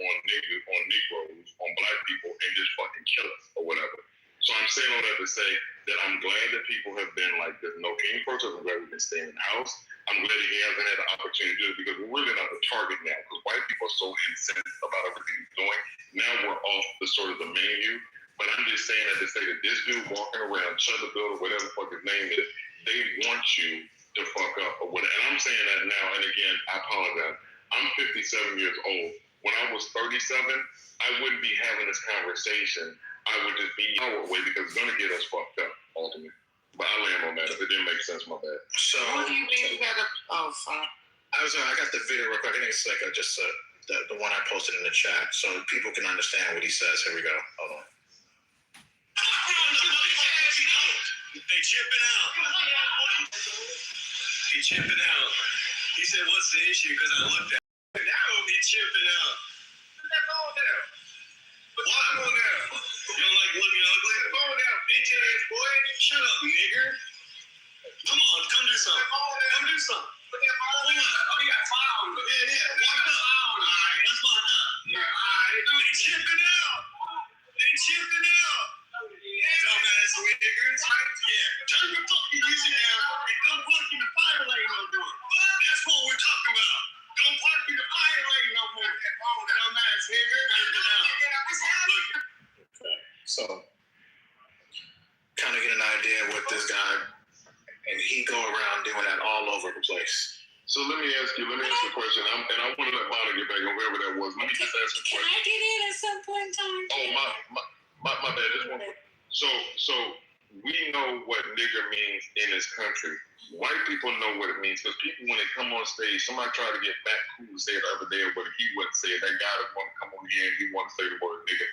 on niggas, on Negroes, on black people, and just fucking kill us or whatever. So I'm saying all that to say that I'm glad that people have been like, there's no king protest. I'm glad we've been staying in the house. I'm glad he hasn't had the opportunity to do it because we're really not the target now because white people are so incensed about everything he's doing. Now we're off the sort of the menu. But I'm just saying that to say that this dude walking around, Chutterbill or whatever the fuck his name is, they want you to fuck up or whatever. And I'm saying that now, and again, I apologize. I'm 57 years old. When I was 37, I wouldn't be having this conversation. I would just be our way because it's going to get us fucked up, ultimately. But I land on that. If it didn't make sense, my bad. So, what do you mean you got a... Oh, sorry. I got the video real quick. I think it's like the one I posted in the chat so people can understand what he says. Here we go. Hold on. They chipping out. He chipping out. He said, what's the issue? Because I looked at it. Now he chipping out. Put that phone down. Put that phone down. You don't like looking ugly? Put the phone down, bitch ass boy. Shut up, nigger. Come on, come do something. Come do something. Put that phone down. Oh, you got found. Yeah. Lock up. All right, let's lock up. Yeah, all right. They chipping out. They chipping out. Dumbass niggers. Yeah, turn your fucking music down and don't park in the fire lane no more. That's what we're talking about. Don't park in the fire lane no more. Dumbass nigger. Okay, so kind of get an idea what this guy, and he go around doing that all over the place. So let me ask you a question. And I want to let Bonnie get back on wherever that was. Let me just ask a question. Can I get in at some point in time? Oh, my bad. Just one. So we know what nigger means in this country. White people know what it means because people, when they come on stage, somebody tried to get back cool to say it the other day, but he wouldn't say it. That guy that want to come on here and he want to say the word nigger.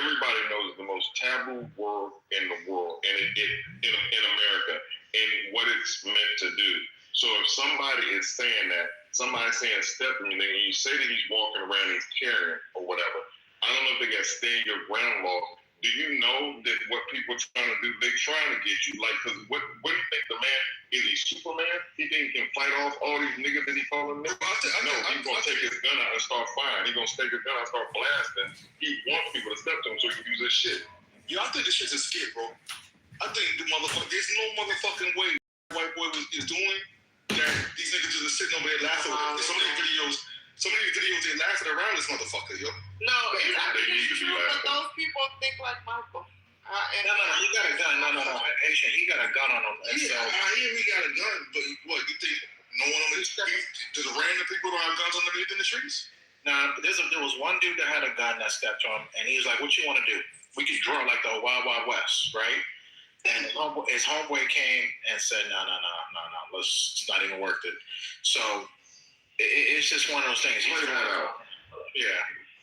Everybody knows the most taboo word in the world, and in America, and what it's meant to do. So if somebody is saying that, somebody's saying step to me, then you say that he's walking around, he's carrying or whatever. I don't know if they got stand your ground laws. Do you know that what people are trying to do? They're trying to get you. Like, because what do you think the man, is he Superman? He think he can fight off all these niggas that he calling niggas? No, he's going to take his gun out and start firing. He's going to take his gun out and start blasting. He wants people to step to him so he can use his shit. Yo, I think this shit's a skit, bro. I think there's no motherfucking way white boy is doing that these niggas just sitting over there laughing with it. Some of these videos, they laughing around this motherfucker, yo. No, it's true, but those people think like Michael. No, he got a gun. No. Asian, he got a gun on him. Yeah, I hear he got a gun, but what, you think no one on the street, just random people don't have guns underneath in the streets? Nah, there was one dude that had a gun that stepped on him, and he was like, what you want to do? We could draw like the Wild Wild West, right? And his homeboy came and said, no, it's not even worth it. So it's just one of those things. Play that out. Yeah.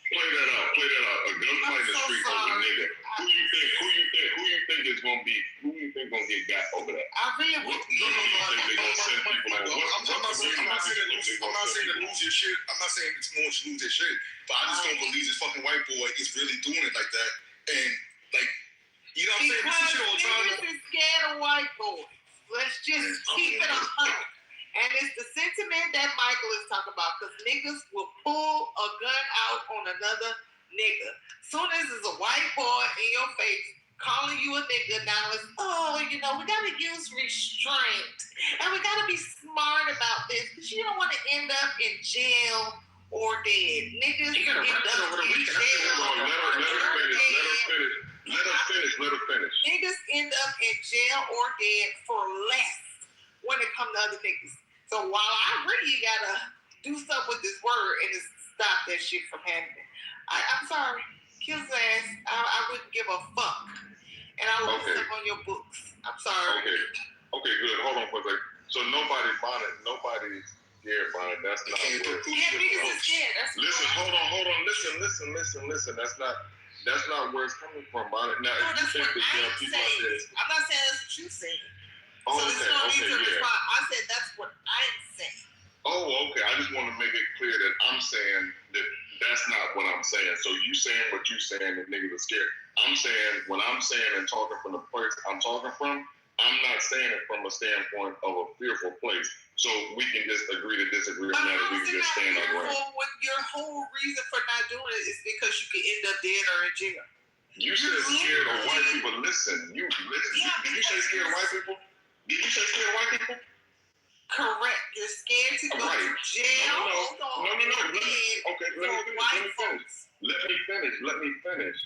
Play that out. A gunfight in the street over a nigga. Who you think is gonna be? Who you think gonna get got over that? I really would. No. They're gonna send people like I'm not saying to lose your shit. I'm not saying it's going to lose their shit. But I just don't believe this fucking white boy is really doing it like that. And like, you know what I'm saying? Because niggas is scared of white boys. Let's just keep it 100. And it's the sentiment that Michael is talking about, because niggas will pull a gun out on another nigga. Soon as it's a white boy in your face calling you a nigga, now it's, we gotta use restraint. And we gotta be smart about this, because you don't want to end up in jail or dead. Niggas end up in jail Let her finish. Niggas end up in jail or dead for less when it comes to other niggas. So while I agree you gotta do something with this word and just stop that shit from happening, I'm sorry, kill his ass. I wouldn't give a fuck, and I would step on your books. I'm sorry. Okay, good. Hold on for a second. So nobody's scared, Bonnet. That's not where. Yeah, niggas is scared. Listen, hold on. Listen. That's not where it's coming from, Bonnet. Now, if you think that there are people out there, I'm not saying that's what you said. Oh, so there's no need to respond. I said that's what I'm saying. Oh, okay. I just want to make it clear that I'm saying that that's not what I'm saying. So you saying what you saying that niggas are scared. I'm saying what I'm saying and talking from the place I'm talking from, I'm not saying it from a standpoint of a fearful place. So we can just agree to disagree on that, and we can just stand our ground. Your whole reason for not doing it is because you could end up dead or in jail. You said scared of white people. Listen, you listen. Yeah, did you say scared of white people? Did you say scared of white people? Correct. You're scared to go to jail. No. Let me finish.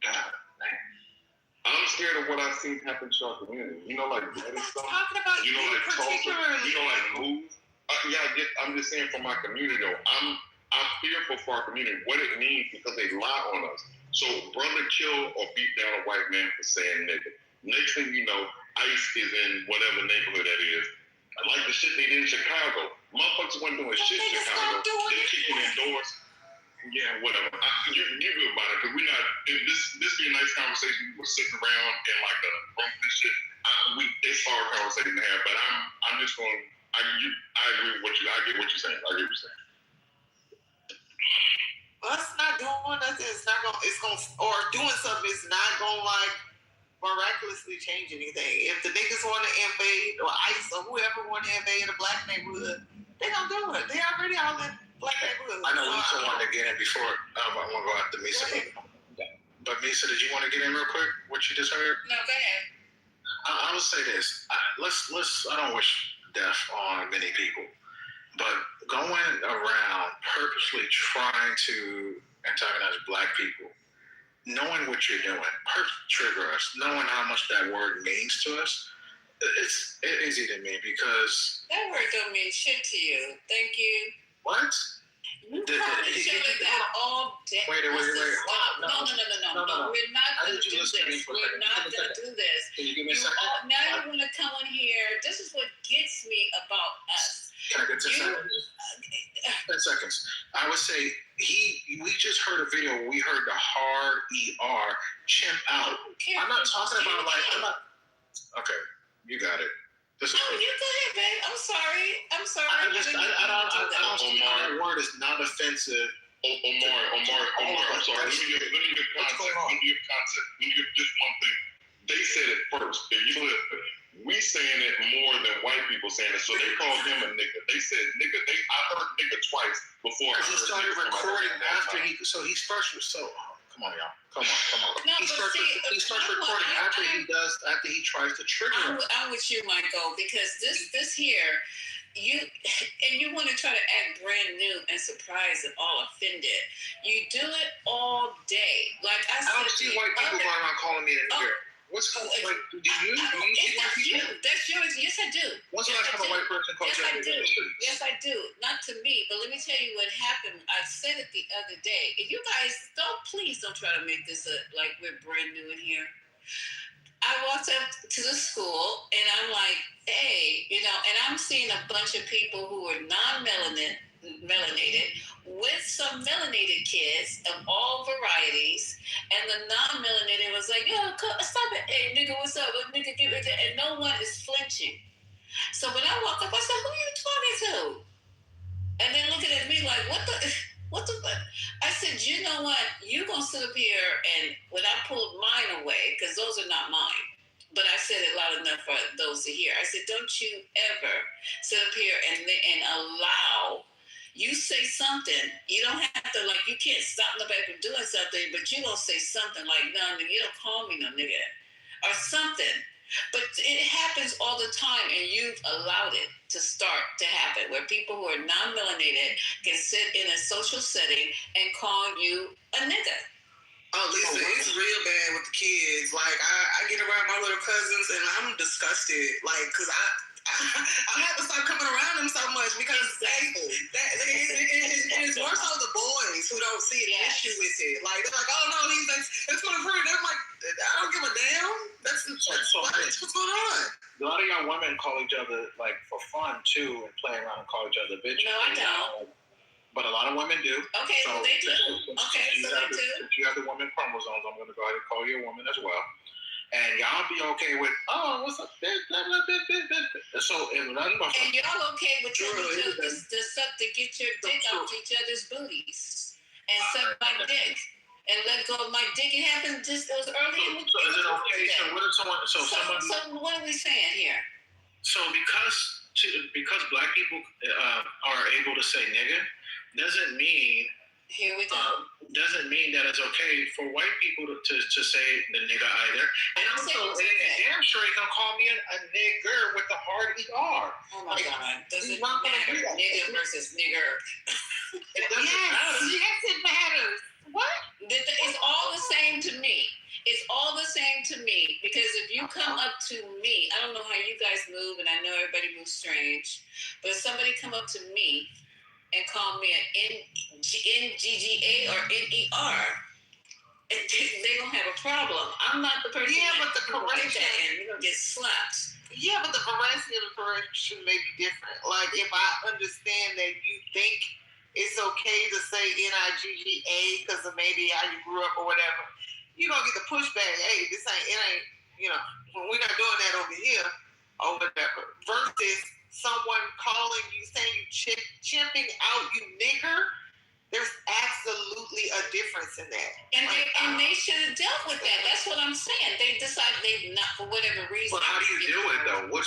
God, man. I'm scared of what I've seen happen to our community. You know, like bloody stuff. Talking about you know, like particularly. Tulsa. You know, like move. I'm just saying for my community though. I'm fearful for our community. What it means because they lie on us. So brother kill or beat down a white man for saying nigga. Next thing you know, ICE is in whatever neighborhood that is. Like the shit they did in Chicago. Motherfuckers weren't doing shit in Chicago. They kicking in doors. Yeah, whatever. You good about it, because we're not. This be a nice conversation. We're sitting around in like a drunk and shit. It's hard conversation to have, but I'm just going. I agree with what you. I get what you're saying. I get what you're saying. Us not doing nothing is not going. It's going, or doing something is not going like miraculously change anything. If the niggas want to invade or ICE or whoever want to invade a black neighborhood, they gonna do it. They already all in black neighborhoods. I know Lisa wanted to get in before. I want to go after Misa. But Misa, did you want to get in real quick? What you just heard? No, go ahead. I will say this. Let's. I don't wish death on many people, but going around purposely trying to antagonize black people, knowing what you're doing, trigger us, knowing how much that word means to us, it's easy to me because that word don't mean shit to you. Thank you. What? You probably should have that all day. Wait. No. We're not going to do this. We're not going to do this. Can you give me a second? Now you want to come on here. This is what gets me about us. Can I get 10 seconds? 10 seconds. I would say we just heard a video. We heard the hard ER chimp out. I'm not talking about okay, you got it. You go ahead, babe. I'm sorry. I don't see how that word is not offensive. Omar, I'm sorry. Let me give context. Let me give just one thing. They said it first. We saying it more than white people saying it, so they called him a nigga. They said nigga. I heard nigga twice before. Because he started recording after he starts. Come on, y'all. Come on. No, he starts recording after he tries to trigger. I'm with you, Michael, because this here, you want to try to act brand new and surprised and all offended. You do it all day. Like I said, don't see white people going around calling me a nigger. What's going on? Do you see white people? That's yours. Yes, I do. When's the last time a white person called you a nigger? Yes, I do. Not to me, but let me tell you what happened. I said it the other day. If you guys please don't try to make this like we're brand new in here. I walked up to the school and I'm like, hey, and I'm seeing a bunch of people who are melanated with some melanated kids of all varieties, and the non-melanated was like, yo, stop it, hey nigga, what's up, nigga, give it, and no one is flinching. So when I walk up, I said, who are you talking to? And they're looking at me like, what the I said, you know what, you gonna sit up here, and when I pulled mine away, because those are not mine, but I said it loud enough for those to hear. I said, don't you ever sit up here and allow, you say something, you don't have to, like, you can't stop nobody from doing something, but you don't say something like, no, you don't call me no nigga, or something. But it happens all the time, and you've allowed it to start to happen, where people who are non-melanated can sit in a social setting and call you a nigga. Oh, Lisa, it's real bad with the kids. Like, I get around my little cousins, and I'm disgusted. Like, because I have to stop coming around them so much because it's more so the boys who don't see an issue with it. Like, they're like, oh no, that's my friend. I'm like, I don't give a damn. That's what's going on. A lot of young women call each other like for fun too, and play around and call each other bitches. No, I don't. But a lot of women do. Okay, so they do. Okay, so they do. If you have the woman chromosomes, I'm going to go ahead and call you a woman as well. And y'all be okay with, oh, what's up, bitch, blah, blah, bitch, bitch, bitch. So, and y'all okay with the stuff to get your dick out each other's booties and suck my dick. and let go of my dick. It happened it was early in the So is it okay? So what if someone? So what are we saying here? So because black people are able to say nigga, doesn't mean here we go. Doesn't mean that it's okay for white people to say the nigga either. And also, damn sure he gonna call me a nigger with the hard ER. Oh my God! Doesn't matter. Nigga versus nigger. It doesn't matter. Yes, it matters. What? It's all the same to me. It's all the same to me because if you come up to me, I don't know how you guys move, and I know everybody moves strange, but if somebody come up to me and call me an NGGA or NER, they're gonna have a problem. I'm not the person. Yeah, but the correction, you're gonna get slapped. Yeah, but the veracity of the correction may be different. Like if I understand that you think it's okay to say NIGGA because of maybe how you grew up or whatever, you're gonna get the pushback. Hey, it ain't, we're not doing that over here or whatever. Versus someone calling you, saying you chimping out, you nigger. There's absolutely a difference in that. And they should have dealt with that. That's what I'm saying. They decided they not for whatever reason. But how do you do it though? What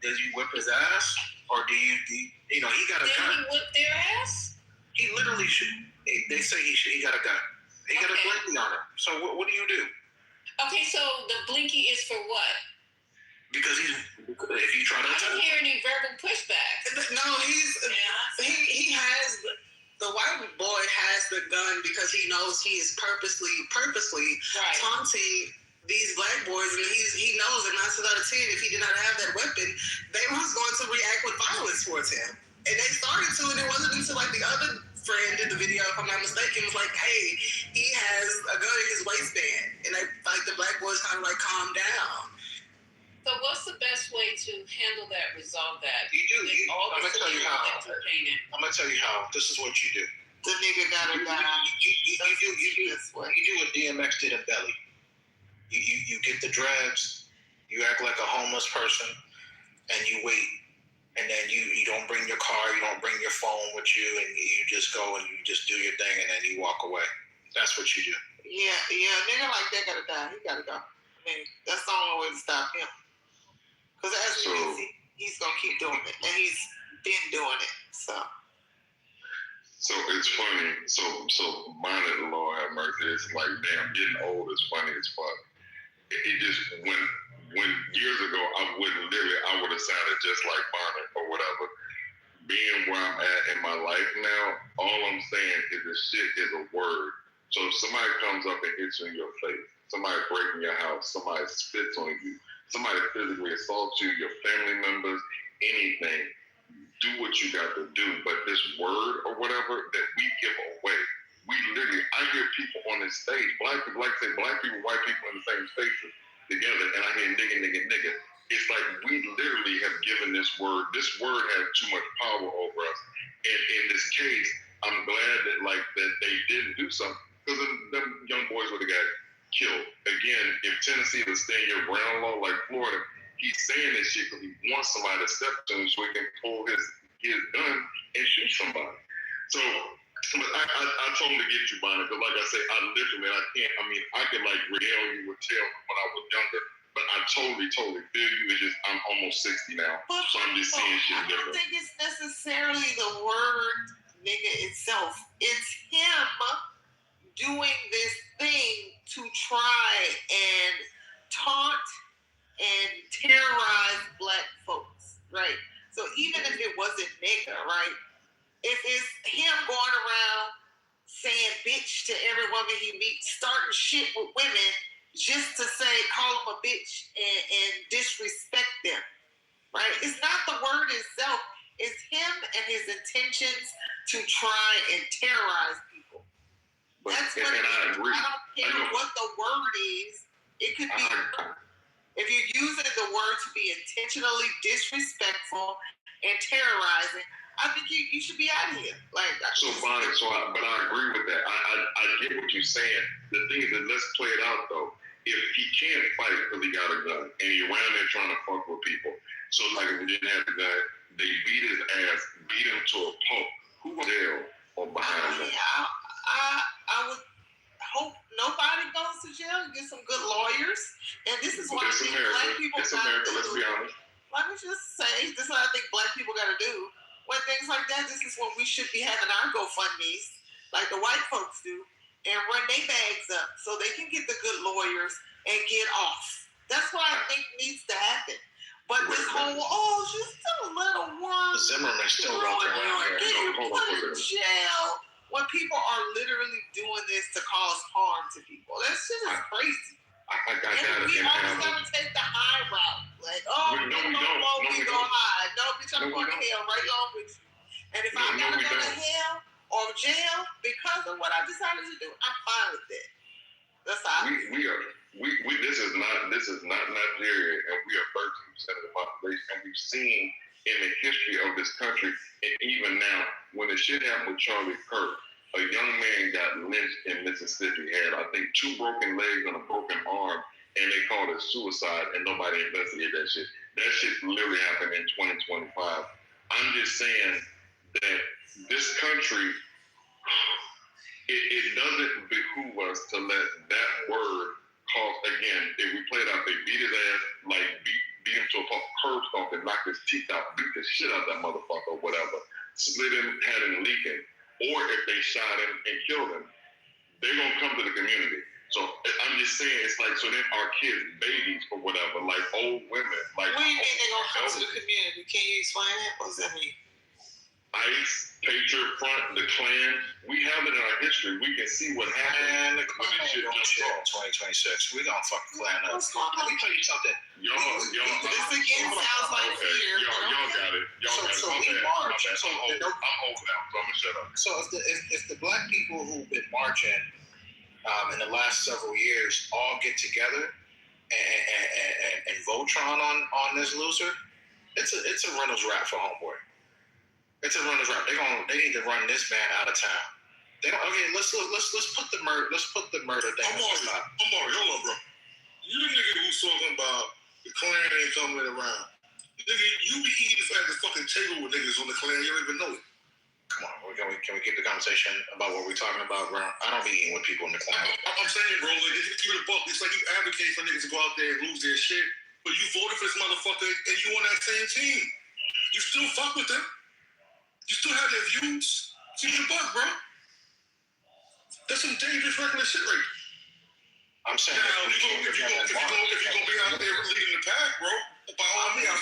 does you whip his ass, or do you he got a gun? Did he whip their ass? He literally should. They say he got a gun. He got a blinky on him. So what do you do? Okay, so the blinky is for what? Because if you try to, I don't hear any verbal pushback. No, he has. The white boy has the gun because he knows he is purposely taunting these black boys, and he knows that 9 out of 10, if he did not have that weapon, they was going to react with violence towards him. And they started to, and it wasn't until like the other friend did the video, if I'm not mistaken, was like, hey, he has a gun in his waistband. And the black boys kind of like calmed down. So what's the best way to handle that, resolve that? I'm going to tell you how. I'm going to tell you how. This is what you do. The nigga got a gun. You do what DMX did in Belly. You get the dreads, you act like a homeless person, and you wait. And then you don't bring your car, you don't bring your phone with you, and you just go and you just do your thing, and then you walk away. That's what you do. Yeah, a nigga like that gotta die. He gotta go. I mean, that's the only way to stop him. Because as we can see, he's gonna keep doing it, and he's been doing it. So it's funny. So mine at the Lord have mercy. It's like, damn, getting old is funny as fuck. It just when years ago I would have sounded just like Bonnet or whatever. Being where I'm at in my life now, all I'm saying is this shit is a word. So if somebody comes up and hits you in your face, somebody breaking your house, somebody spits on you, somebody physically assaults you, your family members, anything, do what you got to do. But this word or whatever that we give away, I hear people on this stage, black people, white people in the same spaces together, and I hear nigga. It's like we literally have given this word has too much power over us. And in this case, I'm glad that they didn't do something, because them young boys would have got killed. Again, if Tennessee was staying your ground law like Florida, he's saying this shit because he wants somebody to step to him so he can pull his gun and shoot somebody. So, but I told him to get you, Bonnie, because like I say, I can like regale you with tales when I was younger, but I totally feel you. It's just, I'm almost 60 now, so I'm just seeing shit different. I don't think it's necessarily the word nigga itself. It's him doing this thing to try and taunt and terrorize black folks, right? So even if it wasn't nigga, right? If it's him going around saying bitch to every woman he meets, starting shit with women just to say, call them a bitch and disrespect them, right? It's not the word itself. It's him and his intentions to try and terrorize people. That's what it is. I don't care what the word is. It could be, if you're using the word to be intentionally disrespectful and terrorizing, I think you should be out of here. Bonnie, but I agree with that. I get what you're saying. The thing is that let's play it out though. If he can't fight because he got a gun and he's around there trying to fuck with people, so like if he didn't have the gun, they beat his ass, beat him to a pulp. Who was there or behind him? I would get some good lawyers, and this is why I It's think America. black people It's got America. to Let's do. be honest. Let me just say, this is what I think black people got to do. When things like that, this is when we should be having our GoFundMes, like the white folks do, and run their bags up so they can get the good lawyers and get off. That's what I think needs to happen. But this whole, she's still a little one. Zimmerman's still walking around here. Get you put in jail when people are literally doing this to cause harm to people. That shit is crazy. I got it. We always gotta take the high route. Like, we go high. No, bitch, I'm going to hell right along with you. And if I gotta go to hell or jail because of what I decided to do, I'm fine with that. That's how this is not Nigeria, and we are 13% of the population, and we've seen in the history of this country, and even now, when the shit happened with Charlie Kirk, a young man got lynched in Mississippi, had I think 2 broken legs and a broken arm, and they called it suicide, and nobody investigated that shit. That shit literally happened in 2025. I'm just saying that this country, it doesn't behoove us to let that word cause, again, if we play it out, they beat his ass, like beat him to a curb stomp and knock his teeth out, beat the shit out of that motherfucker or whatever, split him, had him leaking, or if they shot him and killed him, they're gonna come to the community. So I'm just saying, it's like, so then our kids, babies or whatever, like old women, like. What do you mean they're gonna come to the community? Can you explain that? What does that mean? ICE, Patriot Front, the Klan, we have it in our history. We can see what happened. And the Klan shit don't shit in 2026. We gonna fucking Klan up. Let me tell you something. This again sounds like fear. Y'all got it. So I'm we march. So old now, so I'm gonna shut up. So if the black people who've been marching in the last several years all get together and Voltron on this loser, it's a Reynolds rap for homeboy. It's a runner's rap. They need to run this man out of town. They don't. Okay, let's put the murder. Let's put the murder thing. I'm Maury. Hold on, bro. You the nigga who's talking about the Klan ain't coming around. Nigga, you be eating at the fucking table with niggas on the Klan. You don't even know it. Come on, can we keep the conversation about what we're talking about, bro? I don't be eating with people in the Klan. I'm saying, bro, like, if you keep it a buck, it's like you advocate for niggas to go out there and lose their shit, but you voted for this motherfucker and you on that same team. You still fuck with them. You still have their views. Keep it a buck, bro. That's some dangerous, reckless shit right there. I'm saying now, if you're gonna be out there leading the pack, bro, by all means.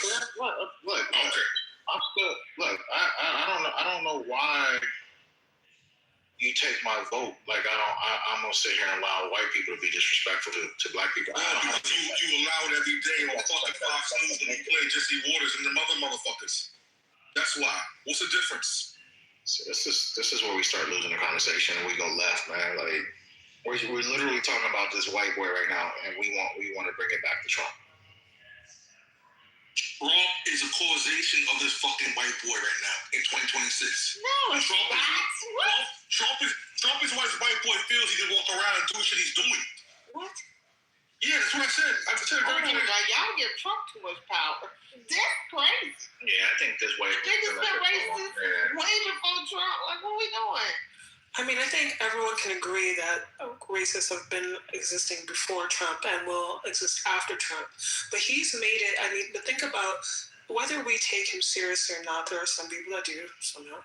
Look. Okay. I'm still I don't know why you take my vote. Like I'm gonna sit here and allow white people to be disrespectful to black people. You allow it every day on fucking Fox News when you play Jesse Waters and them other motherfuckers. That's why. What's the difference? So this is where we start losing the conversation and we go left, man. Like we're literally talking about this white boy right now, and we want to bring it back to Trump. Trump is a causation of this fucking white boy right now in 2026. No, Trump is why this white boy feels he can walk around and do the shit he's doing. What? Yeah, that's what I said. I said it very clearly. Y'all give Trump too much power. That's crazy. Yeah, I think this white boy. Niggas been racist way before Trump. Like, what we doing? I mean, I think everyone can agree that racists have been existing before Trump and will exist after Trump. But he's made it, but think about whether we take him seriously or not. There are some people that do, some don't.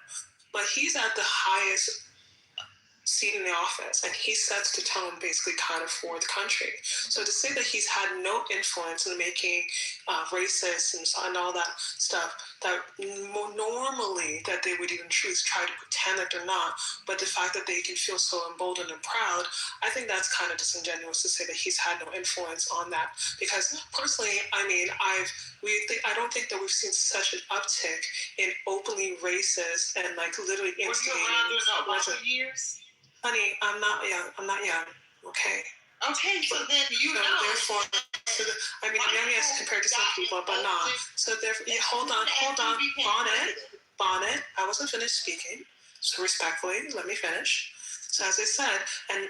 But he's at the highest seat in the office, and he sets the tone basically kind of for the country. So to say that he's had no influence in making racists and all that stuff that normally that they would even choose try to pretend that they're not, but the fact that they can feel so emboldened and proud, I think that's kind of disingenuous to say that he's had no influence on that. Because personally, I mean, I don't think that we've seen such an uptick in openly racist and like literally instigating. Were you around during the years? Honey, I'm not young. Okay. Okay, so then therefore, I mean, I'm young as compared to some people, but not. So therefore, hold on. Bonnet. I wasn't finished speaking. So respectfully, let me finish. So as I said, and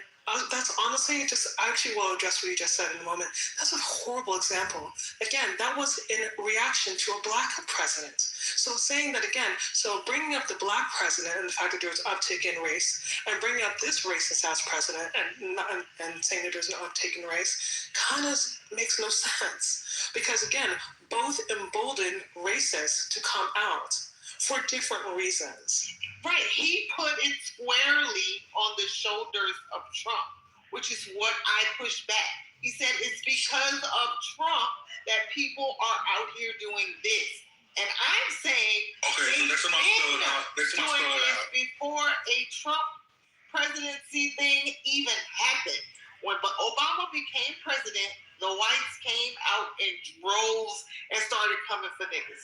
that's honestly just, I actually will address what you just said in a moment. That's a horrible example. Again, that was in reaction to a black president. So saying that again, so bringing up the black president and the fact that there was uptick in race, and bringing up this racist ass president and saying that there's an uptick in race, kind of makes no sense. Because again, both emboldened racists to come out for different reasons. Right. He put it squarely on the shoulders of Trump, which is what I pushed back. He said it's because of Trump that people are out here doing this. And I'm saying Okay, so next time I spell it out. Before a Trump presidency thing even happened. When Obama became president, the whites came out in droves and started coming for niggas.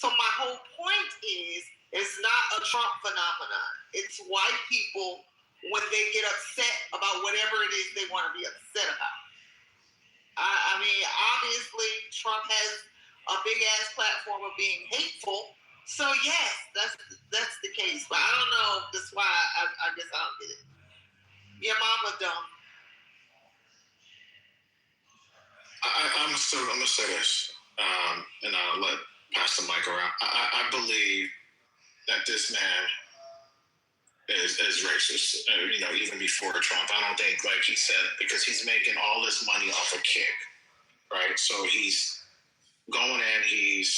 So my whole point is, it's not a Trump phenomenon. It's white people when they get upset about whatever it is they want to be upset about. I mean, obviously, Trump has a big-ass platform of being hateful. So, yes, that's the case. But I don't know. That's why I guess I don't get it. Your mama dumb. I'm going to say this, and I'll let pass the mic around. I believe that this man is racist, even before Trump. I don't think, like he said, because he's making all this money off a kick, right? So he's going in, he's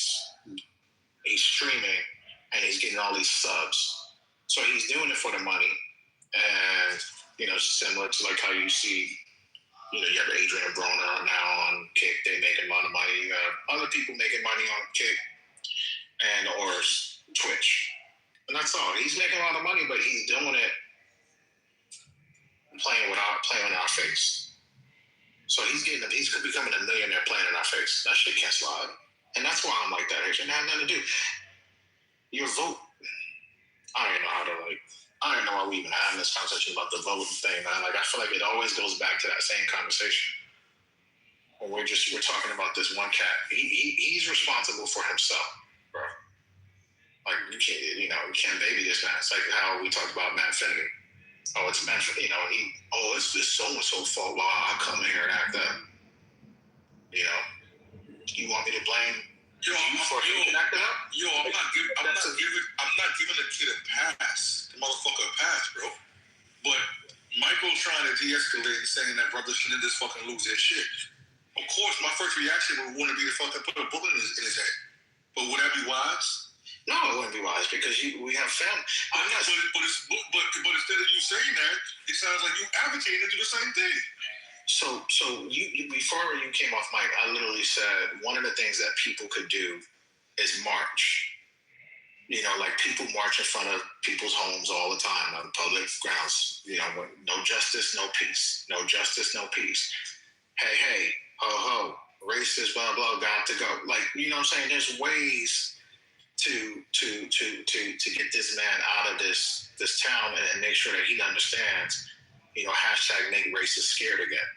streaming, and he's getting all these subs. So he's doing it for the money, and, similar to like how you see, you have Adrian Broner now on Kick, they making a lot of money. You have other people making money on Kick or Twitch. And that's all. He's making a lot of money, but he's doing it playing in our face. So he's becoming a millionaire playing in our face. That shit can't slide. And that's why I'm like that. It had nothing to do. Your vote. I don't know why we even having this conversation about the vote thing, man. Like, I feel like it always goes back to that same conversation. When we're talking about this one cat. He's responsible for himself, bro. Like, you can't baby this man. It's like how we talked about Matt Finnegan. Oh, it's Matt Finnegan. It's this so-and-so fault. Well, I'll come in here and act up. You want me to blame I'm not giving the kid a pass. The motherfucker a pass, bro. But Michael's trying to de-escalate and saying that brothers shouldn't just fucking lose their shit. Of course, my first reaction would want to be to fucking put a bullet in his head. But would that be wise? No, it wouldn't be wise because we have family. But instead of you saying that, it sounds like you advocating to do the same thing. So you before you came off mic, I literally said one of the things that people could do is march. Like people march in front of people's homes all the time on public grounds. No justice, no peace. No justice, no peace. Hey, ho, racist, blah blah, got to go. Like, you know what I'm saying? There's ways to get this man out of this town and make sure that he understands. Hashtag make racists scared again.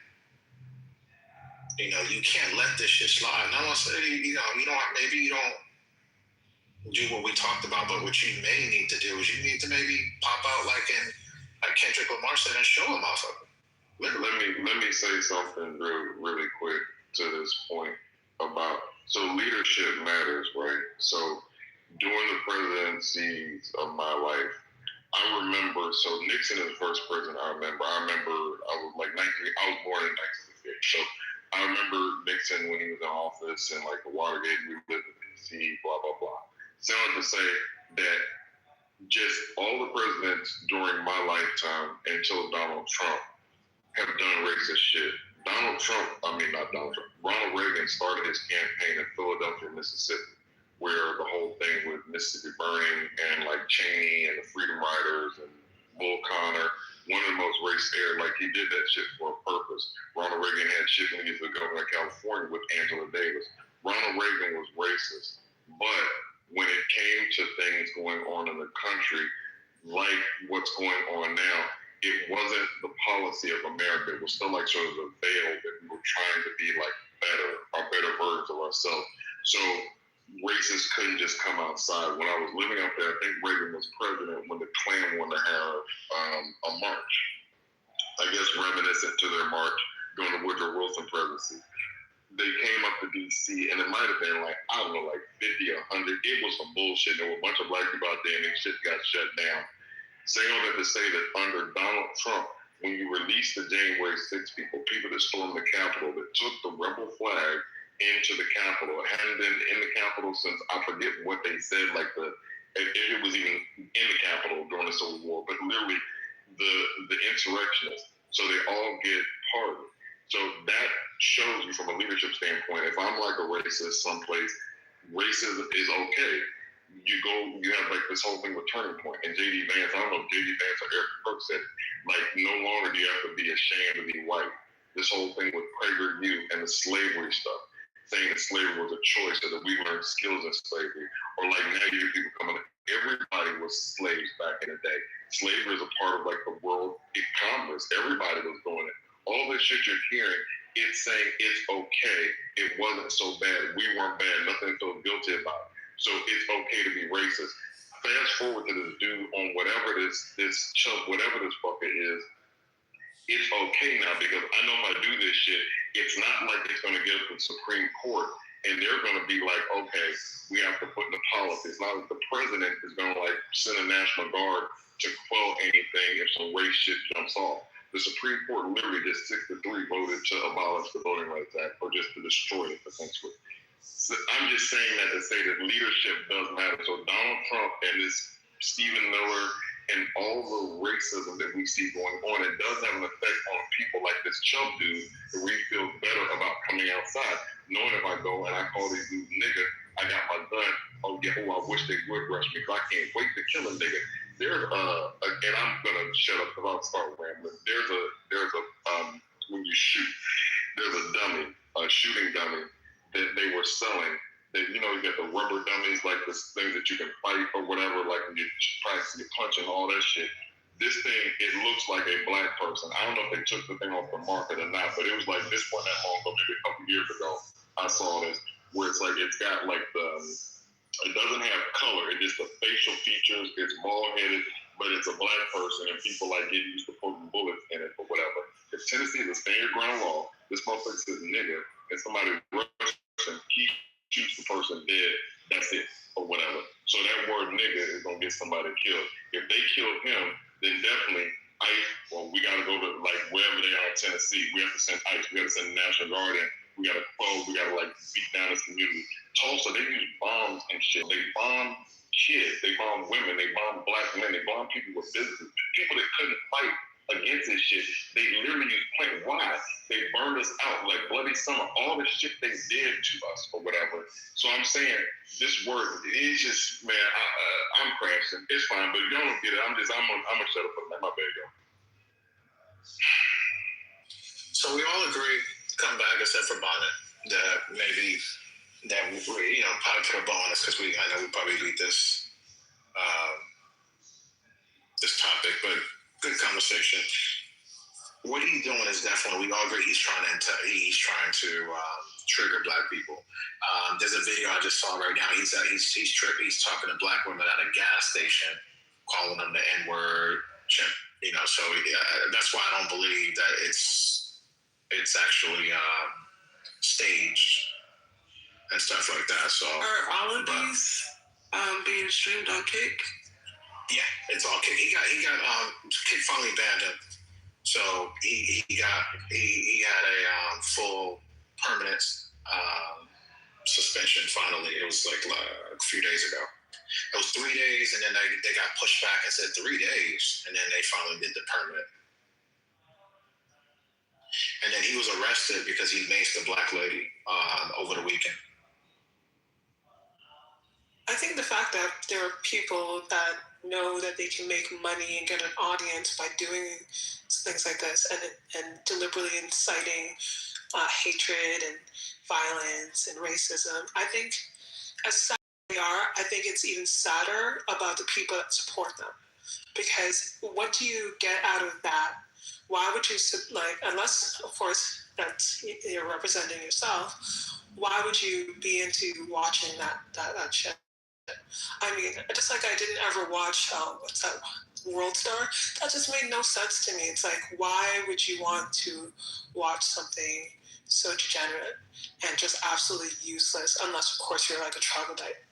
You can't let this shit slide. No one said, maybe you don't do what we talked about, but what you may need to do is you need to maybe pop out like Kendrick Lamar said and show him off of it. Let me say something really quick to this point about, so leadership matters, right? So during the presidencies of my life, I remember, so Nixon is the first president I remember. I was born in 1968. So I remember Nixon when he was in office and like the Watergate, we lived in D.C., blah, blah, blah. Sounded to say that just all the presidents during my lifetime until Donald Trump have done racist shit. Ronald Reagan started his campaign in Philadelphia, Mississippi, where the whole thing with Mississippi burning and like Cheney and the Freedom Riders and Bull Connor, one of the most racist, like he did that shit for a purpose. Ronald Reagan had shit when he was the governor of California with Angela Davis. Ronald Reagan was racist, but when it came to things going on in the country, like what's going on now, it wasn't the policy of America. It was still like sort of a veil that we were trying to be like better versions of ourselves. So racists couldn't just come outside. When I was living up there, I think Reagan was president when the Klan wanted to have a march. I guess reminiscent to their march during the Woodrow Wilson presidency. They came up to D.C. and it might have been like, I don't know, like 50 or 100. It was some bullshit. There were a bunch of black people out there and shit got shut down. Saying all that to say that under Donald Trump, when you released the January 6th people that stormed the Capitol, that took the rebel flag into the Capitol. It hadn't been in the Capitol since, I forget what they said, like if it was even in the Capitol during the Civil War, but literally the insurrectionists. So they all get pardoned. So that shows you from a leadership standpoint, if I'm like a racist someplace, racism is okay. You have like this whole thing with Turning Point and J.D. Vance. I don't know if J.D. Vance or Eric Kirk said, like, no longer do you have to be ashamed to be white. This whole thing with PragerU and the slavery stuff, saying that slavery was a choice so that we learned skills in slavery. Or like now you hear people coming, everybody was slaves back in the day. Slavery is a part of like the world commerce. Everybody was doing it. All this shit you're hearing, it's saying it's okay. It wasn't so bad. We weren't bad. Nothing to feel guilty about. So it's okay to be racist. Fast forward to this dude on whatever this chump, whatever this fucker is, it's okay now because I know if I do this shit, it's not like it's going to get to the Supreme Court and they're going to be like, okay, we have to put in the policy. It's not like the president is going to like send a National Guard to quell anything if some race shit jumps off. The Supreme Court literally just 6-3 voted to abolish the Voting Rights Act or just to destroy it, essentially. So I'm just saying that to say that leadership does matter. So Donald Trump and this Stephen Miller and all the racism that we see going on, it does have an effect on people like this chump dude that we feel better about coming outside. Knowing if I go and I call these dudes nigga, I got my gun, I wish they would rush me because I can't wait to kill a nigga. There's and I'm gonna shut up because I'll start rambling. There's a when you shoot, there's a dummy, a shooting dummy that they were selling. That you got the rubber dummies, like the things that you can fight or whatever, like when you practice your punch and all that shit. This thing, it looks like a black person. I don't know if they took the thing off the market or not, but it was like this one that long ago, maybe a couple years ago. I saw this where it's like it's got like it doesn't have color. It's just the facial features. It's bald-headed, but it's a black person, and people like get used to putting bullets in it or whatever. If Tennessee is a stand your ground law, this motherfucker says nigga, and somebody rushes and he shoots the person dead, that's it, or whatever. So that word nigga is gonna get somebody killed. If they kill him, then definitely ICE. Well, we gotta go to like wherever they are in Tennessee. We have to send ICE. We have to send the National Guard in. We gotta close. We gotta like beat down this community. Tulsa, they use bombs and shit. They bomb kids. They bomb women. They bomb black men. They bomb people with businesses. People that couldn't fight against this shit. They literally use plain. Why? They burned us out like bloody summer. All the shit they did to us or whatever. So I'm saying this word, it's just, man, I'm crashing. It's fine, but y'all don't get it. I'm gonna shut up for that. My bad, y'all. So we all agree, come back except for Bonnet, that maybe that we, probably put a ball on us because I know we probably beat this topic, but good conversation. What he's doing is definitely, we all agree he's trying to trigger black people. There's a video I just saw right now. He's talking to black women at a gas station, calling them the N-word, So that's why I don't believe that it's actually staged and stuff like that. So are all of these being streamed on Kick? Yeah, it's all Kick. He got Kick finally banned him. So he had a full permanent suspension finally. It was like a few days ago. It was 3 days, and then they got pushed back and said 3 days, and then they finally did the permanent. And then he was arrested because he maced a black lady over the weekend. I think the fact that there are people that know that they can make money and get an audience by doing things like this and deliberately inciting hatred and violence and racism. I think as sad as they are, I think it's even sadder about the people that support them. Because what do you get out of that? Why would you, unless, of course, that's you're representing yourself, why would you be into watching that shit? I mean, just like I didn't ever watch, what's that, World Star? That just made no sense to me. It's like, why would you want to watch something so degenerate and just absolutely useless, unless, of course, you're like a troglodyte?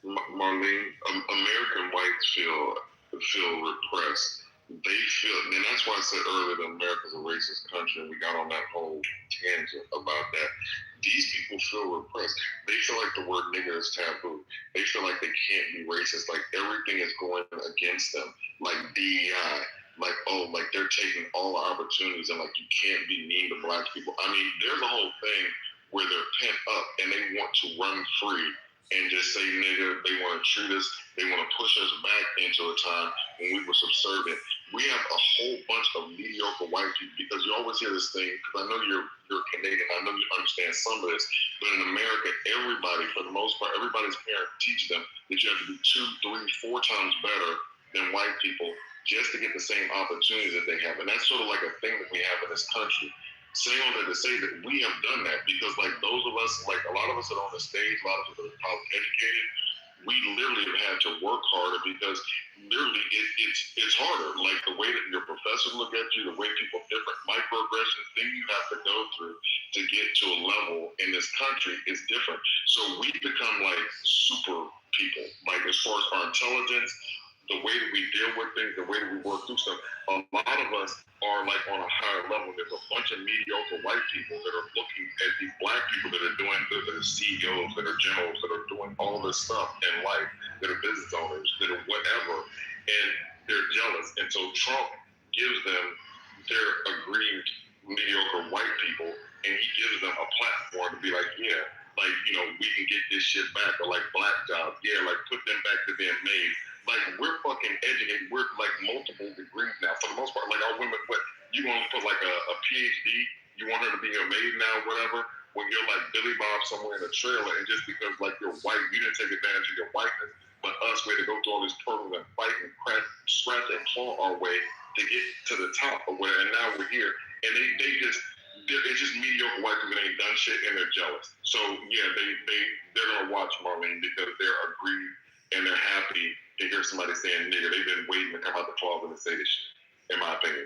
Marlene, American whites feel repressed. They feel, and that's why I said earlier that America's a racist country, and we got on that whole tangent about that. These people feel repressed. They feel like the word nigger is taboo. They feel like they can't be racist. Like everything is going against them. Like DEI. Like, oh, like they're taking all the opportunities, and like you can't be mean to black people. I mean, there's a whole thing where they're pent up and they want to run free and just say nigger. They want to treat us. They want to push us back into a time when we were subservient. We have a whole bunch of mediocre white people, because you always hear this thing, because I know you're Canadian, I know you understand some of this, but in America, everybody, for the most part, everybody's parents teach them that you have to be 2, 3, 4 times better than white people just to get the same opportunities that they have. And that's sort of like a thing that we have in this country. Saying all that to say that we have done that, because like those of us, like a lot of us that are on the stage, a lot of us that are college educated, we literally have had to work harder, because literally it's harder. Like the way that your professors look at you, the way people, different microaggressions, things you have to go through to get to a level in this country is different. So we become like super people, like as far as our intelligence, the way that we deal with things, the way that we work through stuff. A lot of us are like on a higher level. There's a bunch of mediocre white people that are looking at these black people that are doing good, that are CEOs, that are generals, that are doing all this stuff in life, that are business owners, that are whatever, and they're jealous. And so Trump gives them their aggrieved mediocre white people, and he gives them a platform to be like, yeah, like, you know, we can get this shit back, or like black jobs, yeah, like put them back to being made. Like, we're fucking educated. We're like multiple degrees now. For the most part, like our women, what you want to put like a PhD, you want her to be a maid now, whatever, when you're like Billy Bob somewhere in a trailer, and just because like you're white, you didn't take advantage of your whiteness, but us, we had to go through all these programs and fight and scratch and claw our way to get to the top or whatever, and now we're here. And it's just mediocre white people that ain't done shit, and they're jealous. So yeah, they're gonna watch Marlene because they're aggrieved and they're happy to hear somebody saying nigger. They've been waiting to come out the closet and say this shit, in my opinion.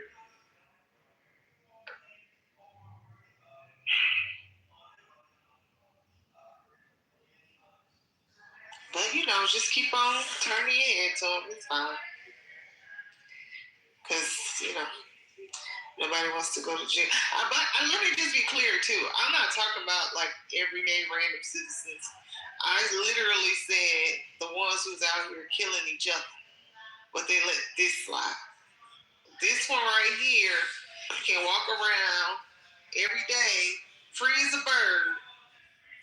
But you know, just keep on turning your head to them. It's fine. Because, you know, nobody wants to go to jail. But let me just be clear, too. I'm not talking about, like, everyday random citizens. I literally said the ones who's out here killing each other. But they let this slide. This one right here can walk around every day, free as a bird,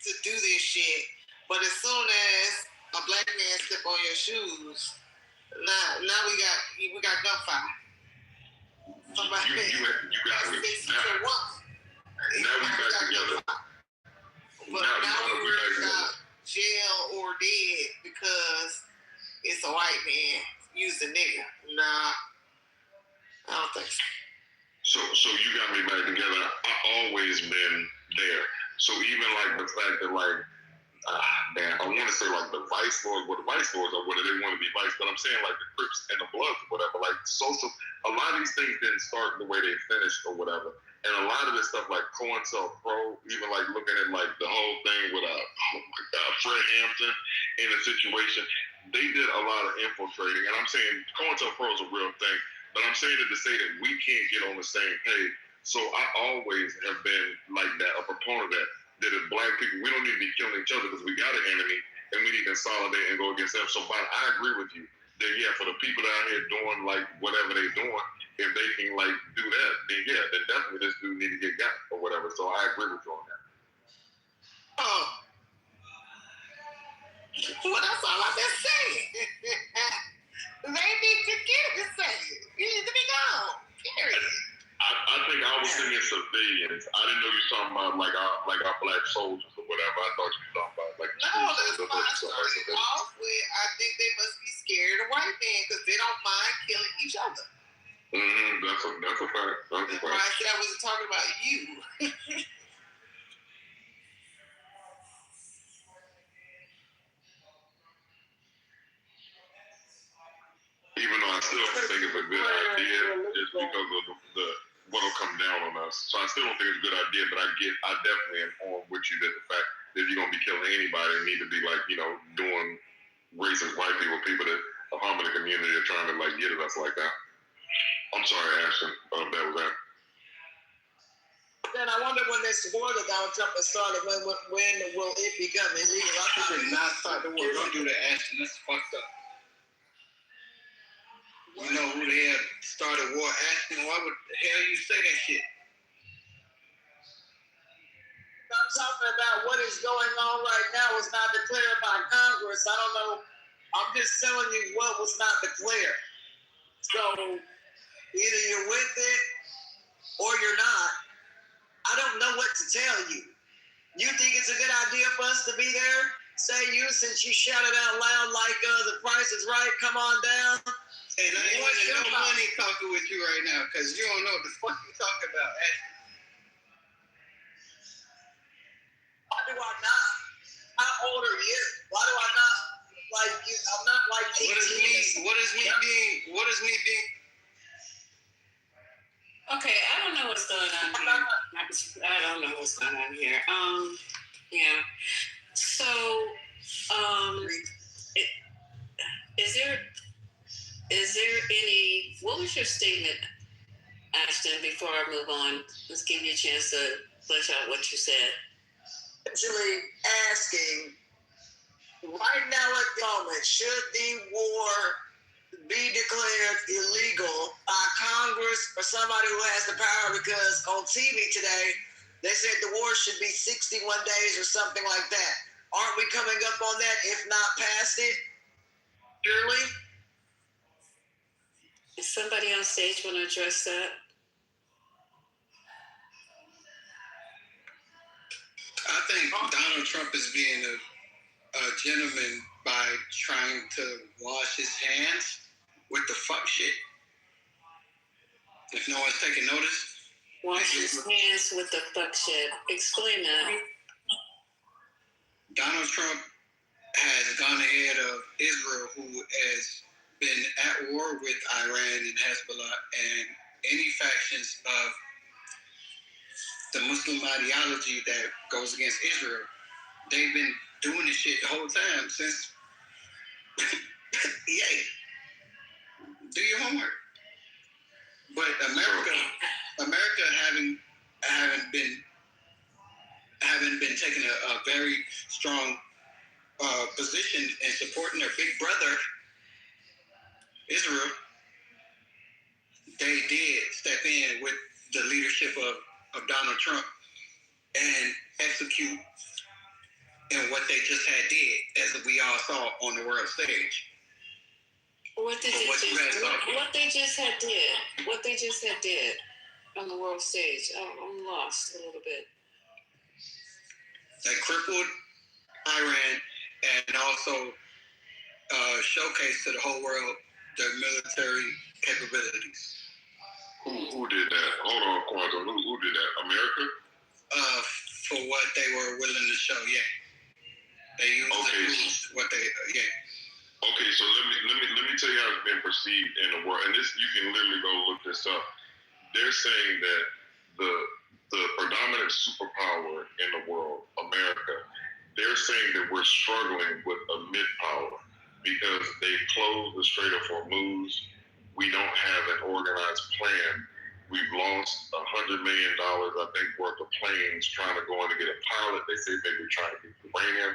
to do this shit. But as soon as a black man step on your shoes, now we got gunfire. Somebody you got me. Now we back together. But now we worried about jail or dead because it's a white man using nigga. Nah, I don't think so. So you got me back together. I've always been there. So even like the fact that like, man, I want to say like the vice lords, or whether they want to be vice, but I'm saying like the Crips and the Bloods or whatever, like social, a lot of these things didn't start the way they finished or whatever. And a lot of this stuff like COINTELPRO, even like looking at like the whole thing with Fred Hampton in a situation, they did a lot of infiltrating. And I'm saying COINTELPRO is a real thing, but I'm saying it to say that we can't get on the same page. So I always have been like that, a proponent of that. That if black people, we don't need to be killing each other because we got an enemy and we need to consolidate and go against them. So, but I agree with you that, yeah, for the people out here doing like whatever they're doing, if they can like do that, then yeah, then definitely this dude need to get got or whatever. So I agree with you on that. Oh. Well, that's all I've been saying. They need to get it saying. You need to be gone. Period. I think I was thinking civilians. I didn't know you were talking about like our black soldiers or whatever. I thought you were talking about like. No, that's why I started off with. I think they must be scared of white men because they don't mind killing each other. That's a fact. That's a fact. Why I said I wasn't talking about you. on us. So I still don't think it's a good idea, but I definitely am on with you that the fact that if you're gonna be killing anybody, it need to be like, you know, doing racist white people that are harming the community are trying to like get at us like that. I'm sorry, Ashton, that was that. Then I wonder when this war that Donald Trump has started, when will it become illegal? I did not start the war. Don't do that, Ashton. That's fucked up. You know who the hell started war, Ashton? Why would the hell you say that shit? I'm talking about what is going on right now was not declared by Congress. I don't know. I'm just telling you what was not declared. So either you're with it or you're not. I don't know what to tell you. You think it's a good idea for us to be there? Say you, since you shouted out loud like the price is right, come on down. And I ain't winning no money talking with you right now because you don't know what the fuck you're talking about, Ashton. Why do I not? How old are you? Why do I not like you? I'm not like 18. What is me being? Okay, I don't know what's going on here. I don't know what's going on here. Yeah. So, is there any? What was your statement, Ashton? Before I move on, let's give you a chance to flesh out what you said. Actually, asking right now at the moment, should the war be declared illegal by Congress or somebody who has the power? Because on TV today, they said the war should be 61 days or something like that. Aren't we coming up on that, if not past it? Surely? Is somebody on stage want to address that? I think Donald Trump is being a gentleman by trying to wash his hands with the fuck shit. If no one's taking notice. Wash his hands with the fuck shit. Explain that. Donald Trump has gone ahead of Israel, who has been at war with Iran and Hezbollah and any factions of the Muslim ideology that goes against Israel. They've been doing this shit the whole time since. Yay. Do your homework. But America having been taking a very strong position in supporting their big brother, Israel, they did step in with the leadership of Donald Trump and execute in what they just had did, as we all saw on the world stage. What they just had did on the world stage. I'm lost a little bit. They crippled Iran and also showcased to the whole world their military capabilities. Who did that? Hold on, Quantum. Who did that? America? For what they were willing to show, yeah. They used what they, yeah. Okay, so let me tell you how it's been perceived in the world, and this you can literally go look this up. They're saying that the predominant superpower in the world, America, they're saying that we're struggling with a mid-power because they closed the Strait of Hormuz. We don't have an organized plan. We've lost $100 million, I think, worth of planes trying to go in to get a pilot. They say maybe trying to get uranium.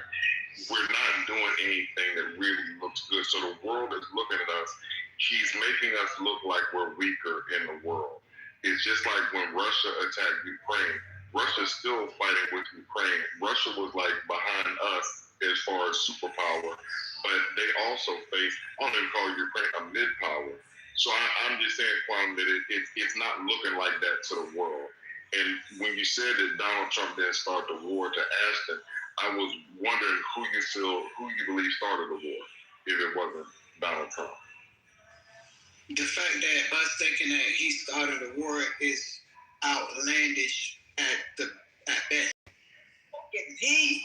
We're not doing anything that really looks good. So the world is looking at us. He's making us look like we're weaker in the world. It's just like when Russia attacked Ukraine. Russia's still fighting with Ukraine. Russia was like behind us as far as superpower, but they also face, I don't even call Ukraine a mid-power. So I'm just saying, Kwame, that it's not looking like that to the world. And when you said that Donald Trump didn't start the war to Ashton, I was wondering who you believe started the war, if it wasn't Donald Trump. The fact that us thinking that he started the war is outlandish at best.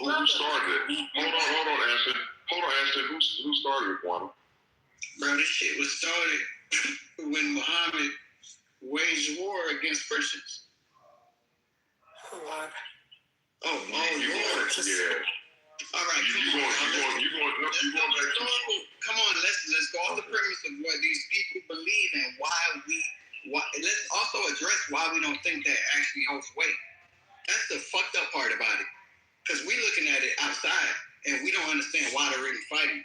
Who started it? Hold on, Ashton. Who started it, Kwame? Bro, this shit was started when Muhammad waged war against Christians. Lord. Oh, Lord. Yeah. All right, You going back to... Come on, let's go off the premise of what these people believe and let's also address why we don't think that actually holds weight. That's the fucked up part about it. Because we're looking at it outside and we don't understand why they're really fighting.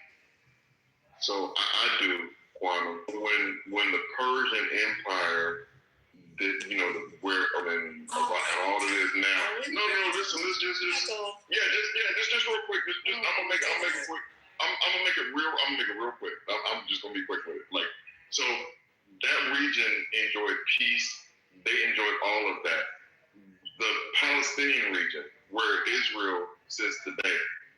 So I do, Quantum. When the Persian Empire did, where and all it is now. No, listen, let's just real quick. I'm gonna make it quick. I'm gonna make it real quick. I'm just gonna be quick with it. Like, so that region enjoyed peace. They enjoyed all of that. The Palestinian region, where Israel sits today,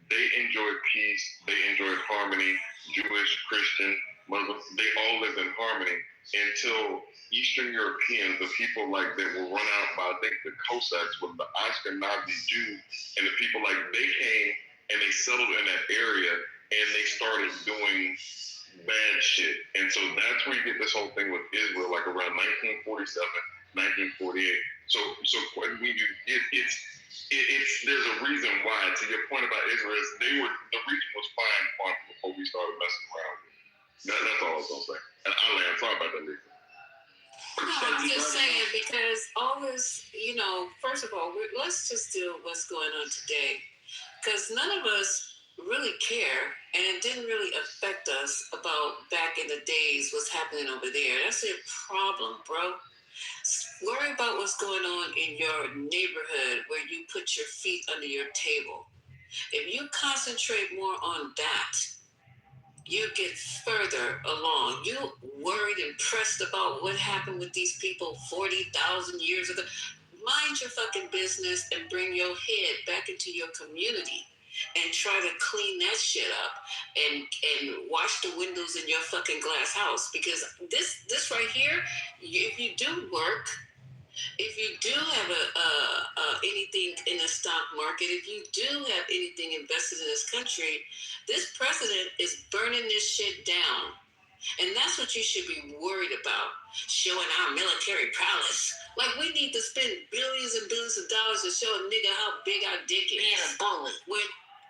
they enjoyed peace. They enjoyed harmony. Jewish, Christian, Muslim, they all lived in harmony until Eastern Europeans, the people like that were run out by, I think, the Cossacks, with the Ashkenazi Jews, and the people like they came and they settled in that area and they started doing bad shit. And so that's where you get this whole thing with Israel, like around 1947, 1948. So when there's a reason why. To your point about Israel, the region was fine before we started messing around. That's all I was gonna say. And I land. Sorry about that, Lisa. No, I'm just saying, because all this, first of all, let's just do what's going on today, because none of us really care, and it didn't really affect us about back in the days what's happening over there. That's your problem, bro. Worry about what's going on in your neighborhood where you put your feet under your table. If you concentrate more on that, you get further along. You worried and pressed about what happened with these people 40,000 years ago. Mind your fucking business and bring your head back into your community and try to clean that shit up and wash the windows in your fucking glass house. Because this right here, if you do work, if you do have anything in the stock market, if you do have anything invested in this country, this president is burning this shit down. And that's what you should be worried about, showing our military prowess. Like, we need to spend billions and billions of dollars to show a nigga how big our dick is. Being a bully.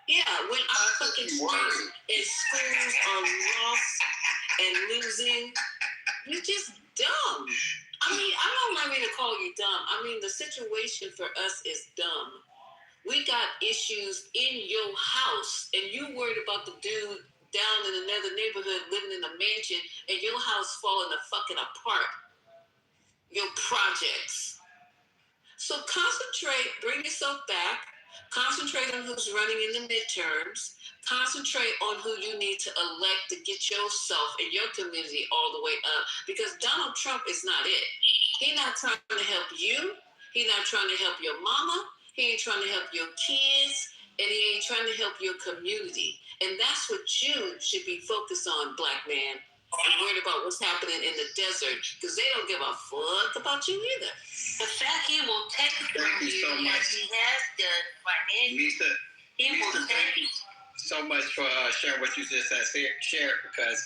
When our fucking students in schools are lost and losing, you're just dumb. I mean, I'm not ready to call you dumb. I mean, the situation for us is dumb. We got issues in your house, and you worried about the dude down in another neighborhood living in a mansion, and your house falling the fucking apart. Your projects. So concentrate, bring yourself back. Concentrate on who's running in the midterms. Concentrate on who you need to elect to get yourself and your community all the way up. Because Donald Trump is not it. He's not trying to help you. He's not trying to help your mama. He ain't trying to help your kids. And he ain't trying to help your community. And that's what you should be focused on, black man. And worried about what's happening in the desert. Because they don't give a fuck about you either. The fact he will take it from you, as he has done financially, Lisa, thank you so much for sharing what you just shared, because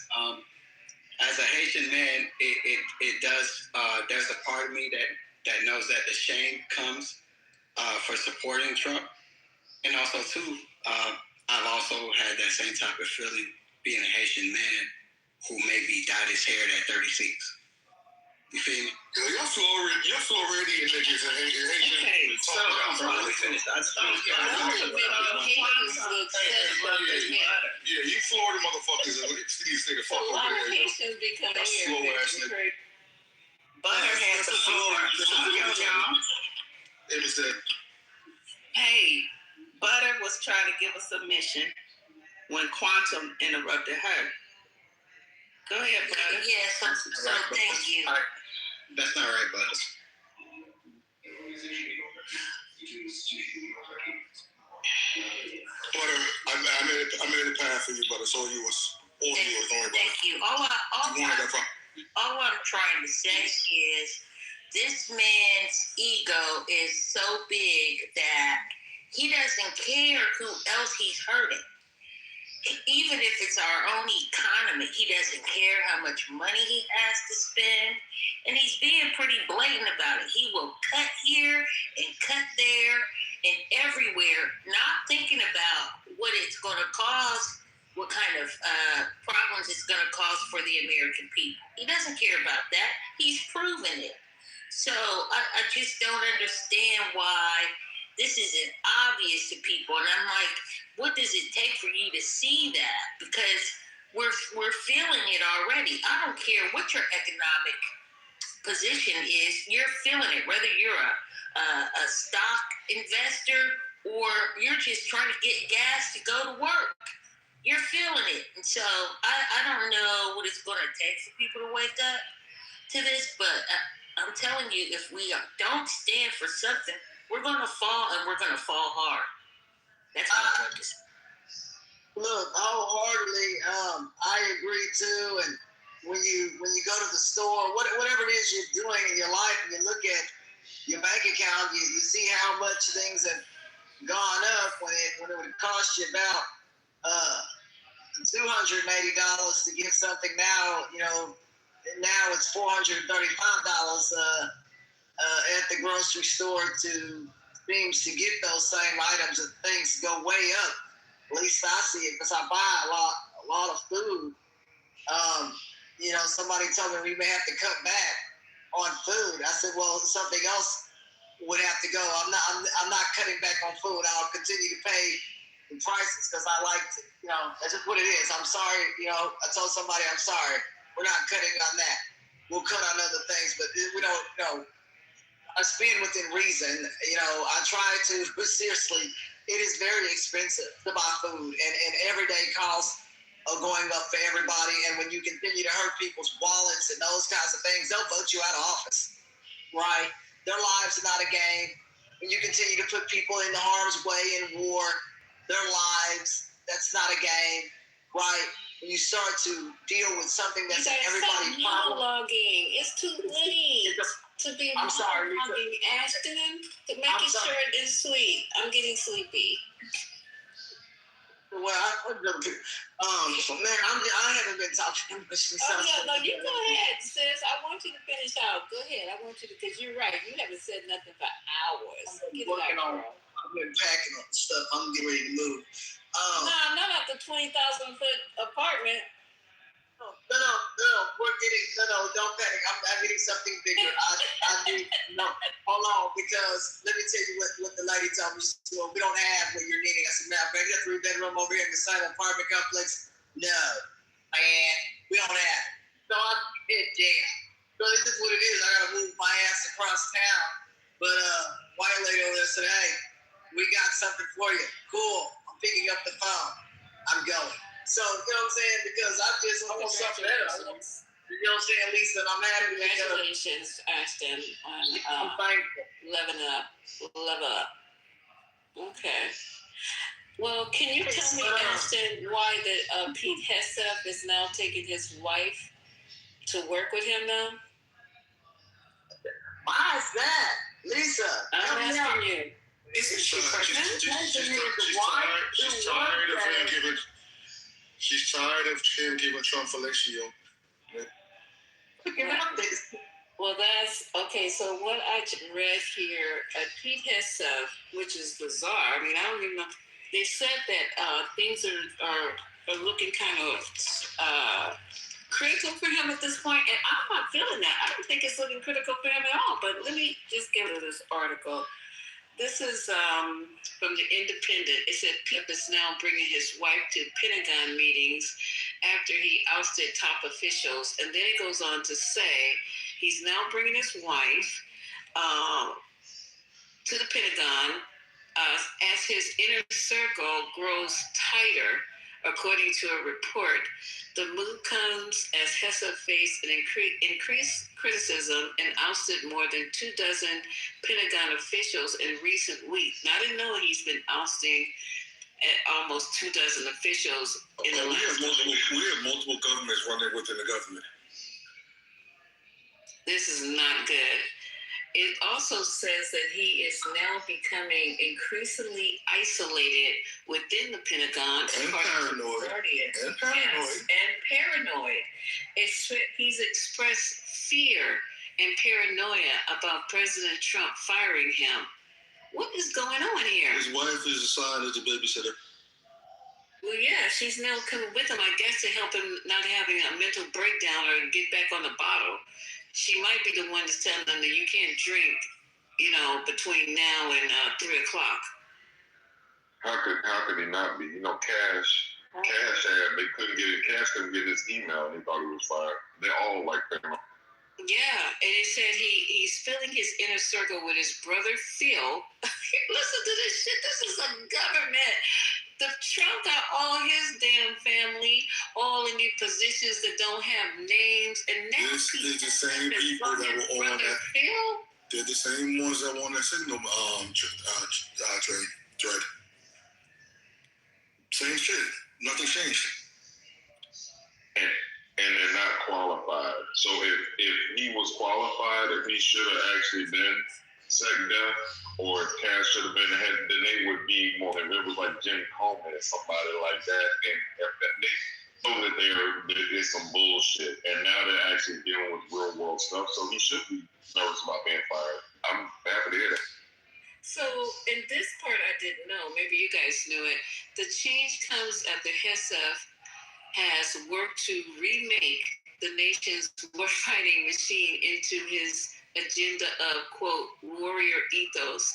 as a Haitian man, it does, there's a part of me that knows that the shame comes for supporting Trump. And also, too, I've also had that same type of feeling being a Haitian man who maybe dyed his hair at 36. You feel me? Y'all Floridian niggas and Haitian. Okay, so let me finish. Yeah, you Florida motherfuckers. These niggas fuck over there. Haitians be coming here. Slow ass nigga. Butter has the floor. It was that. Hey, Butter was trying to give a submission when Quantum interrupted her. Go ahead, Butter. Yes, so thank you. That's not right, Butter. Butter, I made a path for you, Butter. It's all yours. All yours. Don't worry about it. Thank you. All I'm trying to say is this man's ego is so big that he doesn't care who else he's hurting. even if it's our own economy, he doesn't care how much money he has to spend. And he's being pretty blatant about it. He will cut here and cut there and everywhere, not thinking about what it's going to cause, what kind of problems it's going to cause for the American people. He doesn't care about that. He's proven it. So I just don't understand why this isn't obvious to people. And I'm like, what does it take for you to see that? Because we're feeling it already. I don't care what your economic position is, you're feeling it, whether you're a stock investor or you're just trying to get gas to go to work. You're feeling it. And so I don't know what it's going to take for people to wake up to this, but I'm telling you, if we don't stand for something, we're going to fall, and we're going to fall hard. That's all I want to say. Look, wholeheartedly, I agree too. And when you go to the store, whatever it is you're doing in your life, and you look at your bank account, you see how much things have gone up when it would cost you about $280 to get something now. Now it's $435 at the grocery store seems to get those same items, and things go way up. At least I see it because I buy a lot of food. Somebody told me we may have to cut back on food. I said, well, something else would have to go. I'm not cutting back on food. I'll continue to pay the prices because I like to. That's just what it is. I'm sorry. I told somebody I'm sorry. We're not cutting on that. We'll cut on other things, but we don't. I spend within reason. I try to, but seriously, it is very expensive to buy food, and everyday costs are going up for everybody. And when you continue to hurt people's wallets and those kinds of things, they'll vote you out of office, right? Their lives are not a game. When you continue to put people in harm's way in war, their lives, that's not a game, right? When you start to deal with something that's everybody's problem. Monologuing. It's too late to be monologuing, Ashton. To make it short and sweet. I'm getting sleepy. Well, I haven't been talking much. No, you go ahead, sis. I want you to finish out. Go ahead. I want you to, because you're right. You haven't said nothing for hours. I've been packing up stuff. I'm getting ready to move. No, not at the 20,000 foot apartment. No, don't panic. I'm getting something bigger. Hold on, because let me tell you what the lady told me. Well, we don't have what you're needing. I said, man, I got a 3-bedroom over here in the same apartment complex. No, man, we don't have it. So I said, damn. So this is what it is. I got to move my ass across town. But white lady over there said, hey, we got something for you. Cool. I'm picking up the phone. I'm going. So, you know what I'm saying? Because I want something better. You know what I'm saying, Lisa? And I'm happy. Congratulations, Ashton, on level up. Okay. Well, can you tell me, Ashton, why that Pete Hegseth is now taking his wife to work with him now? Why is that, Lisa? I'm asking you. Isn't she pregnant? She's tired of him giving Trump fellatio. Well, that's okay. So what I read here, Pete Hegseth, which is bizarre. I mean, I don't even know. They said that things are looking kind of critical for him at this point, and I'm not feeling that. I don't think it's looking critical for him at all. But let me just get to this article. This is from the Independent. It said Pip is now bringing his wife to Pentagon meetings after he ousted top officials. And then it goes on to say he's now bringing his wife to the Pentagon as his inner circle grows tighter, according to a report. The move comes as Hegseth faced an increased criticism and ousted more than 24 Pentagon officials in recent weeks. Now, I didn't know he's been ousting at almost 24 officials in the last We have multiple governments running within the government. This is not good. it also says that he is now becoming increasingly isolated within the Pentagon. And paranoid. And paranoid. He's expressed fear and paranoia about President Trump firing him. What is going on here? His wife is assigned as a babysitter. Well, yeah, she's now coming with him, I guess, to help him not having a mental breakdown or get back on the bottle. She might be the one that's telling them that you can't drink, between now and 3 o'clock. How could he not be? Cash couldn't get his email, and he thought he was fired. They're all like that. Yeah, and it said he's filling his inner circle with his brother Phil. Listen to this shit. This is a government. The Trump got all his damn family all in these positions that don't have names, and now this is the same people that were on that. Phil? They're the same ones that were on that signal. Dread. Same shit. Nothing changed. And they're not qualified. So if he was qualified, if he should have actually been second down, or if Cash should have been ahead, then they would be more. If it was like Jim Coleman or somebody like that, and they know that there's some bullshit, and now they're actually dealing with real world stuff. So he should be nervous about being fired. I'm happy to hear that. So in this part, I didn't know. Maybe you guys knew it. The change comes after Hesef has worked to remake the nation's warfighting machine into his agenda of, quote, warrior ethos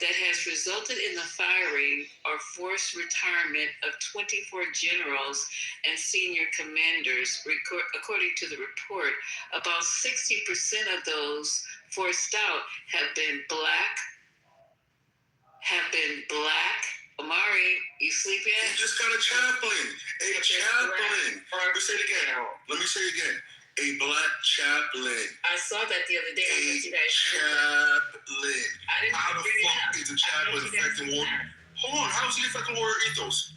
that has resulted in the firing or forced retirement of 24 generals and senior commanders. According to the report, about 60% of those forced out have been black. Amari, you sleep yet? He just got a chaplain. Let me say it again. A black chaplain. I saw that the other day. A chaplain. How the fuck is a chaplain affecting war? Hold on, how is he affecting warrior ethos?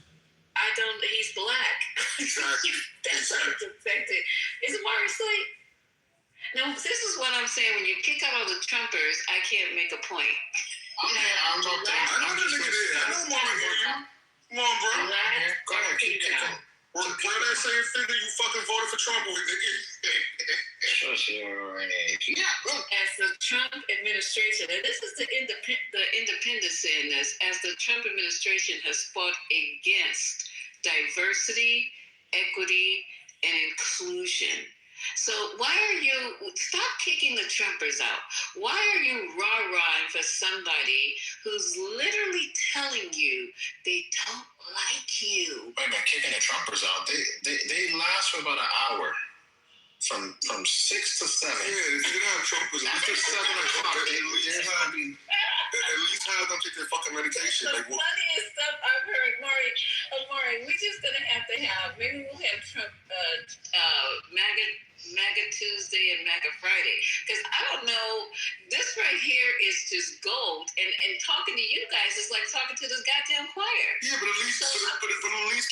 He's black. Exactly. That's how it's affected. Is Amari asleep? No, this is what I'm saying. When you kick out all the Trumpers, I can't make a point. I know the nigga there. I know Mama hear you. Come on, bro. Go ahead, keep it out. Well, that same finger you fucking voted for Trump with, nigga. As the Trump administration, and this is the independent saying this, as the Trump administration has fought against diversity, equity, and inclusion. So why are you, stop kicking the Trumpers out. Why are you rah-rahing for somebody who's literally telling you they don't like you? Wait a minute, kicking the Trumpers out. They last for about an hour. From 6 to 7. Yeah, if you don't have Trumpers, at least 7 o'clock. At least have them take their fucking medication. The funniest stuff I've heard, Maury, we just gonna have to have, maybe we'll have Trump, MAGA Tuesday and MAGA Friday. Because I don't know, this right here is just gold. And talking to you guys is like talking to this goddamn choir. Yeah, but at least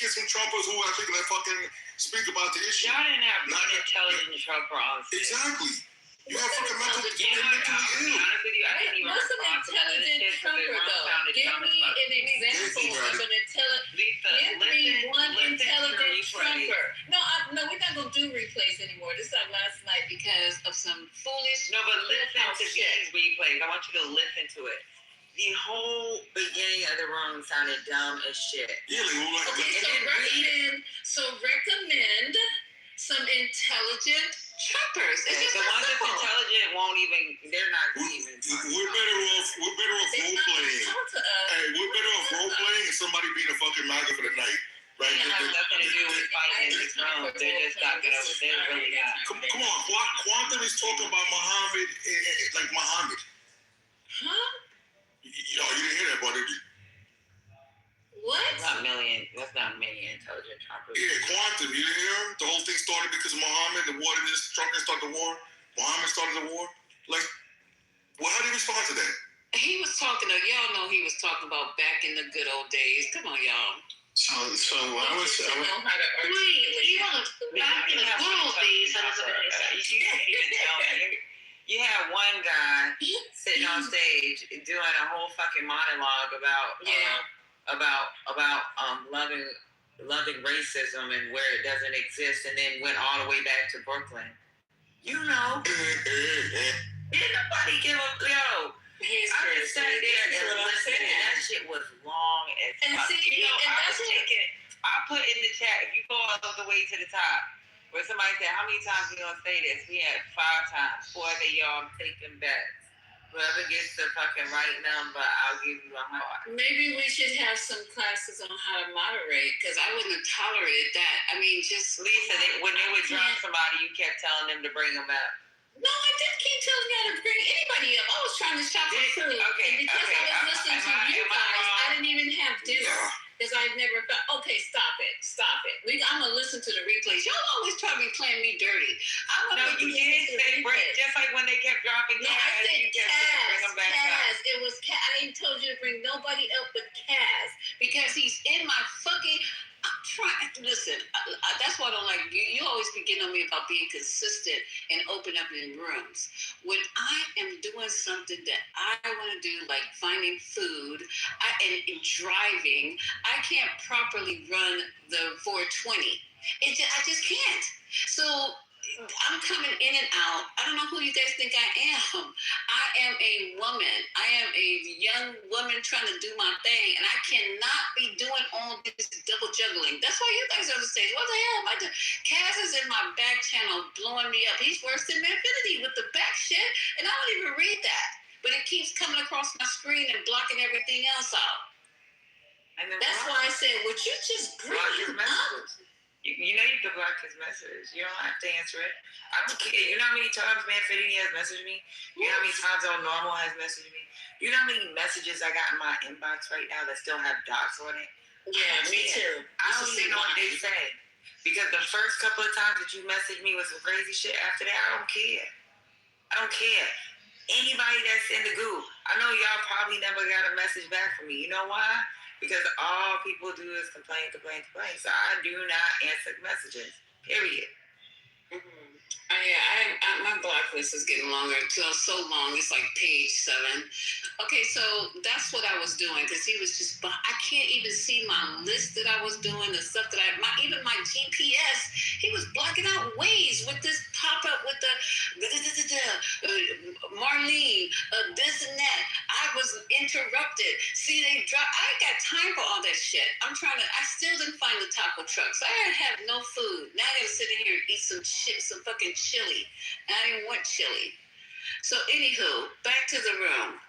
get some Trumpers who actually can fucking speak about the issue. Y'all didn't have one intelligent Trumper on. Exactly. You have fucking mentally ill. I didn't even What's an intelligent Trumper, though? Give me an example of an intelligent. Give me one intelligent Trumper. No, we're not gonna do replays anymore. This is our last night because of some foolish. No, but listen to these replays. I want you to listen to it. The whole beginning of the room sounded dumb as shit. Yeah, okay, so recommend some intelligent Trumpers. The ones that's intelligent won't even. They're not even. We're better off role playing. Hey, we're better off role playing and somebody being a fucking MAGA for the night. Right? It has nothing to do with fighting in this room. They're just not gonna. They're really not. Come on, Quantum is talking about Muhammad like Muhammad. Huh? You didn't hear that part, did you? What? That's not many intelligent Trumpers. Yeah, Quantum, you didn't hear him? The whole thing started because Muhammad, Trump didn't start the war. Muhammad started the war. Like, well, how did he respond to that? He was talking to, y'all know he was talking about back in the good old days. Come on, y'all. So I was know how to articulate. You can't even tell me. You had one guy sitting on stage doing a whole fucking monologue about loving racism and where it doesn't exist, and then went all the way back to Brooklyn. You know, didn't nobody give a yo. I just sat there and listened, and that shit was long as fuck. I put in the chat, if you go all the way to the top, where somebody said, how many times are you gonna say this? We had 5 times. 4 of y'all taking bets. Whoever gets the fucking right number, I'll give you a heart. Maybe we should have some classes on how to moderate, because I wouldn't have tolerated that. I mean, just Lisa, when they would drop somebody, you kept telling them to bring them up. No, I didn't keep telling you how to bring anybody up. I was trying to shop for food. And because I was listening to you guys, I didn't even have dinner. Because I've never felt, okay, stop it. I'm going to listen to the replays. Y'all always try to be playing me dirty. No, you did say break, just like when they kept dropping Kaz. I said Kaz. It was Kaz. I didn't told you to bring nobody up but Kaz. Because he's in my fucking... I'm trying. Listen, that's why I don't like you. You always be getting on me about being consistent and open up in rooms. When I am doing something that I want to do, like finding food and driving, I can't properly run the 420. I just can't. So I'm coming in and out. I don't know who you guys think I am. I am a woman. I am a young woman trying to do my thing, and I cannot be doing all this double juggling. That's why you guys are on the stage. What the hell am I doing? Kaz is in my back channel blowing me up. He's worse than Infinity with the back shit, and I don't even read that. But it keeps coming across my screen and blocking everything else out. And that's why I said, would you just bring him up? You know you can block his message. You don't have to answer it. I don't care. You know how many times Manfredini has messaged me? You know how many times On Normal has messaged me? You know how many messages I got in my inbox right now that still have dots on it? Yeah, me too. I don't even know what they say. Because the first couple of times that you messaged me with some crazy shit, after that, I don't care. I don't care. Anybody that's in the group, I know y'all probably never got a message back from me. You know why? Because all people do is complain. So I do not answer messages. Period. Mm-hmm. My blacklist is getting longer. So long. It's like page 7. Okay, so that's what I was doing, because he was just. I can't even see my list that I was doing, the stuff that even my GPS. He was blocking out Waze with this pop up with the Marlene, this and that. I was interrupted. See, they drop. I ain't got time for all that shit. I still didn't find the taco truck, so I have no food. Now I gotta sit in here and eat some shit, some fucking chili. And I didn't want chili. So anywho, back to the room.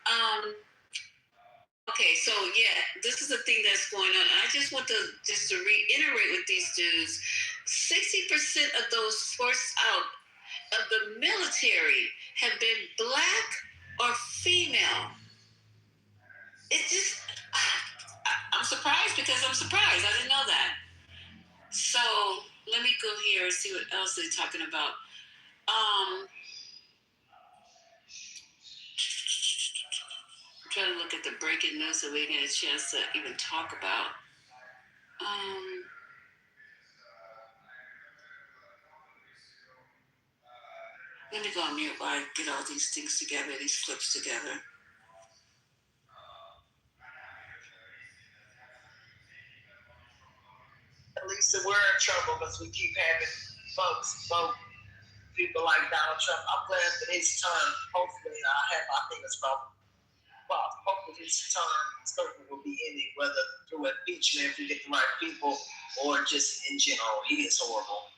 Okay, so yeah, this is the thing that's going on. And I just want to reiterate with these dudes, 60% of those forced out of the military have been black or female. It just, I'm surprised because I'm surprised. I didn't know that. So let me go here and see what else they're talking about. I'm trying to look at the breaking news so we get a chance to even talk about. Let me go on mute while I get all these things together, these clips together. At least we're in trouble because we keep having folks vote people like Donald Trump. I'm glad that his term, hopefully, I have my fingers crossed. Well, hopefully his term certainly will be ending, whether through impeachment if we get the right people or just in general. He is horrible.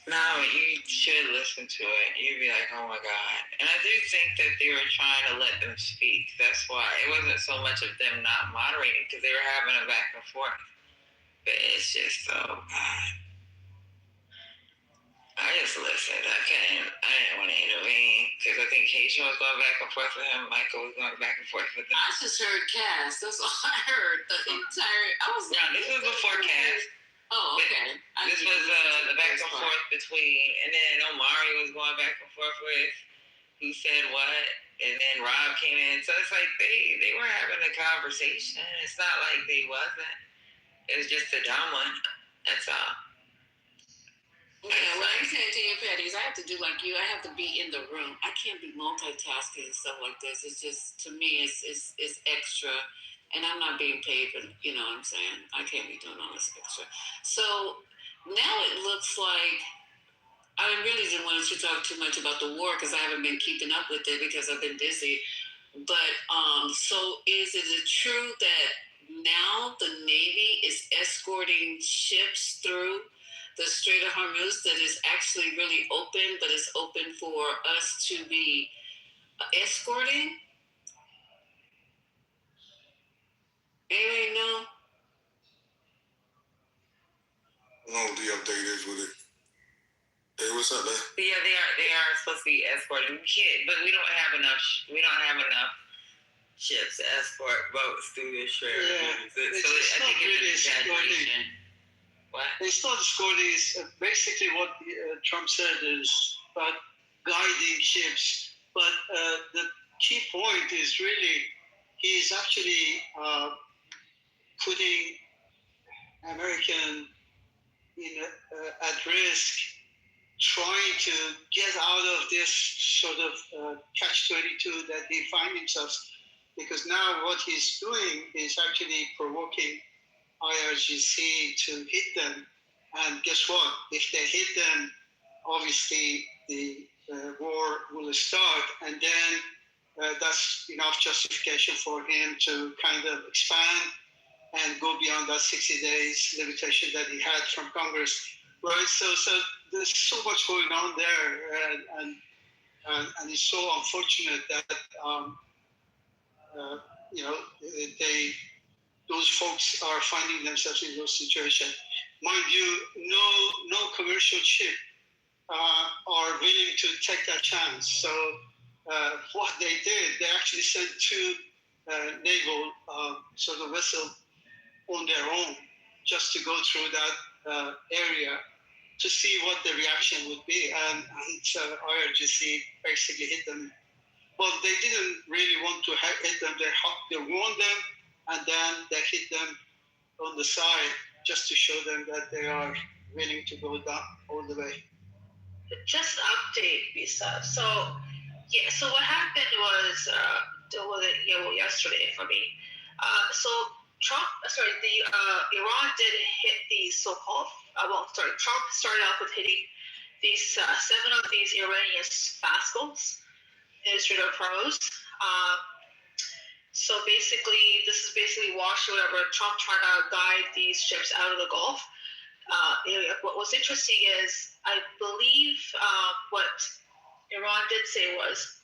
No, you should listen to it. You'd be like, oh my God. And I do think that they were trying to let them speak. That's why. It wasn't so much of them not moderating, because they were having a back and forth. But it's just, oh God. I just listened. I didn't want to intervene, because I think Haitian was going back and forth with him. Michael was going back and forth with him. I just heard Cass. That's all I heard. The entire, No, this was before Cass. Oh, okay. This was the back and forth between, and then Omari was going back and forth with who said what. And then Rob came in. So it's like they were having a conversation. It's not like they wasn't. It was just a dumb one. That's all. Yeah, what I'm saying to you, Patty, is I have to do like you. I have to be in the room. I can't be multitasking and stuff like this. It's just, to me, it's extra. And I'm not being paid for, you know what I'm saying? I can't be doing all this extra. So now it looks like I really didn't want to talk too much about the war because I haven't been keeping up with it because I've been busy. But so is it true that now the Navy is escorting ships through the Strait of Hormuz that is actually really open, but it's open for us to be escorting? Anybody know? I don't know what the update is with it. Hey, what's up, man? Yeah, they are supposed to be escorting. We can't, but we don't have enough ships to escort boats through this Strait. Yeah, so I think it's an exaggeration. What? It's not escorting. It's basically what Trump said is about guiding ships. But the key point is really he's actually putting American at risk, trying to get out of this sort of catch-22 that he finds himself. Because now what he's doing is actually provoking IRGC to hit them. And guess what? If they hit them, obviously the war will start. And then that's enough justification for him to kind of expand and go beyond that 60 days limitation that he had from Congress. Right? So there's so much going on there. And it's so unfortunate that, those folks are finding themselves in those situations. Mind you, no commercial ship are willing to take that chance. So what they did, they actually sent two naval sort of vessels on their own just to go through that area to see what the reaction would be. And IRGC basically hit them. Well, they didn't really want to hit them. They warned them, and then they hit them on the side just to show them that they are willing to go down all the way. Just update, Bisa. So what happened was, yesterday for me. Iran did hit these so-called, Trump started off with hitting these 7 of these Iranian Fascals in the Strait of Hormuz. So basically, this is basically whatever Trump trying to guide these ships out of the Gulf. What was interesting is, I believe what Iran did say was,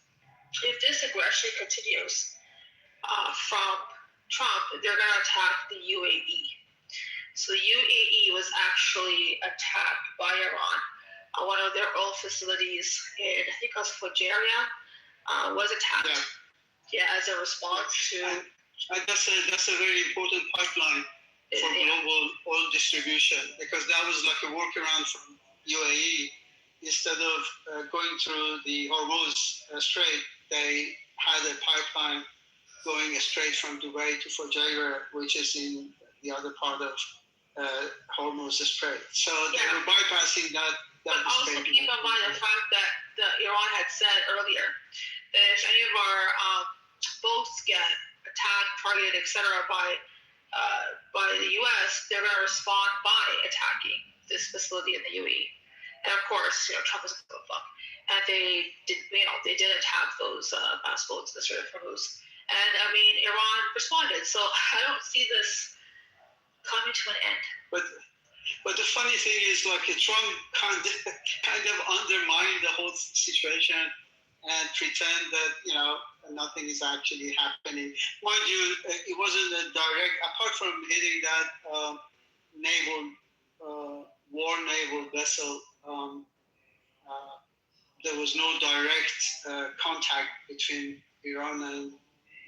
if this aggression continues from Trump, they're going to attack the UAE. So the UAE was actually attacked by Iran. One of their oil facilities in, I think it was Fujairah, was attacked. As a response to. And that's a very important pipeline for global oil distribution, because that was like a workaround from UAE. Instead of going through the Hormuz Strait, they had a pipeline going straight from Dubai to Fujairah, which is in the other part of Hormuz Strait. So they were bypassing that. But also keep in mind the fact that Iran had said earlier that if any of our boats get attacked, targeted, etc., by the U.S., they're going to respond by attacking this facility in the UAE. And of course, Trump doesn't give a fuck. And they did attack those fast boats in the Strait of Hormuz. And I mean, Iran responded. So I don't see this coming to an end. But the funny thing is, like, Trump kind of undermined the whole situation and pretend that, nothing is actually happening. Mind you, it wasn't a direct, apart from hitting that war naval vessel, there was no direct contact between Iran and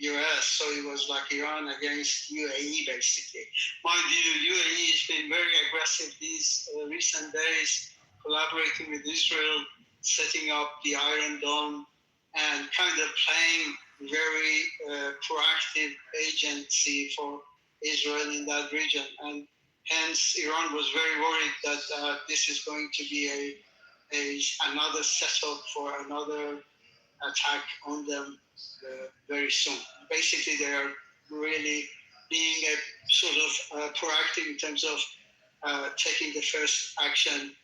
US, so it was like Iran against UAE, basically. Mind you, UAE has been very aggressive these recent days, collaborating with Israel, setting up the Iron Dome, and kind of playing very proactive agency for Israel in that region. And hence, Iran was very worried that this is going to be another setup for another attack on them very soon. Basically, they are really being a sort of proactive in terms of taking the first action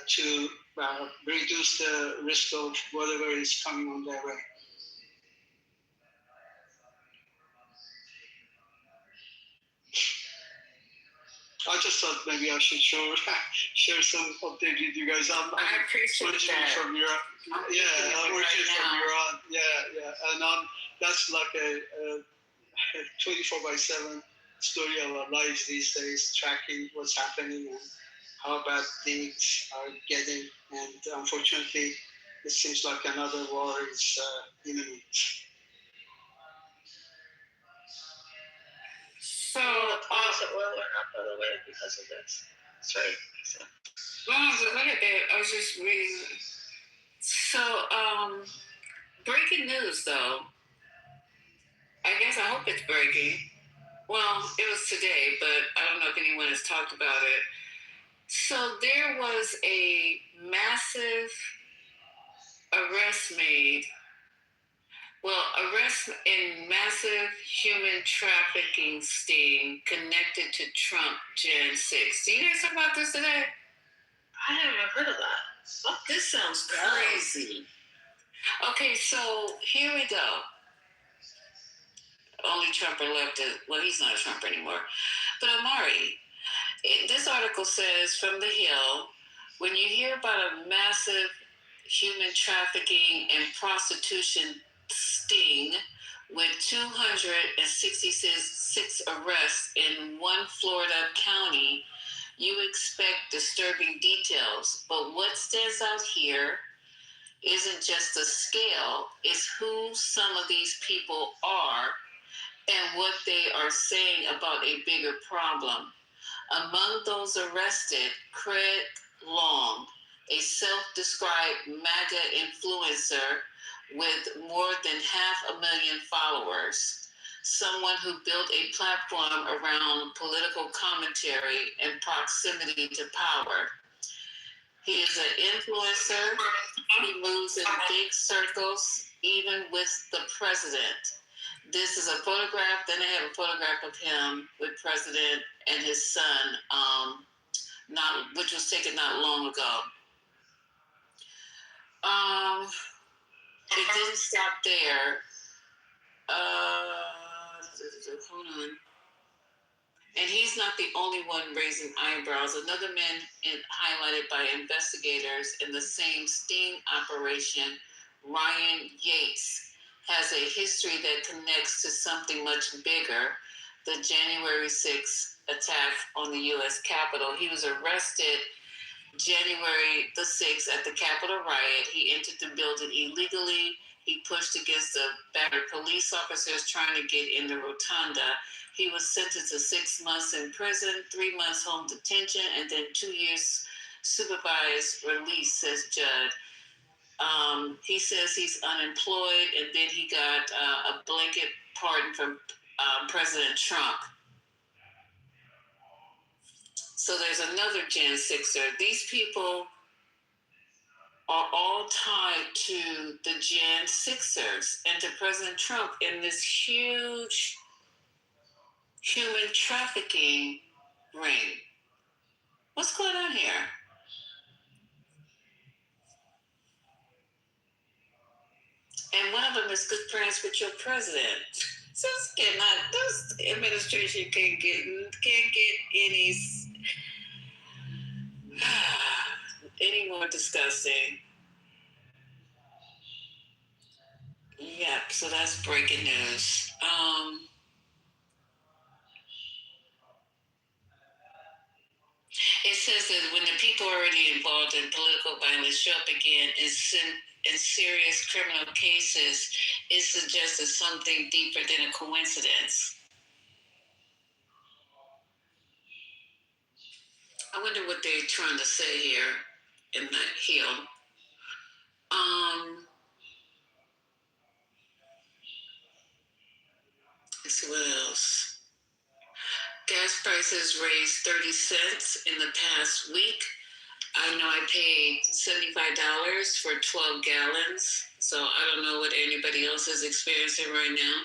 to reduce the risk of whatever is coming on their way. I just thought maybe I should share some update with you guys. I appreciate that. From Iran. I'm working from Iran. Yeah. And that's like a 24/7 story of our lives these days, tracking what's happening and how bad things are getting. And unfortunately, it seems like another war is imminent. So, oil went up, by the way, because of this. That's right. So. Look at that. I was just reading. So, breaking news, though. I guess I hope it's breaking. Well, it was today, but I don't know if anyone has talked about it. So there was a massive arrest made. Well, arrest in massive human trafficking sting connected to Trump Jan 6. Do you guys talk about this today? I haven't even heard of that. Oh, this sounds crazy. Okay, so here we go. Only Trumper left it. Well, he's not a Trumper anymore. But Amari, this article says from The Hill, when you hear about a massive human trafficking and prostitution sting with 266 arrests in one Florida county, you expect disturbing details. But what stands out here isn't just the scale, it's who some of these people are and what they are saying about a bigger problem. Among those arrested, Craig Long, a self-described MAGA influencer with more than 500,000 followers, someone who built a platform around political commentary and proximity to power. He is an influencer. He moves in big circles, even with the president. This is a photograph. Then they have a photograph of him with President and his son, which was taken not long ago. It didn't stop there. Hold on. And he's not the only one raising eyebrows. Another man highlighted by investigators in the same sting operation, Ryan Yates, has a history that connects to something much bigger, the January 6th attack on the U.S. Capitol. He was arrested January the 6th at the Capitol riot. He entered the building illegally. He pushed against the battered police officers trying to get in the rotunda. He was sentenced to 6 months in prison, 3 months home detention, and then 2 years supervised release, says Judd. He says he's unemployed, and then he got a blanket pardon from President Trump. So there's another Jan 6er. These people are all tied to the Jan 6ers and to President Trump in this huge human trafficking ring. What's going on here? And one of them is good friends with your president. So this administration can't get any more disgusting. Yep, so that's breaking news. It says that when the people already involved in political violence show up again in serious criminal cases, it suggests something deeper than a coincidence. I wonder what they're trying to say here in that Hill. What else? Gas prices raised 30 cents in the past week. I know I paid $75 for 12 gallons, so I don't know what anybody else is experiencing right now,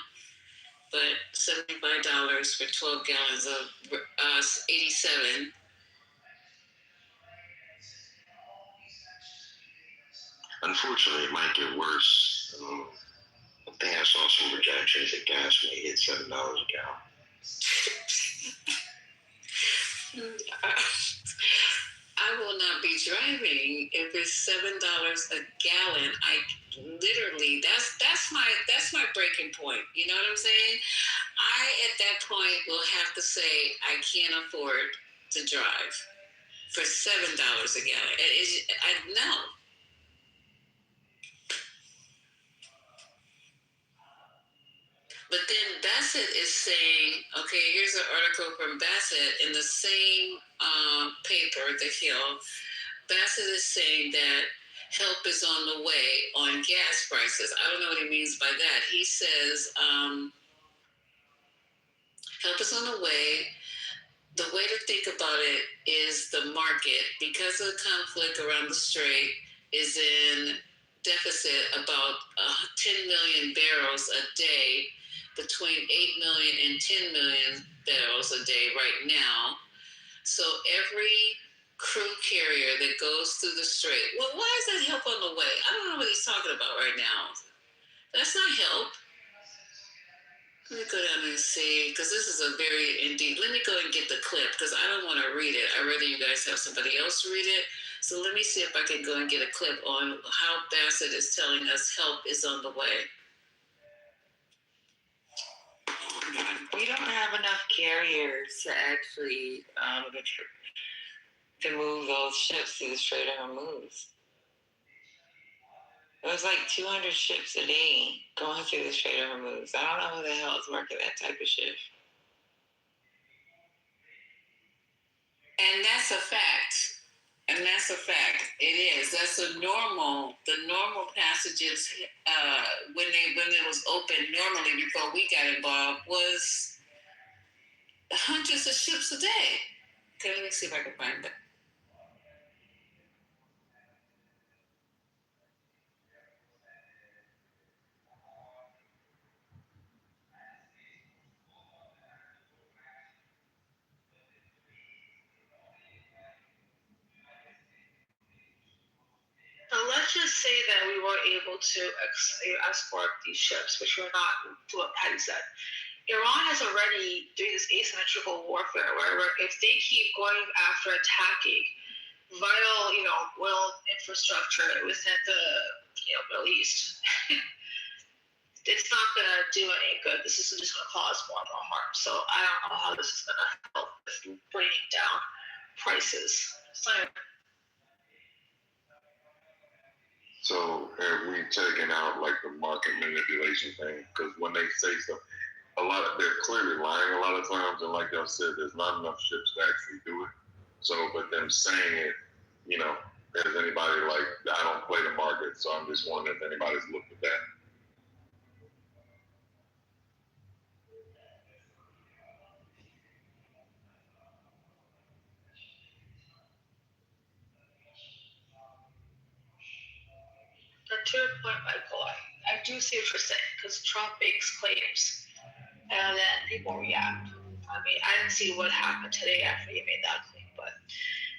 but $75 for 12 gallons of 87. Unfortunately, it might get worse. I think I saw some projections that gas may hit $7 a gallon. I will not be driving if it's $7 a gallon. I literally that's my breaking point. You know what I'm saying? I at that point will have to say I can't afford to drive for $7 a gallon. No. But then Bassett is saying, okay, here's an article from Bassett in the same paper, The Hill. Bassett is saying that help is on the way on gas prices. I don't know what he means by that. He says help is on the way. The way to think about it is the market, because of the conflict around the strait, is in deficit about 10 million barrels a day, between 8 million and 10 million barrels a day right now. So every crude carrier that goes through the strait, well, why is that help on the way? I don't know what he's talking about right now. That's not help. Let me go down and see, because this is a very indeed. Let me go and get the clip, because I don't want to read it. I'd rather you guys have somebody else read it. So let me see if I can go and get a clip on how Bassett is telling us help is on the way. We don't have enough carriers to actually to move those ships to the Strait of Hormuz. There's like 200 ships a day going through the Strait of Hormuz. I don't know who the hell is working that type of ship. And that's a fact. It is. That's the normal passages when it was open normally before we got involved was hundreds of ships a day. Okay, let me see if I can find that. Let's just say that we were able to escort these ships, which were not to what Patty said. Iran has already doing this asymmetrical warfare, where if they keep going after attacking vital, oil infrastructure within the Middle East, it's not going to do any good. This is just going to cause more and more harm. So I don't know how this is going to help with bringing down prices. So have we taken out like the market manipulation thing? Because when they say stuff, they're clearly lying a lot of times, and like y'all said, there's not enough ships to actually do it. So, but them saying it, has anybody like, I don't play the market, so I'm just wondering if anybody's looked at that. To your point, Michael, I do see what you're saying, because Trump makes claims and then people react. I mean, I didn't see what happened today after he made that claim, but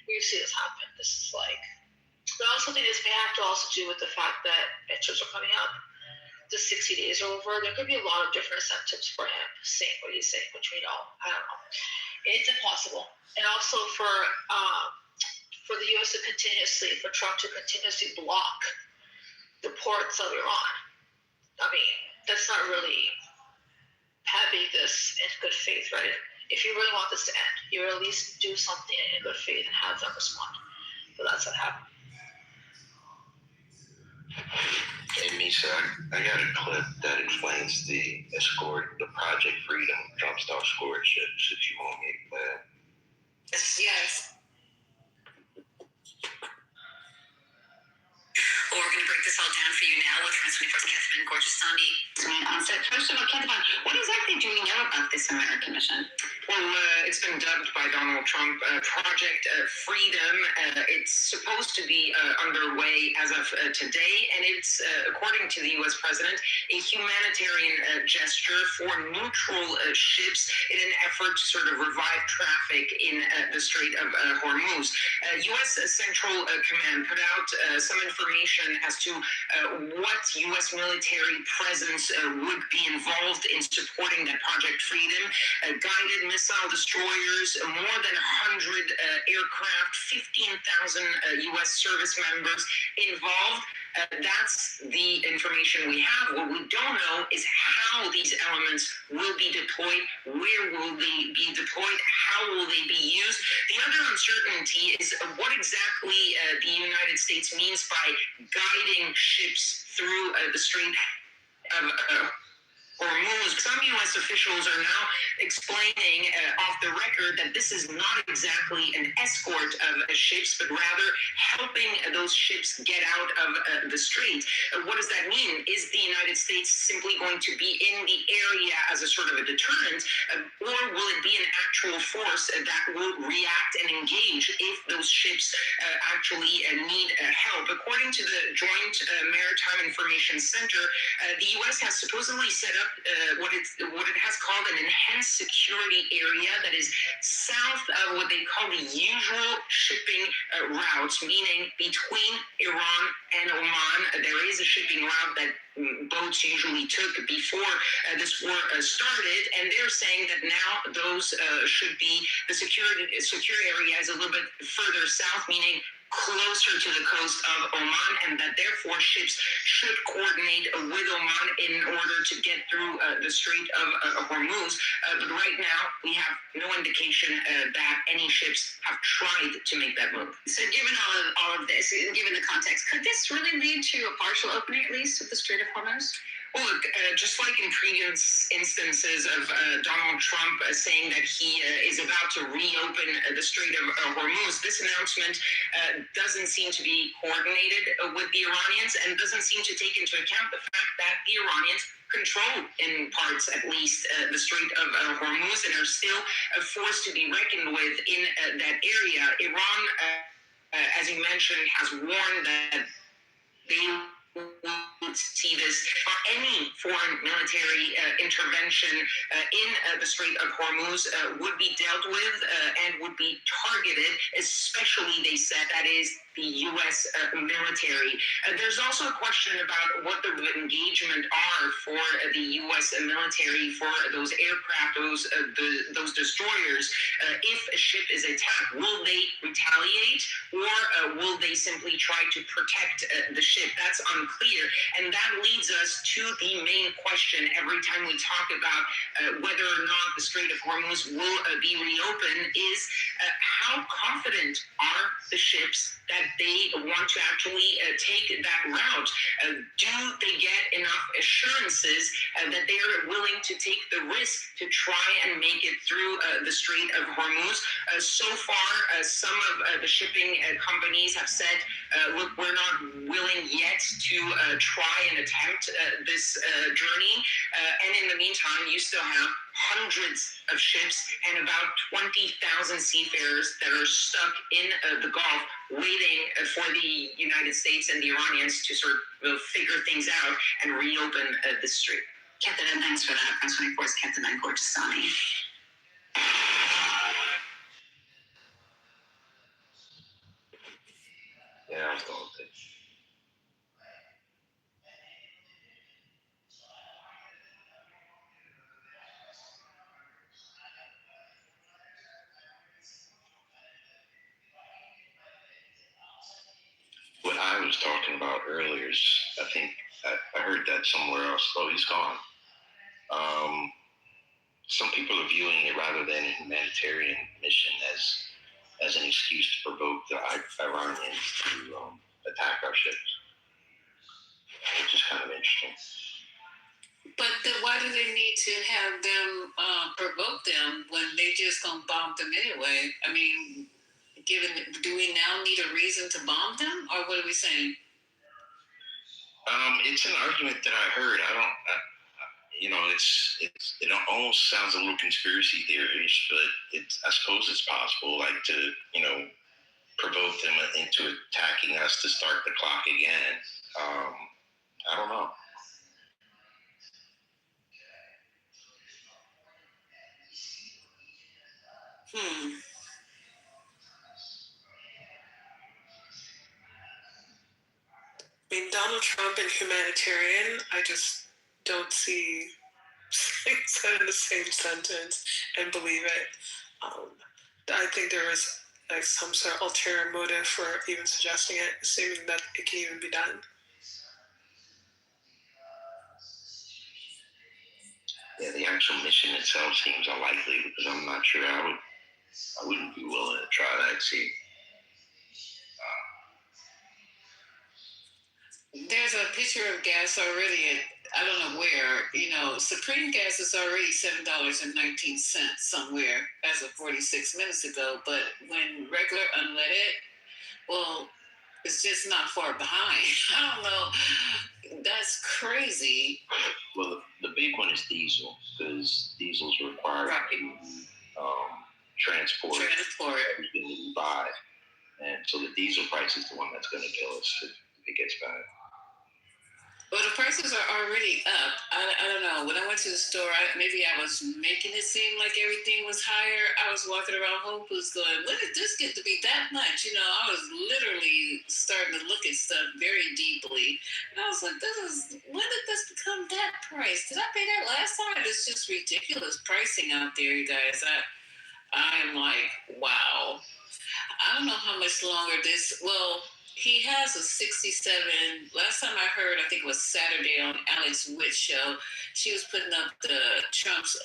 we see this happen. This is like, but I also think this may have to also do with the fact that midterms are coming up. The 60 days are over. There could be a lot of different incentives for him saying what he's saying, which we know. I don't know. It's impossible. And also for the U.S. for Trump to continuously block the ports of Iran. I mean, that's not really having this in good faith, right? If you really want this to end, you would at least do something in good faith and have them respond. But that's what happened. Hey, Misha, I got a clip that explains the Project Freedom Trump Star escort ships, if you want me to play it. Yes. Well, we're going to break this all down for you now with Prince 21st Catherine Gorgeous Tani on set. First of all, Catherine, what exactly do do we know about this American mission? Well, it's been dubbed by Donald Trump Project Freedom. It's supposed to be underway as of today, and it's, according to the U.S. president, a humanitarian gesture for neutral ships in an effort to sort of revive traffic in the Strait of Hormuz. U.S. Central Command put out some information as to what U.S. military presence would be involved in supporting that Project Freedom. Guided missile destroyers, more than 100 aircraft, 15,000 U.S. service members involved. That's the information we have. What we don't know is how these elements will be deployed, where will they be deployed, how will they be used. The other uncertainty is what exactly the United States means by guiding ships through the Strait of Hormuz. Some U.S. officials are now explaining off the record that this is not exactly an escort of ships, but rather helping those ships get out of the strait. What does that mean? Is the United States simply going to be in the area as a sort of a deterrent, or will it be an actual force that will react and engage if those ships actually need help? According to the Joint Maritime Information Center, the U.S. has supposedly set up what it has called an enhanced security area that is south of what they call the usual shipping routes, meaning between Iran and Oman. There is a shipping route that boats usually took before this war started, and they're saying that now those should be the secure area is a little bit further south, meaning closer to the coast of Oman, and that therefore ships should coordinate with Oman in order to get through the Strait of Hormuz. But right now, we have no indication that any ships have tried to make that move. So given all of this, given the context, could this really lead to a partial opening, at least, of the Strait of Hormuz? Well, look, just like in previous instances of Donald Trump saying that he is about to reopen the Strait of Hormuz, this announcement doesn't seem to be coordinated with the Iranians and doesn't seem to take into account the fact that the Iranians control, in parts at least, the Strait of Hormuz and are still a force to be reckoned with in that area. Iran, as you mentioned, has warned that they would see this any foreign military intervention in the Strait of Hormuz would be dealt with and would be targeted, especially, they said, that is the U.S. Military. There's also a question about what the engagement are for the U.S. military for those aircraft, those destroyers. If a ship is attacked, will they retaliate, or will they simply try to protect the ship? That's unclear, and that leads us to the main question every time we talk about whether or not the Strait of Hormuz will be reopened is how confident are the ships that they want to actually take that route? Do they get enough assurances that they are willing to take the risk to try and make it through the Strait of Hormuz? So far, some of the shipping companies have said, look, we're not willing yet to try and attempt this journey. And in the meantime, you still have hundreds of ships and about 20,000 seafarers that are stuck in the Gulf waiting for the United States and the Iranians to sort of figure things out and reopen the strait. Captain, thanks for that. Press 24's Captain Gorgisani. Yeah, I was going with it. What I was talking about earlier is, I think I heard that somewhere else. Oh, he's gone. Some people are viewing it rather than a humanitarian mission as an excuse to provoke the Iranians to attack our ships, which is kind of interesting. But then why do they need to have them provoke them when they just gonna bomb them anyway? I mean, do we now need a reason to bomb them, or what are we saying? It's an argument that I heard. you know, it almost sounds a little conspiracy theory-ish, but I suppose it's possible, like to, you know, provoke them into attacking us to start the clock again. I don't know. I mean, Donald Trump and humanitarian, I just don't see said in the same sentence and believe it. I think there is like some sort of ulterior motive for even suggesting it, assuming that it can even be done. Yeah, the actual mission itself seems unlikely because I'm not sure I wouldn't be willing to try that. See, there's a picture of gas already. I don't know where. You know, Supreme gas is already $7.19 somewhere as of 46 minutes ago. But when regular unleaded, well, it's just not far behind. I don't know. That's crazy. Well, the big one is diesel because diesel's required to transport everything that we buy, and so the diesel price is the one that's going to kill us if it gets bad. Well, the prices are already up. I don't know. When I went to the store, maybe I was making it seem like everything was higher. I was walking around Whole Foods going, when did this get to be that much? You know, I was literally starting to look at stuff very deeply. And I was like, when did this become that price? Did I pay that last time? It's just ridiculous pricing out there, you guys. I am like, wow. I don't know how much longer he has a 67. Last time I heard, I think it was Saturday on Alex Witt's show, she was putting up the Trump's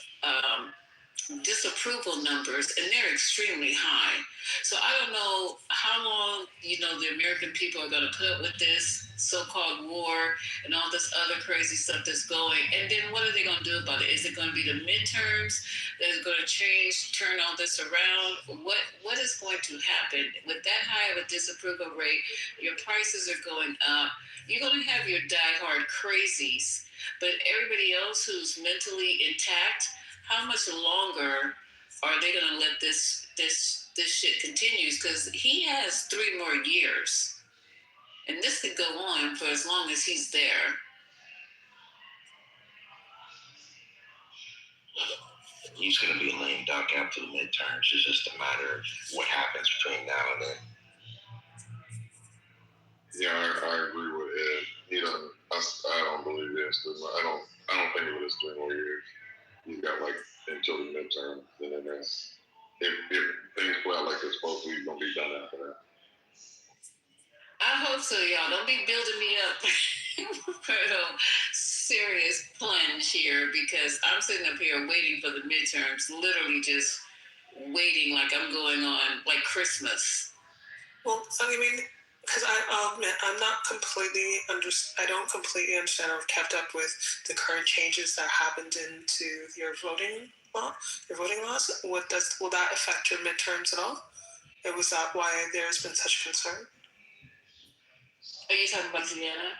disapproval numbers, and they're extremely high. So I don't know how long, the American people are going to put up with this so-called war and all this other crazy stuff that's going. And then what are they going to do about it? Is it going to be the midterms that is going to turn all this around? What is going to happen? With that high of a disapproval rate, your prices are going up. You're going to have your diehard crazies, but everybody else who's mentally intact, how much longer are they going to let this shit continues? Because he has 3 more years, and this could go on for as long as he's there. He's going to be a lame duck after the midterms. It's just a matter of what happens between now and then. Yeah, I agree with Ed. I don't believe this. I don't think it was 3 more years. He's got until the midterm, and then if things play out like they're supposed to, he's gonna be done after that. I hope so, y'all. Don't be building me up for a serious plunge here, because I'm sitting up here waiting for the midterms, literally just waiting like I'm going on like Christmas. Well, I mean, because I'll admit, I don't completely understand or have kept up with the current changes that happened into your voting laws. Will that affect your midterms at all? Was that why there's been such concern? Are you talking about Indiana?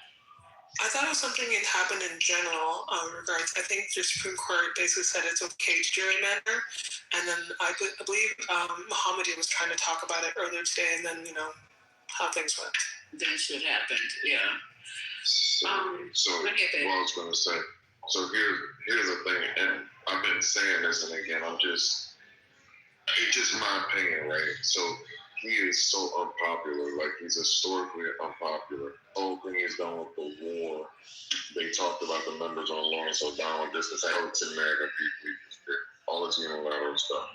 I thought it was something that happened in general regards. I think the Supreme Court basically said it's okay to gerrymander, and then I believe Mohammadi was trying to talk about it earlier today, and then how things went. Then shit happened, yeah. So what I was going to say. So here's the thing, and I've been saying this, and again, it's just my opinion, right? So he is so unpopular, he's historically unpopular. The whole thing he's done with the war, they talked about the members on Lawrence O'Donnell distance, it's American people, all this unilateral stuff,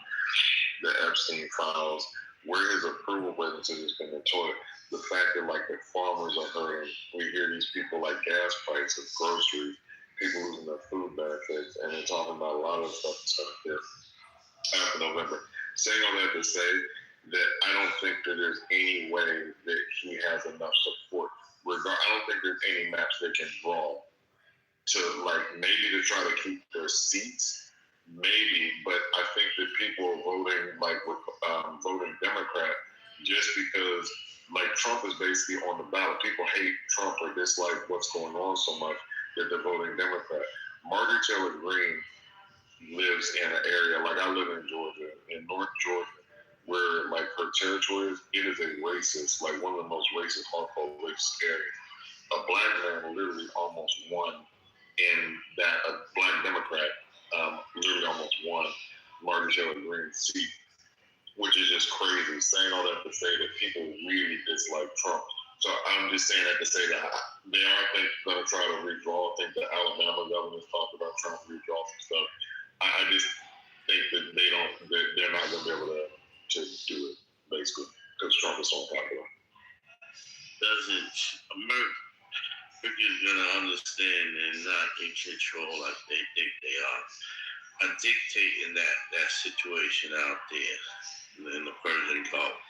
the Epstein files, where his approval ratings has been the toilet. The fact that the farmers are hurting, we hear these people gas prices, groceries, people losing their food benefits, and they're talking about a lot of stuff that's going to hit after November. Saying all that to say that I don't think that there's any way that he has enough support. I don't think there's any maps they can draw to maybe to try to keep their seats, maybe, but I think that people are voting voting Democrat just because Trump is basically on the ballot. People hate Trump or dislike what's going on so much that they're voting Democrat. Margaret Taylor Greene lives in an area, like I live in Georgia, in North Georgia, where like her territory is, it is a racist, like one of the most racist, hardcore racist areas. A black man literally almost won in that, a black Democrat literally almost won Margaret Taylor Greene's seat, which is just crazy. Saying all that to say that people really dislike Trump. So I'm just saying that to say that they are going to try to redraw. I think the Alabama governor's talked about trying to redraw some stuff. I just think that they're not going to be able to do it, basically, because Trump is so unpopular. Doesn't America is going to understand they're not in control like they think they are dictating that situation out there in the Persian Gulf.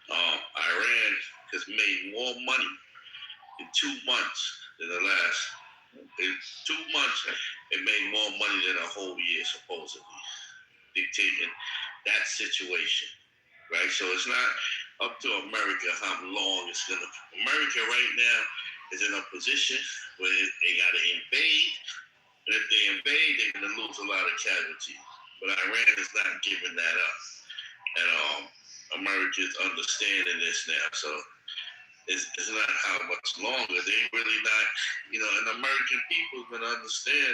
Iran has made more money in 2 months than the last. In 2 months, it made more money than a whole year, supposedly, dictating that situation, right? So it's not up to America how long it's going to. America right now is in a position where they got to invade. And if they invade, they're going to lose a lot of casualties. But Iran is not giving that up. And America is understanding this now. So it's not how much longer. They really not, and the American people are going to understand,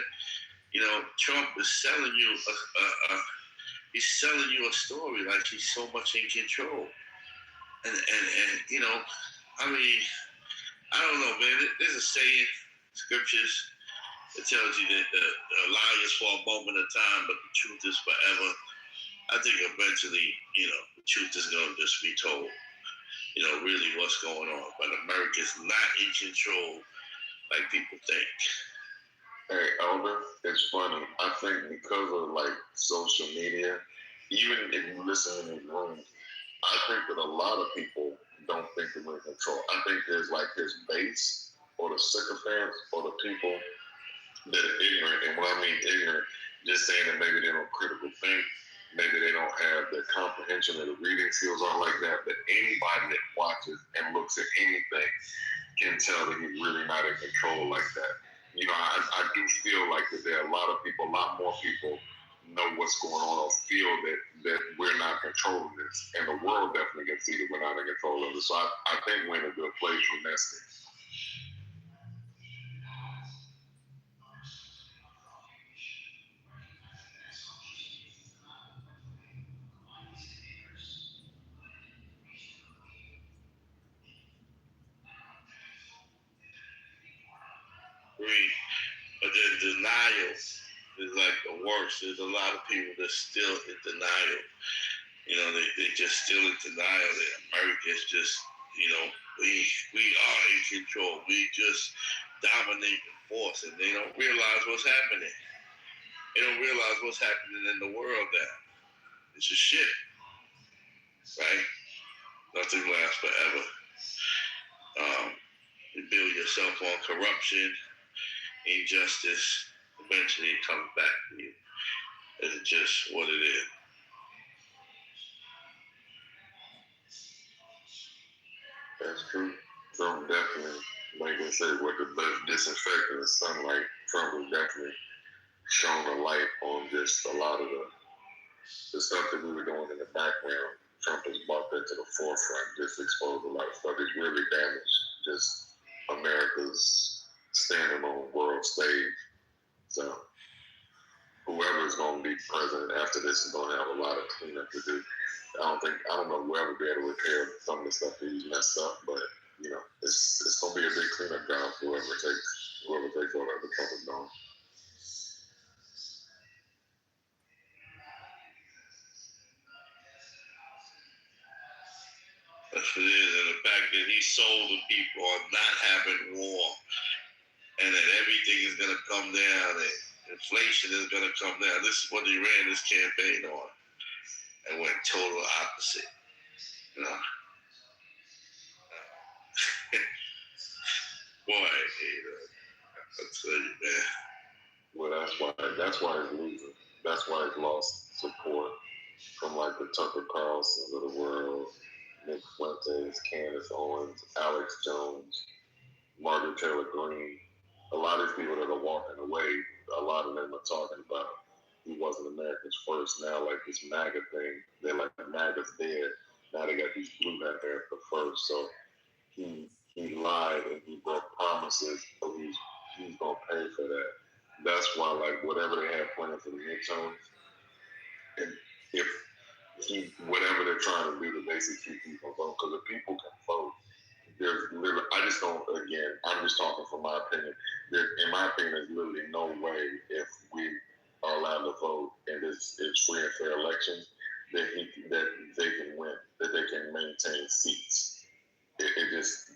Trump is selling you he's selling you a story like he's so much in control. And I mean, I don't know, man. There's a saying, scriptures, it tells you that the lie is for a moment of time, but the truth is forever. I think eventually, the truth is going to just be told, really what's going on. But America's not in control like people think. Hey, Elder, it's funny. I think because of like social media, even if you listen in these rooms, I think that a lot of people don't think that we're in control. I think there's like this base or the sycophants or the people that are ignorant. And when I mean ignorant, just saying that maybe they don't critically think, maybe they don't have the comprehension or the reading skills aren't like that. But anybody that watches and looks at anything can tell that he's really not in control like that. I do feel like that there are a lot of people, a lot more people know what's going on or feel that we're not controlling this. And the world definitely can see that we're not in control of this. So I think we're in a good place from that standpoint. But then denial is like the worst. There's a lot of people that's still in denial. They just still in denial that America's just, we are in control. We just dominate the force, and they don't realize what's happening. They don't realize what's happening in the world now. It's a shit, right? Nothing lasts forever. You build yourself on corruption, injustice, eventually it comes back to you. It's just what it is. That's true. Trump definitely, like I said, with the best disinfectant is sunlight. Trump has definitely shone a light on just a lot of the stuff that we were doing in the background. Trump has brought that to the forefront, just exposed a lot of stuff. It's really damaged just America's standing on world stage. So whoever is going to be president after this is going to have a lot of cleanup to do. I don't know whoever will be able to repair some of the stuff that he's messed up, but it's going to be a big cleanup job for whoever takes over after Trump is gone. That's what it is, and the fact that he sold the people on not having war, and that everything is going to come down, and inflation is going to come down. This is what he ran this campaign on, and went total opposite. Boy, I tell you, man. Well, that's why he's losing. That's why he's lost support from like the Tucker Carlsons of the world, Nick Fuentes, Candace Owens, Alex Jones, Margaret Taylor Greene. a lot of these people that are walking away, a lot of them are talking about he wasn't America's first. Now, like this MAGA thing, they're like MAGA's dead. Now they got these blue America first. So he lied and he broke promises, so he's gonna pay for that. That's why, like, whatever they have planned for the midterms, and if whatever they're trying to do to basically keep people vote, because if people can vote, there's literally, I just don't, again, I'm just talking from my opinion. In my opinion, there's literally no way if we are allowed to vote and it's free and fair elections that they can win, that they can maintain seats. It just,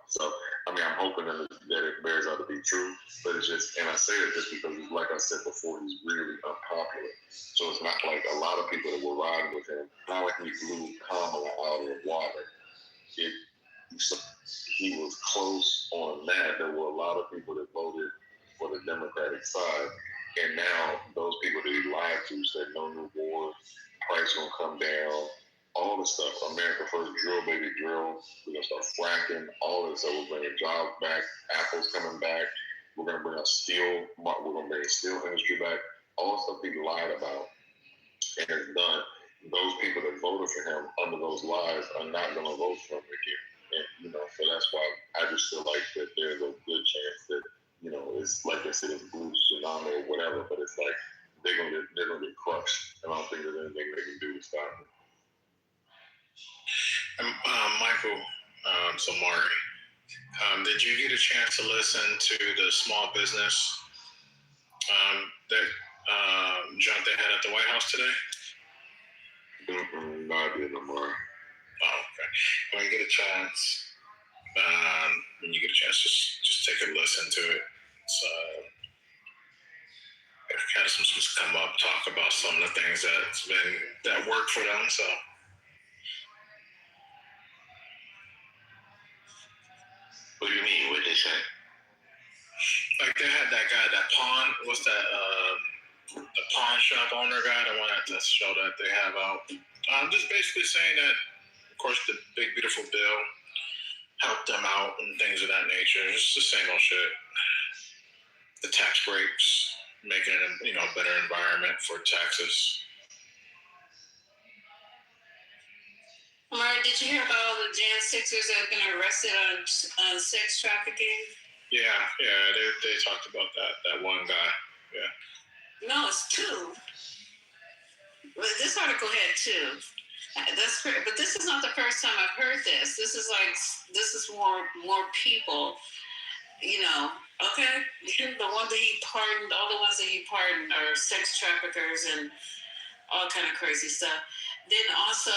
so, I mean, I'm hoping that it bears out to be true, but it's just, and I say it just because, like I said before, he's really unpopular. So it's not like a lot of people that were riding with him, not like he blew Kamala out of the water. So he was close on that. There were a lot of people that voted for the Democratic side, and now those people that he lied to said no new wars, price gonna come down, all this stuff. America first, drill baby drill. We're gonna start fracking, all this stuff. We're bringing jobs back. Apple's coming back. We're gonna bring our steel. We're gonna bring the steel industry back. All the stuff he lied about, and it's done. Those people that voted for him under those lies are not gonna vote for him again. And, so that's why I just feel like that there's a good chance that, it's like I said, it's blue tsunami or whatever, but it's like they're gonna get crushed. And I don't think there's anything they can do to stop it. Michael, Mari, did you get a chance to listen to the small business that jump they had at the White House today? No, I didn't, Mari. Oh, okay. When you get a chance, just take a listen to it. So, kind of just come up, talk about some of the things that work for them. So, what do you mean? What they say? Like they had that guy, that pawn. What's that? The pawn shop owner guy, the one at the show that they have out. Just basically saying that, of course, the big beautiful bill helped them out and things of that nature. It's the same old shit. The tax breaks, making it a better environment for taxes. Mari, did you hear about all the Jan 6ers that have been arrested on sex trafficking? Yeah, they talked about that one guy. Yeah. No, it's two. But this article had two. That's great, but this is not the first time I've heard this. This is more people, okay? The one that he pardoned, all the ones that he pardoned are sex traffickers and all kind of crazy stuff. Then also,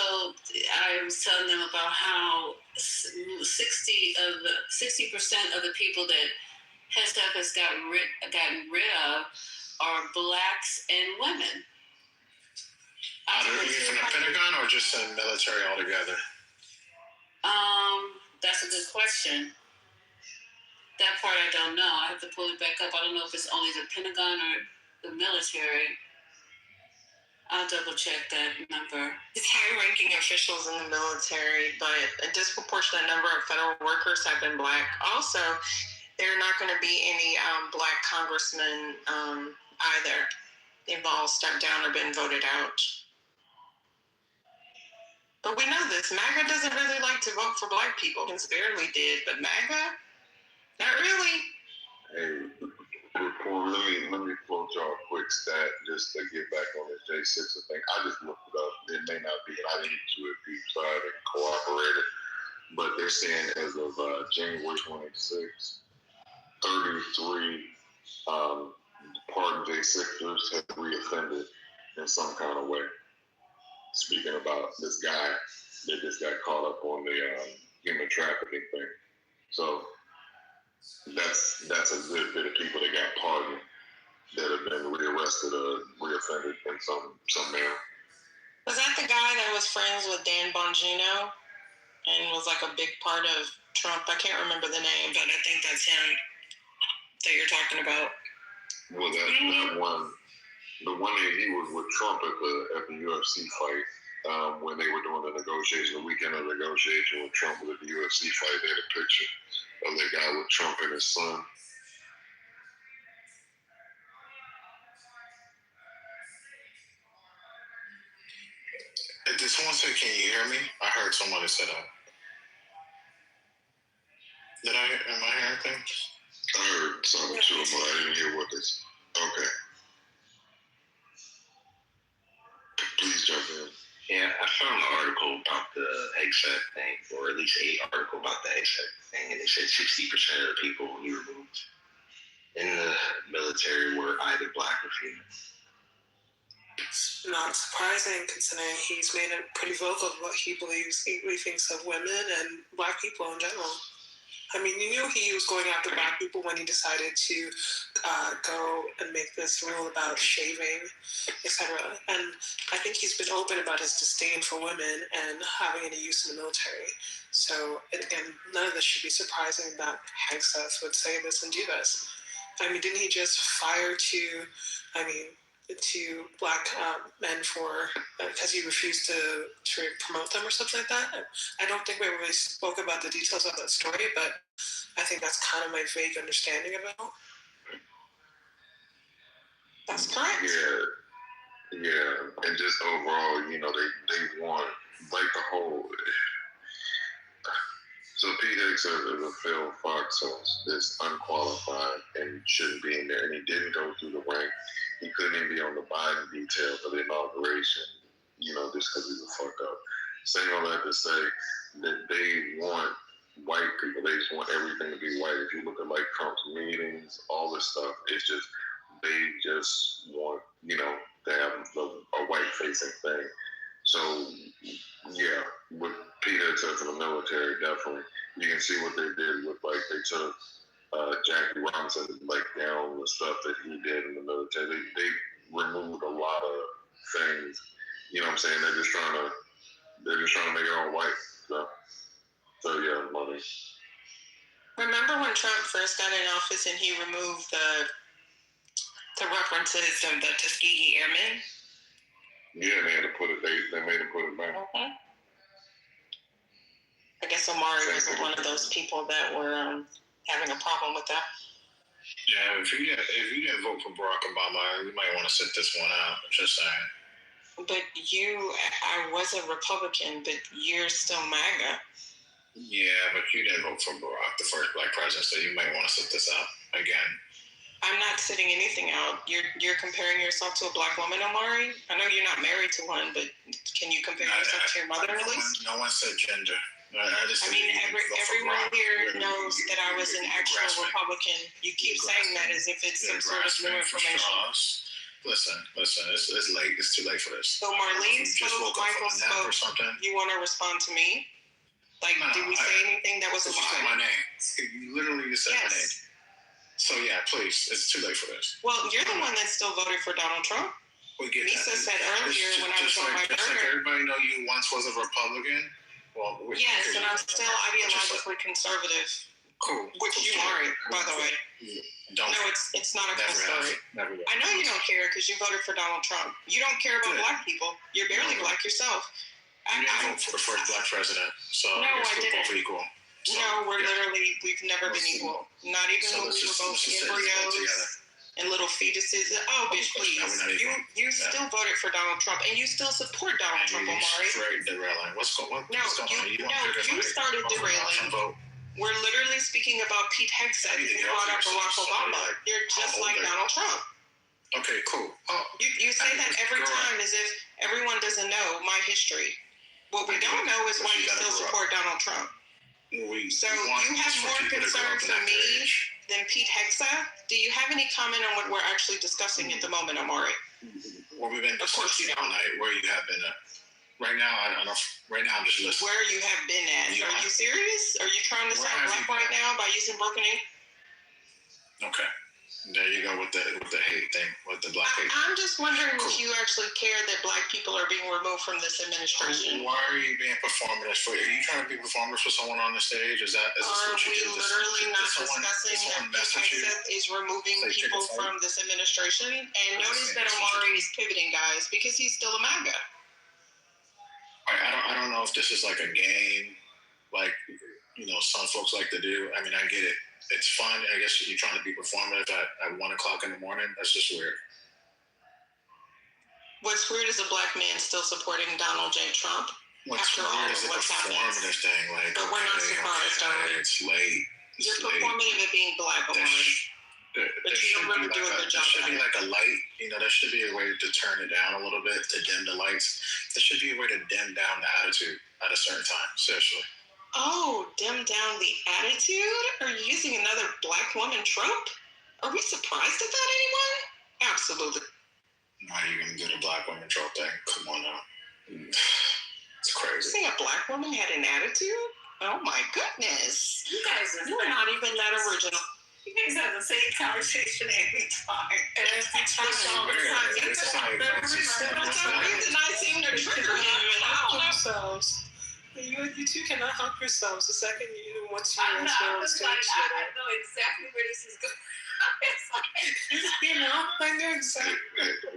I was telling them about how 60% of the people that HESF has gotten rid of are blacks and women. Are they from the Pentagon or just in the military altogether? That's a good question. That part I don't know. I have to pull it back up. I don't know if it's only the Pentagon or the military. I'll double check that number. It's high-ranking officials in the military, but a disproportionate number of federal workers have been black. Also, there are not going to be any black congressmen either. They've all stepped down or been voted out. But we know this. MAGA doesn't really like to vote for black people. Vince barely did, but MAGA, not really. Hey, let me quote y'all a quick stat just to get back on this J6 thing. I just looked it up. It may not be, and I didn't do it deep, so I haven't cooperated. But they're saying as of January 26, 33 pardoned J6ers have reoffended in some kind of way. Speaking about this guy that just got caught up on the human trafficking thing. So that's a good bit of people that got pardoned that have been rearrested or reoffended in some manner. Was that the guy that was friends with Dan Bongino and was like a big part of Trump? I can't remember the name, but I think that's him that you're talking about. Well, that one. The one that he was with Trump at the UFC fight when they were doing the negotiation, the weekend of the negotiation with Trump at the UFC fight. They had a picture of the guy with Trump and his son. Did someone say, "Can you hear me"? I heard somebody say that. Am I hearing things? I heard something too, but I didn't hear what this. Okay. Please jump in. Yeah, I found an article about the HSEC thing, or at least an article about the HSEC thing, and they said 60% of the people he removed in the military were either black or female. It's not surprising, considering he's made it pretty vocal of what he believes, he thinks of women and black people in general. I mean, you knew he was going after black people when he decided to go and make this rule about shaving, etc. And I think he's been open about his disdain for women and having any use in the military. So, again, none of this should be surprising that Hegseth would say this and do this. I mean, didn't he just fire two black men for because he refused to promote them or something like that? I don't think we really spoke about the details of that story, but I think that's kind of my vague understanding of it all. That's correct. Yeah, and just overall, they want like the whole. So Pete Hegseth is a failed fox, so is unqualified and shouldn't be in there. And he didn't go through the rank. He couldn't even be on the Biden detail for the inauguration, just because he was fucked up. Saying all that to say that they want white people. They just want everything to be white. If you look at like Trump's meetings, all this stuff, it's just they just want to have a white facing thing. So yeah, with Pete Hegseth in the military, definitely you can see what they did with they took Jackie Robinson down the stuff that he did in the military. They removed a lot of things. You know what I'm saying? They're just trying to make it all white. So yeah, money. Remember when Trump first got in office and he removed the references of the Tuskegee Airmen? Yeah, they had to put it. They made him put it back. Okay. I guess Omari was one of those people that were having a problem with that. Yeah, if you didn't vote for Barack Obama, you might want to sit this one out. Just saying. But I was a Republican, but you're still MAGA. Yeah, but you didn't vote for Barack, the first black president, so you might want to sit this out again. I'm not sitting anything out. You're comparing yourself to a black woman, Omari. I know you're not married to one, but can you compare yourself to your mother at least? No one said gender. Everyone here knows that I was an actual Republican. You keep saying that as if it's some sort of new information. Listen, it's late. It's too late for this. So Marlene spoke, Michael spoke. You want to respond to me? Did we say anything that was a lie? You said my name. You literally just said my name. So yeah, please, it's too late for this. Well, you're the one that still voted for Donald Trump. Lisa said earlier when I was on my burner. Everybody know you once was a Republican. Well, yes, and I'm still ideologically conservative. Cool. Which you aren't, by the way. No, it's not a cool story. I know you don't care because you voted for Donald Trump. You don't care about black people. You're barely black yourself. You didn't vote for the first black president, so no, I didn't. Both equal. So, no, we've never been equal. Not even when we were both embryos and little fetuses. Oh, bitch, please. You still voted for Donald Trump, and you still support Donald Trump, Omari. Derailing. What's going on? You started derailing. We're literally speaking about Pete Hegseth, who brought up Barack Obama. You're just like Donald Trump. Okay, cool. You say that every time as if everyone doesn't know my history. What we don't know is why you still support Donald Trump. So you have more concern for me than Pete Hegseth? Do you have any comment on what we're actually discussing at the moment, Omari? Well, we've been discussing all night where you have been at. Right now, I'm just listening. Where you have been at? Are you serious? Are you trying to sound black right now by using broken ink? Okay. There you go with the hate thing, with the black hate. I'm just wondering if you actually care that black people are being removed from this administration. Why are you being performative for? Are you trying to be performative for someone on the stage? Is what you do? Are we literally not discussing that Pete Hegseth is removing people from this administration? And notice that Omari is pivoting, guys, because he's still a MAGA. I don't know if this is like a game, some folks like to do. I mean, I get it. It's fun. I guess you're trying to be performative at 1 o'clock in the morning. That's just weird. What's weird is a black man still supporting Donald J. Trump. What's weird is a performative thing. Like, but we're not surprised, are we? It's late. You're performing it being black or white. But you don't really do a good job. There should be like a light. There should be a way to turn it down a little bit, to dim the lights. There should be a way to dim down the attitude at a certain time. Seriously. Oh, dim down the attitude? Are you using another black woman trope? Are we surprised at that, anyone? Absolutely. Why are you going to do the black woman trope thing? Come on now. It's crazy. You say a black woman had an attitude? Oh my goodness. You guys are not even that original. You guys have the same conversation every time. Every time. I seem to trigger him. You two cannot help yourselves. The second once you I know exactly where this is going. I know exactly.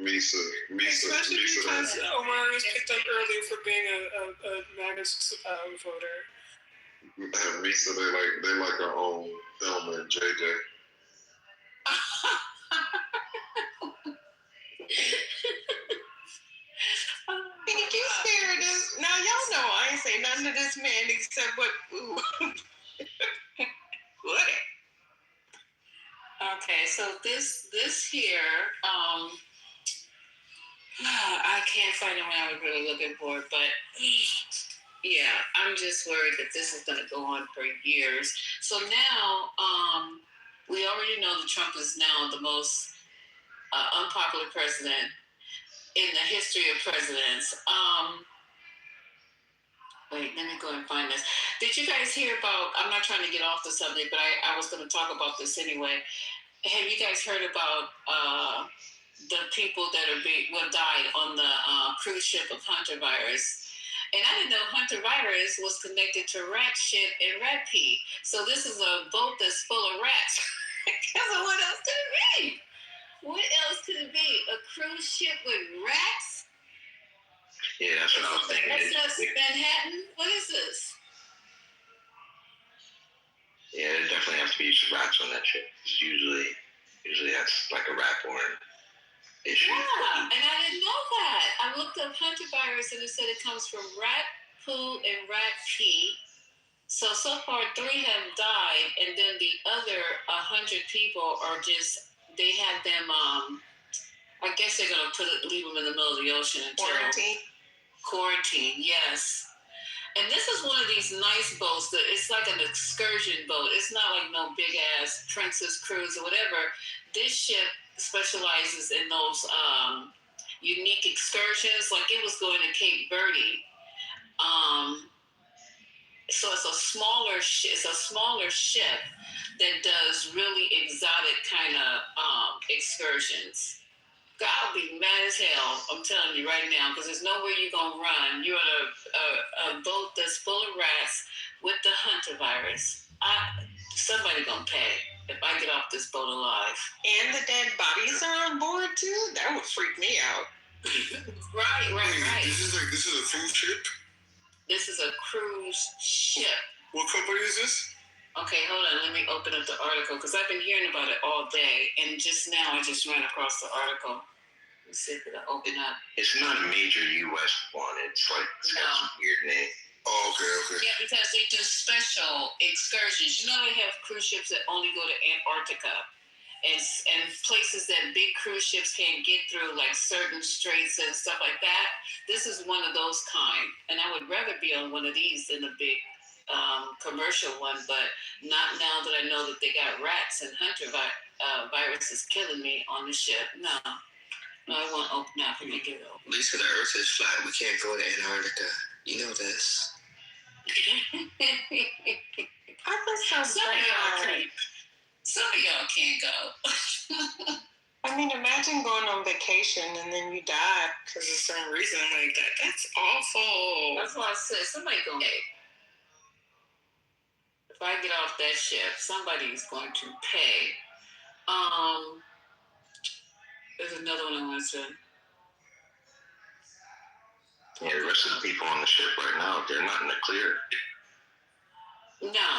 Misa. Especially because Omar was picked up earlier for being a MAGA voter. Misa, they like our own Thelma and JJ. Thank you, Spirit. Now y'all know I ain't say nothing to this man except what. What? Okay, so this here, I can't find it when I was really looking for it, but yeah, I'm just worried that this is going to go on for years. So now, we already know that Trump is now the most unpopular president in the history of presidents. Wait, let me go and find this. Did you guys hear about, I'm not trying to get off the subject, but I was going to talk about this anyway. Have you guys heard about the people that died on the cruise ship of Hunter virus? And I didn't know Hunter virus was connected to rat shit and rat pee. So this is a boat that's full of rats. Because what else could it be? What else could it be? A cruise ship with rats? Yeah, that's what I was thinking. That's Manhattan? What is this? Yeah, there definitely has to be some rats on that ship. Usually that's like a rat-borne issue. Yeah, and I didn't know that. I looked up Hunter virus and it said it comes from rat poo and rat pee. So far 3 have died, and then the other 100 people are just, they had them, I guess they're going to leave them in the middle of the ocean until... Quarantine, yes. And this is one of these nice boats that it's like an excursion boat. It's not like no big ass Princess Cruise or whatever. This ship specializes in those unique excursions. Like it was going to Cape Verde. So it's a smaller ship that does really exotic kind of excursions. I'll be mad as hell, I'm telling you right now, because there's nowhere you're going to run. You're on a boat that's full of rats with the Hunter virus. Somebody going to pay if I get off this boat alive. And the dead bodies are on board, too? That would freak me out. Right. This is a cruise ship? This is a cruise ship. What company is this? Okay, hold on. Let me open up the article because I've been hearing about it all day, and just now I just ran across the article. Let's see if it'll open up. It's not a major U.S. one. It's got some weird name. Oh, okay. Yeah, because they do special excursions. You know they have cruise ships that only go to Antarctica and places that big cruise ships can't get through, like certain straits and stuff like that. This is one of those kind, and I would rather be on one of these than a big commercial one, but not now that I know that they got rats and Hunter virus is killing me on the ship. No, I won't open up and make it open. At least the Earth is flat. We can't go to Antarctica. You know this. Some of y'all can't go. I mean, imagine going on vacation and then you die because of some reason like that. That's awful. That's why I said somebody gonna pay. If I get off that ship, somebody's going to pay. There's another one I want to say. Yeah, the rest of the people on the ship right now, they're not in the clear. No,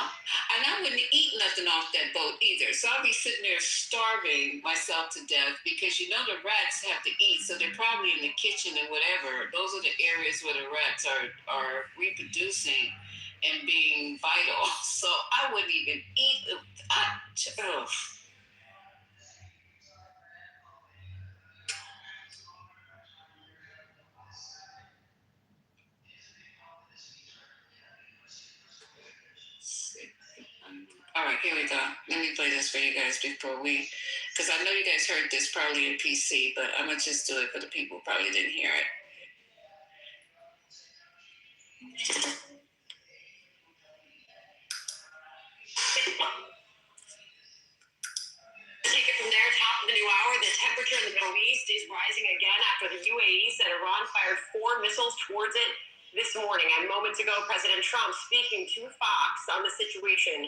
and I wouldn't eat nothing off that boat either. So I'll be sitting there starving myself to death because the rats have to eat, so they're probably in the kitchen and whatever. Those are the areas where the rats are reproducing and being vital. So I wouldn't even eat. Ugh. All right, here we go. Let me play this for you guys before because I know you guys heard this probably in PC, but I'm gonna just do it for the people who probably didn't hear it. Take it from there, top of the new hour. The temperature in the Middle East is rising again after the UAE said Iran fired 4 missiles towards it this morning. And moments ago, President Trump speaking to Fox on the situation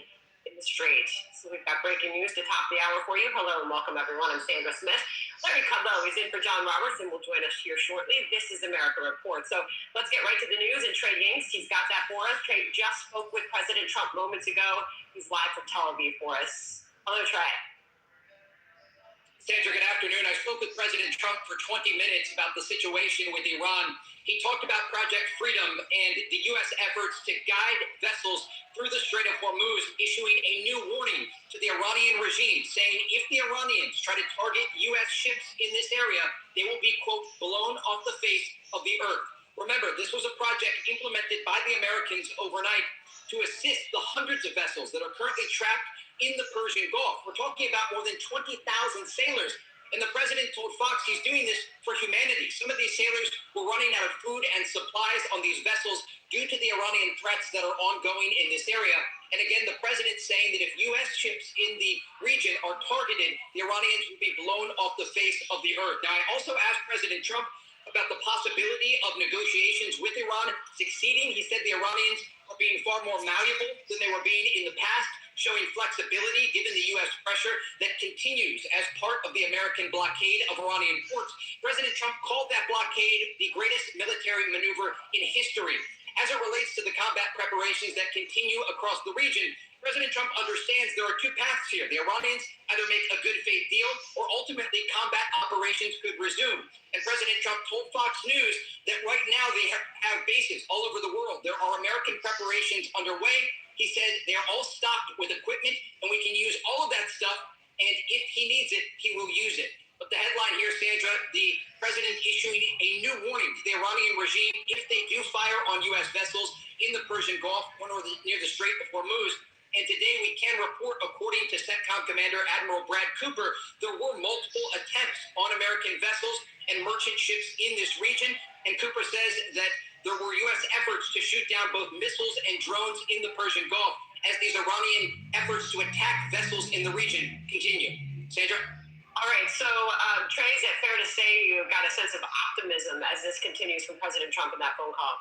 in the Strait. So we've got breaking news to top the hour for you. Hello and welcome, everyone. I'm Sandra Smith. Larry Kudlow is in for John Roberts and will join us here shortly. This is America Report. So let's get right to the news. And Trey Yingst, he's got that for us. Trey just spoke with President Trump moments ago. He's live from Tel Aviv for us. Hello, Trey. Sandra, good afternoon. I spoke with President Trump for 20 minutes about the situation with Iran. He talked about Project Freedom and the U.S. efforts to guide vessels through the Strait of Hormuz, issuing a new warning to the Iranian regime, saying if the Iranians try to target U.S. ships in this area, they will be, quote, blown off the face of the earth. Remember, this was a project implemented by the Americans overnight to assist the hundreds of vessels that are currently trapped in the Persian Gulf. We're talking about more than 20,000 sailors. And the president told Fox he's doing this for humanity. Some of these sailors were running out of food and supplies on these vessels due to the Iranian threats that are ongoing in this area. And again, the president's saying that if U.S. ships in the region are targeted, the Iranians will be blown off the face of the earth. Now, I also asked President Trump about the possibility of negotiations with Iran succeeding. He said the Iranians are being far more malleable than they were being in the past, showing flexibility given the U.S. pressure that continues as part of the American blockade of Iranian ports. President Trump called that blockade the greatest military maneuver in history. As it relates to the combat preparations that continue across the region, President Trump understands there are two paths here. The Iranians either make a good faith deal or ultimately combat operations could resume. And President Trump told Fox News that right now they have bases all over the world. There are American preparations underway. He said they're all stocked with equipment and we can use all of that stuff. And if he needs it, he will use it. But the headline here, Sandra, the president issuing a new warning to the Iranian regime if they do fire on U.S. vessels in the Persian Gulf or near the Strait of Hormuz. And today we can report, according to CENTCOM Commander Admiral Brad Cooper, there were multiple attempts on American vessels and merchant ships in this region. And Cooper says that there were U.S. efforts to shoot down both missiles and drones in the Persian Gulf as these Iranian efforts to attack vessels in the region continue. Sandra? All right, so Trey, is it fair to say you got a sense of optimism as this continues from President Trump in that phone call?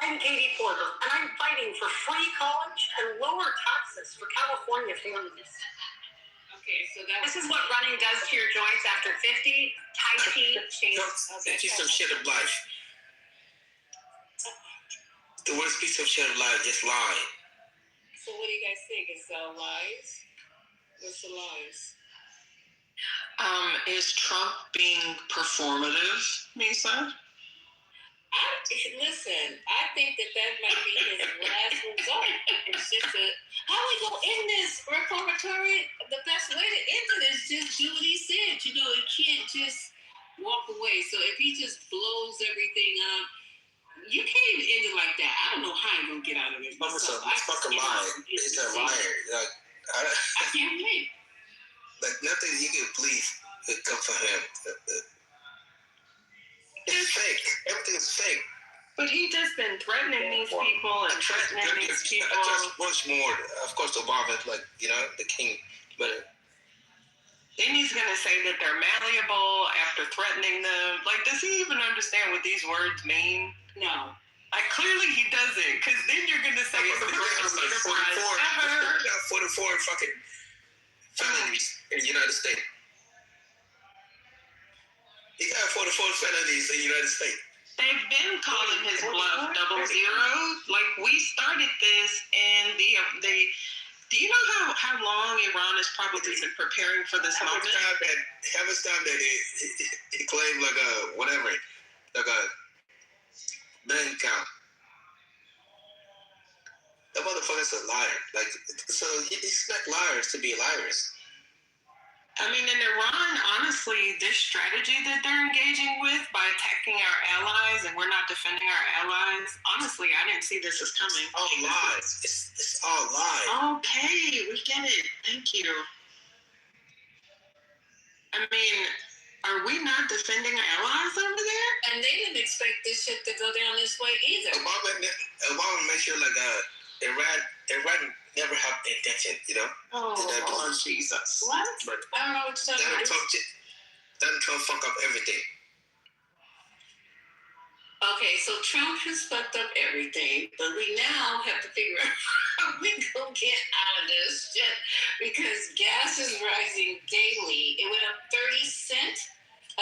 I'm Katie Porter, and I'm fighting for free college and lower taxes for California families. Okay, so this is what running does to your joints after 50. Tai Chi changes. That's piece of shit of life. The worst piece of shit of life, just lie. So what do you guys think? Is lies? What's the lies? Is Trump being performative, Misa? Listen, I think that might be his last result. It's just how we gonna end this reformatory? The best way to end it is just do what he said. You know, he can't just walk away. So if he just blows everything up, you can't even end it like that. I don't know how he's gonna get out of it. It's a fucking lie. It's a liar. Like, I can't believe. Like nothing you can believe could come from him. It's fake. Everything is fake. But he just been threatening these people and threatening these people. I trust much more, of course, Obama, like, you know, the king. But then he's going to say that they're malleable after threatening them. Like, does he even understand what these words mean? No. Like, clearly he doesn't, because then you're going to say it's the greatest enterprise ever. 44 fucking felonies in the United States. He got 44 felonies in the United States. They've been calling his bluff 00. Like, we started this, and they do you know how long Iran has probably been preparing for this moment? How much time that he claimed like a whatever, like a bank account. That motherfucker's a liar. Like, so he expect liars to be liars. I mean, in Iran, honestly, this strategy that they're engaging with by attacking our allies and we're not defending our allies, honestly, I didn't see this as coming. All lies. It's all lies. Okay, we get it. Thank you. I mean, are we not defending our allies over there? And they didn't expect this shit to go down this way either. Obama made sure like Iran never have intention, you know? Oh, Lord Jesus. What? But I don't know what you're talking about. Donald Trump fuck up everything. Okay, so Trump has fucked up everything, but we now have to figure out how we gonna get out of this shit because gas is rising daily. It went up 30 cents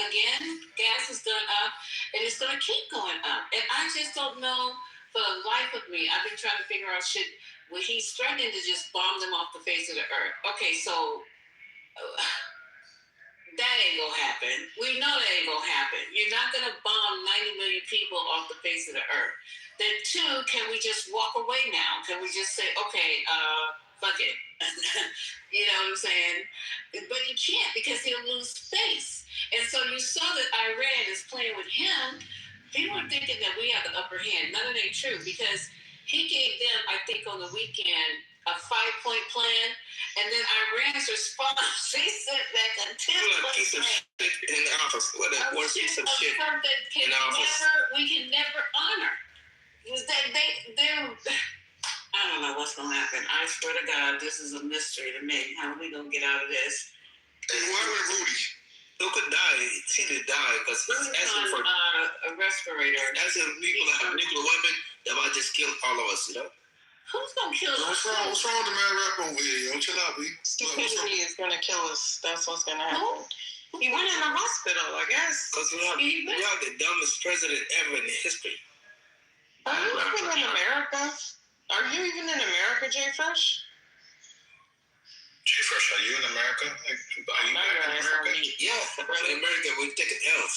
again. Gas has gone up, and it's gonna keep going up. And I just don't know for the life of me. I've been trying to figure out shit. Well, he's threatening to just bomb them off the face of the earth. Okay, so that ain't gonna happen. We know that ain't gonna happen. You're not gonna bomb 90 million people off the face of the earth. Then two, can we just walk away now? Can we just say, okay, fuck it? You know what I'm saying? But you can't because he'll lose face. And so you saw that Iran is playing with him. People are thinking that we have the upper hand. None of that ain't true because he gave them, I think, on the weekend, a 5-point plan, and then Iran's response, they sent back a 10-point piece of shit in the office. What a piece of shit in the office. We can never honor. They're I don't know what's gonna happen. I swear to God, this is a mystery to me. How are we gonna get out of this? And why would Rudy? Who could die? He did die because he's asking for a respirator. Asking people that have nuclear weapon that might just kill all of us, you know? Who's gonna kill us? What's wrong with the man rap over here? Yo, chill out, B. Stupidity is gonna kill us. That's what's gonna happen. He went in the hospital, I guess. Because we have the dumbest president ever in history. Are you even in America? Are you even in America, Jay Fresh? Jay Fresh, are you in America? Are you back in America? Yeah, in America, we take an L.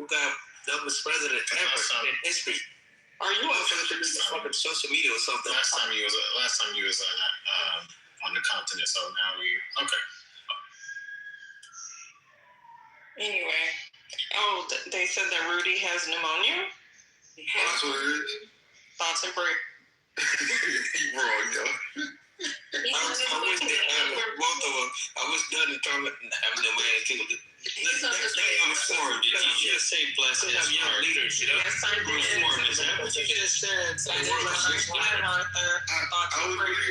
We got dumbest president ever in history. Are you on fucking social media or something? Last time you was on the continent, so now we okay. Anyway, they said that Rudy has pneumonia. That's what it is. Thoughts and break. You wrong, yo. I wish they had both of them. I wish Donald Trump having them man too. They reformed. You just say blessed and young leaders, you know? Reformed. Is that what you just said? I was really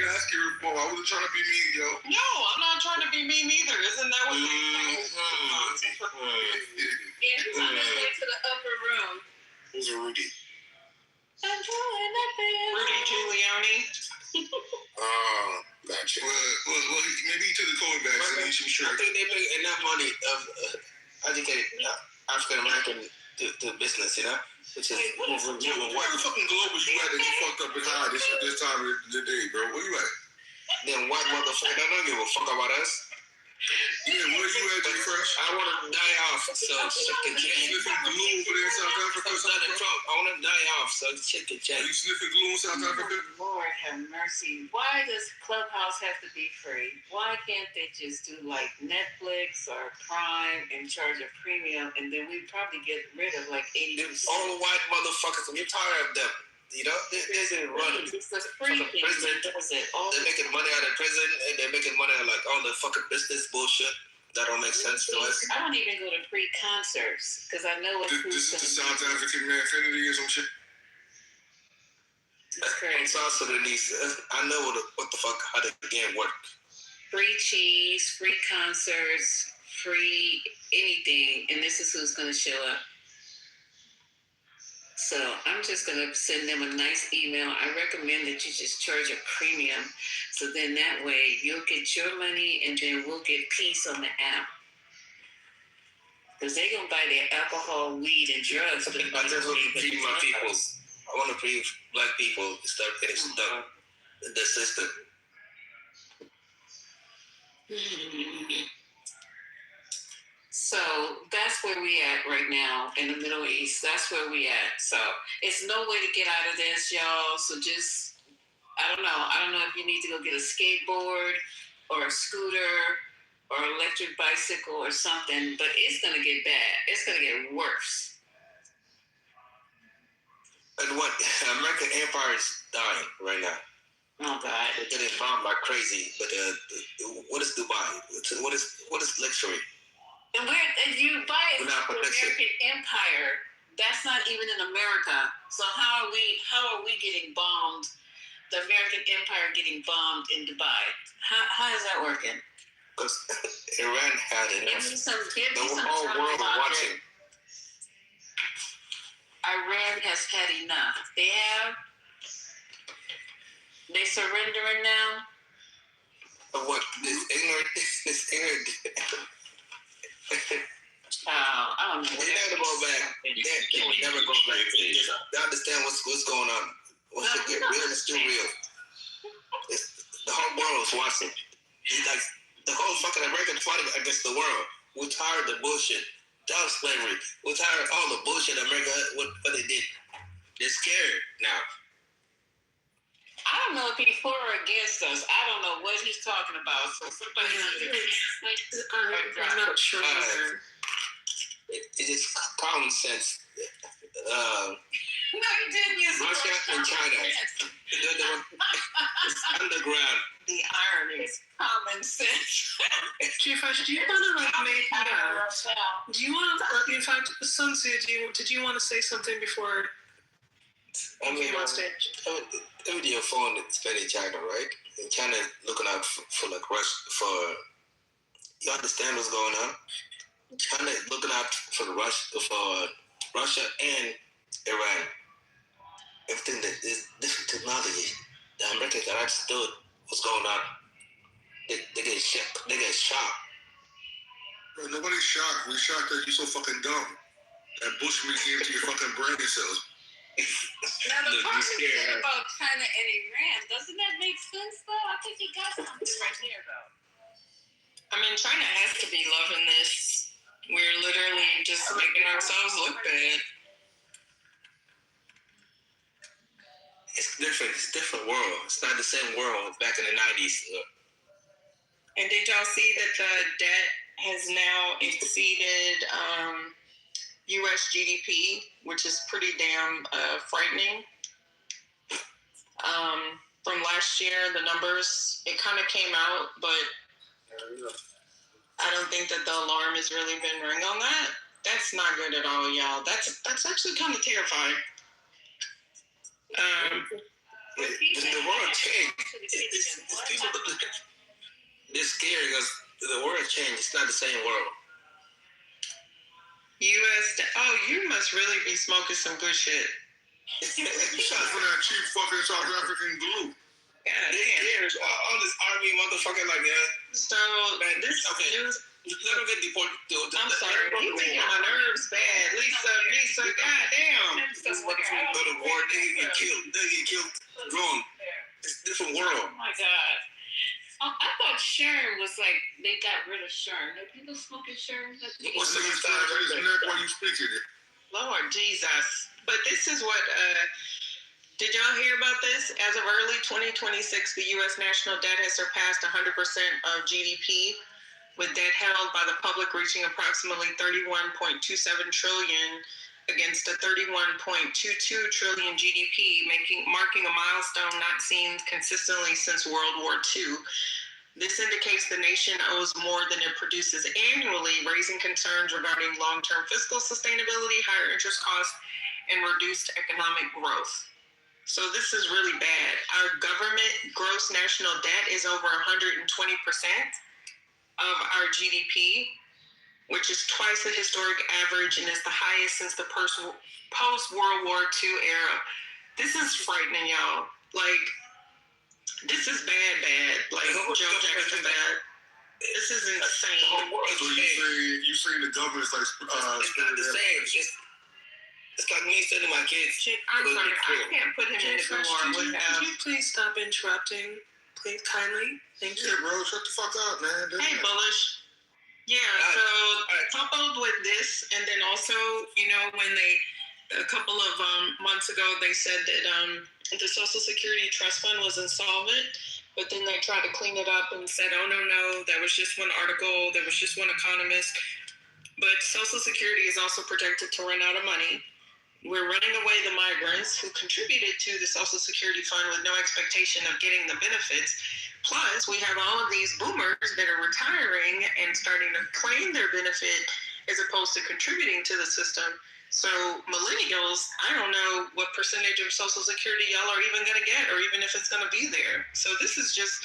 asking you reform. I wasn't trying to be mean, yo. No, I'm not trying to be mean either. Isn't that what they say? Yeah, he's on his way to the upper room. Who's a Rudy? Rudy Giuliani. Gotcha. Well, maybe he took the COVID vaccine. He should be sure. I think they make enough money of educated African American to business, you know? Which is where the fucking globe is you at that you fucked up and high this time of the day, bro? Where you at? Then white motherfucker don't give a fuck about us. Yeah, where you at, Jay Fresh? I want to die off, so shit can change. You sniffing glue over there in South Africa? I want to die off, so shit can change. Are you sniffing glue in South Africa? Lord have mercy. Why does Clubhouse have to be free? Why can't they just do like Netflix or Prime and charge a premium, and then we probably get rid of like 80%? All white motherfuckers, we're tired of them. You know, they're running. It's the free thing that does it. They're making money out of prison, and they're making money out of like all the fucking business bullshit that don't make sense to us. I don't even go to free concerts because I know it's This is the South African Infinity or some shit. That's crazy. South Sudanese, I know what the fuck, how the game work. Free cheese, free concerts, free anything, and this is who's going to show up. So I'm just going to send them a nice email. I recommend that you just charge a premium. So then that way you'll get your money and then we'll get peace on the app. Because they're going to buy their alcohol, weed, and drugs. I just want to feed my people. I want to feed black people to start getting stuck in the system. So that's where we at right now in the Middle East. That's where we at. So it's no way to get out of this, y'all. So just, I don't know if you need to go get a skateboard or a scooter or electric bicycle or something, but it's going to get bad. It's going to get worse. And what? American Empire is dying right now. Oh, God. They're getting bombed like crazy. But what is Dubai? What is luxury? And if you buy it from the American Empire, that's not even in America. So how are we getting bombed? The American Empire getting bombed in Dubai. How is that working? Because Iran had enough. The whole world watching. Iran has had enough. They surrendering now. Of what? This ignorant. I don't know. They never go back. They will never go back. They understand what's going on. What's the real is too real. The whole world is watching. Like the whole fucking American fighting against the world. We're tired of the bullshit. Tired of slavery. We're tired of all the bullshit America what they did. They're scared now. I don't know if he's for or against us. I don't know what he's talking about. So somebody I'm not sure. It's just common sense. No, you didn't use Russia and China. It's underground. The irony is common sense. Chief Ash, do you want to make do you want to, in fact, Sun Tzu, did you want to say something before you came on stage? Every day your phone is in China, right? And China is looking out for like you understand what's going on? China is looking out for Russia and Iran. Everything that is different technology. The Americans that understood what's going on, they get shocked. They get shocked. Bro, nobody's shocked. We're shocked that you're so fucking dumb. That bullshit we gave to your fucking brain cells. Now the part you said about China and Iran, doesn't that make sense though? I think you got something right there though. I mean, China has to be loving this. We're literally just making ourselves look bad. It's different. It's a different world. It's not the same world back in the 90s. And did y'all see that the debt has now exceeded U.S. GDP, which is pretty damn frightening. From last year, the numbers, it kind of came out, but I don't think that the alarm has really been rung on that. That's not good at all, y'all. That's actually kind of terrifying. The world changed. They're scared because the world changed. It's not the same world. You must really be smoking some good shit. You shot for that cheap fucking South African glue. God damn. All this army motherfucker like that. So, man, this okay. Let them get deported. I'm sorry. You making my nerves bad. Lisa, goddamn. This motherfucker go to war, they get killed. Wrong. It's a different world. Oh my God. I thought Sherm was like, they got rid of Sherm. Are people smoking Sherm? What's the next time his neck while you speaking it? Lord Jesus. But this is what, did y'all hear about this? As of early 2026, the U.S. national debt has surpassed 100% of GDP, with debt held by the public reaching approximately $31.27 trillion against a $31.22 trillion GDP, marking a milestone not seen consistently since World War II. This indicates the nation owes more than it produces annually, raising concerns regarding long-term fiscal sustainability, higher interest costs, and reduced economic growth. So this is really bad. Our government gross national debt is over 120% of our GDP, which is twice the historic average and is the highest since the post-World War II era. This is frightening, y'all. Like, this is bad. Like, Joe Jackson bad. This is insane. So you say the government's like it's not the same. It's like me sending my kids. I'm sorry, I can't put him in the door without. Could you please stop interrupting, please, kindly? Thank you. Yeah, bro, shut the fuck up, man. Hey, Bullish. Yeah, so coupled with this, and then also, when a couple of months ago, they said that the Social Security Trust Fund was insolvent, but then they tried to clean it up and said, oh, no, that was just one article, there was just one economist. But Social Security is also projected to run out of money. We're running away the migrants who contributed to the Social Security Fund with no expectation of getting the benefits. Plus, we have all of these boomers that are retiring and starting to claim their benefit as opposed to contributing to the system. So millennials, I don't know what percentage of Social Security y'all are even going to get, or even if it's going to be there. So this is just,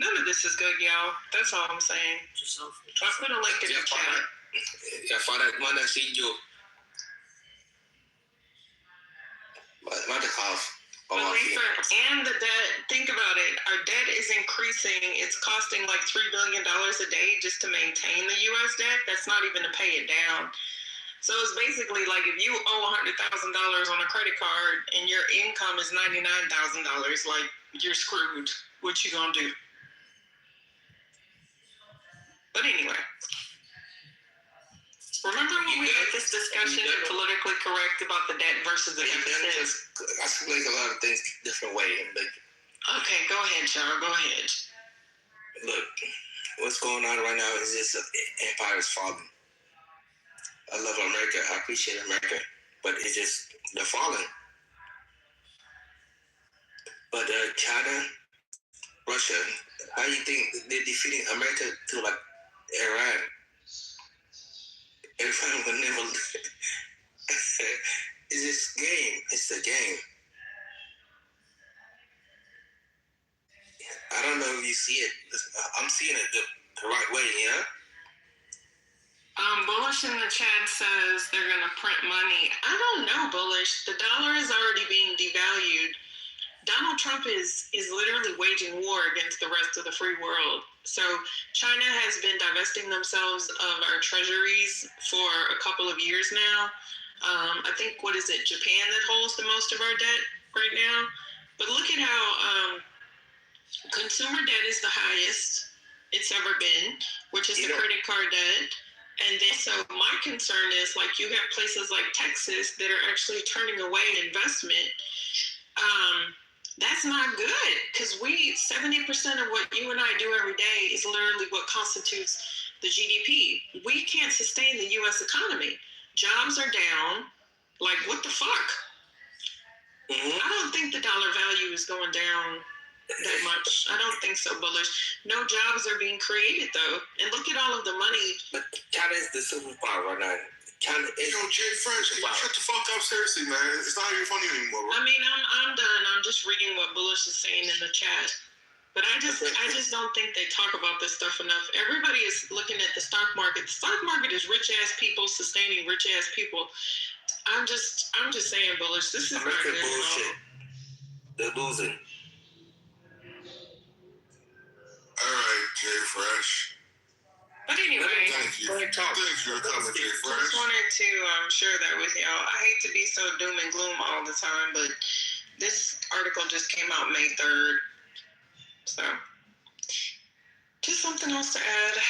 none of this is good, y'all. That's all I'm saying. I'll put a link in the chat. Ya fara mana sinjo. Mana cough. And the debt, think about it, our debt is increasing. It's costing like $3 billion a day just to maintain the U.S. debt. That's not even to pay it down. So it's basically like if you owe $100,000 on a credit card and your income is $99,000, like you're screwed. What you gonna do? But anyway. Remember when we had this discussion of politically correct about the debt versus the deficit? I explain a lot of things different way. Okay, go ahead, Cheryl. Go ahead. Look, what's going on right now is this empire is falling. I love America. I appreciate America, but it's just they're falling. But China, Russia, how do you think they're defeating America to like Iran? Iran will never. It's this game. It's a game. I don't know if you see it. I'm seeing it the right way, you know? Bullish in the chat says they're going to print money. I don't know, Bullish. The dollar is already being devalued. Donald Trump is literally waging war against the rest of the free world. So China has been divesting themselves of our treasuries for a couple of years now. I think, what is it, Japan that holds the most of our debt right now? But look at how consumer debt is the highest it's ever been, which is the credit card debt. And then, so my concern is, like, you have places like Texas that are actually turning away investment. That's not good, because 70% of what you and I do every day is literally what constitutes the GDP. We can't sustain the U.S. economy. Jobs are down. Like, what the fuck? I don't think the dollar value is going down that much. I don't think so, Bullish. No jobs are being created, though. And look at all of the money. But China is the superpower right now. China is. Yo, Jay Fresh, shut the fuck up, seriously, man. It's not even funny anymore, bro. I mean, I'm done. I'm just reading what Bullish is saying in the chat. But I just don't think they talk about this stuff enough. Everybody is looking at the stock market. The stock market is rich ass people sustaining rich ass people. I'm just saying, Bullish. This is American bullshit. They're losing. All right, Jay Fresh. But anyway, thank you. Thanks for coming, Jay Fresh. Just wanted to share that with y'all. I hate to be so doom and gloom all the time, but this article just came out May 3rd. So, just something else to add.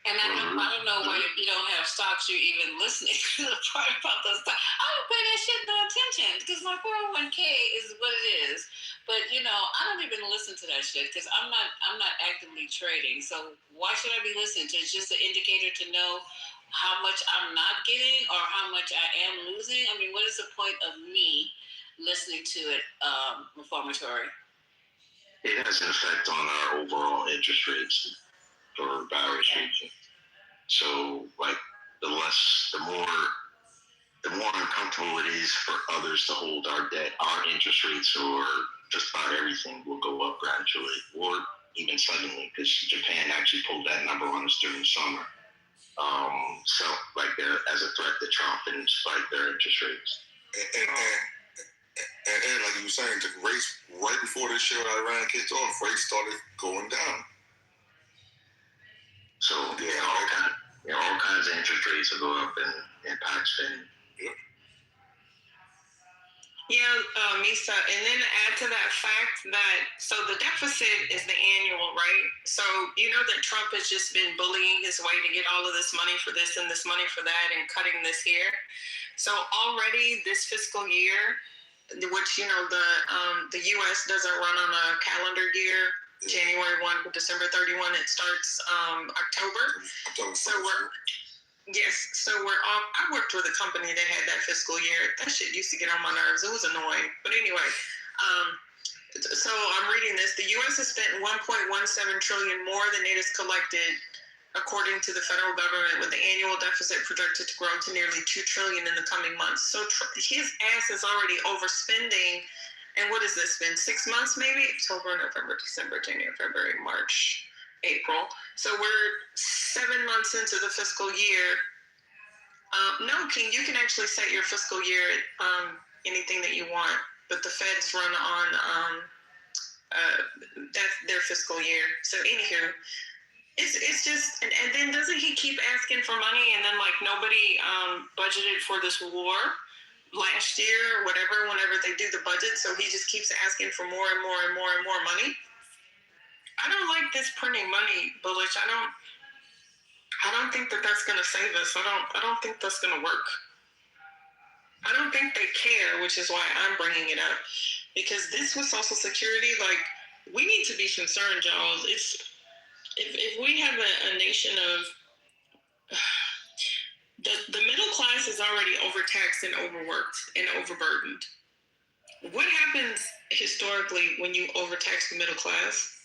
And I don't know why you don't have stocks you're even listening to the part about those stocks. I don't pay that shit no attention because my 401k is what it is. But I don't even listen to that shit because I'm not actively trading. So why should I be listening to it? It's just an indicator to know how much I'm not getting or how much I am losing. I mean, what is the point of me listening to it, reformatory? It has an effect on our overall interest rates for various reasons. So, like, the more uncomfortable it is for others to hold our debt, our interest rates or just about everything will go up gradually or even suddenly, because Japan actually pulled that number on us during summer. So, like, they're as a threat to Trump and spike their interest rates. And like you were saying, the rates right before this shit with Iran kicked off, rates started going down. So all kinds of interest rates will go up and impacts spending. Yeah, Misa, and then add to that fact that, so the deficit is the annual, right? So you know that Trump has just been bullying his way to get all of this money for this and this money for that and cutting this here. So already this fiscal year, which, you know, the U.S. doesn't run on a calendar year, January 1 to December 31, it starts October. So I worked with a company that had that fiscal year. That shit used to get on my nerves. It was annoying. But anyway, so I'm reading this. The U.S. has spent $1.17 trillion more than it has collected, according to the federal government, with the annual deficit projected to grow to nearly $2 trillion in the coming months. So his ass is already overspending. And what has this been? 6 months, maybe? October, November, December, January, February, March, April. So we're 7 months into the fiscal year. No, King, you can actually set your fiscal year at anything that you want, but the feds run on that's their fiscal year. So anywho, it's just, and then doesn't he keep asking for money, and then like nobody budgeted for this war last year or whatever, whenever they do the budget, so he just keeps asking for more and more and more and more money. I don't like this printing money bullish. I don't think that that's going to save us. I don't think that's going to work. I don't think they care, which is why I'm bringing it up. Because this with Social Security, like, we need to be concerned, y'all. If we have a nation of... The middle class is already overtaxed and overworked and overburdened. What happens historically when you overtax the middle class?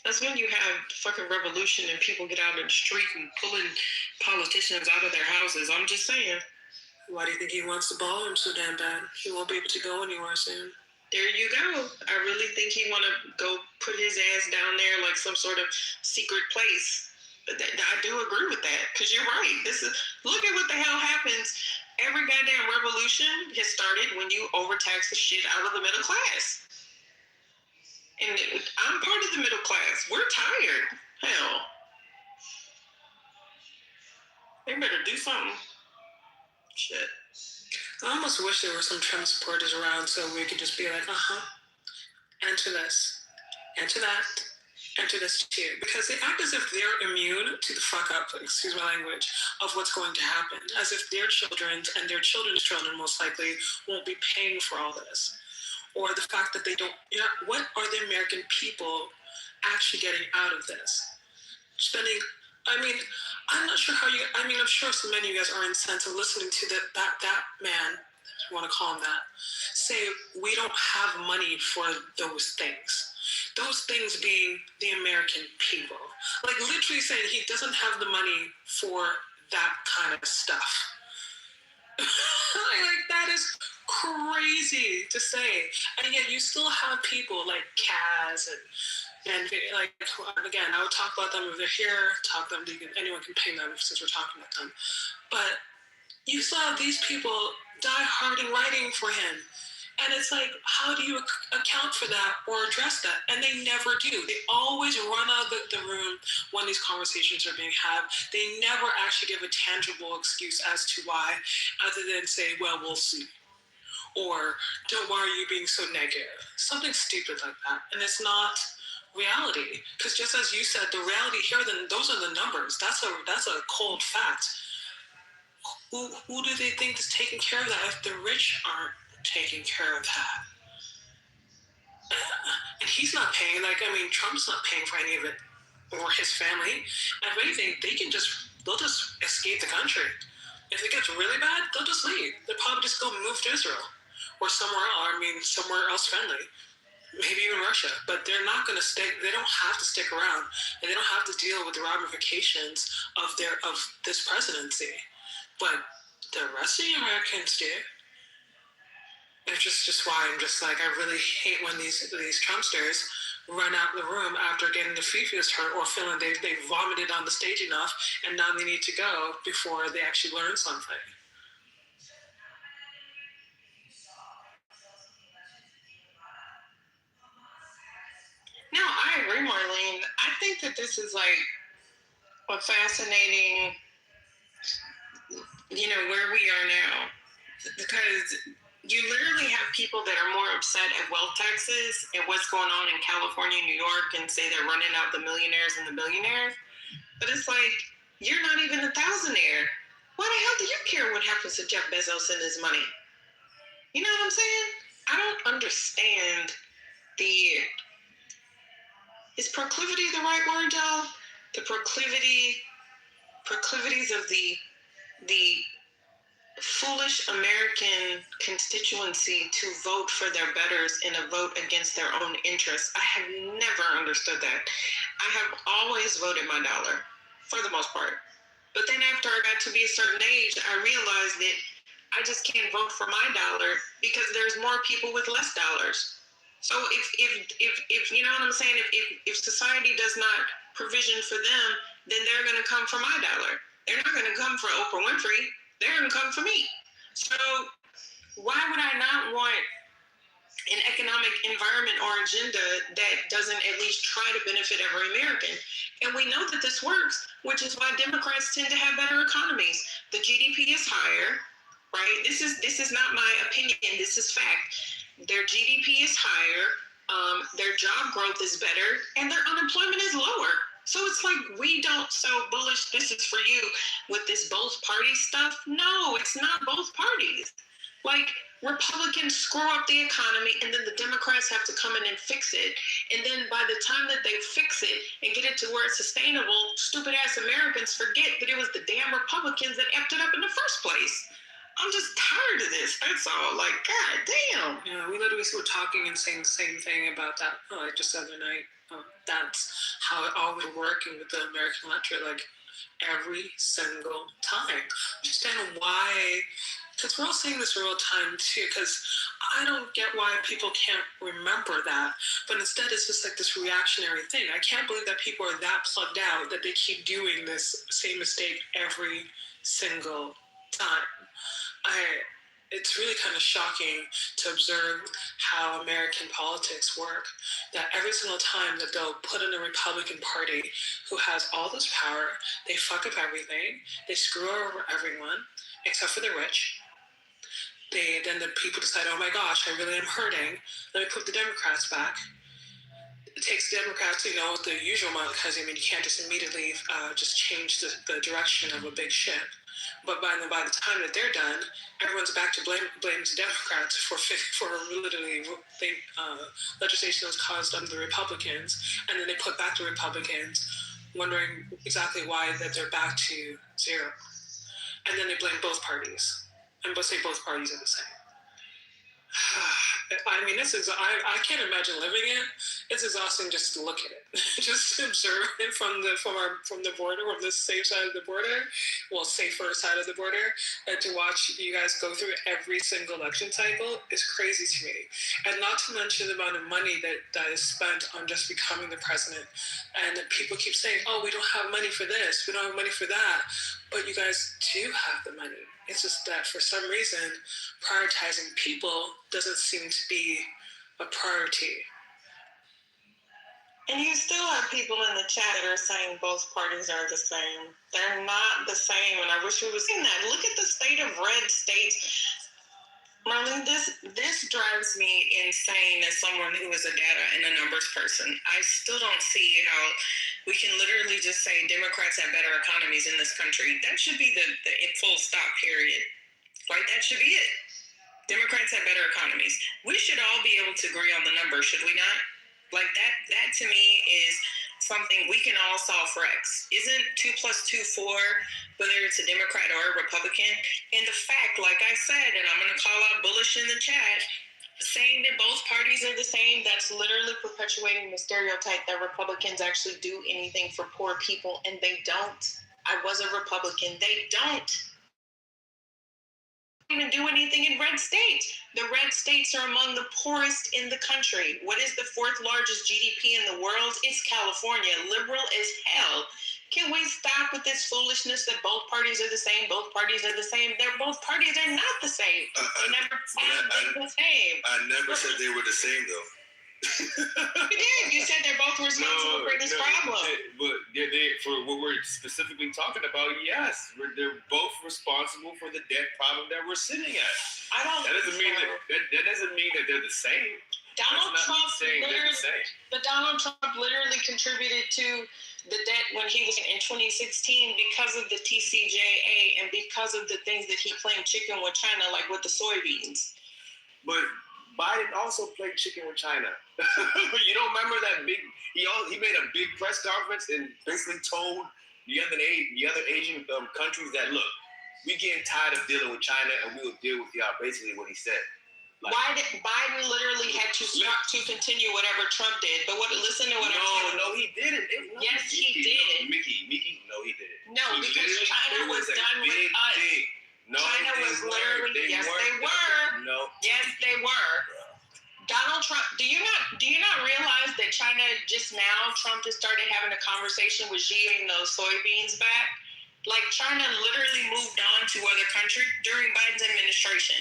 That's when you have fucking revolution and people get out in the street and pulling politicians out of their houses. I'm just saying. Why do you think he wants the ballroom so damn bad? He won't be able to go anywhere soon. There you go. I really think he want to go put his ass down there like some sort of secret place. I do agree with that, because you're right. Look at what the hell happens. Every goddamn revolution has started when you overtax the shit out of the middle class. And I'm part of the middle class. We're tired. Hell. They better do something. Shit. I almost wish there were some Trump supporters around so we could just be like, enter this, enter that, enter this too. Because they act as if they're immune to the fuck up, excuse my language, of what's going to happen. As if their children and their children's children most likely won't be paying for all this. Or the fact that they don't, what are the American people actually getting out of this? Spending, I'm not sure how I'm sure so many of you guys are incensed of listening to that man, if you want to call him that, say we don't have money for those things. Those things being the American people. Like literally saying he doesn't have the money for that kind of stuff. Like that is crazy to say, and yet you still have people like Kaz and like, again, I would talk about them if they're here. Anyone can ping them since we're talking about them. But you still have these people die hard and writing for him, and it's like, how do you account for that or address that? And they never do. They always run out of the room when these conversations are being had. They never actually give a tangible excuse as to why, other than say, well, we'll see. Or, why are you being so negative? Something stupid like that. And it's not reality. Because just as you said, the reality here, then those are the numbers. That's a cold fact. Who do they think is taking care of that if the rich aren't taking care of that? And he's not paying, Trump's not paying for any of it, or his family. And if anything, they'll just escape the country. If it gets really bad, they'll just leave. They'll probably just go move to Israel or somewhere else friendly. Maybe even Russia. But they're not going to stay. They don't have to stick around, and they don't have to deal with the ramifications of this presidency. But the rest of the Americans do. It's just why I'm just like, I really hate when these Trumpsters run out the room after getting the feces hurt or feeling they vomited on the stage enough, and now they need to go before they actually learn something. No, I agree, Marlene. I think that this is like, a fascinating, where we are now, because you literally have people that are more upset at wealth taxes and what's going on in California, New York, and say they're running out the millionaires and the billionaires. But it's like, you're not even a thousandaire. Why the hell do you care what happens to Jeff Bezos and his money? You know what I'm saying? I don't understand is proclivity the right word, y'all? The proclivities of the foolish American constituency to vote for their betters in a vote against their own interests. I have never understood that. I have always voted my dollar, for the most part. But then after I got to be a certain age, I realized that I just can't vote for my dollar because there's more people with less dollars. So if you know what I'm saying, if society does not provision for them, then they're going to come for my dollar. They're not going to come for Oprah Winfrey. They're going to come for me. So why would I not want an economic environment or agenda that doesn't at least try to benefit every American? And we know that this works, which is why Democrats tend to have better economies. The GDP is higher, right? This is not my opinion. This is fact. Their GDP is higher, their job growth is better, and their unemployment is lower. So it's like, we don't so bullish, this is for you, with this both party stuff. No, it's not both parties. Like, Republicans screw up the economy, and then the Democrats have to come in and fix it. And then by the time that they fix it and get it to where it's sustainable, stupid ass Americans forget that it was the damn Republicans that effed it up in the first place. I'm just tired of this. That's all. Like, god damn. Yeah, we literally were talking and saying the same thing about that just the other night. That's how it always working with the American electorate, like every single time. Understand why? Because we're all saying this real time too. Because I don't get why people can't remember that, but instead it's just like this reactionary thing. I can't believe that people are that plugged out that they keep doing this same mistake every single time. It's really kind of shocking to observe how American politics work, that every single time that they'll put in a Republican Party who has all this power, they fuck up everything, they screw over everyone, except for the rich. Then the people decide, oh my gosh, I really am hurting, let me put the Democrats back. It takes the Democrats, the usual amount, because, you can't just immediately just change the direction of a big ship. But by the time that they're done, everyone's back to blame the Democrats for literally legislation that was caused under the Republicans, and then they put back the Republicans, wondering exactly why that they're back to zero, and then they blame both parties, and say both parties are the same. I mean, I can't imagine living it. It's exhausting just to look at it, just to observe it from the border, from the safe side of the border, safer side of the border, and to watch you guys go through every single election cycle is crazy to me. And not to mention the amount of money that is spent on just becoming the president. And people keep saying, oh, we don't have money for this, we don't have money for that, but you guys do have the money. It's just that for some reason, prioritizing people doesn't seem to be a priority. And you still have people in the chat that are saying both parties are the same. They're not the same, and I wish we was seeing that. Look at the state of red states. Marlene, this drives me insane as someone who is a data and a numbers person. I still don't see how we can literally just say Democrats have better economies in this country. That should be the full stop period, right? That should be it. Democrats have better economies. We should all be able to agree on the numbers, should we not? Like that to me is something we can all solve for X. Isn't 2 + 2 4, whether it's a Democrat or a Republican? And the fact, like I said, and I'm going to call out bullish in the chat, saying that both parties are the same, that's literally perpetuating the stereotype that Republicans actually do anything for poor people, and they don't. I was a Republican. They don't even do anything in red states. The red states are among the poorest in the country. What is the 4th largest GDP in the world? It's California, liberal as hell. Can we stop with this foolishness that both parties are the same? Both parties are the same. Both parties are not the same. They never have been the same. I never said they were the same, though. You did. You said they're both responsible for this problem. But for what we're specifically talking about, yes, they're both responsible for the debt problem that we're sitting at. That doesn't mean that they're the same. Donald Trump literally contributed to the debt when he was in 2016 because of the TCJA and because of the things that he claimed chicken with China, like with the soybeans. But Biden also played chicken with China. You don't remember that big? He made a big press conference and basically told the other Asian countries that, look, we getting tired of dealing with China and we will deal with y'all. Basically, what he said. Biden literally had to stop to continue whatever Trump did. But listen to what I'm saying. No, he didn't. Yes, he did. Mickey, no, he didn't. No, because China was done with us. No, China was literally. Yes, they were. No. Yes, they were. Donald Trump. Do you not realize that China just now Trump just started having a conversation with Xi getting those soybeans back? Like China literally moved on to other countries during Biden's administration.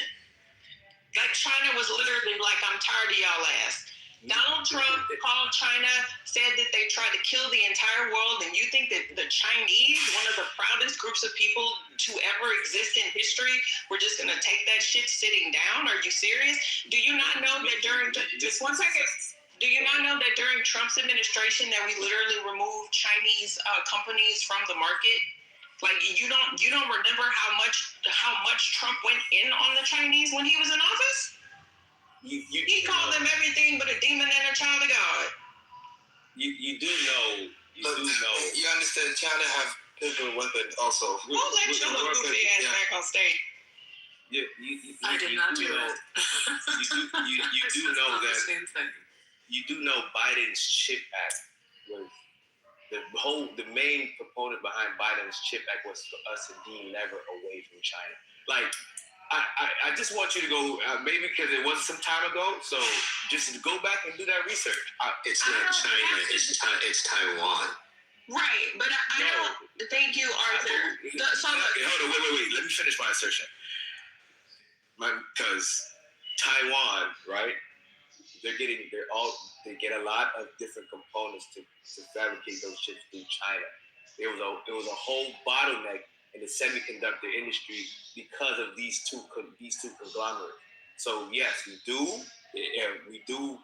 Like China was literally like, I'm tired of y'all ass. Donald Trump called China, said that they tried to kill the entire world, and you think that the Chinese, one of the proudest groups of people to ever exist in history, we're just going to take that shit sitting down? Are you serious? Do you not know that during, just 1 second, do you not know that during Trump's administration that we literally removed Chinese companies from the market? Like you don't remember how much Trump went in on the Chinese when he was in office? He called them everything but a demon and a child of God. You do know. You understand? China have nuclear weapons also. Who let your little goofy ass back on stage? I did not do that. You do know that. You do know Biden's CHIP Act was. The main proponent behind Biden's CHIP Act was for us to delever away from China. Like, I just want you to go, maybe because it was some time ago, so just go back and do that research. It's not China, it's Taiwan. Right, but I don't. Thank you, Arthur. Hold on, wait. Let me finish my assertion. Because Taiwan, right? They get a lot of different components to fabricate those chips through China. It was a whole bottleneck in the semiconductor industry because of these two conglomerates. So yes, we do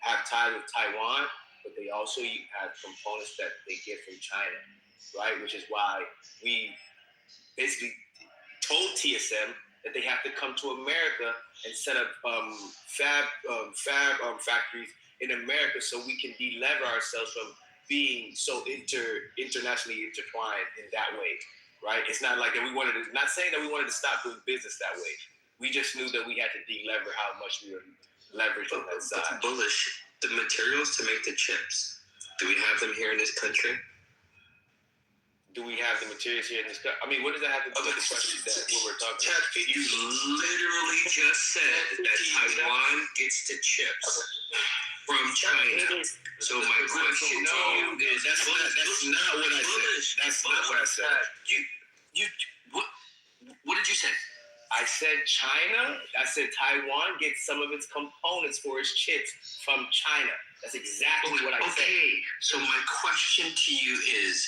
have ties with Taiwan, but they also have components that they get from China, right? Which is why we basically told TSM that they have to come to America and set up fab factories in America so we can delever ourselves from being so internationally intertwined in that way, right? It's not like that not saying that we wanted to stop doing business that way. We just knew that we had to delever how much we were leveraged on that side. That's bullish. The materials to make the chips, do we have them here in this country? Do we have the materials here in this country? I mean, what does that have to do with the question that what we're talking about? You literally just said that Taiwan gets the chips from China. So my question to you is, that's not what I said. That's not what I said. What did you say? I said China. I said Taiwan gets some of its components for its chips from China. That's exactly what I said. Okay, so my question to you is,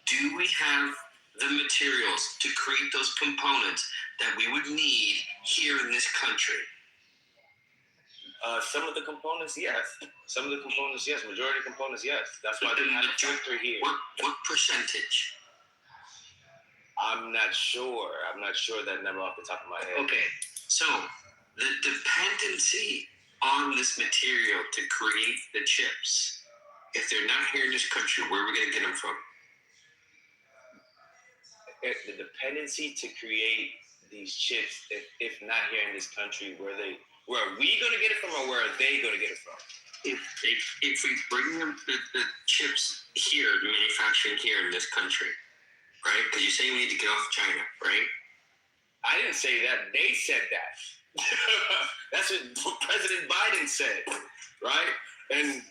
do we have the materials to create those components that we would need here in this country? Some of the components, yes. Majority of components, yes. That's why they have a factory here. What percentage? I'm not sure that number off the top of my head. Okay, so the dependency on this material to create the chips, if they're not here in this country, where are we going to get them from? The dependency to create these chips, if not here in this country, where are we going to get it from, or where are they going to get it from? If we bring them the chips here, the manufacturing here in this country, right? Because you say we need to get off China, right? I didn't say that. They said that. That's what President Biden said, right? And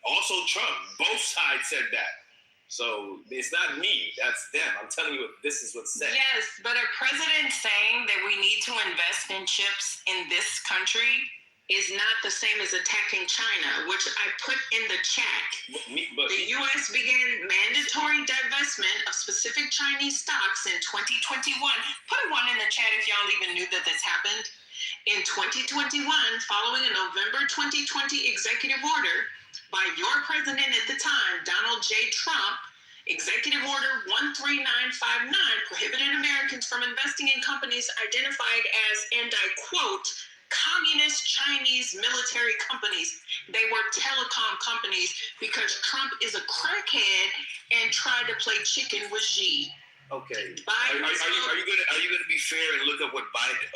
also Trump. Both sides said that. So it's not me, that's them. I'm telling you, this is what's said. Yes, but a president saying that we need to invest in chips in this country is not the same as attacking China, which I put in the chat. The U.S. began mandatory divestment of specific Chinese stocks in 2021. Put a one in the chat if y'all even knew that this happened. In 2021, following a November 2020 executive order by your president at the time, Donald J. Trump, Executive Order 13959 prohibited Americans from investing in companies identified as, and I quote, communist Chinese military companies. They were telecom companies because Trump is a crackhead and tried to play chicken with Xi. Okay. Are you gonna be fair and look up what Biden did?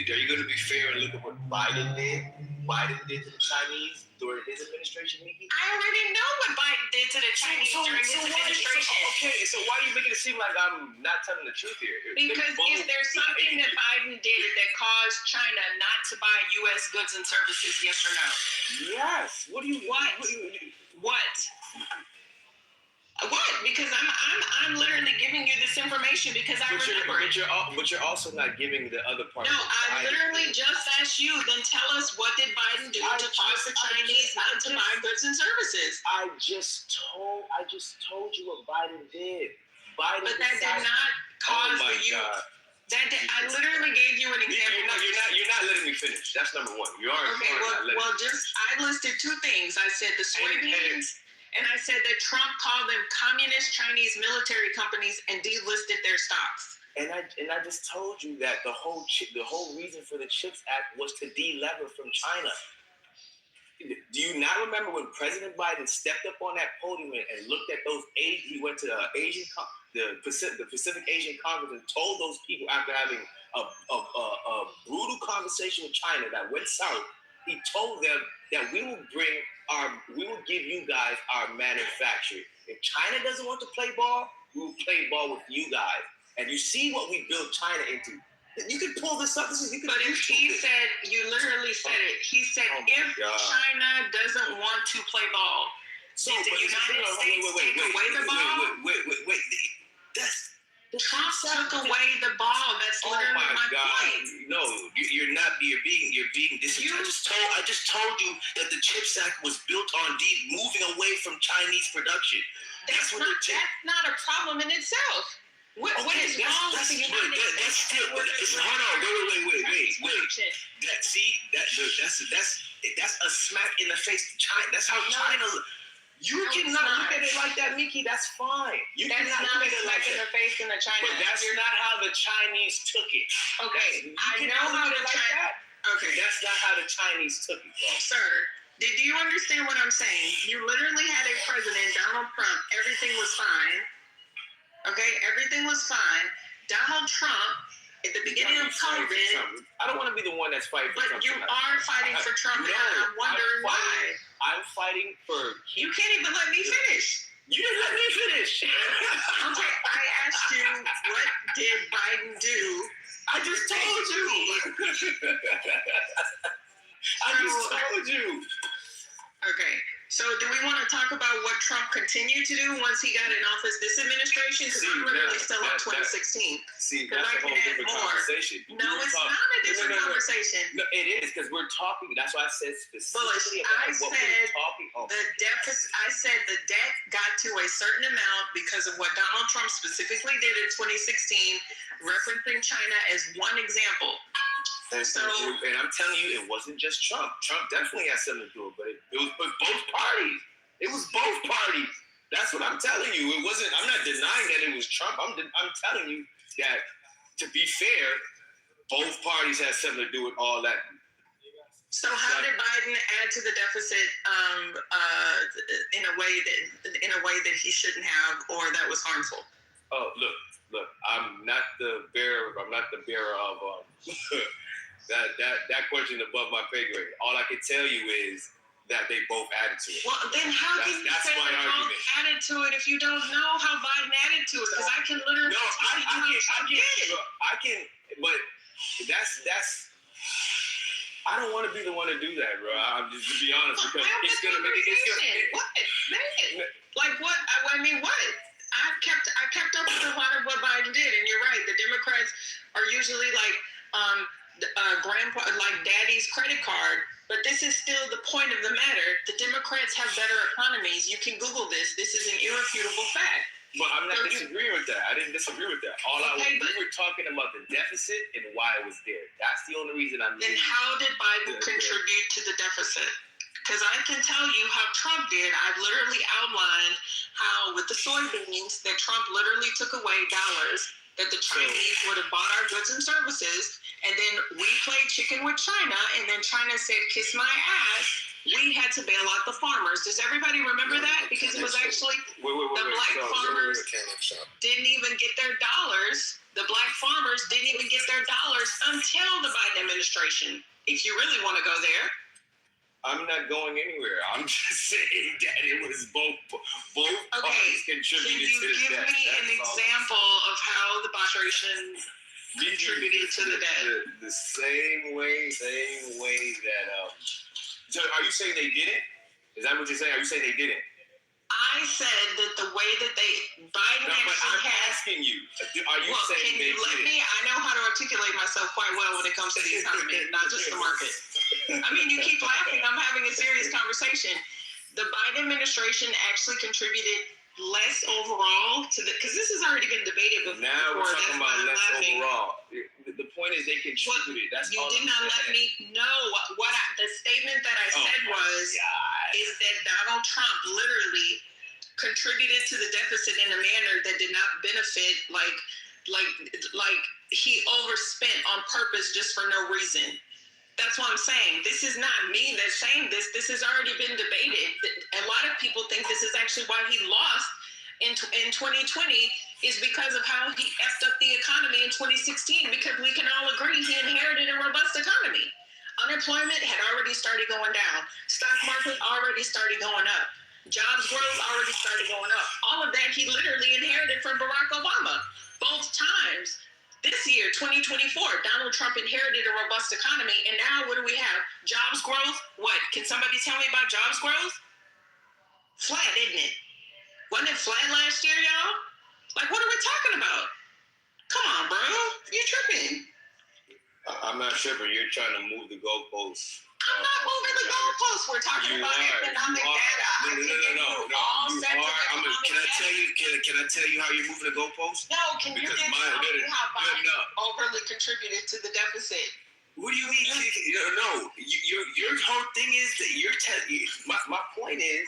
Are you gonna be fair and look at what Biden did? Biden did to the Chinese during his administration, Nikki? I already know what Biden did to the Chinese during his administration. So why are you making it seem like I'm not telling the truth here? Because is there something that Biden did that caused China not to buy U.S. goods and services? Yes or no? Yes. What? What? Because I'm literally giving you this information because I remember it. But you're also not giving the other part. No, I literally just asked you. Then tell us, what did Biden do to cause the Chinese not to buy goods and services? I just told you what Biden did. But that did not cause the youth. I literally gave you an example. You're not letting me finish. That's number one. You are. Okay. I listed two things. I said the soybeans. And I said that Trump called them communist Chinese military companies and delisted their stocks. And I just told you that the whole reason for the CHIPS Act was to delever from China. Do you not remember when President Biden stepped up on that podium and looked at those he went to the Pacific Asian Conference and told those people, after having a brutal conversation with China that went south, he told them that we will give you guys our manufacturing. If China doesn't want to play ball, we will play ball with you guys. And you see what we built China into. You can pull this up. But if he said, you literally said it. He said, if China doesn't want to play ball, did the United States take away the ball? Wait. Trump took away the ball. That's literally my point. No, you're not. You're being. I just told you that the CHIPS Act was built on moving away from Chinese production. That's not a problem in itself. What is wrong with the United States? Hold on. Wait. That's a smack in the face to China. That's how China. You cannot look at it like that, Mickey. That's fine. That's not a smack in the face in the China. But that's not how the Chinese took it. Okay, I know how the Chinese. Okay, that's not how the Chinese took it, bro. Sir, do you understand what I'm saying? You literally had a president, Donald Trump. Everything was fine. Okay, everything was fine. Donald Trump, at the beginning of COVID. I don't want to be the one that's fighting for Trump. But you are fighting for Trump, and I'm wondering why. I'm fighting for. You can't even let me finish. You didn't let me finish. Okay, I asked you, what did Biden do? I just told you. Okay, so do we want to talk about what Trump continued to do once he got in office this administration? Because I'm literally still in 2016. Because I can add more. No, it's not a different conversation. No, it is, because we're talking. That's why I said specifically I said the debt got to a certain amount because of what Donald Trump specifically did in 2016, referencing China as one example. And I'm telling you, it wasn't just Trump. Trump definitely had something to do with it, but it was both parties. It was both parties. That's what I'm telling you. It wasn't. I'm not denying that it was Trump. I'm telling you that, to be fair, both parties had something to do with all that. So how did Biden add to the deficit in a way that he shouldn't have, or that was harmful? Oh, look. I'm not the bearer of that question above my pay grade. All I can tell you is that they both added to it. Well, then how can you say they both added to it if you don't know how Biden added to it? Because I can literally but that's. I don't want to be the one to do that, bro. I'm just, to be honest, because it's gonna make it. What? Like what? I mean, what? I kept up with a lot of what Biden did, and you're right. The Democrats are usually like grandpa, like daddy's credit card. But this is still the point of the matter. The Democrats have better economies. You can Google this. This is an irrefutable fact. But I'm not disagreeing with that. I didn't disagree with that. We were talking about the deficit and why it was there. That's the only reason I'm. Then how did Biden contribute to the deficit? Because I can tell you how Trump did. I've literally outlined how with the soybeans that Trump literally took away dollars that the Chinese would have bought our goods and services, and then we played chicken with China, and then China said, kiss my ass. We had to bail out the farmers. Does everybody remember that? Because it was actually the black farmers didn't even get their dollars. The black farmers didn't even get their dollars until the Biden administration. If you really want to go there. I'm not going anywhere. I'm just saying that it was both parties contributed to this. Can you give me an example of how the administration contributed to the debt? The same way that. So are you saying they didn't? Is that what you're saying? Are you saying they didn't? I said that the way that Biden actually I'm asking you. Are you saying they didn't? I know how to articulate myself quite well when it comes to the economy, not just the market. I mean, you keep laughing. I'm having a serious conversation. The Biden administration actually contributed less overall to because this has already been debated before. Now we're talking about less overall. The point is they contributed. That's you did not let me know what the statement that I said is that Donald Trump literally contributed to the deficit in a manner that did not benefit like he overspent on purpose just for no reason. That's what I'm saying. This is not me that's saying this. This has already been debated. A lot of people think this is actually why he lost in 2020 is because of how he effed up the economy in 2016, because we can all agree he inherited a robust economy. Unemployment had already started going down. Stock market already started going up. Jobs growth already started going up. All of that he literally inherited from Barack Obama. Both times. This year, 2024, Donald Trump inherited a robust economy, and now what do we have? Jobs growth? What? Can somebody tell me about jobs growth? Flat, isn't it? Wasn't it flat last year, y'all? Like, what are we talking about? Come on, bro. You're tripping. I'm not tripping. You're trying to move the goalposts. I'm not moving the goalposts. We're talking about economic data. No. Can I tell you how you're moving the goalposts? No, can you just tell me how Biden overly contributed to the deficit? What do you mean? No, your whole thing is that you're telling. My point is,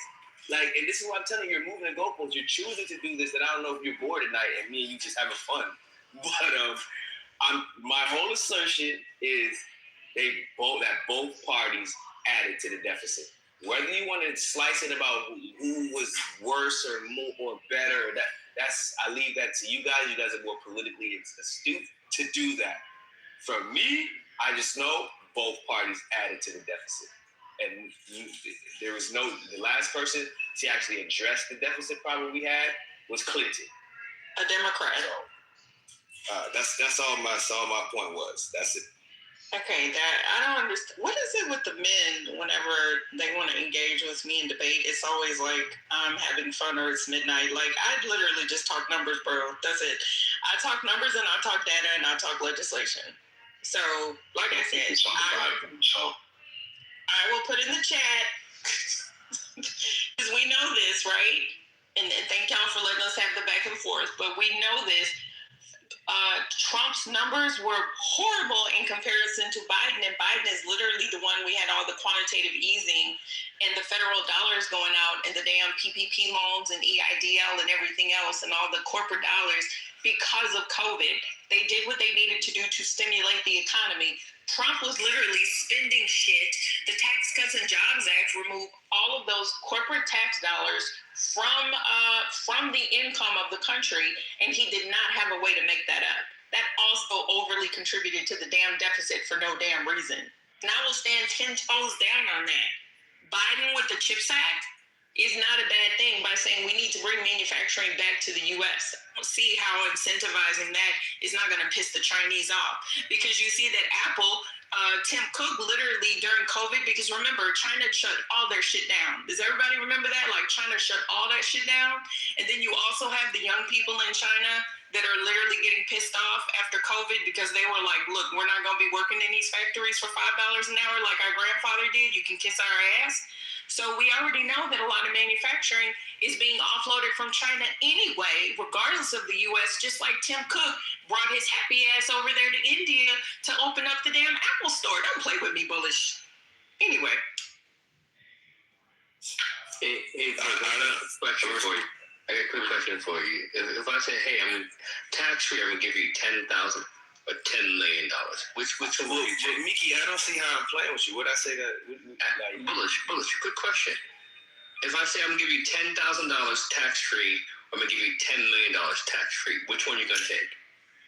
like, and this is what I'm telling you, you're moving the goalposts. You're choosing to do this, and I don't know if you're bored at night and me and you just having fun. But my whole assertion is that both parties added to the deficit. Whether you want to slice it about who was worse or more or better, I leave that to you guys. You guys are more politically astute to do that. For me, I just know both parties added to the deficit. And there was the last person to actually address the deficit problem we had was Clinton. A Democrat. That's all my point was. That's it. Okay, I don't understand. What is it with the men whenever they want to engage with me in debate? It's always like I'm having fun or it's midnight. Like, I literally just talk numbers, bro. That's it. I talk numbers and I talk data and I talk legislation. So, like I said, I will put in the chat because we know this, right? And thank y'all for letting us have the back and forth. But we know this. Trump's numbers were horrible in comparison to Biden, and Biden is literally the one we had all the quantitative easing and the federal dollars going out and the damn PPP loans and EIDL and everything else and all the corporate dollars because of COVID. They did what they needed to do to stimulate the economy. Trump was literally spending shit. The Tax Cuts and Jobs Act removed all of those corporate tax dollars from the income of the country, and he did not have a way to make that up. That also overly contributed to the damn deficit for no damn reason. And I will stand 10 toes down on that. Biden with the CHIPS Act is not a bad thing by saying we need to bring manufacturing back to the U.S. I don't see how incentivizing that is not going to piss the Chinese off. Because you see that Apple, Tim Cook literally during COVID, because remember, China shut all their shit down. Does everybody remember that? Like, China shut all that shit down. And then you also have the young people in China that are literally getting pissed off after COVID because they were like, look, we're not going to be working in these factories for $5 an hour like our grandfather did. You can kiss our ass. So we already know that a lot of manufacturing is being offloaded from China anyway, regardless of the U.S., just like Tim Cook brought his happy ass over there to India to open up the damn Apple store. Don't play with me, bullish. Anyway. I got a quick question for you. If I say, hey, I'm tax-free, I'm going to give you $10,000 or $10 million, which one will you take? Mickey, I don't see how I'm playing with you. Would I say that? Bullish, good question. If I say I'm going to give you $10,000 tax-free, I'm going to give you $10 million tax-free, which one are you going to take?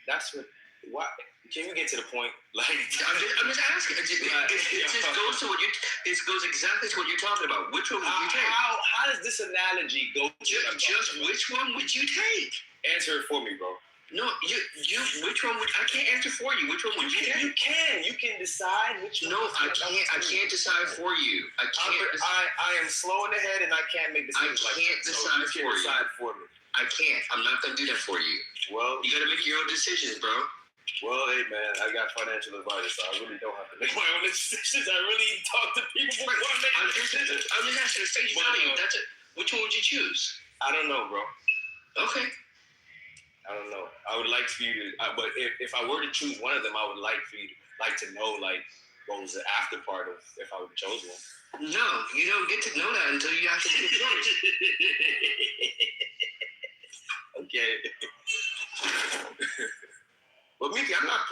That's what. Why? Can we get to the point? Like, I'm just asking. It just goes to what you. It goes exactly to what you're talking about. Which one would you take? How does this analogy go? Just which one would you take? Answer it for me, bro. No, you. Which one would I can't answer for you? Which one would you take? You can decide which one. No, I can't. I can't decide for you. I can't. I am slow in the head and I can't make decisions. I can't decide for you. Decide for me. I can't. I'm not gonna do that for you. Well, you gotta make your own decisions, bro. Well, hey man, I got financial advisors, so I really don't have to make my own decisions. I really talk to people before I make decisions. I'm just asking the face value. That's it. Which one would you choose? I don't know, bro. Okay. I don't know. I would like for you to, but if I were to choose one of them, I would like for you to know like what was the after part of if I would have chosen one. No, you don't get to know that until you actually get choice. Okay. But Mickey, I'm not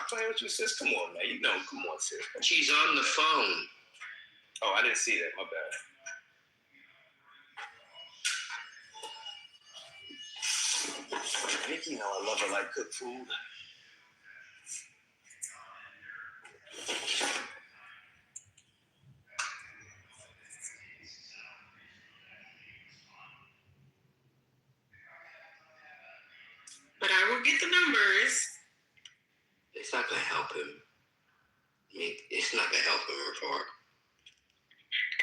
playing with you, sis. Come on, man. You know, come on, sis. She's on the phone. Oh, I didn't see that. My bad. Mickey, you know I love her like cooked food. But I will get the numbers. It's not gonna help him. It's not gonna help him report.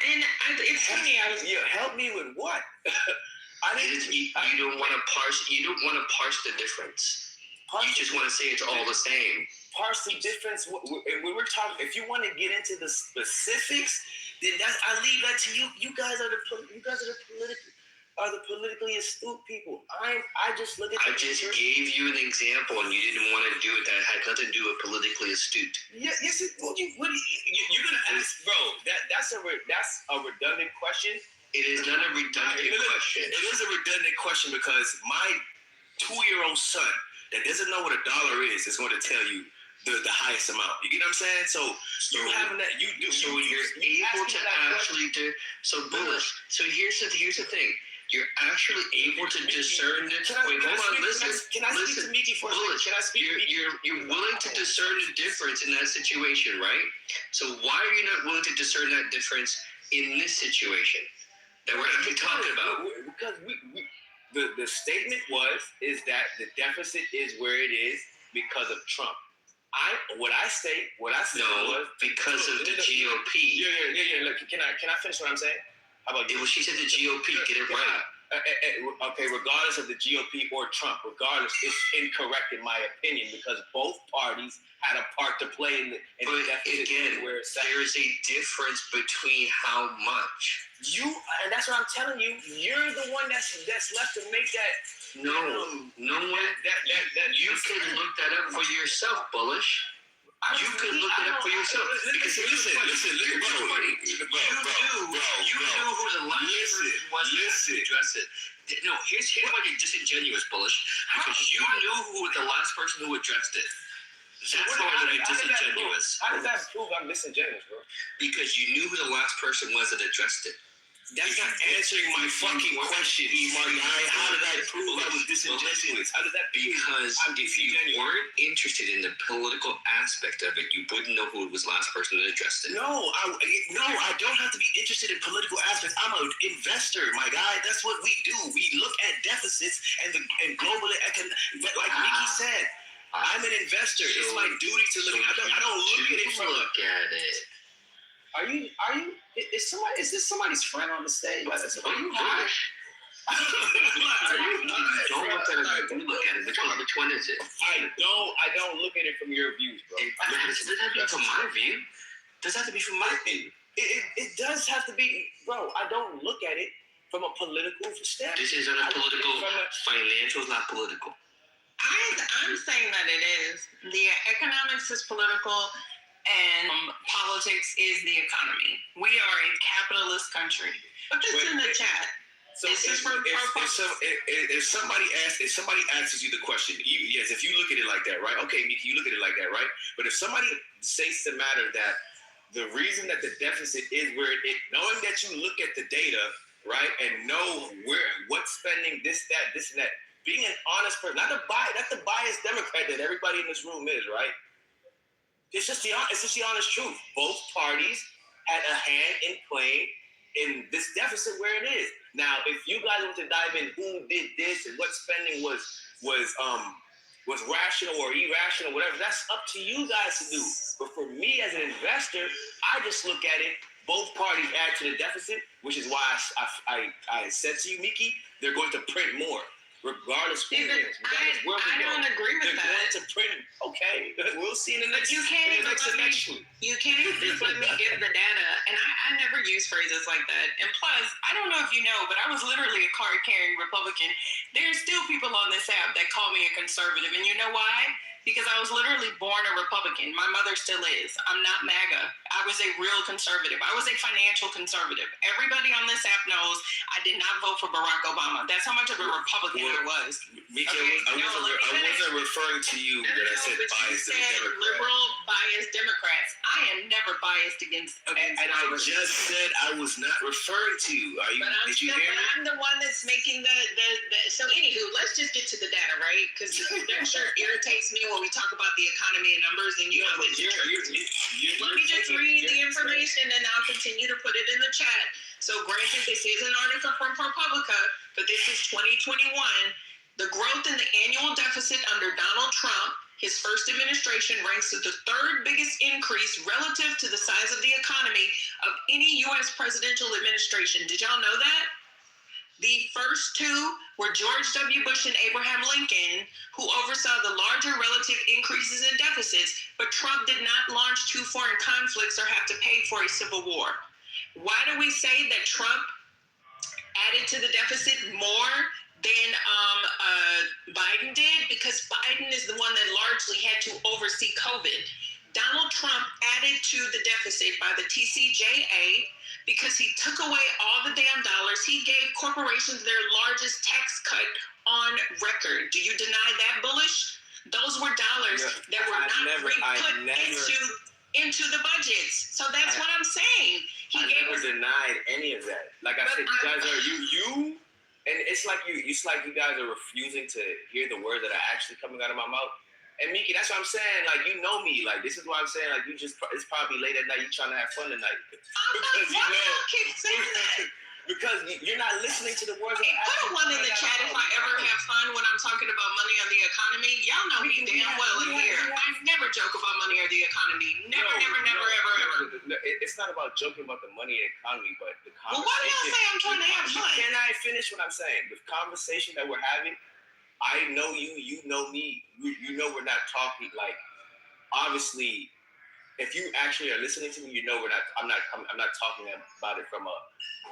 And it's funny. Help me with what? You don't want to parse. You don't want to parse the difference. You just want to say it's all the same. Parse the difference. When we're talking, if you want to get into the specifics, then I leave that to you. You guys are the politically astute people. I just look at. I just gave you an example, and you didn't want to do it. That had nothing to do with politically astute. Yes. You're gonna ask, bro. That's a redundant question. It is not a redundant question. It is a redundant question because my 2-year-old son that doesn't know what $1 is going to tell you the highest amount. You get what I'm saying? So you having that, you do. So you're able to actually do. So bullish. So here's the thing. You're actually able to discern the. Wait, hold on. Listen. Can I speak to Mickey for a second? Can I speak? You're willing to discern the difference in that situation, right? So why are you not willing to discern that difference in this situation that we're actually talking about? Because the statement is that the deficit is where it is because of Trump. What I said was because of the GOP. Yeah. Look, can I finish what I'm saying? How about it? Well, she said the GOP. Get it right. Okay, regardless of the GOP or Trump, it's incorrect in my opinion because both parties had a part to play in the deficit. Again, there is a difference between how much. And that's what I'm telling you. You're the one that's left to make that. No one. You can look that up for yourself, bullish. You could look it up for yourself. Because listen, here's what's funny. You knew who the last person was to address it. No, here's why you're disingenuous, bullish. Because you knew who the last person who addressed it. That's why you're disingenuous. How does that prove I'm disingenuous, bro? Because you knew who the last person was that addressed it. That's not answering my fucking question, my guy. How did I prove I was disingenuous? How did that be? Because if you weren't interested in the political aspect of it, you wouldn't know who was the last person that addressed it. No, I don't have to be interested in political aspects. I'm an investor, my guy. That's what we do. We look at deficits and global economic. Like Mickey said, I'm an investor. It's my duty to look. I don't look at it from. Look at it. Are you? Is this somebody's friend on the stage? Are you high? Don't look at it like you look at it. Which one is it? I don't look at it from your views, bro. Does it have to be from my view? Does it have to be from my view? It does have to be, bro. I don't look at it from a political standpoint. This isn't a political. Financial is not political. I'm saying that it is. The economics is political, and politics is the economy. We are a capitalist country. Put this in the chat. So if somebody asks you the question, if you look at it like that, right? Okay, Miki, you look at it like that, right? But if somebody states the matter that the reason that the deficit is where it is, knowing that you look at the data, right, and know what spending, this, and that, being an honest person, not the biased Democrat that everybody in this room is, right? It's just the honest truth. Both parties had a hand in playing in this deficit where it is. Now, if you guys want to dive in who did this and what spending was rational or irrational, whatever, that's up to you guys to do. But for me as an investor, I just look at it, both parties add to the deficit, which is why I said to you, Miki, they're going to print more. Regardless who it is, I don't agree with that. They're going to print. Okay, we'll see in the next. You can't even let me give the data, and I never use phrases like that. And plus, I don't know if you know, but I was literally a card-carrying Republican. There's still people on this app that call me a conservative, and you know why? Because I was literally born a Republican. My mother still is. I'm not MAGA. I was a real conservative. I was a financial conservative. Everybody on this app knows I did not vote for Barack Obama. That's how much of a Republican I was. Miki, I wasn't referring to you when I said biased Democrats. Liberal biased Democrats. I am never biased against and I just said I was not referring to you. Did you hear me? I'm the one that's making the so anywho, let's just get to the data, right? Because that sure irritates me when we talk about the economy and numbers, and you know that. Let me just read the information, and I'll continue to put it in the chat. So, granted, this is an article from ProPublica, but this is 2021. The growth in the annual deficit under Donald Trump, his first administration, ranks as the third biggest increase relative to the size of the economy of any U.S. presidential administration. Did y'all know that? The first two were George W. Bush and Abraham Lincoln, who oversaw the larger relative increases in deficits, but Trump did not launch two foreign conflicts or have to pay for a civil war. Why do we say that Trump added to the deficit more than Biden did? Because Biden is the one that largely had to oversee COVID. Donald Trump added to the deficit by the TCJA because he took away all the damn dollars. He gave corporations their largest tax cut on record. Do you deny that, Bullish? Those were dollars that were not put into the budgets. So that's what I'm saying. I never denied any of that. Like I said, you guys are you, and it's like you guys are refusing to hear the words that are actually coming out of my mouth. And Miki, that's what I'm saying. Like, you know me. Like, this is what I'm saying. Like, it's probably late at night. You trying to have fun tonight. Why do you keep saying that? Because you're not listening to the words. Hey, put a one in the chat if I ever have fun when I'm talking about money on the economy. Y'all know me damn well in here. I never joke about money or the economy. Never, ever. It's not about joking about the money and economy, but the conversation. Well, why do y'all say I'm trying to have fun? Can I finish what I'm saying? The conversation that we're having, I know you, you know me. You know we're not talking like, obviously, if you actually are listening to me, you know I'm not talking about it from a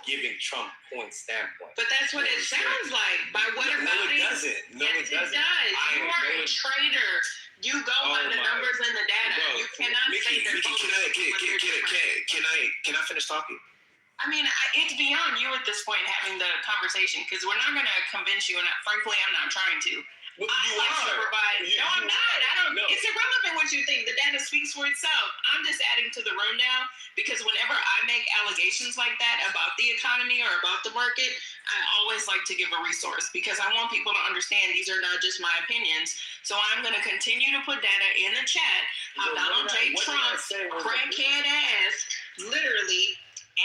giving Trump point standpoint. But that's what it sounds like. By what about it? No, it doesn't. No, yes, it doesn't. You are a traitor. You go on the numbers and the data. Bro, you cannot say that. Can I finish talking? I mean, it's beyond you at this point having the conversation because we're not going to convince you, and frankly, I'm not trying to. Well, I like to provide. No, I'm not. I don't. No. It's irrelevant what you think. The data speaks for itself. I'm just adding to the room now because whenever I make allegations like that about the economy or about the market, I always like to give a resource because I want people to understand these are not just my opinions. So I'm going to continue to put data in the chat. Donald J. Trump, crackhead ass, literally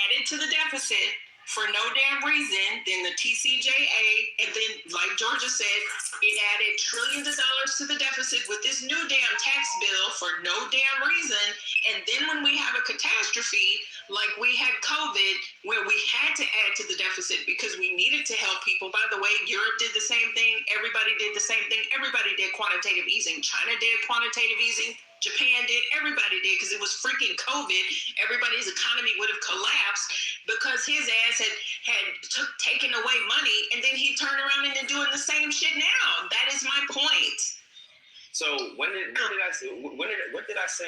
added to the deficit for no damn reason, then the TCJA, and then, like Georgia said, it added trillions of dollars to the deficit with this new damn tax bill for no damn reason. And then when we have a catastrophe, like we had COVID, where we had to add to the deficit because we needed to help people. By the way, Europe did the same thing. Everybody did the same thing. Everybody did quantitative easing. China did quantitative easing. Japan did, everybody did, because it was freaking COVID. Everybody's economy would have collapsed because his ass had taken away money, and then he turned around and doing the same shit now. That is my point. So when did I say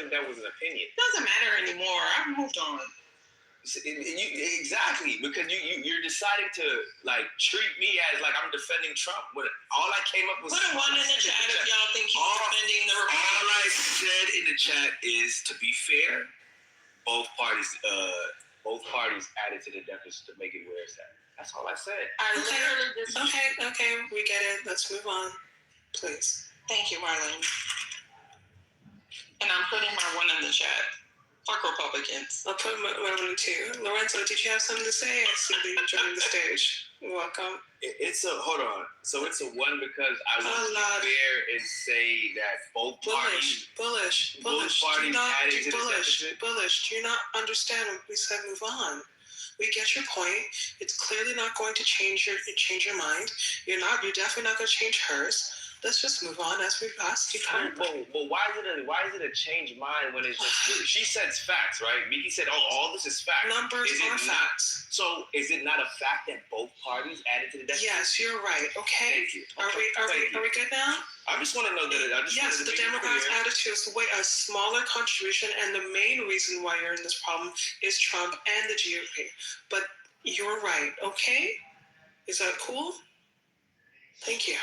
that was an opinion? Doesn't matter anymore. I've moved on. Exactly, because you're deciding to like treat me as like I'm defending Trump, but all I came up with. Put a one in the chat if y'all think he's defending the Republicans. All I said in the chat is, to be fair, both parties added to the deficit to make it where it's at. That's all I said. Okay, we get it. Let's move on, please. Thank you, Marlene. And I'm putting my one in the chat. Fuck Republicans. I'll put my one in too. Lorenzo, did you have something to say? I see that you joined the stage. You're welcome. Hold on. So it's a one because I want to be fair and say that both parties added to the deficit. Bullish. Do you not understand what we said? Move on. We get your point. It's clearly not going to change your mind. You're definitely not going to change hers. Let's just move on as we've asked you. But why is it a change mind when it's just she says facts, right? Mickey said, all this is facts. Numbers are facts. So is it not a fact that both parties added to the deficit? Yes, you're right. Okay. Thank you. Are we good now? I just want to know that. Yes, the Democrats added to a smaller contribution, and the main reason why you're in this problem is Trump and the GOP. But you're right. Okay. Is that cool? Thank you.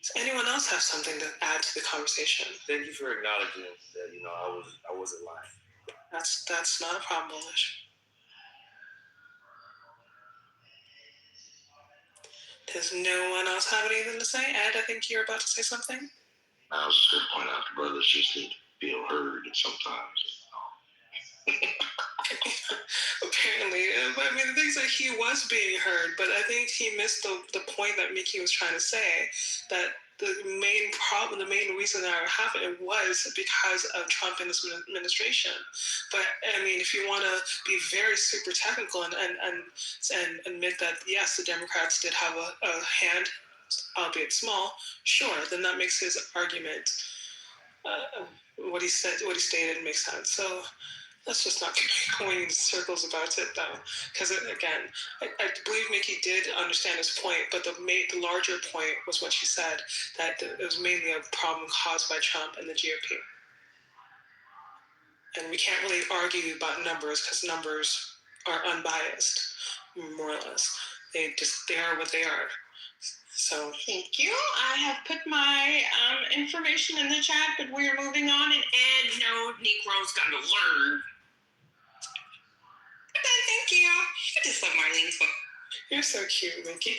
Does anyone else have something to add to the conversation? Thank you for acknowledging that I wasn't lying. That's not a problem, Bullish. Does no one else have anything to say? Ed, I think you're about to say something. I was just going to point out the brothers just need to feel heard sometimes. Apparently, but I mean, the things that he was being heard, but I think he missed the point that Mickey was trying to say, that the main reason that it happened was because of Trump and his administration. But I mean, if you want to be very super technical and admit that yes, the Democrats did have a hand, albeit small, sure, then that makes his argument, what he stated makes sense. So let's just not keep going in circles about it, though, because again, I believe Mickey did understand his point, but the larger point was what she said, that it was mainly a problem caused by Trump and the GOP. And we can't really argue about numbers because numbers are unbiased, more or less. They are what they are. So thank you. I have put my information in the chat, but we are moving on. And Ed, no, Negro's got to learn. Thank you. I just love Marlene's book. You're so cute, Mickey.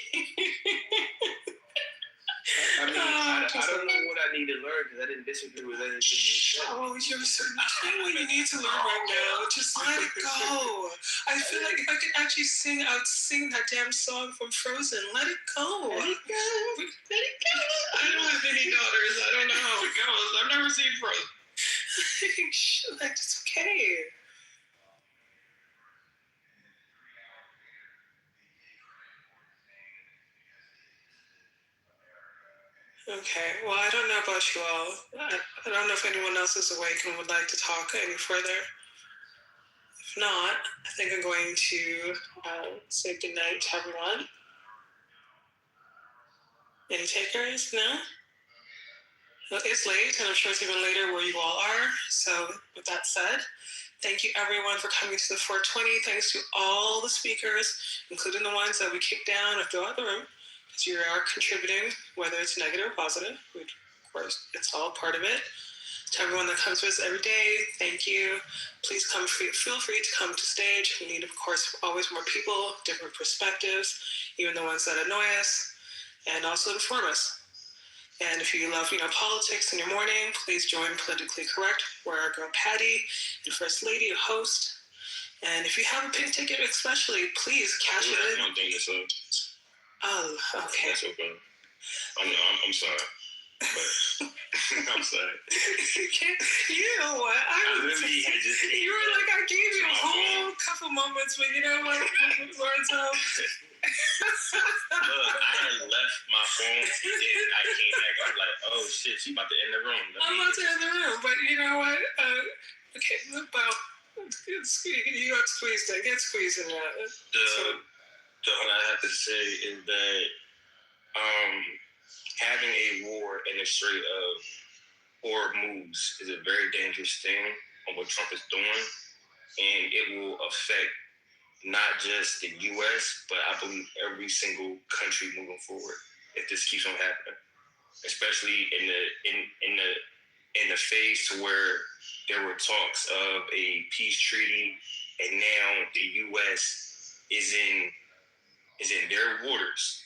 I mean, I don't know what I need to learn because I didn't disagree with anything you said. Oh, you're so tell me what you need to learn right now. Just let it go. I feel like if I could actually sing, I would sing that damn song from Frozen. Let it go. Let it go. Let it go. I don't have any daughters. I don't know how it goes. I've never seen Frozen. Like, it's okay. Okay, well, I don't know about you all. I don't know if anyone else is awake and would like to talk any further. If not, I think I'm going to say goodnight to everyone. Any takers? No? Well, it's late, and I'm sure it's even later where you all are. So with that said, thank you everyone for coming to the 420. Thanks to all the speakers, including the ones that we kicked down or threw out the room. Because you are contributing, whether it's negative or positive. Of course, it's all part of it. To everyone that comes with us every day, thank you. Please feel free to come to stage. We need, of course, always more people, different perspectives, even the ones that annoy us, and also inform us. And if you love, politics in your morning, please join Politically Correct, where our girl Patty and First Lady host. And if you have a pink ticket, especially, please cash it in. One thing to say. Oh, okay. That's okay. I'm sorry. But I'm sorry. You know what? I literally had just. You were like, I gave you a whole couple moments, but you know what? Words out. Look, I had left my phone and I came back. I was like, oh shit, she about to end the room. I'm about to end the room, but you know what? Okay, about you got squeezed in. Get squeezed in that. What I have to say is that having a war in the Strait of Horror moves is a very dangerous thing on what Trump is doing, and it will affect not just the U.S., but I believe every single country moving forward if this keeps on happening, especially in the phase to where there were talks of a peace treaty, and now the U.S. is in their waters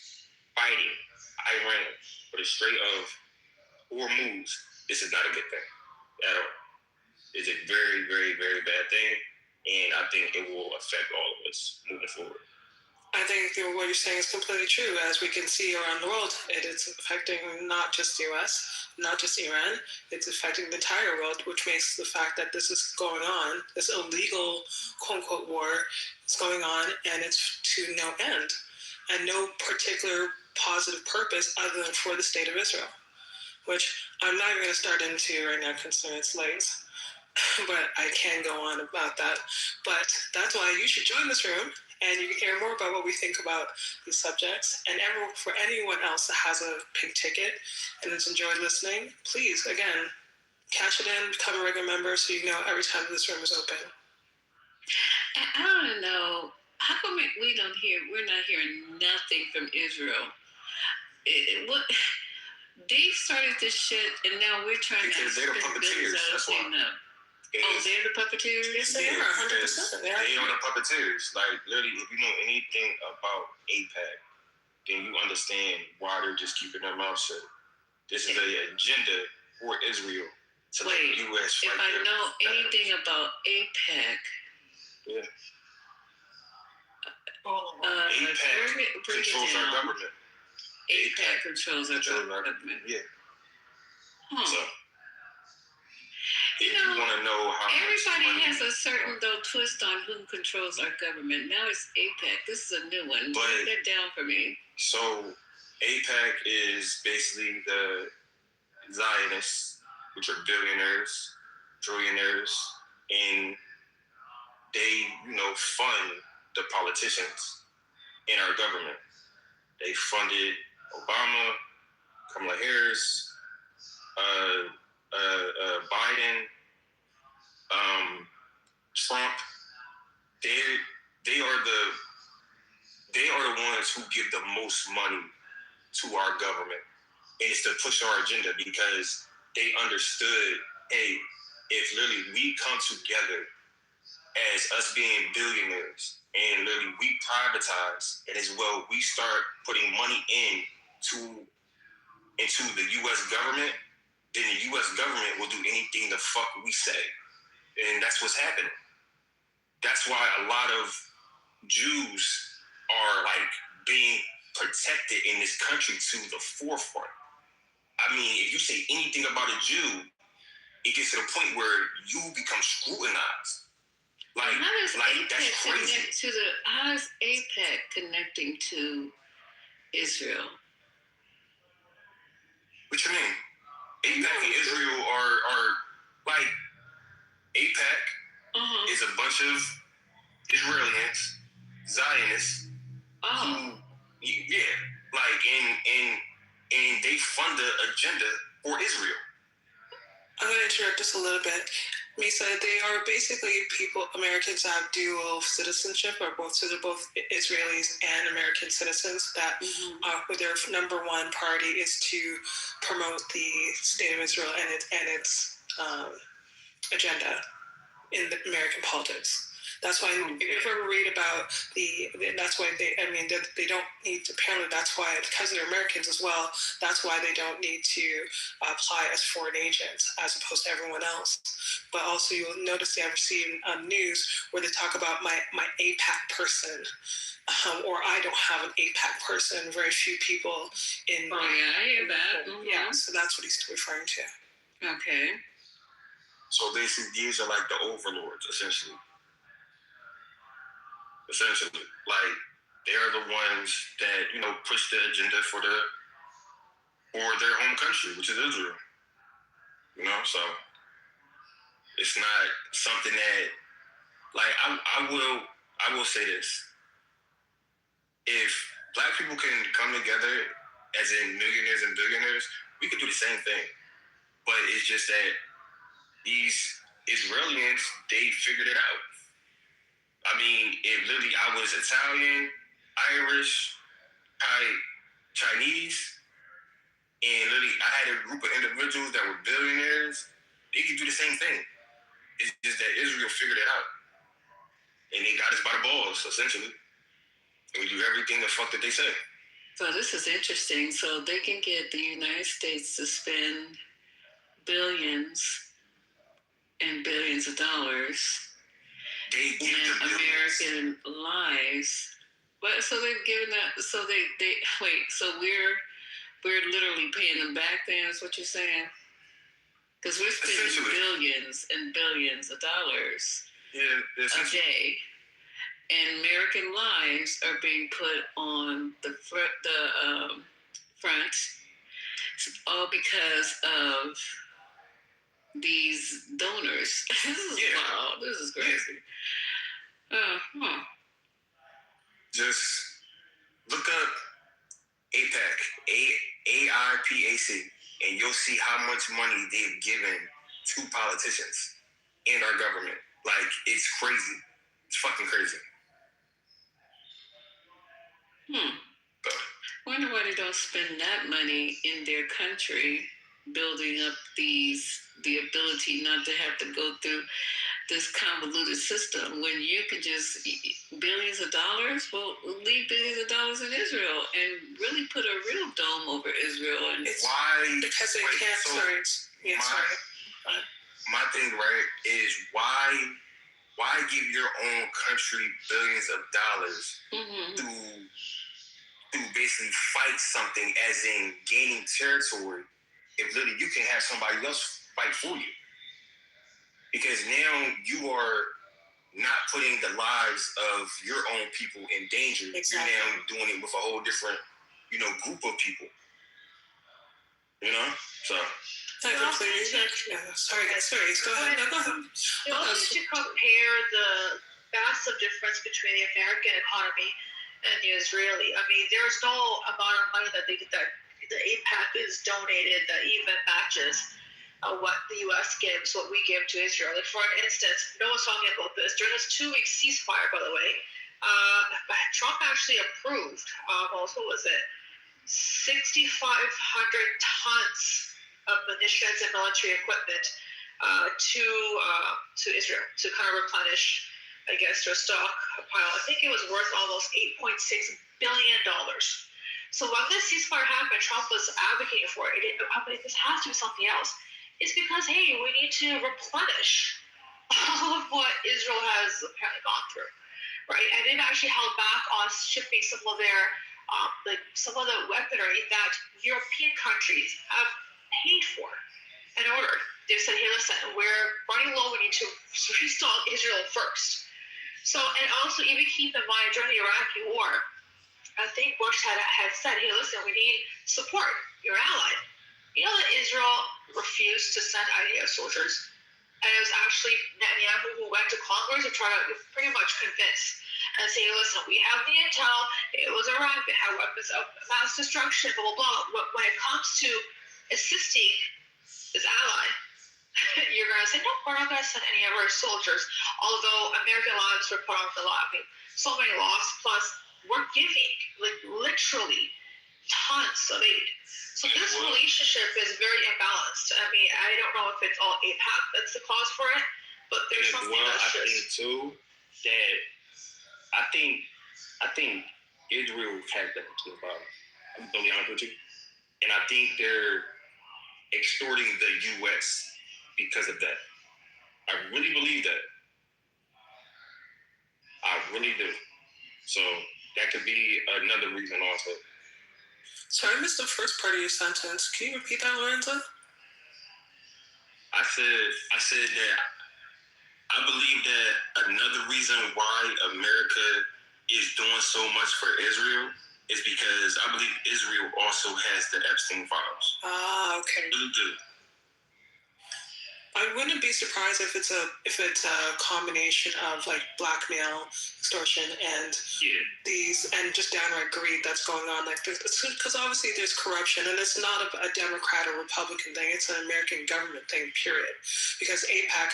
fighting Iran for the Strait of Hormuz. This is not a good thing at all. It's a very, very, very bad thing, and I think it will affect all of us moving forward. I think what you're saying is completely true. As we can see around the world, it is affecting not just the U.S., not just Iran, it's affecting the entire world, which makes the fact that this is going on, this illegal quote-unquote war is going on, and it's to no end, and no particular positive purpose other than for the state of Israel, which I'm not even going to start into right now considering it's late. But I can go on about that. But that's why you should join this room, and you can hear more about what we think about these subjects. And for anyone else that has a pink ticket and has enjoyed listening, please, again, cash it in, become a regular member so you know every time this room is open. I want to know, how come we're not hearing nothing from Israel? They started this shit, and now we're trying because they're the puppeteers. That's why. They're the puppeteers? Yes, they are, 100%. They are the puppeteers. Like, literally, if you know anything about AIPAC, then you understand why they're just keeping their mouth shut. This is an agenda for Israel to let the U.S. fight. If I know anything about AIPAC, AIPAC controls our government. AIPAC controls our government. Yeah. So, if you want to know how everybody has a certain twist on who controls our government. Now it's AIPAC. This is a new one. Break that down for me. So AIPAC is basically the Zionists, which are billionaires, trillionaires, and they, fund the politicians in our government. They funded Obama, Kamala Harris, Biden, Trump. They are the ones who give the most money to our government, and it's to push our agenda because they understood, hey, if literally we come together as us being billionaires and literally we privatize, and as well we start putting money into the U.S. government, then the U.S. government will do anything the fuck we say. And that's what's happening. That's why a lot of Jews are being protected in this country to the forefront. I mean, if you say anything about a Jew, it gets to the point where you become scrutinized. That's crazy. How is AIPAC connecting to Israel? What you mean? AIPAC and Israel are like, AIPAC is a bunch of Israelis, Zionists, and they fund the agenda for Israel. I'm going to interrupt just a little bit. Misa, they are basically Americans that have dual citizenship, or both Israelis and American citizens, that their number one party is to promote the state of Israel and its agenda in the American politics. That's why if you ever read about that's why they don't need to, apparently that's why, because they're Americans as well, that's why they don't need to apply as foreign agents as opposed to everyone else. But also you'll notice they ever see news where they talk about my APAC person, or I don't have an APAC person. Very few people in. Oh yeah, I hear that. Mm-hmm. Yeah, so that's what he's referring to. Okay. So these are like the overlords, essentially. Like they're the ones that push the agenda for their home country, which is Israel. So it's not something that, like, I will say this: if Black people can come together, as in millionaires and billionaires, we could do the same thing. But it's just that these Israelis, they figured it out. I mean, if literally I was Italian, Irish, Chinese, and literally I had a group of individuals that were billionaires, they could do the same thing. It's just that Israel figured it out. And they got us by the balls, essentially. And we do everything the fuck that they say. So this is interesting. So they can get the United States to spend billions and billions of dollars in American lives. But so they've given that. So they wait. So we're literally paying them back. Then is what you're saying? Because we're spending billions and billions of dollars a day, and American lives are being put on the front, all because of these donors. This is wild. This is crazy. Just look up AIPAC, AIPAC, and you'll see how much money they've given to politicians and our government. Like, it's crazy. It's fucking crazy. Wonder why they don't spend that money in their country, building up the ability not to have to go through this convoluted system when you could just billions of dollars. Well, leave billions of dollars in Israel and really put a real dome over Israel. And why? Because they can't. My thing, right, is why give your own country billions of dollars to basically fight something, as in gaining territory, if literally you can have somebody else fight for you? Because now you are not putting the lives of your own people in danger. Exactly. You're now doing it with a whole different, group of people. So. Sorry, go ahead. No, go ahead. You also need to compare the massive difference between the American economy and the Israeli. I mean, there's no amount of money that the AIPAC is donated that even matches what the U.S. gives, what we give to Israel. Like, for instance, no one's talking about this. During this 2-week ceasefire, by the way, Trump actually approved, what was it, 6,500 tons of munitions and military equipment to Israel to kind of replenish, I guess, their stockpile. I think it was worth almost $8.6 billion. So when this ceasefire happened, Trump was advocating for it. This has to be something else. It's because, hey, we need to replenish all of what Israel has apparently gone through, right? And they've actually held back on shipping some of their, some of the weaponry that European countries have paid for and ordered. They've said, hey, listen, we're running low. We need to restock Israel first. So, and also even keep in mind, during the Iraqi war, I think Bush had said, hey, listen, we need support. You're an ally. You know that Israel refused to send IDF soldiers, and it was actually Netanyahu who went to Congress to try to pretty much convince and say, listen, we have the intel, it was Iraq, they have weapons of mass destruction, blah, blah, blah. When it comes to assisting this ally, you're going to say, no, we're not going to send any of our soldiers, although American lives were put on the line. I mean, so many lost, plus we're giving, like, literally tons of aid. So this relationship is very imbalanced. I mean, I don't know if it's all AIPAC that's the cause for it, but there's something that's I think too, that I think Israel has that to the bottom. I'm going to be honest with you. And I think they're extorting the U.S. because of that. I really believe that. I really do. So that could be another reason also. Sorry, I missed the first part of your sentence. Can you repeat that, Lorenzo? I said that I believe that another reason why America is doing so much for Israel is because I believe Israel also has the Epstein files. Ah, okay. I really do. I wouldn't be surprised if it's a combination of like blackmail, extortion, and and just downright greed that's going on. Like, because obviously there's corruption, and it's not a Democrat or Republican thing; it's an American government thing. Period. Because AIPAC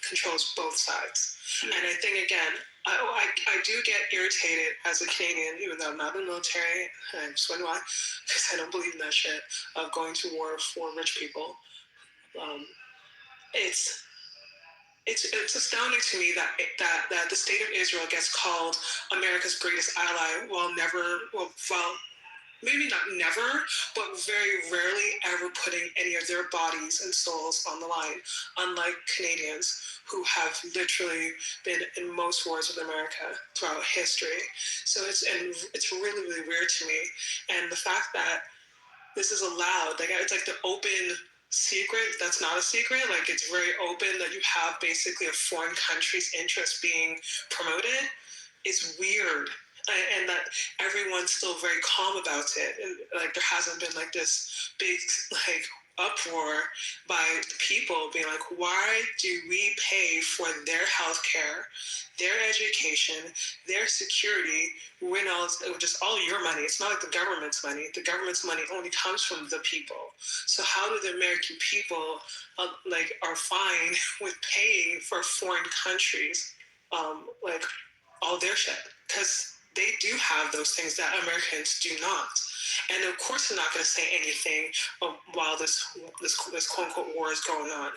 controls both sides, and I think again, I do get irritated as a Canadian, even though I'm not in the military. And I explain why, because I don't believe in that shit of going to war for rich people. It's astounding to me that the state of Israel gets called America's greatest ally while maybe not never, but very rarely ever putting any of their bodies and souls on the line, unlike Canadians who have literally been in most wars with America throughout history. So it's really, really weird to me. And the fact that this is allowed, like it's like the open secret that's not a secret, like it's very open that you have basically a foreign country's interest being promoted is weird, and that everyone's still very calm about it, and like there hasn't been like this big like uproar by the people being like, why do we pay for their health care, their education, their security, when just all your money? It's not like the government's money. The government's money only comes from the people. So how do the American people are fine with paying for foreign countries like all their shit? Because they do have those things that Americans do not. And of course, they're not going to say anything while this quote unquote war is going on.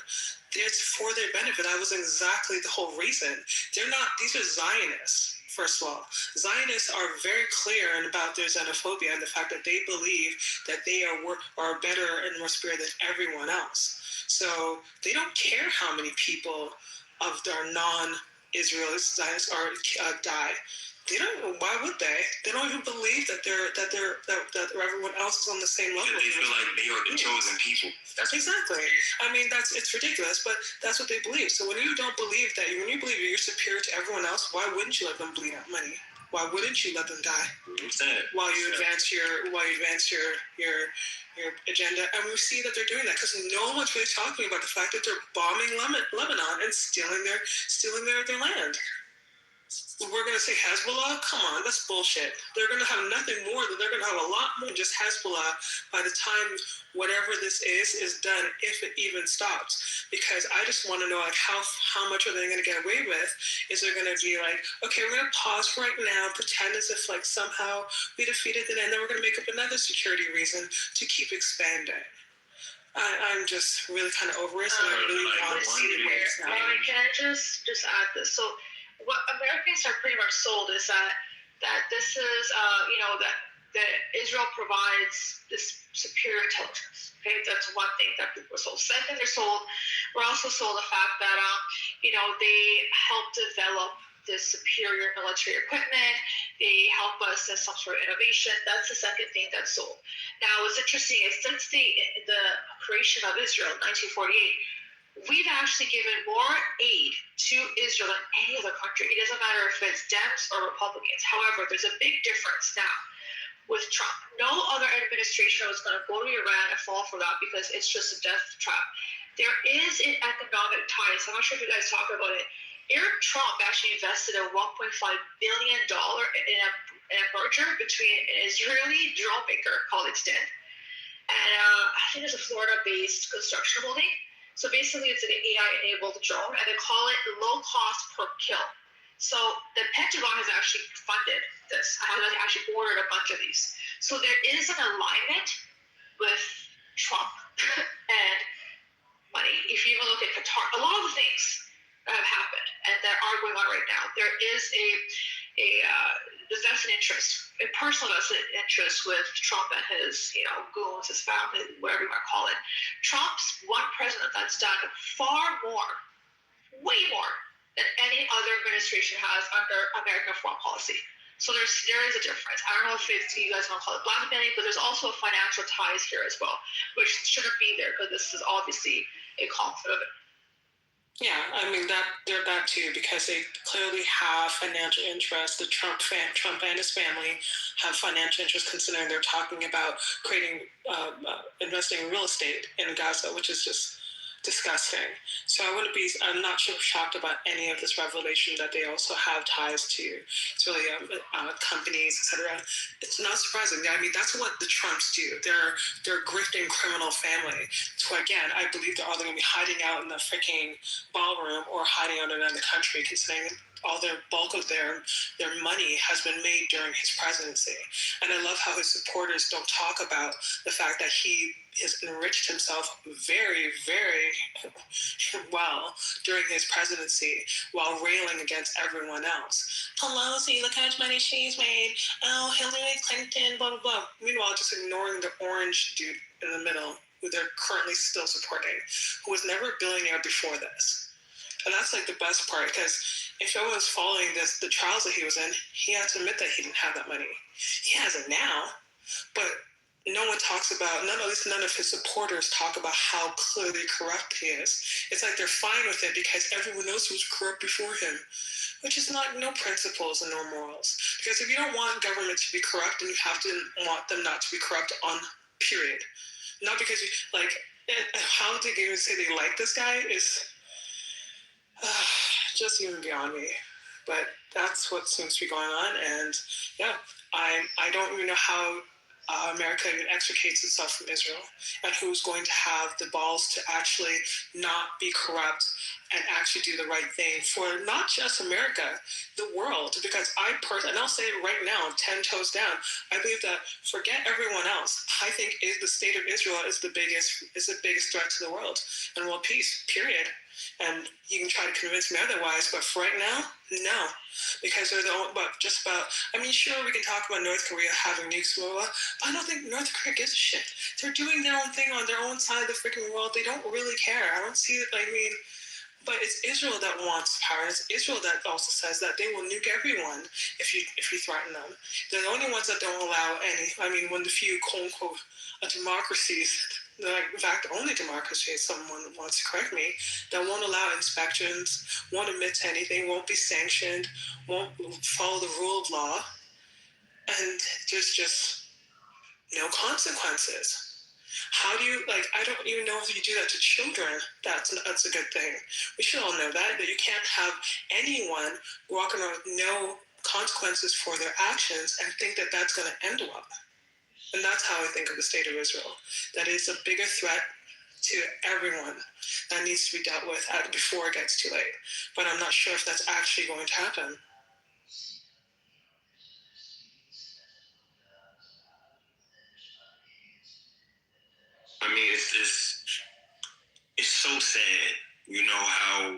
It's for their benefit. That was exactly the whole reason. These are Zionists, first of all. Zionists are very clear about their xenophobia and the fact that they believe that they are better and more superior than everyone else. So they don't care how many people of their non-Israelist Zionists die. They don't. Why would they? They don't even believe that everyone else is on the same level. They feel like they are the chosen people. That's exactly. I mean, it's ridiculous, but that's what they believe. So when you believe you're superior to everyone else, why wouldn't you let them bleed out money? Why wouldn't you let them die? While you advance your agenda? And we see that they're doing that because no one's really talking about the fact that they're bombing Lebanon and stealing their land. We're going to say Hezbollah? Come on, that's bullshit. They're going to have nothing more. They're going to have a lot more than just Hezbollah by the time whatever this is done, if it even stops. Because I just want to know, like, how much are they going to get away with? Is there going to be like, okay, we're going to pause right now, pretend as if like somehow we defeated it, and then we're going to make up another security reason to keep expanding. I'm just really kind of over it, and I really want to see the waves now. Can I just add this? So what Americans are pretty much sold is that this is that Israel provides this superior intelligence. Okay, that's one thing that people are sold. Second, we're also sold the fact that they help develop this superior military equipment. They help us in some sort of innovation. That's the second thing that's sold. Now, what's interesting is since the creation of Israel in 1948. We've actually given more aid to Israel than any other country. It doesn't matter if it's Dems or Republicans. However, there's a big difference now with Trump. No other administration was going to go to Iran and fall for that because it's just a death trap. There is an economic ties. I'm not sure if you guys talk about it. Eric Trump actually invested $1.5 billion in a merger between an Israeli drone maker called Extend and I think it's a Florida-based construction holding. So basically, it's an AI-enabled drone, and they call it low cost per kill. So the Pentagon has actually funded this. I have actually ordered a bunch of these. So there is an alignment with Trump and money. If you even look at Qatar, a lot of the things that have happened, and that are going on right now. There is there's vested interest, a personal vested interest with Trump and his, goons, his family, whatever you want to call it. Trump's one president that's done far more, way more than any other administration has under American foreign policy. So there is a difference. I don't know if you guys want to call it blackmailing, but there's also financial ties here as well, which shouldn't be there because this is obviously a conflict of it. Yeah, I mean they're that too, because they clearly have financial interests. The Trump and his family have financial interests, considering they're talking about creating, investing in real estate in Gaza, which is just disgusting. So I'm not sure shocked about any of this revelation that they also have ties to Israeli companies, etc. It's not surprising. I mean, that's what the Trumps do. They're a grifting criminal family. So again, I believe they're either going to be hiding out in the freaking ballroom or hiding out in another country, considering all their bulk of their money has been made during his presidency. And I love how his supporters don't talk about the fact that he has enriched himself very, very well during his presidency while railing against everyone else. Pelosi, look how much money she's made. Oh, Hillary Clinton, blah, blah, blah. Meanwhile, just ignoring the orange dude in the middle, who they're currently still supporting, who was never a billionaire before this. And that's like the best part, because if everyone was following the trials that he was in, he had to admit that he didn't have that money. He has it now, but no one talks about, at least none of his supporters talk about how clearly corrupt he is. It's like they're fine with it because everyone else was corrupt before him, which is no principles and no morals. Because if you don't want government to be corrupt, then you have to want them not to be corrupt period. Not because how they even say they like this guy is just even beyond me. But that's what seems to be going on, and yeah, I don't even know how America even extricates itself from Israel, and who's going to have the balls to actually not be corrupt and actually do the right thing for not just America, the world. Because and I'll say it right now, 10 toes down, I believe that forget everyone else. I think the state of Israel is the biggest threat to the world and world peace, period. And you can try to convince me otherwise, but for right now, no. Because they're sure, we can talk about North Korea having nukes, blah, blah, blah. I don't think North Korea gives a shit. They're doing their own thing on their own side of the freaking world. They don't really care. I don't see it, but it's Israel that wants power. It's Israel that also says that they will nuke everyone if you threaten them. They're the only ones that don't allow any. When the few quote-unquote democracies, in fact, the only democracy, if someone wants to correct me, that won't allow inspections, won't admit to anything, won't be sanctioned, won't follow the rule of law, and there's just no consequences. How do you, I don't even know if you do that to children, that's a good thing. We should all know that you can't have anyone walking around with no consequences for their actions and think that that's going to end well. And that's how I think of the state of Israel. That is a bigger threat to everyone that needs to be dealt with before it gets too late. But I'm not sure if that's actually going to happen. It's so sad, how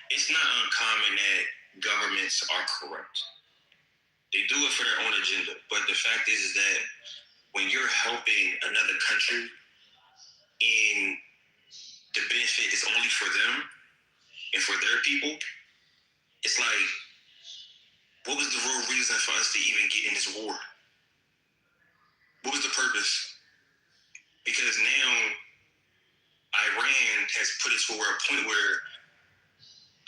it's not uncommon that governments are corrupt. They do it for their own agenda. But the fact is that when you're helping another country and the benefit is only for them and for their people, it's like, what was the real reason for us to even get in this war? What was the purpose? Because now Iran has put it to a point where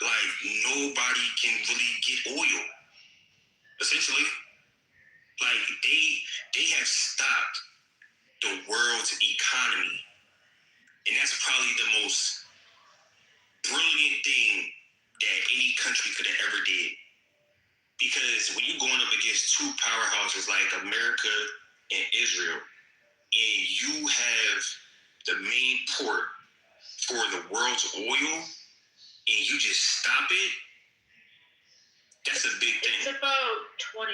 nobody can really get oil. Essentially, they have stopped the world's economy, and that's probably the most brilliant thing that any country could have ever did. Because when you're going up against two powerhouses like America and Israel, and you have the main port for the world's oil, and you just stop it, that's a big thing. It's about 25%,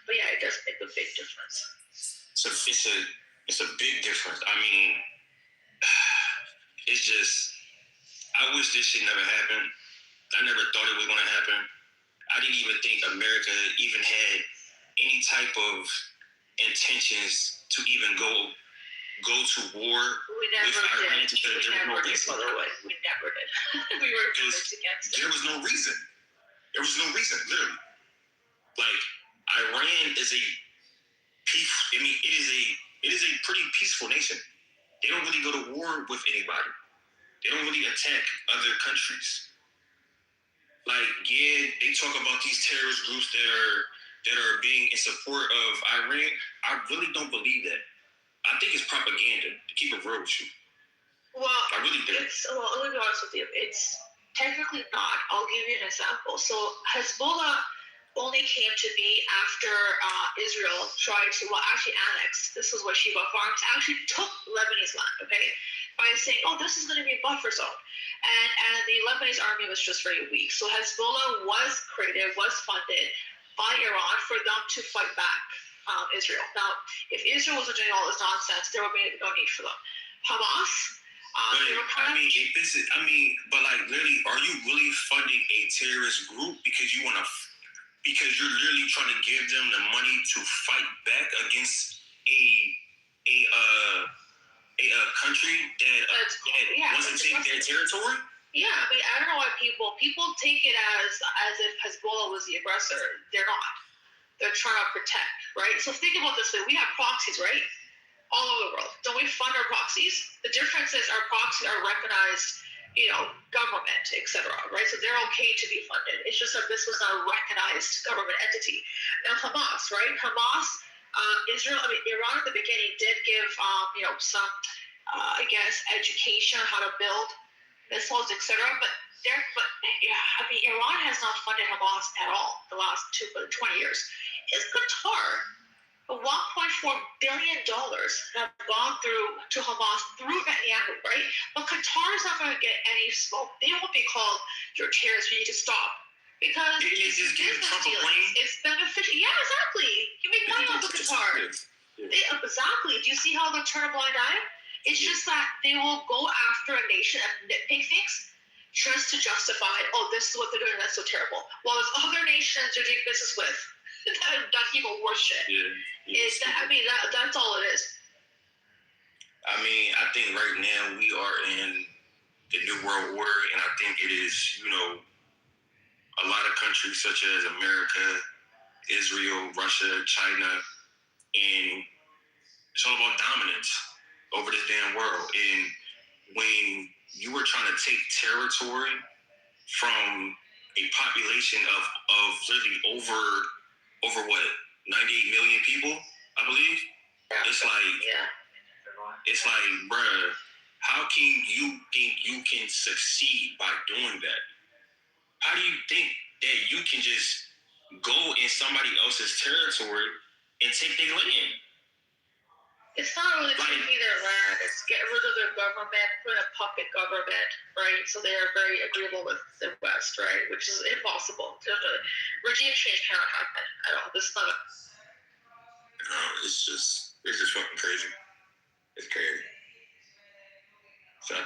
but yeah, it does make a big difference. It's a big difference. It's just, I wish this shit never happened. I never thought it was going to happen. I didn't even think America even had any type of intentions to even go to war We never with Iran. did. We never did, by the way. We never did. We were against it. There was no reason. There was no reason, literally. Like, Iran is a peaceful. I mean, it is a pretty peaceful nation. They don't really go to war with anybody. They don't really attack other countries. Like, yeah, they talk about these terrorist groups that are being in support of Iran. I really don't believe that. I think it's propaganda, to keep it real with you. Well, I really do. Let me be honest with you. It's technically not. I'll give you an example. So Hezbollah only came to be after Israel tried to, actually annex. This is what Sheba Farms actually took Lebanese land, okay? By saying, oh, this is going to be a buffer zone. And the Lebanese army was just very weak. So Hezbollah was created, was funded by Iran for them to fight back Israel. Now, if Israel wasn't doing all this nonsense, there would be no need for them. Hamas, but like, literally, are you really funding a terrorist group because you're literally trying to give them the money to fight back against a country that wasn't taking their territory? Yeah, I mean, I don't know why people take it as if Hezbollah was the aggressor. They're not. They're trying to protect, right? So think about this way: we have proxies, right, all over the world. Don't we fund our proxies? The difference is our proxies are recognized, government, etc., right? So they're okay to be funded. It's just that this was not a recognized government entity. Now Hamas, right? Hamas, Israel. I mean, Iran at the beginning did give, some, I guess, education on how to build missiles, etc. But Iran has not funded Hamas at all the last 20 years. Is Qatar, $1.4 billion have gone through to Hamas through Netanyahu, right? But Qatar is not going to get any smoke. They won't be called your terrorists. We need to stop because just give Trump a plane. It's beneficial. Yeah, exactly. You make money off of Qatar. Exactly. Do you see how they'll turn a blind eye? It's just that they will go after a nation and nitpick things just to justify, oh, this is what they're doing, that's so terrible. While there's other nations they're doing business with that's even worse shit. That's all it is. I mean, I think right now we are in the New World Order, and I think it is, a lot of countries such as America, Israel, Russia, China, and it's all about dominance over this damn world. And when you were trying to take territory from a population of literally over what, 98 million people, I believe? It's like, bruh, how can you think you can succeed by doing that? How do you think that you can just go in somebody else's territory and take their land? It's not really taking their land. It's getting rid of their government, putting a puppet government, right? So they are very agreeable with the West, right? Which is impossible. Regime change cannot happen at all. This is not it's just fucking crazy. It's crazy. So.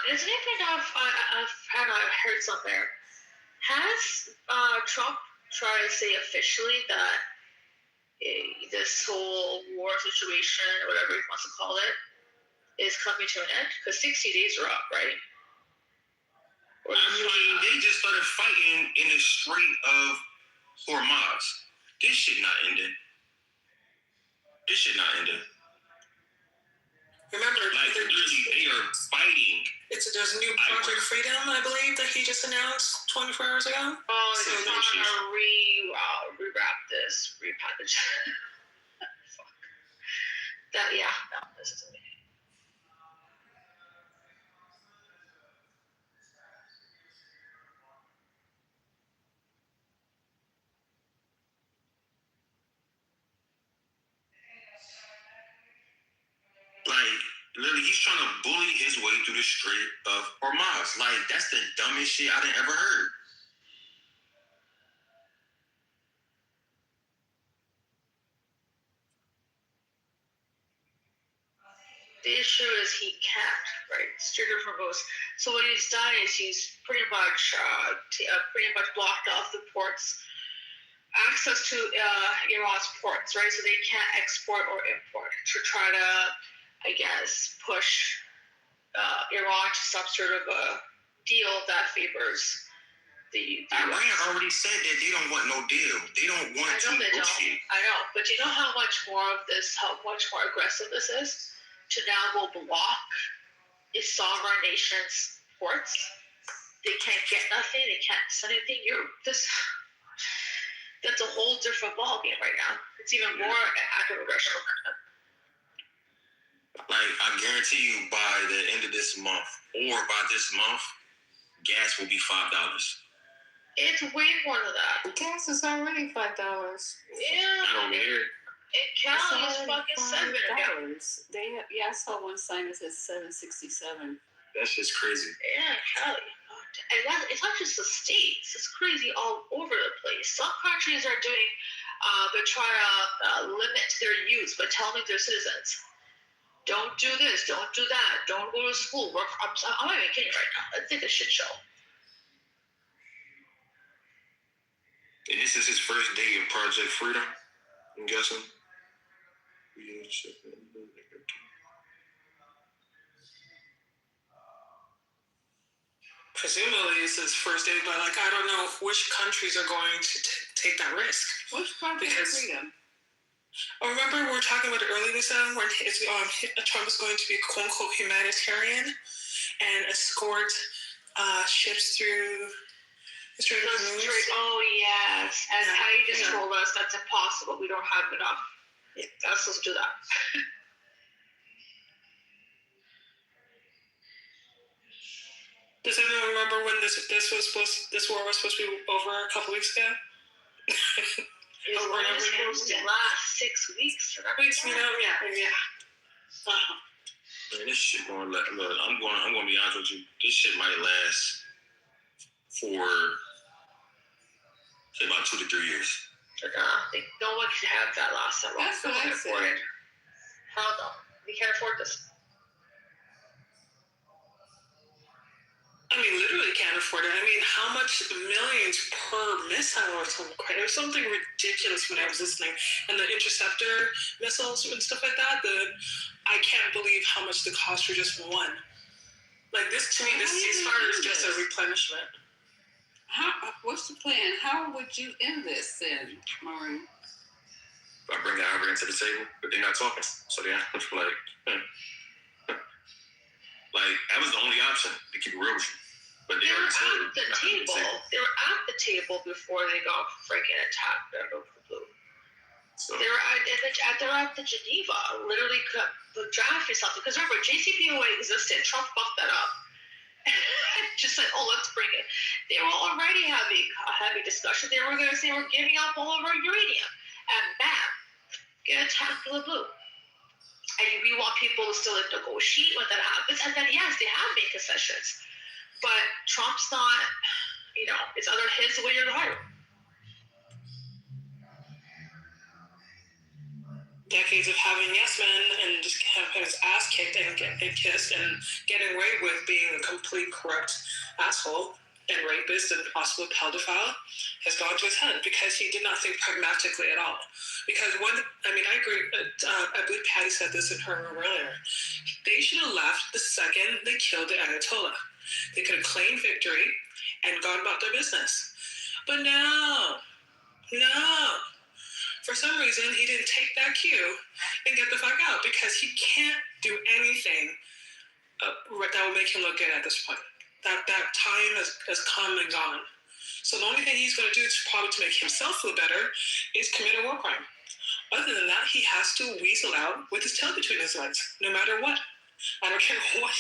Is anything I've heard somewhere? Has Trump tried to say officially that this whole war situation, or whatever he wants to call it, is coming to an end? Because 60 days are up, right? They just started fighting in the Strait of Hormuz. This shit not ending. Remember, literally, they are fighting. There's a new Project Freedom, I believe, that he just announced 24 hours ago. Oh, so they're trying to rewrap this, repackage. Fuck. This isn't me. Literally, he's trying to bully his way through the Strait of Hormuz. That's the dumbest shit I done ever heard. the issue is he can't, right? It's triggered from both. So what he's done is he's pretty much blocked off the ports, access to Iran's ports, right? So they can't export or import to try to, I guess, push Iran to some sort of a deal that favors the Iran already said that they don't want no deal. They don't want to negotiate. I know, but you know how much more aggressive this is? To now go block a sovereign nation's ports. They can't get nothing. They can't send anything. That's a whole different ballgame right now. It's even more active aggression. Like, I guarantee you by the end of this month, or by this month, gas will be $5. It's way more than that. Gas is already $5. Yeah. Over here. In Cali is fucking $7. I saw one sign that says $7.67. That's just crazy. Yeah, Cali. And it's not just the States. It's crazy all over the place. Some countries are doing, they're trying to limit their use by telling their citizens, don't do this, don't do that, don't go to school, work. I'm not even kidding right now. I think a shit show. And this is his first day in Project Freedom, I'm guessing. Presumably it's his first day, but like I don't know which countries are going to take that risk. Which Project Freedom? Oh, remember we were talking about it earlier, Lisa, when Trump is going to be quote unquote humanitarian and escort ships through the Strait of Hormuz. Oh yes, and how you just told us that's impossible. We don't have enough. Yeah, let's just do that. Does anyone remember when this war was supposed to be over a couple weeks ago? It was supposed to last 6 weeks. Weeks, you know, yeah. Man, this shit going. Look, I'm going to be honest with you. This shit might last for say about 2 to 3 years. No one can have that last that long. That's what I said. How no? We can't afford this. I mean, literally can't afford it. I mean, how much millions per missile or something? It was something ridiculous when I was listening. And the interceptor missiles and stuff like that, I can't believe how much the cost for just one. Like this, to me, this ceasefire is just a replenishment. What's the plan? How would you end this then, Maureen? I bring the Ivory to the table, but they're not talking. So they're like, like that was the only option to keep it real with you. But they were at the table. They were at the table before they got freaking attacked out of the blue. So they were at the Geneva, literally drafting something. Because remember, JCPOA existed. Trump fucked that up. Just said, "Oh, let's bring it." They were already having a heavy discussion. They were going to say we're giving up all of our uranium, and bam, get attacked in the blue. And we want people to still negotiate when that happens. And then yes, they have made concessions. But Trump's not, it's either his way or the highway. Decades of having yes men and just have his ass kicked and kissed and getting away with being a complete corrupt asshole and rapist and possible pedophile has gone to his head because he did not think pragmatically at all. Because I agree, I believe Patty said this in her room earlier. They should have left the second they killed the Ayatollah. They could have claimed victory and gone about their business. But no. For some reason, he didn't take that cue and get the fuck out because he can't do anything that will make him look good at this point. That time has come and gone. So the only thing he's going to do is probably to make himself feel better is commit a war crime. Other than that, he has to weasel out with his tail between his legs, no matter what. I don't care what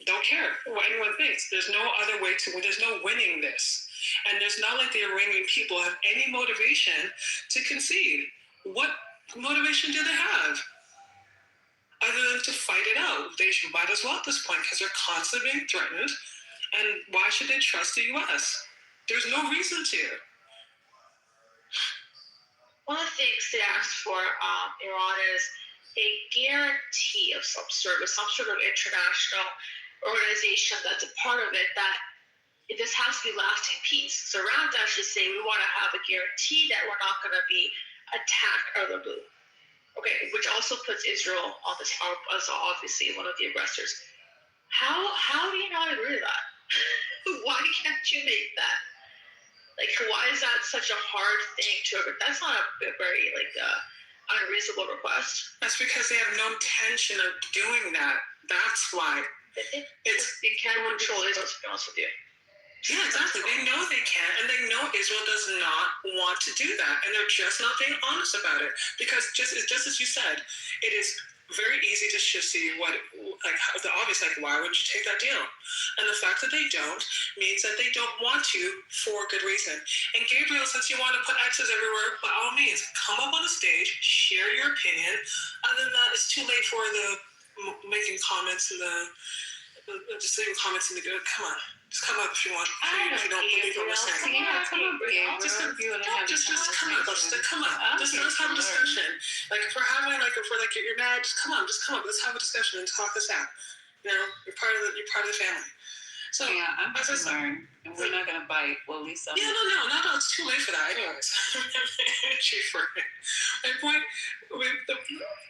don't care what anyone thinks. There's no other way to win. There's no winning this. And there's not like the Iranian people have any motivation to concede. What motivation do they have? Other than to fight it out. They might as well at this point because they're constantly being threatened. And why should they trust the U.S.? There's no reason to. One of the things they asked for Iran is a guarantee of some sort of international organization that's a part of it that this has to be lasting peace. So Iran actually say we want to have a guarantee that we're not going to be attacked out of the blue. Okay, which also puts Israel on this as obviously one of the aggressors. How do you not agree to that? Why can't you make that? Like, why is that such a hard thing to agree? That's not a very unreasonable request. That's because they have no intention of doing that. That's why. It can control Israel, to be honest with you. Yeah, exactly. They know they can't, and they know Israel does not want to do that, and they're just not being honest about it. Because just as you said, it is very easy to just see the obvious, why would you take that deal? And the fact that they don't means that they don't want to for good reason. And Gabriel, since you want to put X's everywhere, by all means, come up on the stage, share your opinion. Other than that, it's too late for the making comments and just leaving comments in the good. Come on. Just come up if you want. If you don't believe what we're saying. Yeah, come up, Just come up. Just come up. Just let's have a discussion. If we're having if you're mad, just come up. Let's have a discussion and talk this out. You're part of the family. So yeah, I'm going to learn, and we're not going to bite. Well, at least I'm. Yeah, no. It's too late for that, anyways. My point.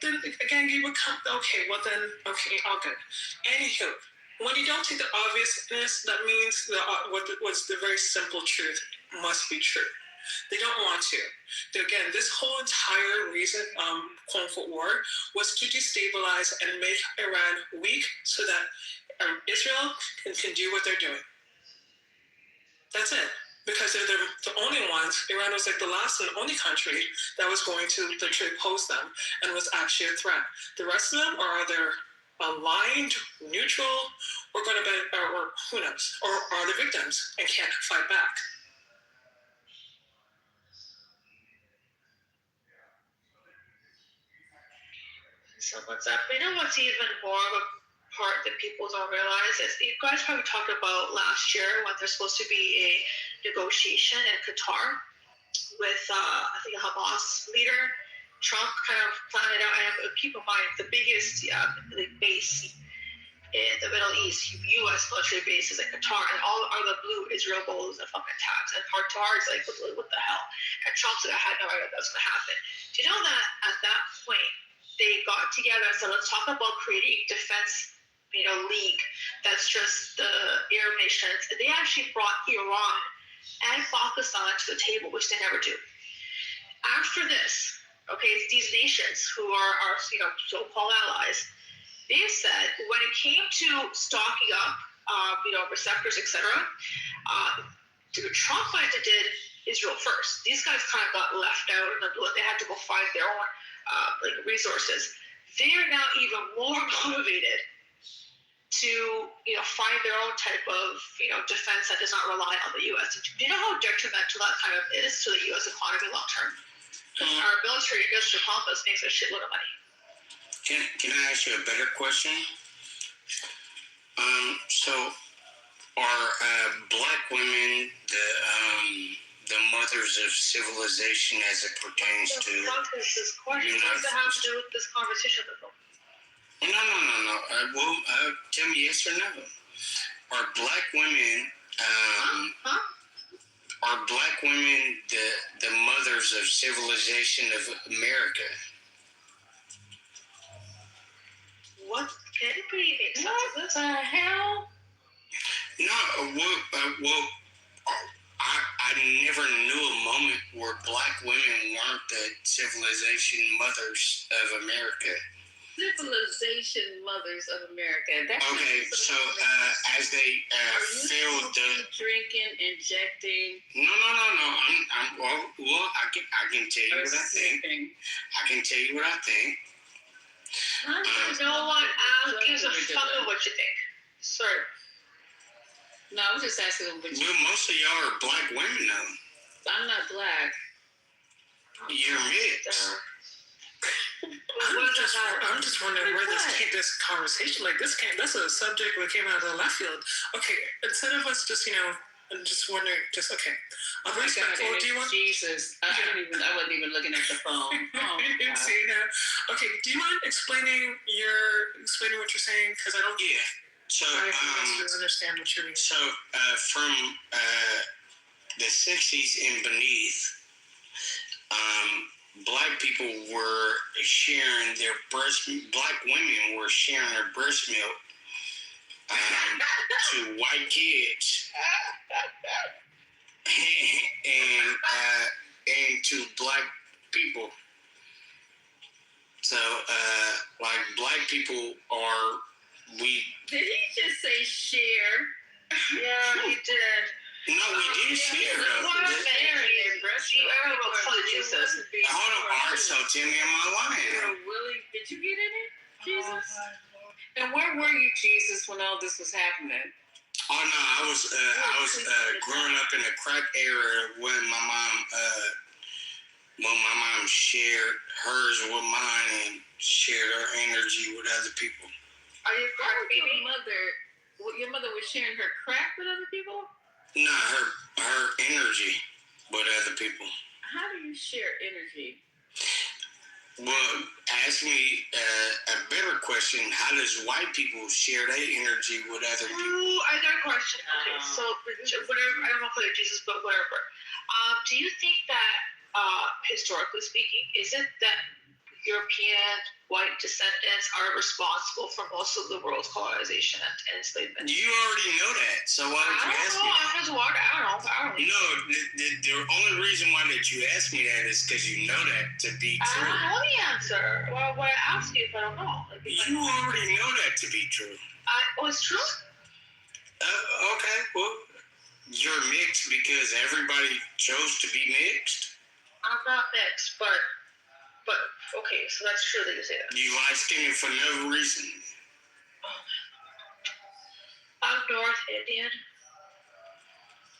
Then again, you would come. Okay, well then. Okay, all good. Anywho. When you don't see the obviousness, that means what's the very simple truth must be true. They don't want to. Again, this whole entire reason, quote unquote, war was to destabilize and make Iran weak so that Israel can do what they're doing. That's it. Because they're the only ones, Iran was the last and only country that was going to literally oppose them and was actually a threat. The rest of them are either aligned, neutral, or going to be, or who knows, or are the victims and can't fight back. So what's up? You know what's even more of a part that people don't realize is you guys probably talked about last year when there's supposed to be a negotiation in Qatar with I think a Hamas leader. Trump kind of planned it out, and keep in mind the biggest base in the Middle East, U.S. military bases in Qatar, and all the blue Israel goes and fucking taps. And Qatar is what the hell? And Trump said, I had no idea that was going to happen. Do you know that at that point they got together and said, let's talk about creating defense, league that's just the Arab nations, and they actually brought Iran and Pakistan to the table, which they never do. After this. Okay, these nations who are so-called allies, they said when it came to stocking up, receptors, etc., Trump went and did Israel first. These guys kind of got left out, and they had to go find their own resources. They are now even more motivated to find their own type of defense that does not rely on the U.S. Do you know how detrimental that kind of is to the U.S. economy long term? Our military industrial complex makes a shitload of money. Can I ask you a better question? So are black women the mothers of civilization as it pertains to United States? What does that have to do with this conversation? No. Tell me yes or no. Are black women Are black women the mothers of civilization of America? What? Can anybody make sense of this? What the hell? No, I never knew a moment where black women weren't the civilization mothers of America. Civilization mothers of America. That's okay, so as they feel the drinking, injecting. No. I can tell you what I think. I can tell you what I think. No one gives a fuck of what you think. Sorry. No, I was just asking what you. Well, most of y'all are black women, though. I'm not black. You're mixed. I'm just wondering where this conversation, that's a subject that came out of the left field. Okay, instead of us just, I'm just wondering. Just okay. Oh my God, do you want Jesus? I wasn't even looking at the phone. Oh, see that? Okay. Do you mind explaining what you're saying? Because I don't. Yeah. So understand what you mean. So from the 60s and beneath, black people were sharing their black women were sharing their breast milk to white kids and to black people. So like black people did he just say share? Yeah, he did. No, we did share though. What a man. Jesus. Hold on, all right, so tell me, am I lying? Did you get in it, Jesus? And where were you, Jesus, when all this was happening? Oh no, I was growing up in a crack era when my mom shared hers with mine and shared her energy with other people. Are you crack baby? Your mother was sharing her crack with other people? No, her energy with other people. How do you share energy? Well, ask me a better question. How does white people share their energy with other people? Ooh, I got a question. Okay, so whatever, I don't know if it's Jesus, but whatever. Do you think that, historically speaking, is it that European white descendants are responsible for most of the world's colonization and enslavement? You already know that, so why would you ask me? I'm just wondering. I don't know. No, the only reason why that you ask me that is because you know that to be true. I don't know the answer. Well, why ask you if I don't know? You already know that to be true. It's true? Okay, well, you're mixed because everybody chose to be mixed. I'm not mixed, but okay, so that's true that you say that. You light skinned for no reason. I'm North Indian.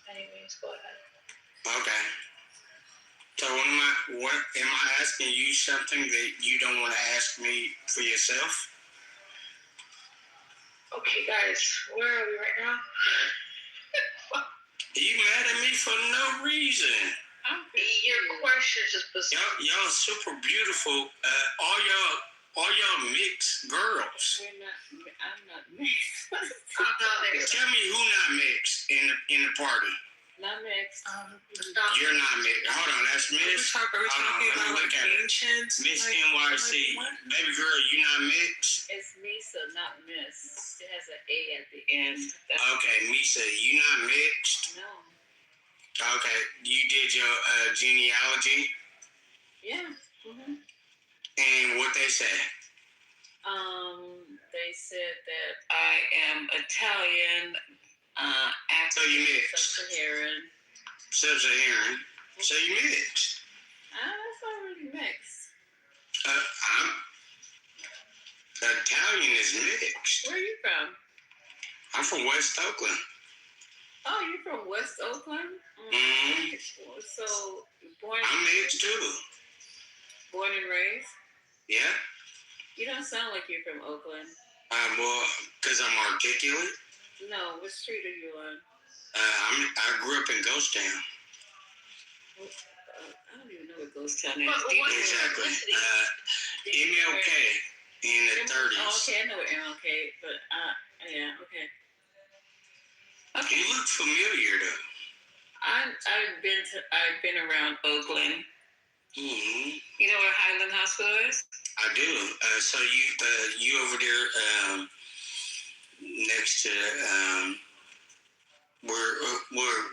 Anyways, go ahead. Okay. So am I asking you something that you don't want to ask me for yourself? Okay, guys, where are we right now? You mad at me for no reason. Your question is just bizarre. Y'all super beautiful. All y'all mixed girls. I'm not mixed. I'm not mixed. Tell me who not mixed in the party. Not mixed. You're not mixed. Hold on, that's Miss. Are we talking about like ancient? Miss NYC. Baby girl, you not mixed? It's Misa, not Miss. It has an A at the end. Okay, Misa, you not mixed? No. Okay, you did your genealogy? Yeah. Mm-hmm. And what they say? They said that I am Italian, so you mixed. Sub-Saharan. Sub-Saharan. So you mixed. That's already mixed. Italian is mixed. Where are you from? I'm from West Oakland. Oh, you're from West Oakland? Mm-hmm. So, I'm mixed too. Born and raised? Yeah. You don't sound like you're from Oakland. Well, because I'm articulate. No, what street are you on? I grew up in Ghost Town. I don't even know what Ghost Town is. Exactly. MLK in the 30s. Oh, okay, I know what MLK, but yeah, okay. Okay. You look familiar though. I've been around Oakland. Mm-hmm. You know where Highland Hospital is? I do. So you over there next to where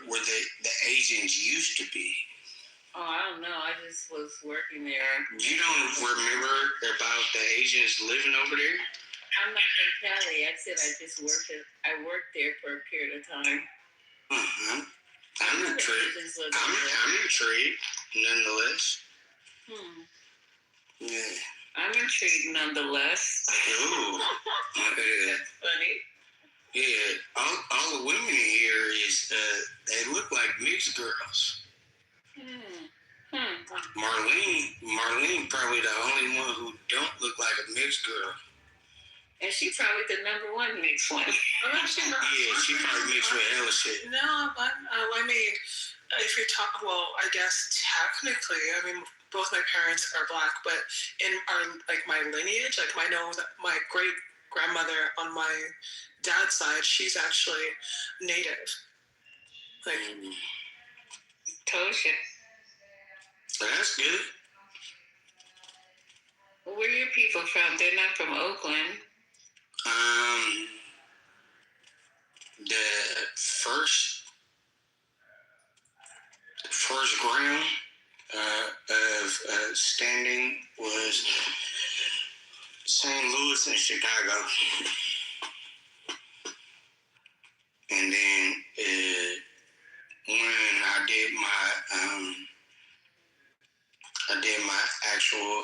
the Asians used to be. Oh, I don't know. I just was working there. You don't remember about the Asians living over there? I'm not from Cali. I said I worked there for a period of time. Uh-huh. I'm intrigued. I'm intrigued, nonetheless. Yeah. I'm intrigued, nonetheless. Ooh. That's funny. Yeah. All the women in here they look like mixed girls. Marlene probably the only one who don't look like a mixed girl. And she probably the number one mixed one. Yeah, she probably mixed with hella shit. No, I mean, if you're talking, well, I guess technically, I mean, both my parents are Black, but in our, like, my lineage, like, I know that my great grandmother on my dad's side, she's actually Native. Like, Tosha. That's good. Where are your people from? They're not from Oakland. The first ground of standing was St. Louis and Chicago, and then when I did my actual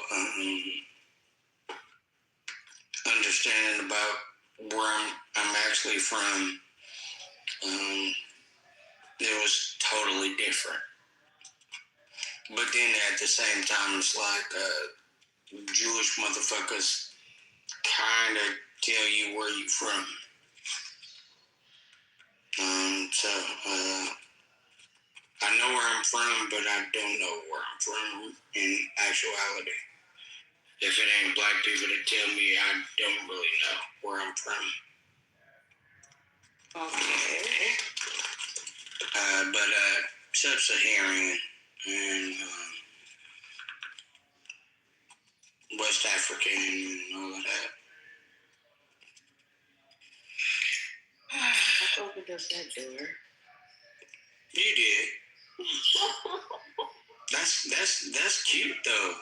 understanding about where I'm actually from, it was totally different. But then at the same time, it's like Jewish motherfuckers kind of tell you where you from. So I know where I'm from, but I don't know where I'm from in actuality. If it ain't Black people that tell me, I don't really know where I'm from. Okay. But Sub-Saharan and West African and all of that. I opened up that door. You did. That's cute though.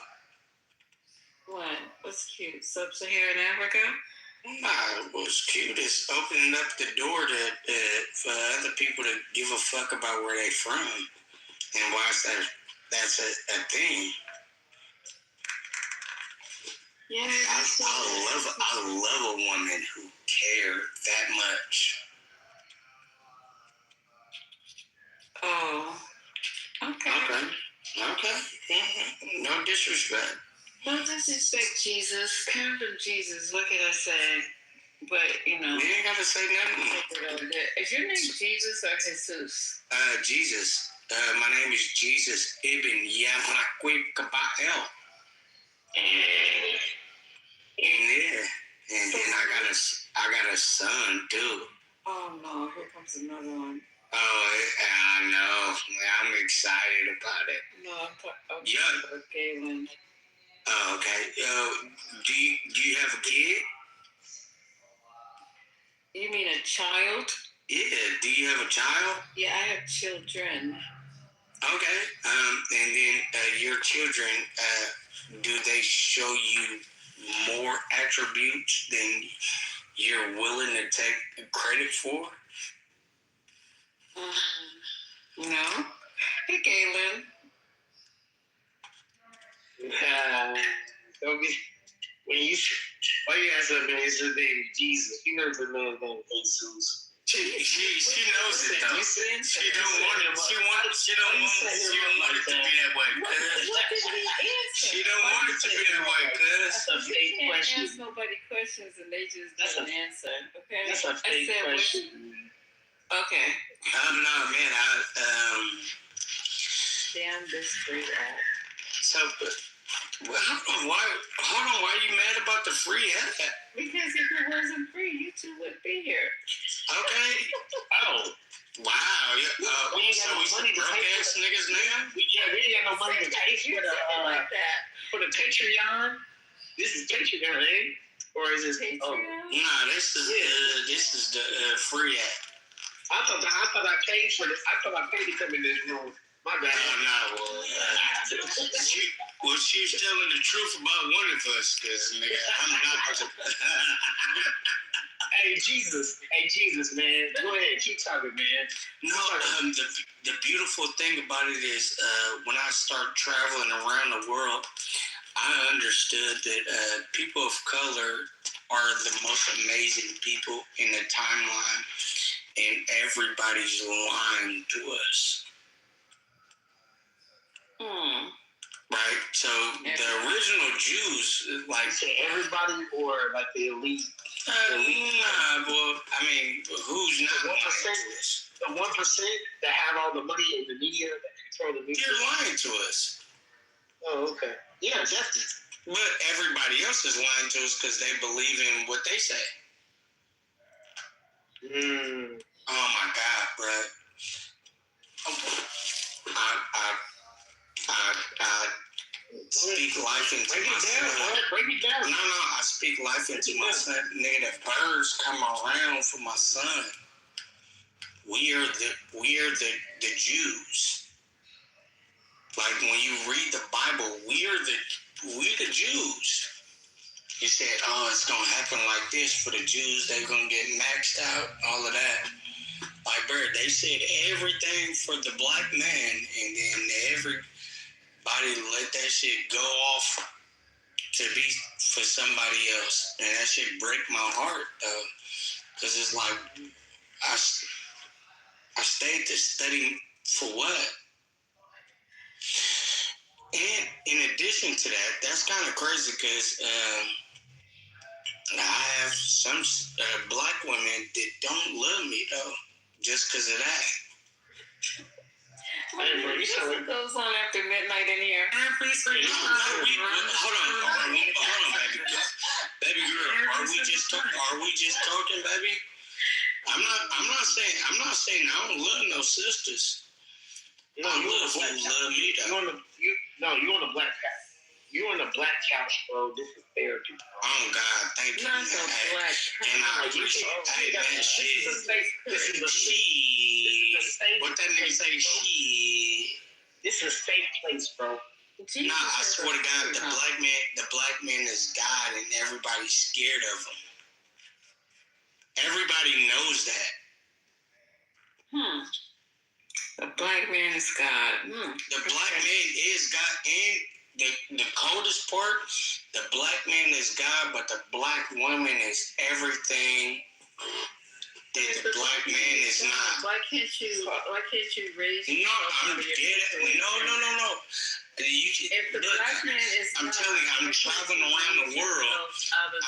What? What's cute? Sub-Saharan Africa? Nah, what's cute is opening up the door to for other people to give a fuck about where they from and why that's a thing. Yeah, I love a woman who cared that much. Oh, okay. Mm-hmm. No disrespect. No disrespect, Jesus. Come from Jesus. What can I say? But, you know. You ain't got to say nothing. Is your name Jesus or Jesus? Jesus. My name is Jesus Ibn Yahweh Kabael. Yeah. And then I got a son too. Oh no, here comes another one. Oh, I know. I'm excited about it. No, I'm talking about Galen. Oh, okay. Do you have a kid? You mean a child? Yeah. Do you have a child? Yeah, I have children. Okay. And then your children, do they show you more attributes than you're willing to take credit for? No. Hey, Galen. Don't be, why you ask that man his name Jesus? You know the man's name Jesus. She knows it though. She don't want it to be that way. What did he answer? She don't want it to be that way, cuz. That's a fake question. Ask nobody questions and they just don't answer. Okay. That's a fake question. Okay. No, man. Damn this free app. So, hold on. Why are you mad about the free app? Because if it wasn't free, you two would be here. Okay. Oh. Wow. We ain't got no money to pay ass niggas now. We ain't got no money to pay for the Patreon. This is Patreon, eh? Or is this Patreon? Nah, this is the free app. I thought I paid for this. I thought I paid to come in this room. My bad. Well, she was telling the truth about one of us, because nigga, I'm not going to. Hey Jesus, man. Go ahead, keep talking, man. No, the beautiful thing about it is when I start traveling around the world, I understood that people of color are the most amazing people in the timeline, and everybody's lying to us. Right? So the original Jews, like everybody or like the elite? Nah, well, I mean, who's not lying to us? The 1% that have all the money in the media, that control the media. They're lying to us. Oh, okay. Yeah, definitely. But everybody else is lying to us because they believe in what they say. Oh my God, bro. I speak life into my son. Break it down. No, I speak life into my son. Nigga, the birds come around for my son. We are the Jews. Like when you read the Bible, we the Jews. You said, oh, it's gonna happen like this for the Jews. They're gonna get maxed out, all of that. Like, bro, they said everything for the black man, and then everybody let that shit go off to be for somebody else. And that shit break my heart, though. Because it's like, I stayed to study for what? And in addition to that, that's kind of crazy because I have some black women that don't love me, though, just because of that. What goes on after midnight in here? Hold on, baby girl. Are we just talking, baby? I'm not saying I don't love no sisters. No, you love me though. You on the black couch. You on the black couch, bro. This is therapy. Oh God, thank you. Not the black couch. And I appreciate that shit. This is a safe. What that nigga say? Shit. This is a safe place, bro. Jesus, nah, I swear to God, the black man is God, and everybody's scared of him. Everybody knows that. The black man is God. The black man is God, and the coldest part, the black man is God, but the black woman is everything that the black man is not. Why can't you raise? No, I'm dead. No. If the black man is, I'm telling you, I'm traveling around the world.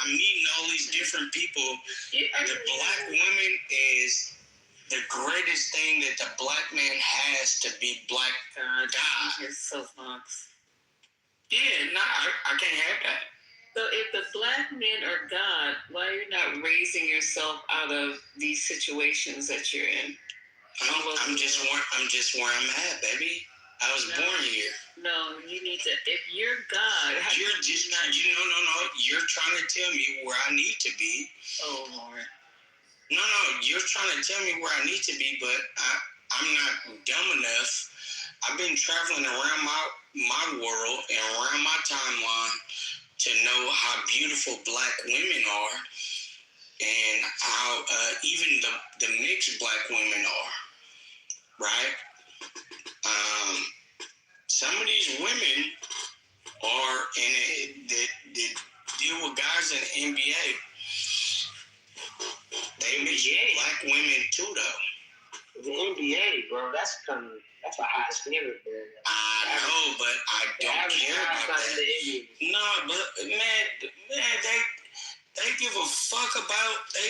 I'm meeting all these different people. The black woman is the greatest thing that the black man has to be black God. His soapbox. Yeah, I can't have that. So if the black men are God, why are you not raising yourself out of these situations that you're in? I'm just where I'm at, baby. I was born here. No, you need to. If you're God, you're just not. No. You're trying to tell me where I need to be. Oh Lord. No. You're trying to tell me where I need to be, but I'm not dumb enough. I've been traveling around my world and around my timeline to know how beautiful black women are and how even the mixed black women are, right? Some of these women are that deal with guys in the NBA. They mix black women too, though. The NBA, bro, that's a high standard, man. I know, but I don't care about that. No, but man, they give a fuck about they.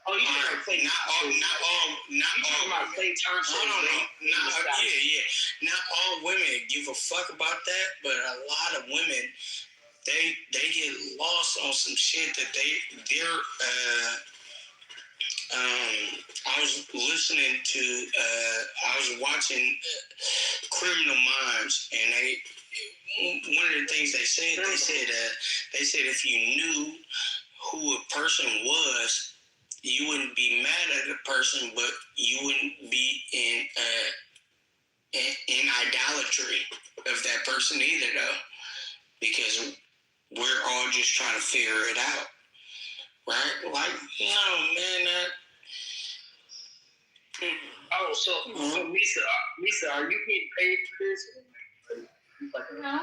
Oh, you talking about Clay Thompson? Not all. You talking about Clay Thompson? No. Yeah. Not all women give a fuck about that, but a lot of women, they get lost on some shit that they're. I was listening to. I was watching Criminal Minds, and one of the things they said if you knew who a person was, you wouldn't be mad at a person, but you wouldn't be in idolatry of that person either, though, because we're all just trying to figure it out, right? Like, no, man, Oh, so Lisa, are you getting paid for this? No.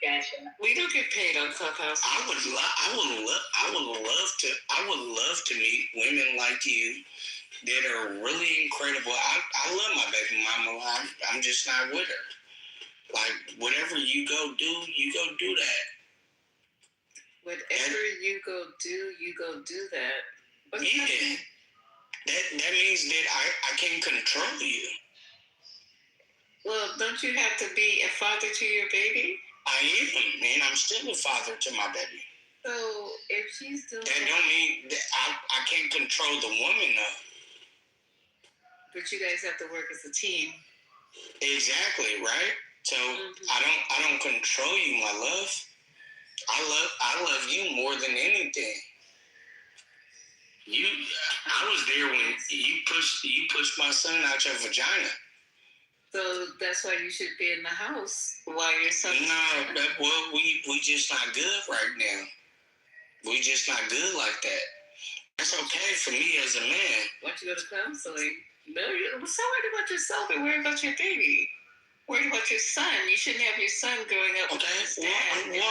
Gotcha. We don't get paid on Clubhouse. I would love to meet women like you that are really incredible. I love my baby mama. I'm just not with her. Like, whatever you go do that. Whatever you go do that. Yeah. That means that I can't control you. Well, don't you have to be a father to your baby? I am, and I'm still a father to my baby. So if she's doing that don't mean that I can't control the woman though. But you guys have to work as a team. Exactly, right? So I don't control you, my love. I love you more than anything. I was there when you pushed my son out your vagina. So that's why you should be in the house while your son. No, we just not good right now. We just not good like that. That's okay for me as a man. Why don't you go to counseling? No, you're so worried about yourself and worried about your baby. Worried about your son. You shouldn't have your son growing up with his dad. No.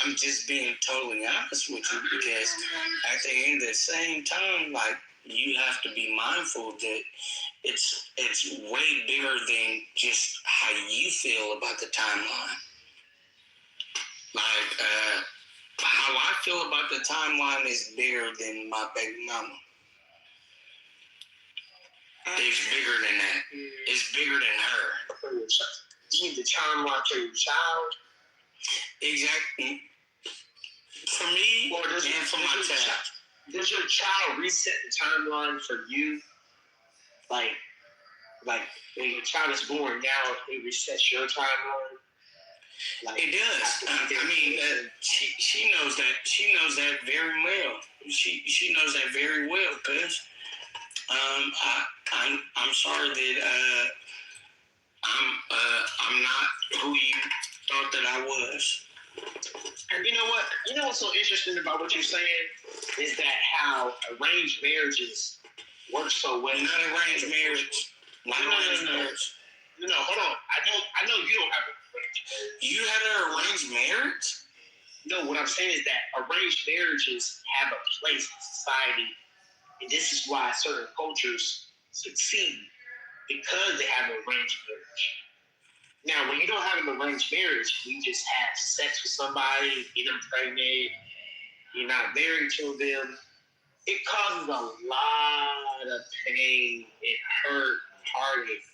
I'm just being totally honest with you because at the end of the same time, like you have to be mindful that it's way bigger than just how you feel about the timeline. Like how I feel about the timeline is bigger than my baby mama. It's bigger than that. It's bigger than her. You need the timeline for your child. Exactly. For me, or and for my child. Does your child reset the timeline for you? Like when your child is born, now it resets your timeline. Like, it does. I mean, she knows that. She knows that very well. She knows that very well, cause I'm sorry that I'm not who you thought that I was. And you know what? You know what's so interesting about what you're saying is that how arranged marriages work so well. Not arranged marriage. No, hold on. I know you don't have an arranged marriage. You had an arranged marriage? No, what I'm saying is that arranged marriages have a place in society, and this is why certain cultures succeed because they have an arranged marriage. Now, when you don't have an arranged marriage, you just have sex with somebody, get them pregnant, you're not married to them. It causes a lot of pain and hurt and heartache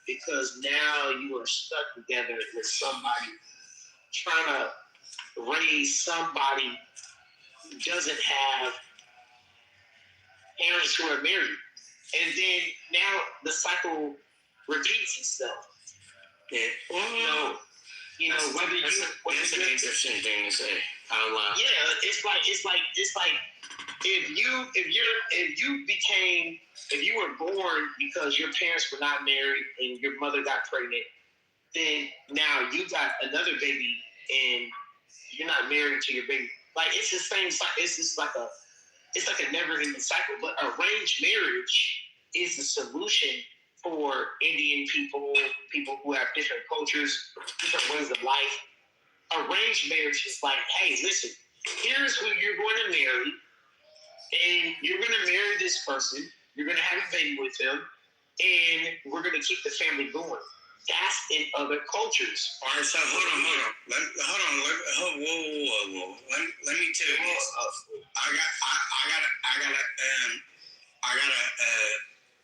because now you are stuck together with somebody trying to raise somebody who doesn't have parents who are married. And then now the cycle repeats itself. Yeah. Whether that's an interesting thing to say. Out loud. Yeah, it's like if you were born because your parents were not married and your mother got pregnant, then now you got another baby and you're not married to your baby. Like it's the same cycle. It's just like a never-ending cycle. But arranged marriage is the solution for Indian people who have different cultures, different ways of life. Arranged marriage is like, hey, listen, here's who you're going to marry, and you're going to marry this person, you're going to have a baby with them, and we're going to keep the family going. That's in other cultures. All right, so hold on. Whoa. Let me tell you this. I got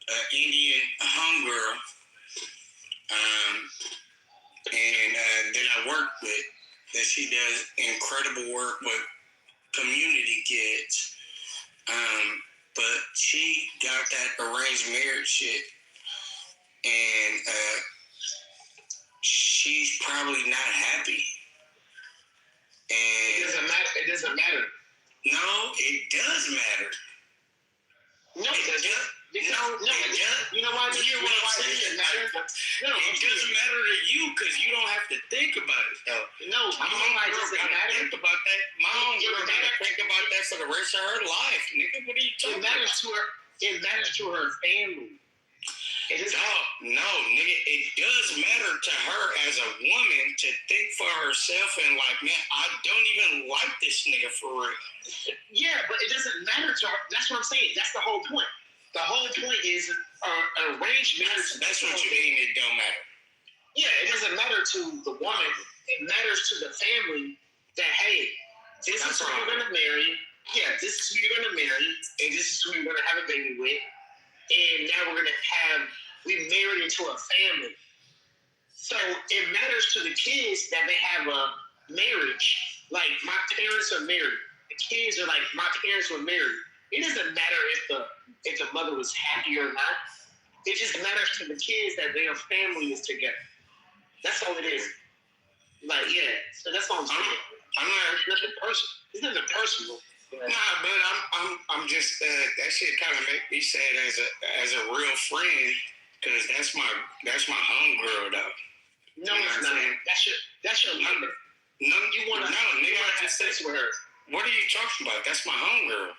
a Indian homegirl, and that I work with. That she does incredible work with community kids. But she got that arranged marriage shit, and she's probably not happy. And it doesn't matter. No, it does matter. No, it doesn't. You know why? Hear what I'm saying? It doesn't matter to you because you don't have to think about it though. No, my homegirl gotta think about that. My homegirl gotta think about that for the rest of her life, nigga. What are you talking about? It matters to her family. No, nigga, it does matter to her as a woman to think for herself and like, man, I don't even like this nigga for real. Yeah, but it doesn't matter to her. That's what I'm saying. That's the whole point. The whole point is arranged marriage. That's what you mean. It don't matter. Yeah, it doesn't matter to the woman. It matters to the family that, hey, This is who you're gonna marry. Yeah, this is who you're gonna marry, and this is who you're gonna have a baby with. And now we married into a family. So it matters to the kids that they have a marriage. Like, my parents are married. The kids are like, my parents were married. It doesn't matter if the mother was happy or not. It just matters to the kids that their family is together. That's all it is. Like, yeah. So that's all I'm saying. It's nothing personal. It's nothing personal. Nah, but I'm just that shit kind of make me sad as a real friend, because that's my homegirl though. No, it's not. That's your number. No, nigga, I just sex with her. What are you talking about? That's my homegirl.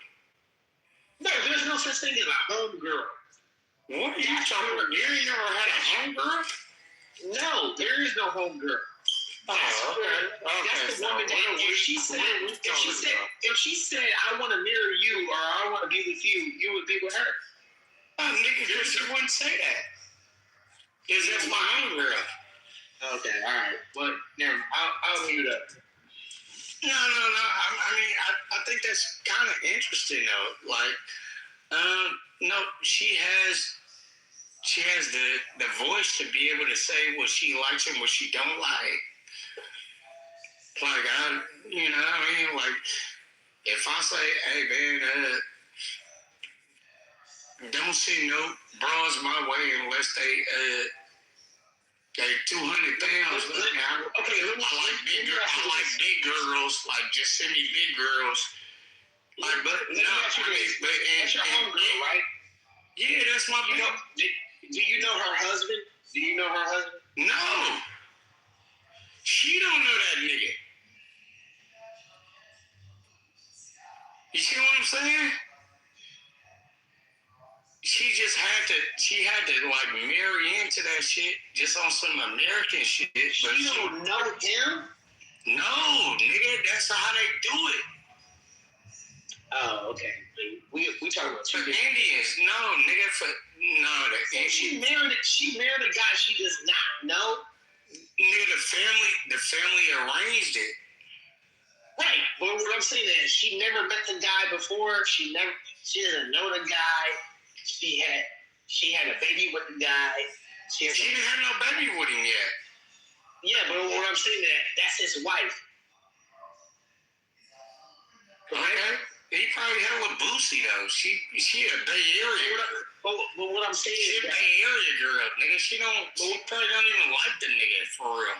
No, there's no such thing as a homegirl. What are you talking about? You ain't never had a homegirl? No, there is no homegirl. That's the woman that if she said I want to marry you or I want to be with you, you would be with her. Oh, nigga, she wouldn't say that. Because that's my homegirl. Okay, all right. Well, never. I'll mute up. No. I mean, I think that's kind of interesting though. Like, no, she has the voice to be able to say what she likes and what she don't like. Like, you know what I mean? Like, if I say, hey, man, don't send no bras my way unless they 200 pounds. Okay, I like big girls. Like, just send me big girls. Like, but no, that's your homegirl, right? Yeah, that's my big. Do you know her husband? Do you know her husband? No. She don't know that nigga. You see what I'm saying? She had to like marry into that shit just on some American shit. But she don't know him? No, nigga, that's how they do it. Oh, okay. We talking about for Indians. No, nigga, the Indians. She married a guy she does not know. Nigga, the family arranged it. Right, but what I'm saying is she never met the guy before. She doesn't know the guy. She had a baby with the guy. She didn't have no baby with him yet. Yeah, but what I'm saying that's his wife. Okay. He probably hella boosie though. She a Bay Area. But what I'm saying is a Bay Area girl, nigga. She probably don't even like the nigga for real.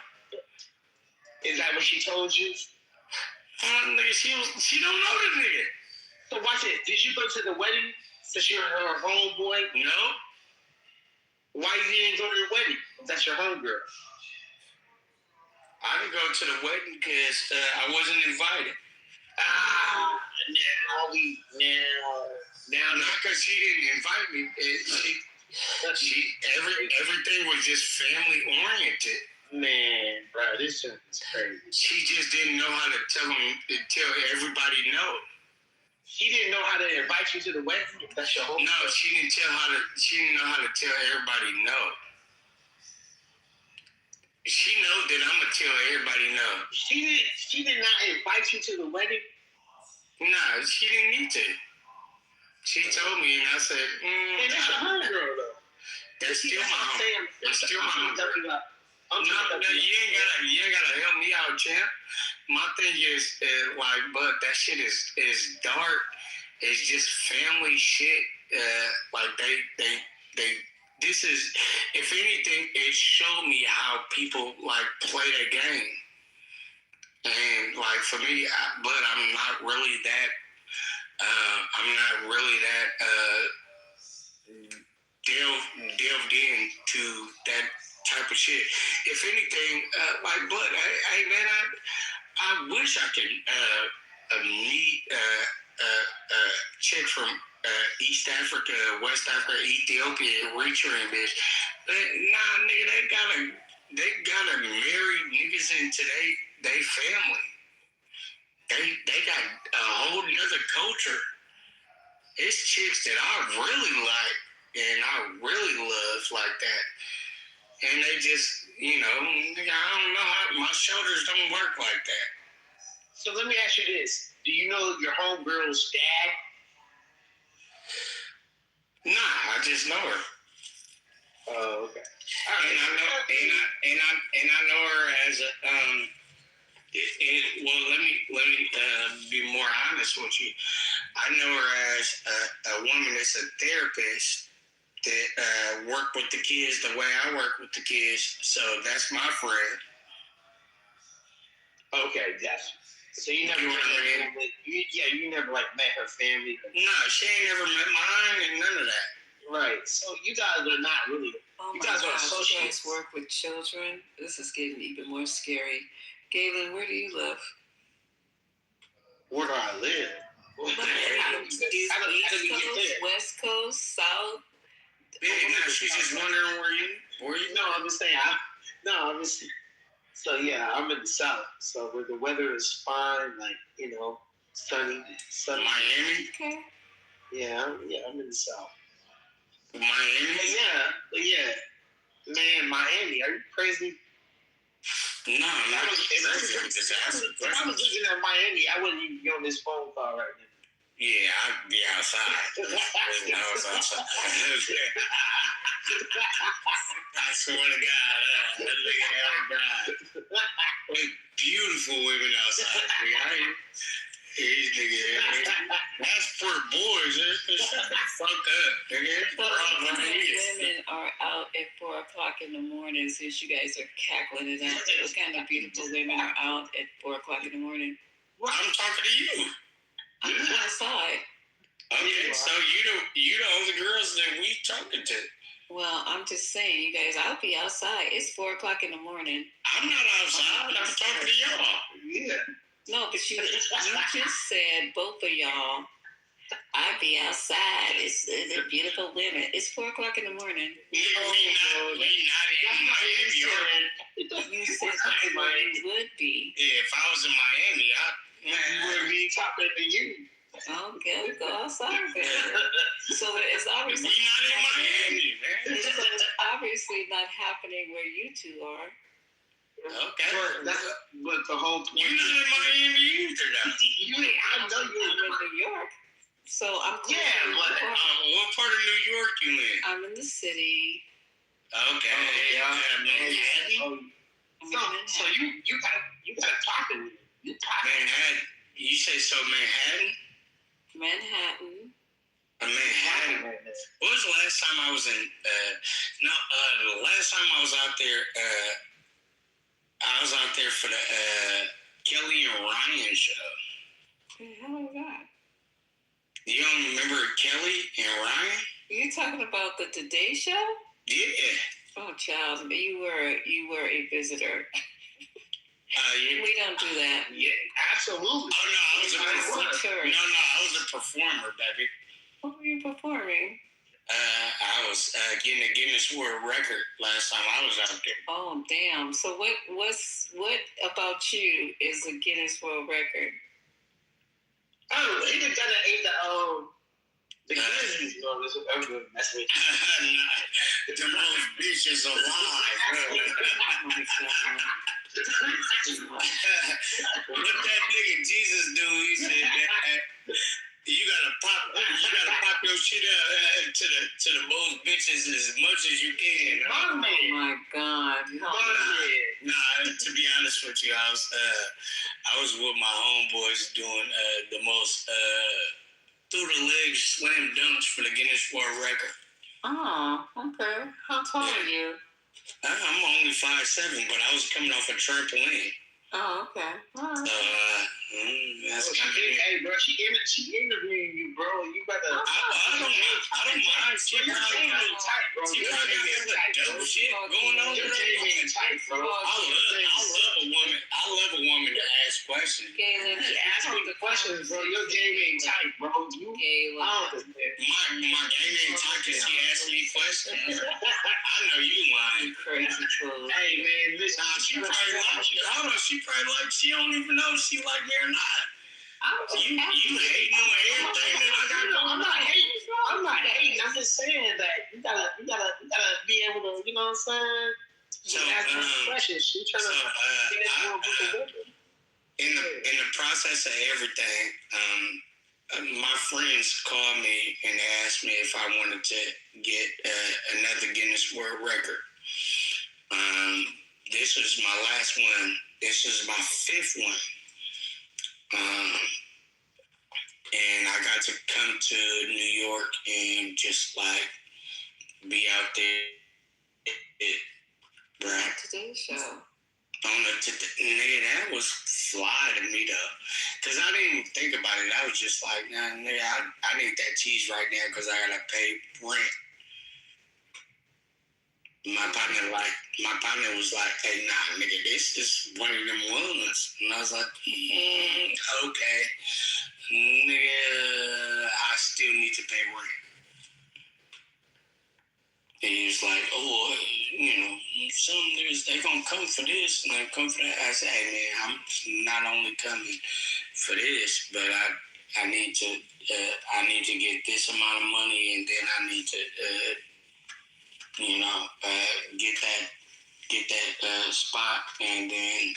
Is that what she told you? Nigga, she don't know the nigga. So watch it. Did you go to the wedding since you're her homeboy? No. Why you didn't go to the wedding? That's your homegirl. I didn't go to the wedding because I wasn't invited. Now, not because she didn't invite me. Everything was just family oriented. Man, bro, this shit is crazy. She just didn't know how to tell everybody no. She didn't know how to invite you to the wedding. That's your whole. No, she didn't know how to tell everybody no. She knows that I'm gonna tell everybody no. She did not invite you to the wedding. Nah, she didn't need to. She told me, and I said, and that's your homegirl though. That's still my home. That's still my homegirl. No, you ain't gotta help me out, champ. My thing is, but that shit is dark. It's just family shit. Like they. This is, if anything, it showed me how people like play the game. And like for me, but I'm not really that. Delved into that type of shit. If anything, I wish I could meet a chick from East Africa, West Africa, Ethiopia, reach her in bitch. But nah, nigga, they gotta marry niggas into they family. They got a whole nother culture. It's chicks that I really like and I really love like that. And they just, I don't know how my shoulders don't work like that. So let me ask you this: do you know your homegirl's dad? Nah, I just know her. Oh, okay. And I know her as a well, let me be more honest with you. I know her as a woman that's a therapist that work with the kids the way I work with the kids. So that's my friend. Okay, yes. So you never you never like met her family? No, she ain't never met mine and none of that. Right. So you guys are not really. Oh you my guys are gosh, associates. you guys work with children. This is getting even more scary. Galen, where do you live? Where do I live? West Coast, South. Yeah, now she's just wondering where you. No, I'm just saying. So yeah, I'm in the South. So where the weather is fine, like sunny. Miami. Okay. Yeah, I'm in the South. Miami. Yeah. Man, Miami. Are you crazy? No, If I was living in Miami, I wouldn't even be on this phone call right now. Yeah, I'd be outside. I was outside. I swear to God, that nigga had a God. Beautiful women outside. These niggas, that's for boys. Shut the fuck up, nigga. Women are out at 4:00 in the morning since you guys are cackling it out. What kind of beautiful women are out at 4:00 in the morning? I'm talking to you. I'm not outside. Okay, so you the only girls that we talking to. Well, I'm just saying, you guys, I'll be outside. It's 4:00 in the morning. I'm not outside. I'm talking to y'all. Yeah. No, but you just said, both of y'all, I'd be outside. It's a beautiful women. It's 4:00 in the morning. We not in Miami. You said you would be. Yeah, if I was in Miami, I would be talking to you. Okay, go outside then. So it's obviously not in Miami, man. So it's obviously not happening where you two are. Okay. But the whole point. You're not in Miami either, though. I know you're in New York. So I'm close. Yeah, what part of New York you in? I'm in the city. Okay. So you got talking. Manhattan. You say so Manhattan? Manhattan. Manhattan. What was the last time I was in? The last time I was out there, I was out there for the Kelly and Ryan show. How was that? You don't remember Kelly and Ryan? You talking about the Today Show? Yeah. Oh, child, you were a visitor. We don't do that. Yeah, absolutely. Oh no, I was a performer. No, I was a performer, baby. What were you performing? I was getting a Guinness World Record last time I was out there. Oh damn! So what about you is a Guinness World Record? Oh, he just got the Guinness. That's me. The most bitches alive. What that nigga Jesus do? He said that you gotta pop your shit up to the most bitches as much as you can. Oh my God! Nah, to be honest with you, I was with my homeboys doing the most through the legs slam dunks for the Guinness World Record. Oh, okay. How tall are you? I'm only 5'7", but I was coming off a trampoline. Oh, okay. All right. That's hey, bro, she interviewing you, bro. You better. I don't mind. She probably got dope shit going on. Your game ain't tight, bro. I love a woman to ask questions. Galen, ask me the questions, bro. Your game ain't tight, bro. My game ain't tight because she asked me questions. I know you lying. Crazy fool. Hey, man, listen. She probably like, she don't even know if she like me or not. You hating on everything that I got going on. I'm not hating. I'm just saying that you gotta be able to, you know what I'm saying? So, ask her questions. She trying to get into a book of women. in the process of everything, my friends called me and asked me if I wanted to get another Guinness World Record. This was my last one. This is my 5th one. And I got to come to New York and just like be out there. Right. Today's show. Nigga, that was fly to me though, cause I didn't even think about it. I was just like, nah, nigga, I need that cheese right now, cause I gotta pay rent. My partner was like, hey, nah, nigga, this is one of them ones, and I was like, okay, nigga, I still need to pay rent. And he was like, oh, you know, some niggas, they gonna come for this and they come for that. I said, hey, man, I'm not only coming for this, but I need to get this amount of money, and then I need to, get that spot, and then,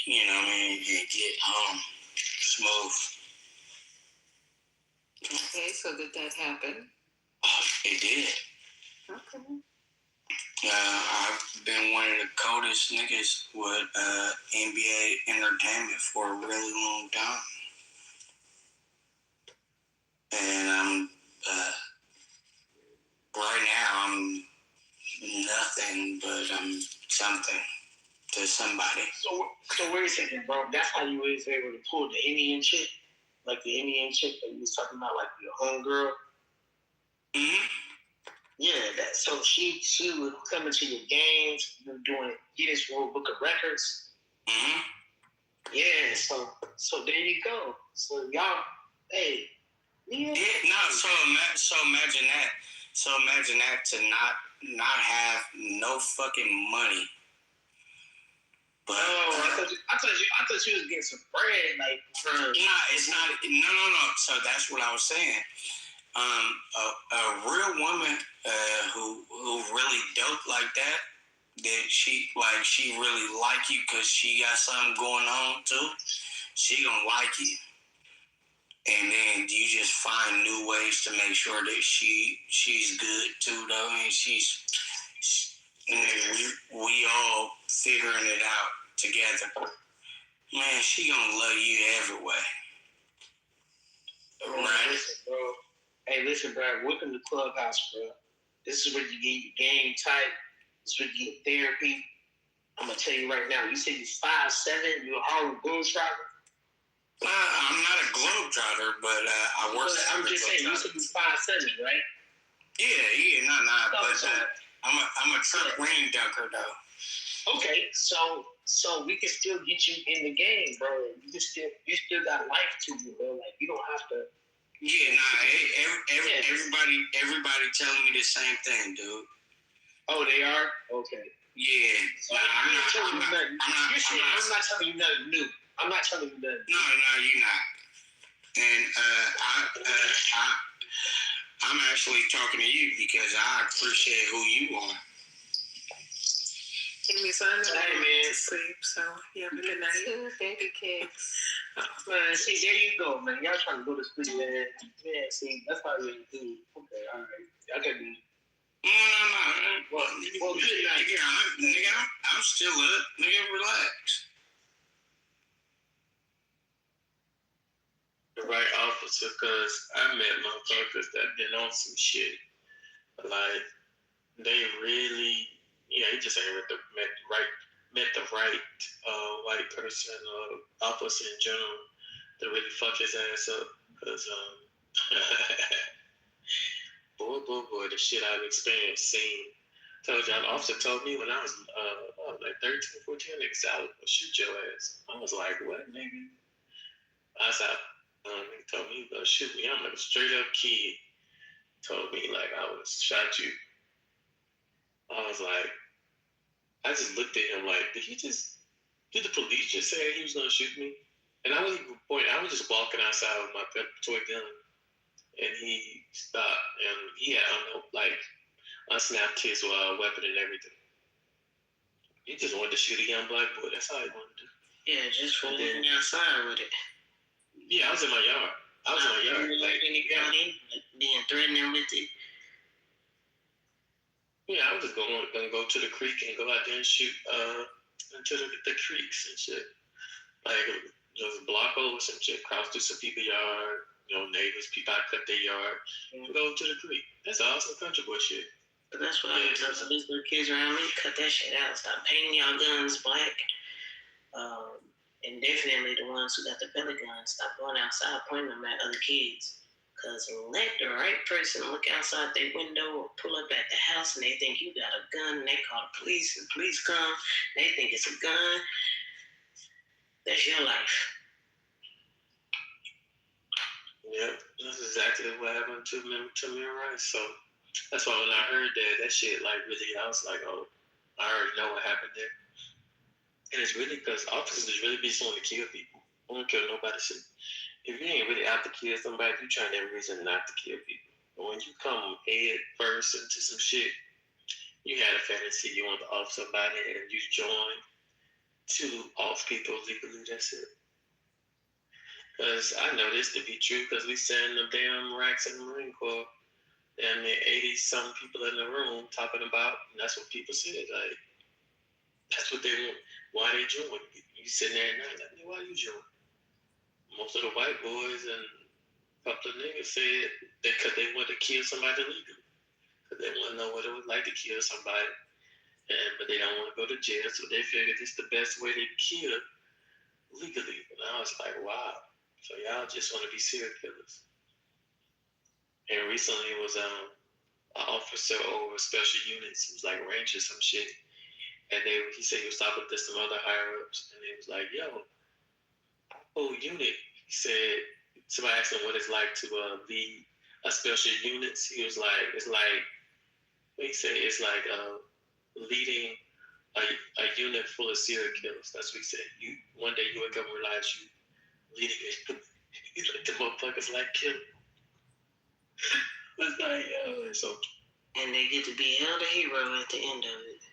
you know what I mean, and get home smooth. Okay, so did that happen? Oh, it did. Okay. I've been one of the coldest niggas with NBA entertainment for a really long time. And I'm, right now, I'm nothing, but I'm something to somebody. So wait a second, bro. That's how you was able to pull the Indian chick? Like the Indian chick that you was talking about, like your homegirl? Mm-hmm. Yeah, so she would come into your games, you were doing Guinness World Book of Records. Mm-hmm. Yeah, so there you go. So y'all, hey. Yeah. So imagine that. So imagine that, to not have no fucking money. But I thought you was getting some bread, like from. Nah, it's not. No. So that's what I was saying. A real woman who really dope like that she really like you because she got something going on too. She gonna like you, and then you just find new ways to make sure that she's good too, though, and we all figuring it out together. Man, she gonna love you every way. Right. Listen, bro. Hey, listen, bro. Welcome to Clubhouse, bro. This is where you get your game tight. This is where you get therapy. I'm gonna tell you right now. You said you're 5'7", you're a Harlem Globetrotter. I'm not a globetrotter, but I work. I'm just saying, you said you're 5'7", right? Yeah, nah. But I'm a trampoline dunker though. Okay, so we can still get you in the game, bro. You still got life to you, bro. Like you don't have to. Yeah, nah. Everybody telling me the same thing, dude. Oh, they are? Okay. Yeah. So I'm not telling you nothing. I'm not telling you nothing new. I'm not telling you nothing. No, you're not. And I'm actually talking to you because I appreciate who you are. So I'm hey, man. To sleep, so you have a good night. 2 baby cakes. Man, see, there you go, man. Y'all trying to go to sleep, man. Yeah, see, that's how you do. Okay, all right. Y'all can be. No. Well, good night. Nigga, I'm still up. Nigga, relax. The right officer, because I met motherfuckers that been on some shit. Like, they really, he just ain't met the right white person or officer in general to really fuck his ass up. Because, boy, the shit I've experienced, seen. Told you, an officer told me when I was like 13, 14, nigga, I would shoot your ass. I was like, what, nigga? I said, he told me he was gonna shoot me. I'm like a straight up kid. Told me like I would shot you. I was like, I just looked at him like, did the police just say he was gonna shoot me? And I wasn't even pointing. I was just walking outside with my toy gun, and he stopped, and he had unsnapped his weapon and everything. He just wanted to shoot a young black boy. That's all he wanted to do. Yeah, just for walking outside with it. Yeah, I was in my yard. Like, being threatening with it. Yeah, I was just gonna go to the creek and go out there and shoot into the creeks and shit. Like just block over some shit, cross through some people's yard, neighbors, people out cut their yard, and go to the creek. That's awesome country boy shit. But that's what I tell some these little kids around me, cut that shit out. Stop painting y'all guns black. And definitely the ones who got the pellet guns, stop going outside pointing them at other kids. Because let the right person look outside their window or pull up at the house and they think you got a gun and they call the police and the police come, they think it's a gun. That's your life. Yep, that's exactly what happened to me, right? So that's why when I heard that shit, like, really, I was like, oh, I already know what happened there. And it's really because officers really be trying to kill people. I don't kill nobody. Shit. If you ain't really out to kill somebody, you trying every reason not to kill people. But when you come head first into some shit, you had a fantasy you want to off somebody and you join to off people legally. That's it. Because I know this to be true because we send them damn racks in the Marine Corps. Damn near 80-some people in the room talking about, and that's what people said. Like, that's what they want. Why they join? You sitting there at night like, why you join? Most of the white boys and a couple of niggas said that because they want to kill somebody legally. Because they want to know what it was like to kill somebody. But they don't want to go to jail, so they figured this is the best way to kill legally. And I was like, wow. So y'all just want to be serial killers. And recently it was an officer over special units. It was like Ranger some shit. And he said he was talking to some other higher ups. And they was like, yo, whole unit. He said, somebody asked him what it's like to lead a special unit. He was like, it's like, he said, it's like leading a unit full of serial killers. That's what he said. One day you wake up and realize you leading it. He's like, the motherfuckers like killing. It's like, yo, it's okay. And they get to be held a hero at the end of it.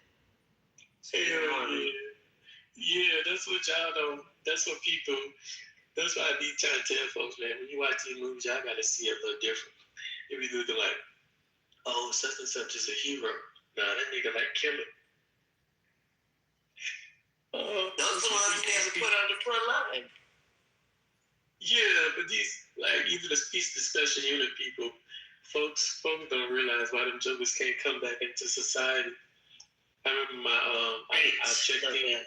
Yeah, that's what y'all don't. That's what people. That's why I be trying to tell folks, man. When you watch these movies, y'all gotta see it a little different. If you do the like, oh, such and such is a hero. Nah, that nigga like killing. Those are the ones you never put on the front line. Yeah, but these, like, even the special unit people, folks don't realize why them jokers can't come back into society. I remember I checked in,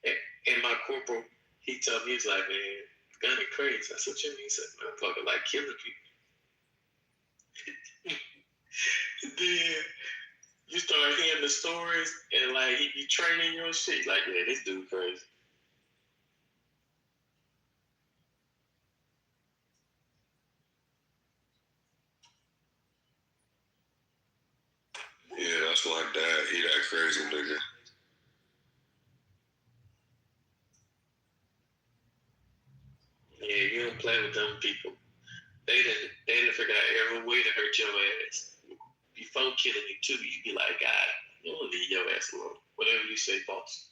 and my corporal, he told me, he was like, man, gun is crazy. I said, what you mean? He said, motherfucker, like killing people. Then you start hearing the stories, and like he be training you and shit. Like, yeah, this dude crazy. Yeah, that's my dad. He that crazy nigga. Yeah, you don't play with them people. They didn't figure out every way to hurt your ass. Before killing you too, you be like, God, you don't leave your ass alone. Whatever you say, boss.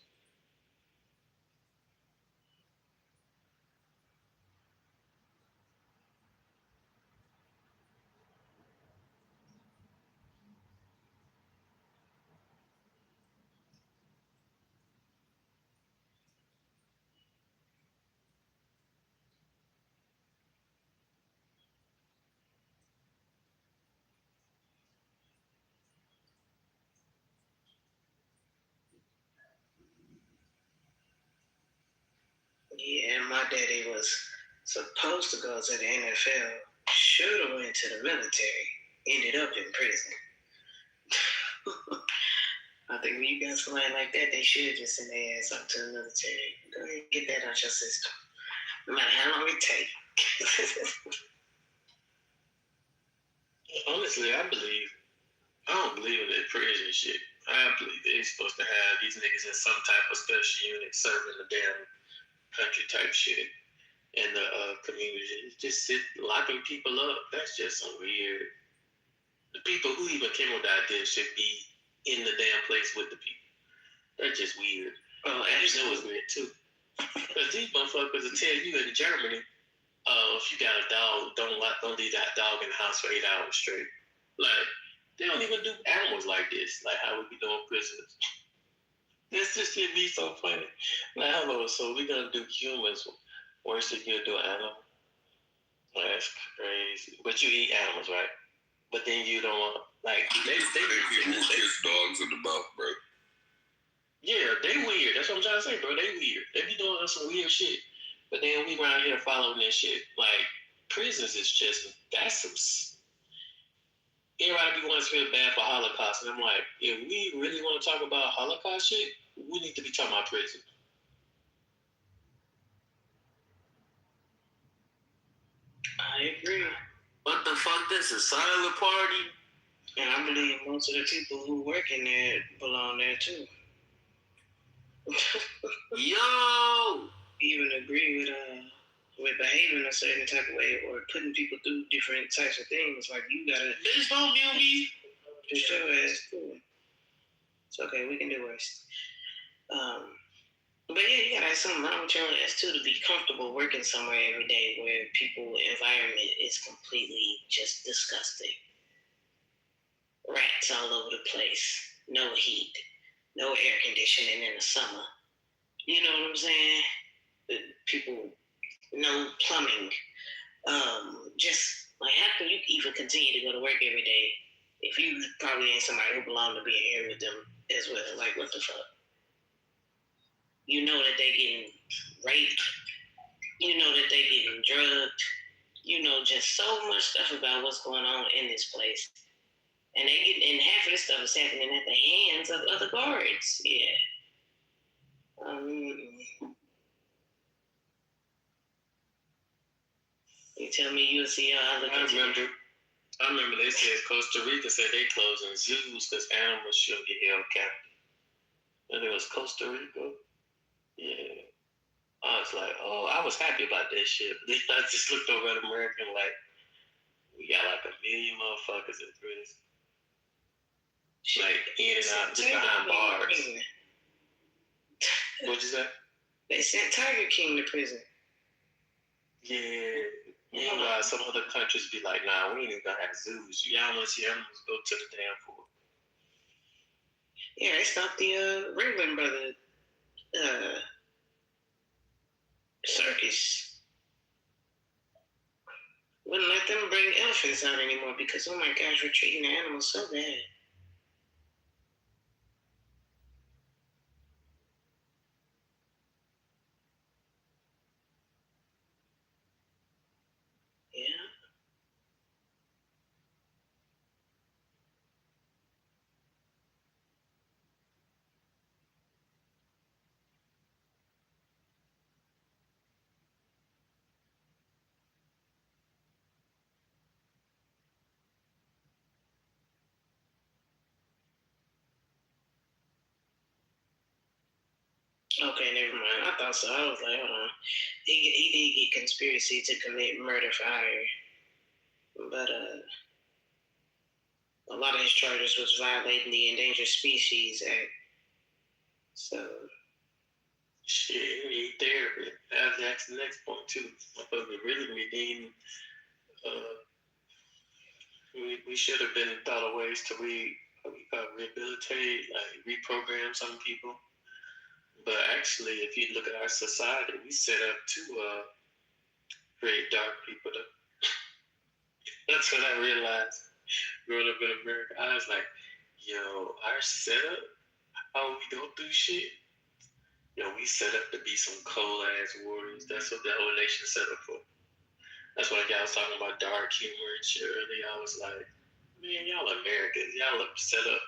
Yeah, my daddy was supposed to go to the NFL, should have went to the military, ended up in prison. I think when you got somebody like that, they should just send their ass up to the military. Go ahead and get that out your system, no matter how long it takes. Honestly, I don't believe in that prison shit. I believe they're supposed to have these niggas in some type of special unit serving the damn country type shit in the community. Just locking people up. That's just some weird. The people who even came with the idea should be in the damn place with the people. That's just weird. I just know it's weird too. Because these motherfuckers will tell you in Germany, if you got a dog, don't leave that dog in the house for 8 hours straight. Like, they don't even do animals like this, like how we be doing prisoners. This shit be so funny. Like, hello, so we gonna do humans worse than you do animals? That's crazy. But you eat animals, right? But then you don't want, like, they kiss dogs in the mouth, bro. Yeah, they weird. That's what I'm trying to say, bro. They weird. They be doing some weird shit. But then we around here following that shit. Like, prisons is just, that's some... Everybody be wanting to feel bad for Holocaust. And I'm like, if we really want to talk about Holocaust shit, we need to be talking about prison. I agree. What the fuck? This is a silent party? And I believe most of the people who work in there belong there too. Yo! Even agree with behaving a certain type of way or putting people through different types of things. Like, you gotta... Bitch, don't mute me! Just your ass, cool. It's okay, we can do worse. But yeah, you gotta have something wrong with your ass too to be comfortable working somewhere every day where people's environment is completely just disgusting. Rats all over the place, no heat, no air conditioning in the summer. You know what I'm saying? People, no plumbing. Just like, how can you even continue to go to work every day if you probably ain't somebody who belong to being here with them as well? Like, what the fuck? You know that they getting raped. You know that they getting drugged. You know just so much stuff about what's going on in this place. And half of this stuff is happening at the hands of other guards. Yeah. You tell me you'll see other countries. I remember they said Costa Rica said they closing zoos because animals shouldn't be held captive. And it was Costa Rica. Yeah. I was like, oh, I was happy about that shit. I just looked over at America and like, we got like 1 million motherfuckers in prison. Like, in and out, just behind bars. What'd you say? They sent Tiger King to prison. Yeah. Meanwhile, some other countries be like, nah, we ain't even gonna have zoos. Y'all want to see animals, go to the damn pool. Yeah, they stopped the Ringling Brother circus. Wouldn't let them bring elephants out anymore because, oh my gosh, we're treating the animals so bad. Yeah. Okay, never mind. I thought so. I was like, hold on. He did get conspiracy to commit murder for hire. But a lot of his charges was violating the Endangered Species Act. So... Shit, he therapy. That's the next point too. We really redeem. We should have been thought of ways to rehabilitate, like reprogram some people. But actually, if you look at our society, we set up to create dark people. That's what I realized growing up in America. I was like, yo, our setup, how we go through shit. Yo, we set up to be some cold ass warriors. That's what the whole nation set up for. That's why y'all was talking about dark humor and shit earlier. I was like, man, y'all Americans, y'all are set up,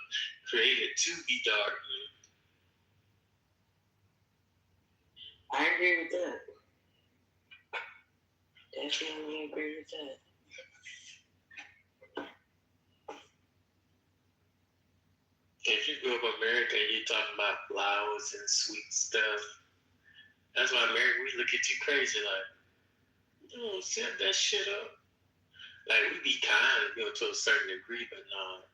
created to be dark. Man. I agree with that. Definitely agree with that. If you grew up in America and you're talking about flowers and sweet stuff, that's why America, we look at you crazy like, you don't set that shit up. Like, we be kind, to a certain degree, but no.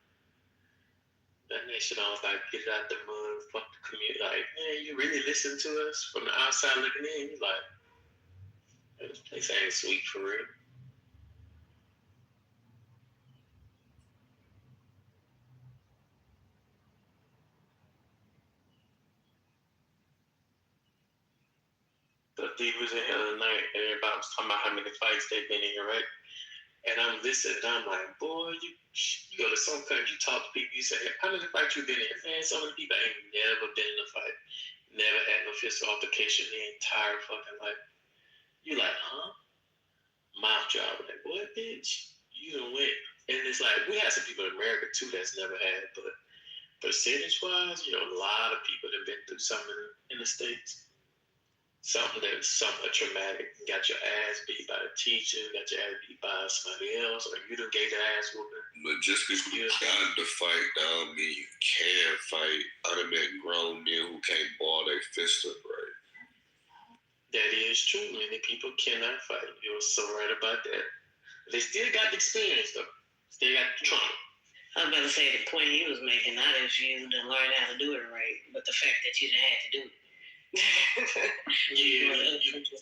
That shit. I was like, get it out the mud, fuck the community. Like, man, you really listen to us from the outside looking in? He's like, this place ain't sweet for real. The D was in here the other night, and everybody was talking about how many fights they've been in, right? And I'm listening, and I'm like, boy, you go to some country, you talk to people, you say, how many fights you been in? Man, so many people ain't never been in a fight, never had no physical altercation their entire fucking life. You like, huh? Mouth job, like, what, bitch? You done went. And it's like, we have some people in America too that's never had, but percentage-wise, you know, a lot of people have been through something in the States. Something that's somewhat traumatic. You got your ass beat by the teacher, got your ass beat by somebody else, or you done gave the ass whooping. But just because you got to fight, that don't mean you can fight. I done met grown men who can't ball their fist up right. That is true. Many people cannot fight. You're so right about that. They still got the experience, though. Still got the trauma. I was about to say the point he was making, not if you done learn how to do it right, but the fact that you done had to do it. Yeah.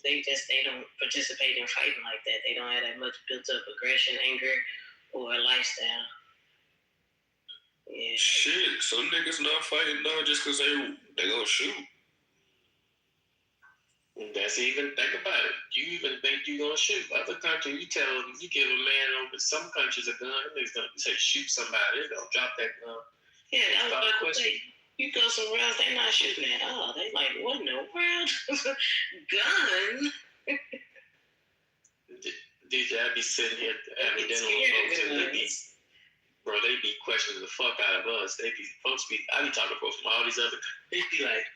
They don't participate in fighting like that. They don't have that much built up aggression, anger, or a lifestyle. Yeah. Shit, some niggas not fighting now just because they gonna shoot. That's even, think about it. You even think you gonna shoot. Other countries, you give a man over some countries a gun, they're gonna say shoot somebody, they're gonna drop that gun. Yeah, that was about to say. You go somewhere else, they not shooting at all. They like, what in the world? Gun? DJ, I be sitting here having dinner with folks, and they be questioning the fuck out of us. I be talking to folks from all these other, they be like,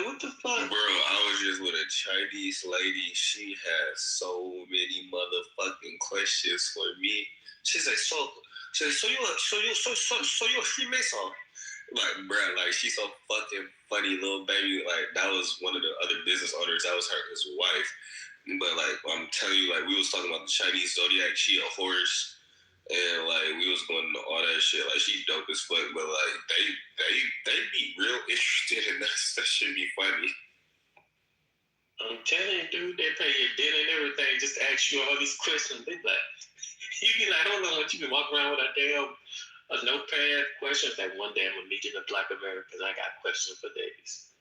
what the fuck? Bro, I was just with a Chinese lady. She has so many motherfucking questions for me. She's like, so you're a Freemason? Like, bro, like, she's so fucking funny, little baby. Like, that was one of the other business owners. That was his wife. But, like, I'm telling you, like, we was talking about the Chinese zodiac. She a horse. And, like, we was going into all that shit. Like, she dope as fuck. But, like, they be real interested in that. That should be funny. I'm telling you, dude, they pay your dinner and everything just to ask you all these questions. They like, you be like, I don't know what you been walking around with a damn a notepad questions. Like, one day I'm gonna meet you in Black America because I got questions for days.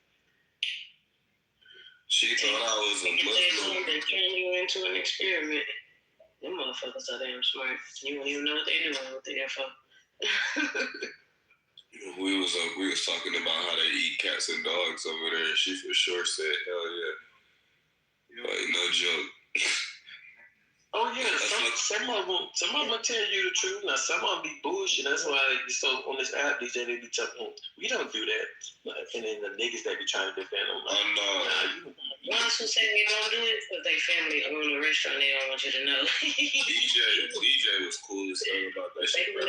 She thought I was a Muslim. They turn you into an experiment. Them motherfuckers are damn smart. You don't even know what they doing with their info. We was talking about how they eat cats and dogs over there, and she for sure said, hell yeah. Like, no joke. Oh yeah, some of them will tell you the truth. Now some of them be bullshit. That's why so on this app, DJ, they be telling we don't do that. And then the niggas that be trying to defend them. Like, ones who say they don't do it because they family own a restaurant, they don't want you to know. DJ was cool as hell about that shit. Well,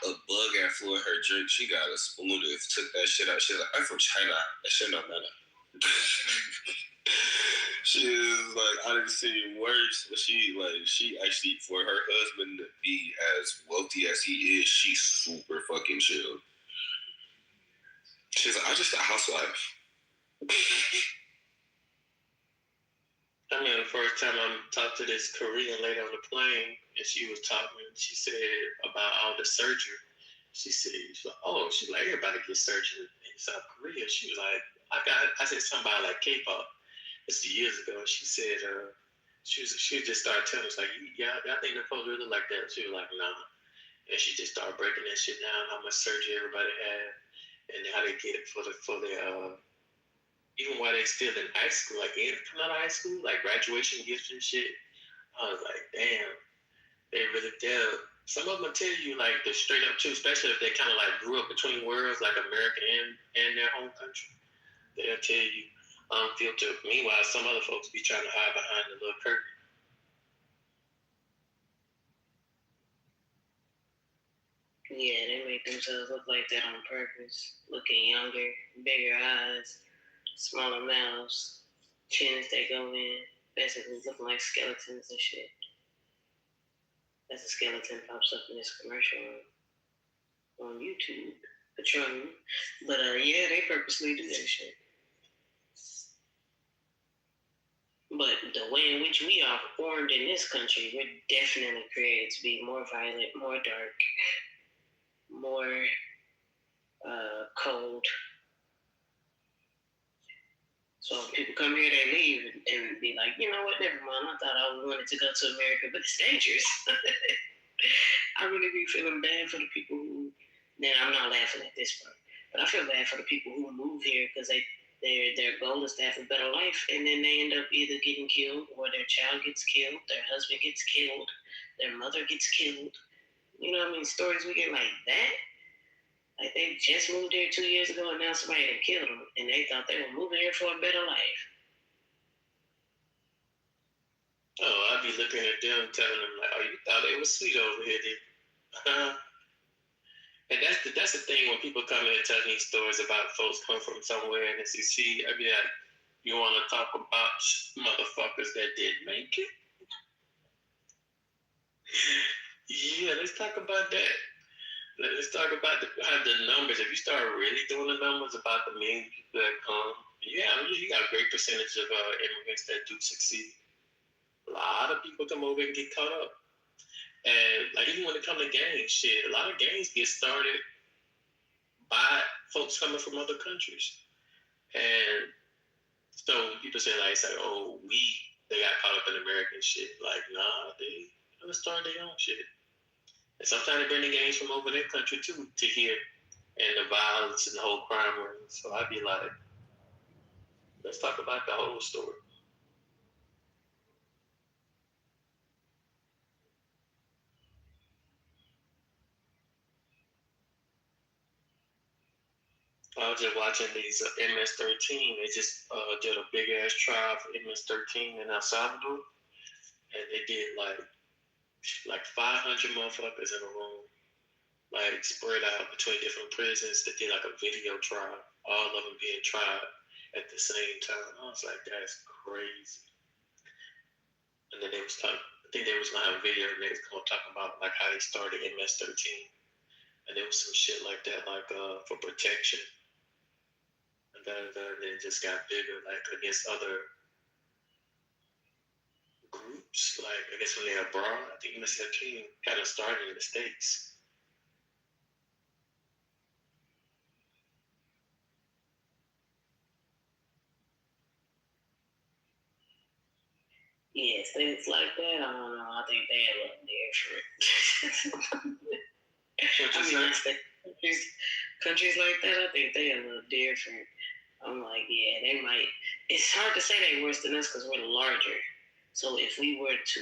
a bug at flew in her drink. She got a spoon and took that shit out. She's like, I'm from China. That shit don't matter. She is like, I didn't see worse, but she actually, for her husband to be as wealthy as he is, she's super fucking chill. She's like, I'm just a housewife. I mean, the first time I talked to this Korean lady on the plane, and she was talking, she said about all the surgery. She's like, everybody gets surgery in South Korea. She was like, I said something about like K-pop. This was years ago. She said, she just started telling us like, y'all think the folks really like that? She was like, nah. And she just started breaking that shit down, how much surgery everybody had, and how they get it for their even while they still in high school, like coming out of high school, like graduation gifts and shit. I was like, damn, they really tell. Some of them will tell you like the straight up truth, especially if they kind of like grew up between worlds, like America and their home country. They'll tell you unfiltered. Meanwhile, some other folks be trying to hide behind the little curtain. Yeah, they make themselves look like that on purpose. Looking younger, bigger eyes, smaller mouths, chins that go in, basically looking like skeletons and shit. As a skeleton pops up in this commercial room. on YouTube, Patron. But yeah, they purposely do that shit. But the way in which we are formed in this country, we're definitely created to be more violent, more dark, more cold. So if people come here, they leave and be like, you know what, never mind. I thought I wanted to go to America, but it's dangerous. I really be feeling bad for the people who, I'm not laughing at this part, but I feel bad for the people who move here because their goal is to have a better life, and then they end up either getting killed or their child gets killed, their husband gets killed, their mother gets killed. You know what I mean? Stories we get like that. Like they just moved here 2 years ago and now somebody had killed them and they thought they were moving here for a better life. Oh, I'd be looking at them telling them like, oh, you thought it was sweet over here, did you? And that's the thing when people come in and tell me stories about folks come from somewhere in the SEC, I'd be like, you want to talk about motherfuckers that didn't make it? Yeah, let's talk about that. Let's talk about how the numbers. If you start really doing the numbers about the million people that come, yeah, I mean, you got a great percentage of immigrants that do succeed. A lot of people come over and get caught up. And like even when it comes to gangs, shit, a lot of gangs get started by folks coming from other countries. And so people say like, oh, they got caught up in American shit. Like, nah, they gonna start their own shit. And sometimes they bring the gangs from over their country too to here, and the violence and the whole crime ring. So I'd be like, let's talk about the whole story. I was just watching these MS-13. They just did a big ass trial for MS-13 in El Salvador, and they did like 500 motherfuckers in a room, like spread out between different prisons. They did like a video trial, all of them being tried at the same time. I was like, that's crazy. And then they was talking, I think they was gonna have a video and they was gonna talk about like how they started MS-13, and there was some shit like that, like for protection. And then it just got bigger, like against other groups. Like I guess when they're abroad, I think MS-13 kind of started in the States. Yeah, things like that, I don't know. I think they a little different. Countries like that, I think they a little different. I'm like, yeah, they might. It's hard to say they worse than us because we're larger. So if we were to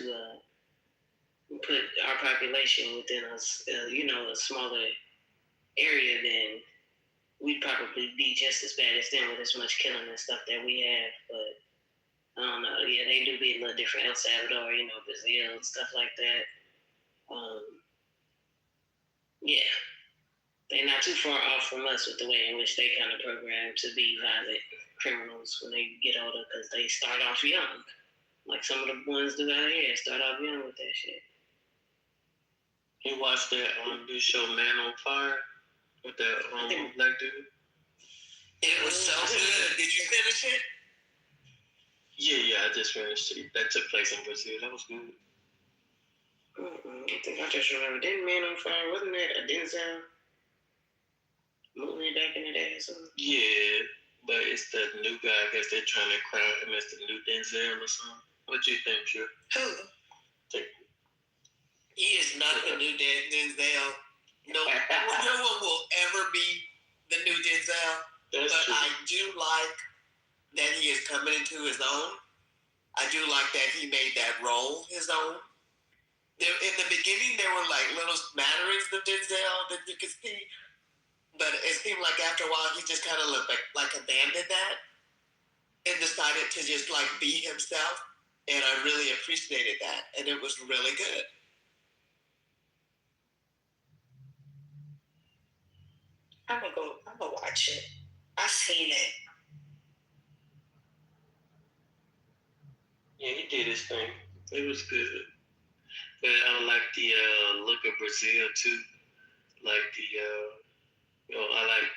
put our population within a smaller area, then we'd probably be just as bad as them with as much killing and stuff that we have. But I don't know. Yeah, they do be a little different. El Salvador, Brazil, stuff like that. Yeah. They're not too far off from us with the way in which they kind of program to be violent criminals when they get older because they start off young. Like some of the ones do out here start off young with that shit. You watched that new show Man on Fire with that black dude? It was so good. Did you finish it? Yeah, I just finished it. That took place in Brazil. That was good. I think I just remember. Didn't Man on Fire, wasn't that a Denzel movie back in the day or something? Yeah, but it's the new guy. I guess they're trying to crown him as the new Denzel or something. What do you think, Drew? Who? He is not the new Denzel. No one will ever be the new Denzel. But true. I do like that he is coming into his own. I do like that he made that role his own. In the beginning, there were like little smatterings of Denzel that you could see, but it seemed like after a while he just kind of like abandoned that and decided to just like be himself. And I really appreciated that, and it was really good. I'm gonna watch it. I seen it. Yeah, he did his thing. It was good. But I like the look of Brazil too. like the I like.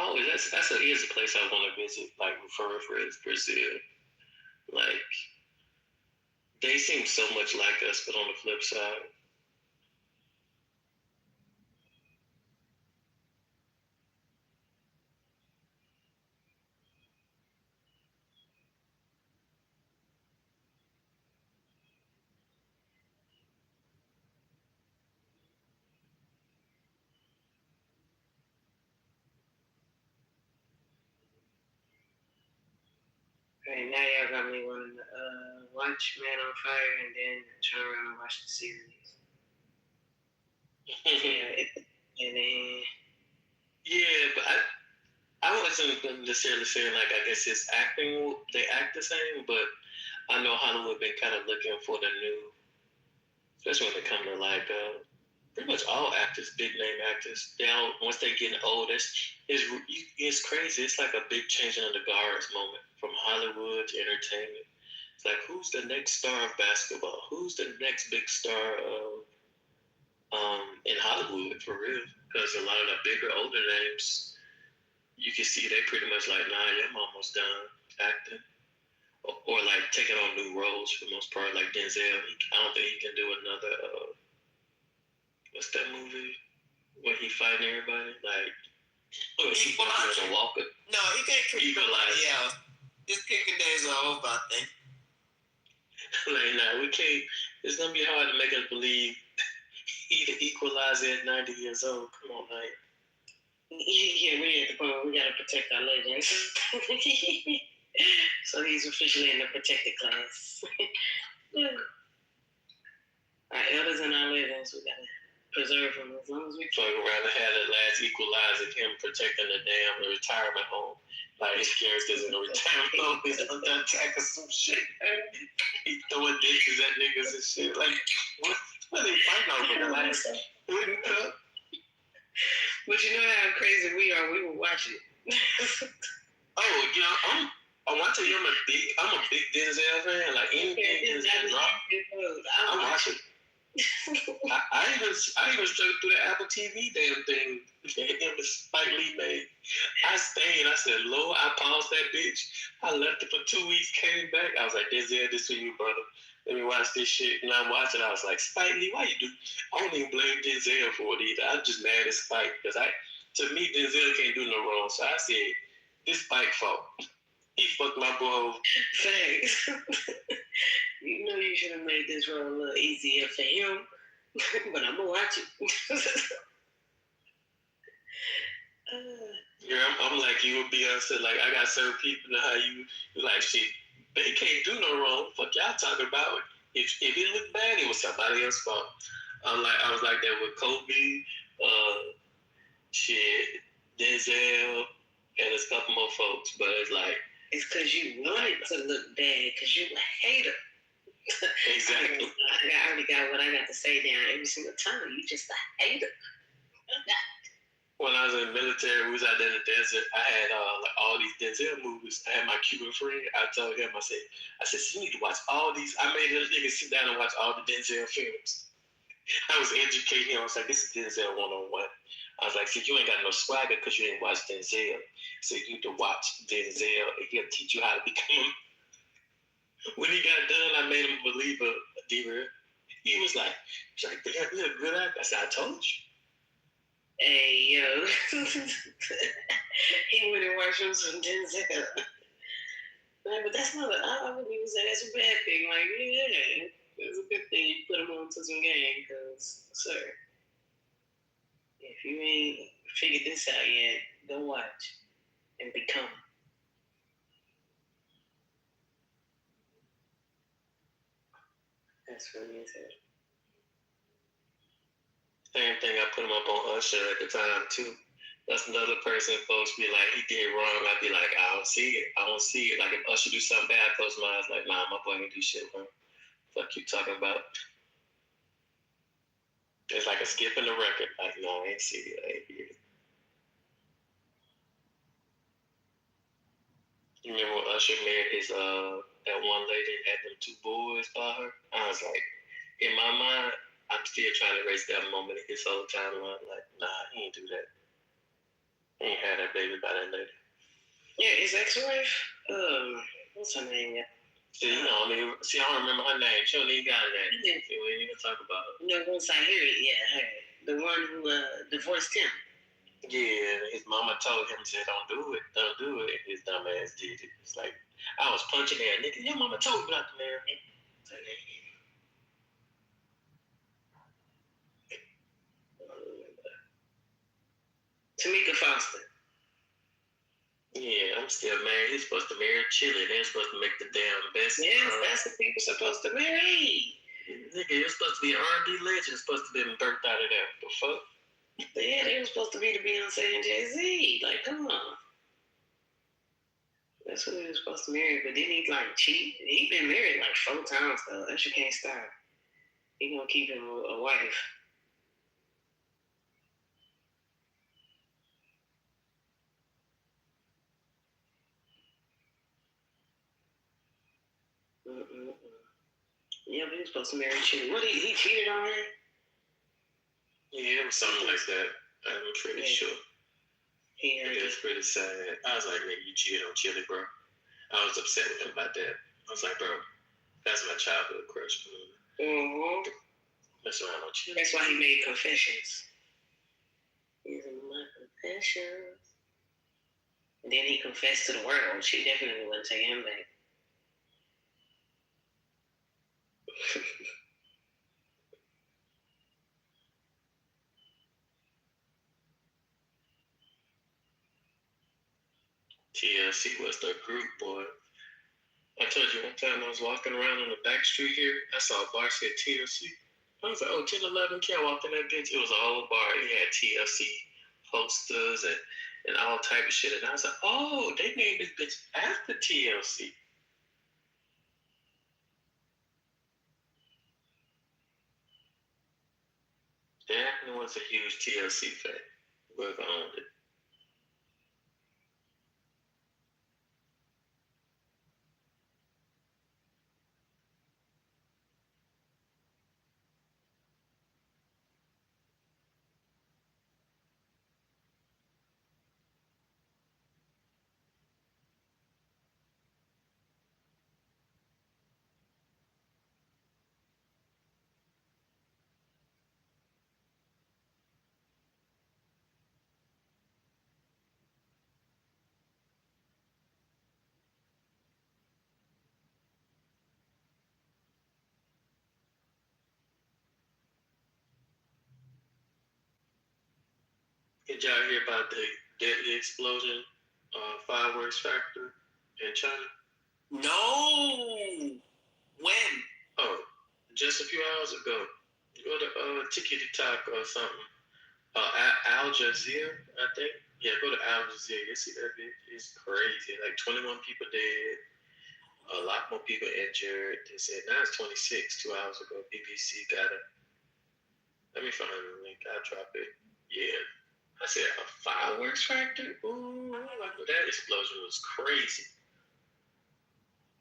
Oh, is a place I want to visit. Like referring for is Brazil. Like they seem so much like us, but on the flip side. Right, now y'all got me wanting to watch Man on Fire and then turn around and watch the series. But I wasn't necessarily saying like I guess it's acting they act the same, but I know Hollywood been kind of looking for the new, especially when it comes to like pretty much all actors, big name actors. They all once they get old, it's crazy. It's like a big changing of the guards moment from Hollywood to entertainment. It's like who's the next star of basketball? Who's the next big star of in Hollywood for real? Because a lot of the bigger older names, you can see they pretty much like, nah, I'm almost done acting. Or like taking on new roles for the most part, like Denzel. I don't think he can do another. What's that movie where he fighting everybody? Like, Equalizer. Walker. No, he can't kick nobody else. His kicking days are over, I think. Like, nah, we can't. It's gonna be hard to make us believe he the Equalizer at 90 years old. Come on, man. Yeah, we're at the point where we gotta protect our legends. So he's officially in the protected class. Our elders and our legends, we gotta preserve them as long as we can. So I'd rather have the last Equalizer, him protecting the damn retirement home. Like his character's in a retirement home, he's on the attack or some shit. He's throwing dishes at niggas and shit. Like, what are they fighting over the last wooden cup? But you know how crazy we are. We will watch it. I want to tell you, I'm a big Denzel fan. Like anything Denzel drop, I'm watching. I even straight through the Apple TV damn thing that him and Spike Lee made. I stayed. I said, Lord, I paused that bitch. I left it for 2 weeks, came back. I was like, Denzel, this for you, brother. Let me watch this shit. And I'm watching. I was like, Spike Lee, why you do? I don't even blame Denzel for it either. I'm just mad at Spike because to me, Denzel can't do no wrong. So I said, this Spike fault. He fucked my boy over. Thanks. You know you should have made this role a little easier for him, but I'm gonna watch it. Yeah, I'm like you would be Beyonce. Like I got certain people know how you like shit. They can't do no wrong. Fuck y'all talking about. If it looked bad, it was somebody else's fault. I was like that with Kobe, Denzel, and there's a couple more folks. But it's like it's because you want it to look bad because you a hater. Exactly. I already got what I got to say down every single time. You just a hater. When I was in the military, we was out there in the desert. I had like all these Denzel movies. I had my Cuban friend. I told him, I said, you need to watch all these. I made this nigga sit down and watch all the Denzel films. I was educating him. I was like, this is Denzel 101. I was like, see, you ain't got no swagger because you didn't watch Denzel. So you need to watch Denzel and he'll teach you how to become. When he got done, I made him a believer. He was like, damn, you're a good actor. I said, I told you. Hey, yo. He went and watched him some Denzel. But that's not, I wouldn't even say that's a bad thing. Like, yeah, it's a good thing you put him onto some game because, sir, if you ain't figured this out yet, go watch and become. That's what he said. Same thing, I put him up on Usher at the time too. That's another person supposed to be like, he did wrong. I'd be like, I don't see it. Like if Usher do something bad, I close my eyes like, nah, my boy ain't do shit wrong. Fuck you talking about. It's like a skip in the record. Like, no, I ain't see it. I ain't hear it. You remember when Usher married his that one lady and had them 2 boys by her? I was like, in my mind, I'm still trying to erase that moment in his whole timeline. Like, nah, he ain't do that. He ain't had that baby by that lady. Yeah, his ex-wife. What's her name? See, I don't remember her name. She don't even got a name. Yeah. See, we ain't even talk about her. No, once I hear it, yeah, her. The one who divorced him. Yeah, his mama told him, said, don't do it. And his dumb ass did it. It's like, I was punching there, nigga. Your mama told you not to marry me. Tamika Foster. Yeah, I'm still married. He's supposed to marry Chili. They're supposed to make the damn best. Yes, that's the people supposed to marry. Nigga, you're supposed to be an R&B legend. It's supposed to be birthed out of there. The fuck? Yeah, they were supposed to be the Beyonce and Jay-Z. Like, come on. That's who he was supposed to marry. But then he, like, cheat. He been married, like, 4 times, though. That shit can't stop. He gonna keep him a wife. Yeah, but he was supposed to marry Chili. What, he cheated on her? Yeah, it was something like that. I'm pretty sure. Yeah, it's pretty sad. I was like, nigga, you cheated on Chili, bro. I was upset with him about that. I was like, bro, that's my childhood crush. Mm-hmm. That's why I don't cheat. That's why he made Confessions. These are my confessions. And then he confessed to the world. She definitely wouldn't take him back. TLC was the group, boy. I told you one time I was walking around on the back street here. I saw a bar said TLC. I was like, oh, 1011 K. I walked in that bitch. It was a whole bar. It had TLC posters and all type of shit. And I was like, oh, they named this bitch after TLC. Daphne was a huge TLC fan. Whoever owned it. Did y'all hear about the deadly explosion fireworks factory in China? No. When? Oh, just a few hours ago. Go to Tickety Talk or something. Al Jazeera, I think. Yeah, go to Al Jazeera. You see that bit? It's crazy. Like 21 people dead. A lot more people injured. They said now it's 26 2 hours ago. BBC got it. Let me find the link. I'll drop it. Yeah. I said a fireworks factory? Ooh, that explosion was crazy.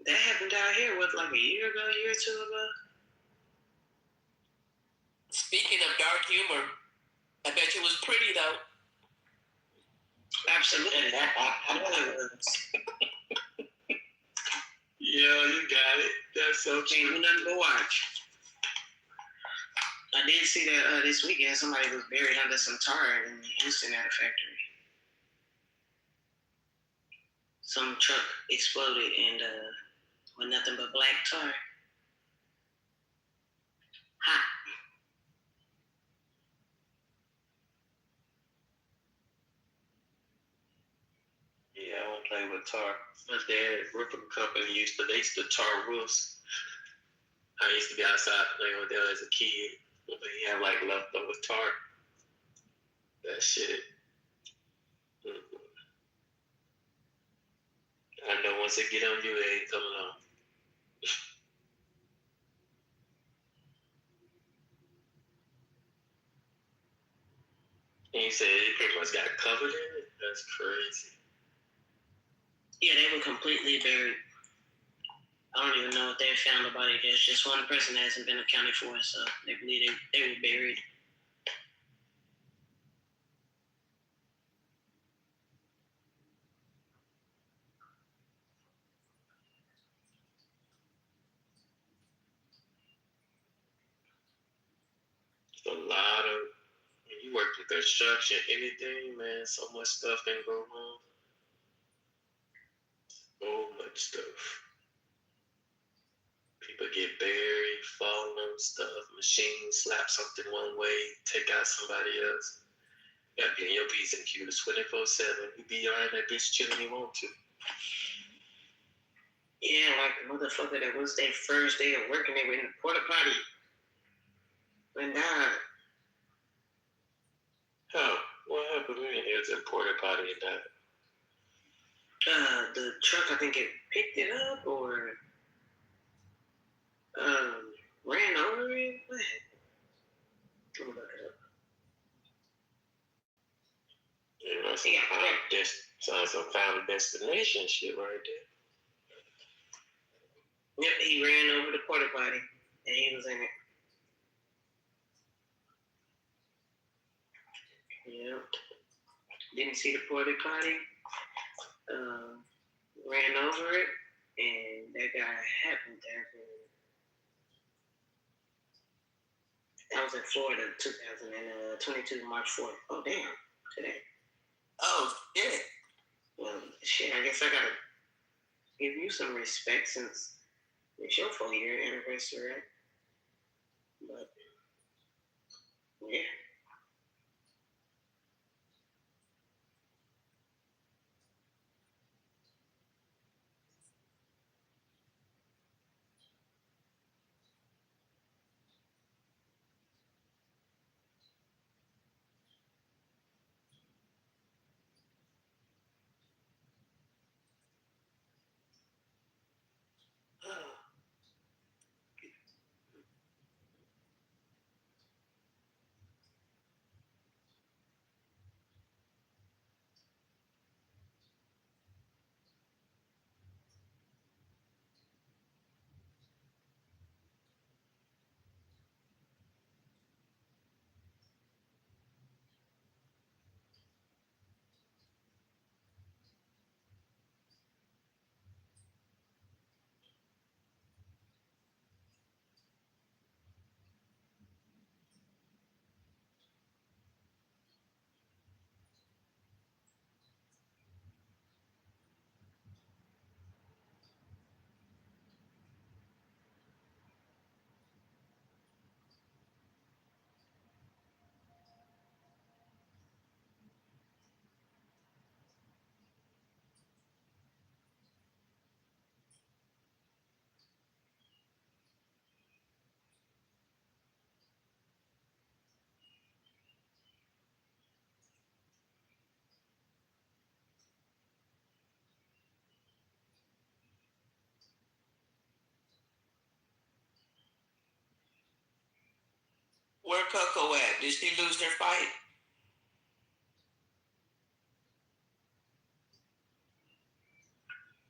That happened out here, what, like a year or 2 ago? Speaking of dark humor, I bet you it was pretty though. Absolutely. Yeah, you got it. That's so true. Ain't nothing to watch. I did see that this weekend somebody was buried under some tar in Houston at a factory. Some truck exploded and with nothing but black tar. Hot. Yeah, I don't play with tar. My dad worked for a company they used to tar roofs. I used to be outside playing with them as a kid. But he had like leftover tar. That shit. Mm-hmm. I know once it get on you, it ain't coming off. And you said it pretty much got covered in it? That's crazy. Yeah, they were completely buried. I don't even know if they found the body. There's just one person that hasn't been accounted for, so they believe they were buried. A lot of, when you work in construction, anything, man, so much stuff can go wrong. So much stuff. People get buried, fall on stuff, machines slap something one way, take out somebody else. You gotta be in your P's and Q's 24/7. You be around that bitch chilling you want to. Yeah, like the motherfucker that was their first day of working, they were in the porta potty. And died. Oh, what happened when he was in porta potty and died? The truck, I think it picked it up or ran over it. What happened? Let me look it up. You know, some final destination shit right there. Yep, he ran over the porta potty and he was in it. Yep. Didn't see the porta potty. Ran over it, and that guy happened there. That was in Florida, 2022, March 4th. Oh, damn, today. Oh, shit. Well, shit, I guess I gotta give you some respect since it's your 4-year anniversary, right? But, yeah. Where Coco at? Did she lose her fight?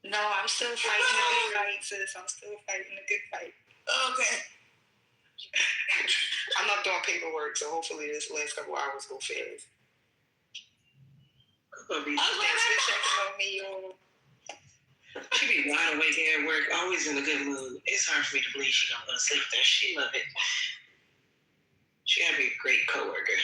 No, I'm still fighting a good fight, sis. I'm still fighting a good fight. Okay. I'm not doing paperwork, so hopefully this last couple hours go fast. Checking on me, She be wide awake here at work, always in a good mood. It's hard for me to believe she don't go to sleep there. She love it. She gotta be a great coworker.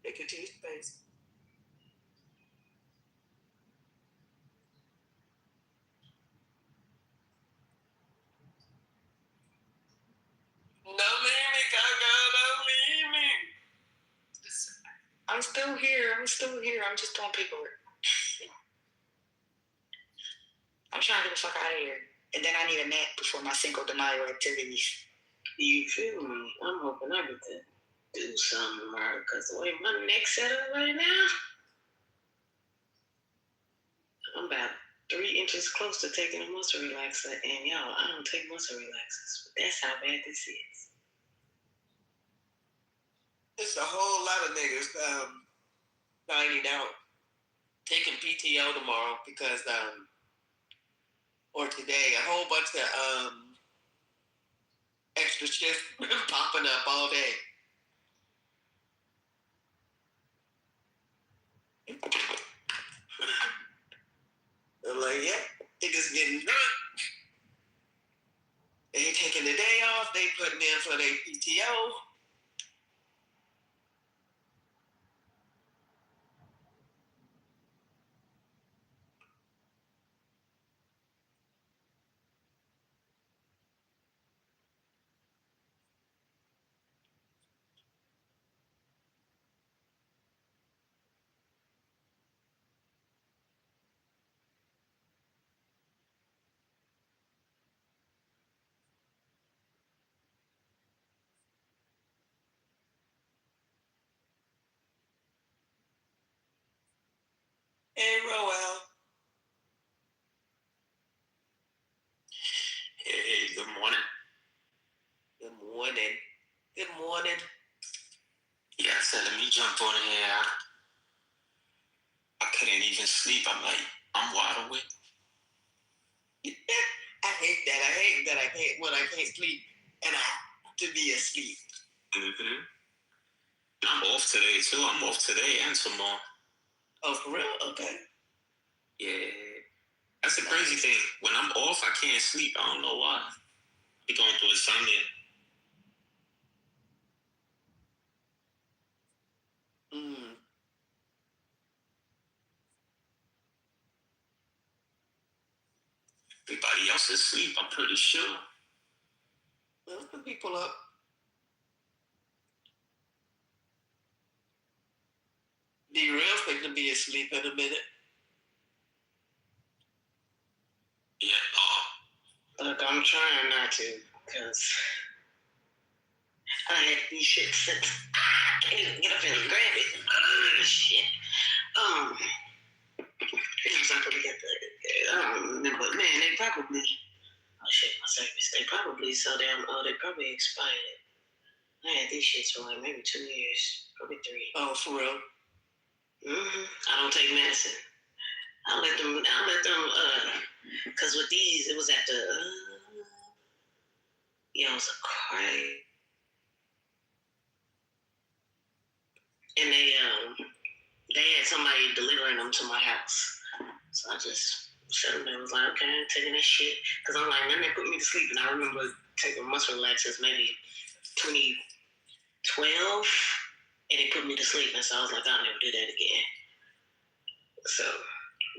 They continue to face. Don't leave me, Coco. Don't leave me. I'm still here. I'm just doing paperwork. I'm trying to get the fuck out of here. And then I need a nap before my Cinco de Mayo activities. You feel me? I'm hoping I get to do something tomorrow because the way my neck's set up right now, I'm about 3 inches close to taking a muscle relaxer. And y'all, I don't take muscle relaxers. But that's how bad this is. It's a whole lot of niggas finding out, taking PTO tomorrow because, or today, a whole bunch of extra shifts popping up all day. I'm like, yeah, niggas getting drunk. They taking the day off. They putting in for their PTO. Hey, Roel. Hey, good morning. Good morning. Good morning. Yeah, I said, let me jump on here. I couldn't even sleep. I'm like, I'm wide awake. I hate that. I hate that I can't, when I can't sleep and I have to be asleep. Mm-hmm. I'm off today, too. I'm off today and tomorrow. Oh, for real? Okay. Yeah. That's the crazy thing. When I'm off, I can't sleep. I don't know why. Be going through insomnia. Everybody else is asleep, I'm pretty sure. Let's put people up. D-Real going to be asleep in a minute. Yeah. Look, I'm trying not to, because I had these shit since I can't even get up and grab it. Shit. It was up to get the, I don't remember, but man, they probably, oh shit, my service, they probably so damn, they probably expired. I had these shits for like maybe 2 years, probably 3. Oh, for real? I don't take medicine. I let them, cause with these, it was at the, it was a cry. And they had somebody delivering them to my house. So I just shut them down. I was like, okay, I'm taking this shit. Cause I'm like, then they put me to sleep. And I remember taking muscle relaxers maybe 2012. And they put me to sleep. And so I was like, I'll never do that again. So,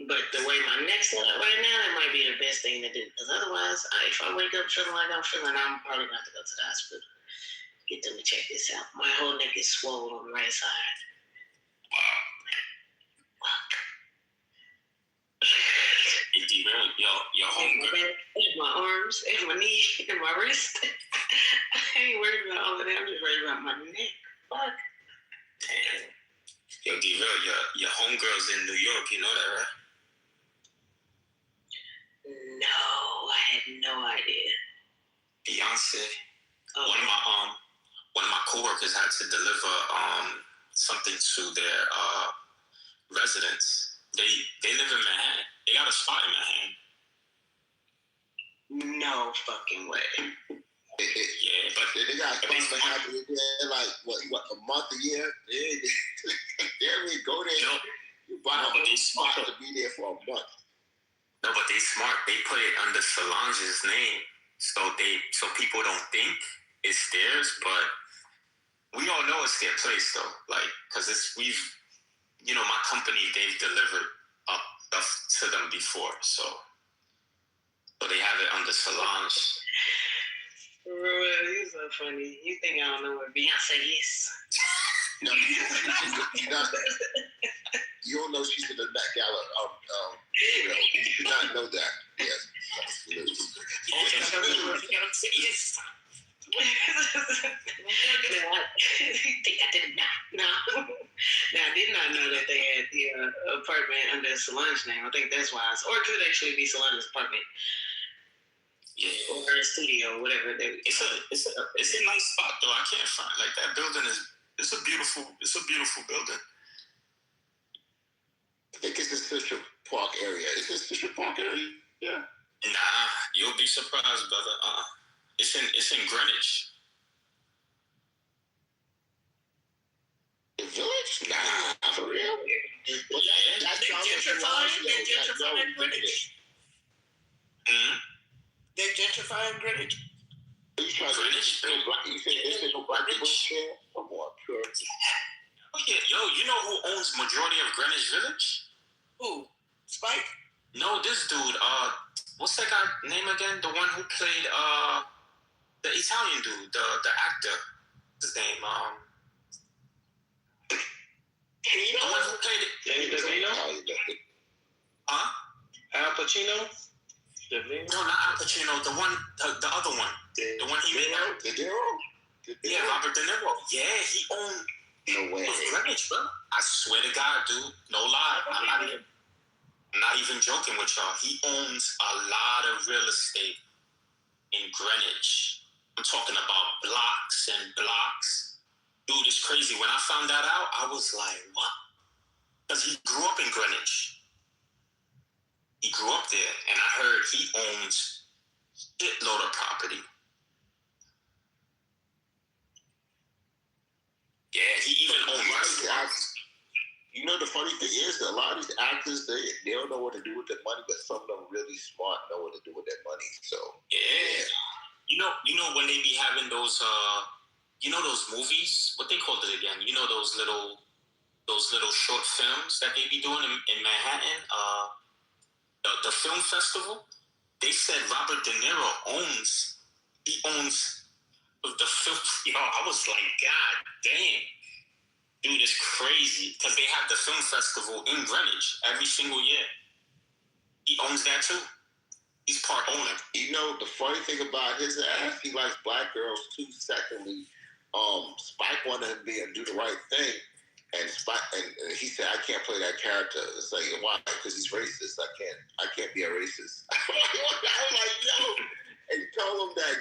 but the way my neck's set up right now, that might be the best thing to do. Because otherwise, if I wake up feeling like I'm feeling, I'm probably going to have to go to the hospital. Get them to check this out. My whole neck is swollen on the right side. Wow. Your hunger. And my arms, and my knee, and my wrist. I ain't worried about all of that. I'm just worried about my neck. Fuck. Damn. Yo, D-Real, your homegirl's in New York. You know that, right? No, I had no idea. Beyonce. Oh. One of my coworkers had to deliver something to their residents. They live in Manhattan. They got a spot in Manhattan. No fucking way. Yeah, but they got spots in Manhattan. They're like what a month a year. They really go there. You buy a spot to be there for a month. No, but they smart. They put it under Solange's name, so people don't think it's theirs, but we all know it's their place though. Like, cause my company, they've delivered stuff to them before, so they have it under Solange. Roy, you're so funny. You think I don't know what Beyonce is? No, you don't know she's in the Met Gala. You should not know that. Yes. Think I did not. No. Now, I did not know that they had the apartment under Solange's name. I think that's why. Or it could actually be Solange's apartment. Yeah. Or her studio, whatever. It's a nice spot though. I can't find like that building is. It's a beautiful building. I think it's in Central Park area. Is it Central Park area? Yeah. Nah, you'll be surprised, brother. It's in Greenwich. The Village? Nah, for real. Well, that's gentrifying Greenwich. They're gentrifying Greenwich. You trying Greenwich? You say there's no black people there? Come on, pure. Oh yeah, yo, you know who owns majority of Greenwich Village? Who? Spike? No, this dude. What's that guy name again? The one who played the Italian dude, the actor. What's his name? The one who played it. Danny DeVito? Huh? Al Pacino? DeVito? No, not Al Pacino. The one, the other one. The one he made out. De Niro? Yeah, Robert De Niro. Yeah, he owned. No way. Greenwich, bro. I swear to God, dude. No lie. I'm not even joking with y'all. He owns a lot of real estate in Greenwich. I'm talking about blocks and blocks. Dude, it's crazy. When I found that out, I was like, what? Because he grew up in Greenwich. He grew up there, and I heard he owns a shitload of property. Yeah, he even owns restaurants. You know, the funny thing is that a lot of these actors, they don't know what to do with their money, but some of them really smart know what to do with their money. So yeah. You know when they be having those those movies, what they called it again? You know those little short films that they be doing in Manhattan, the film festival. They said Robert De Niro owns the film. Yo, I was like, God damn. Dude, it's crazy because they have the film festival in Greenwich every single year. He owns that too. He's part owner. You know, the funny thing about his ass, he likes black girls too. Secondly, Spike wanted him to do the right thing, and he said, "I can't play that character." It's like, why? Because he's racist. I can't be a racist. I was like, yo. And he told him that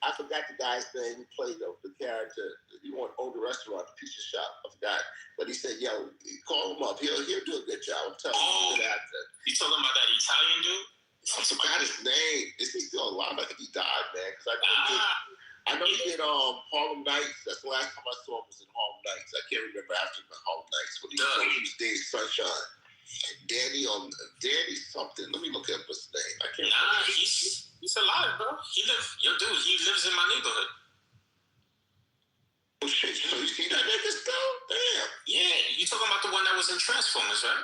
I forgot the guy's name who played the character. He wanted to own the restaurant, the pizza shop. I forgot. But he said, yo, call him up. He'll do a good job. I'm telling you, he's a good actor. You talking about that Italian dude? I forgot his name. Is he still alive? I think he died, man. Because I know he did Harlem Nights. That's the last time I saw him was in Harlem Nights. I can't remember after the Harlem Nights when he was Dave Sunshine. Danny something. Let me look up his name. I can't remember. He's alive, bro. He lives in my neighborhood. Oh shit, so you see that nigga still? Damn. Yeah, you talking about the one that was in Transformers, right?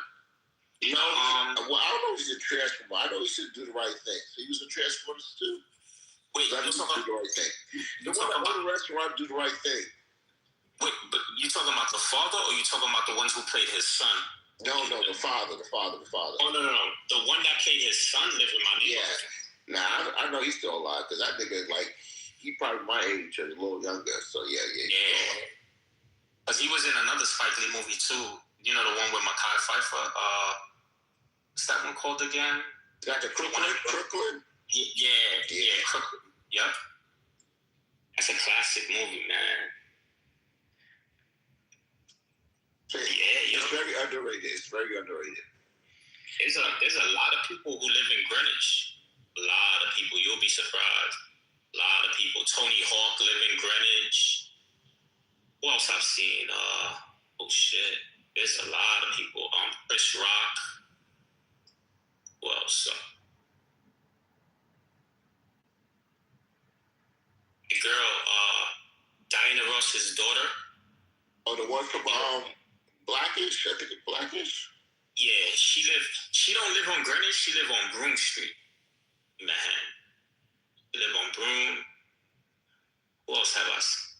No, well, I don't know if he's a Transformer. I know he should do the right thing. So he was a Transformers too? Wait, I know he do the right thing. The one that owned the restaurant do the right thing. Wait, but you talking about the father or you talking about the ones who played his son? No, the father. Oh, no. The one that played his son lived in my neighborhood. Yeah. Nah, I know he's still alive because that nigga, like, he probably my age or a little younger. So, yeah. Because he was in another Spike Lee movie, too. You know, the one with Mekhi Phifer. What's that one called again? Got the Crooklyn? Yeah, Crooklyn. Yep. That's a classic movie, man. It's very underrated. There's a lot of people who live in Greenwich. A lot of people. You'll be surprised. A lot of people. Tony Hawk live in Greenwich. Who else I've seen? Oh shit. There's a lot of people. Chris Rock. Who else? The girl, Diana Ross's daughter. Oh, the one from Blackish? I think it's Blackish. Yeah, she don't live on Greenwich, she live on Broome Street. Manhattan. She live on Broome. Who else have I seen?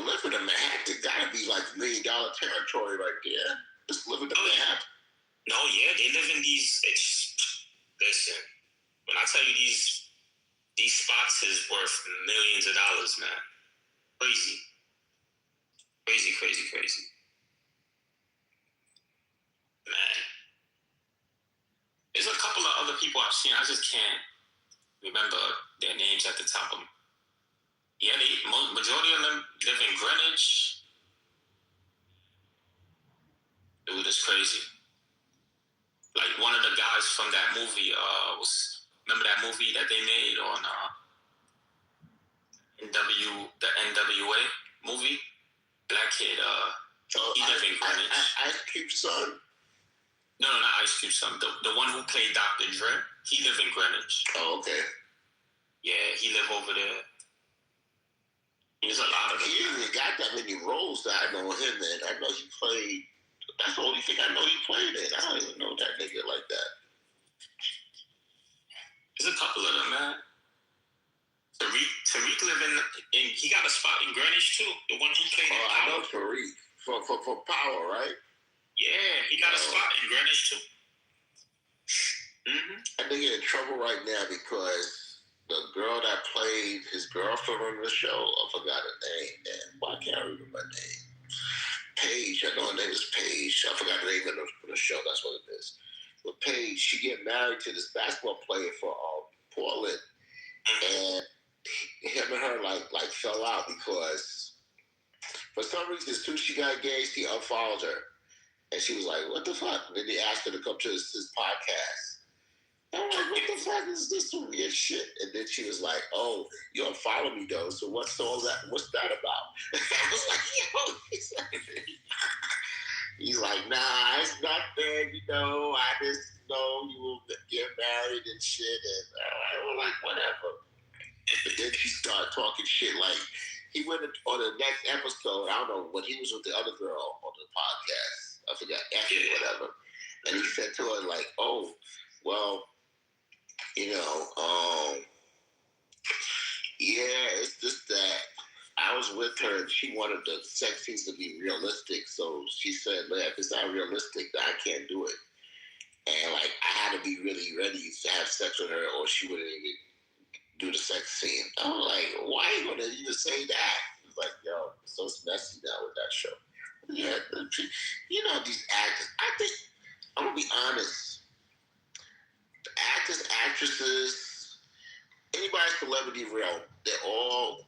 Living in Manhattan gotta be like $1 million territory right there. Just living in Manhattan. No, yeah, they live in these. Listen, when I tell you these spots is worth millions of dollars, man. Crazy. Man. There's a couple of other people I've seen. I just can't remember their names at the top of them. Yeah, majority of them live in Greenwich. Dude, it's crazy. Like one of the guys from that movie remember that movie that they made on the NWA movie? Black kid, he lived in Greenwich. Ice Cube's son? No, not Ice Cube's son. The one who played Dr. Dre, he lived in Greenwich. Oh, okay. Yeah, he lived over there. There's a lot of them. He even got that many roles that I know him in. I know he played. That's the only thing I know he played in. I don't even know that nigga like that. There's a couple of them, man. Tariq living in, he got a spot in Greenwich too. The one who played in Power. I know Tariq for Power, right? Yeah, he got a spot in Greenwich too. I think he's in trouble right now because the girl that played his girlfriend on the show, I forgot her name, man. Why can't I remember her name? Paige, I know her name is Paige. I forgot the name of the show. That's what it is. But Paige, she get married to this basketball player for Portland, and him and her like fell out because for some reason as soon as she got engaged, he unfollowed her, and she was like, "What the fuck?" And then he asked her to come to his podcast. And I'm like, "What the fuck is this some weird shit?" And then she was like, "Oh, you unfollow me though, so what's all that? What's that about?" I was like, "Yo," he's like, "Nah, it's nothing. You know, I just know you will get married and shit." And I was like, "Whatever." But then she started talking shit like he went on the next episode. I don't know when he was with the other girl on the podcast. I forgot Effie or whatever. And he said to her like, "Oh, well, you know, yeah, it's just that I was with her and she wanted the sex scenes to be realistic. So she said, man, if it's not realistic, then I can't do it. And like I had to be really ready to have sex with her or she wouldn't even do the sex scene." I was like, "Why are you gonna even say that?" It's like, yo, so it's messy now with that show. Yeah, you know these actors. I think I'm gonna be honest. The actors, actresses, anybody celebrity realm, they're all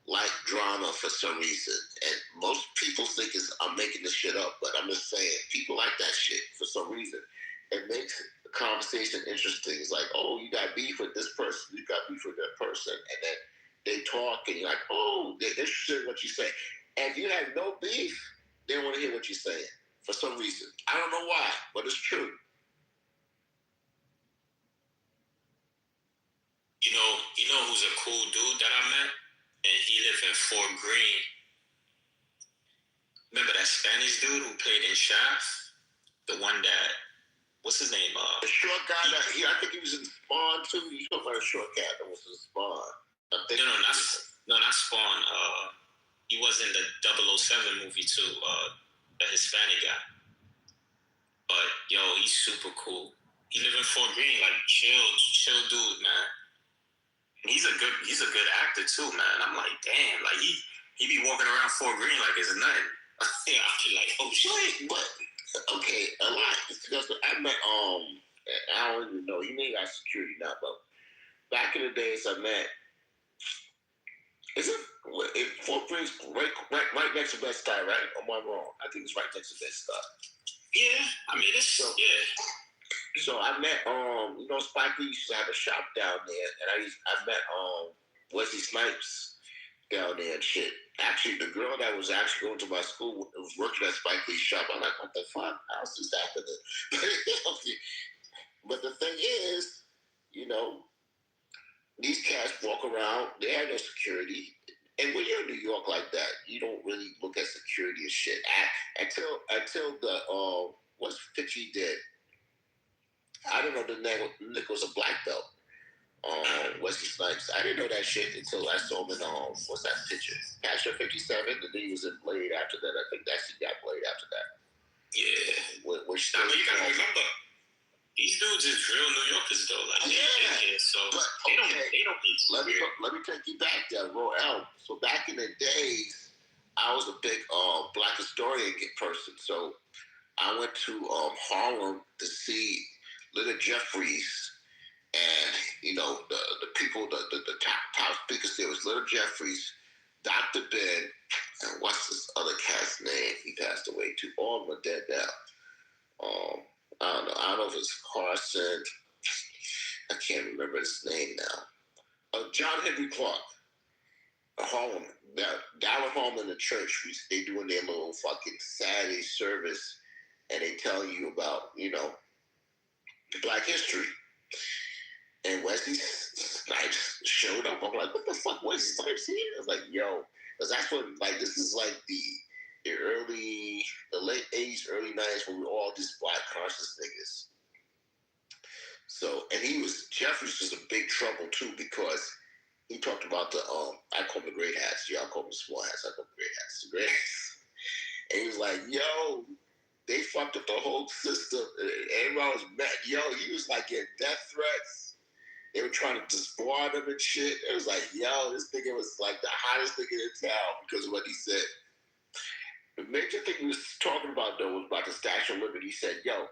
like drama for some reason. And most people think I'm making this shit up, but I'm just saying people like that shit for some reason. It makes the conversation interesting. It's like, oh, you got beef with this person, you got beef with that person, and then they talk, and you're like, oh, they're interested in what you say. And if you have no beef, they don't want to hear what you're saying for some reason. I don't know why, but it's true. You know who's a cool dude that I met, and he lived in Fort Greene. Remember that Spanish dude who played in Shaft, the one that. What's his name? The short guy I think he was in Spawn too. You talking about a short guy that was in Spawn? No, not Spawn. He was in the 007 movie too. The Hispanic guy. But yo, he's super cool. He live in Fort Greene, like chill dude, man. And he's a good actor too, man. I'm like, damn, like he be walking around Fort Greene like it's nothing. Yeah, I feel like, oh shit. But okay, a lot. Because I met I don't even know. He may got security now, but back in the days I met. Is it Fort Greene's right next to Bed-Stuy, right? Or am I wrong? I think it's right next to Bed-Stuy. Yeah, I mean it's yeah. So I met you know, Spike Lee used to have a shop down there, and I met Wesley Snipes down there and shit. Actually, the girl that was actually going to my school was working at Spike Lee's shop. I'm like, what the fuck? How's this happening? But the thing is, you know, these cats walk around, they have no security. And when you're in New York like that, you don't really look at security and shit. Until the what 50 did. I didn't know the nigga was a black belt. Wesley Snipes. I didn't know that shit until I saw him in what's that picture? Passion 57, and then he was in Blade after that. I think that's he got Blade after that. Yeah. Which now, you gotta remember, these dudes is real New Yorkers though. Like they here, so but, they don't need let me take you back there, Roel. So back in the days, I was a big black historian person. So I went to Harlem to see Little Jeffries. And, you know, the people, the top speakers there was Little Jeffries, Dr. Ben, and what's this other cat's name? He passed away too. All of them are dead now. I don't know. I don't know if it's Carson. I can't remember his name now. John Henry Clark. Harlem. Down at home in the church, they doing their little fucking Saturday service, and they tell you about, Black history. And Wesley Snipes showed up. I'm like, what the fuck, Wesley Snipes here? I was like, yo, because that's what, this is the late 80s, early 90s, when we were all just black conscious niggas. So, and Jeffries was in big trouble too, because he talked about I call them the great hats. Y'all call them small hats. I call them great hats. The great hats. And he was like, yo, they fucked up the whole system. Everybody was mad. Yo, he was like getting death threats. They were trying to disbar him and shit. It was like, yo, this nigga was like the hottest nigga in town because of what he said. The major thing he was talking about, though, was about the Statue of Liberty. He said, yo,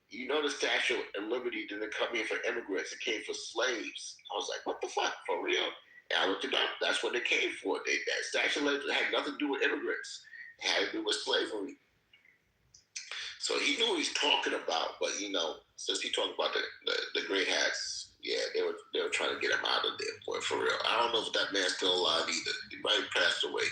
the Statue of Liberty didn't come here for immigrants. It came for slaves. I was like, what the fuck? For real? And I looked it up. That's what it came for. That Statue of Liberty had nothing to do with immigrants. It had to do with slavery. So he knew what he's talking about, but since he talked about the great hats, yeah, they were trying to get him out of there, boy, for real. I don't know if that man's still alive either. He might have passed away.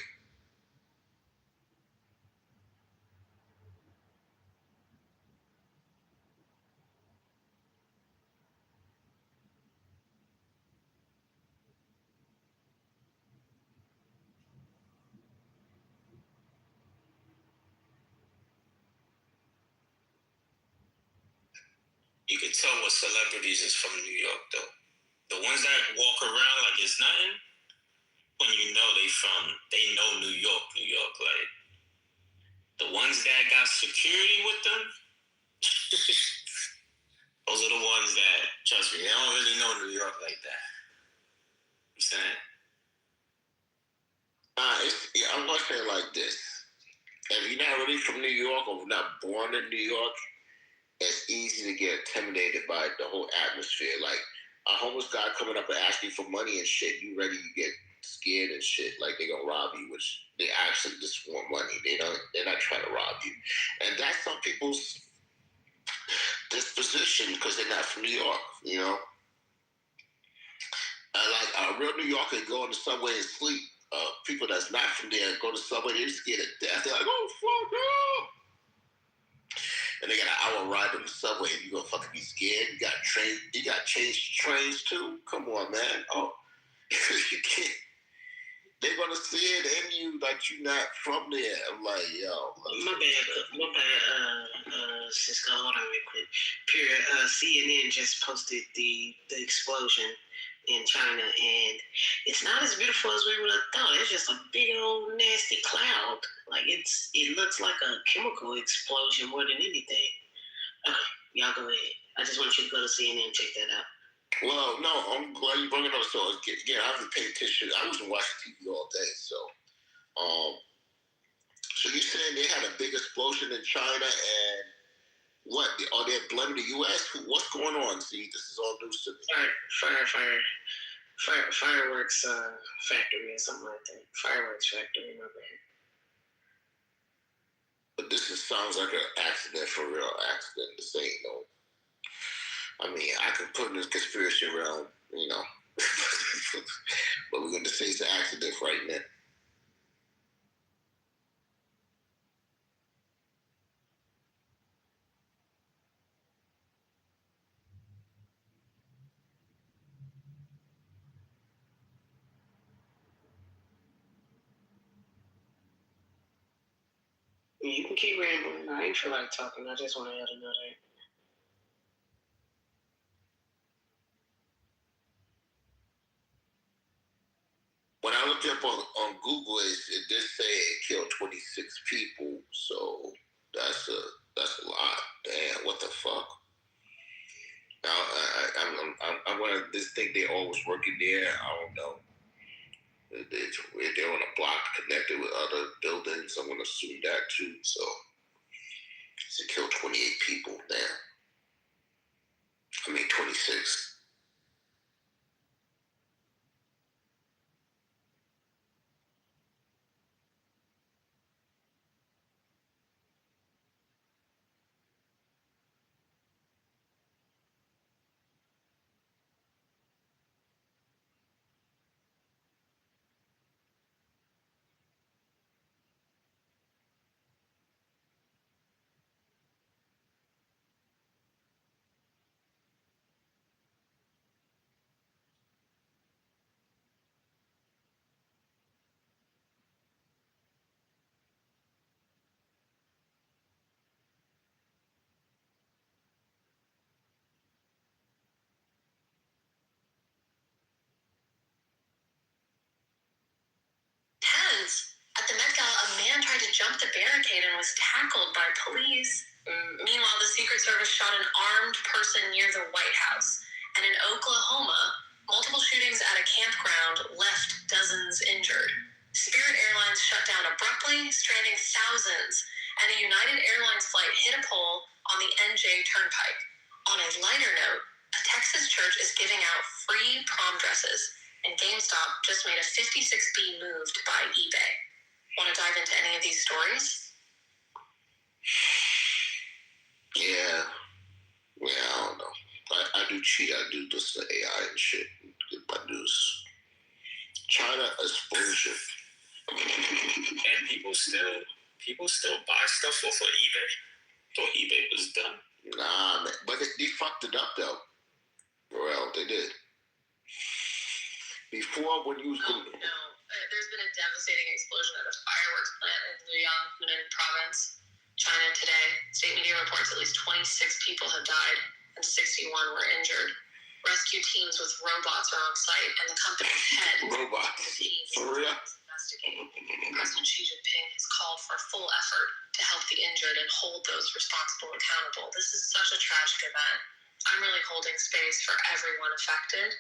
You can tell what celebrities is from New York, though. The ones that walk around like it's nothing, when they know New York. Like, the ones that got security with them, those are the ones that, trust me, they don't really know New York like that. I'm saying? I'm going to say it like this. If you're not really from New York or not born in New York, it's easy to get intimidated by the whole atmosphere. Like, a homeless guy coming up and asking for money and shit, you ready to get scared and shit, like they're gonna rob you, which they actually just want money. They're not trying to rob you. And that's some people's disposition because they're not from New York, Like a real New Yorker go in the subway and sleep. People that's not from there go to the subway, they're scared to death. They're like, oh, fuck no! And they got an hour ride on the subway, and you gonna fucking be scared. You got changed trains too. Come on, man. Oh, you can't. They're gonna see it in you like you're not from there. I'm like, yo. My bad. Cisco, hold on real quick. CNN just posted the explosion in China, and it's not as beautiful as we would have thought. It's just a big old nasty cloud. Like it looks like a chemical explosion more than anything. Y'all go ahead. I just want you to go to CNN and check that out. Well, no, I'm glad you brought it up. So again, I haven't paid attention. I wasn't watching TV all day, so. So you're saying they had a big explosion in China, and what? Are they blaming the U.S.? What's going on? See, this is all news to me. Fireworks factory or something like that. Fireworks factory, my bad. But this sounds like an accident for real. Accident. This ain't no. I mean, I could put in this conspiracy realm, but we're going to say it's an accident right now. You can keep rambling. I ain't feel like talking. I just want to add another. When I looked up on Google, it did say it killed 26 people. So that's a lot. Damn, what the fuck? Now I'm gonna just think they all was working there. I don't know. They're on a block connected with other buildings. I'm gonna assume that too. So it killed 28 people there. 26. jump the barricade and was tackled by police. Meanwhile, the Secret Service shot an armed person near the White House. And in Oklahoma, multiple shootings at a campground left dozens injured. Spirit Airlines shut down abruptly, stranding thousands, and a United Airlines flight hit a pole on the NJ Turnpike. On a lighter note, a Texas church is giving out free prom dresses, and GameStop just made a 56B move to buy eBay. Want to dive into any of these stories? Yeah, I don't know. I do cheat. I do this to AI and shit. Get my news. China exposure. And people still buy stuff off of eBay. Thought eBay was done. Nah, man. But they fucked it up though. Well, they did. Before when you was There's been a devastating explosion at a fireworks plant in Luoyang, Hunan province, China today. State media reports at least 26 people have died and 61 were injured. Rescue teams with robots are on site, and the company's head for real? investigating. President Xi Jinping has called for full effort to help the injured and hold those responsible accountable. This is such a tragic event. I'm really holding space for everyone affected.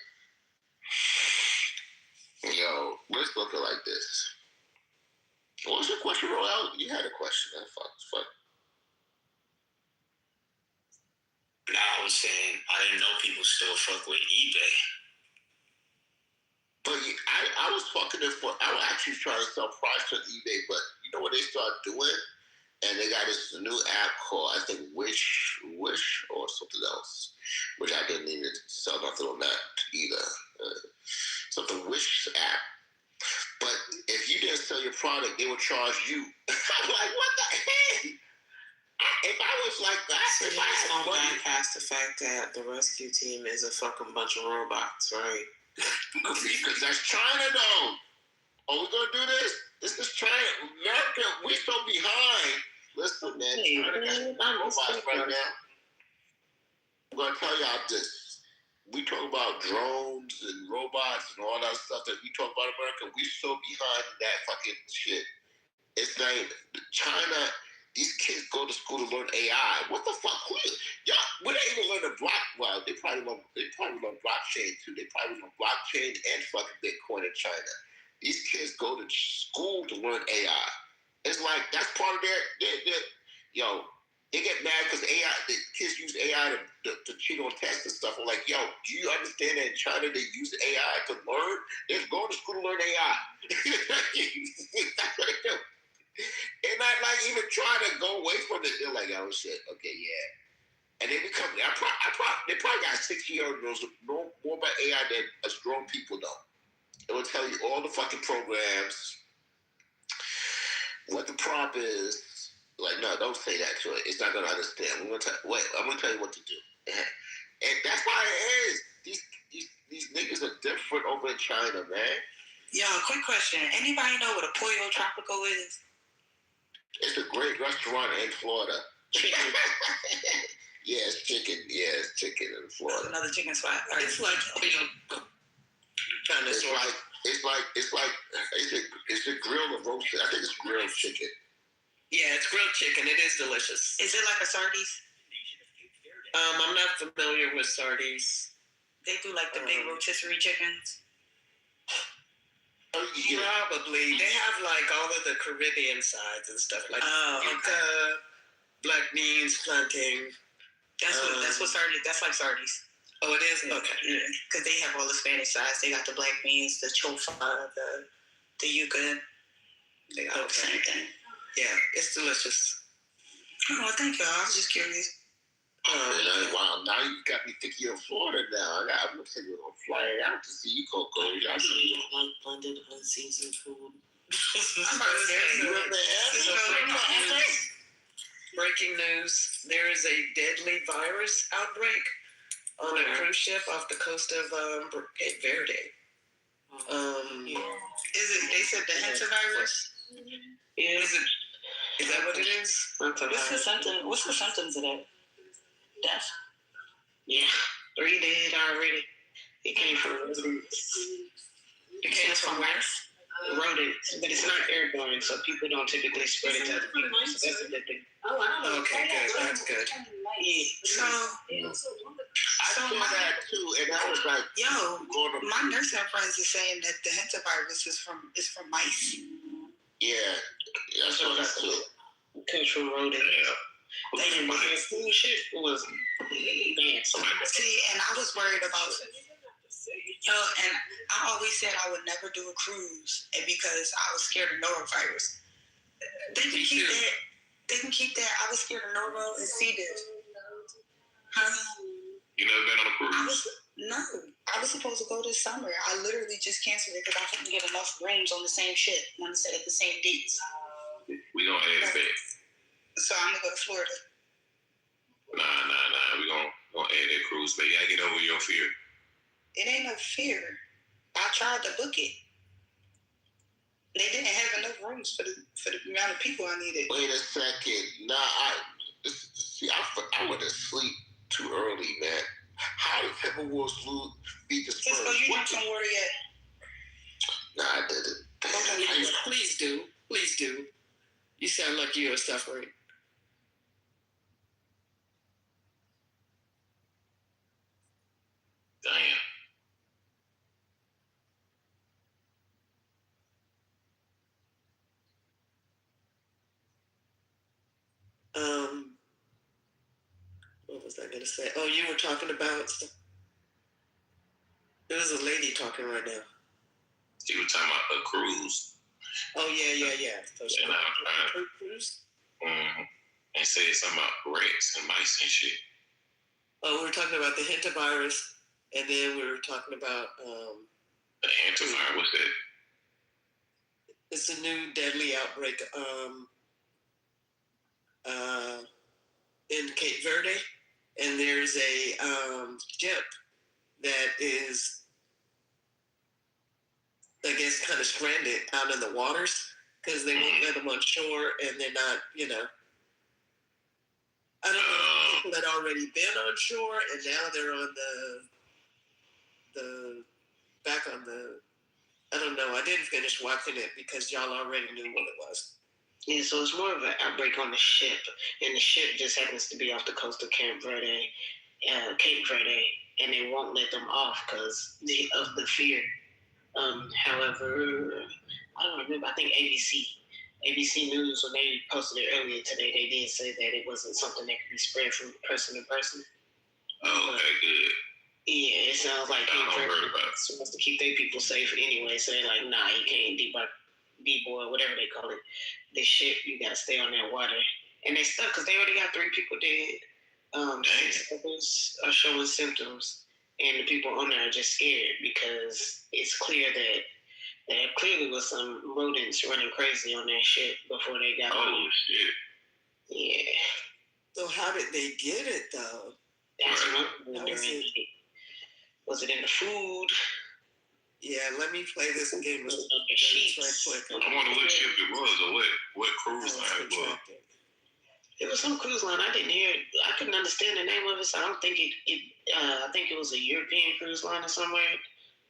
Yo, let's look at it like this. What was your question, Royale? You had a question. Fuck. Nah, I was saying I didn't know people still fuck with eBay. But I was fucking it for. I was actually trying to sell products on eBay, but you know what they started doing? And they got this new app called, I think, Wish or something else, which I didn't even sell nothing on that either. Something Wish app. But if you didn't sell your product, they would charge you. I'm like, what the heck? If I was like that, so you just don't bypass the fact that the rescue team is a fucking bunch of robots, right? Because that's China, though. Are we gonna do this? This is China. America, we're so behind. Listen, man, China got robots right now. I'm gonna tell y'all this. We talk about drones and robots and all that stuff that we talk about America. We're so behind that fucking shit. It's like China. These kids go to school to learn AI. What the fuck? Y'all, when they even learn well, they probably learn blockchain too. They probably learn blockchain and fucking Bitcoin in China. These kids go to school to learn AI. It's like that's part of their they get mad because AI. The kids use AI to cheat on tests and stuff. I'm like, yo, do you understand that in China they use AI to learn? They're going to school to learn AI. That's what they do. They're not like even trying to go away from it. They're like, oh shit, okay, yeah. And they become. They probably got 6-year-olds know more about AI than us grown people know. It will tell you all the fucking programs, what the prompt is. Like, no, don't say that to it. It's not gonna understand. I'm gonna tell you what to do. And that's why it is. These niggas are different over in China, man. Yo, quick question. Anybody know what a Pollo Tropico is? It's a great restaurant in Florida. Chicken. Yeah, it's chicken. Yeah, it's chicken in Florida. That's another chicken spot. Right. It's like it's a grilled or roasted. I think it's grilled chicken. Yeah, it's grilled chicken. It is delicious. Is it like a Sardi's? I'm not familiar with Sardi's. They do like the big rotisserie chickens. Probably. They have like all of the Caribbean sides and stuff like yuca, black beans, plantain. That's what Sardi's. That's like Sardi's. Oh, it is? Okay. Yeah, because they have all the Spanish sides. They got the black beans, the chofa, the yuca. They got the same thing. Yeah, it's delicious. Oh, thank you. I was just curious. Wow, now you got me thinking of Florida now. I'm going to fly it out to see you, Coco. I like blended unseasoned food. Breaking news. There is a deadly virus outbreak on a cruise ship off the coast of Cape Verde. Is it? They said the hantavirus. Is that what it is? What's the symptoms of that? Death. Yeah, 3 dead already. It came from where? rodents, but it's not airborne, so people don't typically spread it to other people. So that's a good thing. Oh, I don't know. Okay, good. That's good. Yeah. So I saw that too, and that was like, my nursing friends are saying that the hantavirus is from mice. Yeah, I saw that too. Comes from rodents. Yeah. They didn't shit was bad. See, and I was worried about and I always said I would never do a cruise, and because I was scared of norovirus. They can keep that. They can keep that. I was scared of noro and C. diff. Huh? You never been on a cruise? No, I was supposed to go this summer. I literally just canceled it because I couldn't get enough rooms on the same ship when I said at the same dates. We gonna add it back. So I'm gonna go to Florida. Nah. We gonna add that cruise back. You gotta get over your fear. It ain't no fear. I tried to book it. They didn't have enough rooms for the amount of people I needed. Wait a second. Nah, I went to sleep too early, man. How did Pepperwood be dispersed? Cisco, you drink some water yet? Nah, I didn't. Please do. Please do. You sound like you're suffering. Damn. What was I going to say? Oh, you were talking about... There's a lady talking right now. She was talking about a cruise. Oh, yeah. So cruise? Mm-hmm. And said something about rats and mice and shit. Oh, we were talking about the hantavirus, and then we were talking about... the hantavirus, what's that? It's a new deadly outbreak in Cape Verde, and there's a ship that is, I guess, kind of stranded out in the waters because they won't let them on shore, and they're not, I don't know, people had already been on shore, and now they're on back on the, I don't know, I didn't finish watching it because y'all already knew what it was. Yeah, so it's more of an outbreak on the ship, and the ship just happens to be off the coast of Cape Verde, and they won't let them off because of the fear. However, I don't remember. I think ABC News, when they posted it earlier today, they did say that it wasn't something that could be spread from person to person. Oh, okay, good. Yeah, it sounds like Cape Verde supposed to keep their people safe anyway, so they're like, nah, you can't D-boy, whatever they call it. The ship, you gotta stay on that water. And they stuck because they already got 3 people dead. 6 others are showing symptoms, and the people on there are just scared because it's clear that there clearly was some rodents running crazy on that ship before they got on. Oh, shit. Yeah. So how did they get it, though? That's what I'm wondering. Was it in the food? Yeah, let me play this game with the sheets. Right quick. I wonder what ship it was or what cruise line it was. It was some cruise line. I didn't hear it. I couldn't understand the name of it, so I don't think I think it was a European cruise line or somewhere.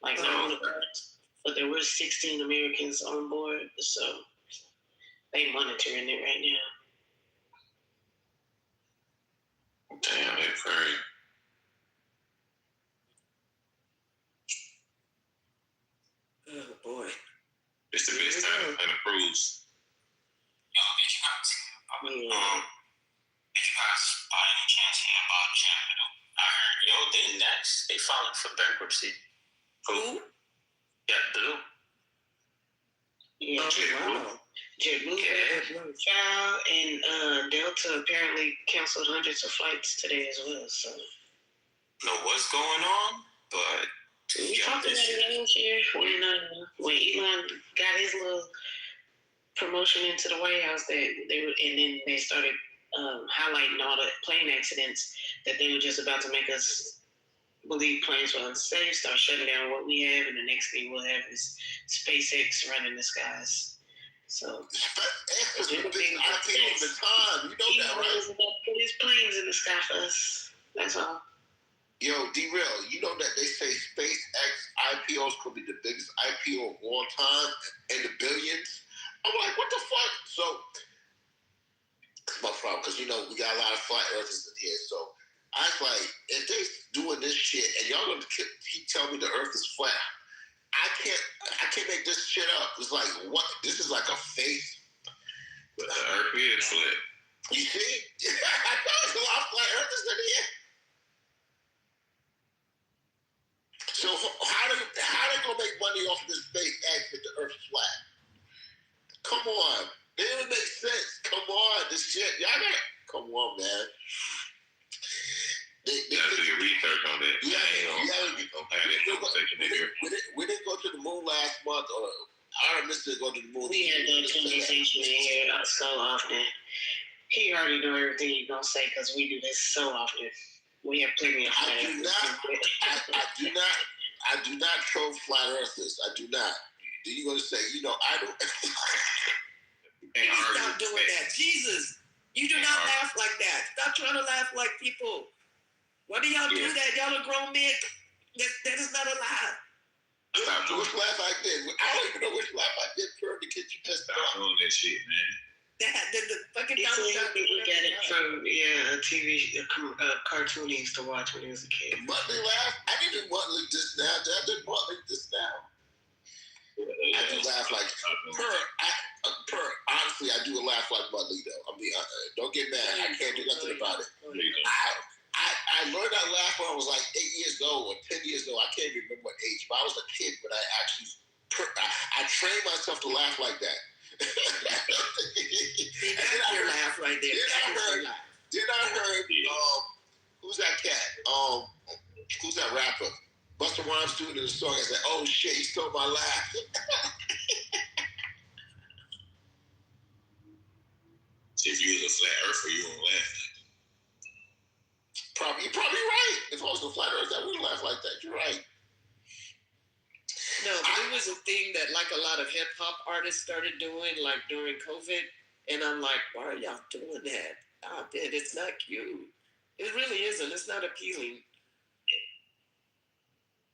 Like but there were 16 Americans on board, so they monitoring it right now. Damn, that's crazy. Oh boy. It's the best time to plan a cruise. Did you guys by any chance hear about Canada? I heard, they next. They filing for bankruptcy. Who? JetBlue. Yeah, JetBlue. Child and Delta apparently canceled hundreds of flights today as well. So, know what's going on, but we talked about it last year when Elon got his little promotion into the White House, and then they started highlighting all the plane accidents that they were just about to make us believe planes were unsafe, start shutting down what we have, and the next thing we'll have is SpaceX running the skies. So it's a big IP all the time. You know that, right? Put his planes in the sky for us. That's all. Yo, D-Real, you know that they say SpaceX IPOs could be the biggest IPO of all time in the billions? I'm like, what the fuck? So, it's my problem, because, you know, we got a lot of flat earthers in here. So, I was like, if they doing this shit and y'all gonna keep telling me the earth is flat, I can't make this shit up. It's like, what? This is like a faith. But the earth is flat. You see? I know there's a lot of flat earthers in here. So how they gonna make money off of this SpaceX if the Earth's flat? Come on, it doesn't make sense. Come on, this shit, y'all gotta come on, man. They gotta do your research on that. We didn't go to the moon last month, or our Mr. go to the moon. We had that conversation in here so often. He already know everything you're gonna say because we do this so often. We have plenty of I do not troll flat earthers. I do not. You're going to say, you know, I don't. Stop doing that. Jesus, you do not laugh like that. Stop trying to laugh like people. Why do y'all do that? Y'all are grown men. That is not allowed. Which laugh I did? I don't even know which laugh I did for to get you pissed off. Stop doing that shit, man. The fucking we got it from a TV cartoon he used to watch when he was a kid. Muttley laugh? I didn't Muttley this now. I did Muttley this now. I do laugh like honestly, I do laugh like Muttley though. I mean, don't get mad. I can't do nothing about it. I learned that laugh when I was like 8 years old or 10 years old. I can't even remember what age, but I was a kid when I actually I trained myself to laugh like that. That's your laugh right there. Then I heard who's that cat? Who's that rapper? Busta Rhymes doing the song. I said, oh shit, he stole my laugh. See, if you was a flat earther, you wouldn't laugh. You're probably right. If I was a flat earther, I wouldn't laugh like that. You're right. No, but it was a thing that like a lot of hip hop artists started doing, like during COVID, and I'm like, why are y'all doing that? It's not cute. It really isn't. It's not appealing.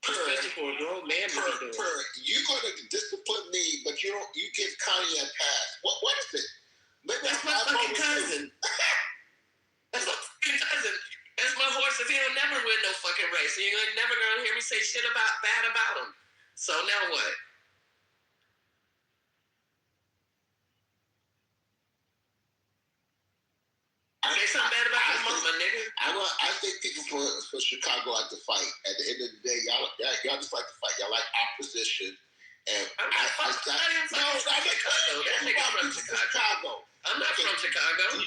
Especially for a grown man to be doing. You're gonna discipline me, but you give Kanye a pass. What is it? Maybe that's my fucking cousin. That's my fucking cousin. That's my horse. If he'll never win no fucking race, you're never gonna hear me say shit bad about him. So now what? Say something bad about your mama, nigga. I think people for Chicago like to fight. At the end of the day, y'all just like to fight. Y'all like opposition. And I'm not from Chicago. I'm not from Chicago.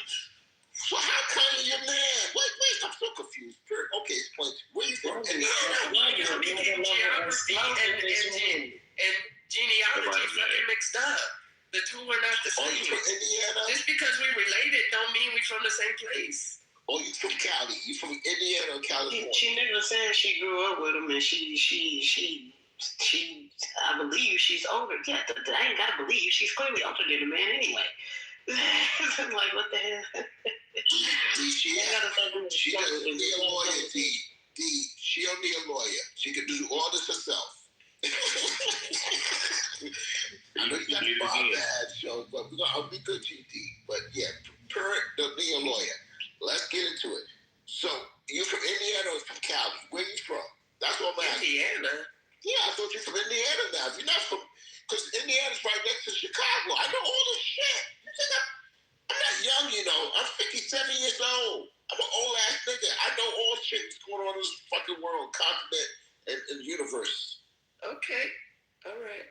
So how come your man? Wait, I'm so confused. Okay, explain. Where you from? Geography and genealogy fucking mixed up. The two are not the same. Oh, you from Indiana? Just because we related don't mean we from the same place. Oh, you from Cali? You from Indiana or California? She never said she grew up with him, and she I believe she's older. Yeah, I ain't gotta believe she's clearly older than the man anyway. I'm like, what the hell? She doesn't need a lawyer, D. She don't need a lawyer. She can do all this herself. I know you got to buy the ad show, but I'll be good, GD. But yeah, don't need a lawyer. Let's get into it. So, you from Indiana or from Cali? Where you from? That's what I'm asking. Indiana? Yeah, I thought you're from Indiana now. If you're not from, because Indiana's right next to Chicago. I know all this shit. You think I'm not young, you know. I'm 57 years old. I'm an old ass nigga. I know all shit that's going on in this fucking world, continent, and universe. Okay. All right.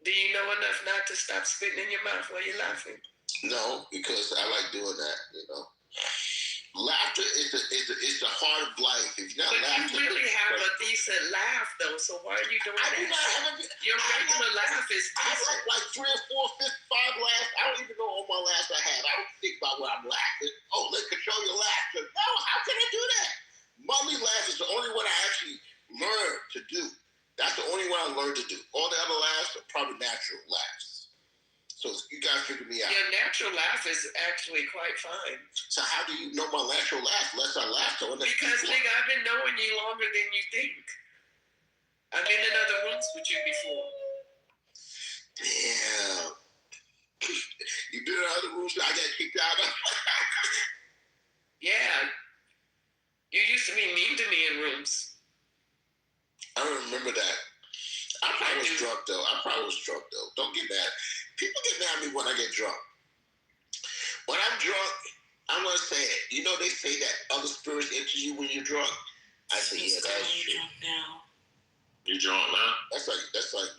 Do you know enough not to stop spitting in your mouth while you're laughing? No, because I like doing that, you know. Laughter is the heart of life. If you're not laughing, you really have a decent laugh, though. So why are you doing that? Your regular laugh is decent. I have like 3 or 4, 5 laughs. I don't even know all my laughs I have. I don't think about when I'm laughing. Oh, let's control your laughter. No, how can I do that? Mummy laugh is the only one I actually learned to do. That's the only one I learned to do. All the other laughs are probably natural laughs. So you guys figure me out. Your natural laugh is actually quite fine. So how do you know my natural laugh? Unless I laugh on that. Because, nigga, I've been knowing you longer than you think. I've been in other rooms with you before. Damn. You been in other rooms that I got kicked out of? Yeah. You used to be mean to me in rooms. I don't remember that. I probably was drunk, though. Don't get mad. People get mad at me when I get drunk. When I'm drunk, I'm going to say it. You know they say that other spirits enter you when you're drunk? I say, yeah, that's true. Now. You drunk now? That's like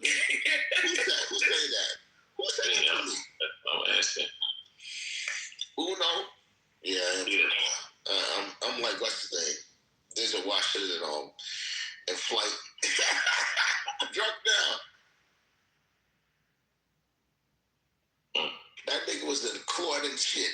me. Who said that? Who said that to me? I'm asking. Uno? Yeah. I'm like, what's the name? There's a Washington in flight. I'm drunk now. That nigga was in court and shit.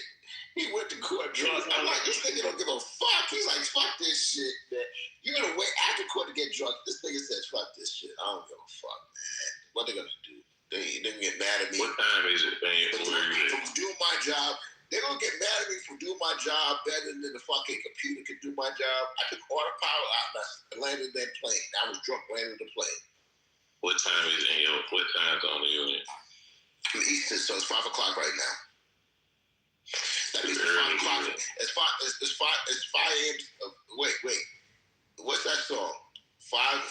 He went to court drunk. I'm like, this nigga don't give a fuck. He's like, fuck this shit, man. You're gonna wait after court to get drunk. This nigga says, fuck this shit. I don't give a fuck, man. What they gonna do? They get mad at me. What time is it, man? For doing my job. They're gonna get mad at me for doing my job better than the fucking computer can do my job. I took autopilot out and I landed that plane. I was drunk landing the plane. What time is it in what time zone are you in? Eastern, so it's 5 o'clock right now. That means it's 5 o'clock. It's 5 a.m. Wait. What's that song? 5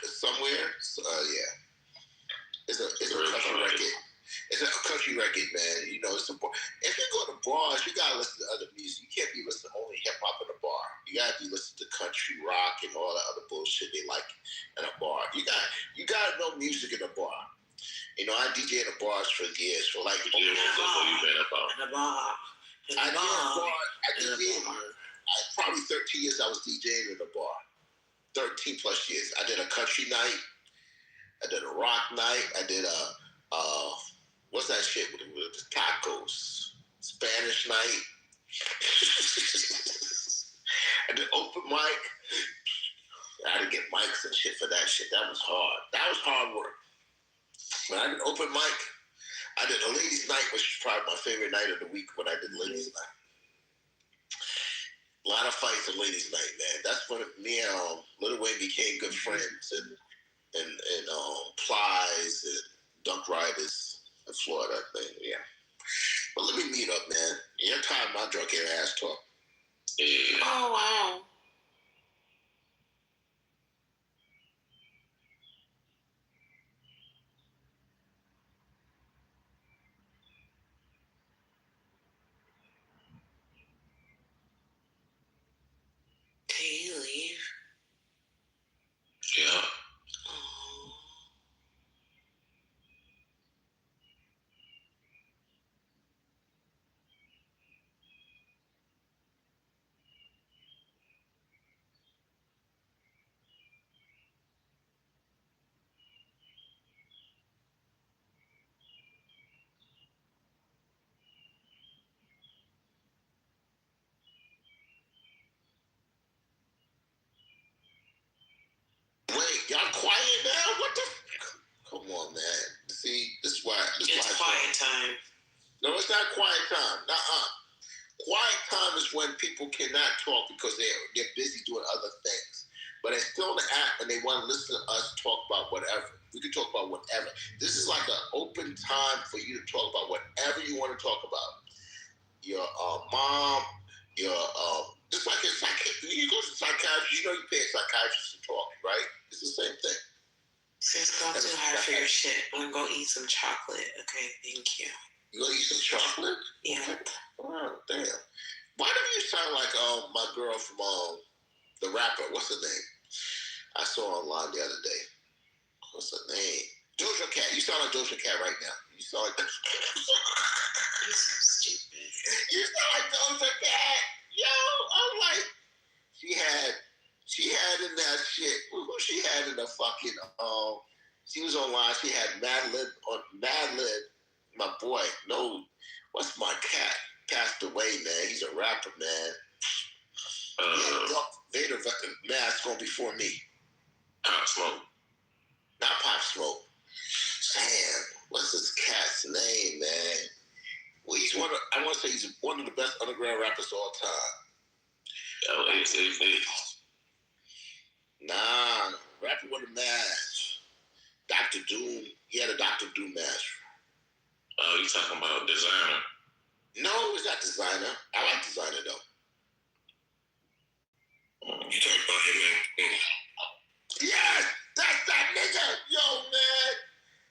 somewhere? Yeah. It's a country record. It's a country record, man. You know, if you go to bars, you gotta listen to other music. You can't be listening to only hip hop in a bar. You gotta be listening to country rock and all that other bullshit they like in a bar. You gotta know music in a bar. You know, I DJ in the bars for years, for like in a bar. Probably 13 years I was DJing in a bar. 13 plus years. I did a country night. I did a rock night. I did what's that shit with the tacos? Spanish night. I did open mic. I had to get mics and shit for that shit. That was hard. That was hard work. When I did open mic, I did a ladies' night, which is probably my favorite night of the week when I did ladies' night. A lot of fights at ladies' night, man. That's when me and Lil Wayne became good friends, and Plies and Dunk Riders in Florida, I think, yeah. But let me meet up, man. You're tired of my drunk ass talk. Yeah. Oh, wow. Can you leave? Yeah. Wait, y'all quiet now? What the? Come on, man. See, this is why. It's quiet time. No, it's not quiet time. Nuh-uh. Quiet time is when people cannot talk because they're busy doing other things. But they're still on the app and they want to listen to us talk about whatever. We can talk about whatever. This is like an open time for you to talk about whatever you want to talk about. Your mom, your just like you go to the psychiatrist, you know you pay a psychiatrist to talk, right? It's the same thing. Sis, don't too hard for your shit. I'm gonna go eat some chocolate. Okay, thank you. You gonna eat some chocolate? Yeah. Oh, damn. Why do you sound like my girl from the rapper? What's her name? I saw her online the other day. What's her name? Doja Cat. You sound like Doja Cat right now. You sound like You're so stupid. You sound like Doja Cat. Yo, I'm like, she had in that shit. Who she had in the fucking she was online. She had Madlib on Madlib. My boy, no, what's my cat? Passed away, man. He's a rapper, man. Vader mask on before me. Pop Smoke. Not Pop Smoke. Sam, what's this cat's name? underground rappers all time. Nah, rapper with a mask. Dr. Doom, he had a Dr. Doom mask. Oh, you talking about Designer? No, it's not Designer. I like Designer though. You talking about him, man? Yes, that's that nigga. Yo, man.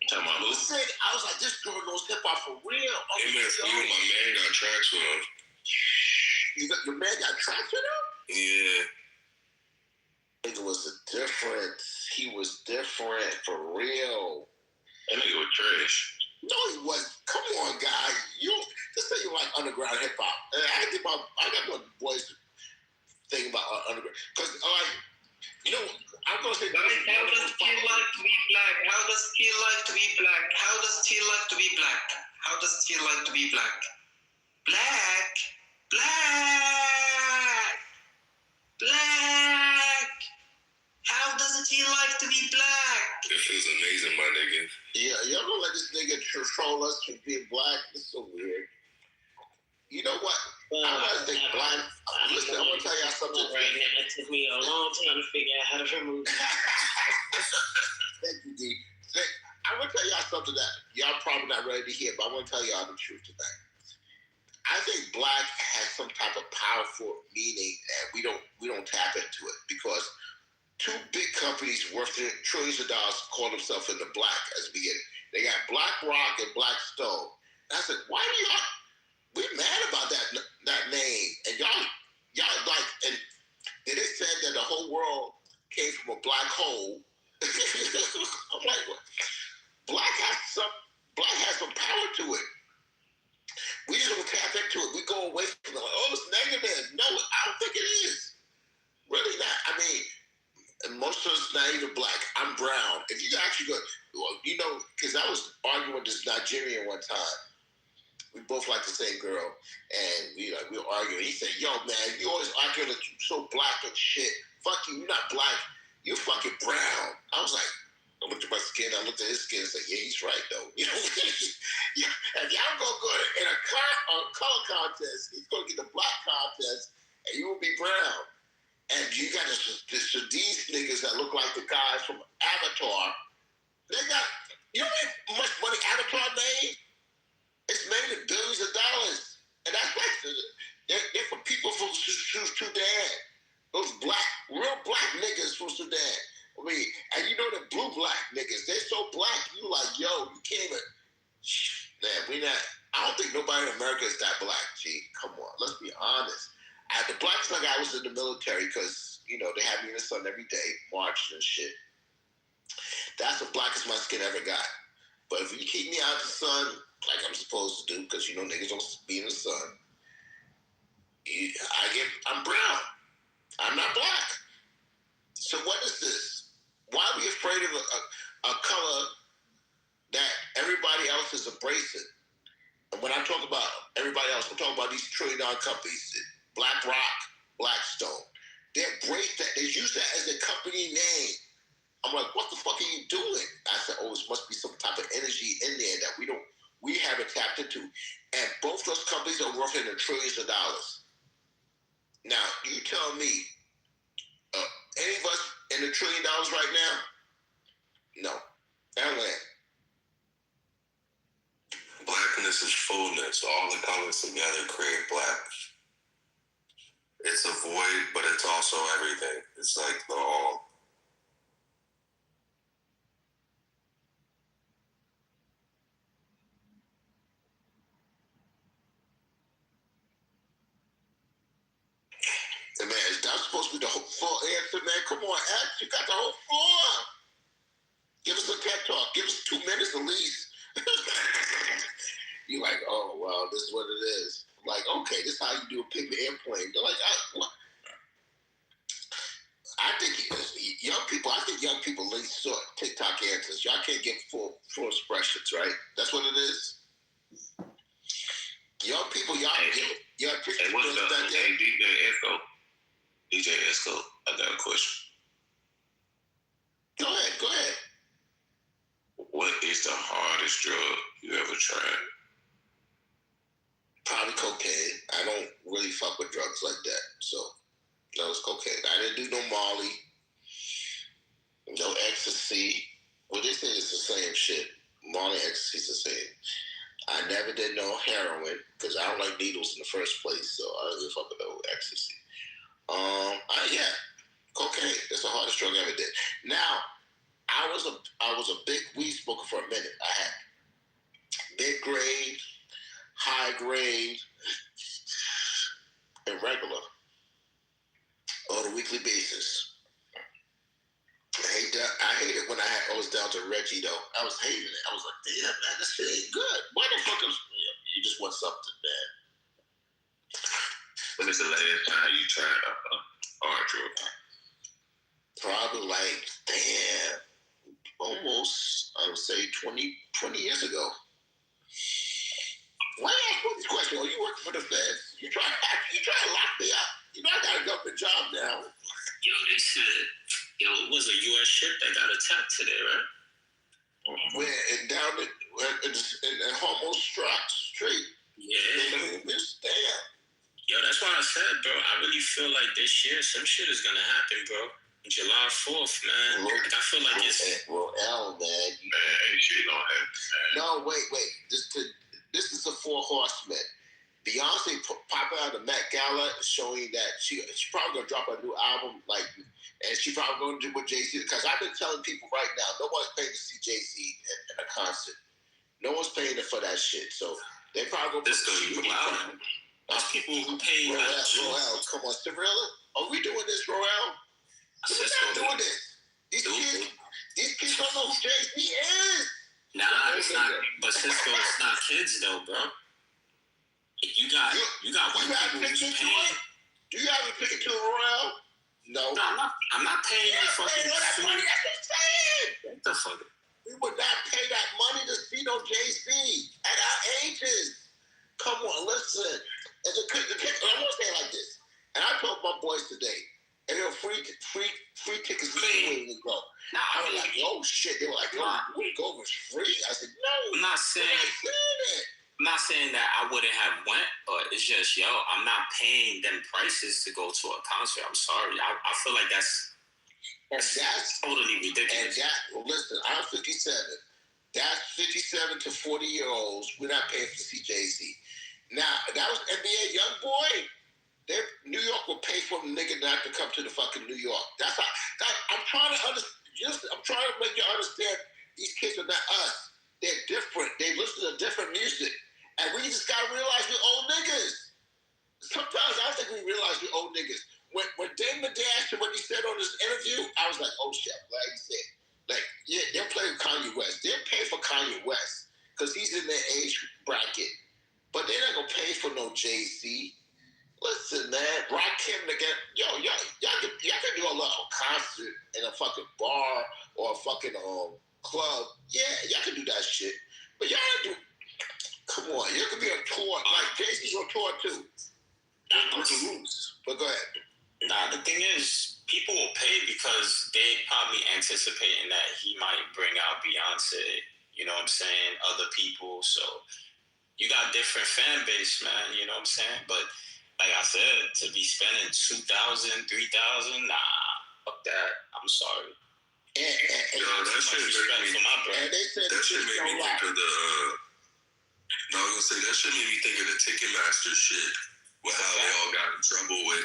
You talking about who? I was like, this girl knows hip hop for real. MSU, my man got tracks with him. Your man got tracks with him? Yeah. Nigga was different. He was different for real. That nigga was trash. No, he wasn't. Come on, guys. You just say you like underground hip hop. I got my boys thing about underground because you know, I'm gonna say. How does it feel like to be black? How does it feel like to be black? How does it feel like to be black? How does it feel like to be black? Black, black, black. How does it feel like to be black? It feels amazing, my nigga. Yeah, y'all gonna let this nigga troll us for being black? It's so weird. You know what? I want to think black. Listen, I'm gonna tell y'all something. Right now, it took me a long time to figure out how to remove it. Thank you, D. I'm gonna tell y'all something that y'all probably not ready to hear, but I'm gonna tell y'all the truth tonight. I think black has some type of powerful meaning that we don't tap into it because two big companies worth trillions of dollars call themselves in the black as we get it. They got Black Rock and Black Stone. And I said, why do y'all? We're mad about that name, and y'all like, and then it said that the whole world came from a black hole. I'm like, what? Black has some power to it. We just don't tap into it. We go away from it. Like, oh, it's negative. No, I don't think it is. Really not. I mean, and most of us not even black. I'm brown. If you actually go, well, you know, because I was arguing with this Nigerian one time. We both like the same girl, and we were arguing. He said, "Yo, man, you always arguing that you're so black and shit. Fuck you, you're not black. You're fucking brown." I was like, I looked at my skin. I looked at his skin and said, "Yeah, he's right though." You know, yeah. If y'all gonna go in a color contest, he's gonna get the black contest, and you will be brown. And you got these niggas that look like the guys from Avatar. They got, you know how much money Avatar made? It's made in billions of dollars. And that's like, they're for people from Sudan. Those real black niggas from Sudan. I mean, and you know the blue black niggas, they're so black, you like, yo, you can't even, man, I don't think nobody in America is that black, G. Come on, let's be honest. The blackest thing I was in the military because, you know, they had me in the sun every day, marching and shit. That's the blackest my skin ever got. But if you keep me out of the sun, like I'm supposed to do, because, you know, niggas don't be in the sun, I'm brown. I'm not black. So what is this? Why are we afraid of a color that everybody else is embracing? And when I talk about everybody else, I'm talking about these trillion-dollar companies, Black Rock, Blackstone. They embrace that. They use that as their company name. I'm like, what the fuck are you doing? I said, oh, it must be some type of energy in there that we haven't tapped into. And both those companies are worth in the trillions of dollars. Now, you tell me, any of us in the $1 trillion right now? No. Airland. Blackness is fullness. All the colors together create black. It's a void, but it's also everything. It's like the all. Hey, man, that's supposed to be the whole full answer, man. Come on, X, you got the whole floor. Give us a TED talk. Give us 2 minutes at least. You're like, oh, well, this is what it is. Like, okay, this is how you do a paper airplane. They're like, what? I think young people least sort TikTok answers. Y'all can't get full expressions, right? That's what it is. Young people, y'all TikTok. Hey, what's up? Hey, DJ Esco, I got a question. Go ahead. What is the hardest drug you ever tried? Probably cocaine. I don't really fuck with drugs like that, so that was cocaine. I didn't do no Molly, no ecstasy. Well, they say it's the same shit. Molly, ecstasy's the same. I never did no heroin because I don't like needles in the first place, so I didn't fuck with no ecstasy. Yeah, cocaine. That's the hardest drug I ever did. Now, I was a big weed smoker for a minute. I had mid grade, high grade, and regular on a weekly basis. I hate it when I was down to Reggie though. I was hating it. I was like, damn man, this shit ain't good. Motherfuckers, you just want something, man. When is the last time you tried a hard drug? Probably like, damn, almost, I would say 20 years ago. Why you ask me this question? Oh, you working for the feds? You try to lock me up? You know I got a government job now. Yo, they said, it was a U.S. ship that got attacked today, right? Where and down in Homo Street. Yeah. Damn. Yo, that's why I said, bro, I really feel like this year some shit is gonna happen, bro. July 4th, man. Like, I feel like it's... Roel, man. Ain't shit gonna happen, man. No, wait. This is the Four Horsemen. Beyonce popping out of the Met Gala showing that she probably gonna drop a new album, like, and she probably gonna do with Jay-Z. Because I've been telling people right now, no one's paying to see Jay-Z in a concert. No one's paying for that shit. So they probably gonna this gonna be wild. There's people who pay Roel, come on, Cirilla, are we doing this, Roel? We're not doing this. These kids don't know who Jay-Z is. Nah, it's not. But Cisco, it's not kids though, bro. You got white people who's paying. Do you have a ticket to Royale? No. I'm not paying you fucking that money. That's what I'm saying. What the fuck? We would not pay that money to see no Jay-Z at our ages. Come on, listen. I'm gonna say it like this. And I told my boys today, and they were free tickets to the go. I was like, oh shit. They were like, yo, we go was free. I said, no. I'm not saying that I wouldn't have went, but it's just, yo, I'm not paying them prices to go to a concert. I'm sorry. I feel like that's totally ridiculous. And listen, I'm 57. That's 57 to 40-year-olds. We're not paying to see Jay-Z. Now, that was NBA young boy. New York will pay for a nigga not to come to the fucking New York. I'm trying to understand. I'm trying to make you understand. These kids are not us. They're different. They listen to different music. And we just gotta realize we're old niggas. Sometimes I think we realize we're old niggas. When Damon Dash and what he said on this interview, I was like, oh shit, I'm glad he said. Like, yeah, they'll play with Kanye West. They'll pay for Kanye West because he's in their age bracket. But they're not gonna pay for no Jay-Z. Listen, man, Rock him again. Yo, y'all can do a little concert in a fucking bar or a fucking club. Yeah, y'all can do that shit. But y'all do. Come on, you can be on tour. Like Jay-Z's on tour too. But go ahead. Nah, the thing is, people will pay because they probably anticipating that he might bring out Beyonce. You know what I'm saying? Other people. So you got different fan base, man. You know what I'm saying? But like I said, to be spending $2,000, $3,000, nah, fuck that. I'm sorry. That shit made me think of the. I was gonna say that shit made me think of the Ticketmaster shit. With how they all got in trouble with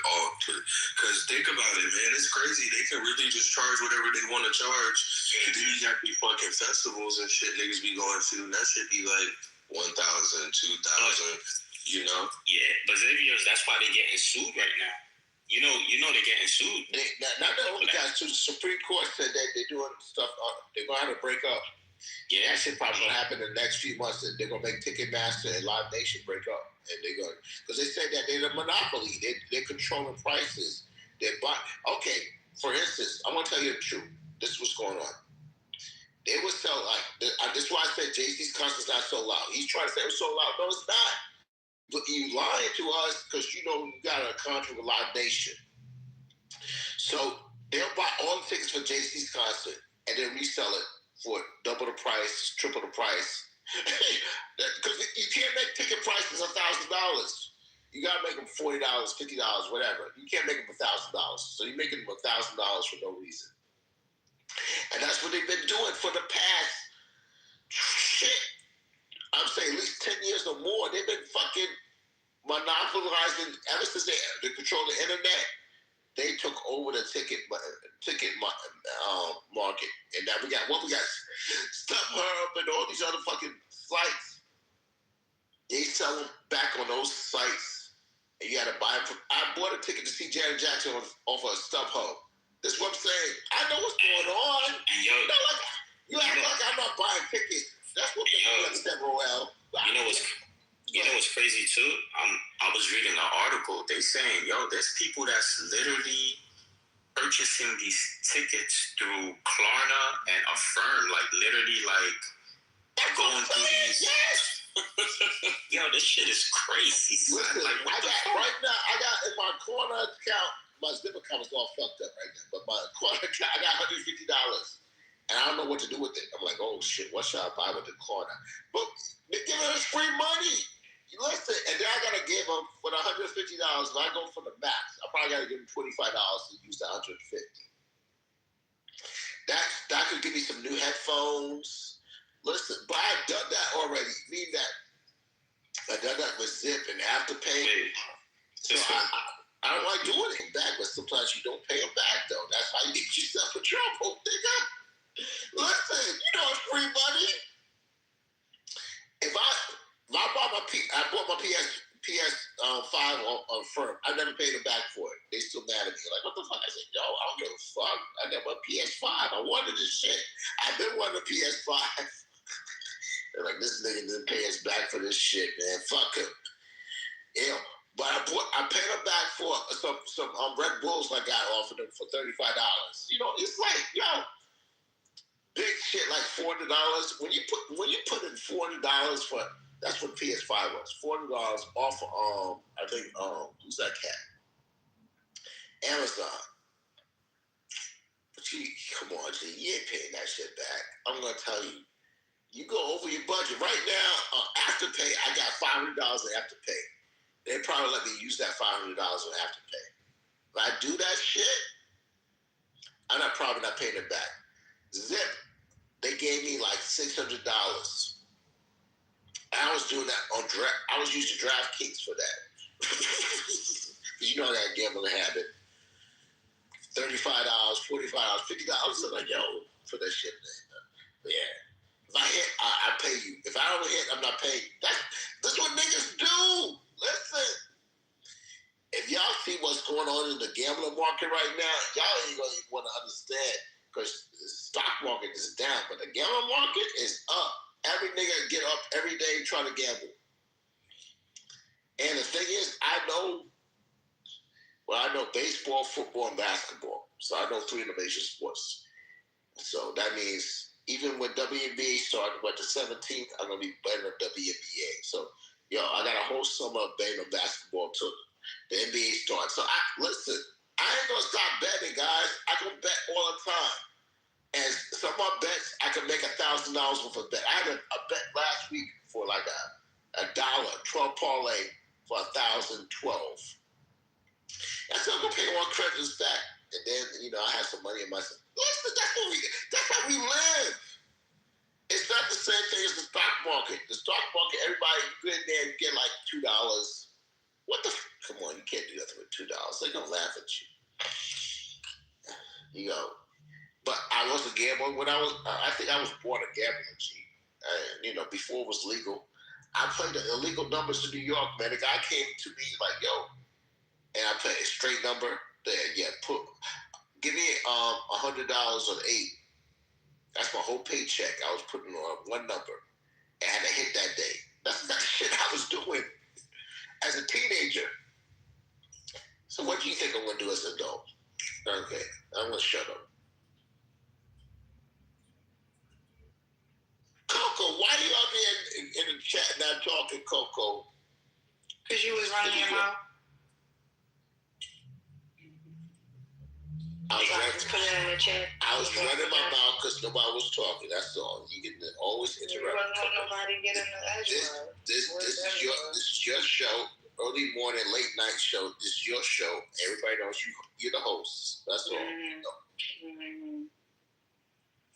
all, because think about it, man, it's crazy. They can really just charge whatever they want to charge. And then you got these fucking festivals and shit niggas be going to, and that should be like 1,000, 2,000, you know? Yeah, but Xavier's, that's why they getting sued right now. You know they're getting sued. Not the only guys too. The Supreme Court said that they're doing stuff. They're gonna have to break up. Yeah, that shit probably gonna happen in the next few months. They're gonna make Ticketmaster and Live Nation break up, and they're gonna, because they said that they're the monopoly. They're controlling prices. Okay, for instance, I'm gonna tell you the truth. This is what's going on. They would sell this is why I said Jay-Z's concert's not sold out. He's trying to say it's sold out. No, it's not. But you lying to us because you know you got a contract with Live Nation. So they'll buy all the tickets for Jay-Z's concert and then resell it for double the price, triple the price Because you can't make ticket prices $1,000. You gotta make them $40, $50, whatever. You can't make them $1,000. So you're making them $1,000 for no reason. And that's what they've been doing for the past I'm saying at least 10 years or more. They've been fucking monopolizing ever since they control the internet. They took over the ticket market, and now we got StubHub and all these other fucking sites. They sell them back on those sites, and you had to buy them. I bought a ticket to see Janet Jackson off of StubHub. This is what I'm saying. I know what's going on. You act like I'm not buying tickets. That's what they understand, Roel. You know what's crazy too? I was reading an article. They saying, there's people that's literally purchasing these tickets through Klarna and Affirm, like literally, like going through these. Yes. This shit is crazy. Listen, right now, I got in my Klarna account. My Zip account is all fucked up right now, but my Klarna account, I got $150. And I don't know what to do with it. I'm like, oh shit, what should I buy with the Klarna? But they're giving us free money. Listen, and then I gotta give them for the $150. If I go for the max, I probably gotta give them $25 to use the $150. That could give me some new headphones. Listen, but I've done that already. Mean that I've done that with Zip and Afterpay. So I don't like doing it back, but sometimes you don't pay them back though. That's how you get yourself in trouble, nigga. Listen, it's free money. If I bought my PS5 on Firm. I never paid them back for it. They still mad at me. Like, what the fuck? I said, I don't give a fuck. I got my PS5. I wanted this shit. I've been wanting a PS5. They're like, this nigga didn't pay us back for this shit, man. Fuck him. But I paid them back for some Red Bulls I got off of them for $35. It's like, big shit like $400. When you put in $400 for that's what PS5 was. $400 off of I think who's that cat? Amazon. But come on, G, you ain't paying that shit back. I'm gonna tell you, you go over your budget right now. Afterpay, I got $500 in Afterpay. They probably let me use that $500 on Afterpay. If I do that shit, I'm probably not paying it back. Zip, they gave me like $600. I was doing that on I was using DraftKings for that. You know that gambling habit. $35, $45, $50. I'm like, for that shit, man. Yeah. If I hit, I pay you. If I don't hit, I'm not paying you. That's what niggas do. Listen. If y'all see what's going on in the gambling market right now, y'all ain't gonna want to understand, because the stock market is down, but the gambling market is up. Every nigga get up every day trying to gamble. And the thing is, I know baseball, football, and basketball. So I know 3 of the major sports. So that means even when WNBA started, the 17th, I'm going to be betting on WNBA. So, I got a whole summer betting on basketball till the NBA starts. So, listen, I ain't going to stop betting, guys. I can bet all the time. And some of my bets, I can make $1,000 worth of bet. I had a bet last week for like a $1, 12 parlay for 1,012. I said, I'm gonna pay one credits back, and then I have some money in myself. Listen, that's how we live. It's not the same thing as the stock market. The stock market, everybody, you go in there and get like $2. What the? Come on, you can't do nothing with $2. They're gonna laugh at you. But I was a gambler when I think I was born a gambler, G. Before it was legal. I played the illegal numbers in New York, man. The guy came to me like, and I played a straight number. Give me $100 on 8. That's my whole paycheck. I was putting on one number. And I had to hit that day. That's the shit I was doing as a teenager. So what do you think I'm gonna do as an adult? Okay, I'm gonna shut up. Coco, why are you out there in the chat not talking, Coco? Because you was running your mouth. Put it in the chat. I was running my mouth because nobody was talking. That's all. You can always interrupt. You wasn't want nobody get in the edge. This is your show. Early morning, late night show. This is your show. Everybody knows you're the host. That's all.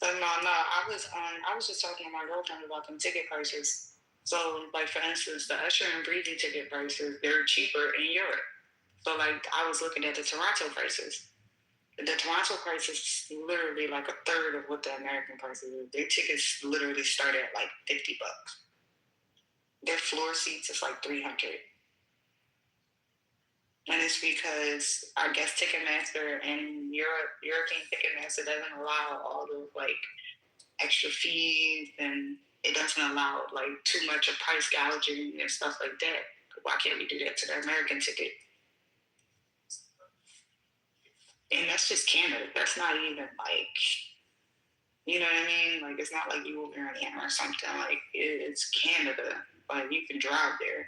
So no, I was just talking to my girlfriend about them ticket prices. So like for instance, the Usher and Breezy ticket prices, they're cheaper in Europe. So like I was looking at the Toronto prices. The Toronto price is literally like a third of what the American prices is. Their tickets literally start at like $50. Their floor seats is like $300. And it's because I guess Ticketmaster and European Ticketmaster doesn't allow all the like extra fees, and it doesn't allow like too much of price gouging and stuff like that. Why can't we do that to the American ticket? And that's just Canada. That's not even like, you know what I mean? Like it's not like you over in Atlanta or something. Like it's Canada. Like you can drive there.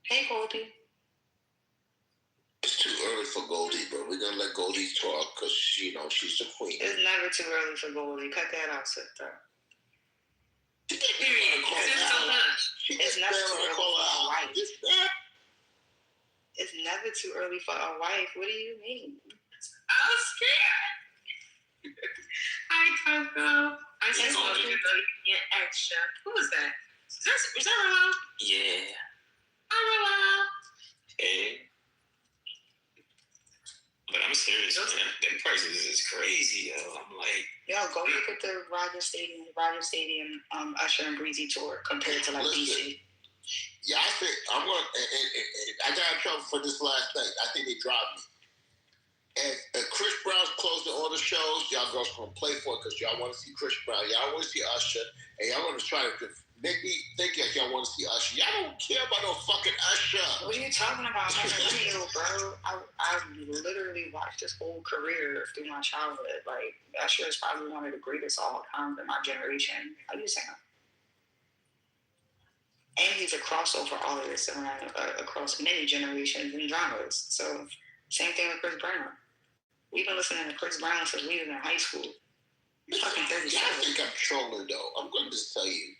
Hey, Goldie. It's too early for Goldie, but we're going to let Goldie talk because, she's the queen. It's never too early for Goldie. Cut that out, sister. It's never too early for a wife. It's never too early for a wife. What do you mean? I'm scared. Hi, Coco. I just want to get extra. Who was that? Is that Rollo? Yeah. Hi, Rollo. Hey. But I'm serious, man. Them prices is crazy, yo. I'm like, go look at the Rogers Stadium Usher and Breezy tour compared to like DC. Yeah, I think I'm going to, I got in trouble for this last thing. I think they dropped me. And Chris Brown's closing all the shows. Y'all girls going to play for it because y'all want to see Chris Brown. Y'all want to see Usher. And y'all want to try to make me think that y'all want to see Usher. Y'all don't care about no fucking Usher. What are you talking about? Bro, I literally watched his whole career through my childhood. Like, Usher is probably one of the greatest all time in my generation. How do you say him? And he's a crossover artist across many generations and genres. So, same thing with Chris Brown. We've been listening to Chris Brown since we were in high school. You're fucking 37. I think I'm trolling, though. I'm going to just tell you.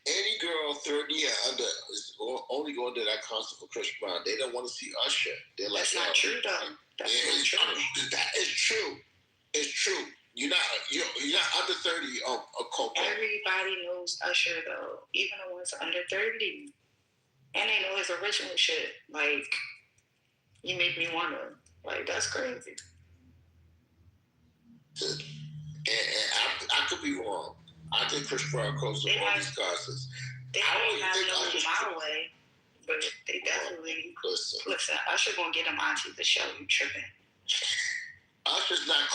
Any girl 30 or under is only going to that concert for Chris Brown. They don't want to see Usher. They're like, that's not true, though. That's not true. That is true. It's true. You're not under 30 of Coco. Everybody knows Usher, though. Even the ones under 30. And they know his original shit. Like, you make me wonder. Like, that's crazy. And I could be wrong. I think Chris Brown closed all these concerts. They might not know my way, but they definitely listen. Usher gonna get him onto the show. You tripping? Usher's not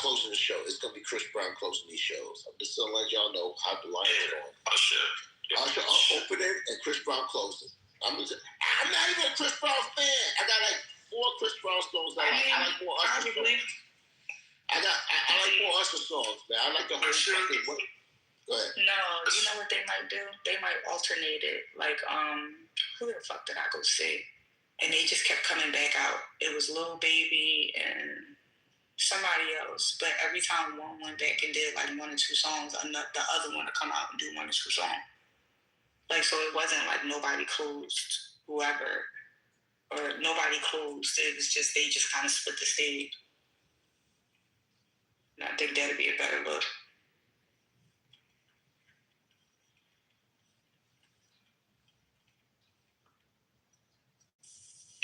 closing the show. It's gonna be Chris Brown closing these shows. I'm just gonna let y'all know how the line is going. Usher opening and Chris Brown closing. I'm not even a Chris Brown fan. I got like 4 Chris Brown songs. I like 4 Usher songs. I like 4 Usher songs, man. I like the whole fucking. Go ahead. No, you know what they might do? They might alternate it. Like, who the fuck did I go see? And they just kept coming back out. It was Lil Baby and somebody else. But every time one went back and did like 1 or 2 songs, the other one would come out and do 1 or 2 songs. Like, so it wasn't like nobody closed whoever, or nobody closed. It was just, they just kind of split the stage. And I think that'd be a better look.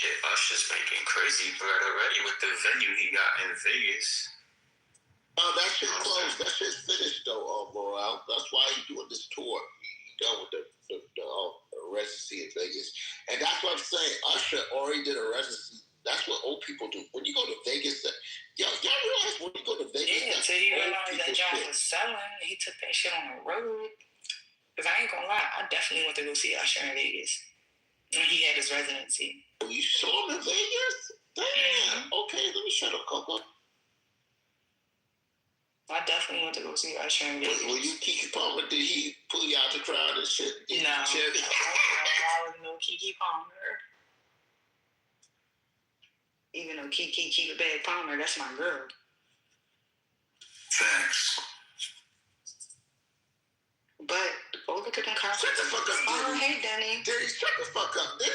Yeah, Usher's making crazy bread already with the venue he got in Vegas. Oh, that shit closed. That shit's finished, though, Morale. That's why he's doing this tour. He's done with the residency in Vegas. And that's what I'm saying. Usher already did a residency. That's what old people do. When you go to Vegas, y'all realize when you go to Vegas, yeah, until he realized that John was selling, he took that shit on the road. Because I ain't gonna lie, I definitely went to go see Usher in Vegas when he had his residency. Oh, you saw him in Vegas? Damn. Okay, let me shut up, Coco. I definitely went went to go see Usher. Were you Keke Palmer? Did he pull you out the crowd and shit? No, I was no Keke Palmer. Even though Keke keep a bad Palmer, that's my girl. Facts. But go look at them concerts. Shut the fuck up, Oh, hey, Denny. Denny, shut the fuck up. Denny,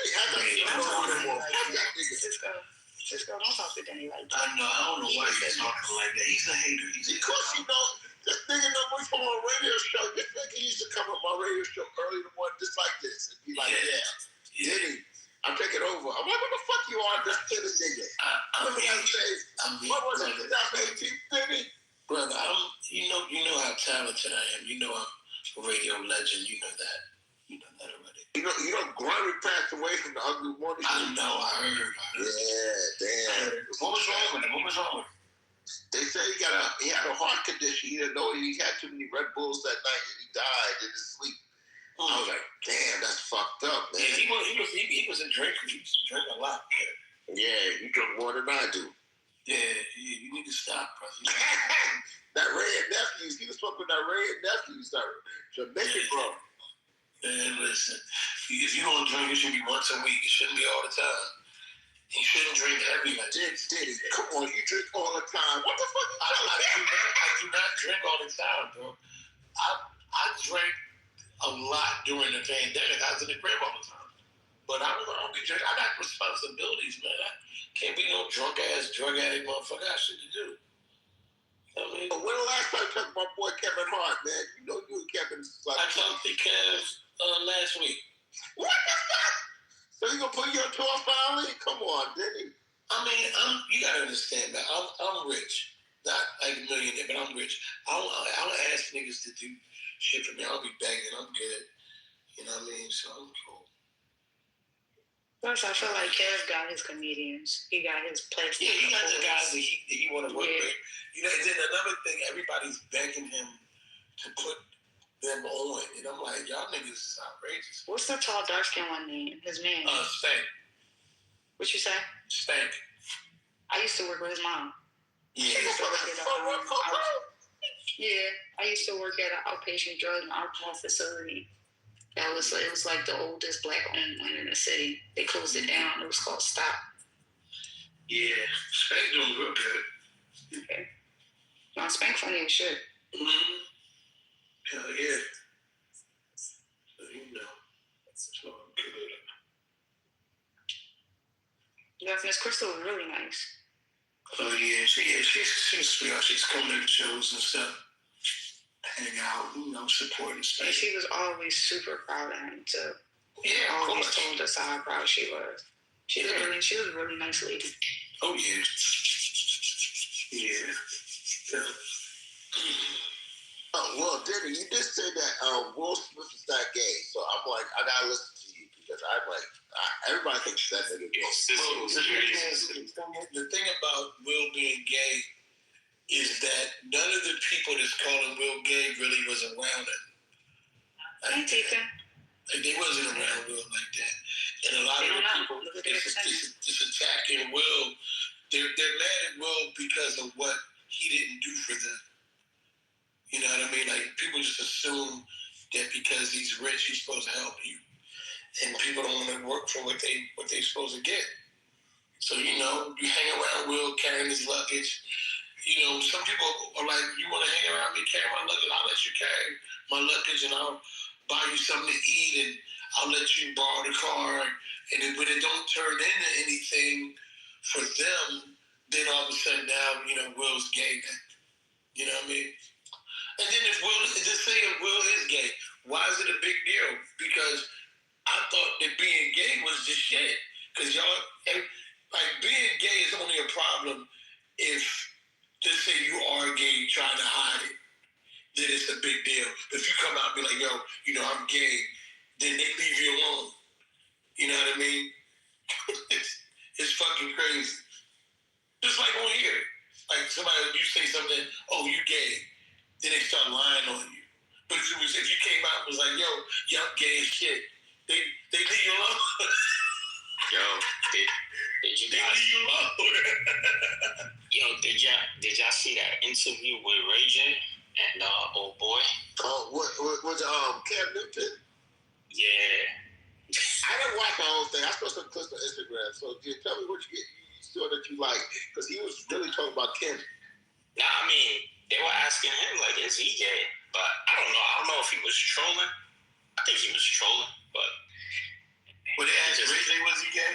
Cisco, don't talk to Denny like that. I know. I don't know why he's talking like that. He's a hater. Because you know, this nigga know me from a radio show. This nigga used to come on my radio show early in the morning just like this. And be like, Denny, I'm taking over. I'm like, what the fuck you are? Just to this nigga. What was it? 2018, Denny? Brother, you know how talented I am. You know I'm a radio legend. You know that. You know that already. You know, Grammy passed away from the ugly morning. I know. I heard. Yeah, damn. What was wrong with him? They say he had a heart condition. He didn't know he had too many Red Bulls that night, and he died in his sleep. I was like, damn, that's fucked up, man. Yeah, he was a drinker. He used to drink a lot, man. Yeah, you drink more than I do. Yeah, you need to stop, brother. That Red Nephews, he was fucking that Red Nephews, that Jamaican bro. Man, listen, if you don't drink, it should be once a week. It shouldn't be all the time. You shouldn't drink heavy like that. Diddy, come on, you drink all the time. What the fuck you I do not drink all the time, bro. I drank a lot during the pandemic. I was in the crib all the time. But I don't be drinking. I got responsibilities, man. I can't be no drug addict motherfucker. I got shit to do. You know what I mean? When the last time you talked to my boy Kevin Hart, man? You know you and Kevin. I talked to Kev last week. What the fuck? So you gonna put you on tour finally? Come on, Denny. I mean, you gotta understand that I'm rich, not like a millionaire, but I'm rich. I don't ask niggas to do shit for me. I'll be begging. I'm good. You know what I mean? So I'm cool. Plus, I feel like Kev got his comedians. He got his place. Yeah, he got the guys that he want to work with. You know, and then another thing, everybody's begging him to put them on, and I'm like, y'all niggas is outrageous. What's the tall, dark-skinned one name? His name? Stank. What you say? Stank. I used to work with his mom. Yeah. I used to work at an outpatient drug and alcohol facility. It was like the oldest black-owned one in the city. They closed it down. It was called Stop. Yeah, Spank doing real good. Okay. No, Spank funny as shit. Mm-hmm. Hell yeah. So you know, it's all good. Yeah, Miss Crystal was really nice. Oh yeah, she's sweet. She's coming to shows and stuff. Hang out, you know, supporting stuff. And she was always super proud of him too. Yeah, of always course. told us how proud she was. She was a really nice lady. Oh yeah. Yeah. Oh well, Denny, you did say that Will Smith is not gay, so I'm like, I gotta listen to you because I'm like, everybody thinks that nigga gay. The thing about Will being gay is that none of the people that's calling Will gay really was around him. Like they wasn't around Will like that. And a lot of the people that's attacking Will, they're mad at Will because of what he didn't do for them. You know what I mean? Like people just assume that because he's rich, he's supposed to help you. And people don't want to work for what they're supposed to get. So, you know, you hang around Will carrying his luggage. You know, some people are like, you want to hang around me, carry my luggage? I'll let you carry my luggage and I'll buy you something to eat and I'll let you borrow the car. And then when it don't turn into anything for them, then all of a sudden now, you know, Will's gay. You know what I mean? And then just say if Will is gay, why is it a big deal? Because I thought that being gay was just shit. Because y'all, like being gay is only a problem if, just say you are gay trying to hide it, then it's a big deal. If you come out and be like, yo, you know, I'm gay, then they leave you alone. You know what I mean? It's fucking crazy. Just like on here. Like somebody, you say something, oh, you gay. Then they start lying on you. But if you came out and was like, yo, y'all gay as shit, they leave you alone. Yo, did you guys? They leave you alone. Yo, did y'all see that interview with Ray J? and old boy. Oh, what was Cam Newton? Yeah. I didn't watch the whole thing. I saw some clips on Instagram. So tell me what you saw that you like, because he was really talking about Kim. Nah, I mean, they were asking him like, is he gay? But I don't know. I don't know if he was trolling. I think he was trolling, but. When they asked Ridley, was he gay?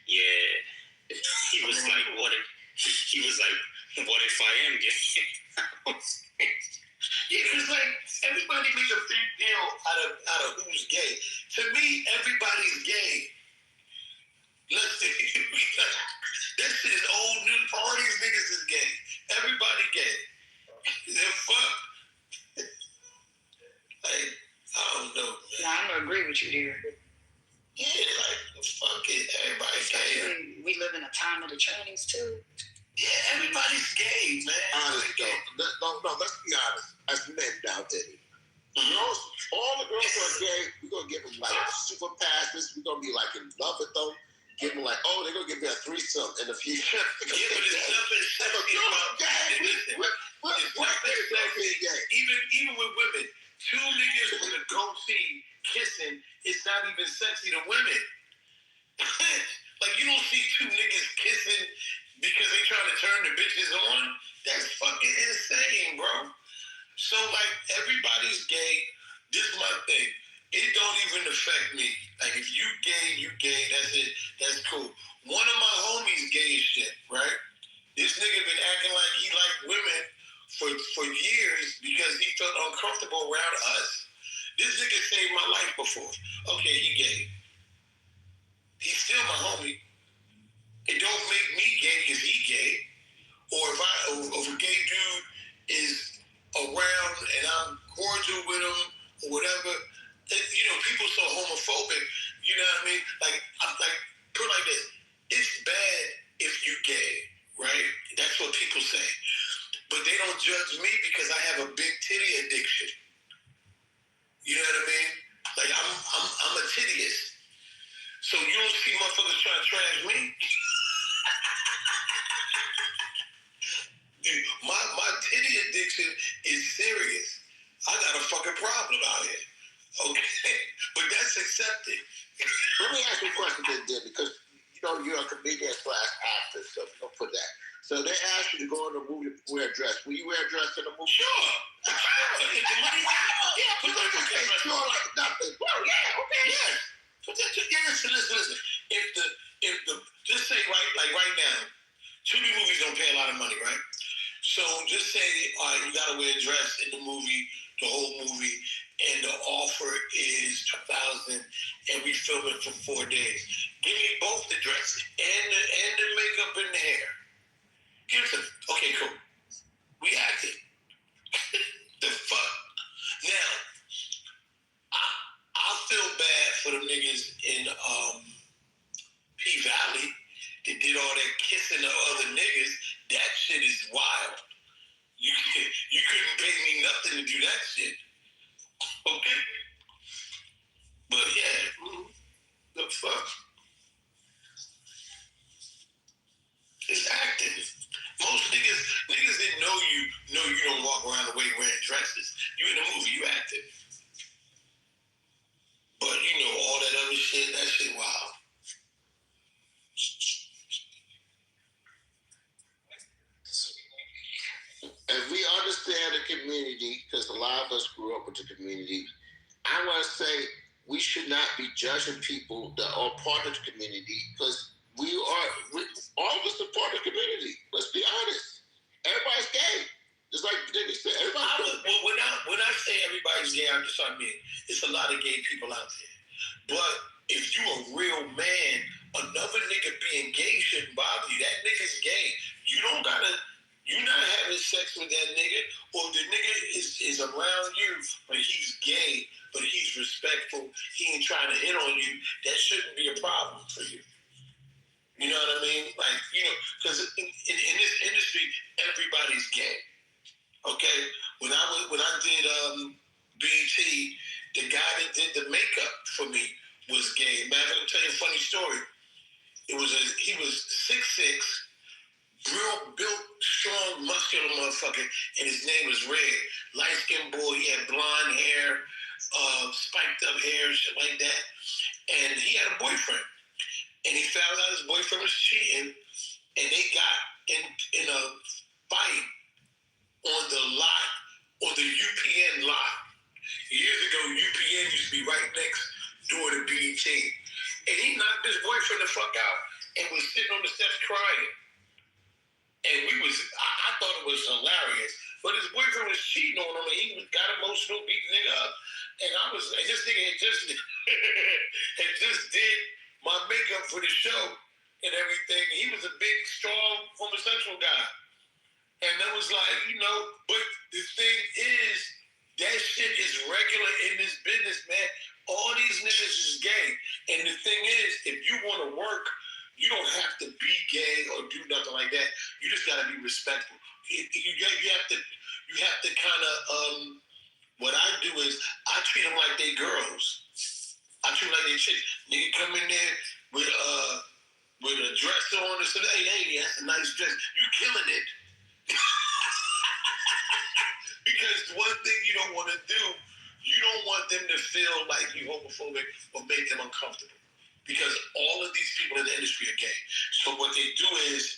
Yeah. He was like, what if? He was like, what if I am gay? Yeah, because like everybody makes a big deal out of who's gay. To me, everybody's gay. Let's see. That shit is old news. All these niggas is gay. Everybody gay. They're fucked. Like, I don't know. No, I'm gonna agree with you there. Yeah, like fuck it. Everybody's gay. We live in a time of the trannies too. Yeah, everybody's gay, man. Honest though. No, let's be honest. As men now, Diddy. All the girls who are gay, we're gonna give them like super passes. We're gonna be like in love with them. Give them like, oh, they're gonna give me a threesome in the future. Yeah, but it's nothing sexy about gay. Even with women, two niggas with a goatee kissing, it's not even sexy to women. Like, you don't see two niggas kissing because they trying to turn the bitches on. That's fucking insane, bro. So, like, everybody's gay. This is my thing. It don't even affect me. Like, if you gay, that's it. That's cool. One of my homies gay as shit, right? This nigga been acting like he liked women for years because he felt uncomfortable around us. This nigga saved my life before. Okay, he gay. He's still my homie. It don't make me gay because he gay. Or if a gay dude is around and I'm cordial with him or whatever, people so homophobic, you know what I mean? Like, I'm like, put it like this, it's bad if you gay, right? That's what people say. But they don't judge me because I have a big titty addiction. You know what I mean? Like, I'm a tittyist. So you don't see motherfuckers trying to trash me? Dude, my titty addiction is serious. I got a fucking problem out here. Okay? But that's accepted. Let me ask you a question, because you're a comedian / actor, so don't put that. So they asked you to go in the movie to wear a dress. Will you wear a dress in the movie? Sure. If the money put that okay, sure, like nothing. Well, yeah, okay. Yeah. Listen. If the just say right now, Tubi movies don't pay a lot of money, right? So just say, all right, you gotta wear a dress in the movie, the whole movie, and the offer is $1,000, and we film it for 4 days. Give me both the dress and the makeup and the hair. Give it to me. Okay, cool. We acted. The fuck. Now, I feel bad for the niggas in P-Valley that did all that kissing of other niggas. That shit is wild. You couldn't pay me nothing to do that shit. Okay? But yeah, the fuck? It's acting. Most niggas that know you don't walk around the way wearing dresses. You in the movie, you acting. But all that other shit, that shit wild. And we understand the community, because a lot of us grew up with the community. I want to say we should not be judging people that are part of the community, because all of us are part of the community. Let's be honest. Everybody's gay. Just like Denny said, everybody's gay. When I say everybody's gay, I'm just I mean, it's a lot of gay people out there. But if you a real man, another nigga being gay shouldn't bother you. That nigga's gay. You're not having sex with that nigga, or the nigga is around you, but he's gay, but he's respectful. He ain't trying to hit on you. That shouldn't be a problem for you. You know what I mean? Like, because in this industry, everybody's gay. Okay? When I did BET, the guy that did the makeup for me was gay. Man, I'm gonna tell you a funny story. He was 6'6", real built, strong, muscular motherfucker, and his name was Red. Light-skinned boy, he had blonde hair, spiked up hair, shit like that. And he had a boyfriend. And he found out his boyfriend was cheating, and they got in a fight on the lot, on the UPN lot. Years ago, UPN used to be right next door to BET. And he knocked his boyfriend the fuck out and was sitting on the steps crying. And I thought it was hilarious. But his boyfriend was cheating on him, and he got emotional, beat the nigga up. And this nigga had just did my makeup for the show and everything. He was a big, strong, homosexual guy. And that was like, but the thing is, that shit is regular in this business, man. All these niggas is gay. And the thing is, if you want to work, you don't have to be gay or do nothing like that. You just got to be respectful. You have to kind of, what I do is, I treat them like they girls. I treat them like they chicks. Nigga come in there with a dress on and say, hey, lady, that's a nice dress. You killing it. Because one thing you don't want to do, you don't want them to feel like you're homophobic or make them uncomfortable. Because all of these people in the industry are gay. So what they do is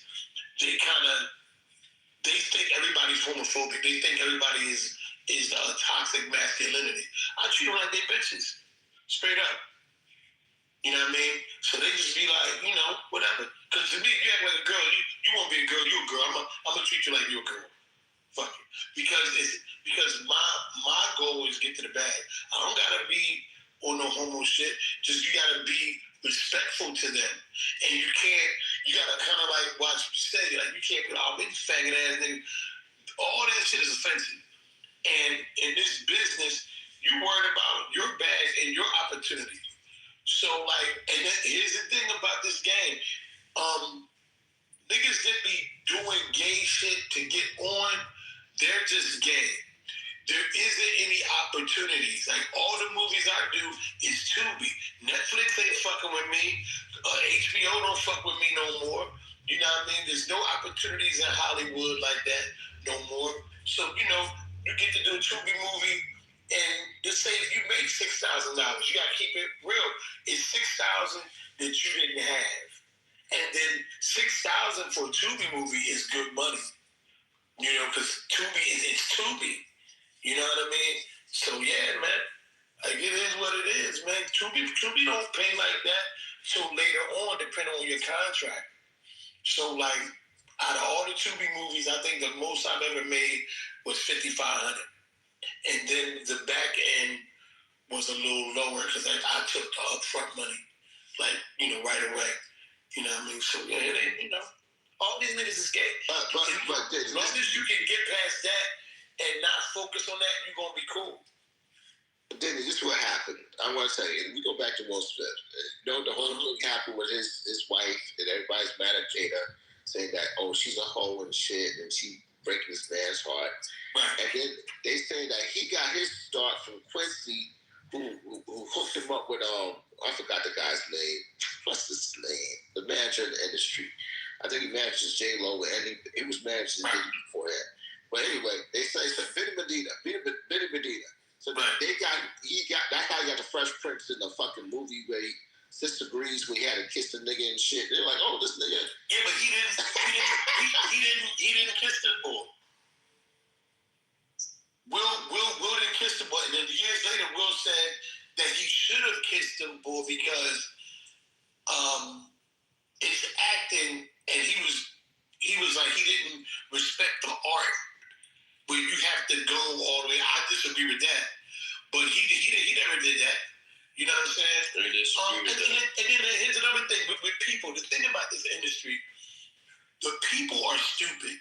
they think everybody's homophobic. They think everybody is toxic masculinity. I treat them like they bitches. Straight up. You know what I mean? So they just be like, whatever. Because to me, if you act like a girl, you won't be a girl, you a girl. I'm going to treat you like you're a girl. Fuck it. Because my goal is get to the bag. I don't gotta be on no homo shit. Just you gotta be respectful to them. And you gotta kind of like watch what you say. Like you can't be all big faggot ass nigga. All that shit is offensive. And in this business, you worried about your bag and your opportunity. So here's the thing about this game. Niggas that be doing gay shit to get on, they're just gay. There isn't any opportunities. Like all the movies I do is Tubi. Netflix ain't fucking with me. HBO don't fuck with me no more. You know what I mean? There's no opportunities in Hollywood like that no more. So you get to do a Tubi movie, and just say if you make $6,000, you gotta keep it real. It's $6,000 that you didn't have. And then $6,000 for a Tubi movie is good money. Because Tubi it's Tubi. You know what I mean? So yeah, man. Like it is what it is, man. Tubi don't pay like that till later on, depending on your contract. So like, out of all the Tubi movies, I think the most I've ever made was $5,500, and then the back end was a little lower because I took the upfront money, like right away. You know what I mean? So yeah, it ain't all these niggas is gay. But as long as you can get past that and not focus on that, you're gonna be cool. Denny, this is what happened. I want to say, and we go back to Will Smith. The whole thing happened with his wife, and everybody's mad at Jada, saying that, she's a hoe and shit, and she breaking this man's heart. Right. And then they say that he got his start from Quincy, who hooked him up with I forgot the guy's name. What's his name? The manager in the industry. I think he manages J-Lo, and he was managing before that. But anyway, they say Benny Medina. So that's how he got the Fresh Prince in the fucking movie where Sister Breeze, where he had to kiss the nigga and shit. They're like, this nigga. Yeah, but he didn't kiss the boy. Will didn't kiss the boy, and then years later, Will said that he should have kissed the boy because it's acting, and he was like he didn't respect the art. Where you have to go all the way. I disagree with that, but he never did that. You know what I'm saying? And then here's another thing with people. The thing about this industry, the people are stupid.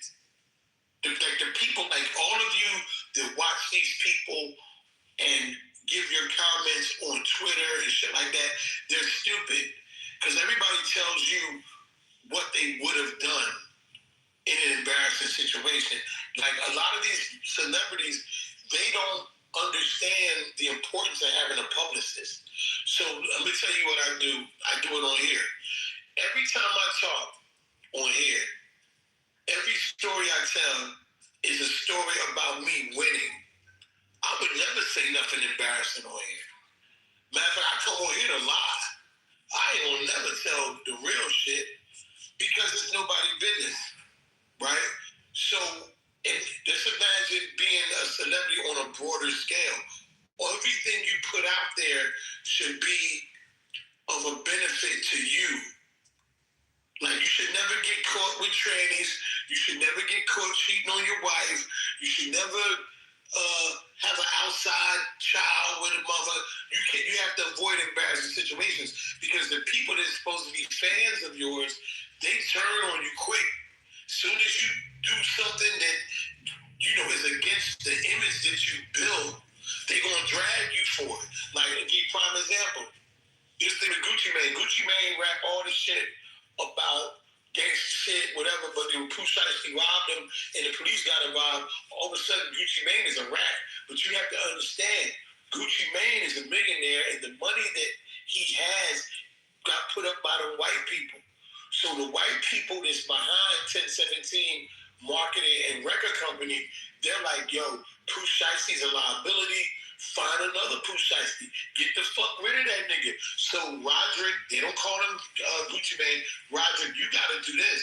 The people, like all of you that watch these people and give your comments on Twitter and shit like that, they're stupid because everybody tells you what they would have done in an embarrassing situation. Like a lot of these celebrities, they don't understand the importance of having a publicist. So let me tell you what I do. I do it on here. Every time I talk on here, tell is a story about me winning. I would never say nothing embarrassing on here. Matter of fact, I come on here to lie. I ain't gonna never tell the real shit because it's nobody's business, right? So, and just imagine being a celebrity on a broader scale. Everything you put out there should be of a benefit to you. Like, you should never get caught with trannies. You should never get caught cheating on your wife. You should never have an outside child with a mother. You have to avoid embarrassing situations because the people that's supposed to be fans of yours, they turn on you quick. Soon as you do something that is against the image that you build, they're gonna drag you for it. Like, to give you a prime example, this thing with Gucci Mane. Gucci Mane rap all this shit about gangster shit, whatever, but then Pooh Shiesty robbed him and the police got involved. All of a sudden, Gucci Mane is a rat. But you have to understand, Gucci Mane is a millionaire, and the money that he has got put up by the white people. So the white people that's behind 1017 marketing and record company, they're like, yo, Pooh Shiesty's a liability. Find another Pooh Shiesty. Get the fuck rid of that nigga. So Roderick, they don't call him Gucci Mane. Roderick, you gotta do this.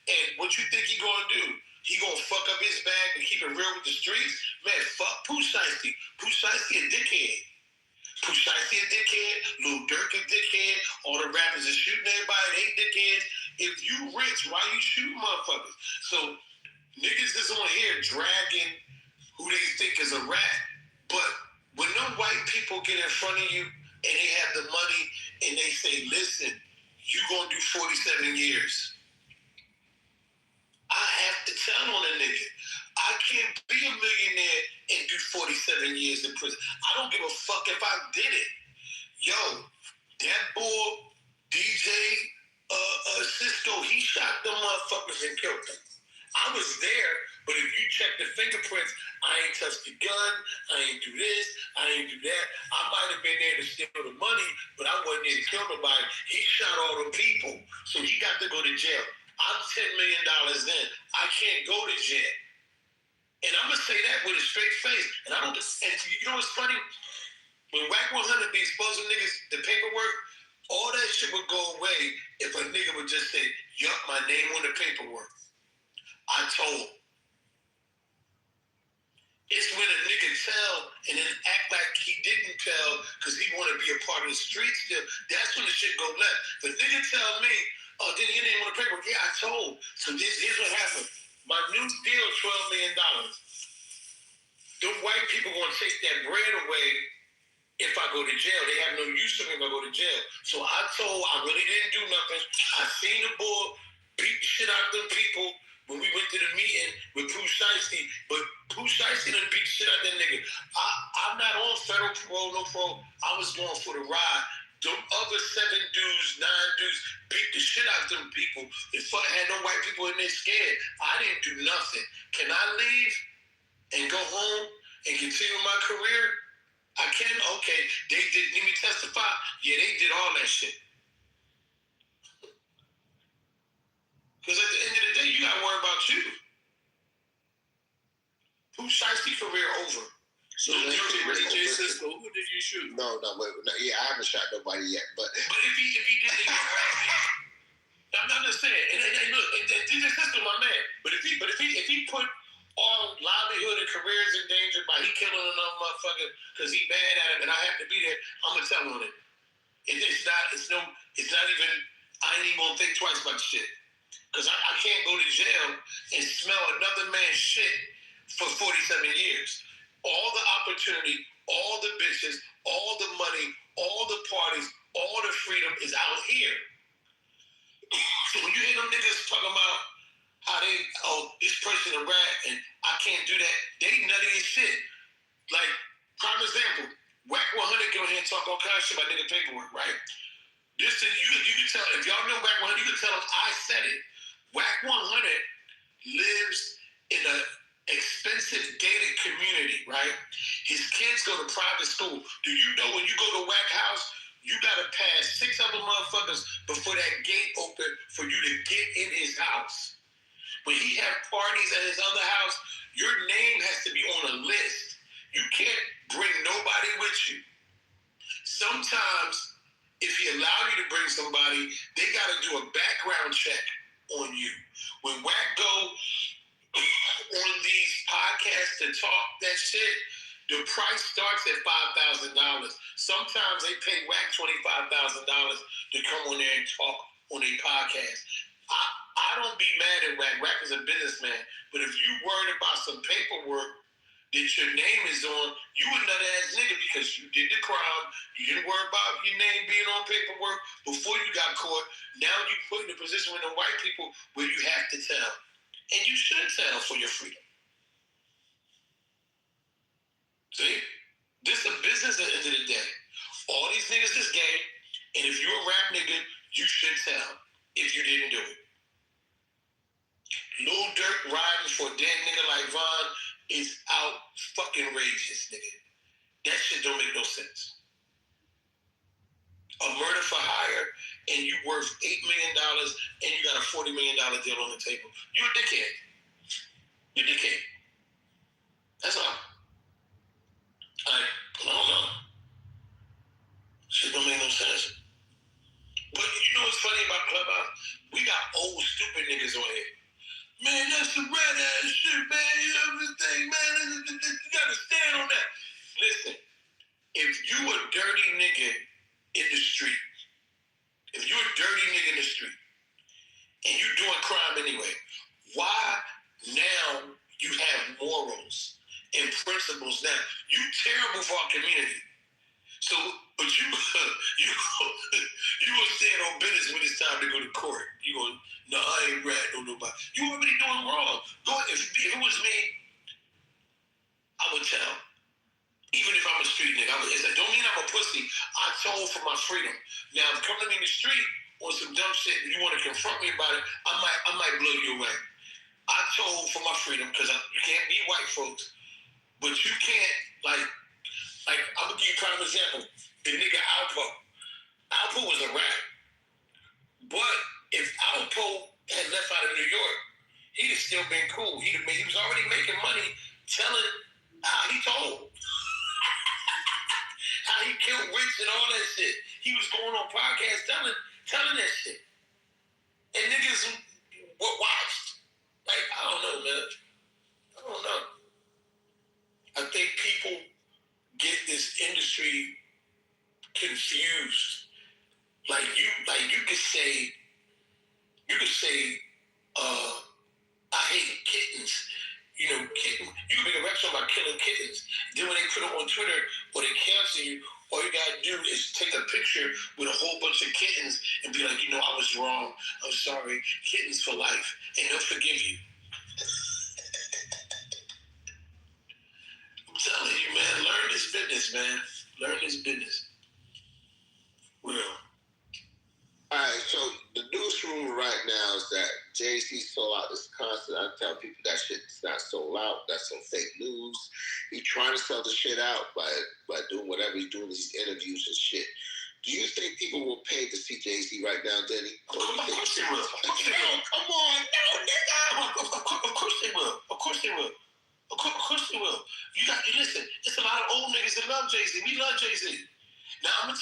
And what you think he gonna do? He gonna fuck up his bag and keep it real with the streets? Man, fuck Pooh Shiesty. Pooh Shiesty a dickhead. Pooh Shiesty a dickhead. Lil Durk a dickhead. All the rappers are shooting everybody. They dickheads. If you rich, why you shooting motherfuckers? So niggas is on here dragging who they think is a rat. But when them white people get in front of you and they have the money and they say, listen, you gonna do 47 years. I have to tell on a nigga. I can't be a millionaire and do 47 years in prison. I don't give a fuck if I did it. Yo, that boy, DJ Cisco, he shot them motherfuckers and killed them. I was there, but if you check the fingerprints, I ain't touched the gun, I ain't do this, I ain't do that. I might have been there to steal the money, but I wasn't there to kill nobody. He shot all the people, so he got to go to jail. I'm $10 million in. I can't go to jail. And I'm gonna say that with a straight face. And I don't. And you know what's funny? When Whack 100 be exposing niggas the paperwork, all that shit would go away if a nigga would just say, "Yup, my name on the paperwork. I told." It's when a nigga tell and then act like he didn't tell because he want to be a part of the street still. That's when the shit go left. But nigga tell me, "Oh, didn't your name on the paperwork?" Yeah, I told. So here's what happened. My new deal, $12 million. The white people gonna take that bread away if I go to jail. They have no use for me if I go to jail. So I told, I really didn't do nothing. I seen the boy beat the shit out of them people when we went to the meeting with Pooh Shiesty. But Pooh Shiesty done beat the shit out of that nigga. I'm not on federal parole, no parole. I was going for the ride. Them other 7 dudes, 9 dudes beat the shit out of them people. They had no white people in there scared. I didn't do nothing. Can I leave and go home and continue my career? I can? Okay. They did need me testify? Yeah, they did all that shit. Because at the end of the day, you gotta worry about you. Pooh Shiesty career over. So DJ Cisco, who did you shoot? No, yeah, I haven't shot nobody yet, but if he did it, I'm just saying. And look, DJ Cisco, my man. But if he put all livelihood and careers in danger by he killing another motherfucker because he mad at him and I have to be there, I'm gonna tell him on it. It's not even. I ain't even gonna think twice about the shit. Because I can't go to jail and smell another man's shit for 47 years. All the opportunity, all the bitches, all the money, all the parties, all the freedom is out here. So when you hear them niggas talking about how this person a rat and I can't do that, they nutty as shit. Like, prime example, Whack 100 go ahead and talk all kinds of shit about nigga paperwork, right? You can tell, if y'all know Whack 100, you can tell them I said it. Whack 100 lives in an expensive gated community, right? His kids go to private school. Do you know when you go to Whack house, you gotta pass 6 other motherfuckers before that gate open for you to get in his house? When he have parties at his other house, your name has to be on a list. You can't bring nobody with you. Sometimes, if he allow you to bring somebody, they got to do a background check on you. When Wack go on these podcasts to talk that shit, the price starts at $5,000. Sometimes they pay Wack $25,000 to come on there and talk on a podcast. I don't be mad at Wack. Wack is a businessman. But if you worried about some paperwork that your name is on, you a nut ass nigga because you did the crime. You didn't worry about your name being on paperwork before you got caught. Now you put in a position with the white people where you have to tell. And you should tell for your freedom. See? This is a business at the end of the day. All these niggas is gay, and if you're a rap nigga, you should tell if you didn't do it. Lil Durk riding for a dead nigga like Von is out fucking rageous, nigga. That shit don't make no sense. A murder for hire, and you worth $8 million, and you got a $40 million deal on the table. You're a dickhead. You're a dickhead. That's all. I don't know. Shit don't make no sense. But you know what's funny about Clubhouse? We got old stupid niggas on here. Man, that's some red ass shit, man. Everything, man. You gotta stand on that. Listen, if you a dirty nigga in the street, if you a dirty nigga in the street, and you doing crime anyway, why now you have morals and principles now? You terrible for our community. So, but you gonna stand on business when it's time to go to court. You gonna, no, I ain't rat on nobody. You already doing wrong. If it was me, I would tell. Even if I'm a street nigga, it don't mean I'm a pussy. I told for my freedom. Now, if come to me in the street on some dumb shit and you want to confront me about it, I might blow you away. I told for my freedom because you can't be white folks, but you can't like I'm gonna give you a prime example. The nigga Alpo. Alpo was a rat. But if Alpo had left out of New York, he'd have still been cool. He was already making money telling how he told. How he killed Rich and all that shit. He was going on podcasts telling that shit. And niggas watched. Like, I don't know, man. I don't know. I think people get this industry confused. Like you could say, I hate kittens. You know, you can make a rap song about killing kittens. Then when they put it on Twitter or they cancel you, all you gotta do is take a picture with a whole bunch of kittens and be like, you know, I was wrong. I'm sorry. Kittens for life. And they'll forgive you. I'm telling you, man, learn this business, man. Learn this business. Well. All right, so the newsroom right now is that Jay-Z sold out this concert. I tell people that shit's not sold out. That's some fake news. He's trying to sell the shit out by doing whatever he's doing, these interviews and shit. Do you think people will pay to see Jay-Z right now, Denny? Of course they will. Of course they will. Come on, no, nigga. Of course they will. Of course they will. Of course they will. Listen, it's a lot of old niggas that love Jay-Z. We love Jay-Z. Now I'm gonna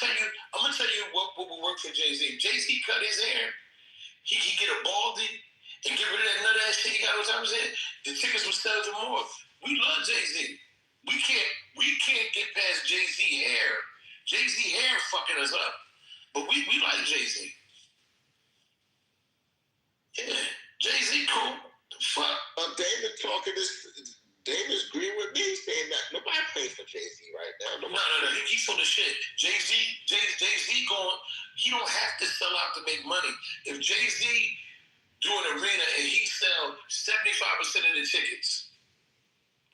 tell you what will work for Jay-Z. Jay-Z cut his hair. He get a baldy and get rid of that nut ass shit he got on top of his head. The tickets will sell for more. We love Jay-Z. We can't get past Jay-Z hair. Jay-Z hair fucking us up. But we like Jay-Z. Yeah. Jay-Z cool. The fuck. David talking this. David's agreeing with me, saying that nobody pays for Jay-Z right now. No. He's full of shit. Jay-Z going, he don't have to sell out to make money. If Jay-Z do an arena and he sell 75% of the tickets,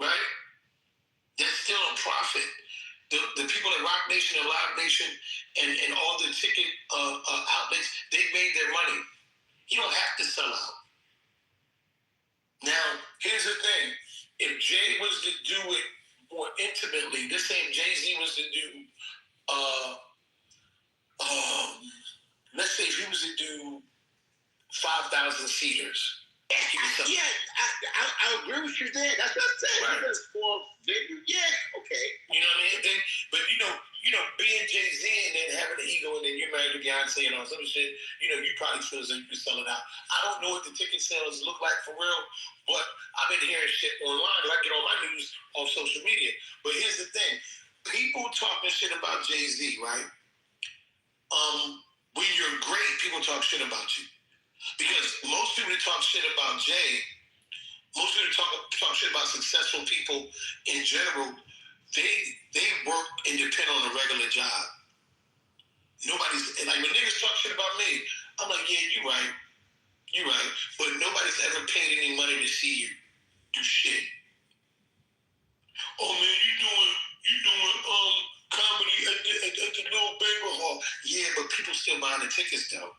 right? That's still a profit. The people at Rock Nation and Live Nation and all the ticket outlets, they made their money. He don't have to sell out. Now, here's the thing. If Jay was to do it more intimately, this same Jay-Z was to do, let's say if he was to do 5,000 seaters, Yeah, I agree with you there. That's what I said. Right. Yeah, okay. You know what I mean? But you know, being Jay-Z and then having the ego and then you're married to Beyonce and all some shit, you know, you probably feel as if you can sell it out. I don't know what the ticket sales look like for real, but I've been hearing shit online. I get all my news off social media. But here's the thing. People talking shit about Jay-Z, right? When you're great, people talk shit about you. Because most people that talk shit about Jay, most people that talk shit about successful people in general, they work and depend on a regular job. Nobody's like when niggas talk shit about me, I'm like, yeah, you're right. But nobody's ever paid any money to see you do shit. Oh man, you doing comedy at the little banquet hall. Yeah, but people still buying the tickets though.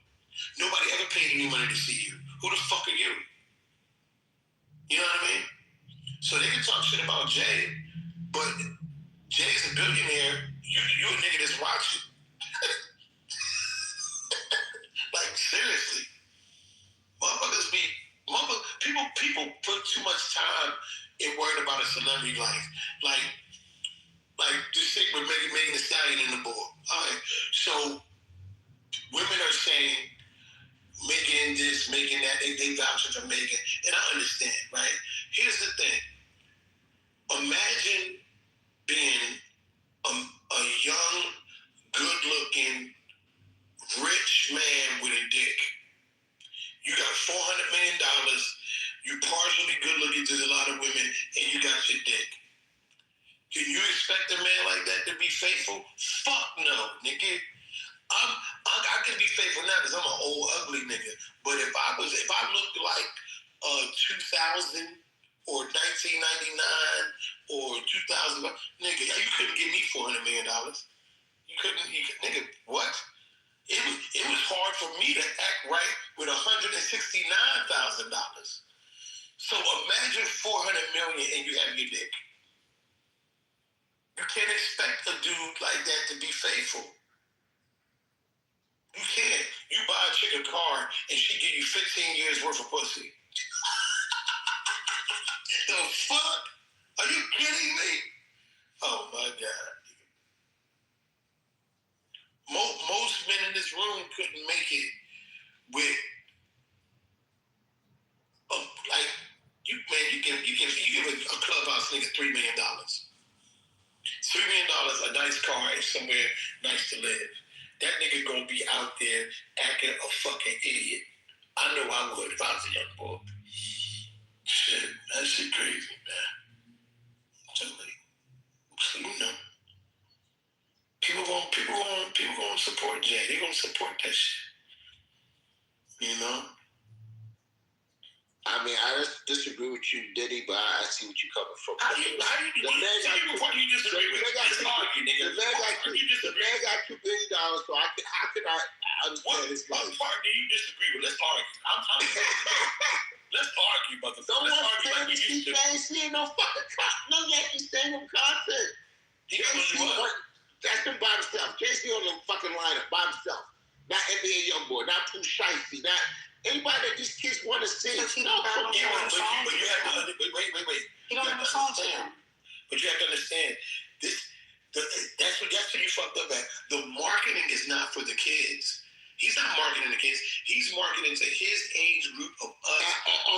Nobody ever paid any money to see you. Who the fuck are you? You know what I mean? So they can talk shit about Jay, but Jay's a billionaire. You a nigga that's watching. Like seriously, people put too much time in worrying about a celebrity life. Like this thing with Megan Thee Stallion in the board. All right, so women are saying Megan this, Megan that. They vouching for Megan, and I understand, right? Here's the thing. Imagine being a young, good-looking, rich man with a dick. You got $400 million. You partially good-looking to a lot of women, and you got your dick. Can you expect a man like that to be faithful? Fuck no, nigga. I can be faithful now because I'm an old, ugly nigga. But if I looked like 2000 or 1999 or 2000, nigga, you couldn't give me $400 million. You couldn't, nigga. What? It was hard for me to act right with $169,000. So imagine $400 million and you have your dick. You can't expect a dude like that to be faithful. You can't. You buy a chick a car and she give you 15 years worth of pussy. The fuck? Are you kidding me? Oh my God. Most men in this room couldn't make it with you give a clubhouse nigga $3 million. $3 million, a nice car, and somewhere nice to live. That nigga gonna be out there acting a fucking idiot. I know I would if I was a young boy. Shit, that shit crazy, man. So you know, people gonna support Jay. They gonna support that shit. You know. I mean, I just disagree with you, Diddy, but I see what you're coming from. The man got $2 billion, so how can I understand his life? What part do you disagree with? Let's argue. Let's argue, motherfucker. Don't want to say he ain't seeing no fucking no Yankee Stadium concert. That's him by himself. Jay-Z on the fucking lineup by himself. Not NBA Youngboy, not Pooh Shiesty, not anybody that these kids want to see. But you have to wait. You don't have to understand. But you have to understand this. That's what you fucked up at. The marketing is not for the kids. He's not marketing the kids. He's marketing to his age group of us.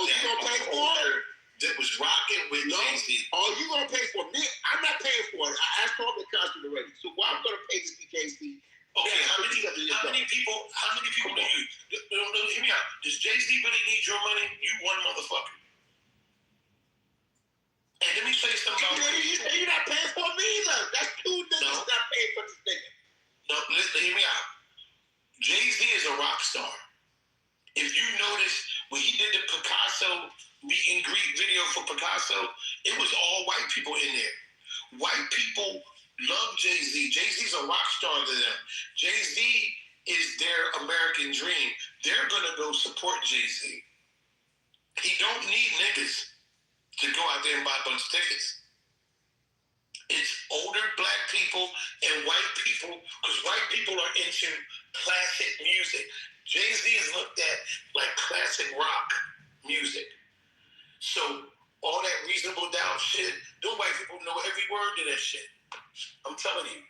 You gonna pay for it? That was rocking with Jay-Z. Oh, you gonna pay for me? I'm not paying for it. I asked all the concert already. So why I'm gonna pay to see Jay-Z? Okay, how many people do you? Hear me out. Does Jay-Z really need your money? You one motherfucker. And let me say something about you. You're not paying for me either. That's two niggas not paying for this nigga. No, listen, hear me out. Jay-Z is a rock star. If you notice, when he did the Picasso meet and greet video for Picasso, it was all white people in there. White people love Jay-Z. Jay-Z's a rock star to them. Jay-Z is their American dream. They're going to go support Jay-Z. He don't need niggas to go out there and buy a bunch of tickets. It's older black people and white people, because white people are into classic music. Jay-Z is looked at like classic rock music. So all that reasonable doubt shit, them white people know every word to that shit. I'm telling you.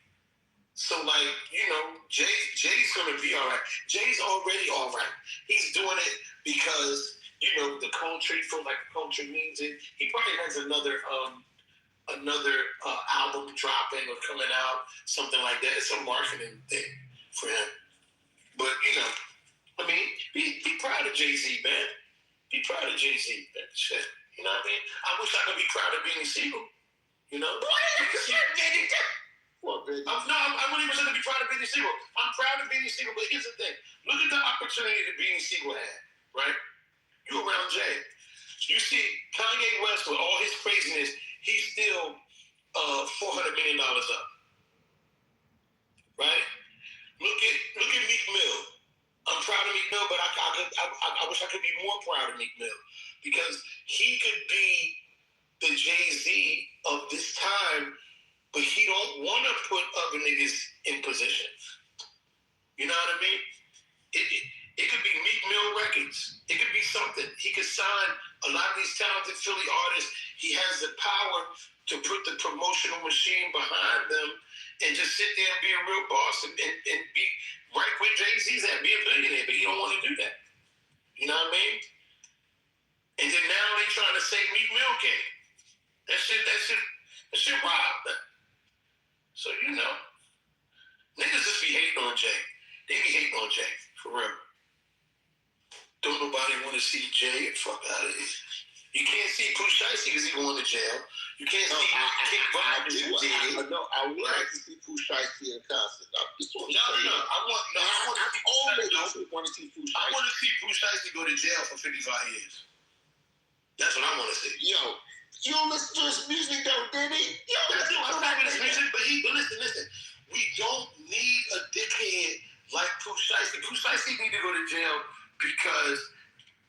So like, you know, Jay's gonna be all right. Jay's already all right. He's doing it because, you know, the country, feel like the country needs it. He probably has another album dropping or coming out, something like that. It's a marketing thing for him. But, you know, I mean, be proud of Jay-Z, man. Be proud of Jay-Z, man. Shit. You know what I mean? I wish I could be proud of Beanie Siegel. You know? Well, I really wish I could be proud of Beanie Siegel. I'm proud of Beanie Siegel, but here's the thing. Look at the opportunity that Beanie Siegel had, right? You around Jay. You see Kanye West with all his craziness, he's still $400 million up. Right? Look at Meek Mill. I'm proud of Meek Mill, but I wish I could be more proud of Meek Mill. Because he could be the Jay-Z of this time, but he don't want to put other niggas in position. You know what I mean? It could be Meek Mill Records. It could be something. He could sign a lot of these talented Philly artists. He has the power to put the promotional machine behind them and just sit there and be a real boss and be right where Jay-Z's at, be a billionaire, but he don't want to do that. You know what I mean? And then now they trying to say Meek Mill came. That shit wild. So, you know, niggas just be hating on Jay. They be hating on Jay, for real. Don't nobody want to see Jay. Fuck out of here. You can't see Pooh Shiesty because he going to jail. You can't see Kid Von D. I would like to see Pooh Shiesty in concert. I want to see Pooh Shiesty go to jail for 55 years. That's what I want to see. Yo, you don't listen to his music though, did he? I'm not his music, but listen. We don't need a dickhead like Pooh Shiesty. Pooh Shiesty need to go to jail because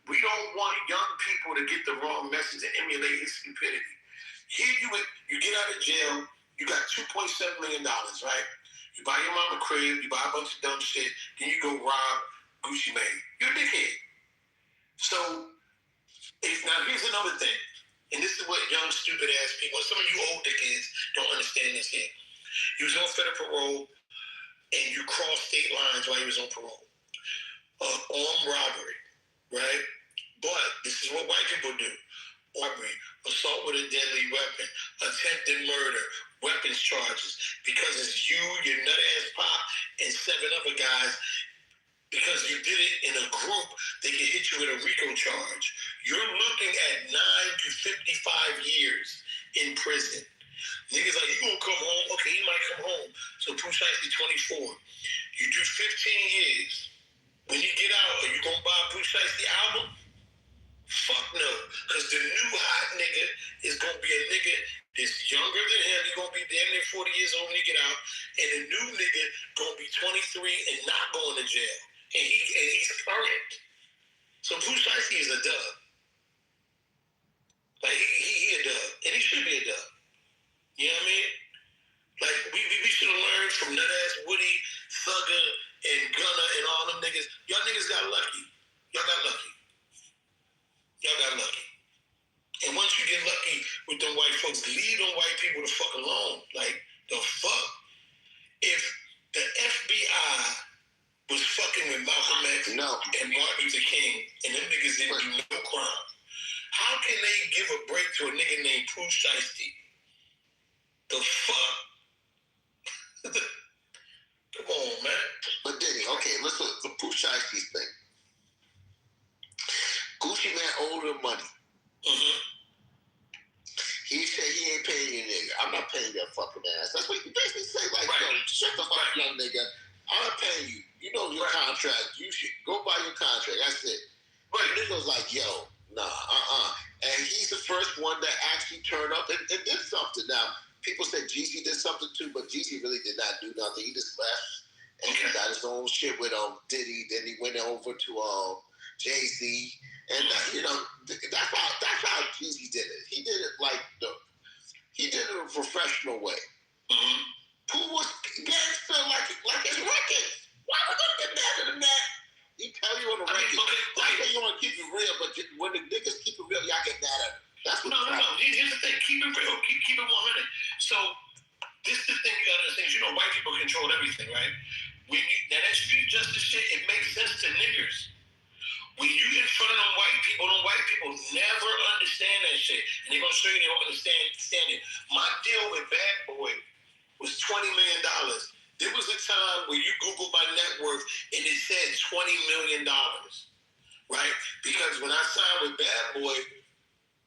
we don't want young people to get the wrong message and emulate his stupidity. Here you get out of jail, you got $2.7 million, right? You buy your mama a crib, you buy a bunch of dumb shit, then you go rob Gucci Mane. You're a dickhead. So, now here's another thing. And this is what young, stupid ass people, some of you old dickheads don't understand this here. You was on federal parole and you crossed state lines while you was on parole. Armed robbery, right? But this is what white people do. Robbery, assault with a deadly weapon, attempted murder, weapons charges. Because it's you, your nut-ass pop, and 7 other guys, because you did it in a group, they can hit you with a RICO charge. You're looking at 9 to 55 years in prison. Niggas like, you gonna come home? Okay, you might come home. So Pooh Shiesty 24. You do 15 years. When you get out, are you gonna buy a Pooh Shiesty album? Fuck no. Because the new hot nigga is gonna be a nigga that's younger than him. He's gonna be damn near 40 years old when he get out. And the new nigga gonna be 23 and not going to jail. And he's current. So Pooh Shiesty is a dub. Like he a dub. And he should be a dub. You know what I mean? Like we should have learned from nut-ass Woody, Thugger, and Gunna and all them niggas. Y'all niggas got lucky. Y'all got lucky. And once you get lucky with them white folks, leave them white people the fuck alone. Like, the fuck? If the FBI was fucking with Malcolm X and Martin Luther King, and them niggas didn't do no crime, how can they give a break to a nigga named Pooh Shiesty? The fuck? Come on, man. But Diddy, okay, let's look at the Pooh Shiesty thing. Gucci Mane owed him money. Mm-hmm. He said he ain't paying you, nigga. I'm not paying that fucking ass. That's what he basically said. Like, yo, shut the fuck up, young nigga. I'm not paying you. You know your contract. You should go by your contract. That's it. Right. The nigga was like, yo, nah, And he's the first one that actually turned up and did something. Now, people said Jeezy did something too, but Jeezy really did not do nothing. He just left and he got his own shit with Diddy. Then he went over to Jay-Z. And you know, that's how Jeezy did it. He did it he did it a professional way. Mm-hmm. Pooh was gangster like his records. Why would I get mad at that? He tell you on the record. I think you want to keep it real, but when the nigga will never understand that shit. And they're going to show you they don't understand it. My deal with Bad Boy was $20 million. There was a time where you Googled my net worth and it said $20 million, right? Because when I signed with Bad Boy,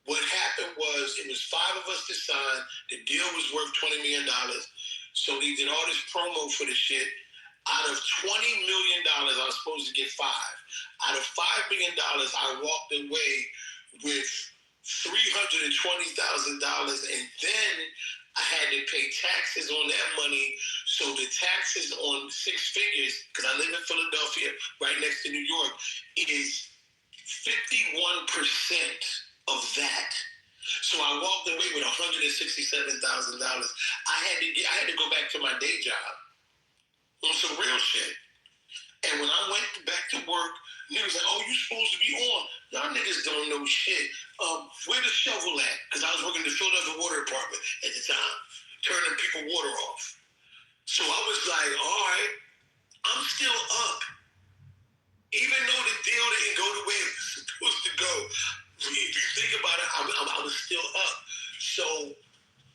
what happened was it was 5 of us to sign. The deal was worth $20 million. So they did all this promo for the shit. Out of $20 million, I was supposed to get 5. Out of $5 million, I walked away with $320,000, and then I had to pay taxes on that money. So the taxes on 6 figures, because I live in Philadelphia, right next to New York, is 51% of that. So I walked away with $167,000. I had to go back to my day job on some real shit. And when I went back to work, niggas like, oh, you supposed to be on. Y'all niggas don't know shit. Where the shovel at? Because I was working in the Philadelphia Water Department at the time, turning people water off. So I was like, all right, I'm still up. Even though the deal didn't go the way it was supposed to go, if you think about it, I was still up. So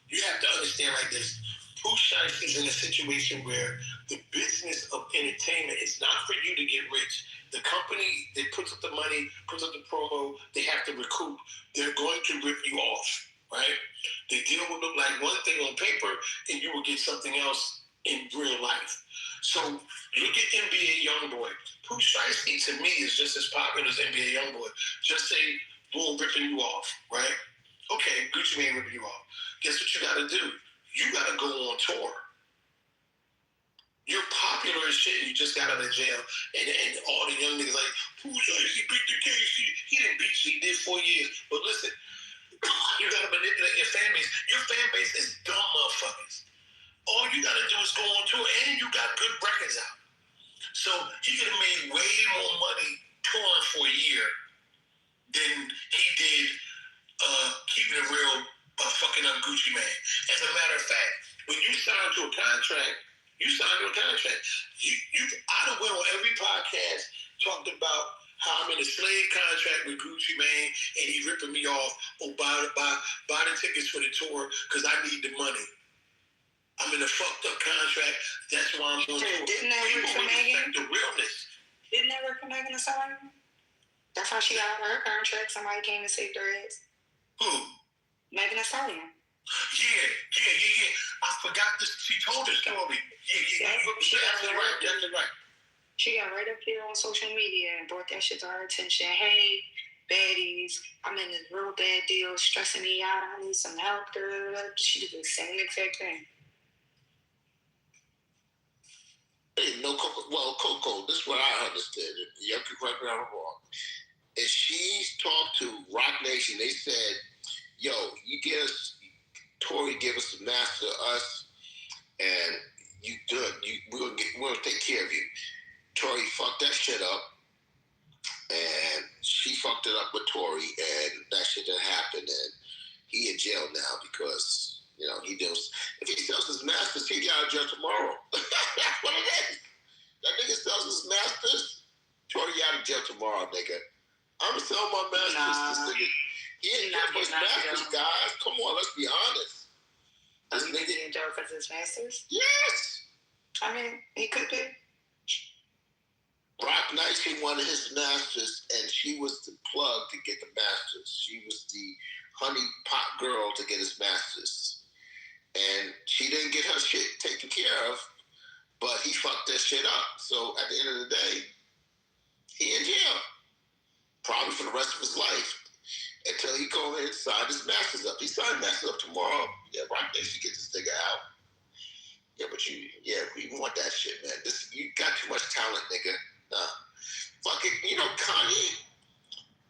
you have to understand like this. Pooh Shiesty is in a situation where the business of entertainment is not for you to get rich. The company that puts up the money, puts up the promo, they have to recoup. They're going to rip you off, right? The deal will look like one thing on paper, and you will get something else in real life. So look at NBA Youngboy. Pooh Shiesty to me is just as popular as NBA Youngboy. Just say, boom, ripping you off, right? Okay, Gucci Mane ripping you off. Guess what you got to do? You got to go on tour. You're popular as shit. You just got out of jail, and all the young niggas like, Pooh Shiesty beat the case. He didn't beat you. He did 4 years. But listen, you got to manipulate your fan base. Your fan base is dumb motherfuckers. All you got to do is go on tour, and you got good records out. So he could have made way more money touring for a year than he did keeping it real fucking up Gucci Mane. As a matter of fact, when you sign to a contract, you sign to a contract. I done went on every podcast talked about how I'm in a slave contract with Gucci Mane and he ripping me off. Oh, buy the tickets for the tour because I need the money. I'm in a fucked up contract. That's why I'm on tour. Didn't that work for Megan? The realness. Didn't that work for Megan Thee Stallion? That's how she got out of her contract. Somebody came and saved her ass. Who? Megan Thee Stallion. Yeah. I forgot this. She told the story. Yeah. That's right. She got right up here on social media and brought that shit to our attention. Hey, baddies, I'm in this real bad deal, stressing me out. I need some help. She did the same exact thing. Hey, Coco, this is what I understood. You have to correct me if I'm wrong. If she talked to Rock Nation, they said, yo, you get us, Tory give us the master of us, and you do it. We're gonna take care of you. Tory fucked that shit up, and she fucked it up with Tory, and that shit didn't happen, and he in jail now because, he does. If he sells his masters, he get out of jail tomorrow. That's what it is. That nigga sells his masters, Tory out of jail tomorrow, nigga. I'm gonna sell my masters. This nigga. He ain't got his masters, guys. Come on, let's be honest. This nigga in jail because his masters? Yes. I mean, he could be. Rock Nation wanted his masters, and she was the plug to get the masters. She was the honey pot girl to get his masters. And she didn't get her shit taken care of, but he fucked that shit up. So at the end of the day, he in jail. Probably for the rest of his life. Until he go ahead and sign his masters up. He signed masters up tomorrow. Yeah, Rock Nation get this nigga out. Yeah, but we want that shit, man. You got too much talent, nigga. Fucking, Kanye.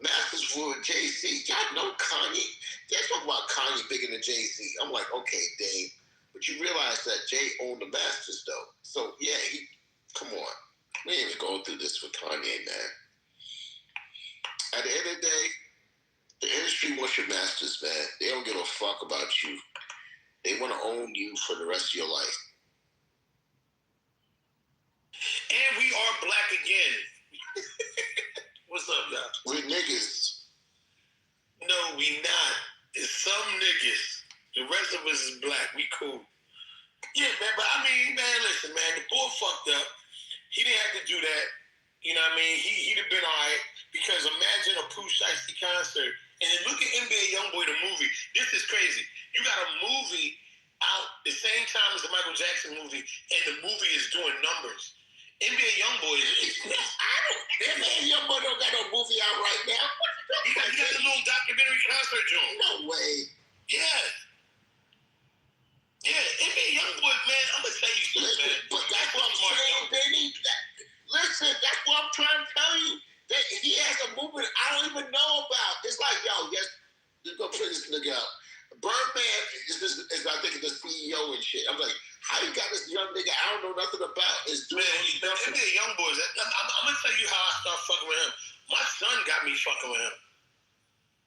Masters for Jay-Z. Y'all know Kanye. They talk about Kanye bigger than Jay-Z. I'm like, okay, Dave. But you realize that Jay owned the masters, though. So, yeah, come on. We ain't even going through this with Kanye, man. At the end of the day, the industry wants your masters, man. They don't give a fuck about you. They want to own you for the rest of your life. And we are black again. What's up, y'all? We're niggas. No, we not. It's some niggas. The rest of us is black. We cool. Yeah, man, but I mean, man, listen, man, the boy fucked up. He didn't have to do that. You know what I mean? He'd have been all right. Because imagine a Pooh Shiesty concert. And then look at NBA Youngboy, the movie. This is crazy. You got a movie out the same time as the Michael Jackson movie, and the movie is doing numbers. NBA Youngboy is NBA Youngboy don't got no movie out right now. He got a little documentary concert joint. No way. Yeah. Yeah, NBA Youngboy, man, I'm gonna tell you something, man. But that's what I'm saying, Benny. Listen, that's what I'm trying to tell you. That he has a movement I don't even know about. It's like, yo, yes, let's go put this nigga out. Birdman is I think, the CEO and shit. I'm like, how you got this young nigga I don't know nothing about is doing nothing? NBA Youngboy, I'm gonna tell you how I started fucking with him. My son got me fucking with him.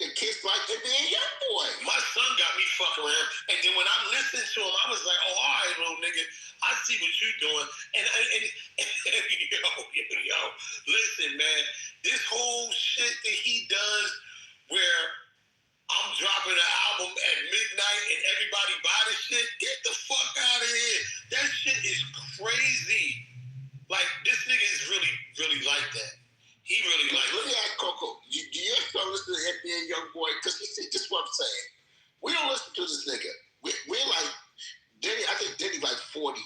The kids like NBA Youngboy. My son got me fucking with him. And then when I listened to him, I was like, oh, all right, little nigga, I see what you doing. And yo, listen, man, this whole shit that he does where I'm dropping an album at midnight and everybody buy the shit, get the fuck out of here. That shit is crazy. Like, this nigga is really, really like that. He really like. Let me ask Coco. Do you ever listen to NBA Youngboy? Because this is what I'm saying. We don't listen to this nigga. We're like Denny. I think Denny like 40.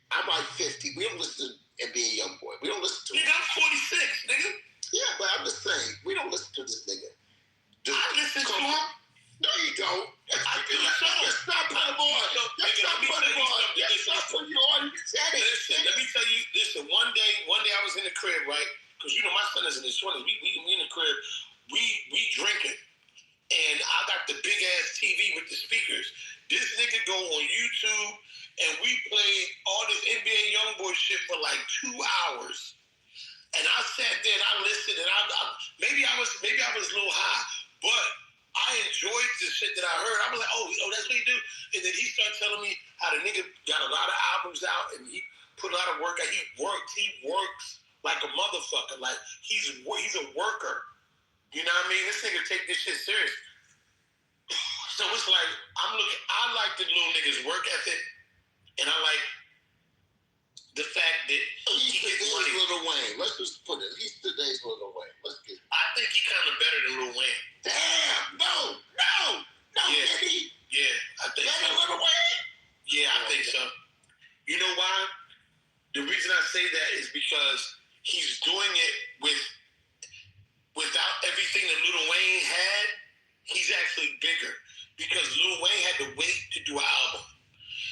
I'm like 50. We don't listen to NBA Youngboy. We don't listen to. Nigga, I'm 46, nigga. Yeah, but I'm just saying we don't listen to this nigga. I listen to him. No, you don't. I do. Let's not put him on. Let's not put him on. Let's not put you on. You said it. Listen, let me tell you. Listen, one day I was in the crib, right? Because you know my son is in his 20s. We in the crib. We drinking. And I got the big ass TV with the speakers. This nigga go on YouTube and we played all this NBA Youngboy shit for like 2 hours. And I sat there and I listened and maybe I was a little high, but I enjoyed the shit that I heard. I was like, oh, that's what he do. And then he started telling me how the nigga got a lot of albums out and he put a lot of work out. He works like a motherfucker. Like he's a worker. You know what I mean? This nigga take this shit serious. So it's like I like the little nigga's work ethic, and I like the fact that he gets money. Lil Wayne. Let's just put it. He's today's Lil Wayne. I think he kind of better than Lil Wayne. Damn! No, yeah. Baby. Yeah, I think better so. Lil Wayne? Yeah, I think so. You know why? The reason I say that is because he's doing it without everything that Lil Wayne had. He's actually bigger because Lil Wayne had to wait to do an album.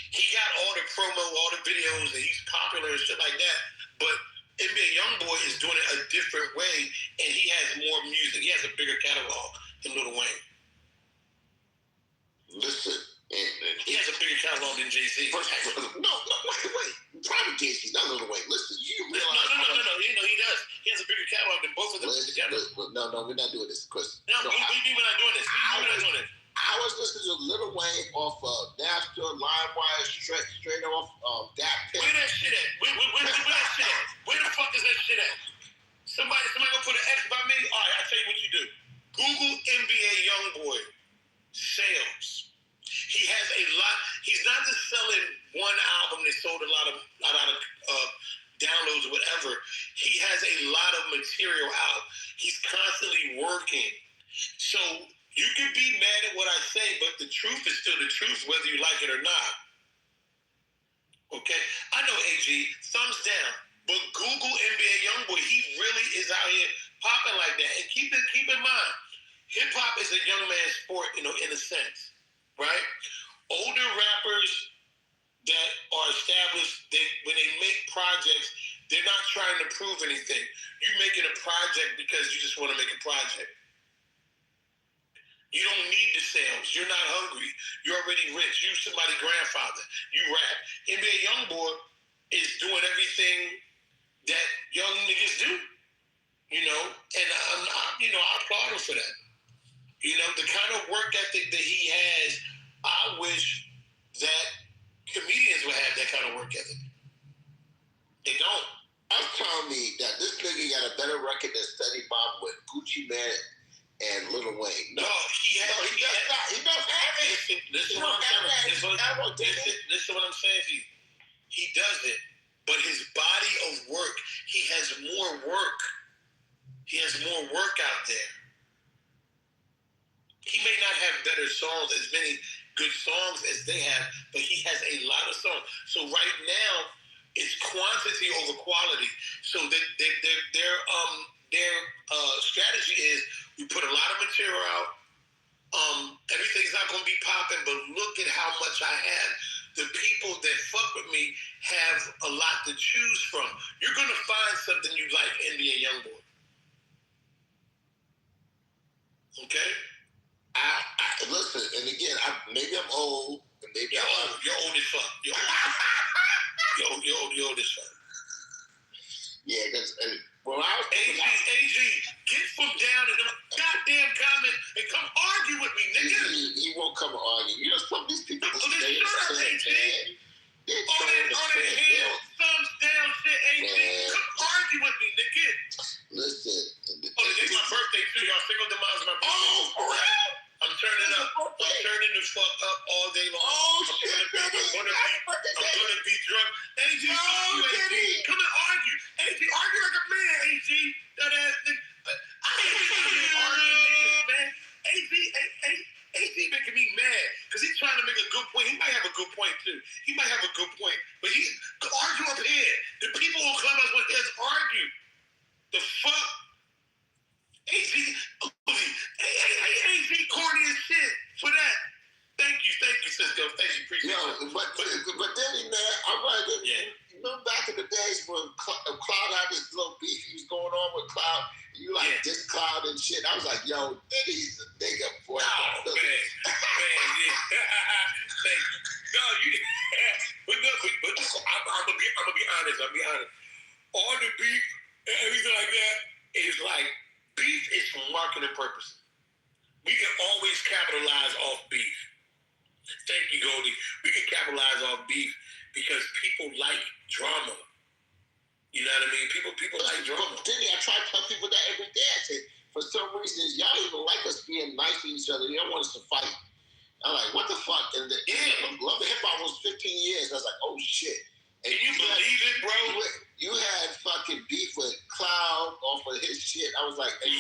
He got all the promo, all the videos, and he's popular and shit like that. But NBA Youngboy is doing it a different way, and he has more music. He has a bigger catalog than Lil Wayne. Listen, he has a bigger catalog than Jay-Z. No, wait. Probably Jay-Z, not Lil Wayne. Listen, you realize... No. You know, he does. He has a bigger catalog than both of them together. No, we're not doing this, Chris. No, we're not doing this. I was listening to Lil Wayne off of Napster, LimeWire, straight off that pit. Where that shit at? Where that shit at? Where the fuck is that shit at? Somebody gonna put an X by me? All right, I'll tell you what you do. Google NBA Youngboy sales. He has a lot. He's not just selling one album that sold a lot of downloads or whatever. He has a lot of material out. He's constantly working. So you can be mad at what I say, but the truth is still the truth, whether you like it or not. Okay? I know AG, thumbs down. But Google NBA Youngboy, he really is out here popping like that. And keep in mind, hip-hop is a young man's sport, in a sense. Right? Older rappers that are established, when they make projects, they're not trying to prove anything. You're making a project because you just want to make a project. You don't need the sales. You're not hungry. You're already rich. You somebody's grandfather. You rap. NBA Youngboy is doing everything that young niggas do. And I applaud him for that. The kind of work ethic that he has, I wish that comedians would have that kind of work ethic. They don't. I'm telling me that this nigga got a better record than Steady Bob with Gucci Mane and Lil Wayne. No, he has better songs, as many good songs as they have, but he has a lot of songs. So right now, it's quantity over quality. So their strategy is we put a lot of material out. Everything's not going to be popping, but look at how much I have. The people that fuck with me have a lot to choose from. You're going to find something you like, NBA Youngboy. Okay? Listen, and again, maybe I'm old, and maybe you're old. You're old as fuck. You're old as fuck. Yeah, because when I was AG, get from down in the goddamn comment and come argue with me, nigga. He won't come argue. You know, some of these people shut up, AG. All that head, thumbs down shit, AG. Come argue with me, nigga. Listen. Today's my birthday too, y'all. Single demise my birthday. Oh, for real? I'm turning up. I'm turning the fuck up all day long. Oh, shit, I'm gonna be drunk. AG, come and argue. AG, argue like a man, AG. That ass nigga. I ain't arguing niggas, man. AG making me mad because he's trying to make a good point. He might have a good point too. He might have a good point, but he argue up here. The people on Clubhouse want us to argue. The fuck? AG corny as shit for that. Thank you, Cisco. Thank you, appreciate it. But then, man, I'm like, remember back in the days when Cloud had this little beef he was going on with Cloud, you like this Cloud and shit. I was like, yo, he's a nigga, boy. Oh, man, yeah. Thank you. No, but I'm gonna be honest. All the beef and everything like that is like, beef is for marketing purposes. We can always capitalize off beef. Thank you, Goldie. We can capitalize off beef because people like drama. You know what I mean? People like drama. But then I try to tell people that every day. I say, for some reasons, y'all even like us being nice to each other. You don't want us to fight. I'm like, what the fuck? And Love and Hip Hop was 15 years. I was like, oh shit. And can you believe it, bro? You had fucking beef with Cloud off of his shit. I was like, hey,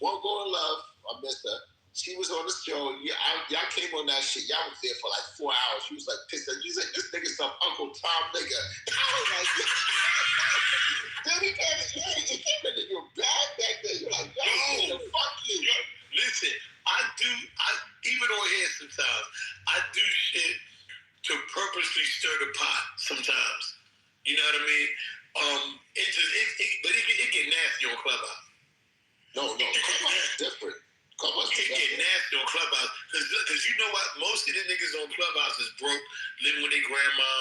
Won't Go in Love, I missed her. She was on the show. Y'all came on that shit. Y'all was there for like 4 hours. She was like pissed. You was like, this nigga's some Uncle Tom nigga. I was like, dude, he came into your bag back there. You're like, yo, fuck you. Yo, listen, even on here sometimes, I do shit to purposely stir the pot sometimes. You know what I mean? But it get nasty on Clubhouse. No, Clubhouse is different. It get nasty on Clubhouse because you know what? Most of the niggas on Clubhouse is broke, living with their grandma,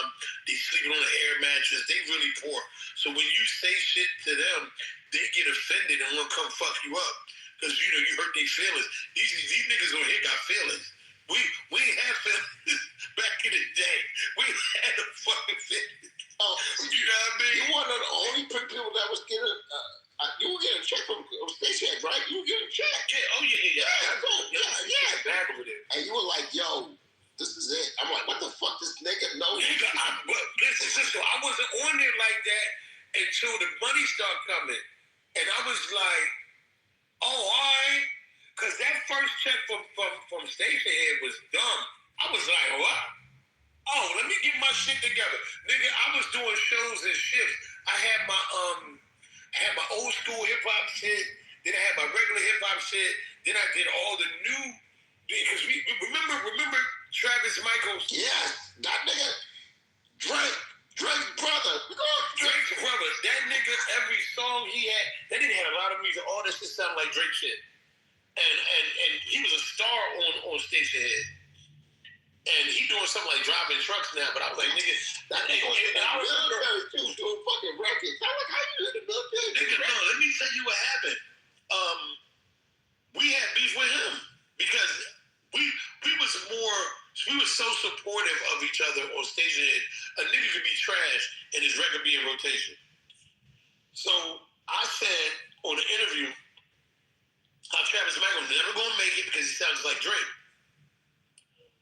they sleeping on an air mattress, they really poor. So when you say shit to them, they get offended and want to come fuck you up because you hurt their feelings. These niggas on here got feelings. We ain't had feelings back in the day. We had a fucking feelings. Oh, you know what I mean? You one of the only people that was getting. You were getting a check from Station, right? You were getting a check. Yeah. Oh yeah. Back over there. And you were like, "Yo, this is it." I'm like, "What the fuck, this nigga?" No. Nigga, listen, sister, I wasn't on there like that until the money started coming, and I was like, "Oh, all right," because that first check from Station Head was dumb. I was like, "What? Oh, let me get my shit together, nigga." I was doing shows and shifts. I had my old school hip hop shit. Then I had my regular hip hop shit. Then I did all the new, because we remember Travis Michaels. Yes, that nigga, Drake's brother. Drake's brother. That nigga, every song he had, that nigga had a lot of music. All this shit sounded like Drake shit. And he was a star on Station Head. And he doing something like driving trucks now, but I was like, nigga, that nigga was in the military too, doing fucking records. I'm like, how you in the military? Nigga, no, let me tell you what happened. We had beef with him because we was so supportive of each other on Station Head. A nigga could be trash and his record be in rotation. So I said on the interview how Travis Michael's never gonna make it because he sounds like Drake.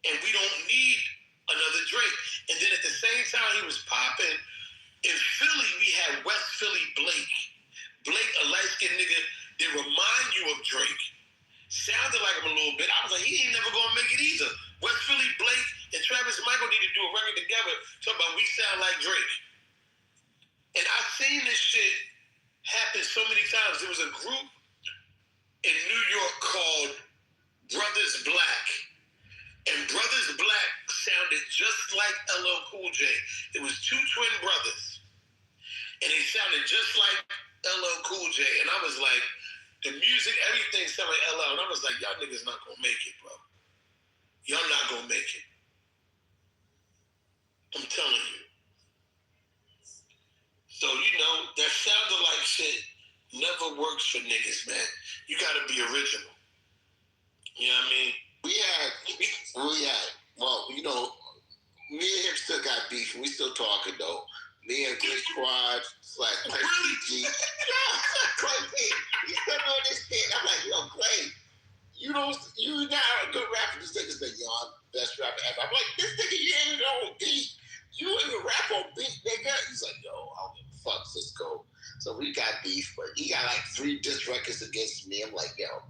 And we don't need another Drake. And then at the same time he was popping, in Philly, we had West Philly Blake. Blake, a light-skinned nigga that remind you of Drake. Sounded like like him a little bit. I was like, he ain't never gonna make it either. West Philly Blake and Travis Michael need to do a record together talking about We Sound Like Drake. And I've seen this shit happen so many times. There was a group in New York called Brothers Black. And Brothers Black sounded just like LL Cool J. It was two twin brothers. And they sounded just like LL Cool J. And I was like, the music, everything sounded like LL. And I was like, y'all niggas not gonna make it, bro. Y'all not gonna make it. I'm telling you. So, that sounded like shit never works for niggas, man. You gotta be original. You know what I mean? We had, me and him still got beef. We still talking, though. Me and Chris Squad / Clay G. Clay G. He's still doing this shit. I'm like, yo, Clay, you're not a good rapper. This nigga's like, yo, I'm the best rapper ever. I'm like, this nigga, you ain't on beat. You ain't even rap on beat, nigga. He's like, yo, I don't give a fuck, Cisco. So we got beef, but he got like 3 diss records against me. I'm like, yo.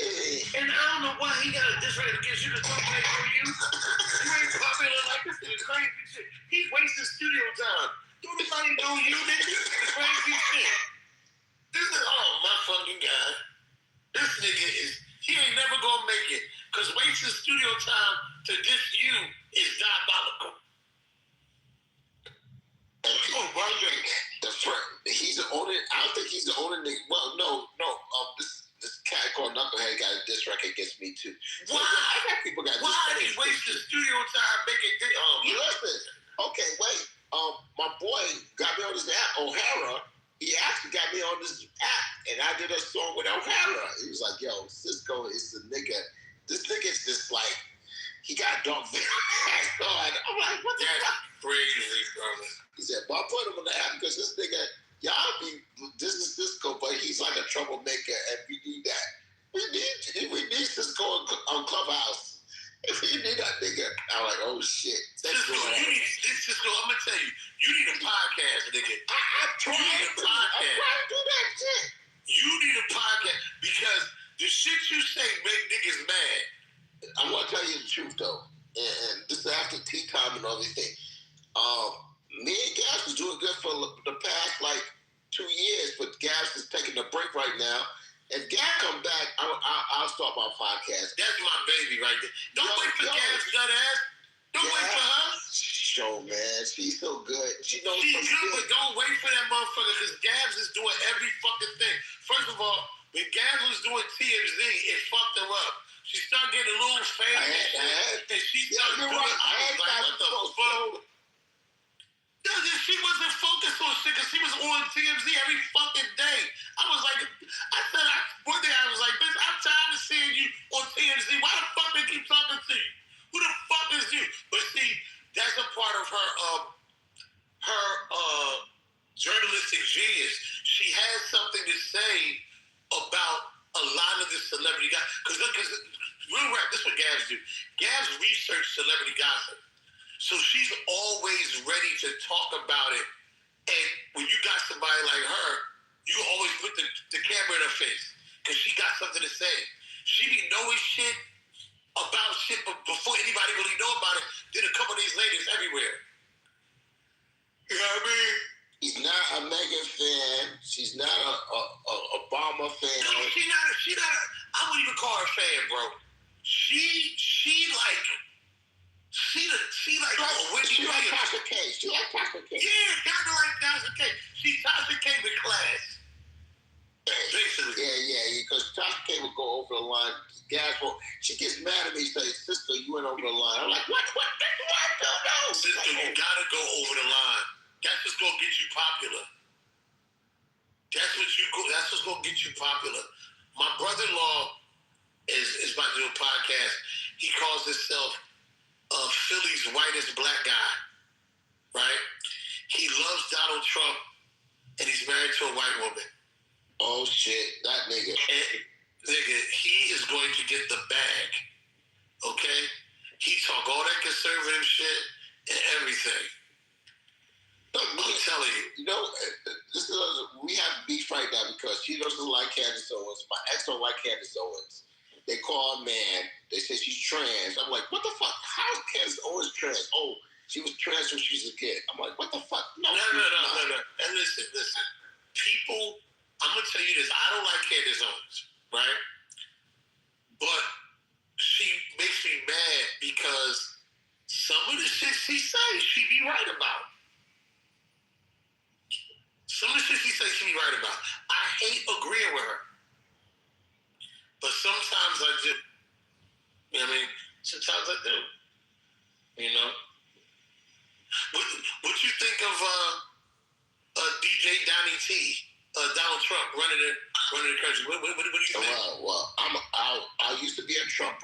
And I don't know why he got a diss record against you because nobody know you. You ain't popular like this is crazy shit. He wasting studio time. Don't nobody know you, nigga. It's crazy shit. This is, my fucking guy. This nigga he ain't never gonna make it. Because wasting studio time to diss you is diabolical. He's the only, I don't think he's the only nigga. Well, no. This cat called Knucklehead got a diss record against me too. So why? I got people got why did he waste the studio time making listen, okay, wait. My boy got me on this app, O'Hara. He actually got me on this app, and I did a song with O'Hara. He was like, yo, Cisco is the nigga. This nigga's just like, he got dark very on. I'm like, what the fuck? Crazy, brother. He said, but I put him on the app because this nigga, this is Cisco, but he's like a troublemaker, and we need that. We need Cisco on Clubhouse. If we need that nigga, I'm like, oh shit. Cisco, I'm gonna tell you, you need a podcast, nigga. I'm trying to do that shit. You need a podcast because the shit you say make niggas mad. I'm gonna tell you the truth though, and this is after tea time and everything. Me and Gabs was doing good for the past 2 years, but Gabs is taking a break right now. If Gab come back, I'll start my podcast. That's my baby right there. Don't wait for Gab's nut ass. Don't wait for her. Show, man. She's so good. She's good, but don't wait for that motherfucker because Gabs is doing every fucking thing. First of all, when Gabs was doing TMZ, it fucked her up. She started getting a little famous and she started doing what the fuck? She wasn't focused on shit because she was on TMZ every fucking day. One day I was like, bitch, I'm tired of seeing you on TMZ. Why the fuck they keep talking to you? Who the fuck is you? But see, that's a part of her journalistic genius. She has something to say about a lot of the celebrity guys. Because real rap, this is what Gabs do. Gabs research celebrity gossip. So she's always ready to talk about it. And when you got somebody like her, you always put the camera in her face because she got something to say. She be knowing shit about shit before anybody really know about it. Then a couple days later, it's everywhere. You know what I mean? She's not a Megan fan. She's not a Obama fan. No, she not a, I wouldn't even call her a fan, bro. She like Tasha K. She like Tasha K. Yeah, kind of like Tasha K. She's Tasha K with class. Basically. Yeah, because Tasha K would go over the line. She gets mad at me and says, Cisco, you went over the line. I'm like, what? No. Cisco, you gotta go over the line. That's what's gonna get you popular. That's what's gonna get you popular. My brother-in-law is about to do a podcast. He calls himself Philly's whitest black guy, right? He loves Donald Trump, and he's married to a white woman. Oh shit, that nigga. And, nigga, he is going to get the bag, okay? He talk all that conservative shit and everything. I'm telling you. We have beef right now because she doesn't like Candace Owens. My ex don't like Candace Owens. They call blonde man. They said she's trans. I'm like, what the fuck? How is Candace Owens trans? Oh, she was trans when she was a kid. I'm like, what the fuck? No. And listen. People, I'm gonna tell you this. I don't like Candace Owens, right? But she makes me mad because some of the shit she says, she be right about. Some of the shit she says, she be right about. I hate agreeing with her. But sometimes I just, you know what I mean? Sometimes I do. You know? What you think of DJ Donnie T, Donald Trump running the country? What do you think? Well, I used to be a Trumpie.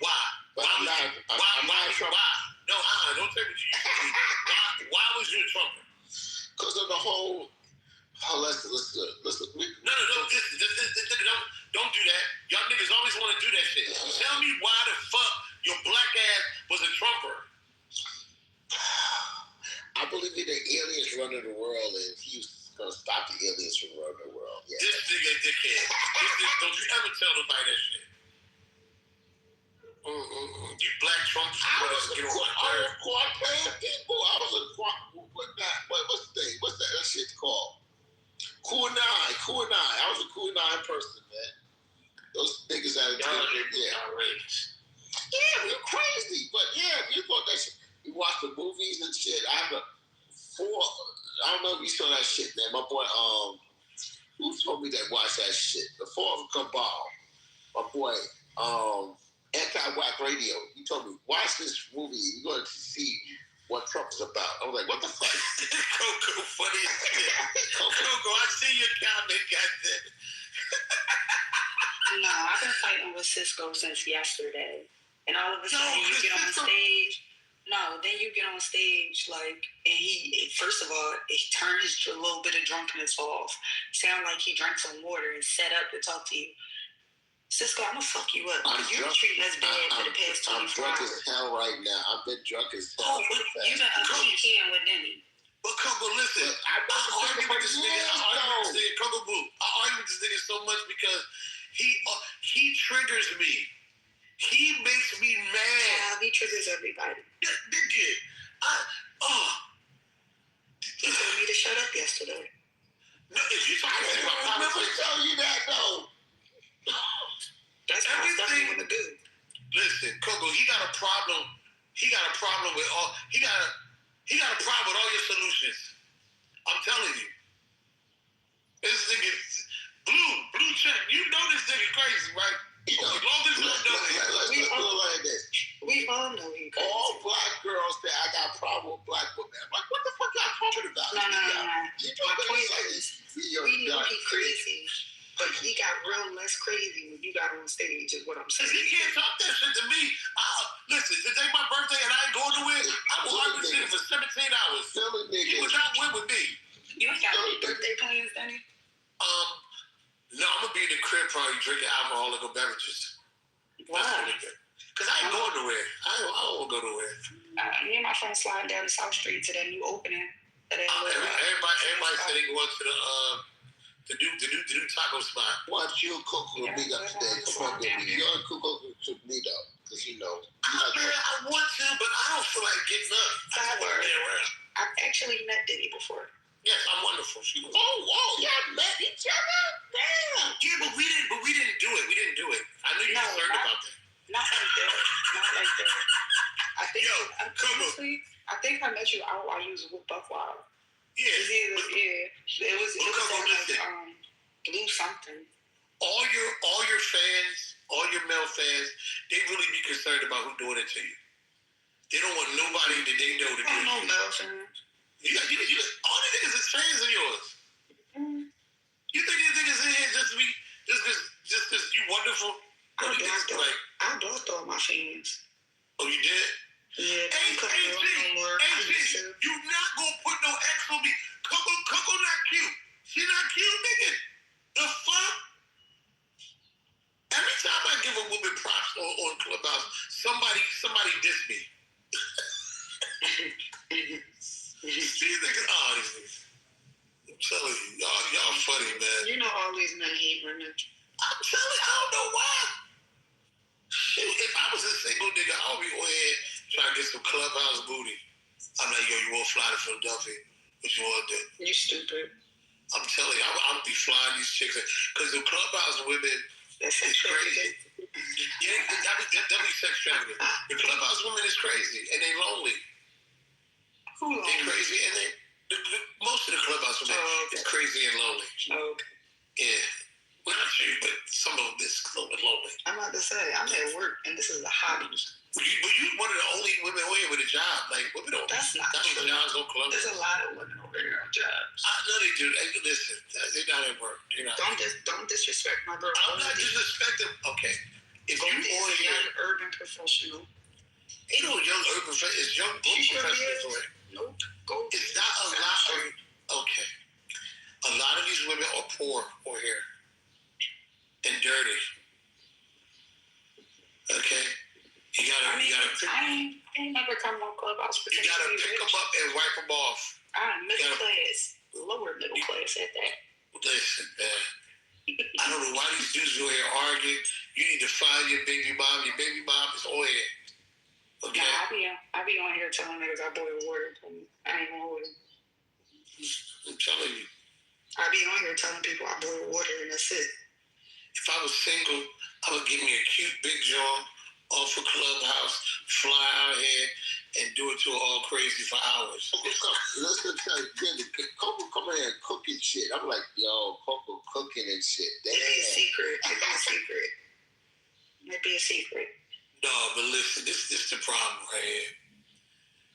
Why? But I'm not a Trump. Why? No, don't tell me what you think. Why was you a Trumper? Because of the whole. Listen. No, don't do that. Y'all niggas always want to do that shit. Tell me why the fuck your black ass was a Trumper. I believe in the aliens running the world, and he was gonna stop the aliens from running the world. Yeah. This nigga dickhead. Don't you ever tell nobody that shit. You black Trump supporters get on my nerves. I was a what's the thing? What's that shit called? Kunai. I was a Kunai person, man. Those niggas out of outrageous. Yeah, we were crazy, but yeah, we thought that shit. We watched the movies and shit. I don't know if you saw that shit, man. My boy, who told me that watch that shit? The Four of Cabal. My boy, Anti-Whack Radio. He told me, watch this movie. You're going to see what Trump is about. I was like, what the fuck? Coco, funny as shit. Coco, I see your comment, goddamn. No, I've been fighting with Cisco since yesterday. And all of a sudden, you get on stage. No, then you get on stage, like, and he, first of all, he turns a little bit of drunkenness off. Sound like he drank some water and set up to talk to you. Cisco, I'm gonna fuck you up. You're treating us bad for the past 24 hours. I'm drunk as hell right now. I've been drunk as hell. Oh, you've been up with Denny. But Coco, listen, I argue with this nigga. Coco Boo. I argue with this nigga so much because he triggers me. He makes me mad. Yeah, he triggers everybody. Nigga, he told me to shut up yesterday. No, if you talking about, I never tell you that though. That's everything with the dude. Listen, Coco, he got a problem. He got a problem with all. He got a problem with all your solutions. I'm telling you. This nigga, blue check. You know this nigga crazy, right? As long as you know let's put it like this. We all know he crazy. All black girls say I got a problem with black women. I'm like, what the fuck y'all talking about? No. My point is, we know he crazy. But he got real less crazy when you got on stage, is what I'm saying. He can't talk that shit to me. Listen, today my birthday and I ain't going to win. I will argue with him for 17 hours. He would not win with me. You ain't got any birthday plans, Danny? No, I'm going to be in the crib probably drinking alcoholic beverages. Why? Because I ain't going nowhere. I don't want to go nowhere. Me and my friend sliding down the South Street to that new opening. Everybody said they going to the new taco spot. Watch you, Coco, and meet up today. Come on, baby. You and Coco should meet up. Because you know. I want to, but I don't feel like getting up. I've actually met Diddy before. Yes, I'm wonderful. Y'all met each other? Damn. Yeah, but we didn't do it. I knew you were concerned about that. Not like that. I think, honestly, I think I met you out while you was with Buck Wild. Yeah. It was Blue something. All your fans, all your male fans, they really be concerned about who doing it to you. They don't want nobody that they know to do it. No male fans. You, all the niggas is fans of yours. You think these niggas in here just because you wonderful? I blocked all my fans. Oh, you did? Yeah. AG, you not gonna put no X on me. Coco not cute. She not cute, nigga. The fuck? Every time I give a woman props on Clubhouse, somebody diss me. These niggas, I'm telling you, y'all funny, man. You know all these men hate women. I'm telling you, I don't know why. nigga, I'll be on here trying to get some clubhouse booty. I'm like, yo, you want to fly to Philadelphia? What you want to do? You stupid. I'm telling you, I'll be flying these chicks. Because the clubhouse women, it's crazy. Yeah, that'll be sex trafficking. The clubhouse women is crazy, and they lonely. Who lonely? They're crazy, and most of the clubhouse women is crazy and lonely. Yeah. Well, not you, but some of them is a little bit lonely. I'm about to say, I'm at work, and this is a hobby. But you one of the only women on here with a job. Like, women don't. That's not true. Jobs, no clubs. There's a lot of women over here on jobs. I know they do. Hey, listen, they're not at work. Don't disrespect my girl. I'm not disrespecting. Okay. If you Goldie is a young urban professional. Ain't no young urban professional. It's young book professionals. Nope. Goldie. It's not a lot of. Okay. A lot of these women are poor over here. And dirty. Okay? You gotta I ain't never come on Clubhouse. You gotta pick them up and wipe them off. I'm middle class. Lower middle class at that. Listen, man. I don't know why these dudes over here arguing. You need to find your baby mom. Your baby mom is on here. Okay? Nah, I be on here telling niggas I boil water. I ain't gonna hold it. I'm telling you. I be on here telling people I boil water and that's it. If I was single, I would give me a cute big jaw off a clubhouse, fly out here, and do it to her all crazy for hours. Listen to Coco come in and cooking shit. I'm like, yo, Coco cooking and shit. Damn. It'd be a secret. It'd be a secret. No, but listen, this is the problem right here.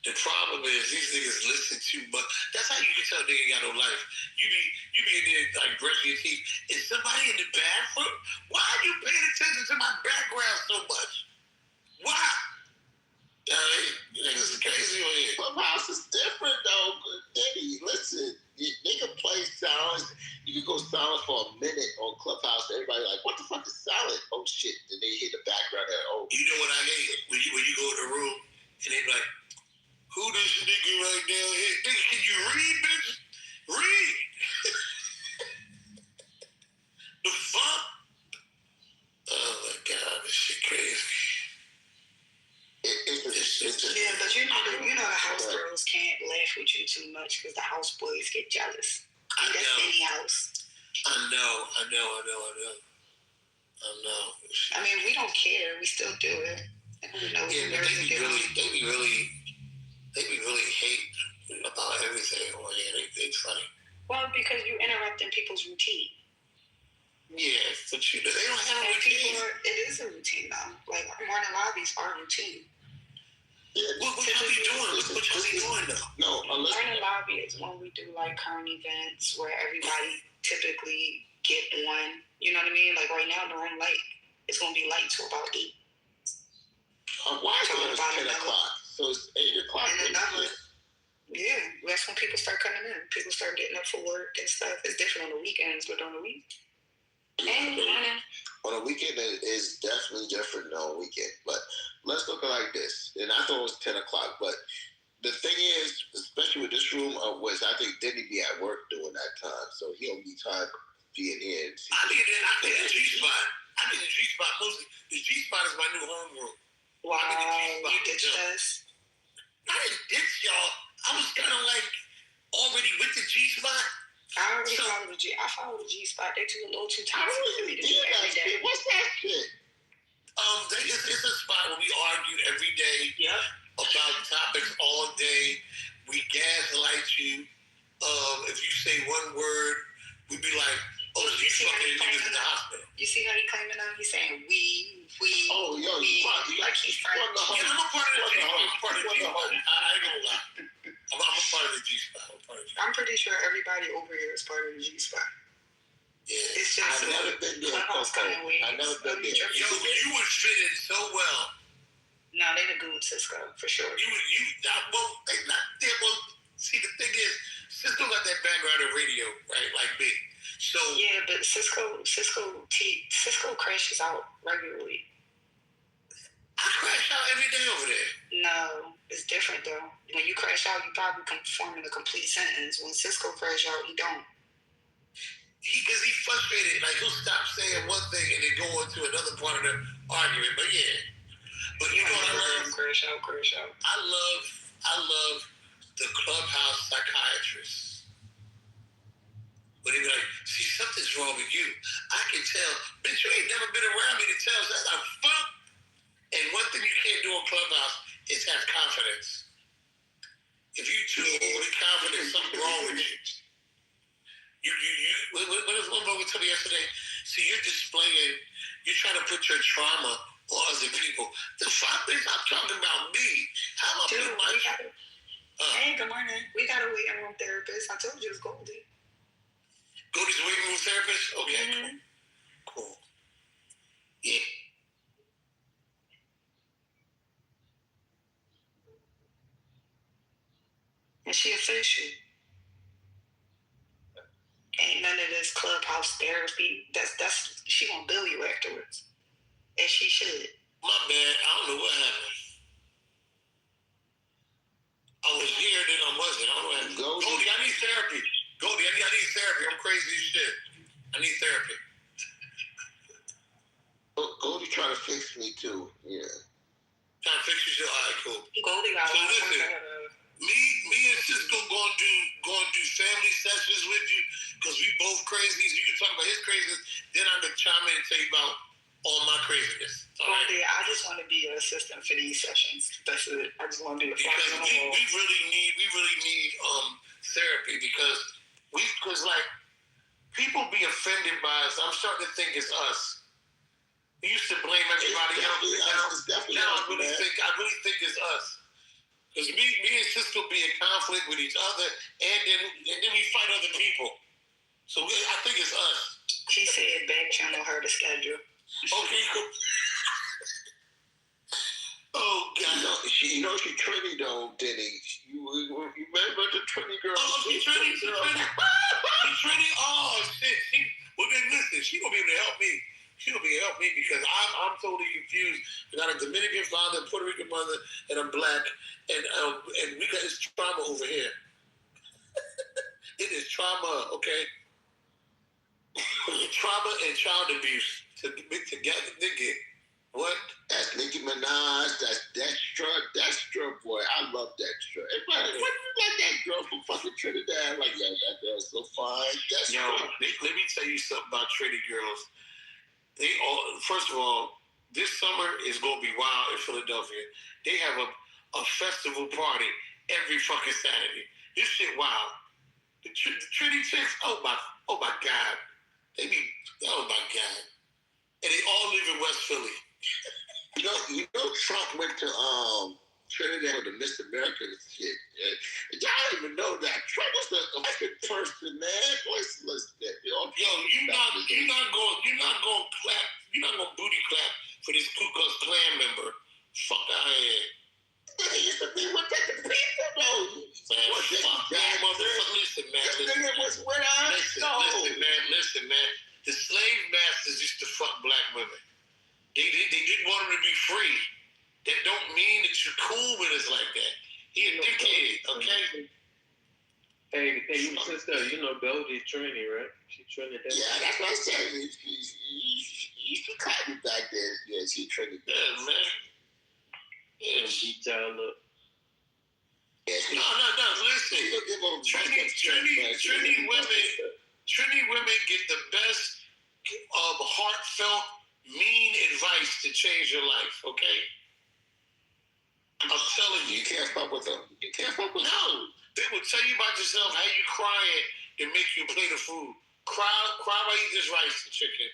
The problem is these niggas listen too much. That's how you can tell a nigga ain't got no life. You be in there like brushing your teeth. Is somebody in the bathroom? Why are you paying attention to my background so much? Why? Niggas is crazy on here. Clubhouse is different though. Daddy, listen, they can play silence. You can go silent for a minute on Clubhouse. Everybody like, what the fuck is silent? Oh shit! Then they hear the background. You know what I hate? When you go in the room and they be like, who this nigga right down here? Nigga, can you read, bitch? Read. The fuck? Oh my god, this shit crazy. Yeah, but you know the house girls can't laugh with you too much because the house boys get jealous. That's any house. I know. I mean, we don't care. We still do it. We know they be really hate about everything on here. They funny. Well, because you're interrupting people's routine. Yeah, but they don't have a routine. It is a routine though. Like morning lobbies are routine. Yeah, what y'all be doing though? No, morning lobby is when we do like current events where everybody typically get one. You know what I mean? Like right now during light, it's gonna be light till about 8. Why is it about 10 o'clock? So it's 8 o'clock. Yeah, that's when people start coming in. People start getting up for work and stuff. It's different on the weekends, but on the week. On a weekend, it is definitely different than on a weekend. But let's look at it like this. And I thought it was 10 o'clock. But the thing is, especially with this room, was I think Denny be at work during that time. So he'll be time being in. I think the G-Spot. I think the G-Spot mostly. The G-Spot is my new homeroom. Wow, you ditched us. I didn't ditch y'all. I was kind of like already with the G-Spot. I already follow the G. I follow the G-Spot. They're a little too toxic for me to do every day. What's that shit? It's a spot where we argue every day about topics all day. We gaslight you. If you say one word, we be like, oh, you fucking niggas in the hospital. You see how he claiming out? He's saying we. Oh, yo, like he's trying to. Yeah, I'm a part of the G-Spot. I ain't gonna lie. I'm a part of the G-Spot. I'm pretty sure everybody over here is part of the G-Spot. Yeah. It's just I've never been there. I've never been there. Yo, you would fit in so well. No, they the good Cisco for sure. They not there. Well, see, the thing is, Cisco got that background in radio, right? Like me. So yeah, but Cisco crashes out regularly. I crash out every day over there. No, it's different though. When you crash out, you probably forming a complete sentence. When Cisco crash out, he don't. Because he's frustrated. Like he'll stop saying one thing and then go on to another part of the argument. But yeah, But you know what I love? Crash out. I love the clubhouse psychiatrists. But they be like, see, something's wrong with you. I can tell. Bitch, you ain't never been around me to tell that I'm fucked. And one thing you can't do on Clubhouse is have confidence. If you too overly confident, something's wrong with you. What does one brother tell me yesterday? See, you're trying to put your trauma on other people. The fuck is, I'm talking about me. How am I putting my... Hey, good morning. We got a waiting room therapist. I told you it's Goldie. Goldie's a waiting room therapist? Okay, cool. Yeah. And she official. Ain't none of this clubhouse therapy. That's she gonna bill you afterwards. And she should. My bad. I don't know what happened. I was here, then I wasn't. I don't know what happened. Goldie, I need therapy. Goldie, I need therapy. I'm crazy as shit. I need therapy. Goldie trying to fix me too. Yeah. Trying to fix you too? All right, cool. Goldie got so listen, me and Cisco gonna do family sessions with you because we both crazy. So you can talk about his craziness, then I can chime in and tell you about all my craziness. Goldie, I just want to be an assistant for these sessions. That's it. I just want to be a because we really need therapy because like people be offended by us. I'm starting to think it's us. We used to blame everybody else. Now I really think it's us. Because me and Cisco be in conflict with each other, and then we fight other people. So I think it's us. She said back channel her to schedule. Okay, cool. Oh God! She Trini though, Denny. You remember the Trini girl? Oh, she Trini. Trini. Oh shit! Well then listen, she gonna be able to help me. She gonna be able to help me because I'm totally confused. I got a Dominican father, a Puerto Rican mother, and I'm black, and we got this trauma over here. It is trauma, okay? Trauma and child abuse together, nigga. What? That's Nicki Minaj. That's Destra, boy. I love Destra. Everybody, what you like that girl from fucking Trinidad? Like, yeah, that girl's so fine. Yo, let me tell you something about Trinity girls. They all, first of all, this summer is gonna be wild in Philadelphia. They have a festival party every fucking Saturday. This shit wild. The Trinity chicks, oh my God. Oh my God. And they all live in West Philly. You know Trump went to Trinidad with the Miss America shit. Y'all don't even know that. Trump was the elected person, man. Listen, yo, you're not gonna clap, you're not gonna booty clap for this Ku Klux Klan member. Fuck out of here. He used to be with the people, though. Man, fuck that motherfucker. Listen, man. Listen, man. The slave masters used to fuck black women. They didn't want them to be free. That don't mean that you're cool with us like that. He a dickhead, okay? Hey, sister, Goldie Trini, right? She Trinidad. Yeah, that's what I said. She caught me back there. Yeah, she Trinidad. Yeah, man. Yeah, beat y'all up. No. Listen, Trini women get the best heartfelt, mean advice to change your life. Okay. I'm telling you. You can't fuck with them. No. They will tell you about yourself, how you crying, and make you play the food. Cry while you eat this rice and chicken.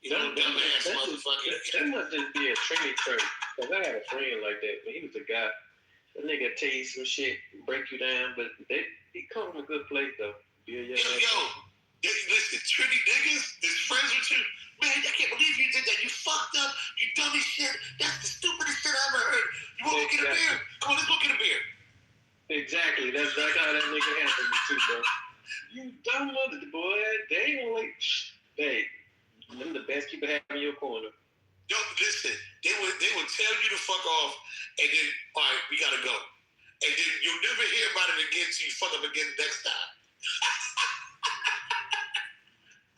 Dumbass motherfucker. That must just be a Trini trait. Because I had a friend like that, but he was a guy. That nigga tell you some shit, break you down, but he come from a good place though. Listen, Trini niggas is friends with you. Man, I can't believe you did that. You fucked up. You dumb as shit. That's the stupidest shit I ever heard. You want to get a beer? Come on, let's go get a beer. Exactly. That's how that nigga happened to me too, bro. You dumb mother, boy. They ain't gonna like. Hey, them the best people have in your corner. Yo, listen. They would tell you to fuck off, and then all right, we gotta go, and then you'll never hear about it again till you fuck up again next time.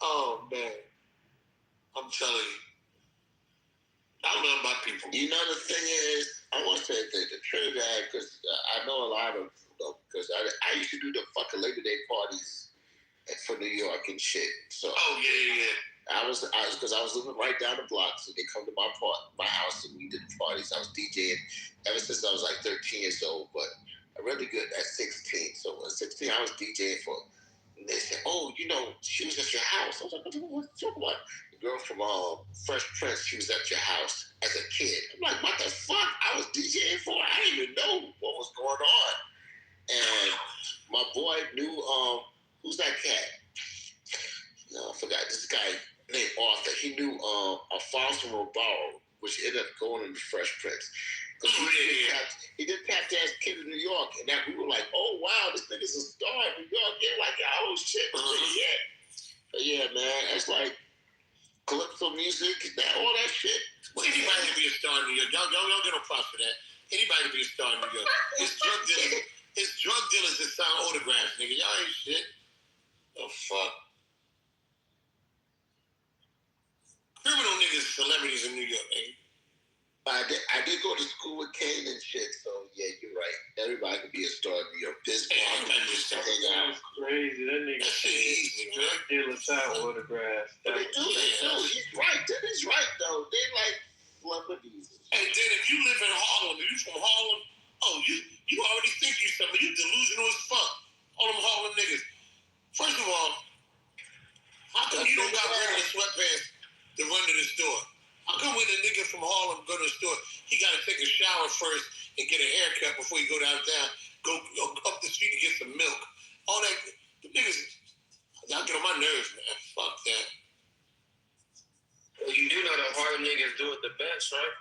Oh man, I'm telling you. I love my people. You know, the thing is, I want to say the Trinidad, because I know a lot of, because I used to do the fucking Labor Day parties for New York and shit. So I was because I was living right down the block, so they come to my house and we did the parties. I was DJing ever since I was like 13 years old, but I'm really good at 16. So at 16, I was DJing for. And they said, "Oh, you know, she was at your house." I was like, "What?" The girl from Fresh Prince, she was at your house as a kid. I'm like, "What the fuck?" I was DJing for her. I didn't even know what was going on. And my boy knew who's that cat? No, I forgot. This guy named Arthur. He knew Alfonso Robarro, which ended up going into Fresh Prince. He did Tap Dance Kid in New York, and that we were like, "Oh wow, this nigga's a star in New York." They're like, "Oh shit, yeah." But yeah, man, that's like calypso music, all that shit. Well, anybody can be a star in New York. Y'all get no props for that. Anybody can be a star in New York. It's drug dealers that sign autographs, nigga. Y'all ain't shit. The fuck. Criminal niggas, celebrities in New York, nigga. I did go to school with Kane and shit, so yeah, you're right. Everybody can be a star in New York. This That's crazy. That nigga said drug dealers sign autographs. They do. He's right. He's right, though. They like celebrities. And then if you live in Harlem, if you from Harlem, you already think you something. You delusional as fuck. All them Harlem niggas. First of all, how come you don't got regular sweatpants to run to the store? How come when a nigga from Harlem go to the store, he got to take a shower first and get a haircut before he go downtown, go up the street to get some milk? All that, the niggas, y'all get on my nerves, man. Fuck that. Well, you do know that Harlem niggas do it the best, right?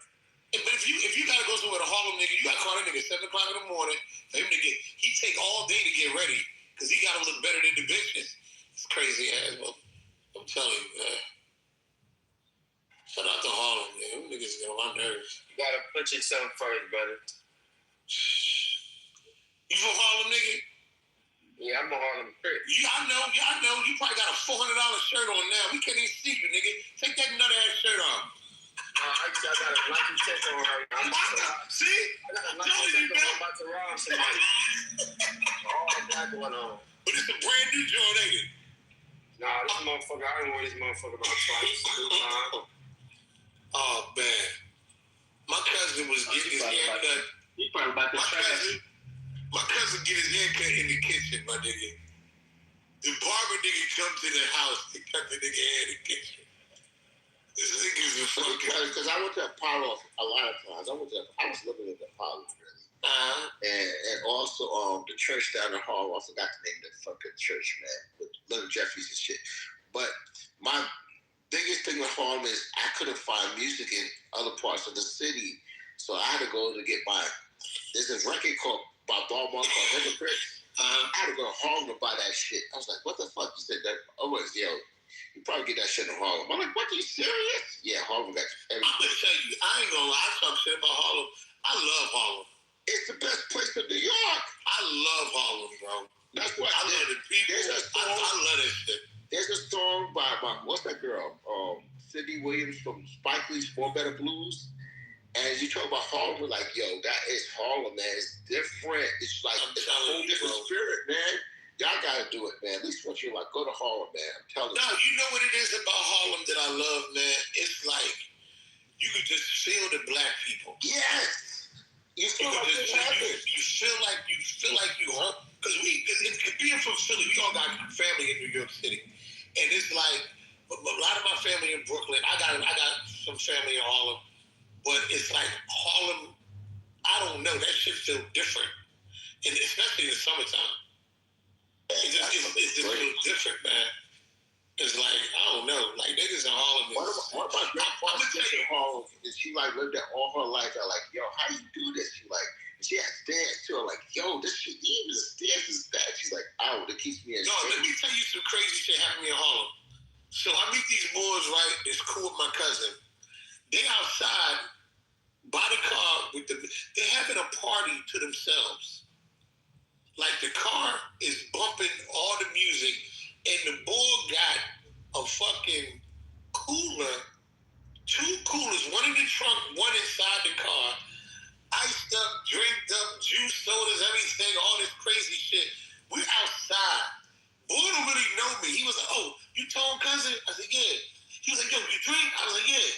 Yeah, but if you gotta go somewhere to Harlem nigga, you gotta call that nigga 7 o'clock in the morning for him to get. He take all day to get ready because he gotta look better than the bitches. It's crazy ass, but I'm telling you, man. Shout out to Harlem, man. Them niggas get on my nerves. You gotta put yourself first, brother. You from Harlem, nigga? Yeah, I'm a Harlem prick. Y'all know. You probably got a $400 shirt on now. We can't even see you, nigga. Take that nut ass shirt off. I got a Nike check on right now. See? I got a Nike check on. I'm about to rob somebody. All black one on. But it's a brand new joint, ain't it? Nah, this motherfucker, I didn't wear this motherfucker about twice. Oh, man. My cousin was getting his haircut. He probably about to trash. My cousin get his haircut in the kitchen, my nigga. The barber nigga come to the house to cut the nigga hair in the kitchen. This nigga's a fucking... Because I went to Apollo a lot of times. I was living in Apollo, really. And also the church down in Harlem. I forgot the name of the fucking church, man. With Little Jeffries and shit. But my biggest thing with Harlem is I couldn't find music in other parts of the city. So I had to go to get there's this record by Bob Marley called Hypocrites. I had to go to Harlem to buy that shit. I was like, what the fuck? You said that? Oh, you probably get that shit in Harlem. I'm like, what? Are you serious? Yeah, Harlem got everything. I'm going to tell you, I ain't going to lie. I talk shit about Harlem. I love Harlem. It's the best place in New York. I love Harlem, bro. That's what I love the people. I love that shit. There's a song by what's that girl? Cindy Williams from Spike Lee's Four Better Blues. And you talk about Harlem, like, yo, that is Harlem, man. It's different. It's like it's a whole different spirit, man. Y'all gotta do it, man. At least once you're like, go to Harlem, man. I'm telling you. No, you know what it is about Harlem that I love, man? It's like you can just feel the black people. Yes. You feel like you feel like you home. Because being from Philly, we all got family in New York City. And it's like a lot of my family in Brooklyn. I got some family in Harlem. But it's like Harlem, I don't know, that shit feels different. And especially in the summertime. It just feels different, man. It's like, I don't know, like niggas in Harlem. One of my grandfather's in Harlem, and she like lived there all her life. I'm like, yo, how you do this? She had stairs too. I'm like, yo, this shit, even the stairs is that. She's like, oh, that keeps me in. No, let me tell you some crazy shit happening in Harlem. So I meet these boys, right? It's cool with my cousin. They outside by the car they're having a party to themselves. Like the car is bumping all the music, and the boy got a fucking cooler 2 coolers, one in the trunk, one inside the car, iced up, drinked up, juice, sodas, everything, all this crazy shit. We're outside. Boy don't really know me. He was like, oh, you Tone cousin? I said, yeah. He was like, yo, you drink? I was like, yeah.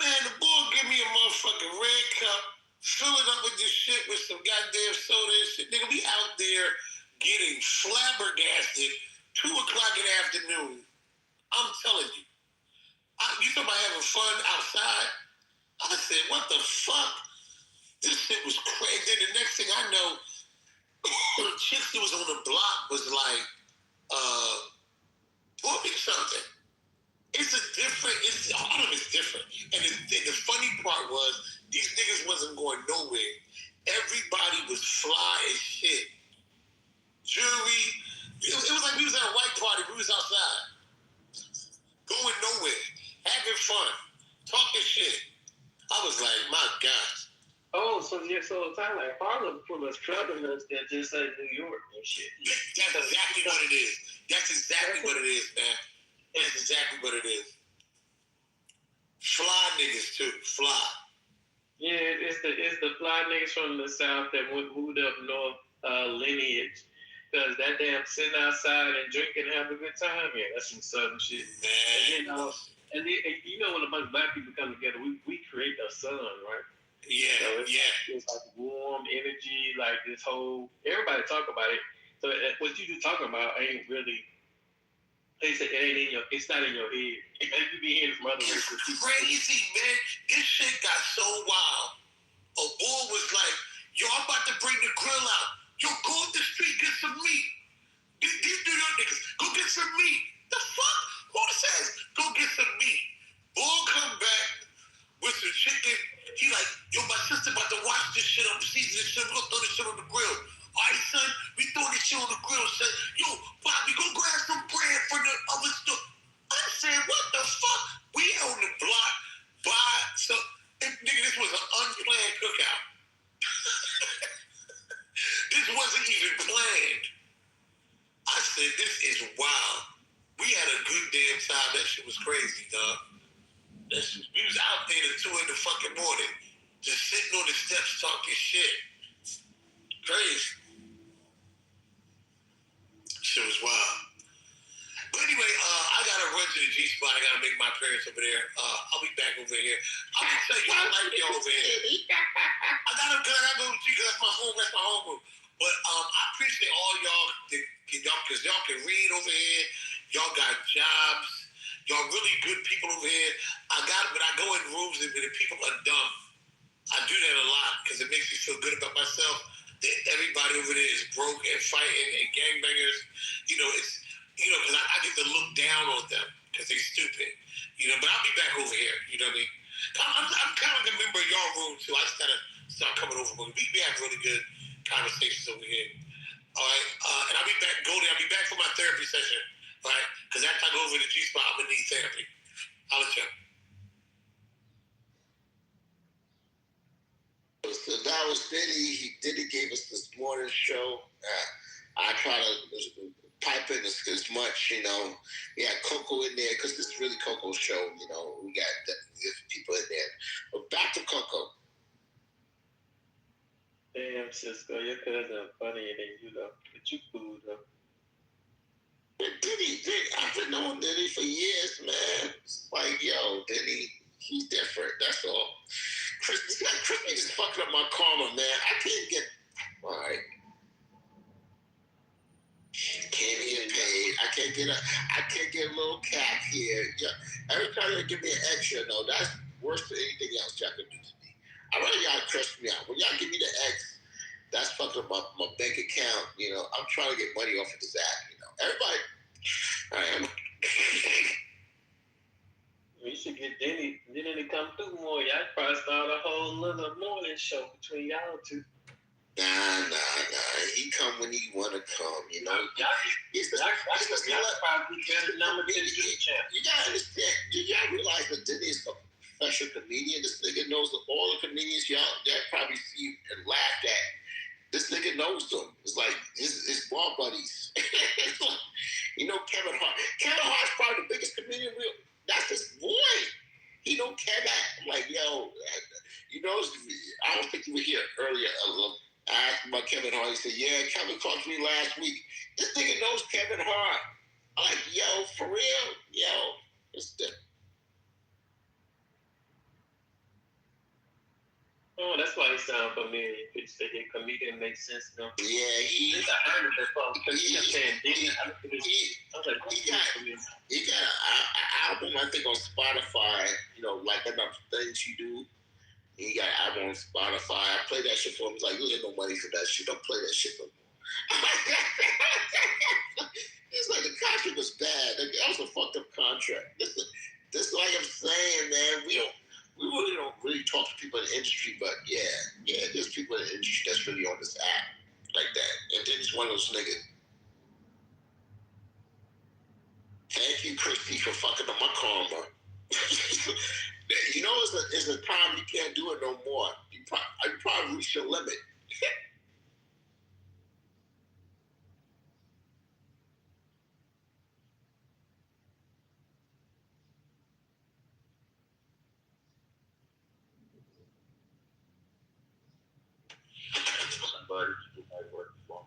Man, the boy give me a motherfucking red cup, fill it up with this shit with some goddamn soda and shit. Nigga, we out there getting flabbergasted 2 o'clock in the afternoon. I'm telling you. You talking about having fun outside? I said, what the fuck? This shit was crazy. Then the next thing I know, the chick that was on the block was like, pour me something. All of it's different. And the funny part was, these niggas wasn't going nowhere. Everybody was fly as shit. Jewelry. It was like we was at a white party. We was outside. Going nowhere. Having fun. Talking shit. I was like, my gosh. Oh, so it sounds like Harlem full of travelers that just say New York and shit. That's exactly what it is. That's exactly what it is, man. That's exactly what it is. Fly niggas too. Fly. Yeah, it's the fly niggas from the South that moved up north lineage. Because that damn sitting outside and drinking and having a good time, yeah, that's some Southern shit. Man. And you know when a bunch of black people come together, we create a sun, right? Yeah, so it's like warm energy, like this whole, everybody talk about it. So what you just talking about ain't really, they say it's not in your head. You be hearing from other races. It's crazy, man. This shit got so wild. A boy was like, yo, I'm about to bring the grill out. Yo, go up the street, get some meat. These New York niggas, go get some meat. The fuck? Who says, go get some meat? Boy come back with some chicken. He like, yo, my sister about to watch this shit up, season this shit. We're gonna throw this shit on the grill. All right, son, we throw this shit on the grill, son. Yo, Bobby, go grab some bread from the other store. I said, what the fuck? We on the block by some, nigga, this was an unplanned cookout. This wasn't even planned. I said, this is wild. We had a good damn time. That shit was crazy, dog. We was out there at 2 in the fucking morning, just sitting on the steps talking shit. Crazy. Shit was wild. But anyway, I gotta run to the G-spot. I gotta make my appearance over there. I'll be back over here. I'm gonna tell you, I like y'all over here. I gotta go to G, because that's my home room. But I appreciate all y'all, because y'all can read over here. Y'all got jobs. Y'all really good people over here. But I go in rooms where the people are dumb. I do that a lot because it makes me feel good about myself. That everybody over there is broke and fighting and gangbangers. Because I get to look down on them because they're stupid. But I'll be back over here. You know what I mean? I'm kind of like a member of y'all room too. I just gotta start coming over. We have really good conversations over here. All right, and I'll be back. Goldie, I'll be back for my therapy session. All right, because after I go over to the G-spot, I'm gonna need therapy. I'll let you. So that was Diddy. Diddy gave us this morning show. I try to pipe in as much, We had Coco in there because it's really Coco's show, We got people in there. But back to Coco. Damn, Cisco, your cousin funnier than you, though. But you cool, though. Diddy, I've been knowing Diddy for years, man. It's like, yo, Diddy, he's different. That's all. Chris just fucking up my karma, man. I can't get. All right. Can't get paid. I can't get a little cap here. Yeah. Every time they give me an extra, no, that's worse than anything else y'all can do to me. I rather y'all curse me out. When y'all give me the X, that's fucking up my bank account. I'm trying to get money off of this app. Everybody. I am. You should get Denny to come through more. Y'all probably start a whole little morning show between y'all two. Nah. He come when he want to come, Y'all probably better number than the champ. You gotta understand. Do y'all realize that Diddy is a professional comedian? This nigga knows all the comedians y'all probably see and laughed at. This nigga knows them. It's like his ball buddies. Kevin Hart. Kevin Hart's probably the biggest comedian. That's his boy. Kevin You know, I don't think you were here earlier. I asked about Kevin Hart. He said, yeah, Kevin talked to me last week. This nigga knows Kevin Hart. I'm like, yo, for real? Yo, it's the... Oh, that's why he sound familiar. You could say that comedian makes sense, though. Yeah, I heard of that song because he kept saying, I was like, he got an album, I think, on Spotify, you know, like enough things you do. He got an album on Spotify. I played that shit for him. He's like, you ain't no money for that shit. Don't play that shit no more. It's like the contract was bad. That was a fucked up contract. This is like I'm saying, man. We really don't talk to people in the industry, but yeah, there's people in the industry that's really on this app like that. And then it's one of those niggas. Thank you, Christy, for fucking up my karma. You know, it's a time you can't do it no more. You probably reached your limit. Somebody who might work for.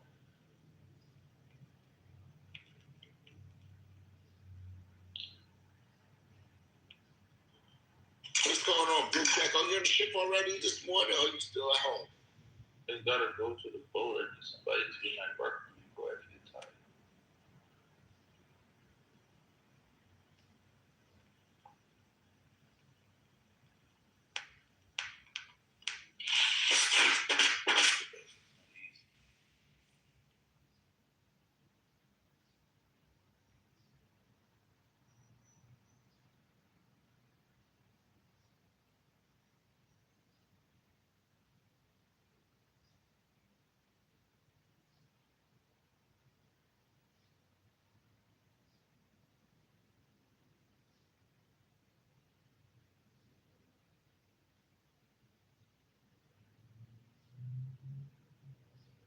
What's going on, Big Jack? Are you on the ship already this morning, or are you still at home? They gotta go to the boat and somebody to do my work before I get tired.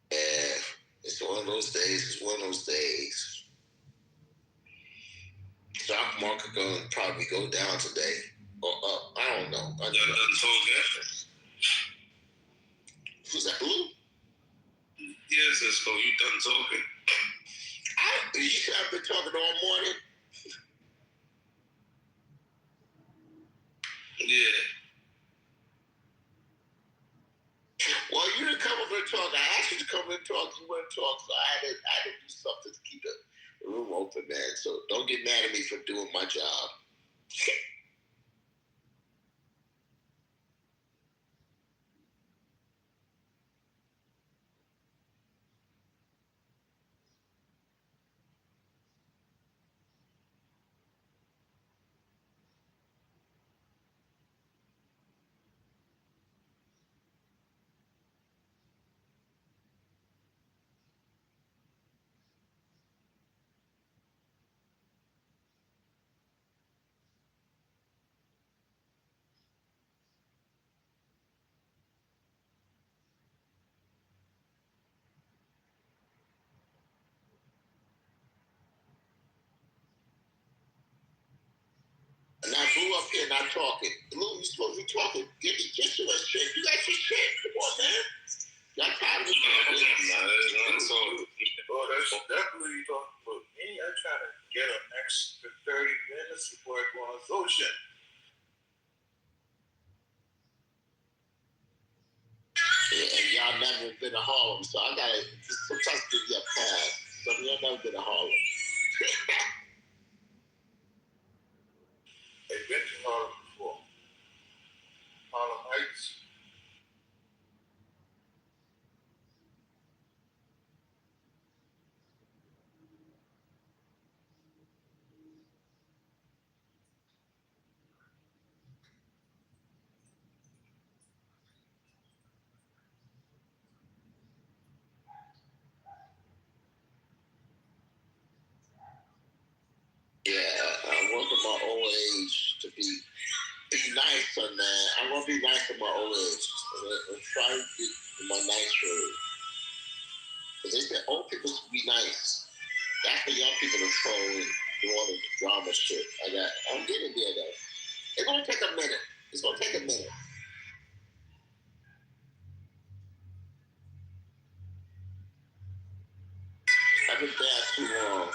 Yeah, it's one of those days. It's one of those days. Stock market going to probably go down today or up. I don't know. I know. Who's that? Blue? Yes, let's go. You done talking? I've been talking all morning. Yeah. Well, you didn't come up and talk. I asked you to come and talk. You wouldn't talk, so I had to do something to keep the room open, man. So don't get mad at me for doing my job. And I blew up here not talking. Blue, you supposed to be talking. Get your shit. You got your shit. Come on, man. Y'all tired of this? That's definitely talking about me. I try to get an extra 30 minutes before I go on social. And y'all never been to Harlem, so I gotta sometimes give you a pass. So y'all never been to Harlem. I've been to Harlem before. Harlem Heights. Yeah, I want at my old age to be nice, son, man. I want to be nice at my old age. I'm trying to get in my nice road. Because they said old people should be nice. That's for young people to troll and do all the drama shit. I'm getting there, though. It's going to take a minute. the bath too long.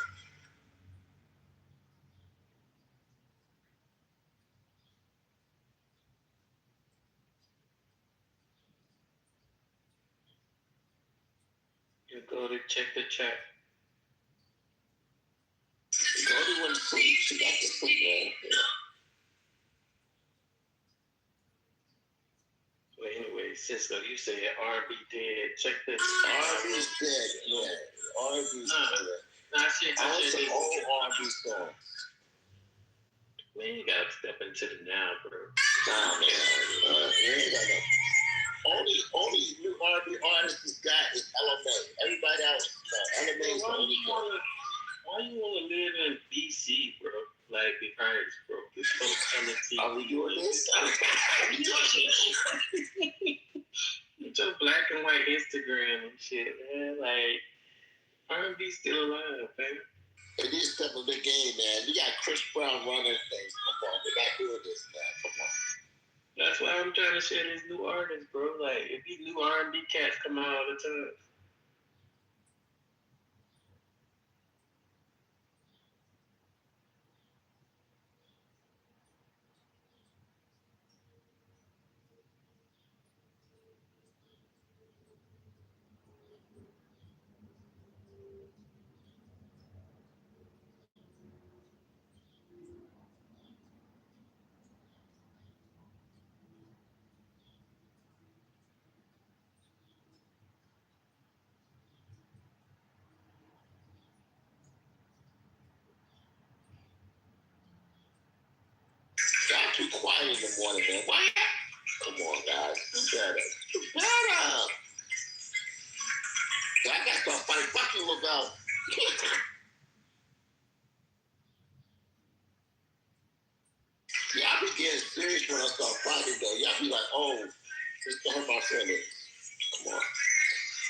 You go to check the chat. Go to one sleep. She got to sleep, man. Well, anyway, Cisco, you said R&B dead. Check this. R&B's dead. Yeah, R&B's dead. I said old R&B songs. Man, you gotta step into the now, bro. Nah, man. We ain't got no. Only new R&B artist this guy is LMA. Everybody else, LMA is the only one. Why you wanna live in BC, bro? Like the Pirates, bro. It's so talented. Are we doing this? It's your black and white Instagram and shit, man. Like R&B still alive, man. It is step of the game, man. We got Chris Brown running things. Come on, we're not doing this now. Come on. That's why I'm trying to share these new artists, bro. Like, if these new R&B cats come out all the time. Y'all too quiet in the morning, man. Why? Come on, guys. Shut up. Shut up. I got to fight. Fuck you, Lavelle. Y'all be getting serious when I start fighting, though. Y'all be like, oh, it's to hurt my feelings. Come on.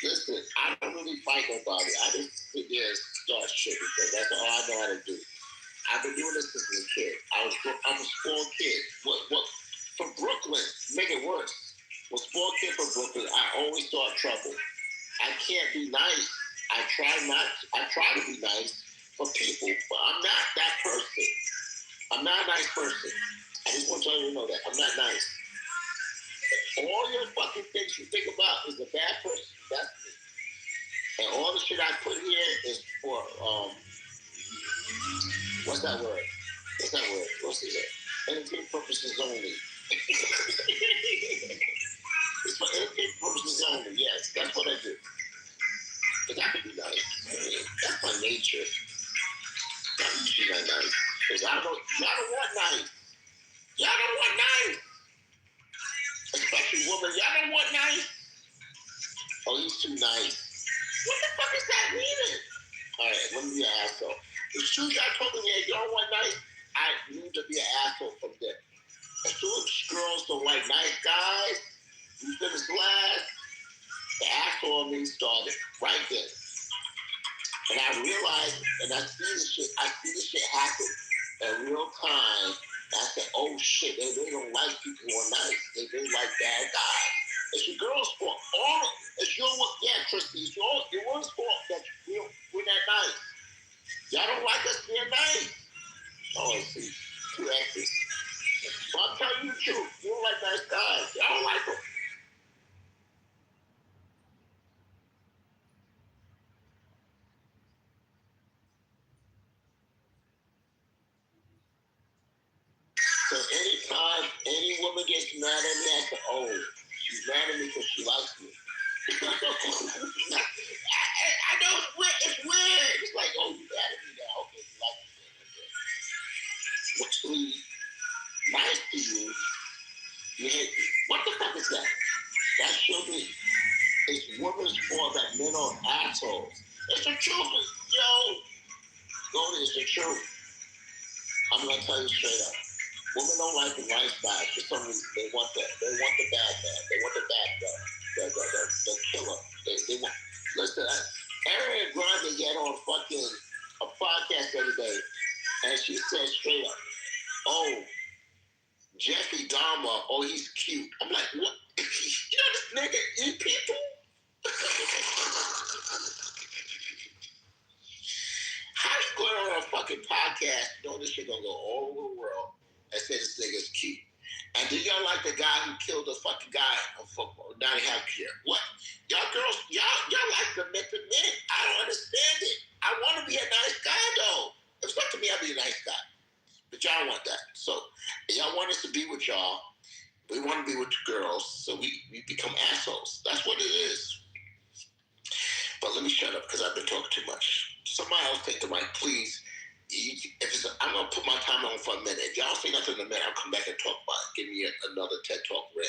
Listen, I don't really fight nobody. I just sit there and start shit because that's all I know how to do. I've been doing this since I was a kid. I'm a spoiled kid. What? From Brooklyn, make it worse. I'm a spoiled kid from Brooklyn. I always start trouble. I can't be nice. I try to be nice for people, but I'm not that person. I'm not a nice person. I just want y'all to know that. I'm not nice. All your fucking things you think about is a bad person. That's me. And all the shit I put here is for, what's that word? What's it? Entertainment purposes only. It's for entertainment purposes only, yes. That's what I do. Because I can be nice. That's my nature. I'm usually not nice. Because y'all don't want nice. Y'all don't want nice. Especially women, y'all don't want nice. Oh, he's too nice. What the fuck is that meaning? All right, let me be an asshole. As soon as y'all told me that you don't want nice, I need to be an asshole from there. As soon as girls don't like nice guys, you finish last, the asshole in me started right there. And I realized, and I see this shit happen in real time. I said, oh shit, they don't like people who are nice. They like bad guys. It's your girl's fault. It's your Christy, it's your one's fault that we're not nice. Y'all don't like us being nice. Oh, I see. Two exes. Well, I'm telling you the truth. You don't like nice guys. Y'all don't like them. So anytime any woman gets mad at me, I say, oh, she's mad at me because she likes me. I know it's weird. It's like, oh, you mad at me now. Okay, you like me. Okay. Which means nice to you, you hate me. What the fuck is that? That should be. It's women's fault that men are assholes. It's the truth. Yo, Goldie, it's the truth. I'm going to tell you straight up. Women don't like the nice guys for some reason. They want the bad man. They want the bad guy. The killer. They want. Listen, Ariana Grande got on fucking a podcast the other day, and she said straight up, "Oh, Jeffrey Dahmer, oh, he's cute." I'm like, what? You know this nigga eat people? not have care. What? Y'all girls, y'all like committed men. I don't understand it. I want to be a nice guy, though. It's up to me, I'll be a nice guy. But y'all want that. So y'all want us to be with y'all. We want to be with the girls, so we become assholes. That's what it is. But let me shut up because I've been talking too much. Somebody else take the mic, please. I'm going to put my time on for a minute. If y'all say nothing in a minute, I'll come back and talk about it. Give me another TED Talk read.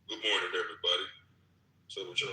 Good morning, everybody. So with y'all.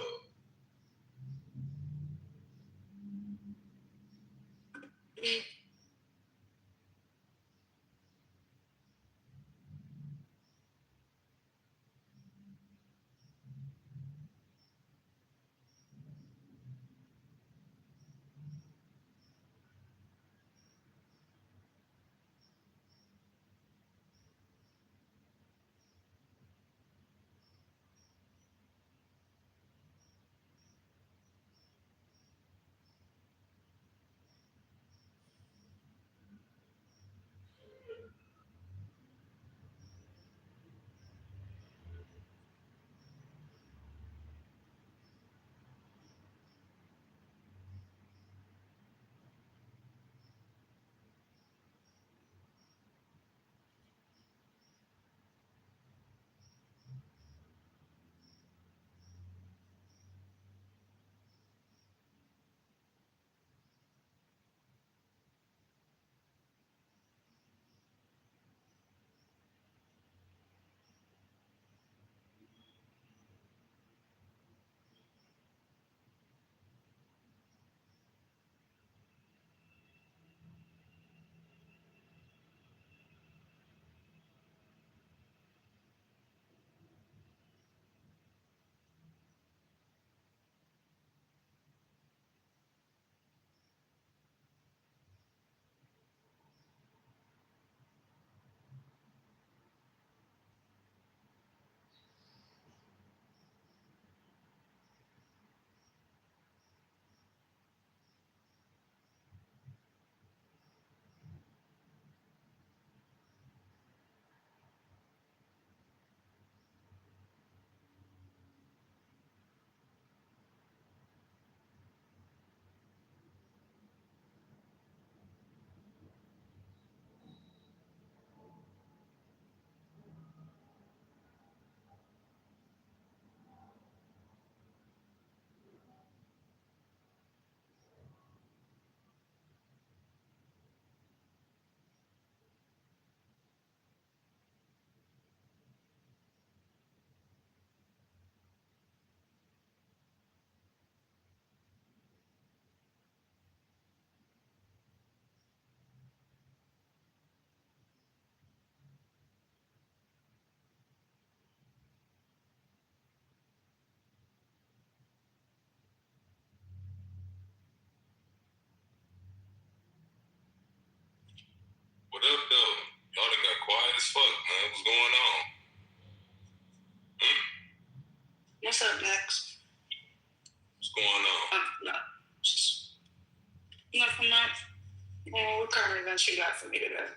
What current events you got for me today?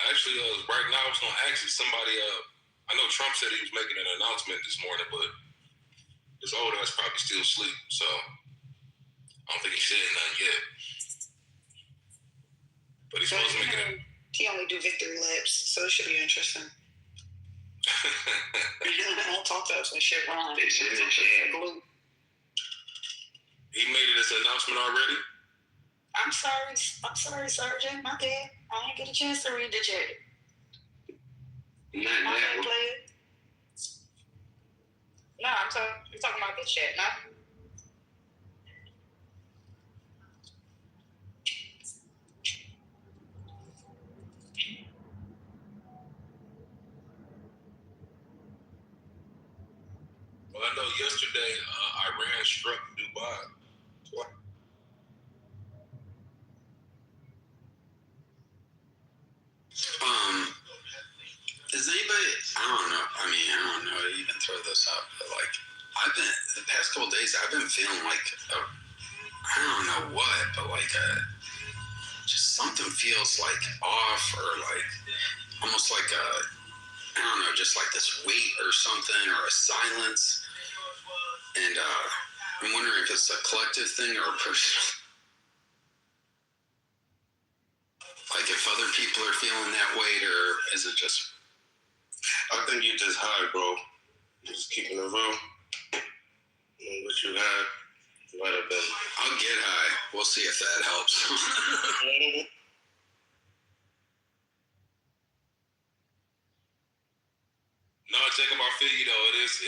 Actually, right now I was gonna ask you somebody. I know Trump said he was making an announcement this morning, but his old ass probably still asleep, so I don't think he said nothing yet. But he's supposed to make it. He only do victory laps, so it should be interesting. Don't talk to us and shit wrong. He made it as an announcement already? I'm sorry, Sergeant. My bad. I didn't get a chance to read the chat. Not that one. No, you're talking about this chat, not. Well, I know yesterday Iran struck Dubai. Does anybody, I don't know to even throw this up, but like, the past couple of days, I've been feeling like, I don't know what, but like, just something feels like off or like, almost like I don't know, just like this weight or something or a silence. And I'm wondering if it's a collective thing or a personal. Like if other people are feeling that weight or is it just... I think you're just high, bro. Just keeping it real. What you had might have been. I'll get high. We'll see if that helps. No, Jacob, I feel you though. It is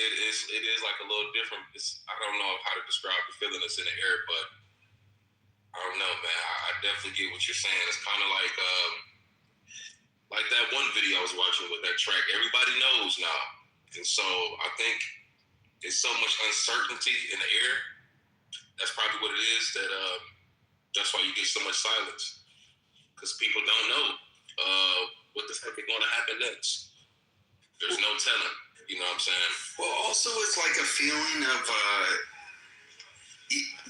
like a little different. I don't know how to describe the feeling that's in the air, but I don't know, man. I definitely get what you're saying. It's kind of like that one video I was watching with that track. Everybody knows now, and so I think there's so much uncertainty in the air. That's probably what it is. That's why you get so much silence, because people don't know what the heck is going to happen next. There's no telling. You know what I'm saying? Well, also it's like a feeling of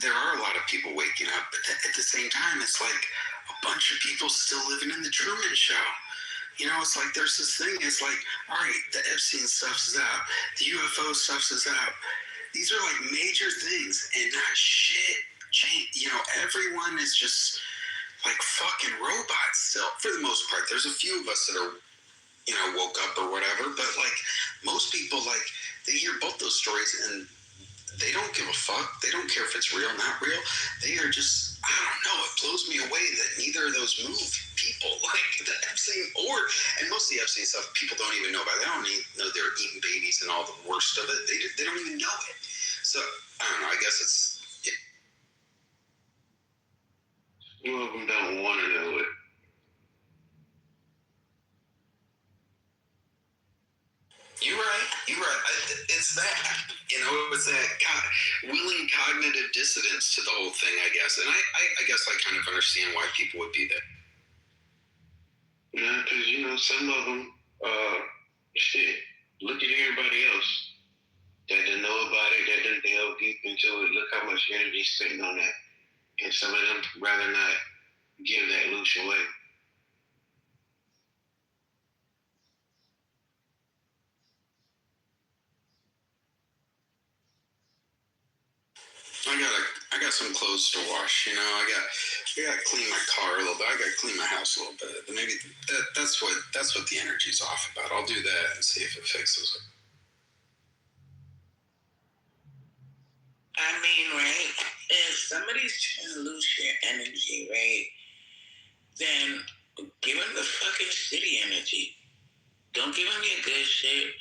there are a lot of people waking up, but at the same time, it's like a bunch of people still living in the Truman Show. You know, it's like there's this thing, it's like, all right, the Epstein stuff is out, the UFO stuff is out. These are like major things, and not shit change. You know, everyone is just like fucking robots still, for the most part. There's a few of us that are, you know, woke up or whatever, but like most people, like they hear both those stories and they don't give a fuck. They don't care if it's real, not real. They are just, I don't know, it blows me away that neither of those move people, like the Epstein and most of the Epstein stuff, people don't even know about it. They don't even know they're eating babies and all the worst of it. They don't even know it. So, I don't know, I guess it's... Some of them don't want to know it. You're right. It's that, you know, it's that willing cognitive dissonance to the whole thing, I guess. And I guess I kind of understand why people would be there. Yeah, because, you know, some of them, look at everybody else that didn't know about it, that didn't delve deep into it. Look how much energy is spent on that. And some of them rather not give that loose away. I got some clothes to wash, you know. I got to clean my car a little bit. I got to clean my house a little bit. But maybe that's what the energy's off about. I'll do that and see if it fixes it. I mean, right? If somebody's trying to lose your energy, right, then give them the fucking shitty energy. Don't give them your good shit.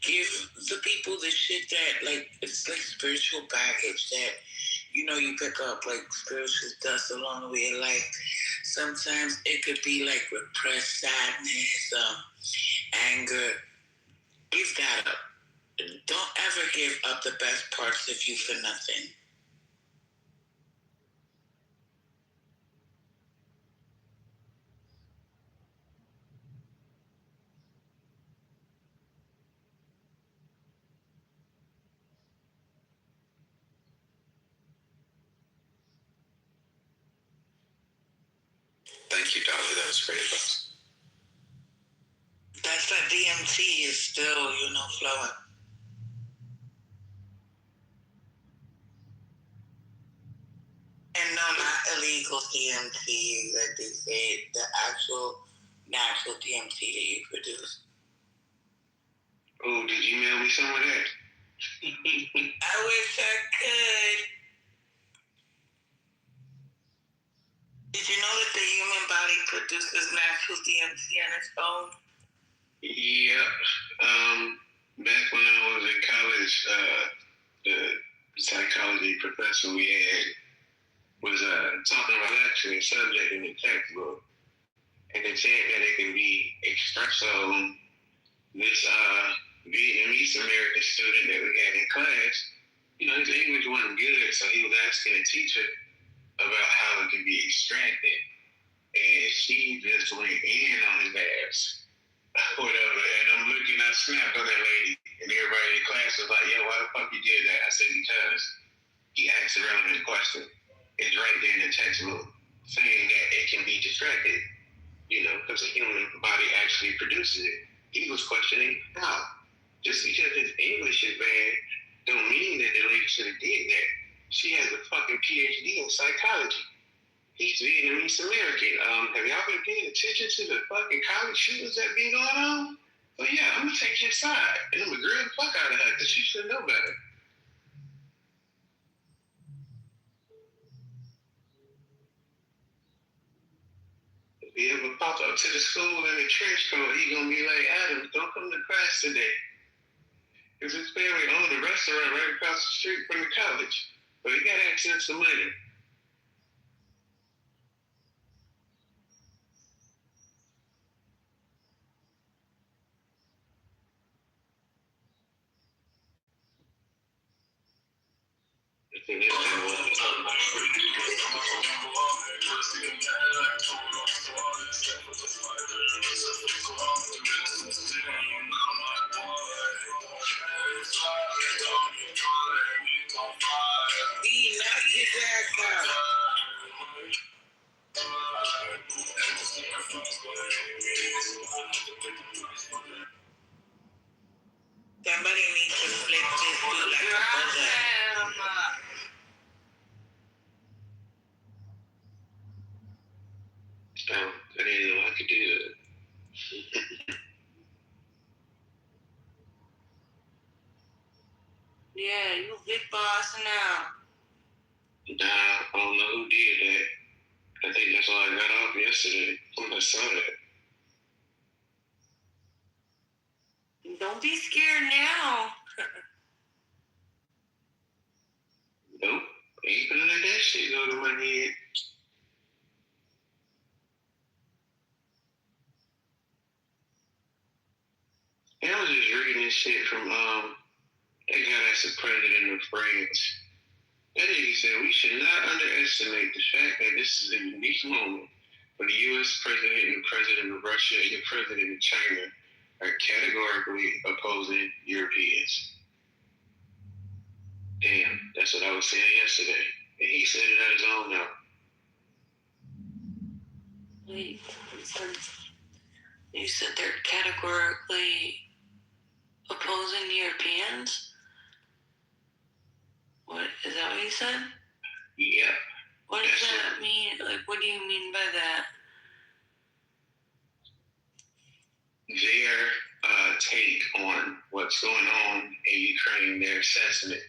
Give the people the shit that, like, it's like spiritual baggage that, you know, you pick up, like, spiritual dust along the way of life. Sometimes it could be, like, repressed sadness, anger. Give that up. Don't ever give up the best parts of you for nothing. Thank you, Dolly. That was great advice. That's that DMT is still, flowing. And no, not illegal DMT that they say, the actual natural DMT that you produce. Oh, did you mail me some of that? I wish I could. Did you know that the human body produces natural DMT on its own? Yep. Back when I was in college, the psychology professor we had was talking about actually a subject in the textbook, and it said that it can be expressed. So this Vietnamese American student that we had in class, his English wasn't good, so he was asking the teacher about how it can be extracted, and she just went in on his ass. Whatever, and I'm looking, I snapped on that lady, and everybody in class was like, "Yo, why the fuck you did that?" I said, "Because he asked a relevant question. It's right there in the textbook, saying that it can be distracted, because the human body actually produces it." He was questioning how. Just because his English is bad, don't mean that the lady should have did that. She has a fucking PhD in psychology. He's Vietnamese American. Have y'all been paying attention to the fucking college shootings that been going on? Well, yeah, I'm gonna take your side, and I'm gonna grill the fuck out of her because she should know better. If he ever pop up to the school in a trench coat, he gonna be like, "Adam, don't come to class today." Because his family owned a restaurant right across the street from the college, but he got access to money. Somebody needs to flip this dude like a buzzer. I didn't know I could do that. Yeah, you big boss now. Nah, I don't know who did that. I think that's all I got off yesterday when I saw that. Don't be scared now. Nope. Ain't gonna let that shit go to my head. And I was just reading this shit from that guy that's the president of France. That nigga said we should not underestimate the fact that this is a unique moment when the U.S. president and the president of Russia and the president of China are categorically opposing Europeans. Damn, that's what I was saying yesterday. And he said it on his own now. Wait, you said they're categorically opposing Europeans? What, is that what you said? Yeah. What does that mean? Like, what do you mean by that? Their take on what's going on in Ukraine, their assessment.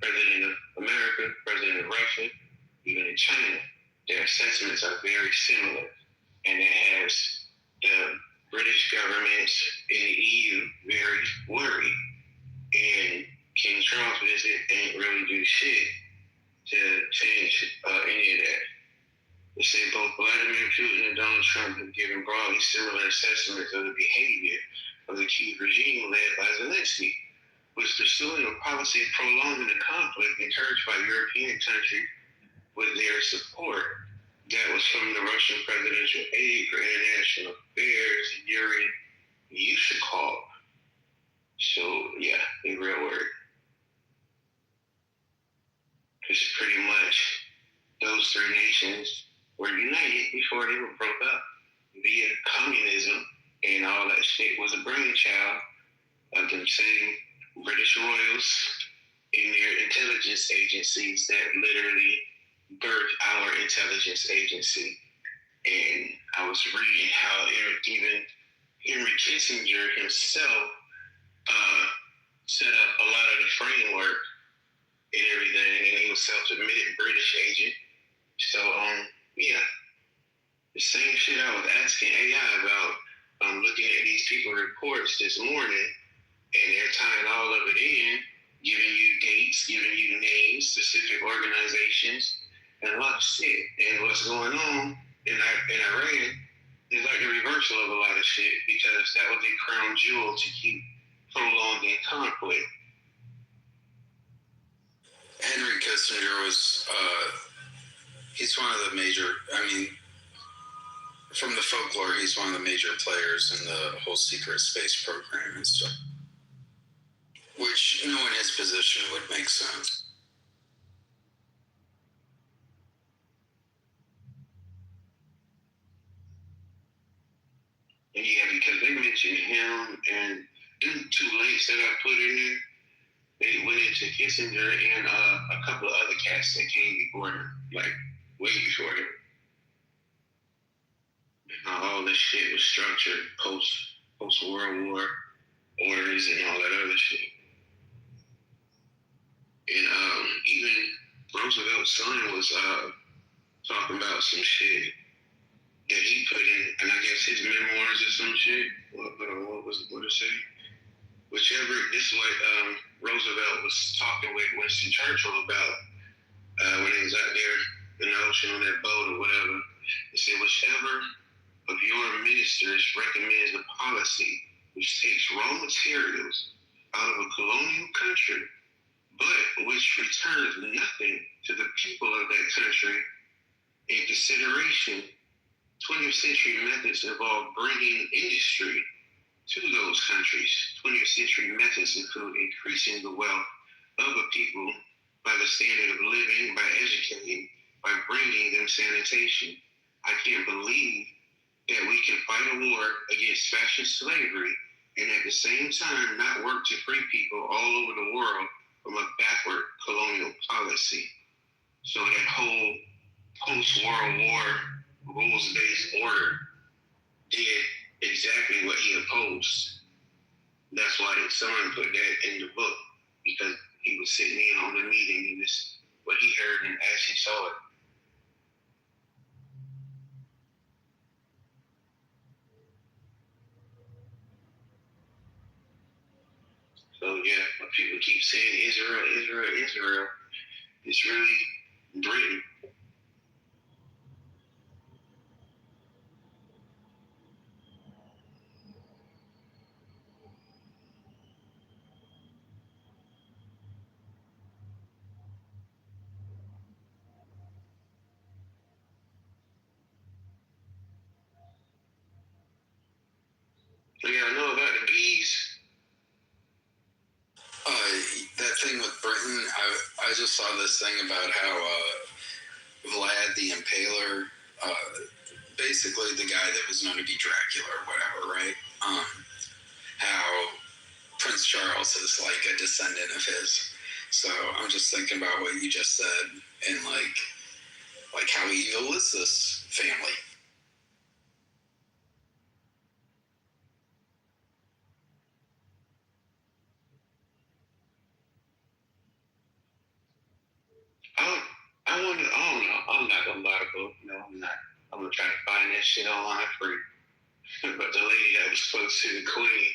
President of America, President of Russia, even in China, their assessments are very similar. And it has the British government and the EU very worried. And King Trump's visit ain't really do shit to change any of that. They say both Vladimir Putin and Donald Trump have given broadly similar assessments of the behavior of the Kyiv regime led by Zelensky, was pursuing a policy of prolonging the conflict encouraged by European countries with their support. That was from the Russian Presidential Aide for International Affairs, Yuri Yushakov. So, yeah, they real worried. It's pretty much those three nations were united before they were broke up via communism, and all that shit was a brainchild of them same British royals and their intelligence agencies that literally birthed our intelligence agency. And I was reading how even Henry Kissinger himself set up a lot of the framework and everything, and he was self-admitted British agent. So, yeah, the same shit I was asking AI about. I'm looking at these people reports this morning, and they're tying all of it in, giving you dates, giving you names, specific organizations, and a lot of shit. And what's going on in Iran is like the reversal of a lot of shit, because that was a crown jewel to keep prolonging conflict. Henry Kissinger was, he's one of the major, from the folklore, he's one of the major players in the whole secret space program and stuff. Which, knowing his position, would make sense. Yeah, because they mentioned him, and them two links that I put in there, they went into Kissinger and a couple of other cats that came before him, like way before him. All this shit was structured post World War orders and all that other shit. And even Roosevelt's son was talking about some shit that he put in, and I guess his memoirs or some shit. What it say? Whichever, this is what Roosevelt was talking with Winston Churchill about when he was out there in the ocean on that boat or whatever. He said, whichever of your ministers recommends a policy which takes raw materials out of a colonial country, but which returns nothing to the people of that country in consideration, 20th century methods involve bringing industry to those countries. 20th century methods include increasing the wealth of a people by the standard of living, by educating, by bringing them sanitation. I can't believe that we can fight a war against fascist slavery and at the same time not work to free people all over the world from a backward colonial policy. So that whole post-World War rules-based order did exactly what he opposed. That's why his son put that in the book, because he was sitting in on the meeting and this what he heard and actually saw it. So yeah, when people keep saying Israel, Israel, Israel, it's really Britain. So yeah, I know about the bees. That thing with Britain, I just saw this thing about how Vlad the Impaler, basically the guy that was known to be Dracula or whatever, right? How Prince Charles is like a descendant of his. So I'm just thinking about what you just said and like how evil is this family? I don't know. I'm not gonna buy the book. No, I'm not. I'm gonna try to find that shit online free. But the lady that was close to the queen,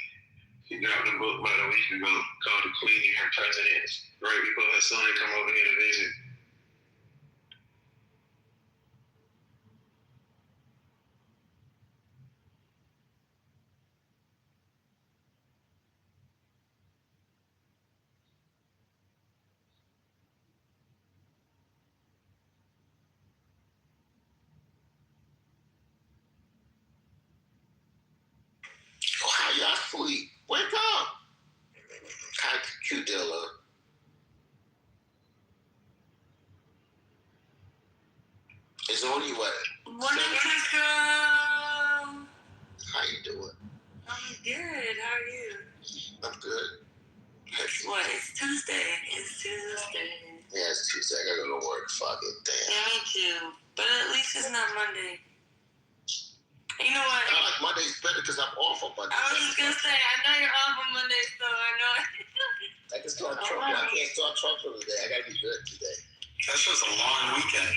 she dropped a book about a week ago called The Queen and Her Presidents, right before her son come over here to visit. Oh, how y'all sleep? Wake up! Hi, Q-Dilla. It's only what? open on Monday. You know what? I like Mondays better because I'm off on Monday. I was just gonna say, I know you're off on Monday, so I know. I can start trouble. I can't start trouble today. I gotta be good today. That's just a long weekend.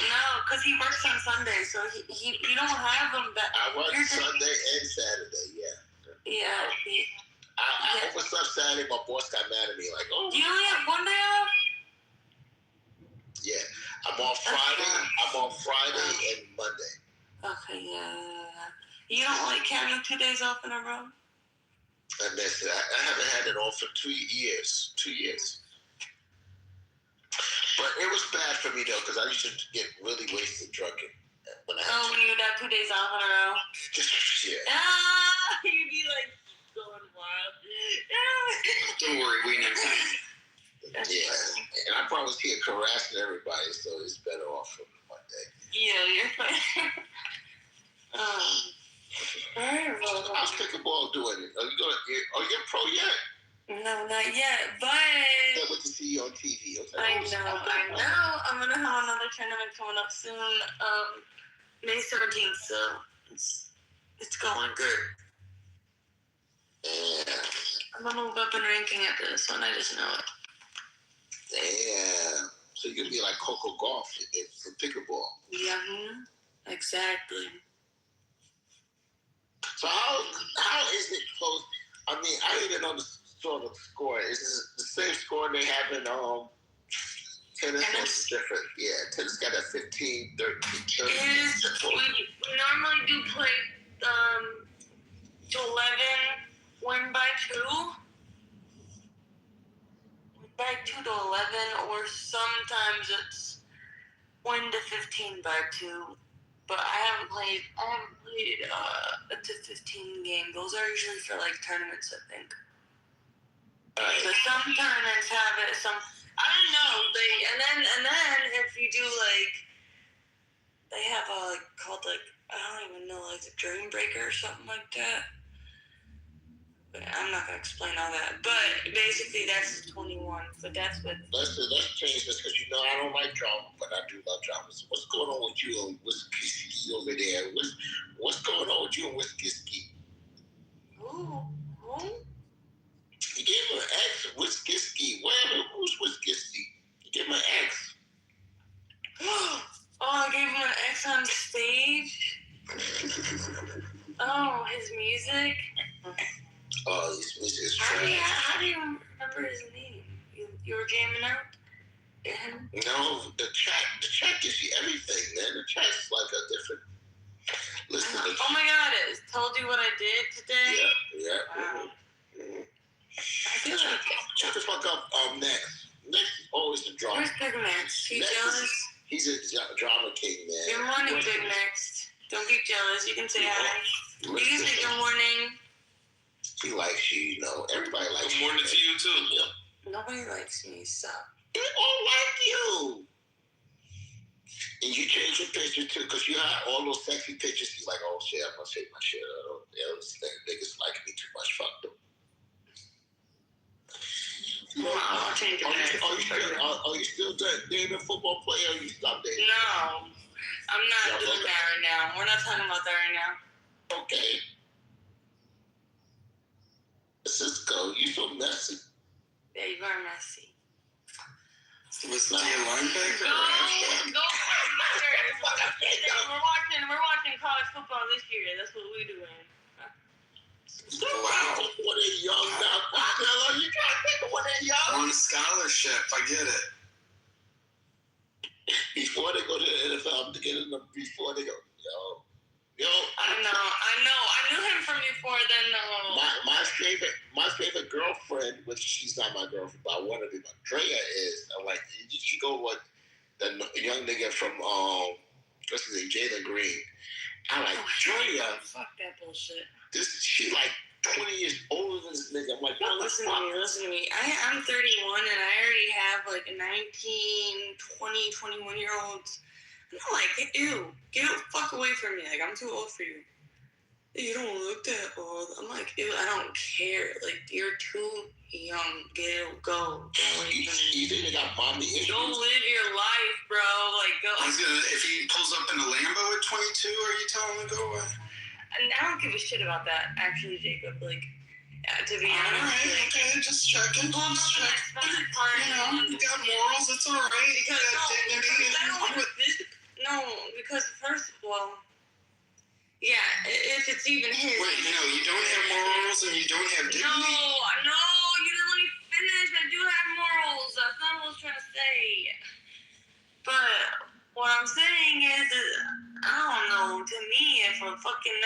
No, because he works on Sunday, so he you don't have him that. I work Sunday and Saturday. Yeah. Yeah. I overslept Saturday. My boss got mad at me. Like, oh. Do you only have one day off? Yeah, I'm off Friday. I'm on Friday and Monday. Okay, yeah. You don't like having 2 days off in a row? I miss it. I haven't had it off for 2 years. 2 years. But it was bad for me though, because I used to get really wasted drunken when I had when you would have 2 days off in a row? Yeah. You'd be like going wild. Don't worry, we know time. Yeah, and I probably was here harassing everybody, so it's better off for Monday. Yeah, you're fine. Alright, well. How's pickleball doing? Are you pro yet? No, not yet, but I went to see you on TV. I know. I'm gonna have another tournament coming up soon, May 17th, so it's going good. Yeah. I'm gonna move up in ranking at this one, I just know it. Damn. So you're gonna be like Coco Golf for pickleball. Yeah, exactly. So how is it close? I mean, I didn't even know the sort of score. Is this the same score they have in tennis? It's different. Yeah, tennis got a 15, 13, 13. We normally do play to 11, win by 2. By 2 to 11, or sometimes it's 1 to 15 by 2. But I haven't played a to 15 game. Those are usually for like tournaments, I think. Right. So some tournaments have it. Some I don't know. And then if you do like, they have a called like I don't even know, like the Dream Breaker or something like that. I'm not gonna explain all that, but basically that's 21. But that's what. Let's change this because I don't like drama, but I do love drama. So what's going on with you and Whiskey over there? What's going on with you and Whiskey? Who? You gave him an ex, Whiskey. Who's Whiskey? You gave him an ex. Oh, I gave him an ex on stage. Oh, his music. Oh, his music is How trash. do you remember his name? You were jamming out? No, the track gives you everything, man. The track's like a different. Listen. Oh my God! It told you what I did today. Yeah. Wow. Mm-hmm. Check this fuck up. Next is always the drama. Where's Big Next? He jealous? He's a drama king, man. Good morning, Big Next. Don't get jealous. You can say hi. You can say good morning. He likes you, everybody likes you. Good morning to you too. Yeah. Nobody likes me, so. They all like you. And you change your picture too, because you had all those sexy pictures. He's like, oh shit, I'm gonna shake my shit. Niggas like me too much. Fuck them. I'll change your name. Are you still dating a football player or you stopped dating? No. I'm not doing that right now. We're not talking about that right now. Okay. Cisco, you so messy. Yeah, you are messy. Was he a linebacker or halfback? Go We're watching college football this year. That's what we're doing. Wow. What a young now. You trying to think of what a young? On scholarship, I get it. Before they go to the NFL, before they go, yo. I know. I knew him from before then. My favorite girlfriend, which she's not my girlfriend, but I want to be my Drea is. I'm like, she go with the young nigga from what's his name, Jalen Green. I'm like, Drea. Fuck that bullshit. She like 20 years older than this nigga. I'm like, no, listen to me. I'm 31 and I already have like a 19, 20, 21-year-olds. I'm like, ew, get the fuck away from me. Like, I'm too old for you. You don't look that old. I'm like, ew, I don't care. Like, you're too young. Go. You think they got mommy issues? Go live your life, bro. Like, go. If he pulls up in a Lambo at 22, are you telling him to go away? And I don't give a shit about that, actually, Jacob. Like, to be honest. All right, okay, just checking. You got morals, it's all right. Because, because first of all, yeah, if it's even his. Wait, no, you don't have morals and you don't have dignity? No, you didn't let me finish. I do have morals. That's not what I was trying to say. But what I'm saying is, I don't know, to me, if a fucking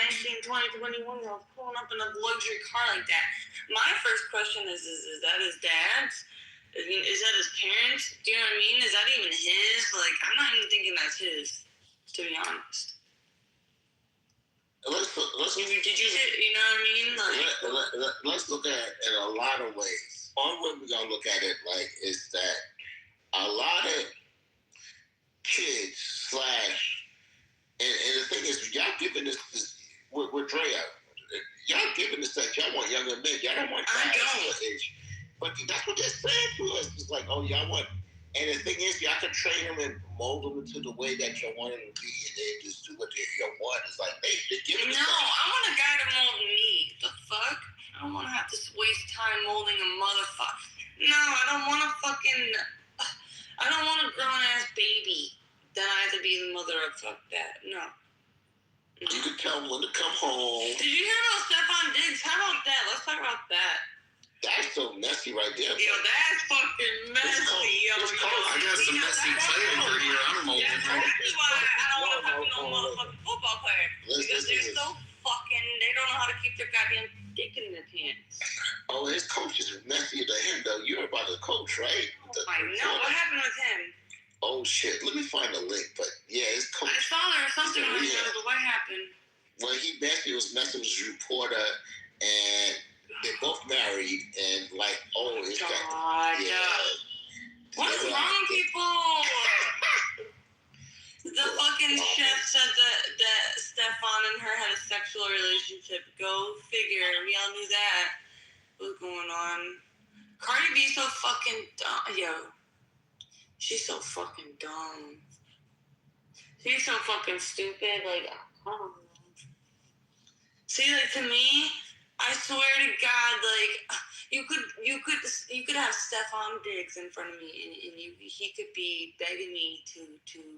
19, 20, 21-year-old pulling up in a luxury car like that, my first question is that his dad's? Is that his parents? Do you know what I mean? Is that even his? Like, I'm not even thinking that's his, to be honest. Let's did you know what I mean? Like, let's look at it in a lot of ways. One way we're gonna look at it like is that a lot of kids and the thing is, y'all giving this with Drea, y'all giving this that y'all want younger men, y'all don't want guys age. But that's what they're saying to us. It's like, oh, y'all want. And the thing is, y'all can train them and mold them into the way that you want them to be, and they just do what you want. It's like, they're giving us. No, I want a guy to mold me. The fuck? I don't want to have to waste time molding a motherfucker. No, I don't want a grown-ass baby. Then I have to be the mother of fuck that. No. You can tell them when to come home. Did you hear about Stephon Diggs? How about that? Let's talk about that. That's so messy right there. Yo, that's fucking messy. I got some messy player for here. I'm molding. That's why I don't want to fuck no motherfucking football player. Because they're so fucking, they don't know how to keep their goddamn dick in their pants. Oh, his coach is messier than him, though. You're about the coach, right? What happened with him? Oh, shit. Let me find the link. But, yeah, his coach. I saw there was something on there, but what happened? Well, he was messing with his reporter, and they're both married, and like, oh, it's God. What is wrong with people? The fucking chef said that Stephon and her had a sexual relationship. Go figure. We all knew that. What's going on? Cardi B so fucking dumb. Yo. She's so fucking dumb. She's so fucking stupid. Like, I don't know. See, like, to me, I swear to God, like, you could have Stephon Diggs in front of me, and he could be begging me to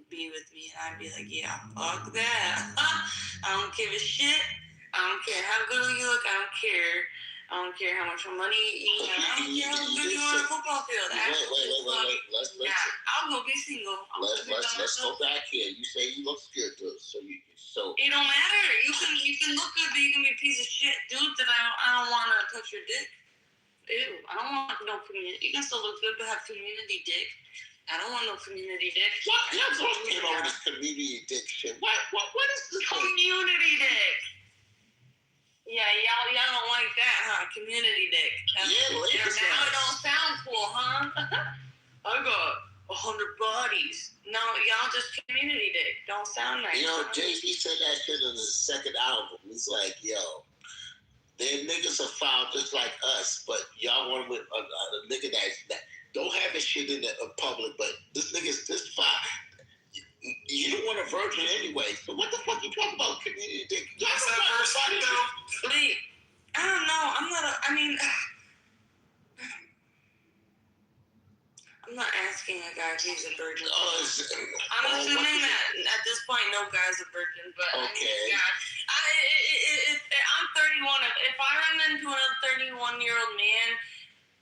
be with me, and I'd be like, yeah, fuck that. I don't give a shit. I don't care how good you look. I don't care. I don't care how much money you have. I don't care how good you are on a football field. Wait. I'll go be single. Let's go back here. You say he looks good, though. So it don't matter. You can look good, but you can be a piece of shit, dude. That I don't want to touch your dick. Ew. I don't want no community. You can still look good, but have community dick. I don't want no community dick. What? Y'all came over this community dick shit. What is this? Community dick. Yeah, y'all don't like that, huh? Community dick. Now it don't sound cool, huh? I got 100 bodies. No, y'all just community dick. Don't sound nice. You know, Jay-Z said that shit in his second album. He's like, yo, them niggas are foul just like us, but y'all want with a nigga that don't have this shit in the public, but this nigga's this foul. You don't want a virgin anyway, so what the fuck you talking about community dick? That's that first fight, though. Wait, I don't know. I'm not asking a guy if he's a virgin. I'm assuming that at this point no guy's a virgin, but okay. I'm 31. If I run into another 31-year-old man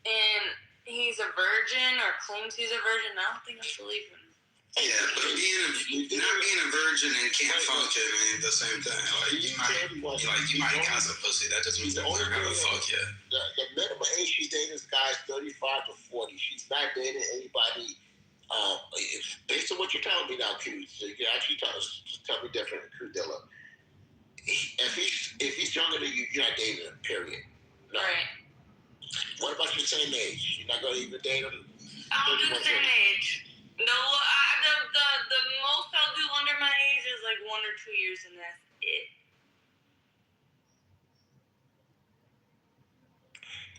and he's a virgin or claims he's a virgin, I don't think I believe him. Yeah, but not being a virgin and can't function ain't the same thing. Like you might got some pussy. That doesn't mean you learn how to fuck yet. The minimum age she's dating this guy is 35 to 40. She's not dating anybody. Based on what you're telling me now, Q, so you can actually tell me different, Q Dilla. If he's younger than you, you're not dating him. Period. No. Right. What about your same age? You're not gonna even date him. I'll do the same age. No, the most I'll do under my age is like 1 or 2 years, and that's it.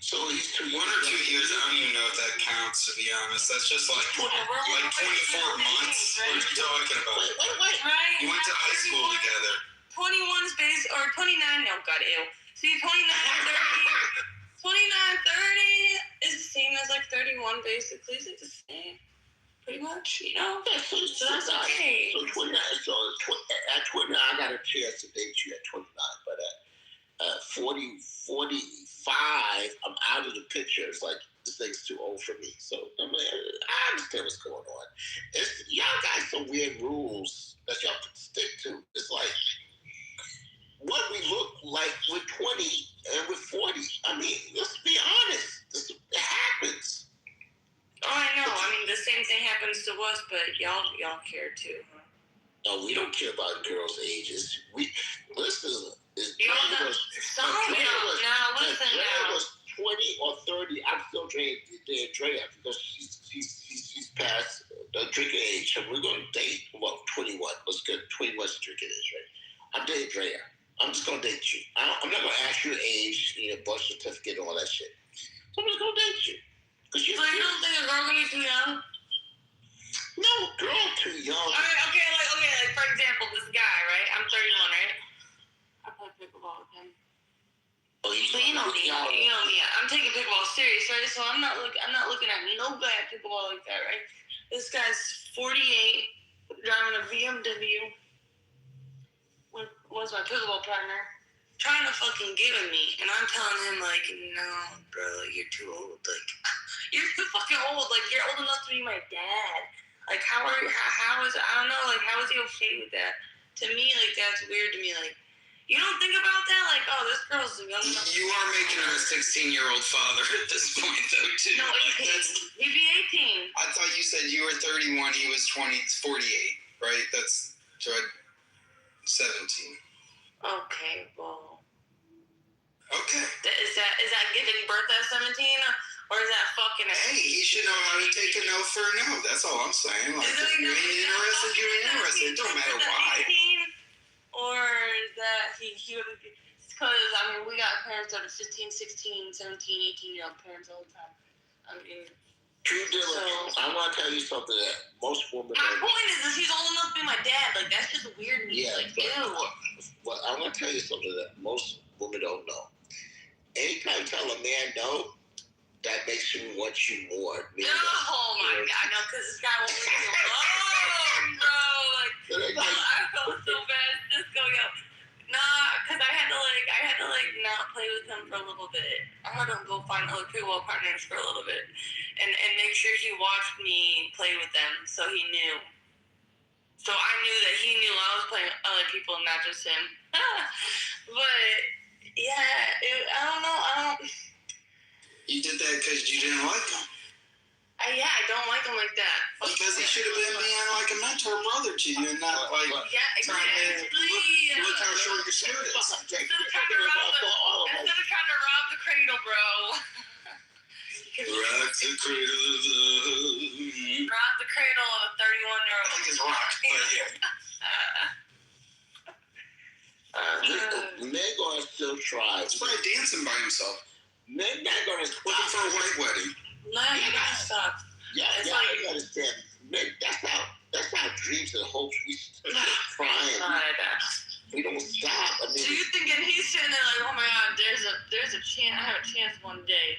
So he's 1 or 2 years. I don't even know if that counts. To be honest, that's just like 24 months. What are you talking about? Wait. Right? You went to high school together. 21 space or 29. No, God, ew. See, 29, 30. 29, 30 is the same as like 31, basically. Is it the same? Pretty much, you know? Yeah, so that's okay. So 29. So at 29, I got a chance to date you at 29, but at 40, 45, I'm out of the picture. It's like, this thing's too old for me. So I understand what's going on. Y'all got some weird rules that y'all can stick to. It's like what we look like with 20 and with 40. I mean, let's be honest. It happens. Oh, I know. I mean, the same thing happens to us, but y'all care too, huh? No, we don't care about girls' ages. Listen. Some of you don't. Now, listen now. Was 20 or 30, I'm still dating Drea because she's past the drinking age. So we're going to date, 21. Let's get 21's drinking age, right? I'm dating Drea. I'm just going to date you. I'm not going to ask your age, birth certificate, and all that shit. So I'm just going to date you. So you don't think a girl can be too young? No, girl too young. All right, okay, like for example, this guy, right? I'm 31, right? I play pickleball with him. Oh, But you know me. I'm taking pickleball serious, right? So I'm not looking at no guy at pickleball like that, right? This guy's 48, driving a BMW. Was my pickleball partner trying to fucking give it me, and I'm telling him like, no, bro, you're too old. Like, you're too fucking old. Like, you're old enough to be my dad. Like, how is I don't know. Like, how is he okay with that? To me, like, that's weird to me. Like, you don't think about that? Like, oh, this girl's young enough. You are making him a 16-year-old father at this point, though, too. No, 18. He'd be 18. I thought you said you were 31. He was 48, right? That's 17. Okay, well. Okay. Is that giving birth at 17, or is that fucking? Hey, he should know how to take a no for a no. That's all I'm saying. Like, if you ain't interested, you ain't interested. It don't matter why. 18, or is that he would? Because I mean, we got parents that are 15, 16, 17, 18-year-old parents all the time. I mean. I want to tell you something that most women. My point is he's old enough to be my dad. Like, that's just weird to me. Yeah, like, ew. But I want to tell you something that most women don't know. Anytime you tell a man no, that makes him want you more. Oh my God, no, because this guy won't leave me alone, bro. Like, I felt so bad. Just go, yo. Nah, because I had to not play with him for a little bit. I had to go find other pickleball partners for a little bit, and make sure he watched me play with them, so he knew. So I knew that he knew I was playing with other people, not just him. But yeah, I don't know. You did that because you didn't like him. Yeah, I don't like him like that. Because he should have been being like a mentor brother to you, and not like trying to look how short your skirt is. Instead of trying to rob the cradle, bro. Rock the cradle of love. Rob the cradle of a 31-year-old. I think it's rock, but yeah. Men gonna still try. He's probably dancing by himself. Men not gonna stop. Looking for a white wedding. No, you gotta stop. Yeah, you understand. Men, that's our dreams and hopes. We start crying. We don't stop. I mean, so you thinking he's sitting there like, oh my God, there's a chance. I have a chance one day.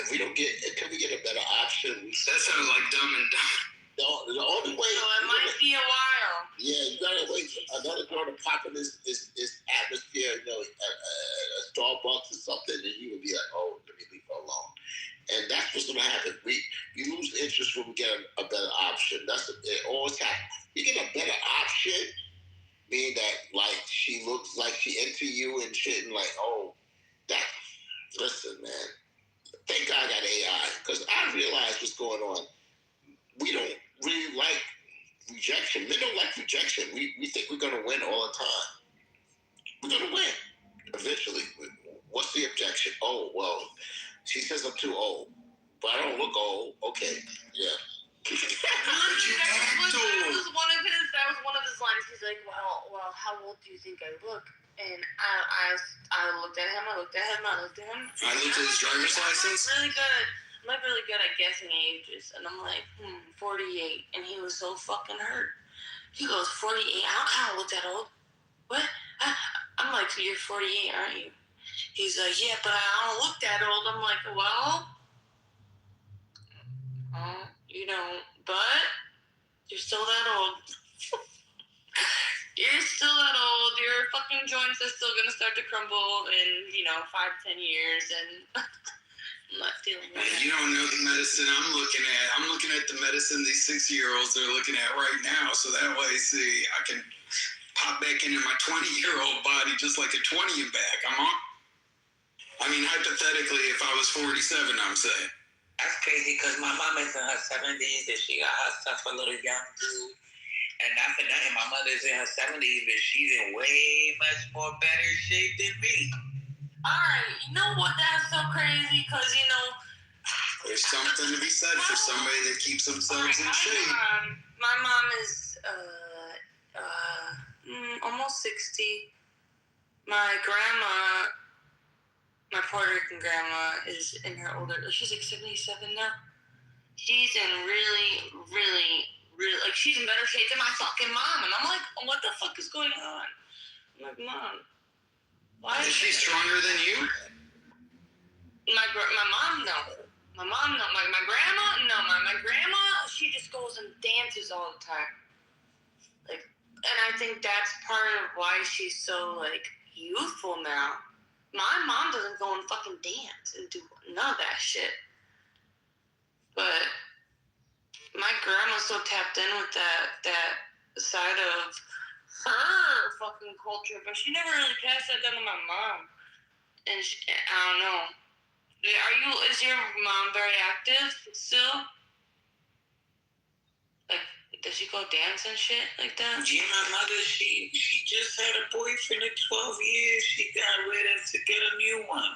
If we don't get, until we get a better option. That sounds like Dumb and Dumb. The only way. So it might be a while. Yeah, you gotta wait for another girl to pop in this atmosphere, a Starbucks or something, and you would be like, oh, let me leave her alone. And that's what's gonna happen. We lose interest when we get a better option. It always happens. You get a better option, meaning that like she looks like she into you and shit, and like, oh, that. Listen, man. Thank God I got AI, because I realize what's going on. We don't really like rejection. Men don't like rejection. We think we're going to win all the time. We're going to win eventually. What's the objection? Oh, well, she says I'm too old, but I don't look old. Okay, yeah. That was one of his lines. He's like, well, how old do you think I look? And I looked at him. I looked at his driver's license. I'm really good at guessing ages, and I'm like, 48. And he was so fucking hurt. He goes, 48. I don't look that old. What? I'm like, so you're 48, aren't you? He's like, yeah, but I don't look that old. I'm like, well, you don't, but you're still that old. You're still that old. Your fucking joints are still gonna start to crumble in, 5-10 years, and I'm not feeling that. You don't know the medicine I'm looking at. I'm looking at the medicine these 6-year-olds are looking at right now, so that way, see, I can pop back into my 20-year-old body just like a 20 and back. Hypothetically, if I was 47, I'm saying. That's crazy because my mom is in her 70s and she got her stuff a little young too. And not for nothing, my mother's in her 70s, but she's in way much more better shape than me. Alright, you know what? That's so crazy because, there's something to be said for somebody that keeps themselves in shape. My mom is almost 60. My grandma, my Puerto Rican grandma, is in her older, she's like 77 now. She's in really, really, like, she's in better shape than my fucking mom. And I'm like, what the fuck is going on? I'm like, Mom, why is she stronger than you? My mom, no. My mom, no. My grandma, no. My grandma, she just goes and dances all the time. Like, and I think that's part of why she's so, like, youthful now. My mom doesn't go and fucking dance and do none of that shit. But my grandma's so tapped in with that side of her fucking culture, but she never really passed that down to my mom. And I don't know. Is your mom very active still? Like, does she go dance and shit like that? Yeah, my mother, she just had a boyfriend of 12 years. She got ready to get a new one.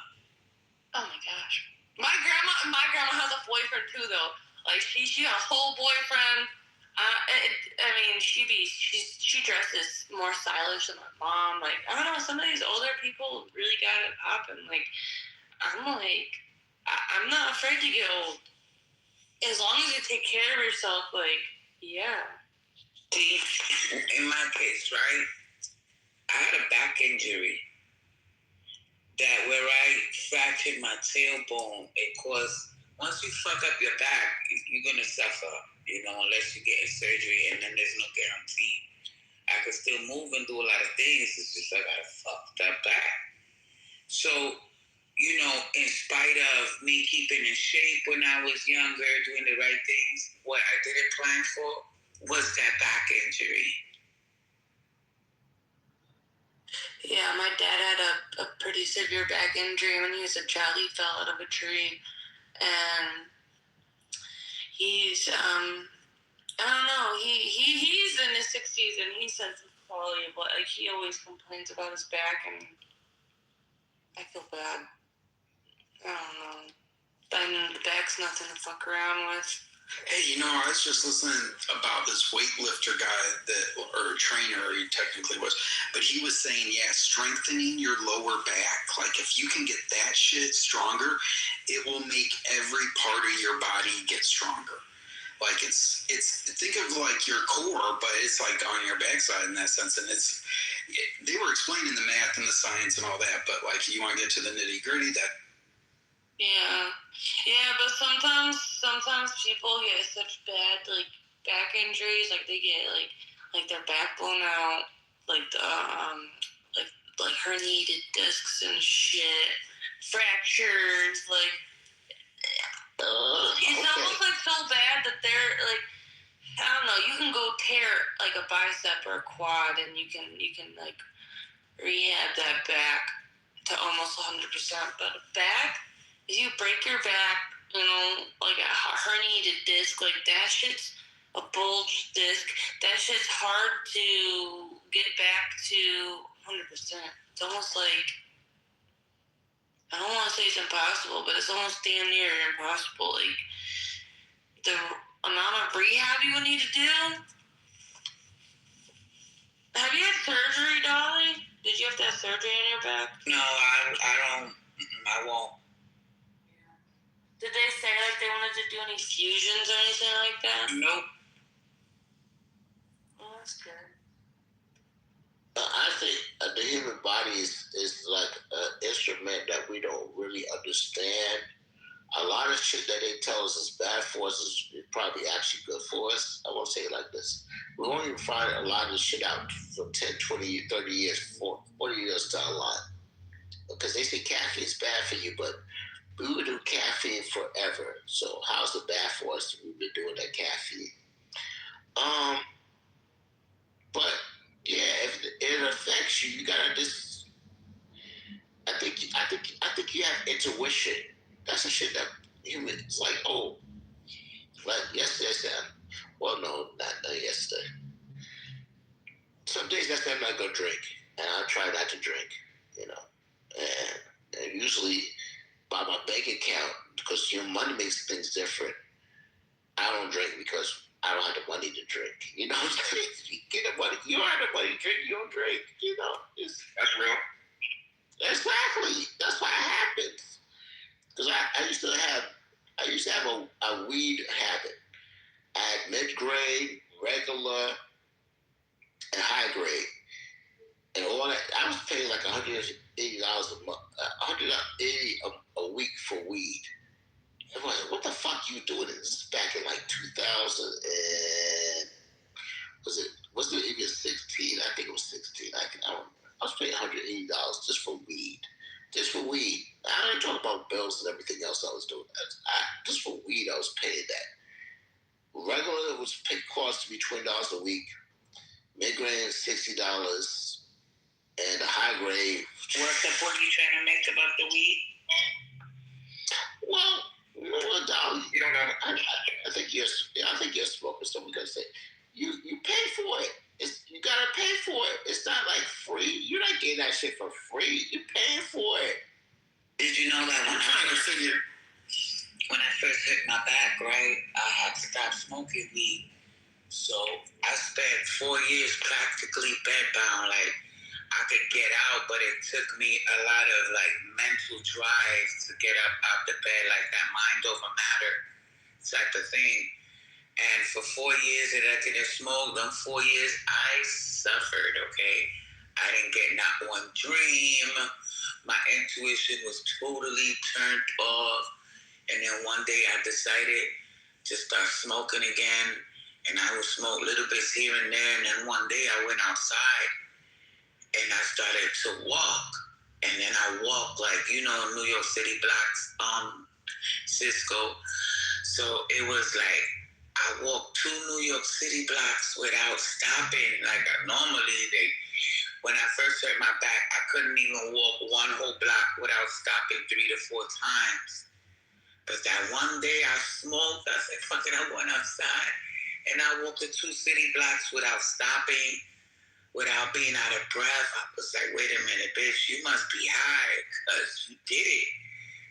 Oh my gosh. My grandma has a boyfriend too, though. Like, she got a whole boyfriend. She dresses more stylish than my mom. Like, I don't know, some of these older people really got it popping. Like, I'm not afraid to get old. As long as you take care of yourself, like, yeah. See, in my case, right, I had a back injury that where I fractured my tailbone. It caused, once you fuck up your back, you're going to suffer, unless you get a surgery, and then there's no guarantee. I could still move and do a lot of things. It's just I got a fucked up back. So, in spite of me keeping in shape when I was younger, doing the right things, what I didn't plan for was that back injury. Yeah, my dad had a pretty severe back injury when he was a child. He fell out of a tree, and he's I don't know. He's in his 60s and he's sensitive quality, but like he always complains about his back, and I feel bad. I don't know. The back's nothing to fuck around with. Hey, I was just listening about this weightlifter guy or trainer, he technically was, but he was saying, strengthening your lower back, like if you can get that shit stronger, it will make every part of your body get stronger. Like it's think of like your core, but it's like on your backside in that sense. And they were explaining the math and the science and all that, but like you want to get to the nitty gritty, Yeah, but sometimes people get such bad like back injuries, like they get like their back blown out, like herniated discs and shit, fractures, like it's almost like so bad that they're like, I don't know, you can go tear like a bicep or a quad and you can like rehab that back to almost 100%, but a back, if you break your back, like a herniated disc, like that shit's a bulged disc, that shit's hard to get back to 100%. It's almost like, I don't want to say it's impossible, but it's almost damn near impossible. Like, amount of rehab you would need to do. Have you had surgery, Dolly? Did you have to have surgery on your back? No, I don't. I won't. Did they say like they wanted to do any fusions or anything like that? Nope. Oh, that's good. I think the human body is like an instrument that we don't really understand. A lot of shit that they tell us is bad for us is probably actually good for us. I won't say it like this. We won't even find a lot of this shit out for 10, 20, 30 years, 40 years down the line. Because they say caffeine is bad for you, but we would do caffeine forever. So how's it bad for us? We've been doing that caffeine. But yeah, if it affects you, you gotta just. I think you have intuition. That's the shit that humans like. Oh, like yesterday. Well, no, not yesterday. Some days I say I'm not gonna drink, and I try not to drink. You know, and usually by my bank account, because your money makes things different. I don't drink because I don't have the money to drink. You know, you get the money, you don't have the money to drink, you don't drink. You know, that's real. Exactly. That's why it happens. Because I used to have a weed habit. I had mid-grade, regular, and high grade. And all that, I was paying like $180 a month, $180 a week for weed. And I was like, what the fuck you doing this back in like 2000 and was it even 16? I think it was 16. I don't remember. I was paying $180 just for weed. Just for weed. I ain't talking about bills and everything else I was doing. Just for weed, I was paying that. Regular cost me $20 a week. Mid-grade, $60. And the high grade. What's the point you trying to make about the weed? Well, you know what, Dolly? You don't know. I think you're smoking. So we gotta say, you pay for it. You gotta pay for it. It's not like free. You're not getting that shit for free. You're paying for it. Did you know that when I first hit my back, right, I had to stop smoking weed. So I spent 4 years practically bedbound. Like, I could get out, but it took me a lot of like mental drive to get up out the bed, like that mind over matter type of thing. And for 4 years that I didn't smoke, them 4 years I suffered, okay? I didn't get not one dream. My intuition was totally turned off. And then one day I decided to start smoking again. And I would smoke little bits here and there. And then one day I went outside and I started to walk. And then I walked like, New York City blocks, Cisco. So it was like, I walked 2 New York City blocks without stopping. Like normally, when I first hurt my back, I couldn't even walk one whole block without stopping 3 to 4 times. But that one day I smoked, I said, fuck it, I went outside. And I walked the 2 city blocks without stopping, without being out of breath. I was like, wait a minute, bitch, you must be high because you did it.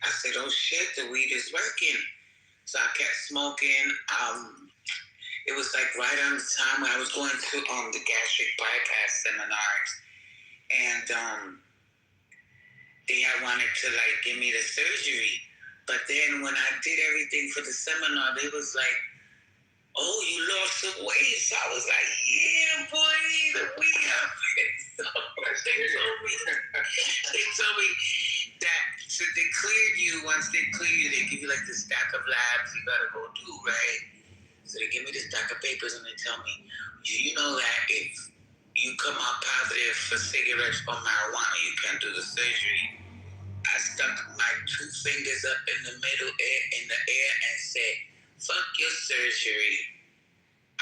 I said, oh shit, the weed is working. So I kept smoking. It was like right on the time when I was going to the gastric bypass seminars. And they had wanted to like give me the surgery. But then when I did everything for the seminar, they was like, oh, you lost some weight. So I was like, yeah, boy, the weed happened. So they told me that so they cleared you. Once they clear you, they give you like this stack of labs you gotta go do, right? So they give me this stack of papers and they tell me, you know that if you come out positive for cigarettes or marijuana, you can't do the surgery. I stuck my 2 fingers up in the middle in the air and said, fuck your surgery.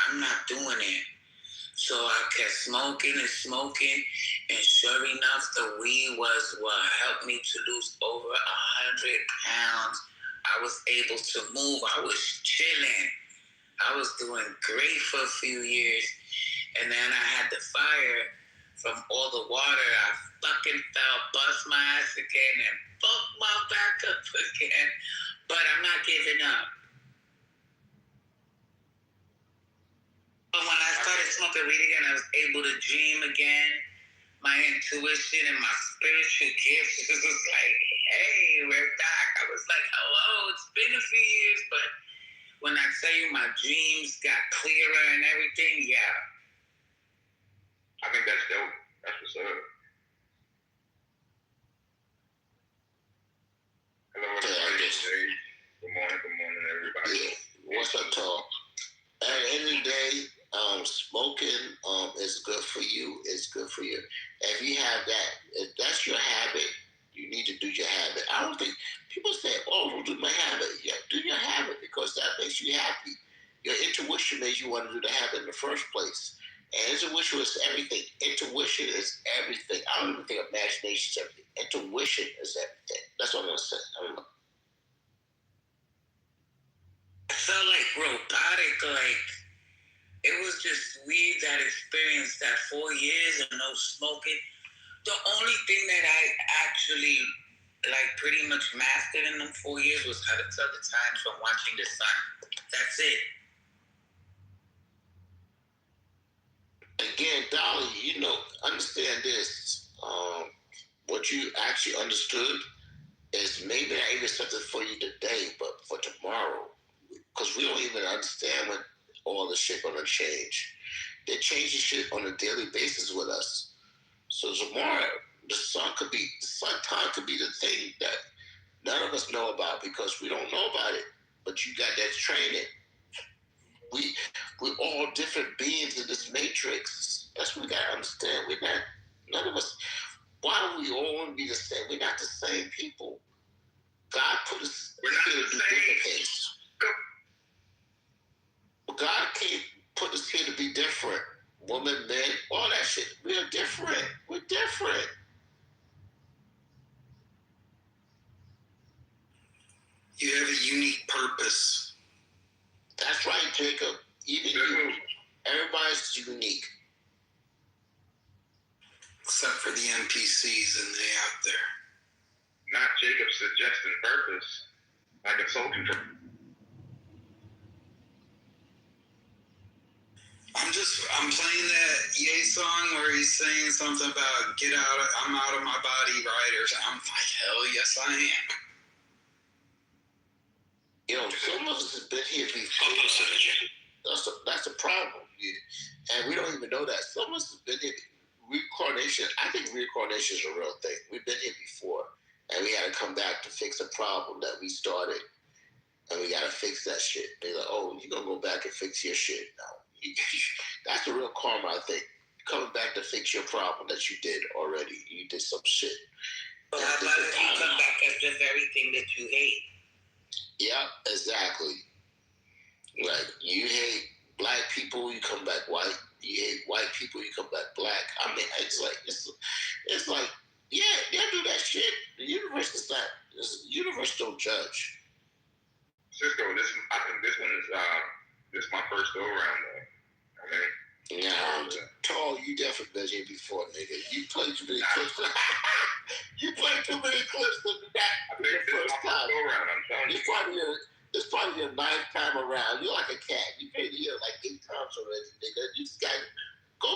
I'm not doing it. So I kept smoking, and sure enough, the weed was what helped me to lose over 100 pounds. I was able to move. I was chilling. I was doing great for a few years. And then I had the fire from all the water. I fucking fell, bust my ass again, and fucked my back up again. But I'm not giving up. But when I started smoking weed again, I was able to dream again. My intuition and my spiritual gifts was just like, hey, we're back. I was like, hello, it's been a few years, but when I tell you my dreams got clearer and everything, yeah. I think that's dope. That's what's up. Hello, everybody. Good morning, everybody. Yeah. What's up, Tom? At the end of the day, smoking is good for you. It's good for you. If you have that, if that's your habit, you need to do your habit. I don't think people say, "Oh, don't do my habit." Yeah, do your habit because that makes you happy. Your intuition made you want to do the habit in the first place. And intuition is everything. Intuition is everything. I don't even think imagination is everything. Intuition is everything. That's what I'm gonna say. I don't know. I felt like robotic, like it was just weird that experience, that 4 years of no smoking. The only thing that I actually like pretty much mastered in them 4 years was how to tell the times from watching the sun. That's it. Again, Dolly, understand this. What you actually understood is maybe not even something for you today, but for tomorrow. Because we don't even understand when all this shit gonna change. They're changing shit on a daily basis with us. So tomorrow, the sun time could be the thing that none of us know about because we don't know about it. But you got that training. We're all different beings in this matrix. That's what we gotta understand. None of us. Why do we all want to be the same? We're not the same people. God put us here to do different things. God can't put us here to be different. Women, men, all that shit. We're different. We're different. You have a unique purpose. That's right, Jacob. Even you. Everybody's unique. Except for the NPCs and they out there. Not Jacob suggesting purpose, like a soul control. I'm playing that Ye song where he's saying something about I'm out of my body, right? Or I'm like, hell yes I am. Some of us have been here before. That's a problem. And we don't even know that. Some of us have been here. Reincarnation, I think reincarnation is a real thing. We've been here before. And we had to come back to fix a problem that we started. And we got to fix that shit. They're like, oh, you're going to go back and fix your shit now. That's the real karma, I think. Coming back to fix your problem that you did already. You did some shit. But how about if you come back as just everything that you hate? Yeah, exactly. Like, you hate black people, you come back white. You hate white people, you come back black. I mean, it's like, yeah, they'll do that shit. The universe is not. The universe don't judge. Cisco, I think this one is this is my first go around though. Okay. Nah, Tall, you definitely been here before, nigga. You played too many clips. You played too many clips of that. I think this is my first go around. I'm telling you. It's probably your 9th time around. You're like a cat. You've been here like 8 times already, nigga. You just got go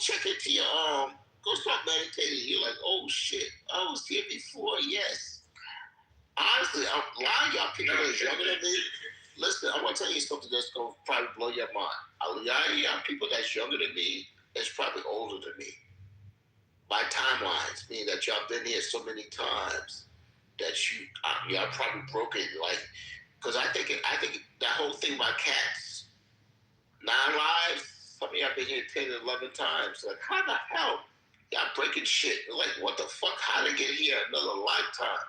check into your go start meditating. You're like, oh shit, I was here before. Yes. Honestly, a lot of y'all people that's younger than me. Listen, I want to tell you something that's gonna probably blow your mind. A lot of y'all people that's younger than me, that's probably older than me. My timelines mean that y'all been here so many times that y'all probably broken like. Because I think that whole thing about cats, 9 lives, some of y'all been here 10 and 11 times. Like, how the hell y'all breaking shit? Like, what the fuck? How to get here another lifetime?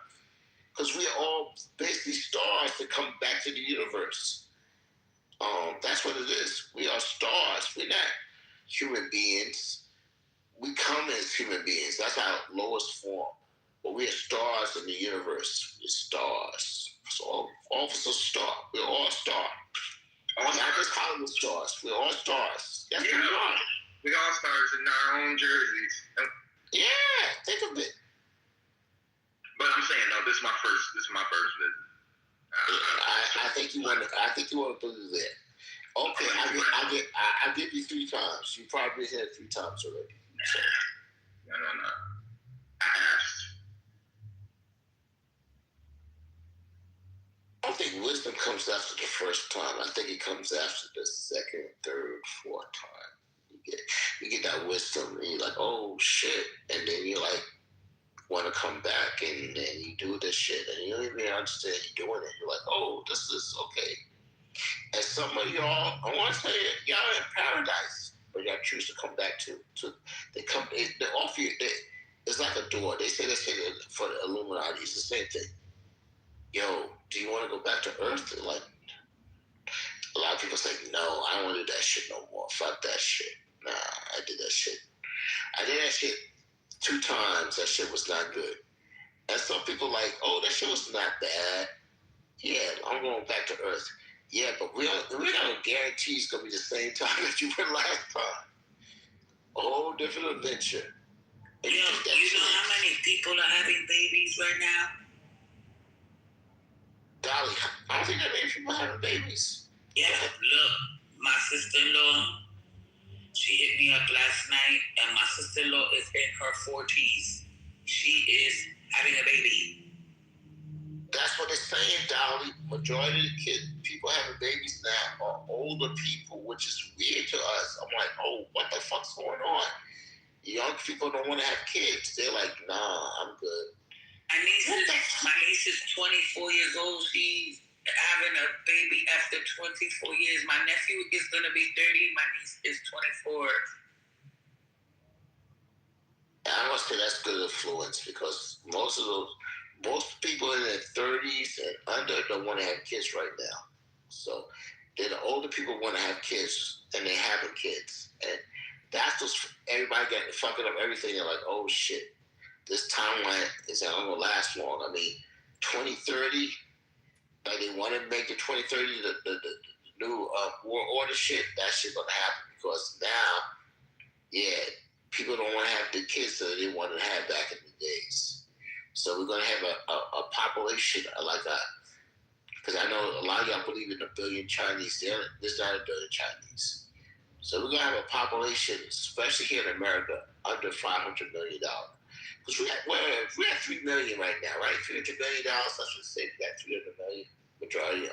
Because we're all basically stars that come back to the universe. That's what it is. We are stars. We're not human beings. We come as human beings. That's our lowest form. But we are stars in the universe. We're stars. So all of us are stars. We're all stars. Not just Hollywood stars. We're all stars. Yes, we are. We all stars in our own jerseys. Yeah, think of it. But I'm saying no. This is my first visit. I think you want to. I think you want to believe that. Okay, I give you 3 times. You probably had 3 times already. So. No. I asked. I don't think wisdom comes after the first time. I think it comes after the second, third, fourth time. You get that wisdom, and you're like, oh shit, and then you like want to come back, and then you do this shit, and you don't even understand you're doing it. You're like, oh, this is okay. And some of y'all, I want to say, y'all in paradise, but y'all choose to come back to they offer you. It's like a door. They say for the Illuminati, it's the same thing. Yo, do you want to go back to Earth? And like, a lot of people say, no, I don't want to do that shit no more. Fuck that shit. Nah, I did that shit. I did that shit 2 times. That shit was not good. And some people like, oh, that shit was not bad. Yeah, I'm going back to Earth. Yeah, but we don't guarantee it's going to be the same time that you went last time. A whole different adventure. You know how many people are having babies right now? Dolly, I don't think that many people having babies. Yeah, look, my sister-in-law, she hit me up last night, and my sister-in-law is in her 40s. She is having a baby. That's what it's saying, Dolly. Majority of the people having babies now are older people, which is weird to us. I'm like, oh, what the fuck's going on? Young people don't want to have kids. They're like, nah, I'm good. My niece is 24 years old. She's having a baby after 24 years. My nephew is going to be 30. My niece is 24. I must say that's good influence because most people in their 30s and under don't want to have kids right now. So then the older people want to have kids and they're having kids. And that's just everybody getting fucking up everything. They're like, oh shit, this timeline is not going to last long. I mean, 2030, like they want to make the 2030 the new war order shit. That shit going to happen because now, yeah, people don't want to have the kids that they wanted to have back in the days. So we're going to have a population like that. Because I know a lot of y'all believe in a billion Chinese. There's not a billion Chinese. So we're going to have a population, especially here in America, under $500 million. Because we have 3 million right now, right? $300 million. I should say we got 300 million. Majority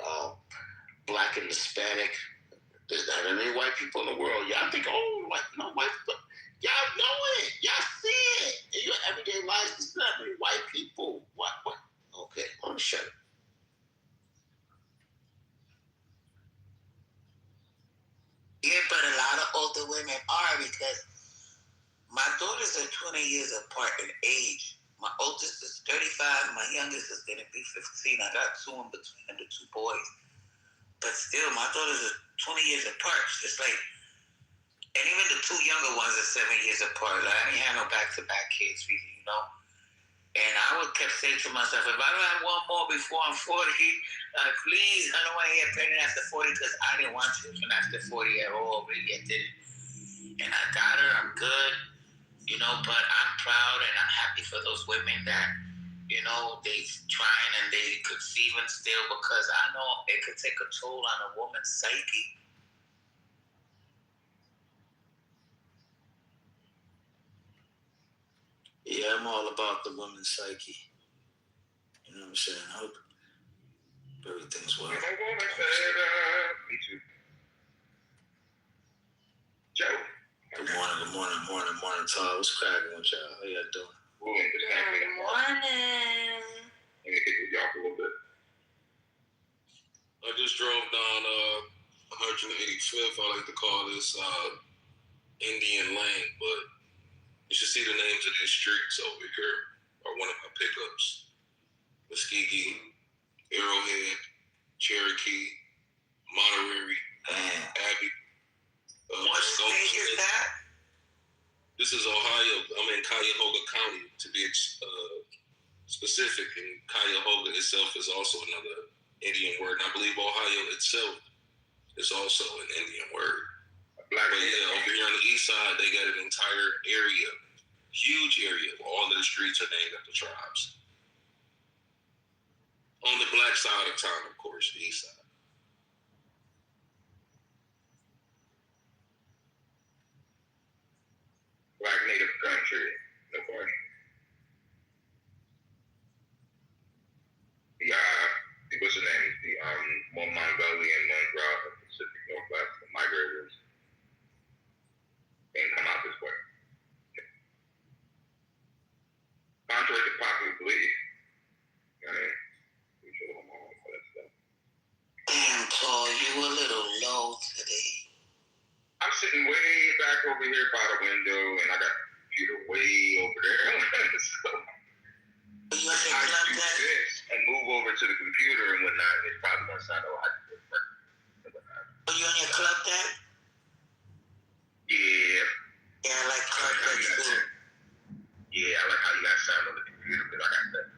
Black and Hispanic. There's not many white people in the world. Y'all think, oh, white people. Y'all know it. Y'all see it. In your everyday lives, there's not many white people. What? Okay, I'm gonna shut it. Yeah, but a lot of older women are because my daughters are 20 years apart in age. My oldest is 35. My youngest is going to be 15. I got 2 in between the 2 boys. But still, my daughters are 20 years apart. It's like, and even the 2 younger ones are 7 years apart. Like, I ain't had no back-to-back kids, really, you know? And I would kept saying to myself, if I don't have one more before I'm 40, please, I don't want to get pregnant after 40 because I didn't want children after 40 at all. Really, I didn't. And I got her. I'm good. You know, but I'm proud and I'm happy for those women that, you know, they trying and they conceiving still because I know it could take a toll on a woman's psyche. Yeah, I'm all about the woman's psyche. You know what I'm saying? I hope everything's well. Me too. Joe. Good morning, Todd. What's cracking with y'all? How y'all doing? Good morning. Let me get with y'all for a little bit. I just drove down 185th. I like to call this Indian Lane, but you should see the names of these streets over here are one of my pickups. Muskegee, Arrowhead, Cherokee, Monterey, Abbey. What state is that? This is Ohio. I'm in Cuyahoga County, to be specific. And Cuyahoga itself is also another Indian word. And I believe Ohio itself is also an Indian word. But yeah, over here on the east side, they got an entire area, huge area, where all of the streets are named after tribes. On the black side of town, of course, the east side. Black native country. No question. What's the name? The one Mongolian one throughout the Pacific Northwest, the migrators, and come out this way. Contrary to popular belief, we should have all for that stuff. Damn, Paul, you a little low today. I'm sitting way back over here by the window, and I got the computer way over there. So you on your club deck? And move over to the computer and whatnot. It's probably gonna sound a lot different. Are you on your club deck? Yeah. Yeah, I like club deck too. Yeah, I like how you got sound on the computer, because I got that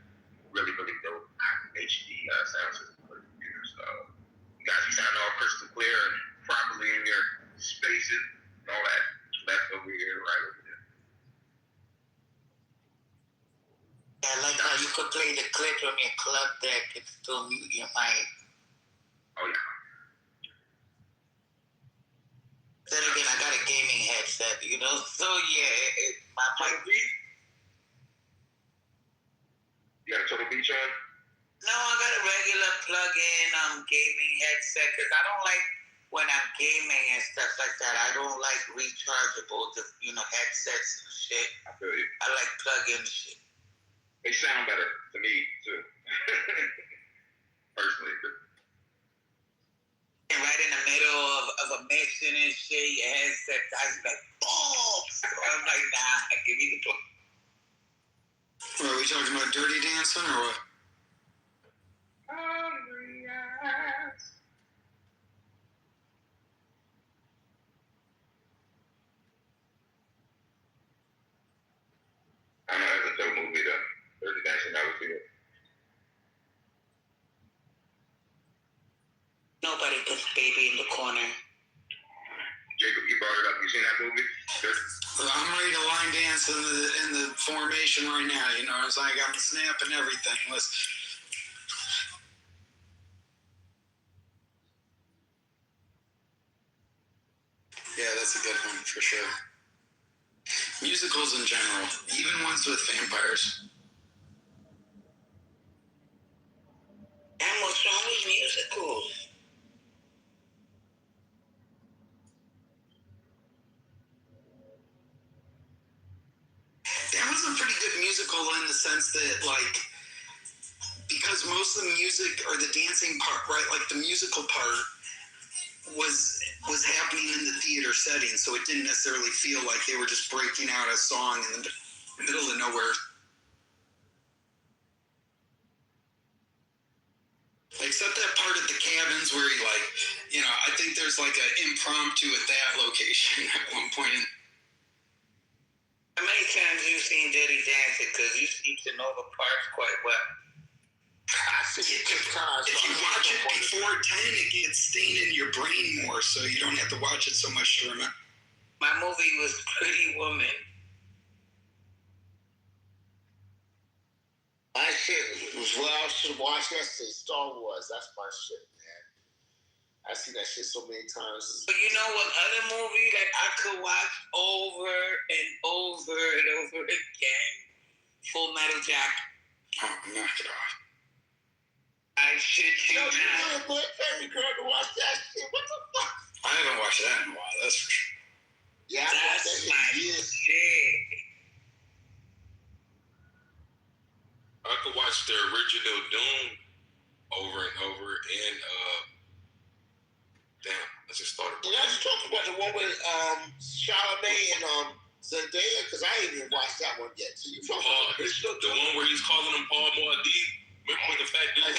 really, really dope HD sound system for the computer. So you guys sound all crystal clear and properly in your spaces and all that. That's over here, right over there. Yeah, I like how you could play the clip from your club deck and still mute your mic. Oh, yeah. Then again, I got a gaming headset, you know? So, yeah, my mic. You got a Total Beach on? No, I got a regular plug-in gaming headset, because I don't like when I'm gaming and stuff like that. I don't like rechargeable, headsets and shit. I feel you. I like plug-in shit. They sound better to me, too. Personally. And right in the middle of a mission and shit, your headset, I was like, boom! So I'm like, nah, give me the plug. Are we talking about Dirty Dancing or what? Hungry eyes. I know that's a dope movie though. Dirty Dancing, that was good. Nobody puts baby in the corner. Jacob, you brought it up. You seen that movie? I'm ready to line dance in the formation right now. You know, it's like I'm snapping everything. Yeah, that's a good one for sure. Musicals in general, even ones with vampires. And what's wrong with musicals? That was a pretty good musical in the sense that, like, because most of the music or the dancing part, right, like the musical part was happening in the theater setting, so it didn't necessarily feel like they were just breaking out a song in the middle of nowhere. Except that part at the cabins where I think there's like an impromptu at that location at one point. How many times have you seen Dirty Dancing? Because you seem to know the parts quite well. I see it 6 times. If you watch it before 10, it gets stained in your brain more, so you don't have to watch it so much to remember. My movie was Pretty Woman. My shit was I should watch yesterday. Star Wars. That's my shit, man. I've seen that shit so many times. But you know what other movie that I could watch over and over and over again? Full Metal Jacket. Oh, knock it off. I shit you not. You're a good baby girl to watch that shit. What the fuck? I haven't watched that in a while, that's for sure. Yeah, that's my shit. I could watch the original Doom over and over, and damn, I just thought about it. I just talked about the one with Charlamagne and Zendaya, because I ain't even watched that one yet. So you talking about the one where he's calling him Paul Muad'Dib? Remember with the fat dude? I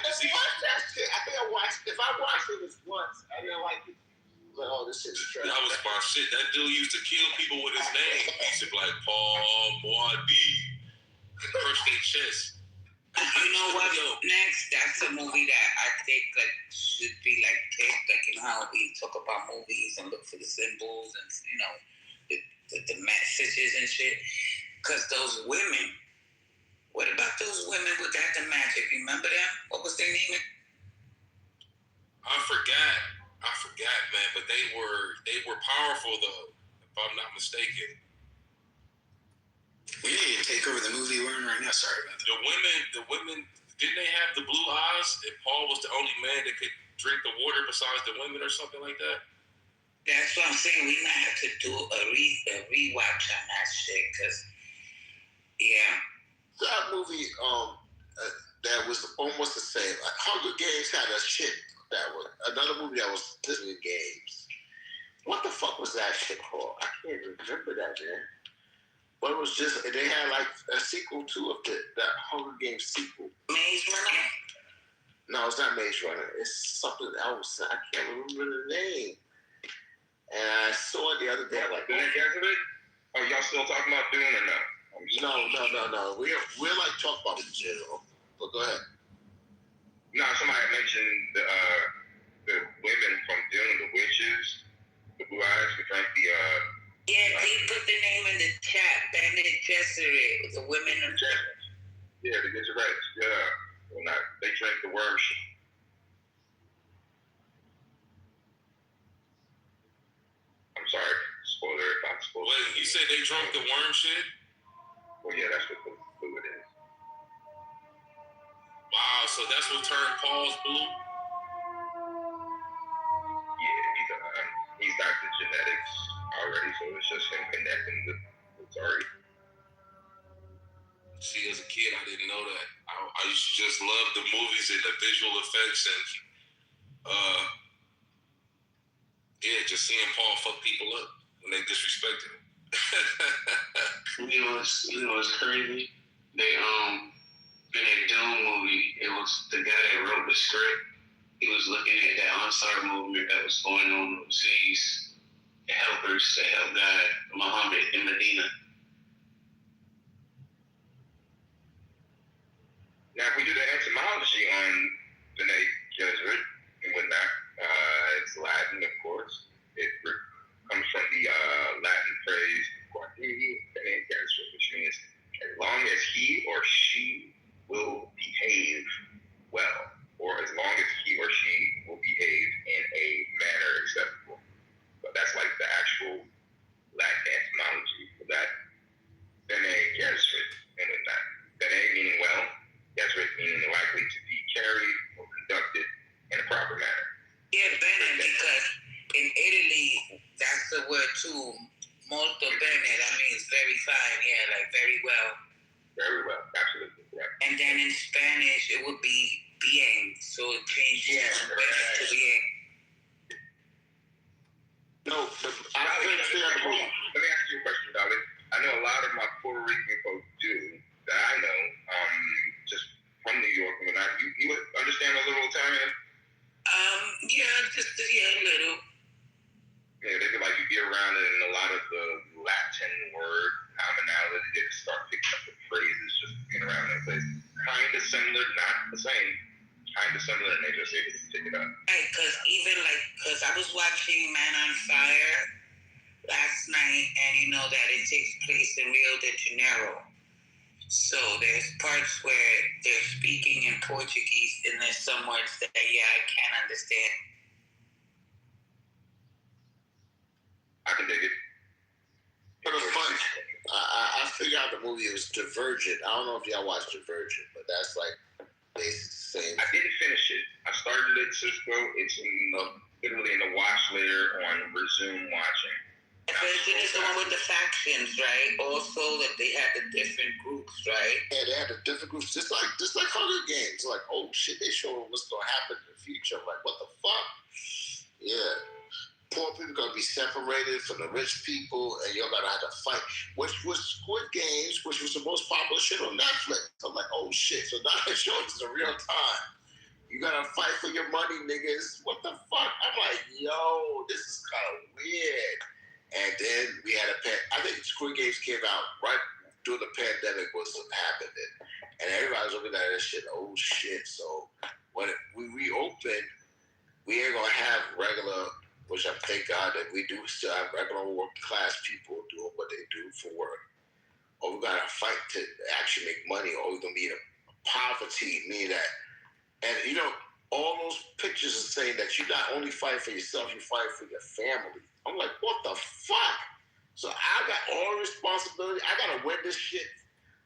never watched that shit. I think I watched it. If I watched it, it was once. I didn't like it. Like, oh, this shit is trash. That was my shit. That dude used to kill people with his name. He used to be like, Paul Muad'Dib. Crush their chest. You know what? Next, that's a movie that I think should be picked. You know how we talk about movies and look for the symbols and the messages and shit. Because those women. What about those women with the magic? Remember them? What was their name? I forgot, man. But they were powerful though, if I'm not mistaken. now. Sorry about that. The women, didn't they have the blue eyes? And Paul was the only man that could drink the water besides the women or something like that? That's what I'm saying. We might have to do a rewatch on that shit, because, yeah. That movie, that was almost the same. Like, Hunger Games had a shit that was another movie that was Disney Games. What the fuck was that shit called? I can't remember that, man. But it was just, they had like a sequel to that Hunger Games sequel. Maze Runner? No, it's not Maze Runner. It's something else. I can't remember the name. And I saw it the other day. I'm like, Did they cancel it? Are y'all still talking about doing it or no? No. We're like talking about it in general. But go ahead. No, somebody mentioned the women from Dune, the witches, the blue eyes, who drank the. Yeah, he put the name in the chat. Bene Gesserit, the women of the. Yeah, the Gesserets. Yeah, well, not they drank the worm shit. I'm sorry, spoiler if I'm spoiler. Wait, you said they drank the worm shit? Well, yeah, that's what the fluid is. Wow, so that's what turned Paul's blue? Yeah, he's got the genetics already, so it's just him connecting with Zari. See, as a kid, I didn't know that. I used to just love the movies and the visual effects and, just seeing Paul fuck people up when they disrespected him. You know what's crazy? They in that Dune movie, it was the guy that wrote the script. He was looking at that Ansar movement that was going on overseas, the helpers that helped God Muhammad in Medina. Now, if we do the etymology on Bene Gesserit and whatnot, it's Latin, of course. It comes from the Latin phrase Bene Gesserit, which means as long as he or she will behave well, or as long as he or she will behave in a manner acceptable. But that's like the actual Latin etymology for that Bene Gesserit and whatnot. Bene meaning well, Gesserit meaning likely to be carried or conducted in a proper manner. Yeah, bene, because in Italy, that's the word too. Molto bene, that means very fine, yeah, like very well. Very well, absolutely correct. And then in Spanish, it would be bien, so it changes from bene to bien. No, let me ask you a question, David. I know a lot of my Puerto Rican folks do, that I know, just from New York and whatnot. You understand a little Italian? A little. Yeah, they feel like you get around it and a lot of the Latin word commonality, they just start picking up the phrases just being around that place. Kind of similar, not the same. Kind of similar, and they just able to pick it up. Right, because I was watching Man on Fire last night, and you know that it takes place in Rio de Janeiro. So there's parts where they're speaking in Portuguese, and there's some words that, I can't understand. I can dig it. But it's fun. I figured out the movie was Divergent. I don't know if y'all watched Divergent, but that's like basically the same. I didn't finish it. I started it, Cisco. It's literally in the watch later on Resume watching. Divergent is the one with the factions, right? Also, that they had the different groups, right? Yeah, they had the different groups, just like Hunger Games. Like, oh shit, they showing what's gonna happen in the future. I'm like, what the fuck? Yeah. Poor people gonna be separated from the rich people, and you're gonna have to fight. Which was Squid Games, which was the most popular shit on Netflix. I'm like, oh shit! So now they're showing this in real time. You gotta fight for your money, niggas. What the fuck? I'm like, yo, this is kind of weird. And then we had I think Squid Games came out right during the pandemic was happening, and everybody was looking at this shit. Oh shit! So when we reopened, we ain't gonna have regular. Which I thank God that we do still have regular working class people doing what they do for work. Or we gotta fight to actually make money, or we're gonna be in poverty, meaning that. And you know, all those pictures are saying that you not only fight for yourself, you fight for your family. I'm like, what the fuck? So I got all the responsibility. I gotta win this shit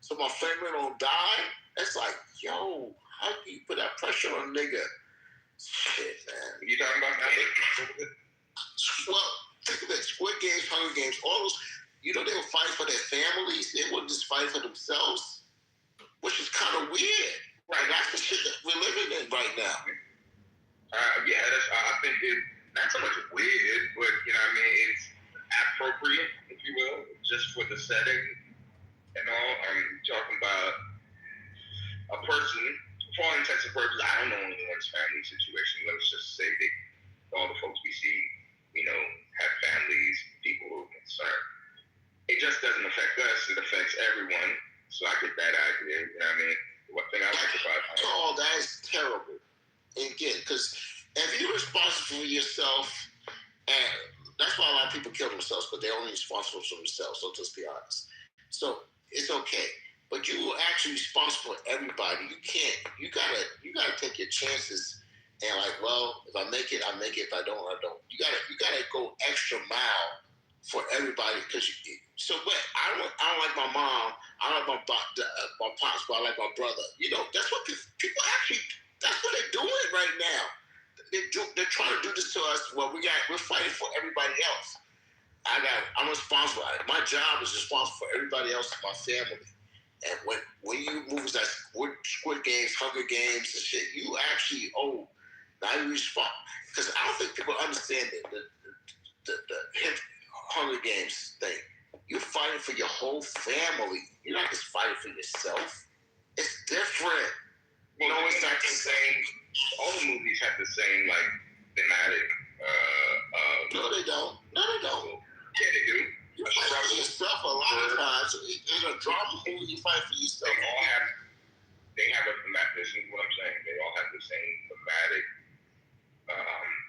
so my family don't die. It's like, yo, how do you put that pressure on a nigga? Shit, man. You talking about that? Well, think of it. Squid Games, Hunger Games, all those. You know, they were fighting for their families. They weren't just fighting for themselves, which is kind of weird. Right. That's the shit that we're living in right now. Yeah, I think it's not so much weird, but you know what I mean, it's appropriate, if you will, just for the setting and all. I'm talking about a person, for all intents and purposes, I don't know anyone's family situation. Let's just say that all the folks we see, you know, have families, people who are concerned. It just doesn't affect us, it affects everyone. So I get that idea, you know what I mean? One thing I like about that is terrible. And again, because if you're responsible for yourself, and that's why a lot of people kill themselves, but they're only responsible for themselves, so just be honest. So it's okay. But you are actually responsible for everybody. You gotta take your chances and like, well, if I make it, I make it. If I don't, I don't. You gotta go extra mile for everybody because so what? I don't like my mom. I don't like my pops, but I like my brother. You know, that's what people actually. That's what they're doing right now. They're trying to do this to us. Well, we're fighting for everybody else. I'm responsible. My job is responsible for everybody else in my family. And when you movies like Squid Games, Hunger Games, and shit, you actually now you respond. Because I don't think people understand the Hunger Games thing. You're fighting for your whole family. You're not just fighting for yourself. It's different. Well, no, it's not the same. All the movies have the same like thematic. No, they don't. Yeah, they do. You fight for yourself a lot of times. In a drama movie, you fight for yourself. They have a thematic. This is what I'm saying. They all have the same thematic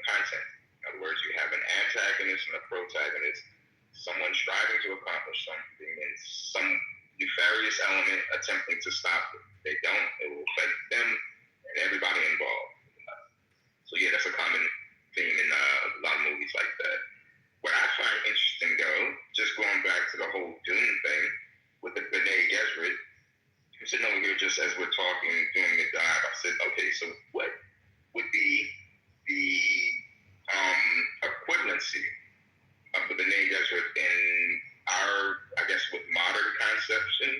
content. In other words, you have an antagonist and a protagonist. Someone striving to accomplish something, and some nefarious element attempting to stop it. They don't. It will affect them and everybody involved. So yeah, that's a common theme in a lot of movies like that. What I find interesting, though, just going back to the whole Dune thing with the Bene Gesserit, I'm sitting over here just as we're talking, doing the dive. I said, okay, so what would be the equivalency of the Bene Gesserit in our, I guess, with modern conception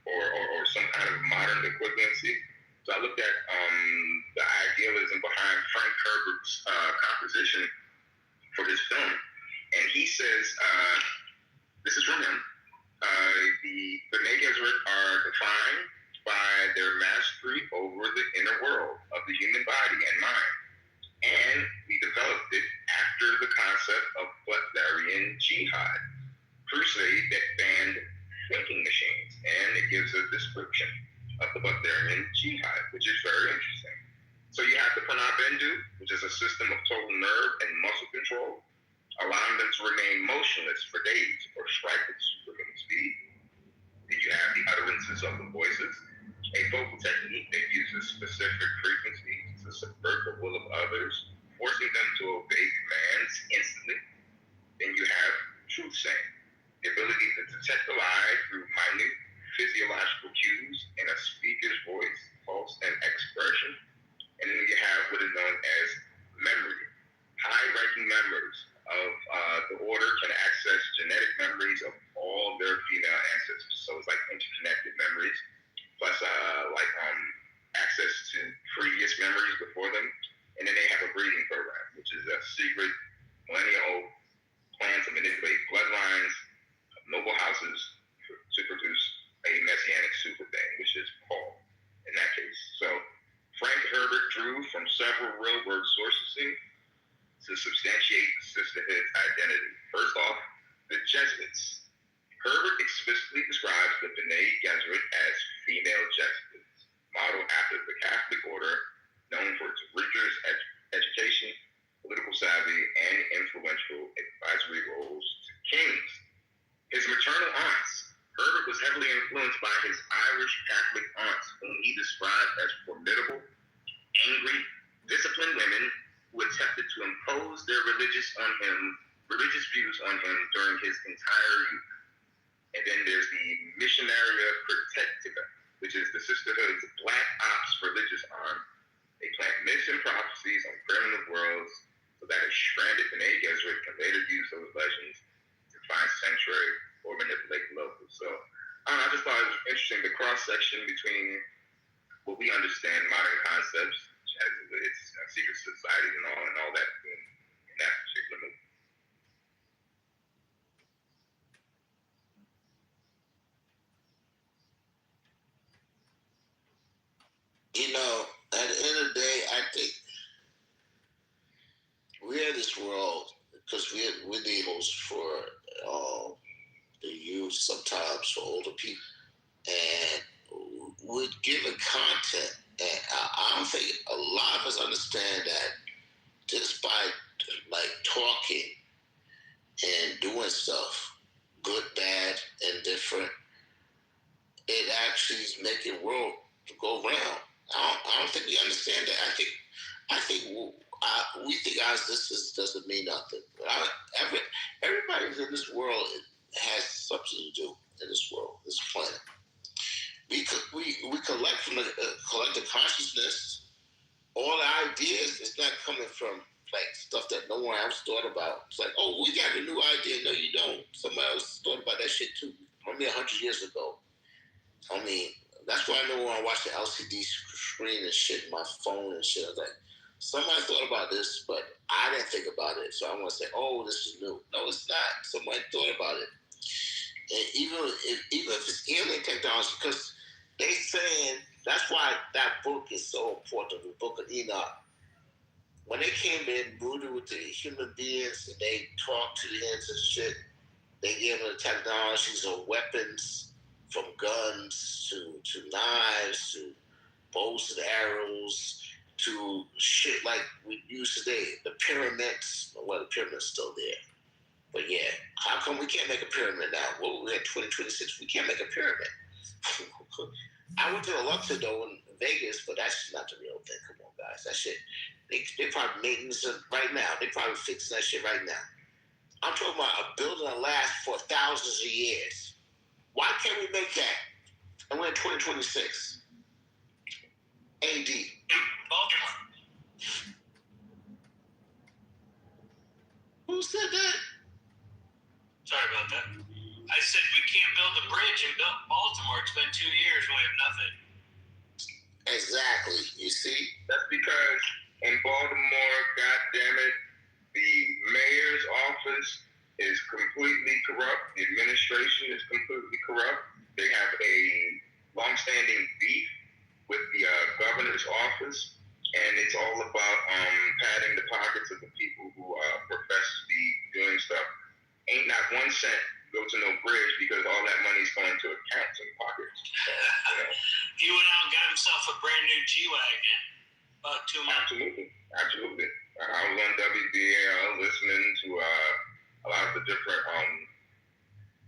or some kind of modern equivalency? So I looked at the idealism behind Frank Herbert's composition for this film. And he says, this is from him, the Bene Gesserit are defined by their mastery over the inner world of the human body and mind. And we developed it after the concept of Butlerian jihad, crusade that banned thinking machines. And it gives a description of the Butlerian jihad, which is very interesting. So you have the Panabendu, which is a system of total nerve and muscle control, allowing them to remain motionless for days or strike at superhuman speed. Then you have the utterances of the voices, a vocal technique that uses specific frequencies to subvert the will of others, forcing them to obey commands instantly. Then you have truth saying, the ability to detect the lie through minute physiological cues in a speaker's voice, pulse, and expression. And then you have what is known as memory. High-ranking members of the order can access genetic memories of all their female ancestors. So it's like interconnected memories, plus access to previous memories before them. And then they have a breeding program, which is a secret, millennial-old plan to manipulate bloodlines of noble houses to produce a messianic super thing, which is Paul in that case. So Frank Herbert drew from several real-world sources to substantiate the sisterhood's identity. First off, the Jesuits. Herbert explicitly describes the Bene Gesserit as female Jesuits, modeled after the Catholic order, known for its rigorous education, political savvy, and influential advisory roles to kings. His maternal aunts. Herbert was heavily influenced by his Irish Catholic aunts, whom he described as formidable, angry, disciplined women who attempted to impose their religious views on him during his entire youth. And then there's the mission Revolutionaria Protectiva, which is the Sisterhood's Black Ops religious arm. They plant myths and prophecies on primitive worlds so that a stranded B'nai Gesserit can later use those legends to find sanctuary or manipulate the locals. So I just thought it was interesting, the cross-section between what we understand modern concepts, as its secret society and all that in that particular movie. You know, at the end of the day, I think we're in this world because we're the hosts for the youth, sometimes for older people, and we're given content. And I don't think a lot of us understand that just by like talking and doing stuff, good, bad, and different, it actually is making the world go round. I don't think we understand that. I think we think our existence doesn't mean nothing. Everybody in this world has something to do in this world, this planet. We collect from the collective consciousness. All the ideas is not coming from like stuff that no one else thought about. It's like, oh, we got a new idea. No, you don't. Somebody else thought about that shit too. Probably 100 years ago. I mean, that's why I know when I watch the LCD screen and shit, my phone and shit, I was like, somebody thought about this, but I didn't think about it. So I want to say, oh, this is new. No, it's not. Somebody thought about it. And even if it's alien technology, because they saying, that's why that book is so important, the Book of Enoch. When they came in, voodoo with the human beings, and they talked to the ants and shit, they gave them the technologies of weapons, from guns to knives to bows and arrows to shit like we use today. The pyramids, well, the pyramid's still there. But yeah, how come we can't make a pyramid now? Well, we're at 2026, we can't make a pyramid. I went to a Luxor though in Vegas, but that's not the real thing. Come on, guys. That shit, they probably making it right now. They probably fixing that shit right now. I'm talking about a building that lasts for thousands of years. Why can't we make that? And we're in 2026. AD. Baltimore. Who said that? Sorry about that. I said we can't build a bridge in Baltimore. It's been 2 years and we have nothing. Exactly. You see? That's because in Baltimore, goddammit, the mayor's office is completely corrupt. The administration is completely corrupt. They have a long-standing beef with the governor's office, and it's all about padding the pockets of the people who profess to be doing stuff. Ain't not 1 cent go to no bridge because all that money's going to accounts and pockets. So, He went out and got himself a brand new G-Wagon about 2 months. Absolutely. I was on WBAL listening to a lot of the different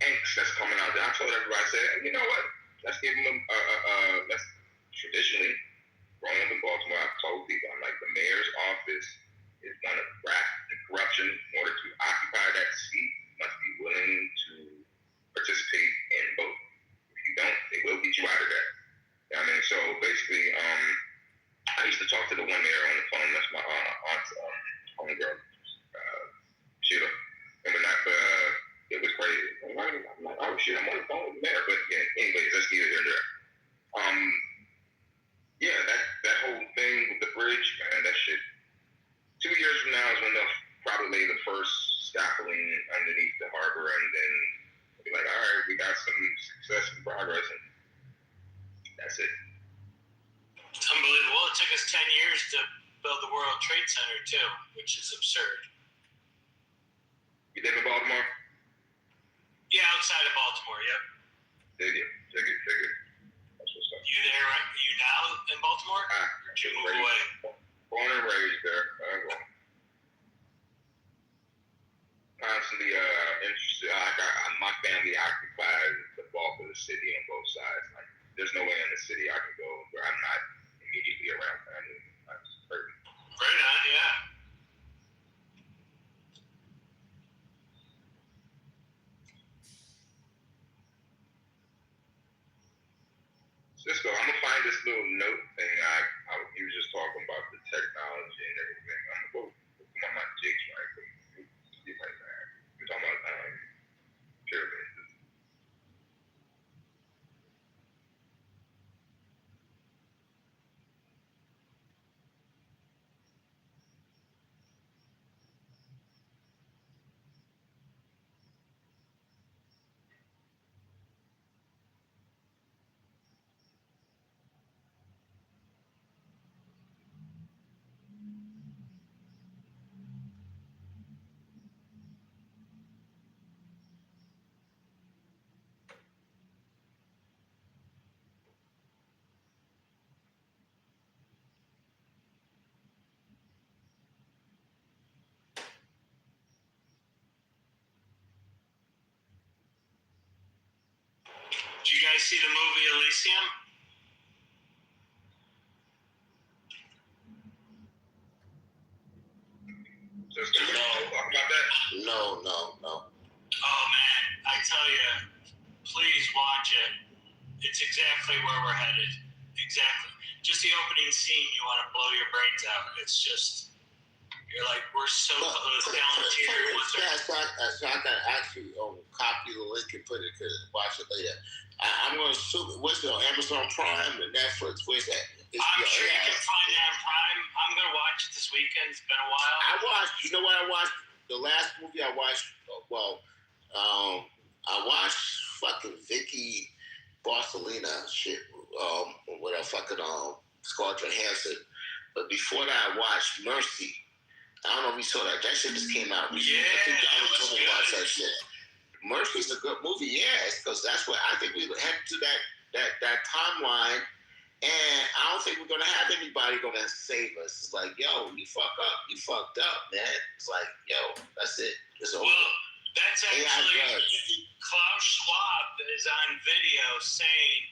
angst that's coming out there. I told everybody, I said, you know what? Let's give them let's traditionally, growing up in Baltimore, I've told people, I'm like, the mayor's office is going to wrap the corruption in order to occupy that seat. Must be willing to participate in both. If you don't, they will get you out of that. You know what I mean? So basically, I used to talk to the one mayor on the phone. That's my aunt's homegirl, Sheila. And it was crazy. I'm like, oh shit, I'm on the phone with the mayor. But yeah, anyways, that's neither here nor there. Yeah, that whole thing with the bridge, man, that shit. 2 years from now is when they'll probably lay the first scaffolding underneath the harbor, and then be like, all right, we got some success and progress, and that's it. It's unbelievable. It took us 10 years to build the World Trade Center, too, which is absurd. You live in Baltimore? Yeah, outside of Baltimore, yep. Dig it. That's what's up. You there, right? You now in Baltimore? Did you move away? Born and raised there. Constantly interested. My family occupies the bulk of the city on both sides. Like, there's no way in the city I can go where I'm not immediately around family. That's perfect. Right on, yeah. Just go. I'm gonna find this little note thing. You were just talking about the technology and everything. I'm gonna go on my jigs right quick. See my man. You're talking about pyramids. Did you guys see the movie Elysium? Just talk about that? No. Oh man, I tell you, please watch it. It's exactly where we're headed. Exactly. Just the opening scene, you want to blow your brains out. It's just, you're like, we're so close. So I can actually copy the link and put it to watch it later. I'm going to assume, what's it on Amazon Prime and Netflix? Where's that? I'm sure you can find it on Prime. I'm going to watch it this weekend. It's been a while. You know what I watched? The last movie I watched, I watched fucking Vicky Barcelona shit, whatever, fucking Scarlett Johansson. But before that, I watched Mercy. I don't know if you saw that. That shit just came out recently. Yeah, I think I was told to watch that shit. Mercy's a good movie, yes, because that's what I think we head to that timeline, and I don't think we're gonna have anybody gonna save us. It's like, yo, you fucked up, man. It's like, yo, that's it. It's over. Well, that's actually Klaus Schwab is on video saying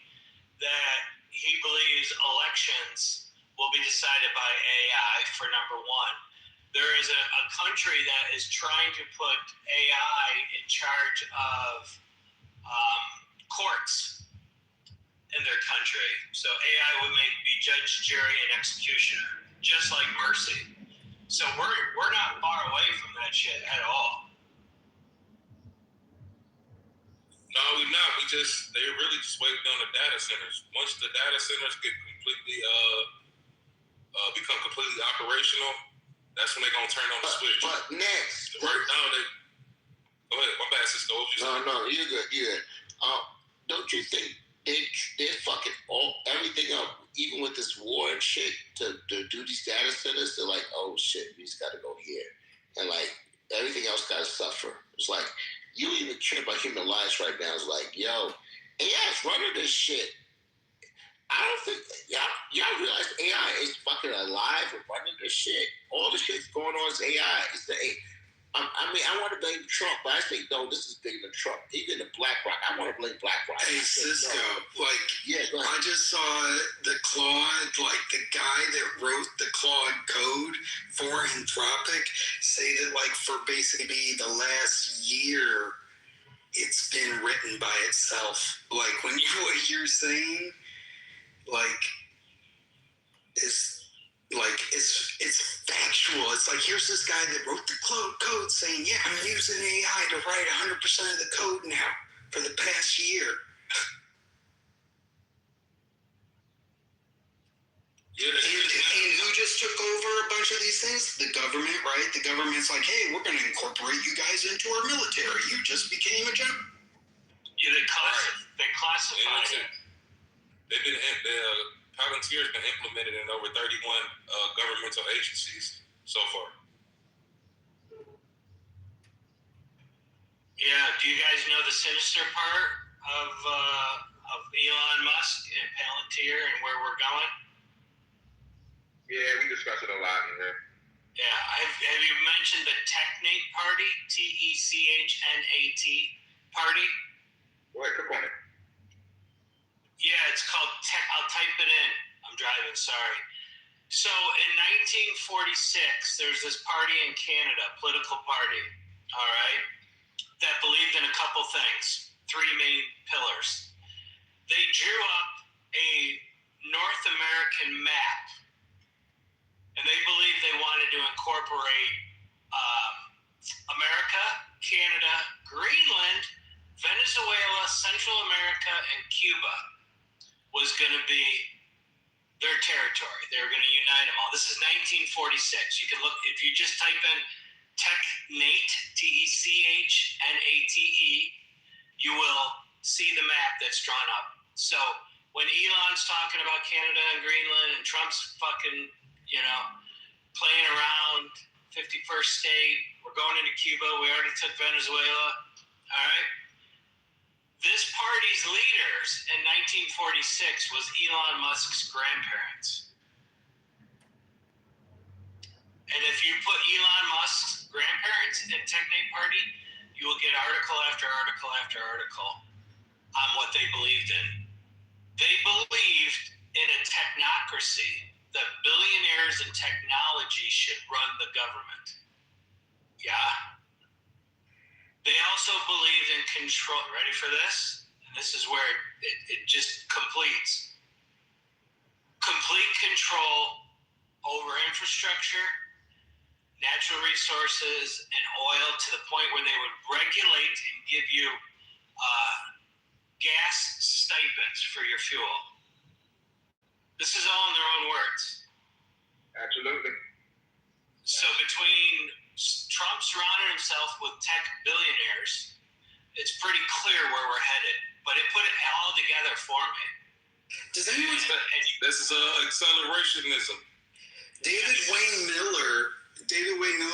that he believes elections will be decided by AI for number one. There is a country that is trying to put AI in charge of courts in their country. So AI would be judge, jury, and executioner, just like Mercy. So we're not far away from that shit at all. No, we're not. They're really just waiting on the data centers. Once the data centers get completely become completely operational, that's when they're gonna turn on the switch. But next, right now go ahead. My bad, Cisco. No, you're good. Don't you think they're fucking everything up, even with this war and shit, to do these data centers? They're like, oh shit, we just gotta go here, and like everything else gotta suffer. It's like you don't even care about human lives right now. It's like, yo, AI's running this shit. I don't think y'all realize AI is fucking alive and running this shit. All the shit's going on is AI. It's the I mean, I want to blame Trump, but I think no, this is bigger than Trump. Even the BlackRock, I want to blame BlackRock. Hey Cisco, go ahead. I just saw the Claude, like the guy that wrote the Claude code for Anthropic, say that like for basically the last year, it's been written by itself. Like what you're saying, it's factual. It's like, here's this guy that wrote the code saying, yeah, I'm using AI to write 100% of the code now for the past year. And who just took over a bunch of these things? The government, right? The government's like, hey, we're going to incorporate you guys into our military. You just became a general. Yeah, they classified it. Palantir's been implemented in over 31 governmental agencies so far. Yeah, do you guys know the sinister part of Elon Musk and Palantir and where we're going? Yeah, we discuss it a lot in here. Yeah, have you mentioned the Technate Party? TECHNAT Party? Go ahead, click on it. Yeah, it's called I'll type it in. I'm driving, sorry. So in 1946, there's this party in Canada, political party, all right, that believed in a couple things, three main pillars. They drew up a incorporate America, Canada, Greenland, Venezuela, Central America, and Cuba was going to be their territory. They were going to unite them all. This is 1946. You can look, if you just type in TechNate, TechNate, you will see the map that's drawn up. So when Elon's talking about Canada and Greenland and Trump's fucking, playing around 51st state, we're going into Cuba, we already took Venezuela, all right? This party's leaders in 1946 was Elon Musk's grandparents. And if you put Elon Musk's grandparents in TechNate Party, you will get article after article after article on what they believed in. They believed in a technocracy, that billionaires and technology should run the government. Yeah? They also believed in control. Ready for this? And this is where it just completes. Complete control over infrastructure, natural resources, and oil to the point where they would regulate and give you gas stipends for your fuel. This is all in their own words. Absolutely. So between Trump surrounding himself with tech billionaires, it's pretty clear where we're headed. But it put it all together for me. Does anyone? This is accelerationism. David Wayne Miller,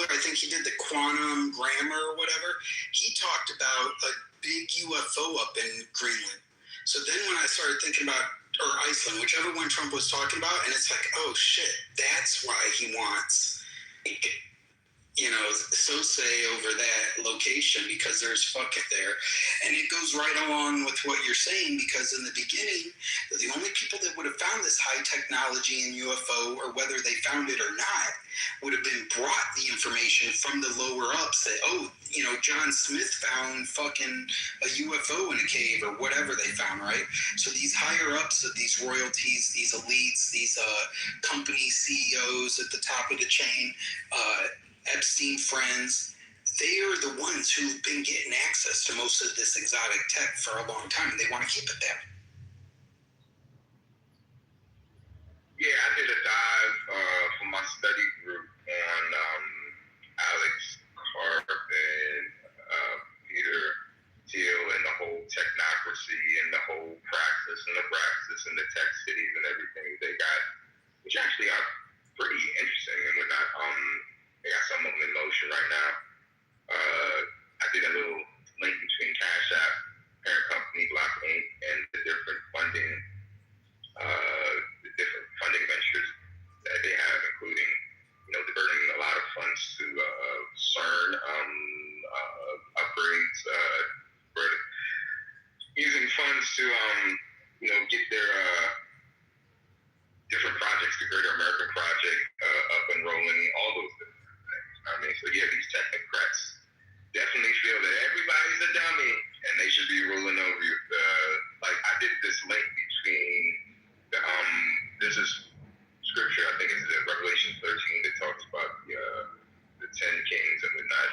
I think he did the quantum grammar or whatever. He talked about a big UFO up in Greenland. So then when I started thinking about, or Iceland, whichever one Trump was talking about, and it's like, oh shit, that's why he wants, say over that location, because there's fuck it there. And it goes right along with what you're saying, because in the beginning, the only people that would have found this high technology in UFO, or whether they found it or not, would have been brought the information from the lower ups that, John Smith found fucking a UFO in a cave or whatever they found, right? So these higher ups of these royalties, these elites, these company CEOs at the top of the chain, Epstein friends, they are the ones who've been getting access to most of this exotic tech for a long time. They want to keep it there. Yeah, I did a dive for my study group on Alex Karp and Peter Thiel and the whole technocracy and the whole praxis and the tech cities and everything they got, which actually are pretty interesting and whatnot. They got some of them in motion right now. I did a little link between Cash App, parent company, Block Inc., and the different funding ventures that they have, including, diverting a lot of funds to CERN upgrades, using funds to, get their different projects, the Greater American Project, up and rolling, all those different things. So yeah, these technocrats definitely feel that everybody's a dummy and they should be ruling over you. I did this link between this is scripture, I think it's Revelation 13, that talks about the 10 kings and whatnot,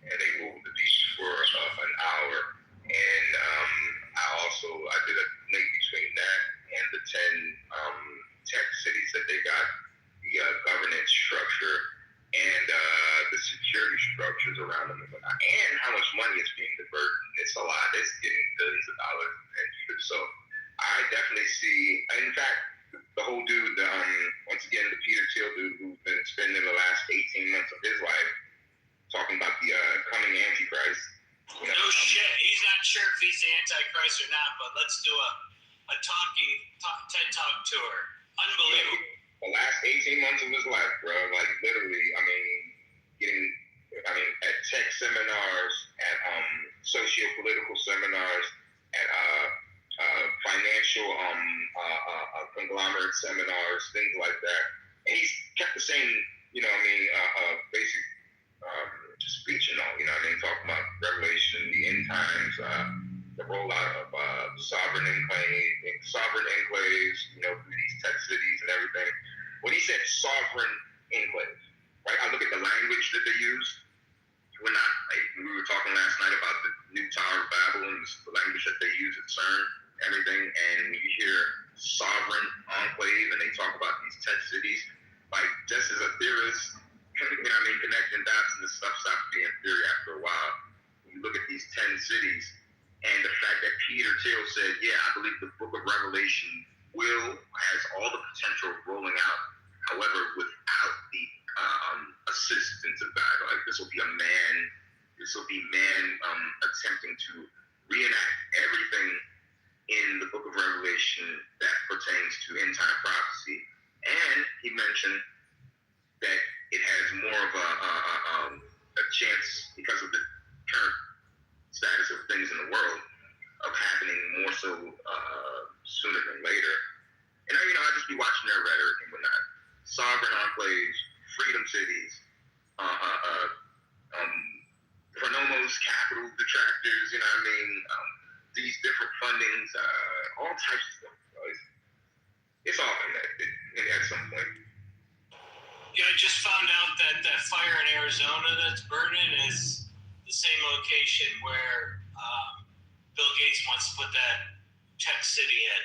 and they ruled the beast for an hour. And I did a link between that and the 10 tech cities that they got, the governance structure and the security structures around them, and how much money is being diverted. It's a lot. It's getting billions of dollars. So I definitely see, in fact, the whole dude, once again, the Peter Thiel dude, who's been spending the last 18 months of his life talking about the coming Antichrist. No shit. He's not sure if he's the Antichrist or not, but let's do a TED Talk tour. Unbelievable. The last 18 months of his life, bro. Like, literally, at tech seminars, at socio-political seminars, at financial conglomerate seminars, things like that. And he's kept the same, basic speech and all, talking about Revelation, the end times, the rollout of sovereign enclaves, through these tech cities and everything. When he said sovereign enclaves, right? I look at the language that they use. We're not, like, we were talking last night about the new Tower of Babel and the language that they use at CERN, everything, and when you hear sovereign enclave and they talk about these 10 cities, like, just as a theorist, connecting dots and this stuff stops being theory after a while. When you look at these 10 cities and the fact that Peter Thiel said, yeah, I believe the book of Revelation has all the potential of rolling out, however, without the assistance of God. Like, this will be man attempting to reenact everything in the book of Revelation that pertains to end time prophecy. And he mentioned that it has more of a chance, because of the current status of things in the world, of happening more so sooner than later. And I just be watching their rhetoric and whatnot. Sovereign enclaves, freedom cities, Pronomos, capital detractors, these different fundings, all types of stuff. It's all connected at some point. Yeah, I just found out that that fire in Arizona that's burning is the same location where Bill Gates wants to put that tech city in.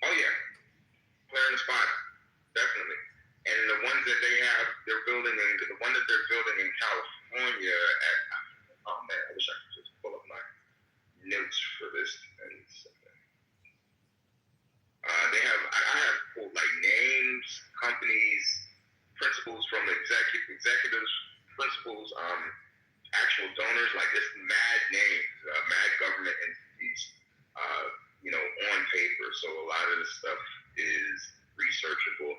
Oh yeah, clear in the spot, definitely. And the ones that they're building in California oh man, I wish I could just pull up my notes for this. I have pulled like names, companies, principals from executives, principals, actual donors, like this mad names, mad government entities, on paper. So a lot of this stuff is researchable.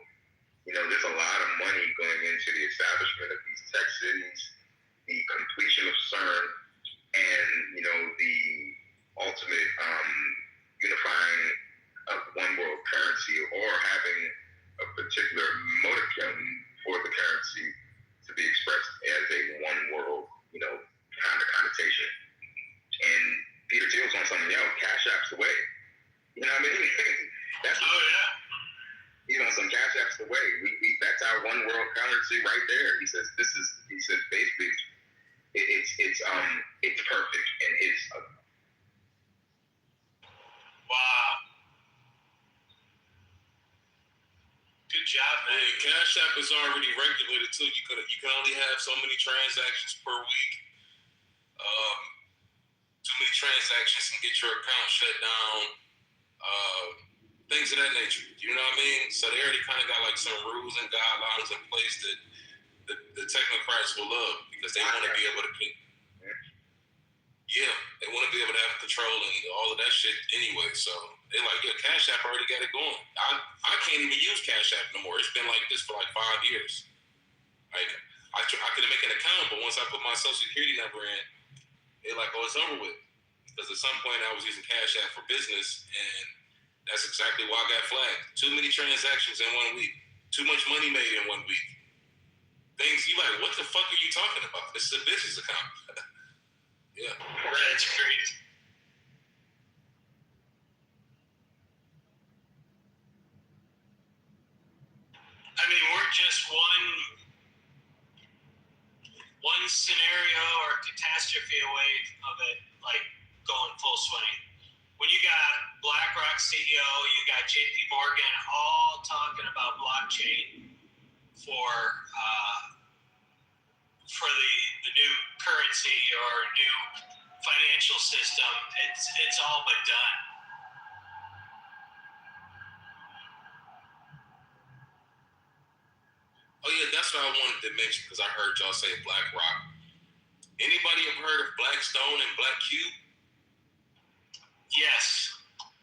There's a lot of money going into the establishment of these tech cities, the completion of CERN, and the ultimate unifying of one world currency, or having a particular motive for the currency to be expressed as a one world, kind of connotation. And Peter Thiel's on something, Cash App's the way. You know what I mean? That's he's on some Cash App's the way. That's our one world currency right there. He says basically it's perfect and it's wow. Good job, man. Yeah, Cash App is already regulated too. You can only have so many transactions per week. Too many transactions can get your account shut down. Things of that nature. You know what I mean? So they already kind of got like some rules and guidelines in place that the technocrats will love, because they want to be able to keep. Yeah, they want to be able to have control and all of that shit anyway. So they're like, Cash App already got it going. I can't even use Cash App no more. It's been like this for like 5 years. Like, I could make an account, but once I put my social security number in, they're like, it's over with. Because at some point I was using Cash App for business, and that's exactly why I got flagged. Too many transactions in 1 week. Too much money made in 1 week. Things you like, what the fuck are you talking about? This is a business account. Yeah. That's great. I mean, we're just one scenario or catastrophe away of it, like, going full swing. When you got BlackRock CEO, you got JP Morgan all talking about blockchain for the new currency or new financial system, it's all but done. Oh yeah, that's what I wanted to mention, because I heard y'all say BlackRock. Anybody ever heard of Blackstone and Black Cube? Yes.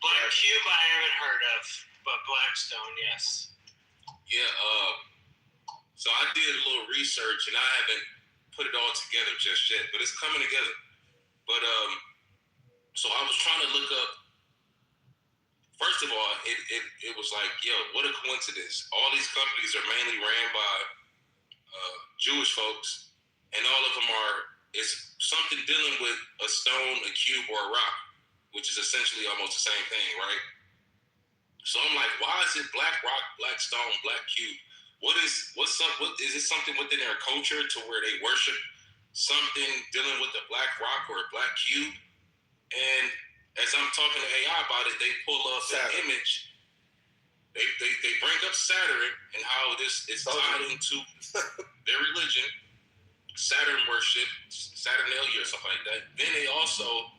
Black Cube I haven't heard of, but Blackstone, yes. Yeah, so I did a little research, and I haven't put it all together just yet, but it's coming together. But so I was trying to look up. First of all, it was like, what a coincidence. All these companies are mainly ran by Jewish folks, and all of them it's something dealing with a stone, a cube, or a rock, which is essentially almost the same thing, right? So I'm like, why is it BlackRock, Blackstone, Black Cube? What is it something within their culture to where they worship something dealing with a black rock or a black cube? And as I'm talking to AI about it, they pull up an image. They bring up Saturn and how this is tied into their religion, Saturn worship, Saturnalia or something like that. Then they also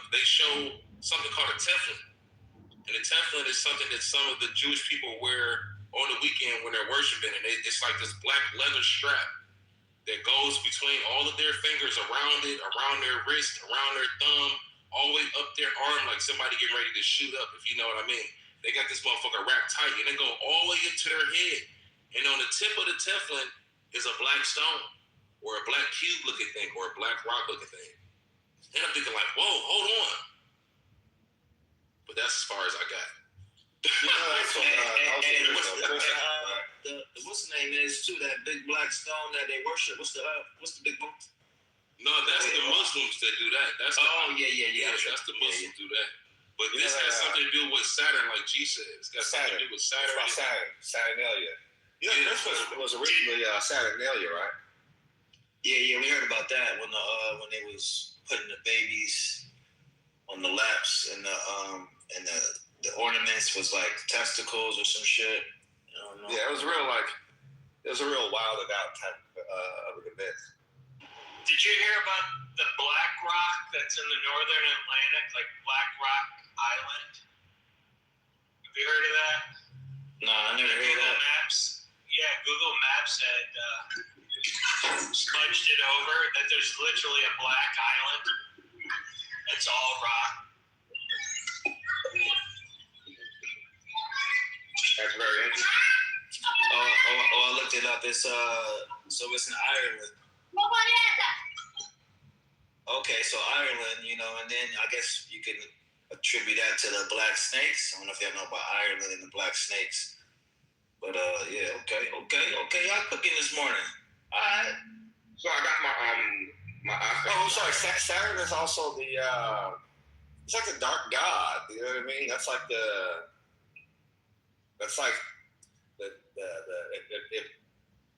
they show something called a tefillin. And the tefillin is something that some of the Jewish people wear on the weekend when they're worshiping. And it's like this black leather strap that goes between all of their fingers, around their wrist, around their thumb, all the way up their arm, like somebody getting ready to shoot up, if you know what I mean. They got this motherfucker wrapped tight, and they go all the way up to their head. And on the tip of the tefillin is a black stone, or a black cube looking thing, or a black rock looking thing. And I'm thinking like, whoa, hold on. But that's as far as I got. What's the name is too, that big black stone that they worship? What's the big one? No, that's the Muslims that do that. That's yeah. That's the Muslims do that. But this has something to do with Saturn, like G said. It's got something to do with Saturn. It's about Saturnalia. This was originally Saturnalia, right? Yeah, we heard about that when they was putting the babies on the laps and the ornaments was like testicles or some shit. I don't know. Yeah, it was a real wilded out type of event. Did you hear about the Black Rock that's in the northern Atlantic, like Black Rock Island? Have you heard of that? No, I never heard of that. Maps. Yeah, Google Maps had smudged it over that there's literally a black island. It's all rock. That's very interesting. I looked it up. It's so it's in Ireland. Okay, so Ireland, and then I guess you can attribute that to the black snakes. I don't know if y'all know about Ireland and the black snakes. But yeah, okay. Y'all cooking this morning. All right. So I got my Oh, sorry. Saturn is also it's like the dark god. You know what I mean? That's like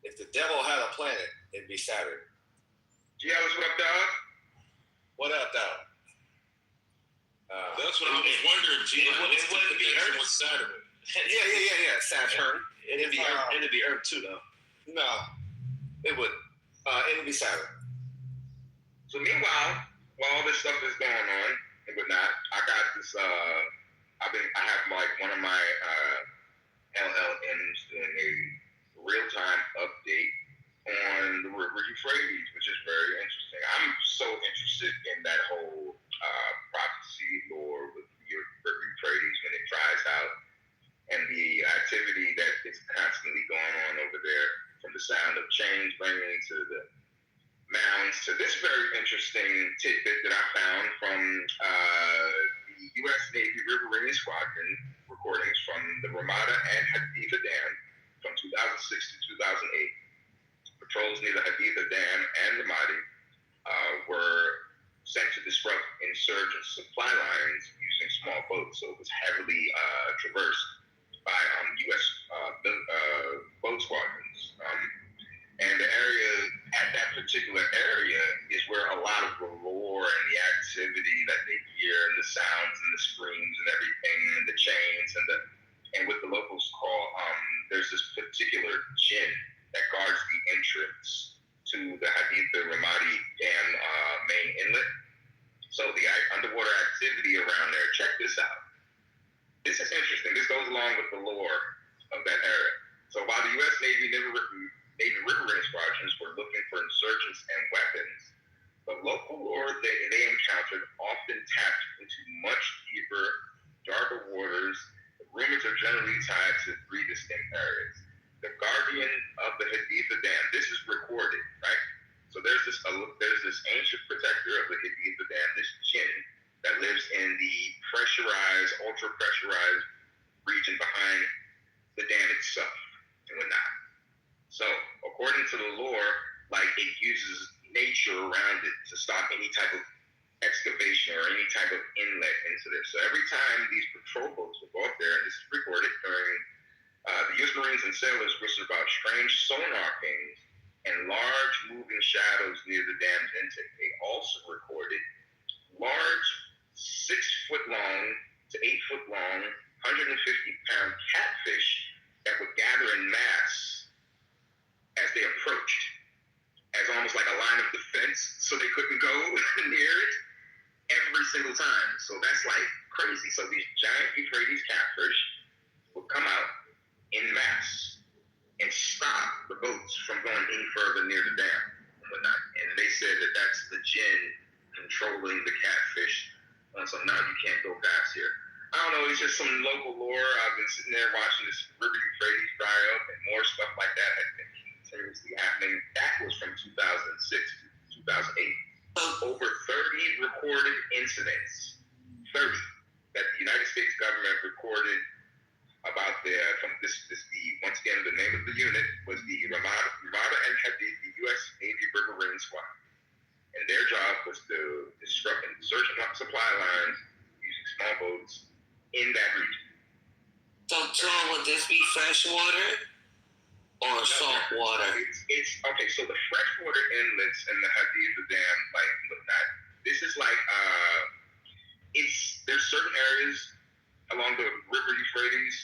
if the devil had a planet, it'd be Saturn. Giannis, what up, dog? What up, dog? That's what I was wondering, G. It wouldn't be Earth with Saturn. Yeah. Saturn. It'd be Earth. It'd be Earth too, though. No, it wouldn't. It would be Saturn. So meanwhile, while all this stuff is going on and whatnot, I got this. I have like one of my LLMs doing a real-time update on the River Euphrates, which is very interesting. I'm so interested in that whole prophecy lore with the River Euphrates when it dries out, and the activity that is constantly going on over there, from the sound of chains ringing to the mounds to this very interesting tidbit that I found from the U.S. Navy Riverine Squadron recordings from the Ramada and Haditha Dam from 2006 to 2008. Patrols near the Haditha Dam and Ramadi were sent to disrupt insurgent supply lines using small boats, so it was heavily traversed by U.S. Boat squadrons. And the area, at that particular area, is where a lot of the lore and the activity that they hear, and the sounds and the screams and everything, and the chains and what the locals call, there's this particular jinn that guards the entrance to the Haditha Ramadi Dam main inlet. So the underwater activity around there, check this out. This is interesting. This goes along with the lore of that area. So while the U.S. Navy riverine squadrons were looking for insurgents and weapons, the local lore they encountered often tapped into much deeper, darker waters. The rumors are generally tied to three distinct areas. The guardian of the Haditha Dam. This is recorded, right? So there's this ancient protector of the Haditha Dam, this jinn that lives in the ultra pressurized region behind the dam itself and whatnot. So, according to the lore, like, it uses nature around it to stop any type of excavation or any type of inlet into there. So every time these patrol boats will go up there, and this is recorded during the U.S. Marines and sailors whispered about strange sonar pings and large moving shadows near the dam's intake. They also recorded large 6-foot long to 8-foot long, 150-pound catfish that would gather in mass as they approached, as almost like a line of defense, so they couldn't go near it every single time. So that's like crazy. So these giant Euphrates catfish would come out in mass and stop the boats from going any further near the dam and whatnot. And they said that that's the jinn controlling the catfish. So now you can't go past here. I don't know, it's just some local lore. I've been sitting there watching this river Euphrates dry up, and more stuff like that has been continuously happening. That was from 2006 to 2008. Over 30 recorded incidents, 30, that the United States government recorded about once again, the name of the unit was the Ramada and Hadid, the U.S. Navy Riverine Squad. And their job was to disrupt and search supply lines using small boats in that region. So would this be fresh water or salt water? It's okay. So the freshwater inlets and the Hadid, the dam, like whatnot. This is like there's certain areas along the river Euphrates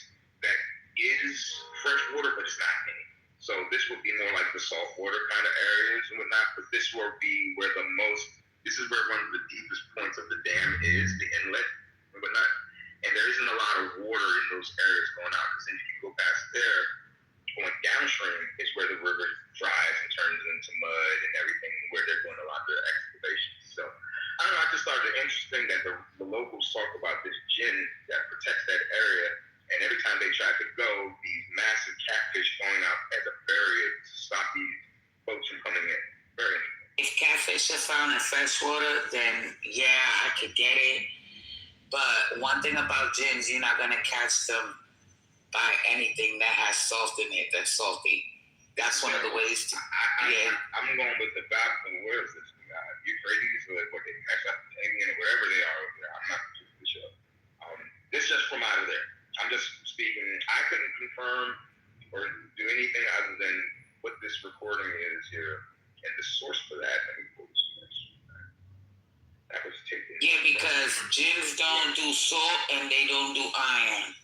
that is freshwater, but it's not many. So this would be more like the saltwater kind of areas and whatnot. But this will be where this is where one of the deepest points of the dam is, the inlet and whatnot. And there isn't a lot of water in those areas going out, because then if you go past there, going downstream is where the river dries and turns into mud and everything, where they're doing a lot of their excavations. So I don't know, I just thought it interesting that the locals talk about this jinn that protects that area, and every time they try to go, these massive catfish going out as a barrier to stop these boats from coming in. Very interesting. If catfish are found in freshwater, then yeah, I could get it. But one thing about jinns, you're not gonna catch them by anything that has salt in it. That's salty. That's one of the ways to. I'm going with the Bible. Where is this? Euphrates, or what they catch up in wherever they are over there. I'm not too sure. This is just from out of there. I'm just speaking. I couldn't confirm or do anything other than what this recording is here, and the source for that. Let me pull the source. That was taken. Yeah, because jinns don't do salt and they don't do iron.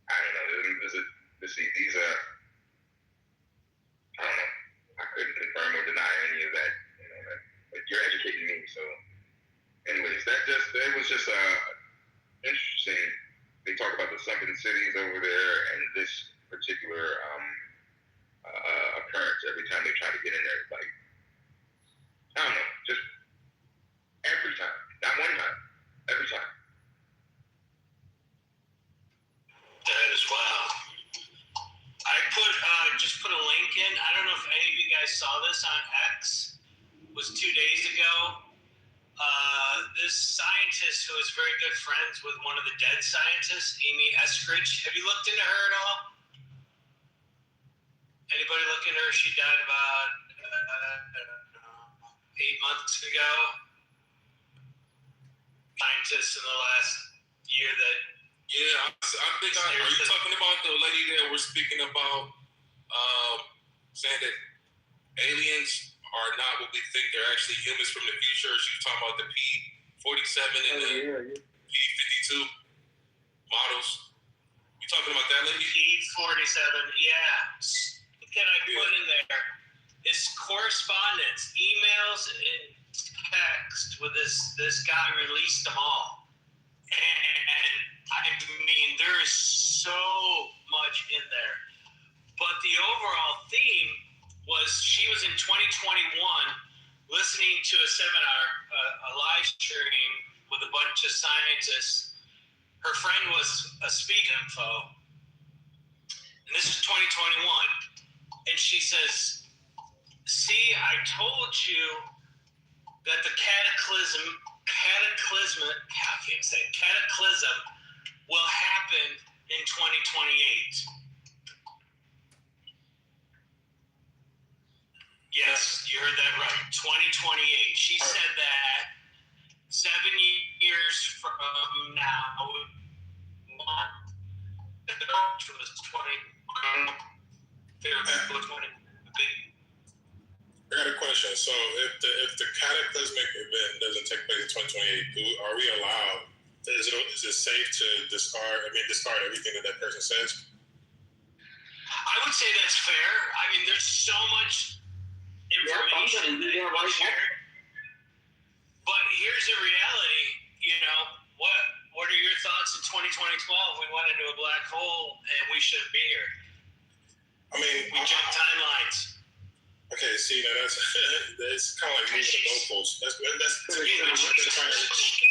I don't know. These are. I don't know. I couldn't confirm or deny any of that. But you're educating me. So, anyways, that was just interesting. They talk about the sunken cities over there and this particular occurrence every time they try to get in there. Like, I don't know, just every time, not one time, every time. That is wild. I just put a link in. I don't know if any of you guys saw this on X. It was 2 days ago. This scientist who is very good friends with one of the dead scientists, Amy Eskridge. Have you looked into her at all? Anybody look into her? She died about 8 months ago. Scientist in the last year that. Yeah, I think are you talking about the lady that we're speaking about, saying that aliens are not what we think, they're actually humans from the future? She's talking about the P-47 and the P-52 models. You talking about that lady? P-47, yeah. Can I put in there? It's correspondence, emails, and text with this guy released them all. And I mean, there is so much in there. But the overall theme was she was in 2021 listening to a seminar, a live stream with a bunch of scientists. Her friend was a Speak Info. And this is 2021. And she says, see, I told you that the cataclysm will happen in 2028. Yes, you heard that right. 2028. She said that 7 years from now, there are we allowed? Is it safe to discard everything that person says? I would say that's fair. I mean, there's so much information that we share. But here's the reality, what are your thoughts in 2012? We went into a black hole and we shouldn't be here. I mean, we jumped timelines. Okay, see, now that's kind of like moving the goalposts. That's to me,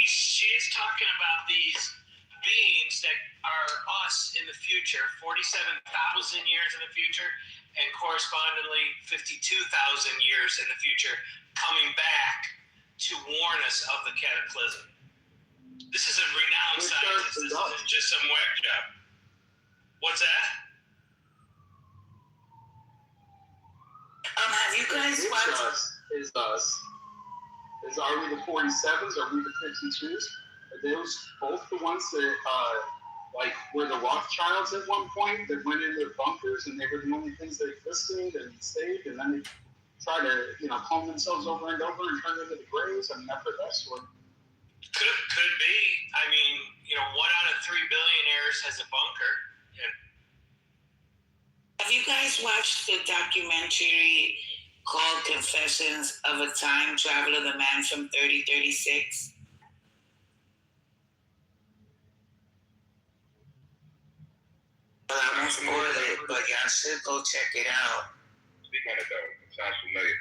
she's talking about these beings that are us in the future, 47,000 years in the future, and correspondingly 52,000 years in the future, coming back to warn us of the cataclysm. This is a renowned scientist. This isn't just some whack job. What's that? Have you guys watched? Is are we the 47s? Are we the 52s? Are those both the ones that were the Rothschilds at one point that went in their bunkers and they were the only things that existed and stayed, and then they try to clone themselves over and over and turn into the Greys? I mean, I've heard that story. Could be. I mean, 1 out of 3 billionaires has a bunker. Have you guys watched the documentary called Confessions of a Time Traveler, the Man from 3036? Well, I won't spoil it, but y'all should go check it out. Speak on it though. It sounds familiar.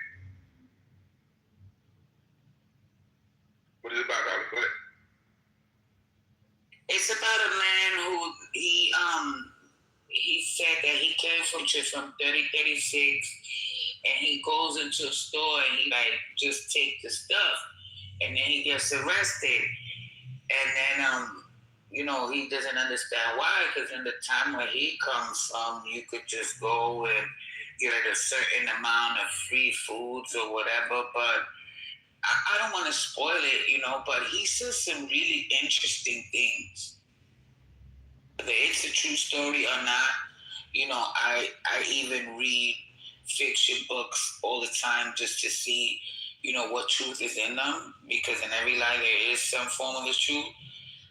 What is it about, Robert? Go ahead. It's about a man who he said that he came from 3036, and he goes into a store and he just take the stuff, and then he gets arrested, and then he doesn't understand why, because in the time where he comes from, you could just go and get a certain amount of free foods or whatever, but I don't want to spoil it, but he says some really interesting things. Whether it's a true story or not, I even read fiction books all the time just to see, what truth is in them, because in every lie there is some form of the truth.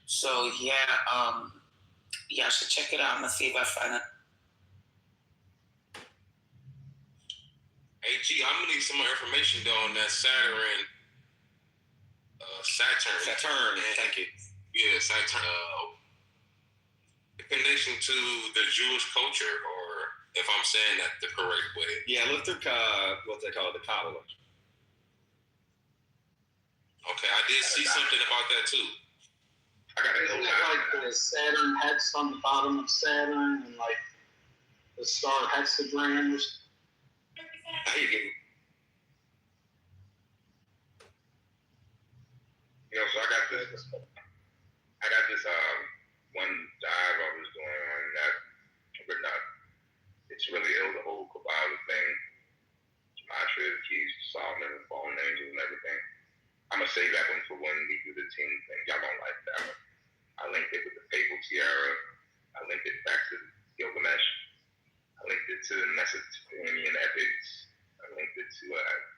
So I should check it out. I'm gonna see if I find it. Hey G, I'm gonna need some more information though on that Saturn. Saturn. Thank you. Yeah, Saturn. The connection to the Jewish culture, or if I'm saying that the correct way. Yeah, look through what they call it, the Kabbalah. Okay, I did see something about that too. Isn't it like the Saturn hex on the bottom of Saturn and like the star hexagram? How you getting? So I got this one dive I was doing on that, but not. It's really ill, the whole Kabbalah thing. Gematria, the keys to Solomon, the fallen angels, and everything. I'm gonna save that one for when we do the team thing. Y'all don't like that one. I linked it with the Papal Tiara. I linked it back to Gilgamesh. I linked it to the Mesopotamian epics. I linked it to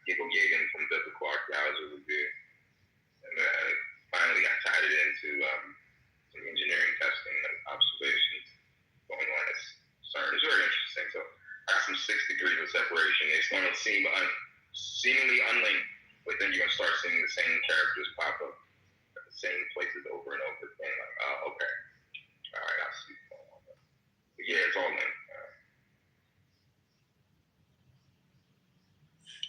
Giggle Yagan from Biblical Archaeology Review. And finally I tied it into some engineering testing and observations going on at CERN. It's very interesting. So I got some 6 degrees of separation. It's going to seem seemingly unlinked, but then you're going to start seeing the same characters pop up at the same places over and over again. Like, oh, okay. All right, I see what's going on. But yeah, it's all linked.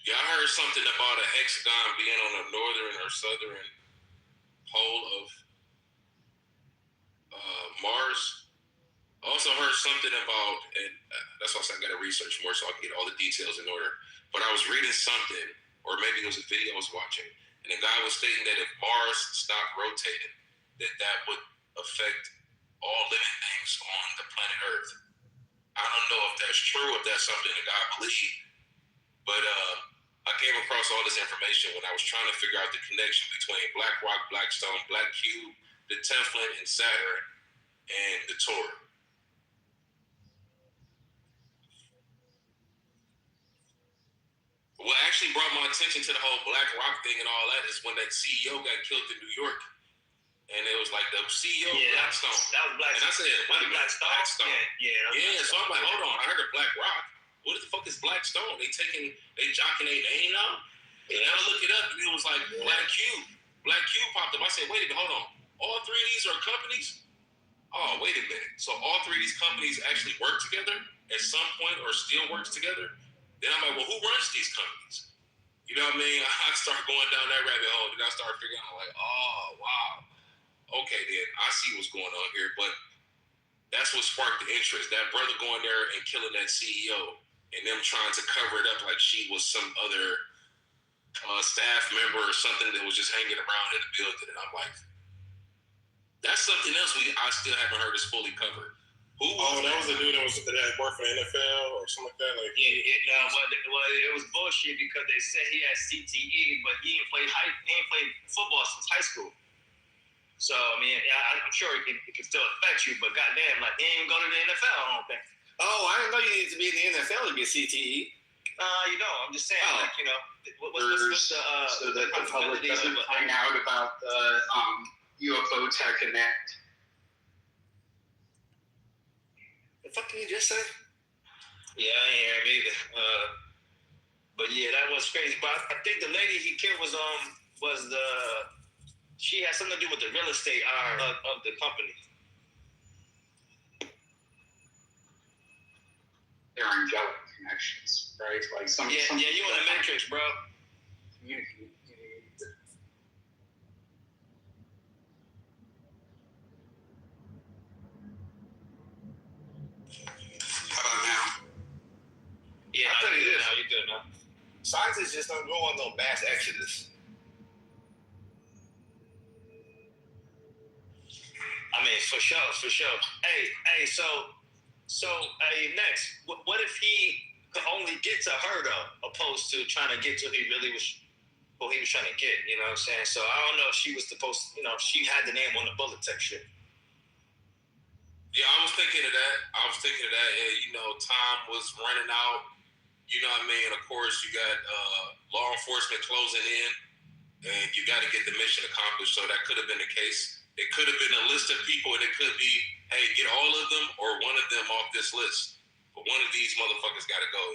Yeah, I heard something about a hexagon being on the northern or southern pole of Mars. I also heard something about, and that's why I got to research more so I can get all the details in order. But I was reading something, or maybe it was a video I was watching, and the guy was stating that if Mars stopped rotating, that would affect all living things on the planet Earth. I don't know if that's true, if that's something that God believed, but I came across all this information when I was trying to figure out the connection between Black Rock, Black Stone, Black Cube, the Teflon, and Saturn, and the Torah. What actually brought my attention to the whole Black Rock thing and all that is when that CEO got killed in New York. And it was like the CEO of Blackstone. That was Blackstone. And I said, wait a minute, Blackstone. Yeah. So I'm like, hold on, I heard of Black Rock. What the fuck is Blackstone? They jocking their name now? And I look it up and it was like Black Cube. Black Cube popped up. I said, wait a minute, hold on. All three of these are companies? Oh, wait a minute. So all three of these companies actually work together at some point or still works together? Then I'm like, well, who runs these companies? You know what I mean? I start going down that rabbit hole. Then I start figuring out like, oh, wow. Okay, then I see what's going on here. But that's what sparked the interest. That brother going there and killing that CEO and them trying to cover it up like she was some other staff member or something that was just hanging around in the building. And I'm like, that's something else I still haven't heard is fully covered. That was the dude that worked for the NFL or something like that. Like, well, it was bullshit because they said he had CTE, but he ain't played football since high school. So I mean, I'm sure it can still affect you, but goddamn, like he ain't even go to the NFL. I don't think. Oh, I didn't know you needed to be in the NFL to get CTE. You know, I'm just saying, like, you know, what's so that the public doesn't find out about the UFO Tech Connect. The fuck did you just say? Yeah, I ain't hear him either. But yeah, that was crazy. But I think the lady he killed was she had something to do with the real estate arm of the company. They're angelic connections, right? Like some. Yeah, you in the Matrix, bro. How about now? Yeah, I'll tell you this. Now you're good now. Scientists just don't go on no mass exodus. I mean, for sure. Hey, so next, what if he could only get to her though, opposed to trying to get to who he was trying to get? You know what I'm saying? So I don't know if she was supposed, she had the name on the bullet type shit. Yeah, I was thinking of that. And, time was running out. You know what I mean? And of course, you got law enforcement closing in, and you got to get the mission accomplished. So that could have been the case. It could have been a list of people, and it could be, hey, get all of them or one of them off this list. But one of these motherfuckers got to go.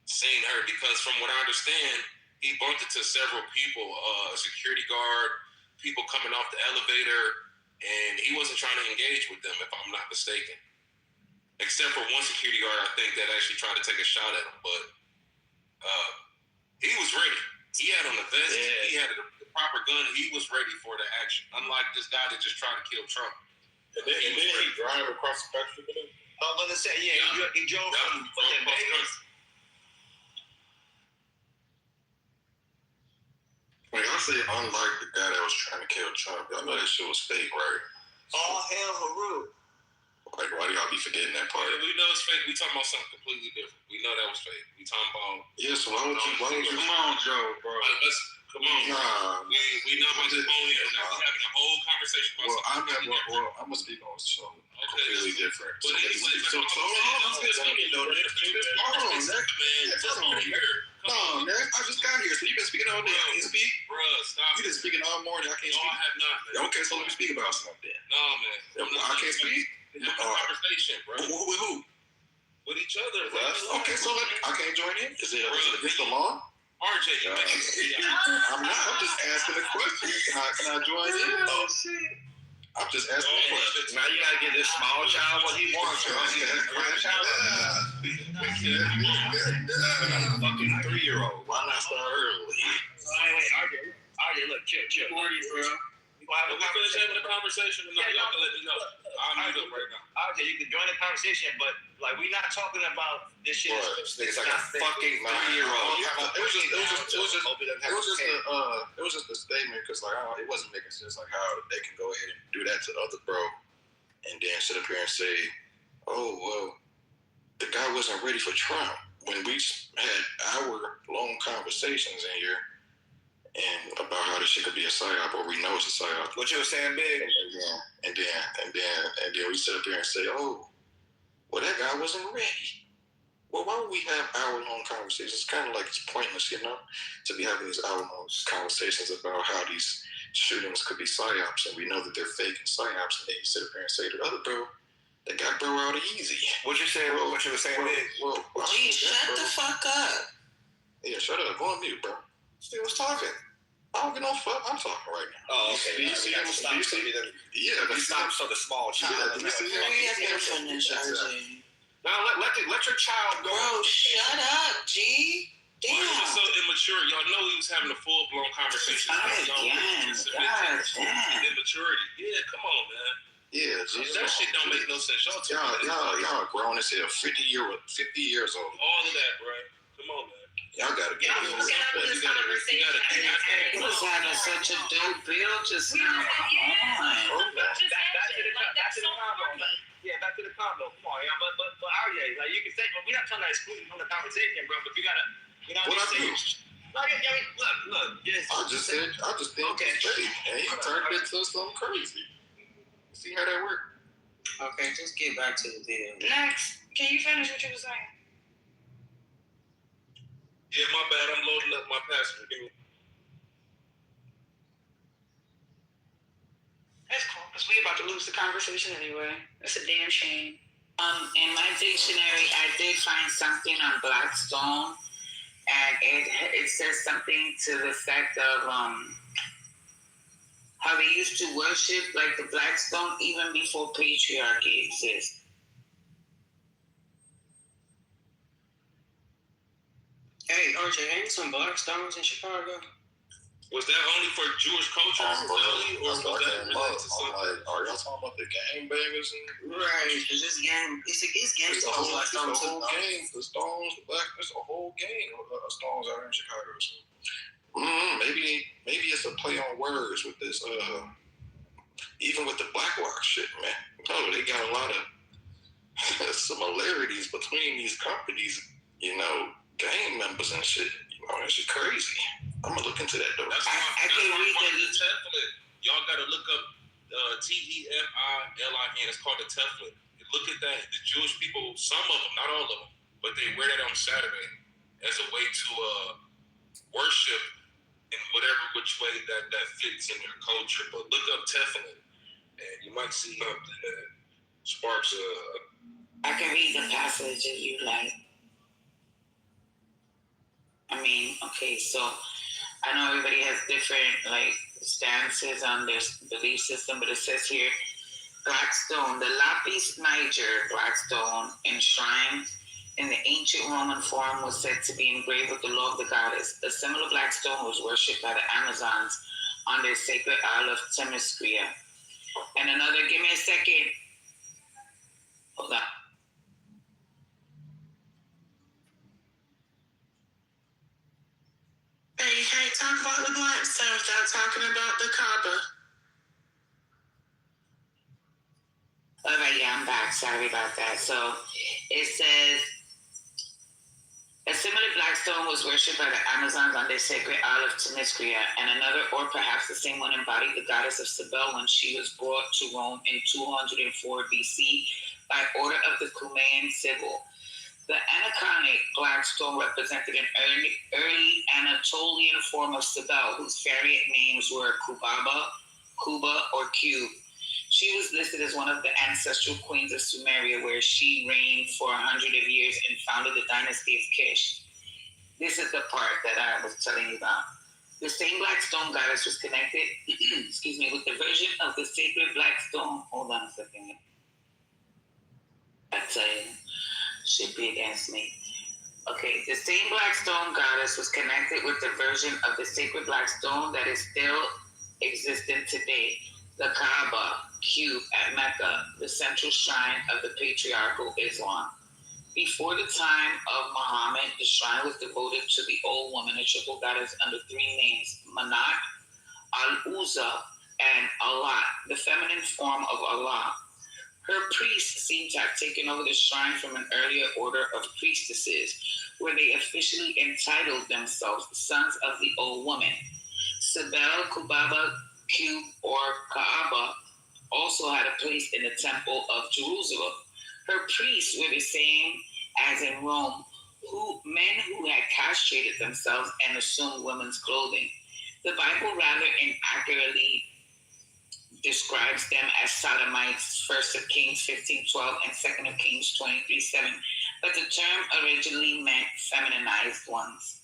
Seeing her, because from what I understand, he bumped into several people, a security guard, people coming off the elevator, and he wasn't trying to engage with them, if I'm not mistaken. Except for one security guard, I think, that actually tried to take a shot at him. But he was ready. He had on the vest. Yeah. He had the proper gun. He was ready for the action. Unlike this guy that just tried to kill Trump. And then he drive across the country with him? I was going to say, he drove from Vegas. When y'all say unlike the guy that was trying to kill Trump, y'all know that shit was fake, right? All hell Haru. Like, why do y'all be forgetting that part? Yeah, we know it's fake. We talking about something completely different. We know that was fake. We talking about... Yeah, so why would you... Come on, Joe, bro. Come on. Nah. We not about to go here. We're having a whole conversation about I'm going to speak on something completely different. But anyway, so hold on. I'm still speaking, though. Hold on, Nick. No, Nick. I just got here, so you've been speaking all day. I can't speak? Bruh, stop. You've been speaking all morning. I can't speak. No, I have not, man. Okay, so let me speak about something. No, man. I can't speak? Have a conversation, bro. With who? With each other, bro. Okay, so I can't join in? Is it against the law? RJ, I'm just asking a question. Can I join in? Oh, shit. I'm just asking a question. Now you gotta get this small child what he wants, bro. Fucking 3-year-old. Why not start early? RJ, look, chill. Morning, bro. We finish having a conversation, and y'all can let me know. I'm mute up right now. Okay, you can join the conversation, but like we're not talking about this shit. It's like a fucking 3-year-old. It was just a statement because like it wasn't making sense like how they can go ahead and do that to the other bro, and then sit up here and say, oh well, the guy wasn't ready for Trump when we had hour-long conversations in here. And about how this shit could be a psyop, or we know it's a psyop. What you were saying, big? And then we sit up here and say, oh, well, that guy wasn't ready. well, why would we have hour-long conversations? It's kind of like it's pointless, you know, to be having these hour-long conversations about how these shootings could be psyops, and we know that they're fake and psyops, and then you sit up here and say to the other bro, they got bro out easy. What you saying? What you were saying? Gee, shut the fuck up. Yeah, shut up. Go on mute, bro. Still was talking. I don't give no fuck. I'm talking right now. Oh, okay. Do you see him? Stop. Yeah, the stop so the small child. Yeah, do you see him? We have to finish, RJ. Now let your child go. Bro, shut up, G. Damn. He was so immature. Y'all know he was having a full-blown conversation. Immaturity. Yeah, come on, man. Yeah, that shit don't make no sense. Y'all grown as hell. 50 years old. All of that, bro. Come on, man. Y'all gotta get He was having such a dope bill just now. Come on. Back to the combo. Yeah, back to the combo. Come on, yeah. But RJ, like you can say, but we're not trying to exclude from the conversation, bro. But you gotta, you know what I'm saying? Look. Yes. I just think it's fake, and he turned it into something crazy. See how that worked? Okay, just get back to the deal. Next, can you finish what you were saying? Yeah, my bad. I'm loading up my passenger. That's cool, because we about to lose the conversation anyway. That's a damn shame. In my dictionary, I did find something on Blackstone, and it says something to the effect of how they used to worship like the Blackstone even before patriarchy exists. Hey, RJ, ain't some Blackstones in Chicago? Was that only for Jewish culture, really? Or was that related to something? Are y'all talking about the gangbangers? Right, because this game, it's gangsta Blackstone too. Gang, the Stones, there's a whole gang of Stones out here in Chicago. So. Maybe it's a play on words with this, even with the Blackrock shit, man. Oh, they got a lot of similarities between these companies, you know, gang members and shit. You know, that shit crazy. I'm gonna look into that though. That's why the Teflon. Y'all gotta look up Tefilin. It's called the Teflon. Look at that. The Jewish people, some of them, not all of them, but they wear that on Saturday as a way to worship in whatever which way that fits in their culture. But look up Teflon, and you might see something that sparks I can read the passage if you like. I mean, okay, so I know everybody has different like stances on their belief system, but it says here, Blackstone, the lapis niger Blackstone enshrined in the ancient Roman form was said to be engraved with the law of the goddess. A similar Blackstone was worshipped by the Amazons on their sacred isle of Themyscira. And another, give me a second. Hold on. Hey, you can't talk about the Blackstone without talking about the Kaaba. All right, yeah, I'm back. Sorry about that. So it says, a similar Blackstone was worshipped by the Amazons on their sacred isle of Themyscira, and another, or perhaps the same one, embodied the goddess of Cybele when she was brought to Rome in 204 BC by order of the Cumaean Sibyl. The aniconic Blackstone represented an early Anatolian form of Cybele, whose variant names were Kubaba, Kuba, or Cube. She was listed as one of the ancestral queens of Sumeria, where she reigned for 100 years and founded the dynasty of Kish. This is the part that I was telling you about. The same Blackstone goddess was connected, with the version of the sacred Blackstone. Hold on a second. That's should be against me. Okay, the same Blackstone goddess was connected with the version of the sacred Blackstone that is still existent today. The Kaaba cube at Mecca, the central shrine of the patriarchal Islam. Before the time of Muhammad, the shrine was devoted to the old woman, a triple goddess under three names, Manat, Al-Uzza, and Allah, the feminine form of Allah. Her priests seem to have taken over the shrine from an earlier order of priestesses, where they officially entitled themselves sons of the old woman. Cybele, Kubaba, Cube, or Kaaba also had a place in the Temple of Jerusalem. Her priests were the same as in Rome, men who had castrated themselves and assumed women's clothing. The Bible rather inaccurately describes them as sodomites, 1 Kings 15:12 and 2 Kings 23:7, but the term originally meant feminized ones.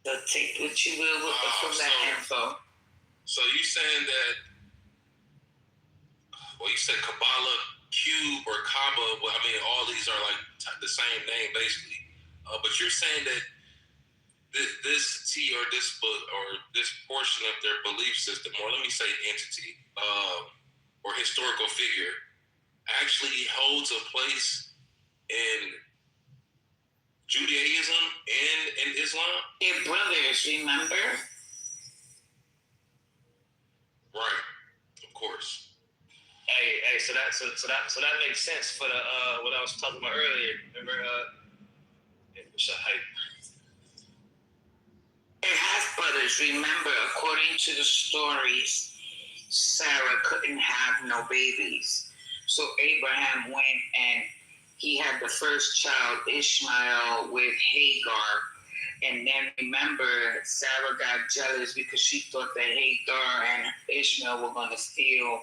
So take what you will from that info. So you saying that, well, you said Kabbalah, Cube, or Kaaba, well, I mean, all these are like the same name, basically. But you're saying that this T or this book or this portion of their belief system, or let me say entity, or historical figure, actually holds a place in Judaism and in Islam? They're brothers, remember? Right, of course. Hey, so that makes sense for the what I was talking about earlier. Remember, what's that hype? They have brothers. Remember, according to the stories, Sarah couldn't have no babies. So Abraham went and he had the first child, Ishmael, with Hagar. And then remember, Sarah got jealous because she thought that Hagar and Ishmael were going to steal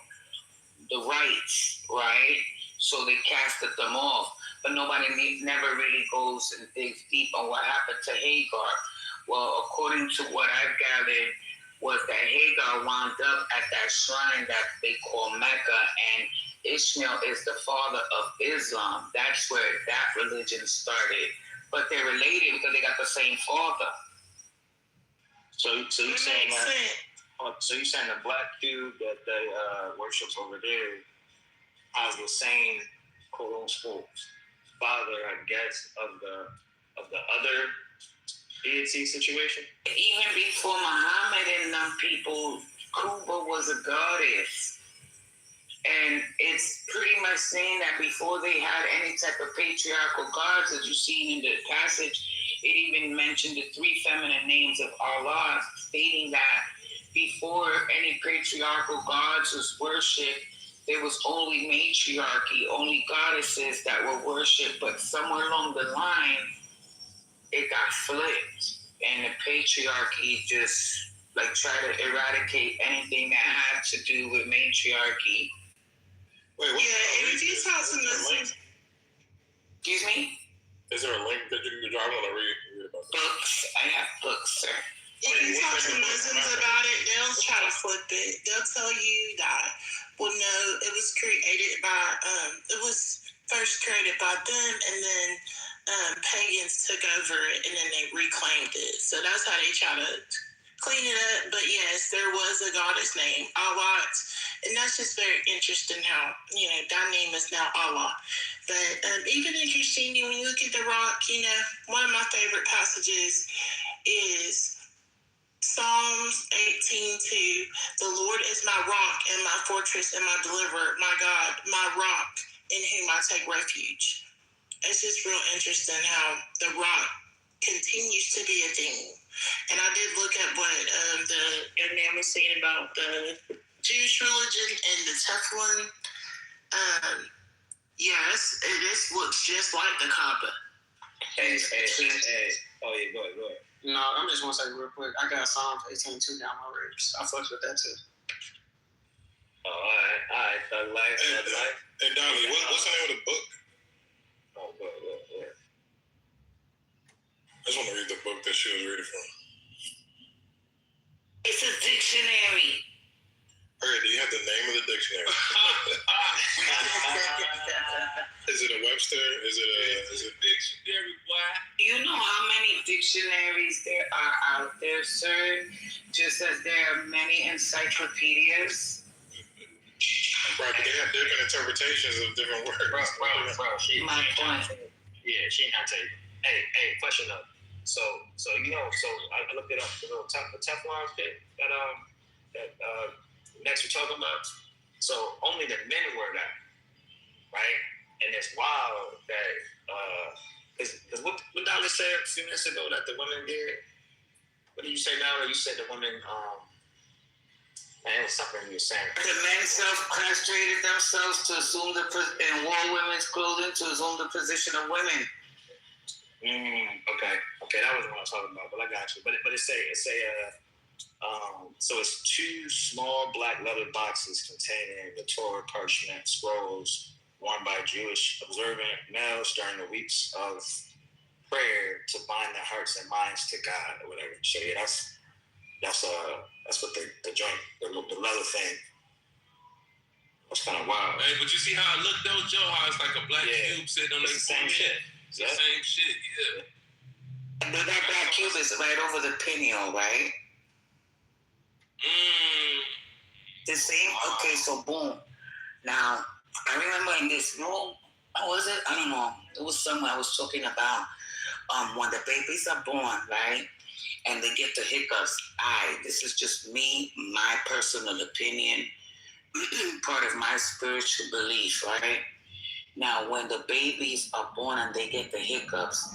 the rights, right? So they casted them off. But nobody never really goes and digs deep on what happened to Hagar. Well, according to what I've gathered, was that Hagar wound up at that shrine that they call Mecca, and Ishmael is the father of Islam. That's where that religion started. But they're related because they got the same father. So you're saying that? So you're saying the black dude that they worships over there has the same quote unquote father, I guess, of the other deity situation? Even before Muhammad and them people, Kuba was a goddess. And it's pretty much saying that before they had any type of patriarchal gods, as you see in the passage, it even mentioned the three feminine names of Allah, stating that before any patriarchal gods was worshipped, there was only matriarchy, only goddesses that were worshipped. But somewhere along the line, it got flipped, and the patriarchy just like tried to eradicate anything that had to do with matriarchy. Wait, and if you talk to Muslims, excuse me? Is there a link that you can drive on to read about that? Books. I have books, sir. If you talk to Muslims about it, they'll try to flip it. They'll tell you that, well, no, it was created by, it was first created by them, and then pagans took over it, and then they reclaimed it. So that's how they try to clean it up. But yes, there was a goddess named Allah, and that's just very interesting how, that name is now Allah. But even interesting, when you look at the rock, one of my favorite passages is Psalms 18:2. The Lord is my rock and my fortress and my deliverer, my God, my rock in whom I take refuge. It's just real interesting how the rock continues to be a thing. And I did look at what the young man was saying about the Jewish religion and the Teflon. Yes, this looks just like the Kaaba. Hey. Oh, yeah, go ahead. No, I'm just want to say real quick, I got Psalms 18:2 down my ribs. I fucks with that too. Oh, all right. Thug life. Hey, Dolly, what's the name of the book? Oh, go ahead. I just want to read the book that she was reading from. It's a dictionary. Okay, do you have the name of the dictionary? Is it a Webster? Is it a dictionary? You know how many dictionaries there are out there, sir? Just as there are many encyclopedias. Right, but they have different interpretations of different words. Bro, My point. Yeah, she ain't gonna tell you. Hey, question though. So I looked it up. The Teflon shit that next we're talking about. So only the men wear that, right? And it's wild that because what Dolly said a few minutes ago that the women did. What did you say, Dolly? You said the women. Man, understand something you're saying. The men self-castrated themselves to assume and wore women's clothing to assume the position of women. Okay, that was what I was talking about, but I got you. But so it's 2 small black leather boxes containing the Torah parchment scrolls worn by Jewish observant males during the weeks of prayer to bind their hearts and minds to God or whatever. So yeah, that's what the joint, the leather thing. That's kind of wild. Hey, but you see how it looked though, Joe? How it's like a black cube sitting on the same shit. It's the same shit, yeah. And that black cube is right over the pineal, right? The same. Okay, so boom. Now I remember in this room, how was it? I don't know. It was somewhere I was talking about when the babies are born, right? And they get the hiccups. This is just me, my personal opinion, part of my spiritual belief, right? Now, when the babies are born and they get the hiccups,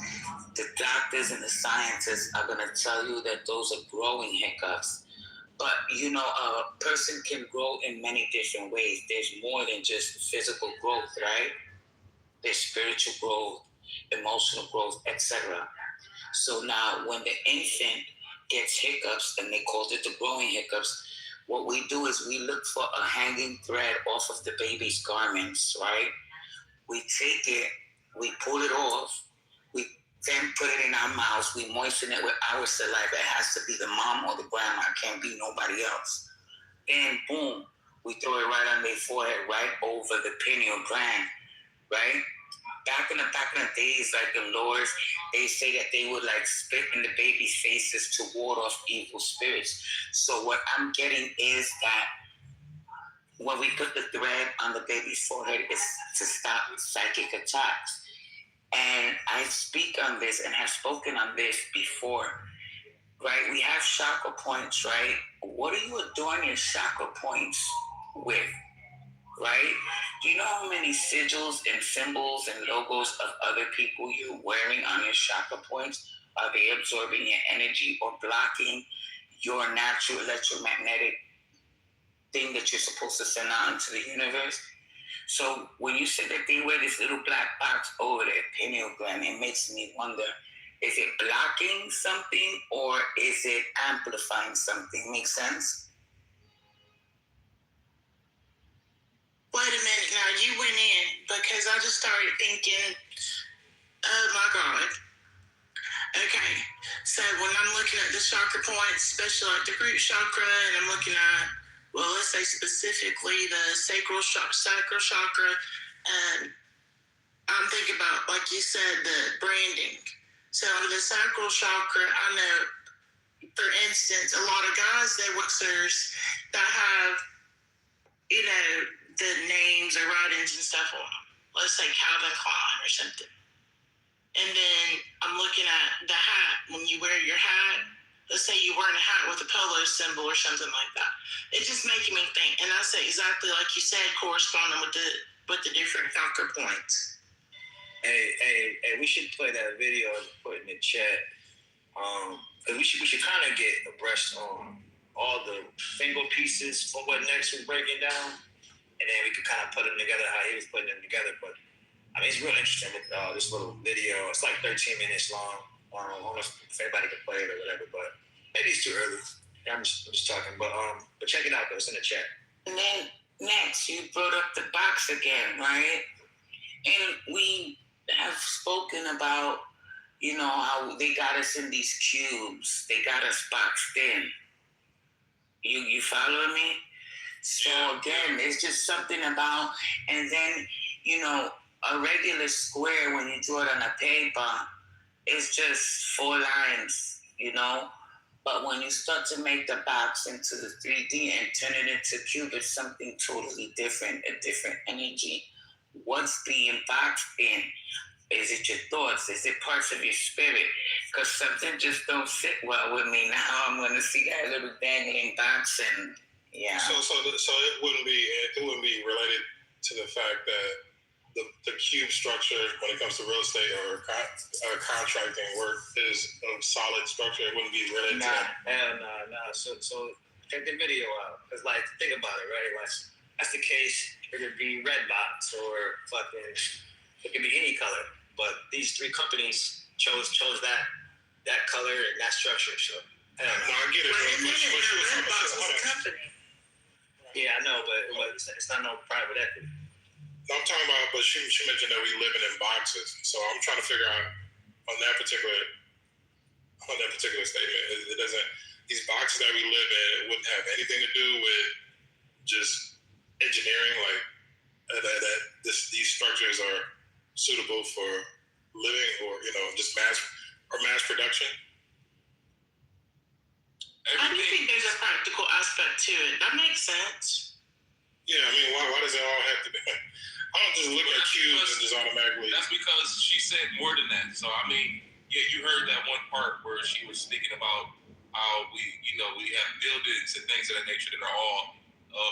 the doctors and the scientists are going to tell you that those are growing hiccups. But, a person can grow in many different ways. There's more than just physical growth, right? There's spiritual growth, emotional growth, etc. So now when the infant gets hiccups, and they called it the growing hiccups, what we do is we look for a hanging thread off of the baby's garments, right? We take it, we pull it off, we then put it in our mouths, we moisten it with our saliva. It has to be the mom or the grandma, it can't be nobody else. Then boom, we throw it right on their forehead, right over the pineal gland, right? Back in the days, like the lords, they say that they would like spit in the baby's faces to ward off evil spirits. So what I'm getting is that when we put the thread on the baby's forehead, it's to stop psychic attacks. And I speak on this and have spoken on this before, right? We have chakra points, right? What are you adorning your chakra points with? Right? Do you know how many sigils and symbols and logos of other people you're wearing on your chakra points? Are they absorbing your energy or blocking your natural electromagnetic thing that you're supposed to send out into the universe? So when you say that they wear this little black box over their pineal gland, it makes me wonder, is it blocking something or is it amplifying something? Make sense? Wait a minute, now you went in because I just started thinking, oh my God. Okay, so when I'm looking at the chakra points, especially like the root chakra, and I'm looking at, well, let's say specifically the sacral chakra, I'm thinking about, like you said, the branding. So the sacral chakra, I know, for instance, a lot of guys, they're boxers that have, the names or writings and stuff on them. Let's say Calvin Klein or something. And then I'm looking at the hat. When you wear your hat, let's say you're wearing a hat with a polo symbol or something like that. It's just making me think. And I say exactly like you said, corresponding with the different chakra points. Hey, we should play that video and put in the chat. Because we should kind of get abreast on all the single pieces for what next we're breaking down. And then we could kind of put them together how he was putting them together. But I mean, it's real interesting with this little video. It's like 13 minutes long. I don't know if anybody can play it or whatever, but maybe it's too early. I'm just talking. But check it out though. It's in the chat. And then next, you brought up the box again, right? And we have spoken about, how they got us in these cubes. They got us boxed in. You following me? So again, it's just something about, and then, a regular square, when you draw it on a paper, it's just 4 lines, But when you start to make the box into the 3D and turn it into cube, it's something totally different, a different energy. What's being boxed in? Is it your thoughts? Is it parts of your spirit? Because something just don't sit well with me now. I'm going to see that little dangling box and yeah. So it wouldn't be related to the fact that the cube structure, when it comes to real estate or contracting work, is a solid structure. It wouldn't be related to that. Nah. So Check the video out. Because, like, think about it, right? Like, that's the case. It could be red box or fucking, it could be any color. But these three companies chose that color and that structure. So, I don't know. No, I get it. Red Box was a company. Yeah, I know, but it's not no private equity. No, I'm talking about, but she mentioned that we living in boxes. So I'm trying to figure out on that particular statement. It doesn't. These boxes that we live in wouldn't have anything to do with just engineering, like these structures are suitable for living, or just mass production. I do think there's a practical aspect to it. That makes sense. Yeah, I mean, why does it all have to be? I don't just look at cubes and just automatically. That's because she said more than that. So I mean, yeah, you heard that one part where she was speaking about how we have buildings and things of that nature that are all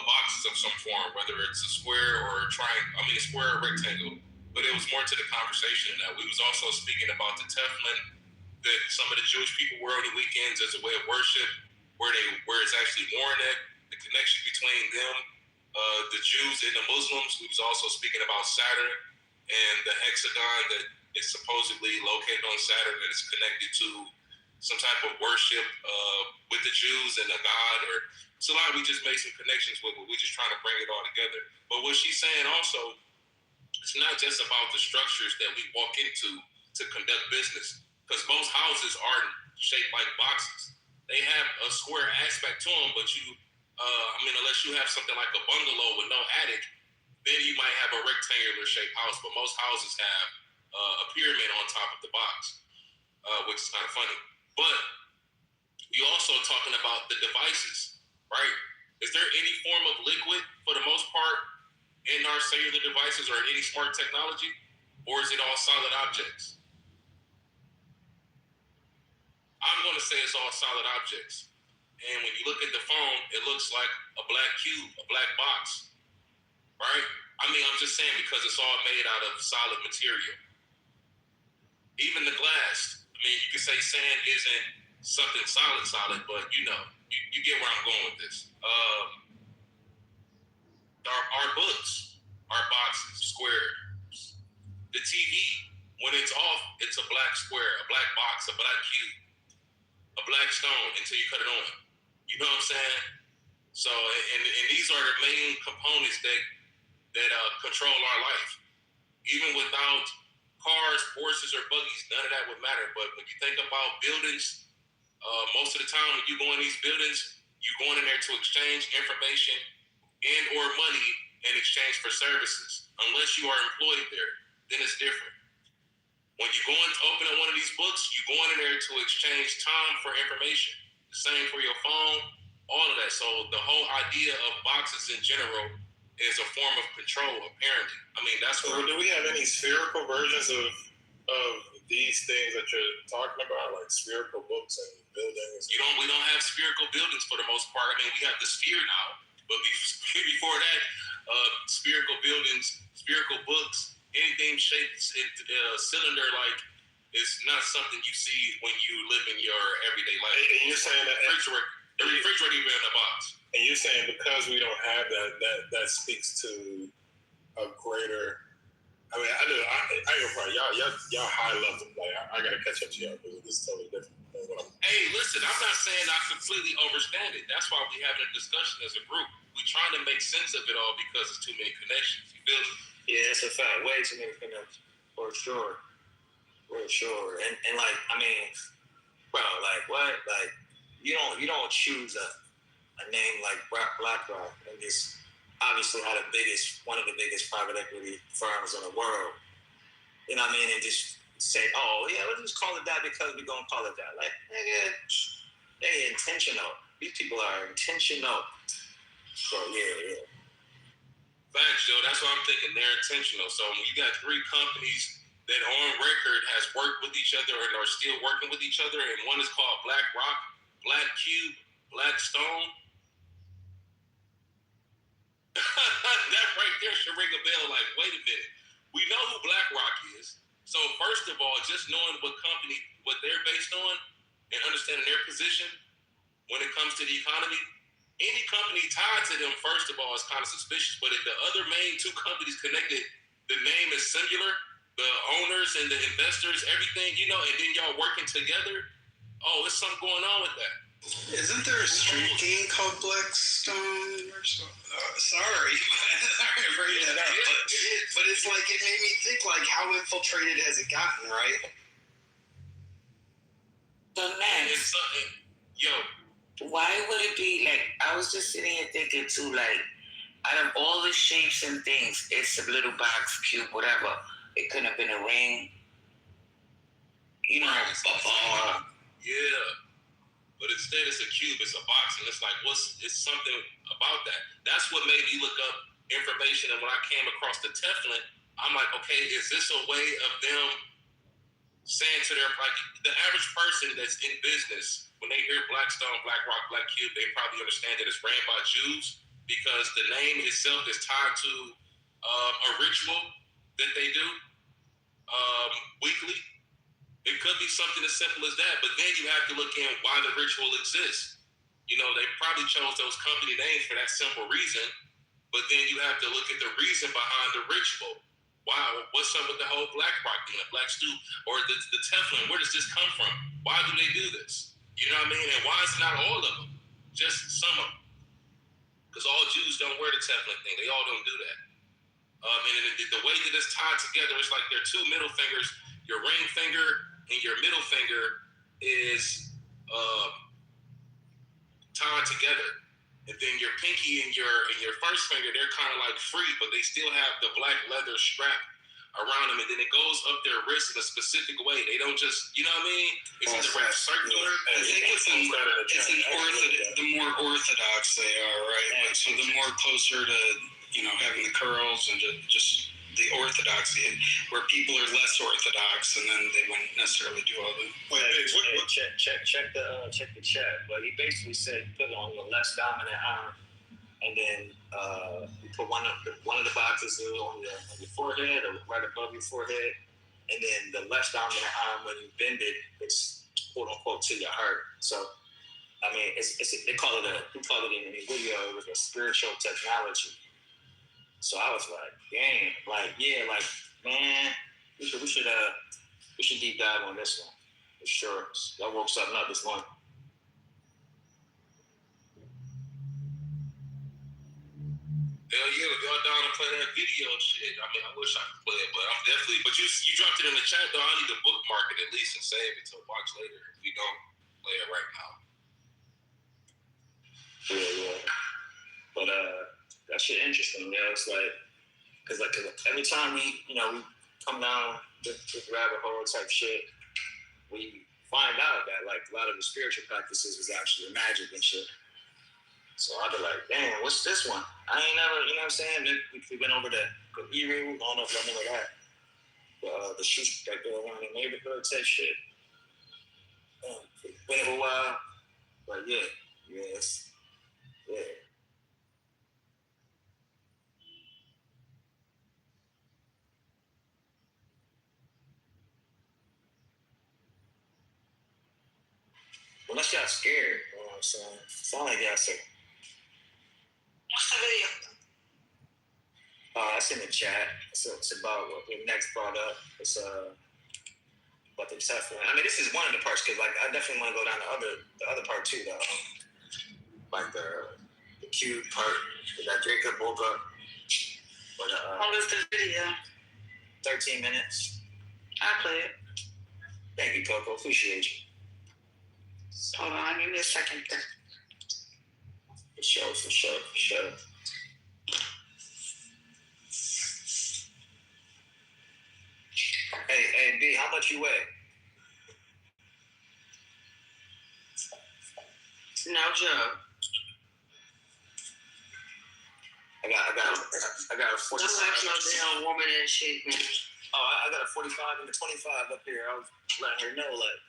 boxes of some form, whether it's a square or a triangle. I mean, a square or rectangle. But it was more to the conversation that we was also speaking about the Teflon that some of the Jewish people wear on the weekends as a way of worship, where it's actually worn at, the connection between them, the Jews and the Muslims. We was also speaking about Saturn and the hexagon that is supposedly located on Saturn that is connected to some type of worship with the Jews and a god. Or it's a lot we just made some connections with, but we're just trying to bring it all together. But what she's saying also, it's not just about the structures that we walk into to conduct business, because most houses aren't shaped like boxes. They have a square aspect to them, but unless you have something like a bungalow with no attic, then you might have a rectangular shaped house. But most houses have a pyramid on top of the box, which is kind of funny. But you're also talking about the devices, right? Is there any form of liquid, for the most part, in our cellular devices or any smart technology, or is it all solid objects? I'm going to say it's all solid objects. And when you look at the phone, it looks like a black cube, a black box, right? I mean, I'm just saying because it's all made out of solid material. Even the glass. I mean, you could say sand isn't something solid, but you get where I'm going with this. Our books, our boxes, square. The TV, when it's off, it's a black square, a black box, a black cube, a black stone until you cut it on. You know what I'm saying? So, and these are the main components that control our life. Even without cars, horses, or buggies, none of that would matter. But when you think about buildings, most of the time when you go in these buildings, you're going in there to exchange information and or money in exchange for services. Unless you are employed there, then it's different. When you go in to open up one of these books, you're going in there to exchange time for information. The same for your phone, all of that. So the whole idea of boxes in general is a form of control, apparently. I mean, that's so. Do we have any spherical versions of these things that you're talking about, like spherical books and buildings? We don't have spherical buildings for the most part. I mean, we have the sphere now, but before that, spherical buildings, spherical books, anything shaped cylinder-like is not something you see when you live in your everyday life. And you're saying that the refrigerator even in a box. And you're saying because we don't have that speaks to a greater. I mean, I ain't gonna y'all high level. Like I gotta catch up to y'all because this is totally different. Hey, listen, I'm not saying I completely understand it. That's why we having a discussion as a group. We're trying to make sense of it all because there's too many connections. You feel me? Yeah, it's a fact. Way too many connections. For sure. And like, I mean, bro, like what? Like you don't choose a name like BlackRock and just obviously one of the biggest private equity firms in the world. You know what I mean? And just say, oh yeah, let's just call it that because we're gonna call it that. Like, nigga, they intentional. These people are intentional. So yeah. Facts, Joe. That's what I'm thinking. They're intentional. So when you got three companies that on record has worked with each other and are still working with each other, and one is called BlackRock, Black Cube, Black Stone. That right there should ring a bell. Like, wait a minute. We know who BlackRock is. So first of all, just knowing what they're based on and understanding their position when it comes to the economy, any company tied to them, first of all, is kind of suspicious. But if the other main two companies connected, the name is singular, the owners and the investors, everything, and then y'all working together, there's something going on with that. Isn't there a street game called Blackstone or something? Sorry, I'm bringing that up. But it's like, it made me think, like, how infiltrated has it gotten, right? So next, why would it be, like, I was just sitting here thinking too, like, out of all the shapes and things, it's a little box, cube, whatever. It couldn't have been a ring. A ball. Yeah. But instead it's a cube, it's a box, and it's like, it's something about that. That's what made me look up information, and when I came across the Teflon, I'm like, okay, is this a way of them saying to their, like, the average person that's in business, when they hear Blackstone, BlackRock, Black Cube, they probably understand that it's ran by Jews, because the name itself is tied to a ritual that they do weekly. It could be something as simple as that, but then you have to look in why the ritual exists. They probably chose those company names for that simple reason, but then you have to look at the reason behind the ritual. Wow, what's up with the whole BlackRock thing, the Black Stew, or the Teflon? Where does this come from? Why do they do this? You know what I mean? And why is it not all of them? Just some of them. Because all Jews don't wear the Teflon thing. They all don't do that. And the way that it's tied together, it's like their two middle fingers, your ring finger and your middle finger is tied together. And then your pinky and your first finger, they're kind of like free, but they still have the black leather strap around them, and then it goes up their wrist in a specific way. They don't just, you know what I mean? It's either wrapped circular. I think the more orthodox they are, right? Like, so the more closer to, having the curls and just the orthodoxy, where people are less orthodox, and then they wouldn't necessarily do all the. Check the chat. But he basically said put it on your less dominant arm, and then you put one of the boxes on your forehead or right above your forehead, and then the less dominant arm, when you bend it, it's quote unquote to your heart. So I mean, we call it in the video, it was a spiritual technology. So I was like, dang, man, we should deep dive on this one for sure. Y'all woke something up this morning. Hell yeah, if y'all down to play that video shit, I mean, I wish I could play it, but I'm definitely. But you dropped it in the chat though. I need to bookmark it at least and save it to watch later. If we don't play it right now. Yeah. But that shit interesting. It's like, cause every time we come down this rabbit hole type shit, we find out that like a lot of the spiritual practices was actually magic and shit. So I'd be like, damn, what's this one? I ain't never, you know what I'm saying? We went over the Eru, I don't know if y'all remember that. The shoot that go around the neighborhood type shit. Been a while, but yeah. Unless y'all scared, you know what I'm saying? Sound like y'all scared. What's the video? It's in the chat. It's about what we next brought up. It's about the Teflon. I mean, this is one of the parts, because like I definitely want to go down the other part too, though. Like the cute part that Jacob woke up. But how was the video? 13 minutes. I play it. Thank you, Coco. Appreciate you. Hold on, give me a second. For sure. Hey, B, how much you weigh? No joke. I got a 45. Don't ask no damn woman that shit, man. I got a 45 and a 25 up here. I was letting her know, like.